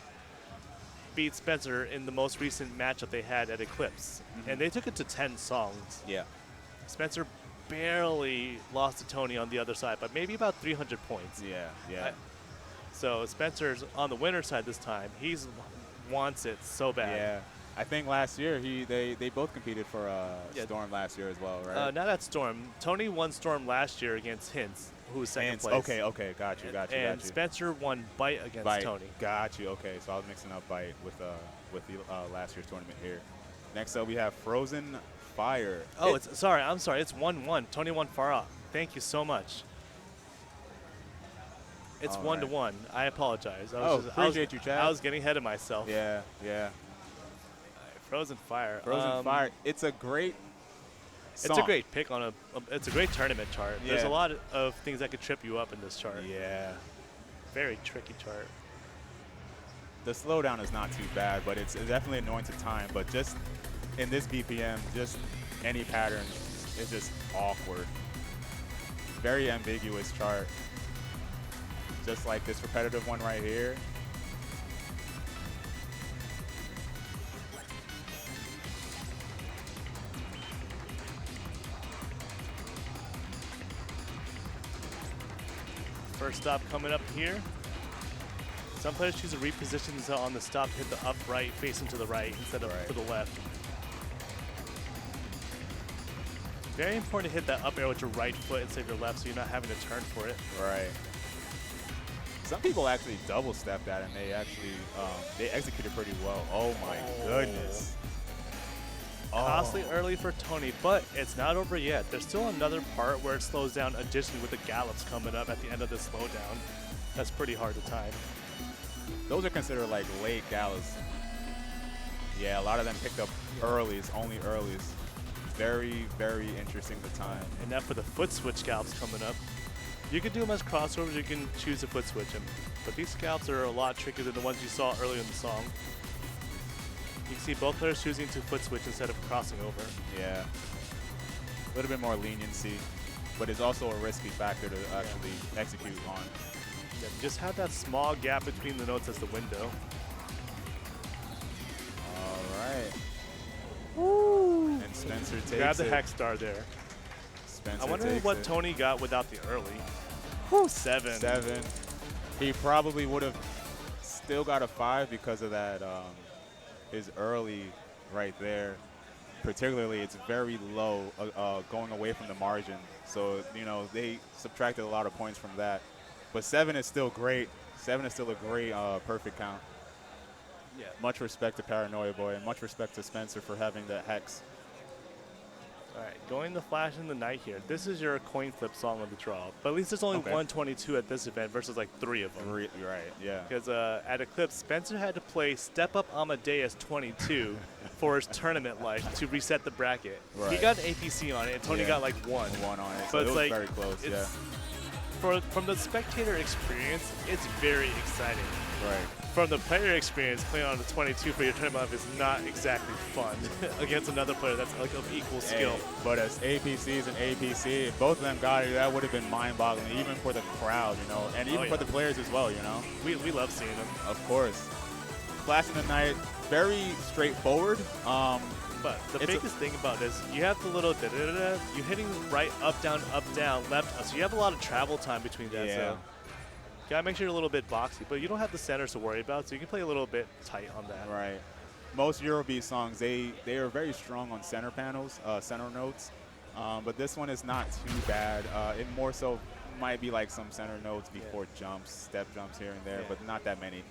beat Spencer in the most recent matchup they had at Eclipse, and they took it to 10 songs. Yeah. Spencer barely lost to Tony on the other side, but maybe about 300 points. Yeah. So Spencer's on the winner side this time. He's wants it so bad. Yeah. I think last year they both competed for Storm last year as well, right? Not at Storm. Tony won Storm last year against Hints, who was second place. Okay. Got you. And Spencer won Bite against Tony. Got you. Okay, so I was mixing up Bite with the last year's tournament here. Next up, we have Frozen Fire. Oh, I'm sorry. It's 1-1. Tony won Far Off. Thank you so much. It's 1-1. I apologize. Appreciate you, Chad. I was getting ahead of myself. Yeah. Frozen Fire. Frozen Fire. It's a great song. It's a great pick on it's a great tournament chart. Yeah. There's a lot of things that could trip you up in this chart. Yeah. Very tricky chart. The slowdown is not too bad, but it's definitely annoying to time. But just in this BPM, just any pattern is just awkward. Very ambiguous chart. Just like this repetitive one right here. First stop coming up here. Some players choose to reposition on the stop, hit the upright, facing to the right instead of to the left. Very important to hit that up arrow with your right foot instead of your left so you're not having to turn for it. Right. Some people actually double step that, and they actually they execute it pretty well. Oh my goodness. Costly early for Tony, but it's not over yet. There's still another part where it slows down additionally with the gallops coming up at the end of the slowdown. That's pretty hard to time. Those are considered like late gallows. Yeah, a lot of them picked up earlies, only earlies. Very, very interesting to time. And now for the foot switch gallops coming up. You can do them as crossovers, you can choose to foot switch them. But these scalps are a lot trickier than the ones you saw earlier in the song. You can see both players choosing to foot switch instead of crossing over. Yeah. A little bit more leniency, but it's also a risky factor to actually execute on. Yeah, just have that small gap between the notes as the window. All right. Woo! And Spencer takes Grab the it. hex star there. Spencer I wonder takes what it. Tony got without the early. Whew, 7. 7. He probably would have still got a 5 because of that his early right there. Particularly, it's very low going away from the margin. So, you know, they subtracted a lot of points from that. But 7 is still great. 7 is still a great perfect count. Yeah. Much respect to Paranoia Boy, and much respect to Spencer for having that hex. All right, going to Flash in the Night here. This is your coin flip song of the draw. But at least there's only 122 at this event versus like 3 of them. Right, yeah. Because at Eclipse, Spencer had to play Step Up Amadeus 22 for his tournament life to reset the bracket. Right. He got an APC on it, and Tony got like 1. 1 on it, so But it it's was like, very close, yeah. From the spectator experience, it's very exciting. Right. From the player experience, playing on the 22 for your tournament life is not exactly fun against another player that's like of equal skill. Hey, but as APCs and APC, if both of them got it, that would have been mind-boggling, even for the crowd, you know, and even for the players as well, you know. We love seeing them. Of course. Flash in the Night, very straightforward. But the biggest thing about this, you have the little da-da-da-da, you're hitting right, up, down, left. So you have a lot of travel time between that. Yeah. So you gotta make sure you're a little bit boxy, but you don't have the centers to worry about, so you can play a little bit tight on that. Right. Most Eurobeat songs, they are very strong on center panels, center notes. But this one is not too bad. It more so might be like some center notes before jumps, step jumps here and there, but not that many.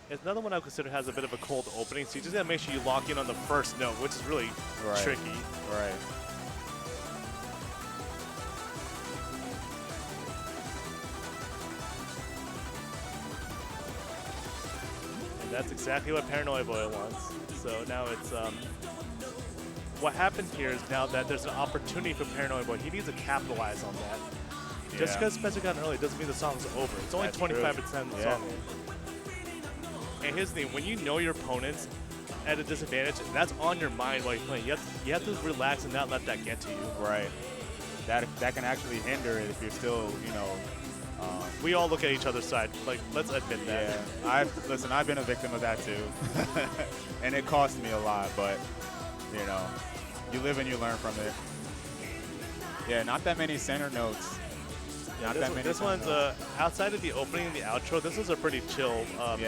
It's another one I would consider has a bit of a cold opening, so you just gotta make sure you lock in on the first note, which is really tricky. Right. And that's exactly what Paranoia Boy wants. So now it's what happened here is now that there's an opportunity for Paranoia Boy, he needs to capitalize on that. Just because Spencer got an early doesn't mean the song's over. It's only 25% of the song. And here's the thing, when you know your opponent's at a disadvantage, that's on your mind while you're playing. You have to relax and not let that get to you. Right. That can actually hinder it if you're still, you know. We all look at each other's side. Like, let's admit that. Yeah. I've been a victim of that too. And it cost me a lot, but, you know, you live and you learn from it. Yeah, not that many center notes. This one's outside of the opening and the outro. This is a pretty chill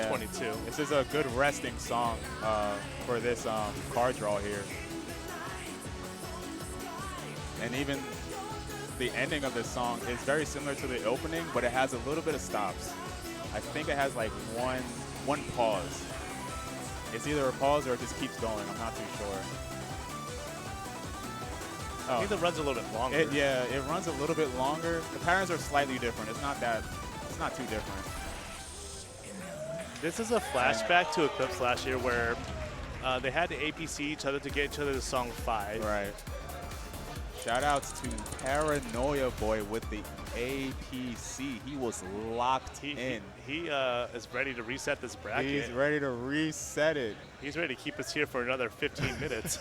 22. This is a good resting song for this card draw here. And even the ending of this song is very similar to the opening, but it has a little bit of stops. I think it has like one pause. It's either a pause or it just keeps going. I'm not too sure. I think it runs a little bit longer. It runs a little bit longer. The patterns are slightly different. It's not too different. This is a flashback to Eclipse last year where they had to APC each other to get each other to song 5. Right. Shout outs to Paranoia Boy with the APC. He was locked in. He is ready to reset this bracket. He's ready to reset it. He's ready to keep us here for another 15 minutes.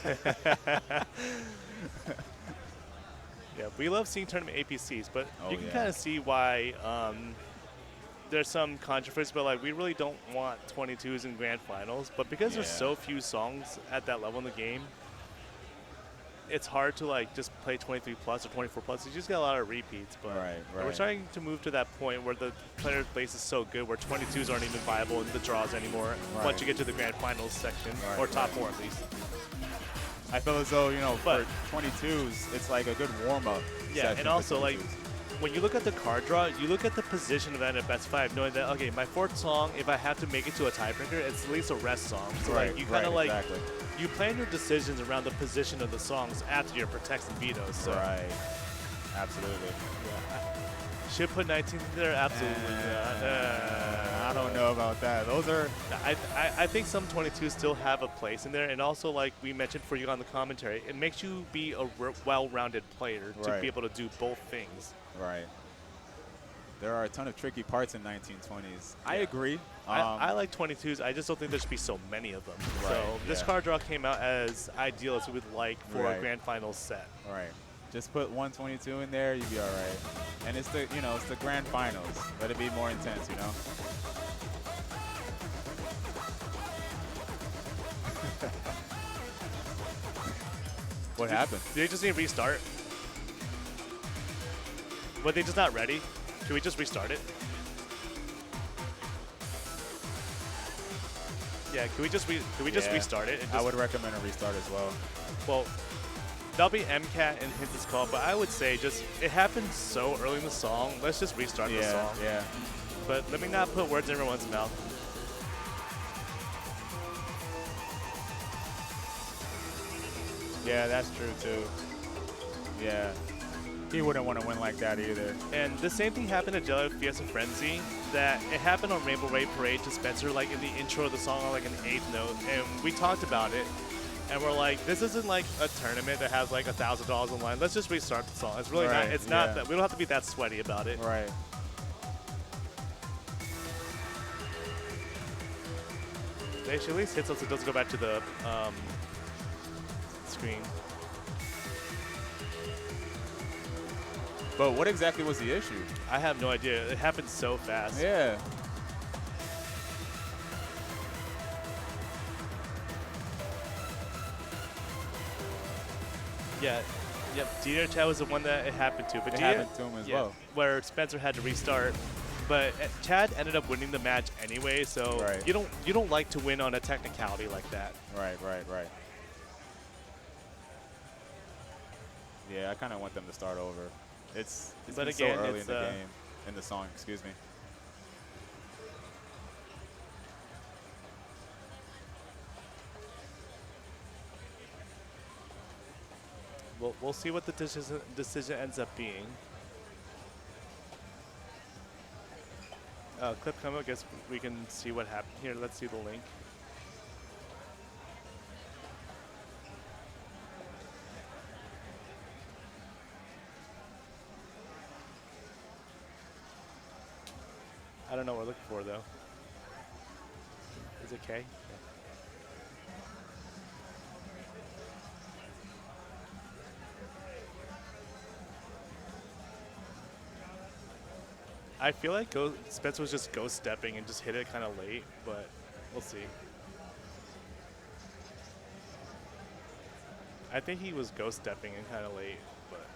Yeah, we love seeing tournament APCs, but you can kind of see why there's some controversy, but like we really don't want 22s in grand finals. But because there's so few songs at that level in the game, it's hard to like just play 23 plus or 24 plus. You just got a lot of repeats. But we're starting to move to that point where the player base is so good where 22s aren't even viable in the draws anymore once you get to the grand finals section, or top 4 at least. I feel as though, you know, But- for 22s, it's like a good warm-up. Yeah, session and for also, like, 22s. when you look at the card draw, you look at the position of that at best 5, knowing that, okay, my 4th song, if I have to make it to a tiebreaker, it's at least a rest song. So, right, like, you kind of, right, like, exactly. you plan your decisions around the position of the songs after your protects and vetoes. So, Right. Absolutely. should put 19 there? Absolutely. I don't know about that. Those are I think some 22s still have a place in there, and also, like we mentioned for you on the commentary, it makes you be a well-rounded player to Right. be able to do both things. right. There are a ton of tricky parts in 1920s. I Yeah. agree. I like 22s. I just don't think there should be so many of them. Right, So this yeah. card draw came out as ideal as we would like for a Right. grand finals set. Right. Just put 122 in there, you'll be all right. And it's the, you know, it's the grand finals. Let it be more intense, you know. What happened? Do they just need to restart? Were they just not ready? Can we just restart it? Yeah, can we just Yeah. restart it? And I just, would recommend a restart as well. well, that'll be MCAT and hint this call, but I would say just it happened so early in the song. Let's just restart the Yeah, song. yeah. But let me not put words in everyone's mouth. Yeah, that's true too. Yeah. He wouldn't want to win like that either. And the same thing happened at Jello Fiesta Frenzy, that it happened on Rainbow Raid Parade to Spencer, like in the intro of the song on like an 8th note, and we talked about it, and we're like, this isn't like a tournament that has like $1,000 in line. Let's just restart the song. It's really not. Right, It's not yeah. that we don't have to be that sweaty about it. Right. They should at least hit so it doesn't go back to the screen. But what exactly was the issue? I have no idea. It happened so fast. Yeah. Yeah. Yep. Dieter Chad was the one that it happened to. But It Dieter- happened to him as yeah, well. Where Spencer had to restart. But Chad ended up winning the match anyway, so Right. you don't like to win on a technicality like that. Right, right, right. Yeah, I kind of want them to start over. It's But been again, so early it's, in the game, in the song, excuse me. We'll see what the decision ends up being. Clip coming. I guess we can see what happened here. Let's see the link. I don't know what we're looking for though. Is it K? I feel like Spence was just ghost stepping and just hit it kind of late, but we'll see. I think he was ghost stepping and kind of late, but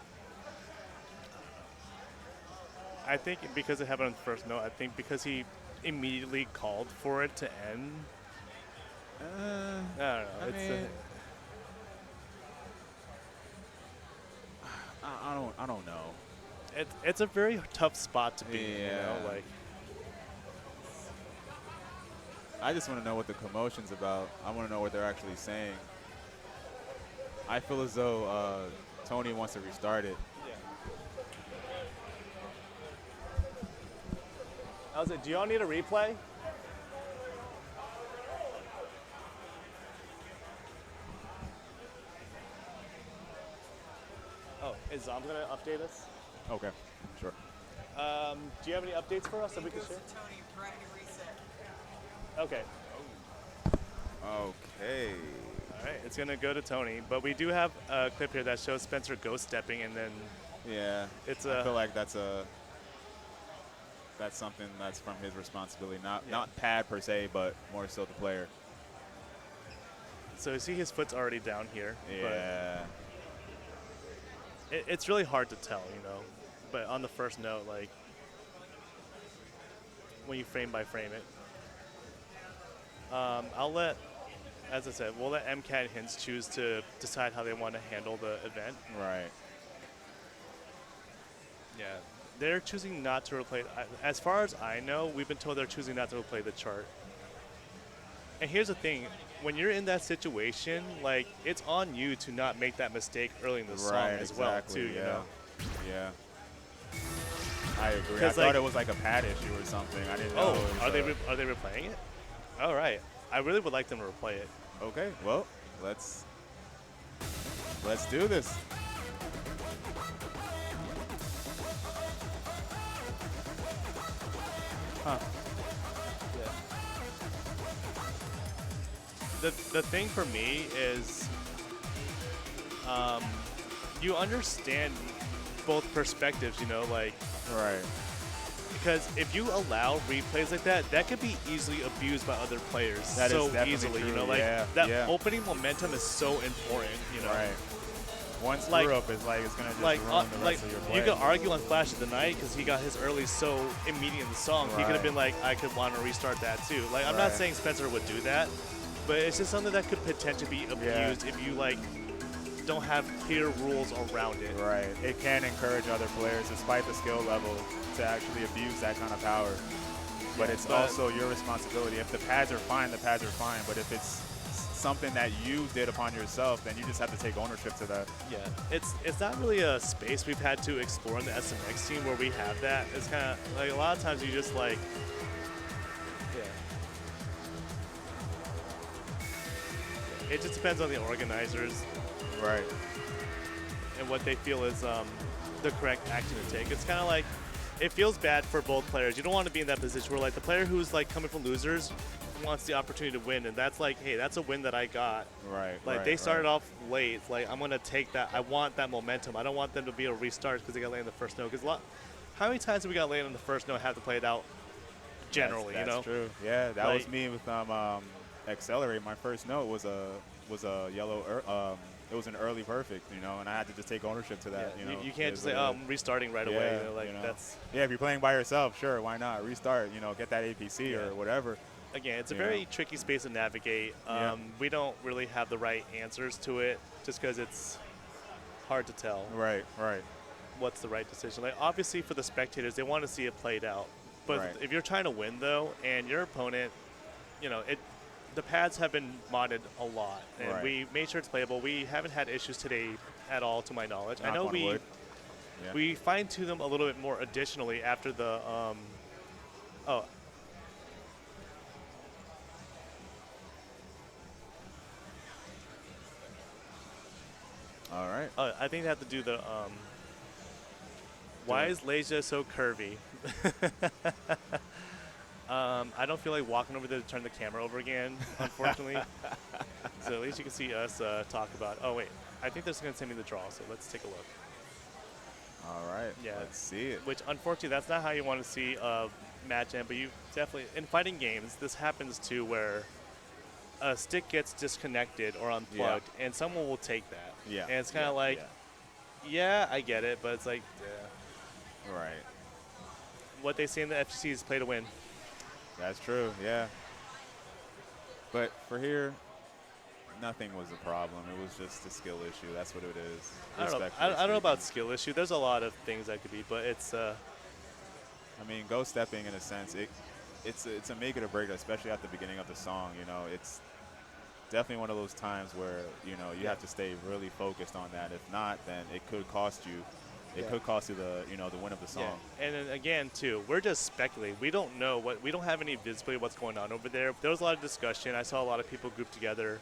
I think because it happened on the first note, I think because he immediately called for it to end. I don't know. I don't know. It's a very tough spot to be in, you know, Yeah. like. I just want to know what the commotion's about. I want to know what they're actually saying. I feel as though Tony wants to restart it. How's it? Do y'all need a replay? Oh, is Zom gonna update us? Okay, sure. Do you have any updates for us that we can share? Tony, trying to reset. Okay. Okay. All right, it's gonna go to Tony, but we do have a clip here that shows Spencer ghost stepping, and then Yeah. It's I a- feel like that's something that's from his responsibility, not Yeah. not Pad per se, but more so the player. so you see his foot's already down here. Yeah. But it's really hard to tell, you know. But on the first note, like when you frame by frame it, I'll let as I said, we'll let MCAT and Hints choose to decide how they want to handle the event. Right. Yeah, they're choosing not to replay. As far as I know, we've been told they're choosing not to replay the chart. And here's the thing: when you're in that situation, like it's on you to not make that mistake early in the song Right, as exactly, well, too. yeah. You know. Yeah. I agree. I 'Cause, thought like- it was like a pad issue or something. I didn't know. Oh, it was, are they replaying it? All right. I really would like them to replay it. Okay. Well, let's do this. Huh. The thing for me is, you understand both perspectives. You know, like. Right. Because if you allow replays like that, that could be easily abused by other players That is so definitely easily. true, You know, like yeah, that yeah. opening momentum is so important. You know, Right. One screw Like- up is like it's gonna just like ruin the rest of your play. you could argue on Flash of the Night because he got his early so immediate in the song. He could Right. have been like, I could want to restart that too. Like I'm not Right. saying Spencer would do that, but it's just something that could potentially be abused if you like don't have clear rules around it. Right. It can encourage other players, despite the skill level, to actually abuse that kind of power. But it's but- also your responsibility. If the pads are fine, the pads are fine. But if it's something that you did upon yourself, then you just have to take ownership to that. Yeah, it's not really a space we've had to explore in the SMX scene where we have that. It's kind of like a lot of times you just like, yeah. It just depends on the organizers Right. and what they feel is the correct action to take. It's kind of like, it feels bad for both players. You don't want to be in that position where like the player who's like coming from losers wants the opportunity to win, and that's like, hey, that's a win that I got. Right. Like right, they started right. off late. It's like I'm gonna take that. I want that momentum. I don't want them to be a restart because they got late in the first note. Because how many times have we got late on the first note? Have to play it out. Generally, that's you know. true. Yeah, that was Like- me with Accelerate. My first note was a yellow. It was an early perfect, you know, and I had to just take ownership to that. Yeah, You know, you can't It just is say, what oh, it is. I'm restarting right away. Yeah, You know, like you know. that's Yeah, if you're playing by yourself, sure, why not restart? You know, get that APC Yeah. or whatever. again, it's a You very know. tricky space to navigate. Yeah. We don't really have the right answers to it, just because it's hard to tell Right. Right. what's the right decision. Like obviously for the spectators, they want to see it played out. But Right. if you're trying to win though, and your opponent, you know, the pads have been modded a lot, and Right. we made sure it's playable. We haven't had issues today at all, to my knowledge. I Knock know on wood. Yeah. we fine-tune them a little bit more additionally after the oh. All right. I think they have to do the why it. is Leja so curvy? I don't feel like walking over there to turn the camera over again, unfortunately. So at least you can see us talk about. Oh wait, I think they're just gonna send me the draw. So let's take a look. All right. Yeah. Let's see it. Which unfortunately, that's not how you want to see a match end. But you definitely in fighting games, this happens too, where a stick gets disconnected or unplugged, and someone will take that. Yeah. And it's kind of yeah, like, yeah, I get it, but it's like, yeah. yeah. Right. What they say in the FGC is play to win. That's true. Yeah. But for here, nothing was a problem. It was just a skill issue. That's what it is. I don't know. Respectfully I don't know about speaking. skill issue. There's a lot of things that could be, but it's I mean, go stepping in a sense. It's a make it or break, especially at the beginning of the song. You know, it's definitely one of those times where you know you have to stay really focused on that. If not, then it could cost you. It could cost you the the win of the song. yeah. And then again, too, we're just speculating. We don't know we don't have any visibility of what's going on over there. There was a lot of discussion. I saw a lot of people grouped together.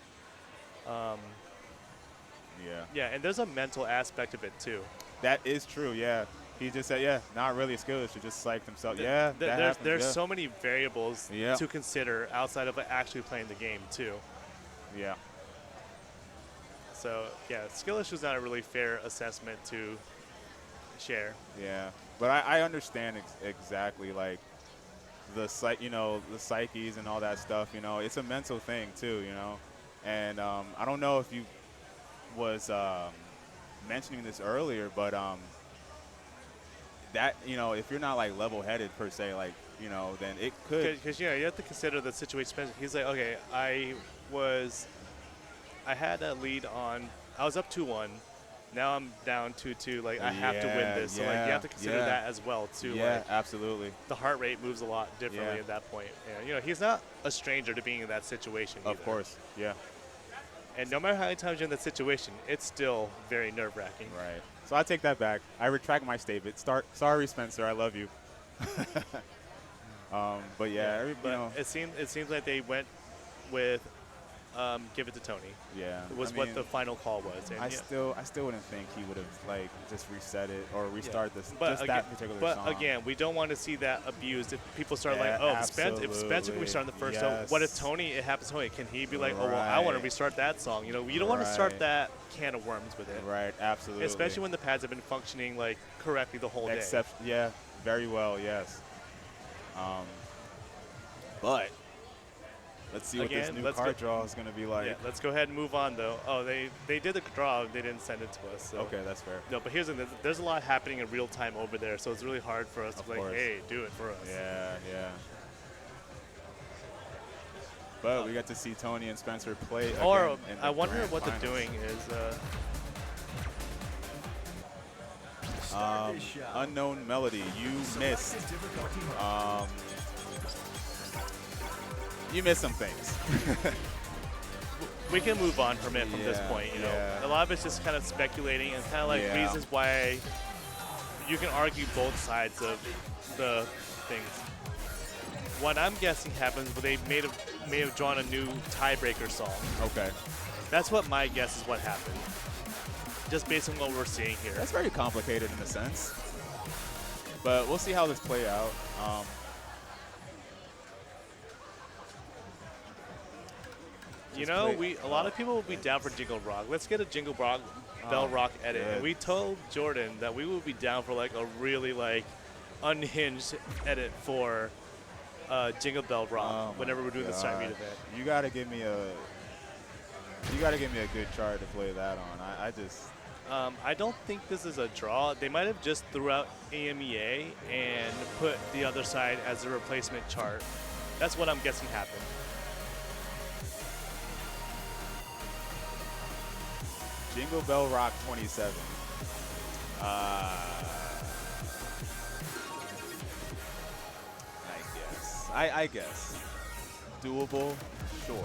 Yeah. Yeah, and there's a mental aspect of it too. That is true. Yeah. He just said, yeah, not really a skill issue. Just psyched himself. Yeah. That happens, There's yeah. so many variables Yeah. to consider outside of actually playing the game too. Yeah. So yeah, skill issue is not a really fair assessment to share. Yeah, but I understand exactly like the the psyches and all that stuff. You know, it's a mental thing too. You know, and I don't know if you was mentioning this earlier, but that if you're not like level-headed per se, like then it could. Because you have to consider the situation. He's like, okay, I was I had a lead on. I was up 2-1. Now I'm down 2-2. Like I have to win this. So like you have to consider that as well too. Yeah, Like, absolutely. the heart rate moves a lot differently Yeah. at that point. And you know, he's not a stranger to being in that situation. Of either. course. Yeah. And no matter how many times you're in that situation, it's still very nerve-wracking. Right. So I take that back. I retract my statement. Sorry, Spencer. I love you. But yeah, But you know, it seems like they went with give it to Tony. yeah. It was I what mean, the final call was. And I yeah. still wouldn't think he would have like just reset it or restart this But just again, that particular but song. again, we don't want to see that abused. If people start Yeah, like, oh, if Spencer can absolutely. restart the first song, what if Yes. Tony? It happens to Tony. Can he be like, oh, well, I want to Right. restart that song? You know, you don't want to start Right. that can of worms with it. Right. Absolutely. Especially when the pads have been functioning like correctly the whole day. Except, yeah, very well, yes. But let's see what this Again, new let's card go- draw is going to be like. Yeah, let's go ahead and move on though. Oh, they did the draw. They didn't send it to us. So. Okay, that's fair. No, but here's the thing. There's a lot happening in real time over there, so it's really hard for us to Of be like, course. hey, do it for us. Yeah, yeah. But we got to see Tony and Spencer play Or again in the I wonder grand what finals. they're doing is Start this shot. Unknown melody. You missed. Select a difficulty mode. You missed some things. we can move on from it from this Yeah, point. You know, yeah. a lot of it's just kind of speculating and kind of like Yeah. reasons why you can argue both sides of the things. What I'm guessing happens, but they may have drawn a new tiebreaker song. Okay. That's what my guess is what happened. Just based on what we're seeing here. That's very complicated in a sense. But we'll see how this play out. You Just know, play- a lot of people will be down for Jingle Rock. Let's get a Jingle Rock Bell Rock edit. And we told Jordan that we would be down for like a really like unhinged edit for Jingle Bell Rock Oh my whenever we're doing the Start Meet God. event. You gotta give me a good chart to play that on. I just I don't think this is a draw. They might have just threw out AMEA and put the other side as a replacement chart. That's what I'm guessing happened. Jingle Bell Rock 27. I guess. Doable, sure.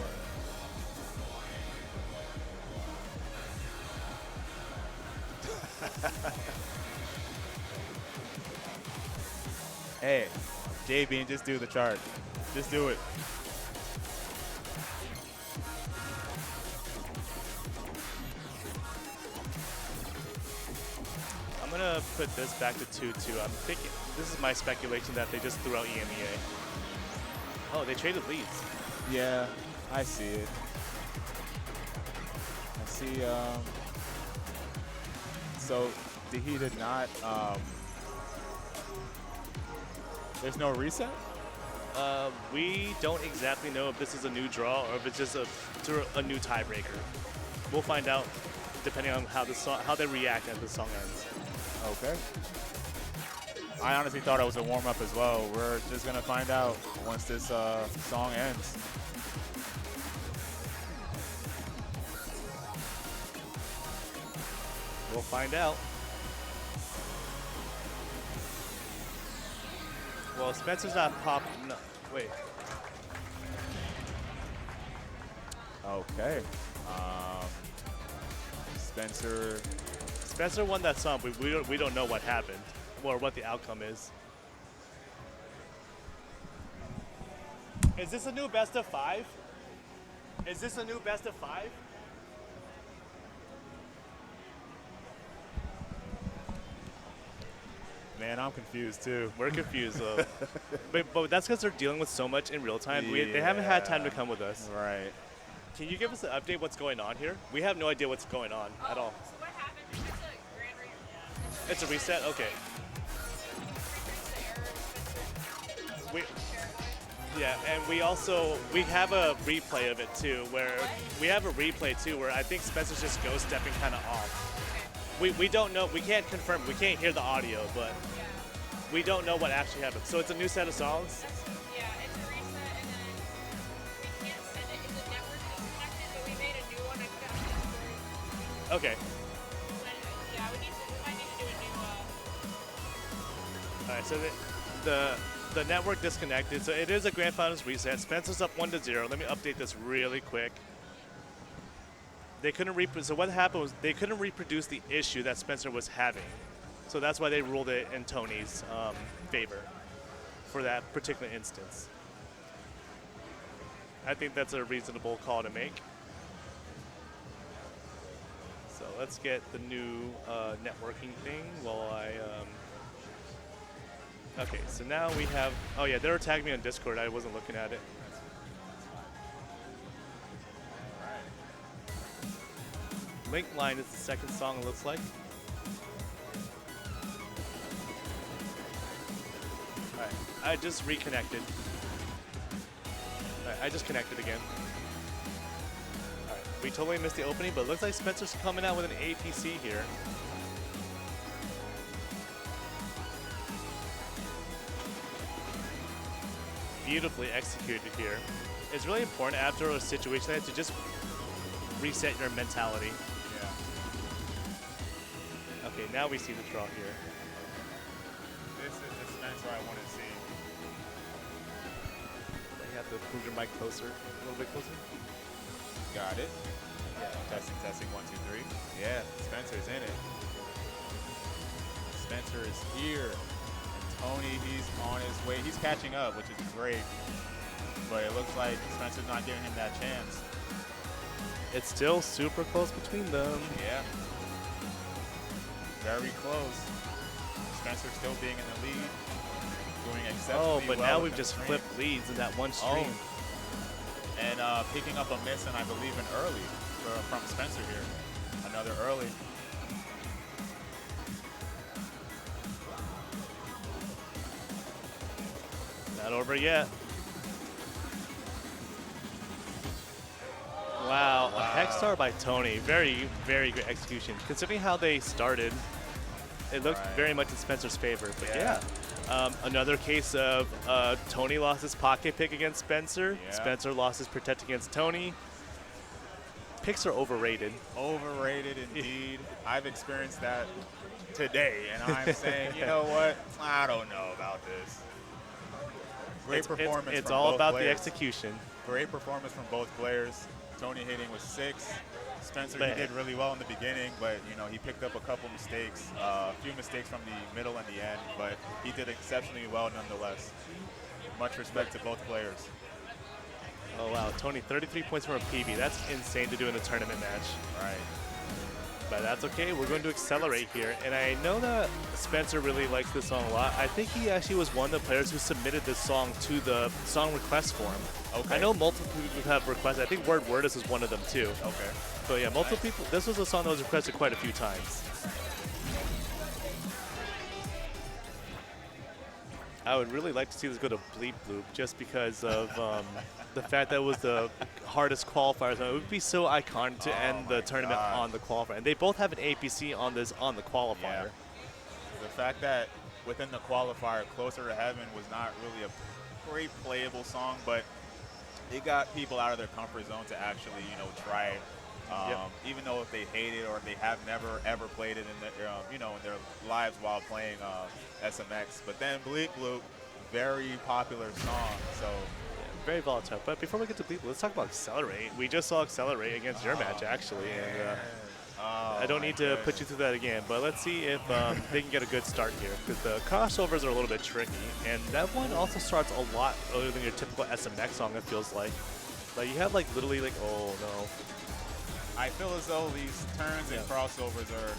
Hey, JB, just do the chart. Just do it. I'm gonna put this back to 2-2. I'm thinking, this is my speculation that they just threw out EMEA. Oh, they traded leads. Yeah, I see it. I see, so he did not, there's no reset? We don't exactly know if this is a new draw or if it's just a new tiebreaker. We'll find out depending on how they react as the song ends. Okay. I honestly thought it was a warm-up as well. We're just gonna find out once this song ends. We'll find out. Well, Spencer's not pop. No, wait. Okay. Spencer won that song, but we don't know what happened or what the outcome is. Is this a new best of 5? Is this a new best of 5? Man, I'm confused too. We're confused though. but that's because they're dealing with so much in real time. They haven't had time to come with us. Right. Can you give us an update what's going on here? We have no idea what's going on at all. So what happened? It's a grand reset. It's a reset? Okay. Yeah, and we have a replay of it too, where I think Spencer's just ghost stepping kind of off. We don't know, we can't confirm, we can't hear the audio, but we don't know what actually happened. So it's a new set of songs? Yeah, it's a reset, and then we can't send it. The network disconnected, but we made a new one. I put it on Okay. Yeah, we might need to do a new. All right. So the network disconnected. So it is a grand finals reset. Spencer's up 1-0. Let me update this really quick. They couldn't so what happened was they couldn't reproduce the issue that Spencer was having. So that's why they ruled it in Tony's favor for that particular instance. I think that's a reasonable call to make. So let's get the new networking thing while I. Okay, so now we have. Oh yeah, they were tagging me on Discord. I wasn't looking at it. Link Line is the second song. It looks like. All right, I just reconnected. All right, I just connected again. All right, we totally missed the opening, but it looks like Spencer's coming out with an APC here. Beautifully executed here. It's really important after a situation like that to just reset your mentality. Yeah. Okay, now we see the draw here. This is the Spencer I want to see. You have to move your mic closer, a little bit closer. Got it. Testing, testing, 1, 2, 3. Yeah, Spencer's in it. Spencer is here. Tony, he's on his way. He's catching up, which is great. But it looks like Spencer's not giving him that chance. It's still super close between them. Yeah. Very close. Spencer still being in the lead. Doing exceptionally well. Oh, but now we've just stream. flipped leads in that one stream. Oh. And picking up a miss, and I believe an early from Spencer here. Another early. Not over yet. Wow, a hex star by Tony. Very, very good execution. Considering how they started, it looked very much in Spencer's favor. But yeah, another case of Tony lost his pocket pick against Spencer. Yeah. Spencer lost his protect against Tony. Picks are overrated. Overrated indeed. I've experienced that today, and I'm saying, you know what? I don't know about this. Great performance It's from all both about players. the execution. Great performance from both players. Tony hitting with 6. Spencer, But- he did really well in the beginning, but you know he picked up a couple mistakes, a few mistakes from the middle and the end, but he did exceptionally well nonetheless. Much respect to both players. Oh wow, Tony, 33 points from a PB. That's insane to do in a tournament match. Right. But that's okay. We're going to accelerate here. And I know that Spencer really likes this song a lot. I think he actually was one of the players who submitted this song to the song request form. Okay. I know multiple people have requested. I think Word Wordus is one of them too. Okay. So yeah, multiple people. This was a song that was requested quite a few times. I would really like to see this go to Bleep Bloop just because of the fact that it was the hardest qualifier. So it would be so iconic to end the tournament on the qualifier. And they both have an APC on this on the qualifier. Yeah. The fact that within the qualifier, Closer to Heaven was not really a great playable song, but it got people out of their comfort zone to actually, you know, try it. Even though if they hate it or if they have never ever played it in their, you know, in their lives while playing SMX. But then Bleep Bloop, very popular song. So Very volatile. But before we get to Bleep, let's talk about Accelerate. We just saw Accelerate against your match, actually. And I don't need to put you through that again, but let's see if they can get a good start here, because the crossovers are a little bit tricky. And that one also starts a lot earlier than your typical SMX song, it feels like. Like, you have, like, literally, like, oh, no. I feel as though these turns and crossovers are,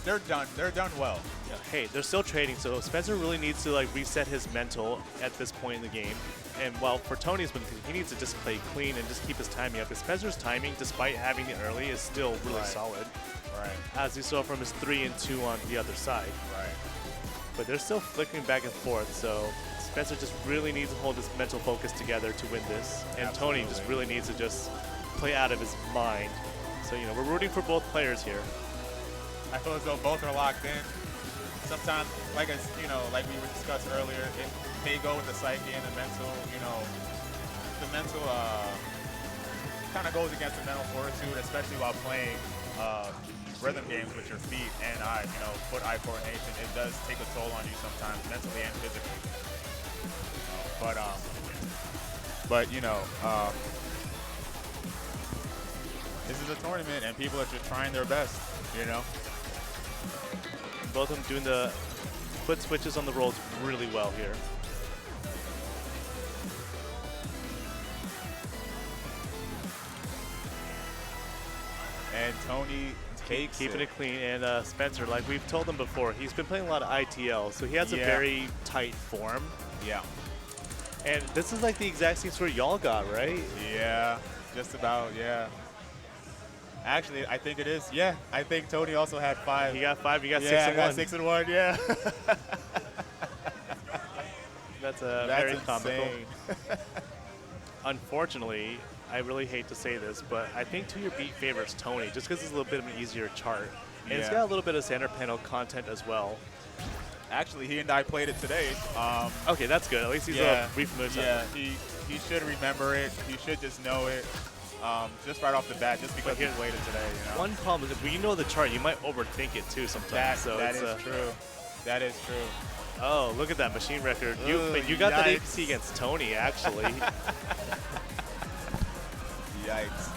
they're done well. Yeah, hey, they're still trading, so Spencer really needs to like reset his mental at this point in the game. And while for Tony's, he needs to just play clean and just keep his timing up. Because Spencer's timing, despite having the early, is still really solid. Right. As you saw from his 3 and 2 on the other side. Right. But they're still flickering back and forth, so Spencer just really needs to hold his mental focus together to win this. And Tony just really needs to just play out of his mind. So, you know, we're rooting for both players here. I feel as though both are locked in. Sometimes, like you know, like we discussed earlier, it may go with the psyche and the mental. You know, the mental kind of goes against the mental fortitude, especially while playing rhythm games with your feet and eye, foot-eye coordination, it does take a toll on you sometimes, mentally and physically. But this is a tournament and people are just trying their best, Both of them doing the foot switches on the rolls really well here. And Tony takes Keeping it clean. And Spencer, like we've told him before, he's been playing a lot of ITL, so he has a very tight form. Yeah. And this is like the exact same sort y'all got, right? Yeah, just about, yeah. Actually, I think it is. Yeah, I think Tony also had 5. He got 5, you got 6 yeah, and 1. I got 6 and 1, yeah. That's That's very insane. comical. Unfortunately, I really hate to say this, but I think to your beat favors Tony, just because it's a little bit of an easier chart. And it's got a little bit of center panel content as well. Actually, he and I played it today. Okay, that's good. At least he's a brief move. Yeah, he should remember it. He should just know it just right off the bat, just because he played it today. One problem is if you know the chart, you might overthink it too sometimes. That is true. That is true. Oh, look at that machine record. You got that APC against Tony, actually. Yikes.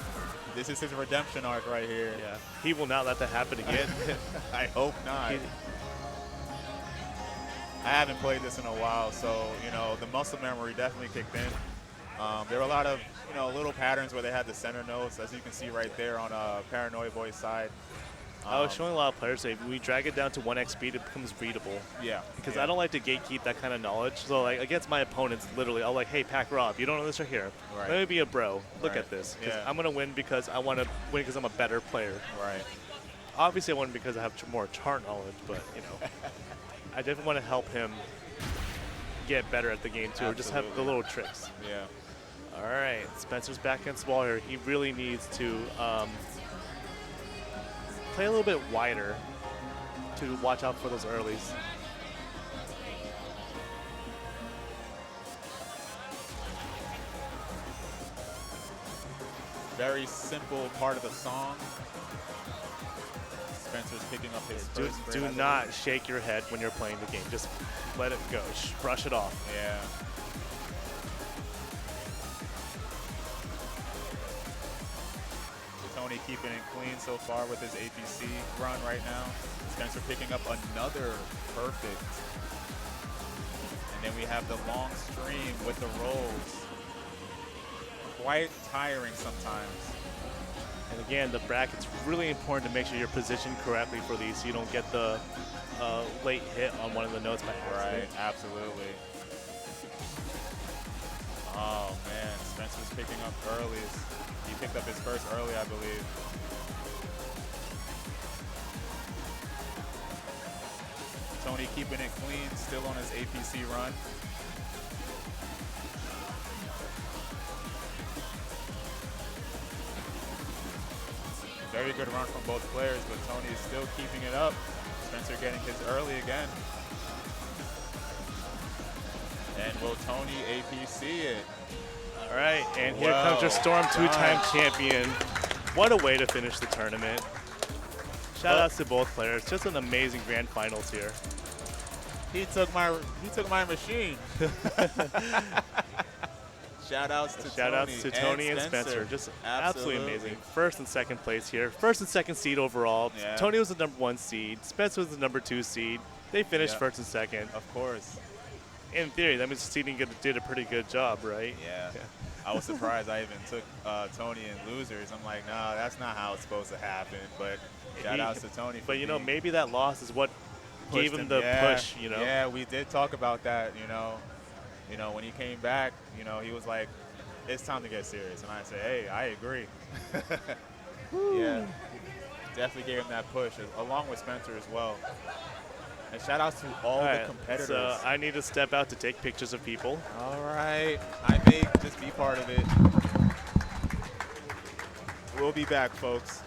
This is his redemption arc right here. Yeah. He will not let that happen again. I hope not. I haven't played this in a while, so, the muscle memory definitely kicked in. There were a lot of, little patterns where they had the center notes, as you can see right there on Paranoid Boy's side. I was showing a lot of players say when we drag it down to 1x speed, it becomes readable. Yeah. Because I don't like to gatekeep that kind of knowledge. So, like, against my opponents, literally, I'll like, hey, Pac Rob, you don't know this right here. Right. Let me be a bro. Look Right. at this. 'Cause Yeah. I'm going to win because I want to win because I'm a better player. Right. Obviously, I win because I have more chart knowledge, but, I definitely want to help him get better at the game, too, or just have the little tricks. Yeah. All right, Spencer's back against wall here. He really needs to play a little bit wider to watch out for those earlies. Very simple part of the song. Spencer's picking up his first Do grade, I not shake your head when you're playing the game. Just let it go. Brush it off. Yeah. Tony keeping it clean so far with his APC run right now. Spencer picking up another perfect. And then we have the long stream with the rolls. Quite tiring sometimes. And again, the bracket's really important to make sure you're positioned correctly for these so you don't get the late hit on one of the notes by accident. Right, absolutely. Oh man, Spencer's picking up earlies. He picked up his first early, I believe. Tony keeping it clean, still on his APC run. Very good run from both players, but Tony is still keeping it up. Spencer getting his early again. And will Tony APC it? All right, and here comes your Storm two-time champion. What a way to finish the tournament. Shout outs to both players. Just an amazing grand finals here. He took my machine. Shout outs to Tony and Spencer. Just Absolutely. absolutely amazing. First and second place here. First and second seed overall. Yeah. Tony was the #1 seed. Spencer was the #2 seed. They finished first and second. Of course. In theory, that means the seeding did a pretty good job, right? Yeah. I was surprised I even took Tony in losers. I'm like, nah, that's not how it's supposed to happen. But shout outs to Tony. But maybe that loss is what gave him the push. Yeah, we did talk about that. When he came back, he was like, it's time to get serious. And I said, hey, I agree. Yeah, definitely gave him that push, along with Spencer as well. And shout outs to all the competitors. So I need to step out to take pictures of people. All right, I may just be part of it. We'll be back, folks.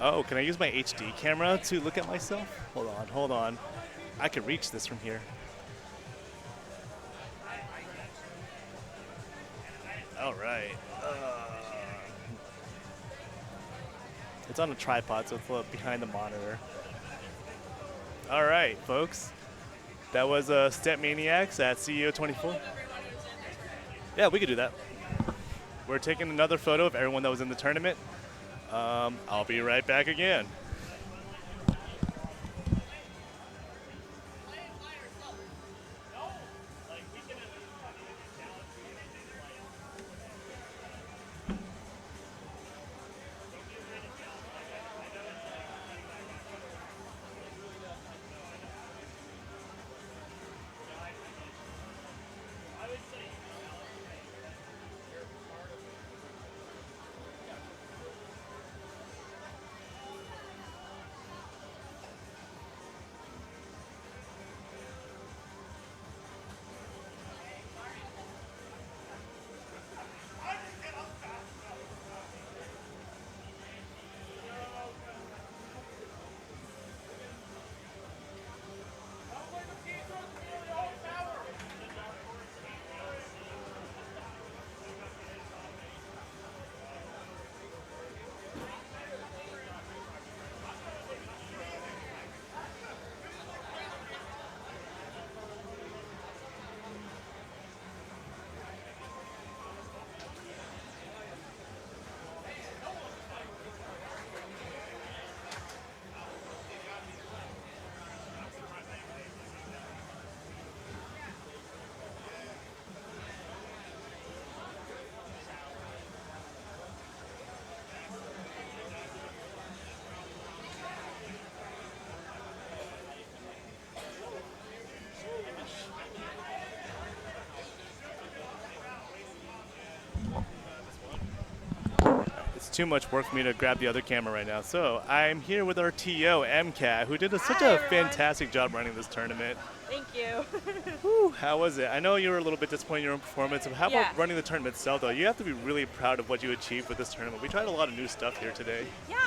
Oh, can I use my HD camera to look at myself? Hold on. I can reach this from here. All right. It's on a tripod, so it's a little behind the monitor. All right, folks. That was StepManiaX at CEO 24. Yeah, we could do that. We're taking another photo of everyone that was in the tournament. I'll be right back again. It's too much work for me to grab the other camera right now. So I'm here with our TO, MCAT, who did such a fantastic job running this tournament. Thank you. Whew, how was it? I know you were a little bit disappointed in your own performance. How about running the tournament itself, though? You have to be really proud of what you achieved with this tournament. We tried a lot of new stuff here today. Yeah,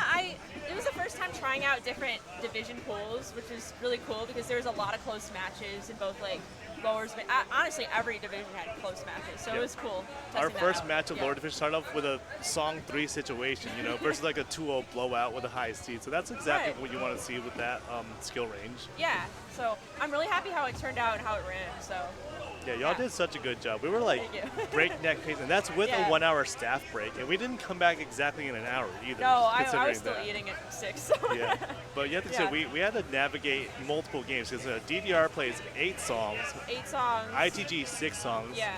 it was the first time trying out different division pools, which is really cool because there was a lot of close matches in both like lowers. Honestly, every division had close matches, so it was cool. Our first match of lower division started off with a Song 3 situation, you know, versus like a 2-0 blowout with a high seed. So that's exactly what you want to see with that skill range. Yeah, so I'm really happy how it turned out and how it ran. So. Yeah, y'all did such a good job. We were like breakneck pace, and that's with a 1-hour staff break, and we didn't come back exactly in an hour either. No, I was still eating at 6. So. Yeah, but you have to say we had to navigate multiple games because DDR plays 8 songs. 8 songs. ITG 6 songs. Yeah.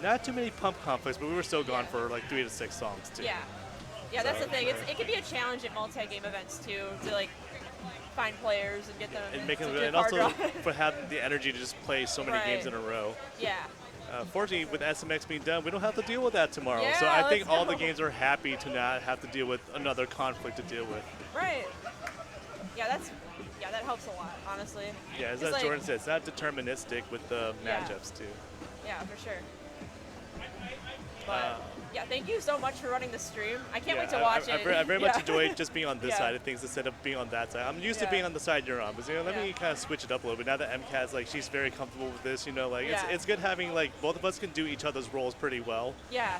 Not too many pump conflicts, but we were still gone for like 3 to 6 songs too. Yeah. Yeah, that's the thing. It can be a challenge at multi-game events too to like find players and get them and make them, to and also for having the energy to just play so many games in a row. Yeah. Fortunately, with SMX being done, we don't have to deal with that tomorrow. Yeah, so I think all the games are happy to not have to deal with another conflict to deal with. Right. Yeah, that helps a lot, honestly. Yeah, as Jordan said, it's not deterministic with the matchups too. Yeah, for sure. But yeah, thank you so much for running the stream. I can't wait to watch it. I very much enjoyed just being on this side of things instead of being on that side. I'm used to being on the side you're on, but you know, let me kind of switch it up a little bit. Now that MCAT's like, she's very comfortable with this, you know, like it's good having like both of us can do each other's roles pretty well. Yeah.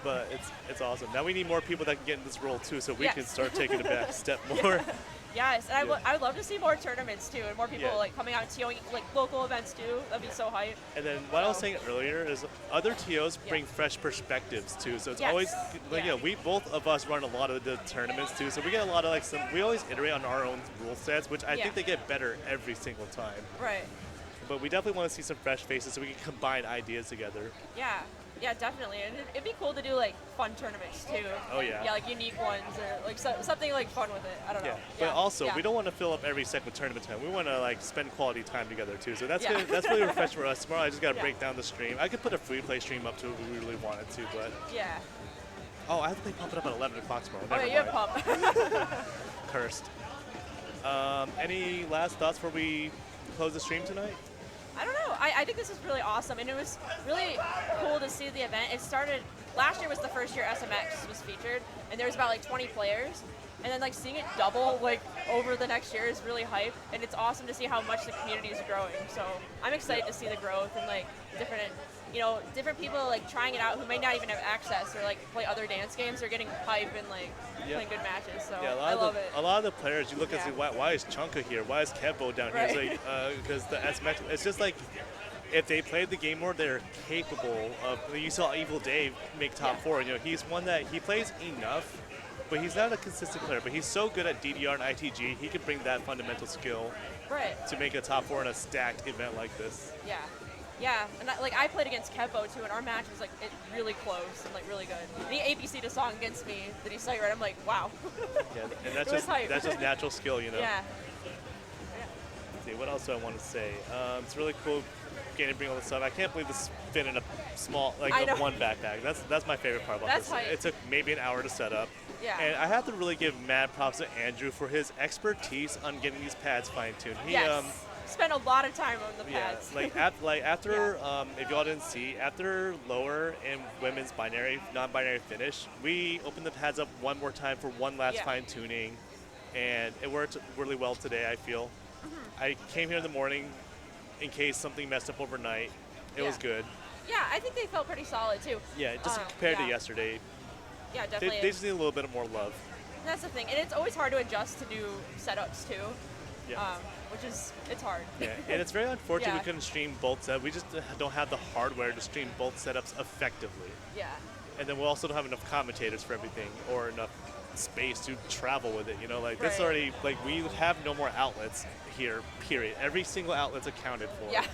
But it's awesome. Now we need more people that can get in this role too, so we can start taking a back step more. Yes, and I would love to see more tournaments too, and more people like coming out and TOing like local events too. That'd be so hype. And then what I was saying earlier is other TOs bring fresh perspectives too. So it's always like we both of us run a lot of the tournaments too. So we get a lot of like we always iterate on our own rule sets, which I think they get better every single time. Right. But we definitely want to see some fresh faces so we can combine ideas together. Yeah. Yeah, definitely. And it'd be cool to do like fun tournaments too. Oh yeah. Yeah, like unique ones or like something like fun with it. I don't know. But also we don't want to fill up every second tournament time. We want to like spend quality time together too. So that's good. That's really refreshing for us. Tomorrow I just got to break down the stream. I could put a free play stream up too if we really wanted to, but oh, I have to play Pump It Up at 11 o'clock tomorrow. Oh, yeah, you have Pump. Cursed. Any last thoughts before we close the stream tonight? I don't know. I think this is really awesome, and it was really cool to see the event. It started last year was the first year SMX was featured, and there was about like 20 players. and then like seeing it double like over the next year is really hype, and it's awesome to see how much the community is growing. So I'm excited to see the growth and like different people like trying it out who might not even have access or like play other dance games are getting hype and like playing good matches. So Yeah, I love it. a lot of the players, you look and Yeah. say, why is Chunka here? Why is Kevbo down Right. here? It's like, because it's just like, if they played the game more, they're capable of. You saw Evil Dave make top Yeah. 4. You know, he's one that he plays enough, but he's not a consistent player. But he's so good at DDR and ITG, he can bring that fundamental skill Right. to make a top 4 in a stacked event like this. Yeah. Yeah, and I played against Kevbo too, and our match was like really close and like really good. And he ABC'd a song against me that he started right. I'm like, wow. Yeah, and that's It was just hype. natural skill, you know. Yeah. Let's see, what else do I want to say? It's really cool getting to bring all this stuff. I can't believe this fit in a small, I like know. one backpack. That's my favorite part about That's this. hype. It took maybe an hour to set up. Yeah. And I have to really give mad props to Andrew for his expertise on getting these pads fine-tuned. He, Yes. Spent a lot of time on the yeah, pads. after, if y'all didn't see, after lower and women's non-binary finish, we opened the pads up one more time for one last Yeah. fine-tuning, and it worked really well today, I feel. I came here in the morning in case something messed up overnight. It was Yeah. good. Yeah, I think they felt pretty solid too. Yeah, just compared to yeah. yesterday, Yeah, they definitely. just need a little bit more love. That's the thing, and it's always hard to adjust to new setups too. Yeah. It's hard. Yeah, and it's very unfortunate we Yeah. couldn't stream both sets. We just don't have the hardware to stream both setups effectively. Yeah. And then we also don't have enough commentators for everything or enough space to travel with it. You know, like this Right. already, like we have no more outlets here, period. Every single outlet's accounted for. Yeah.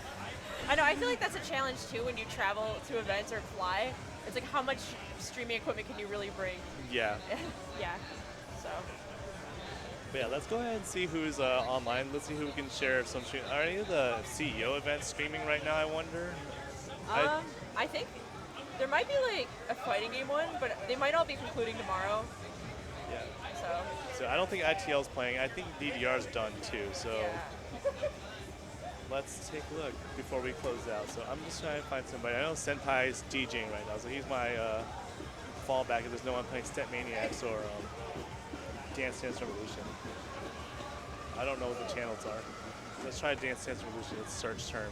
I know. I feel like that's a challenge too when you travel to events or fly. It's like how much streaming equipment can you really bring? Yeah. Yeah. So. But yeah, let's go ahead and see who's online. Let's see who we can share some stream. Are any of the CEO events streaming right now, I wonder? I think there might be like a fighting game one, but they might all be concluding tomorrow. Yeah. So. So I don't think ITL's playing. I think DDR's done too. So Yeah. let's take a look before we close out. So I'm just trying to find somebody. I know Senpai's DJing right now, so he's my fallback if there's no one playing StepManiaX or Dance Dance Revolution. I don't know what the channels are. Let's try Dance Dance Revolution. It's a search term.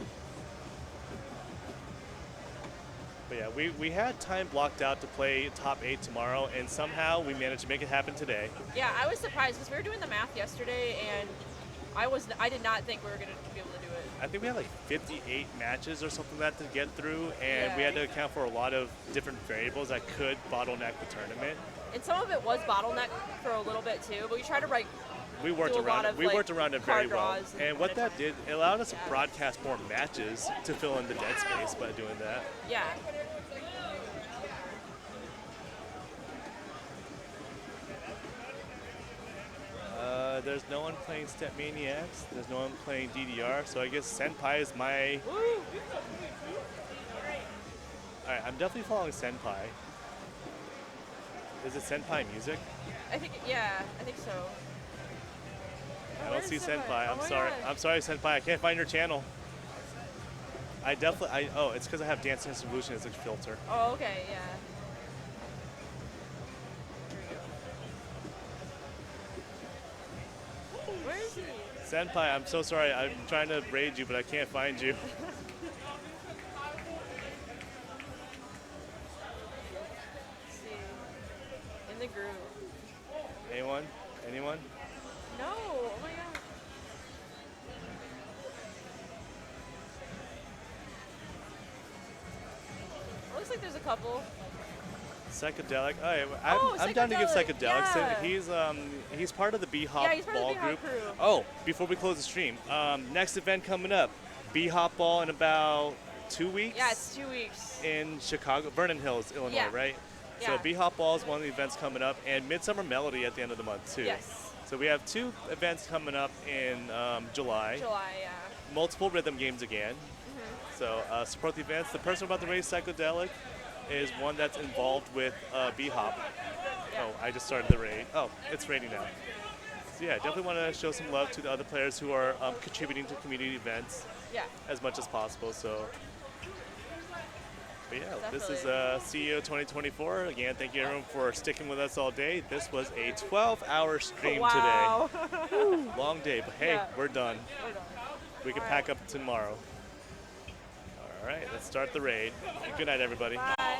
But yeah, we had time blocked out to play top 8 tomorrow, and somehow we managed to make it happen today. Yeah, I was surprised because we were doing the math yesterday, and I did not think we were gonna be able to do it. I think we had like 58 matches or something like that to get through, and we had to account for a lot of different variables that could bottleneck the tournament. And some of it was bottleneck for a little bit too, but we tried to We worked do a around lot it. of, We like, worked around it very card well. draws And what that did, it allowed us to Yeah. broadcast more matches to fill in the dead space by doing that. yeah. There's no one playing StepManiaX. There's no one playing DDR. So I guess Senpai is my. Woo! All right, I'm definitely following Senpai. Is it Senpai Music? I think so. I Where don't see is Senpai. Oh I'm my sorry. gosh. I'm sorry, Senpai. I can't find your channel. Oh, it's because I have Dance Dance Revolution as a filter. Oh, okay, yeah. Where is he? Senpai, I'm so sorry. I'm trying to raid you, but I can't find you. Let's see. In the group. Anyone? Anyone? No, oh my god. Looks like there's a couple. Psychedelic. Oh, yeah, Oh, I'm down to give Psychedelic, Psychedelic. yeah. He's part of the B-Hop Yeah, he's part of the Ball B-Hop group. crew. Oh, before we close the stream, next event coming up, B-Hop Ball in about 2 weeks. Yeah, it's 2 weeks. In Chicago, Vernon Hills, Illinois, Yeah. right? Yeah. So B-Hop Ball is one of the events coming up, and Midsummer Melody at the end of the month too. Yes. So we have 2 events coming up in July. July, yeah. Multiple rhythm games again. So support the events. The person about to raise Psychedelic is one that's involved with B-Hop. Yeah. Oh, I just started the raid. Oh, it's raiding now. So yeah, definitely want to show some love to the other players who are contributing to community events Yeah. as much as possible. So But yeah, this is CEO 2024. Again, thank you everyone for sticking with us all day. This was a 12-hour stream Wow. today. Long day, but hey, Yeah. we're done. We're done. We can All pack right. up tomorrow. All right, let's start the raid. Good night, everybody. Bye.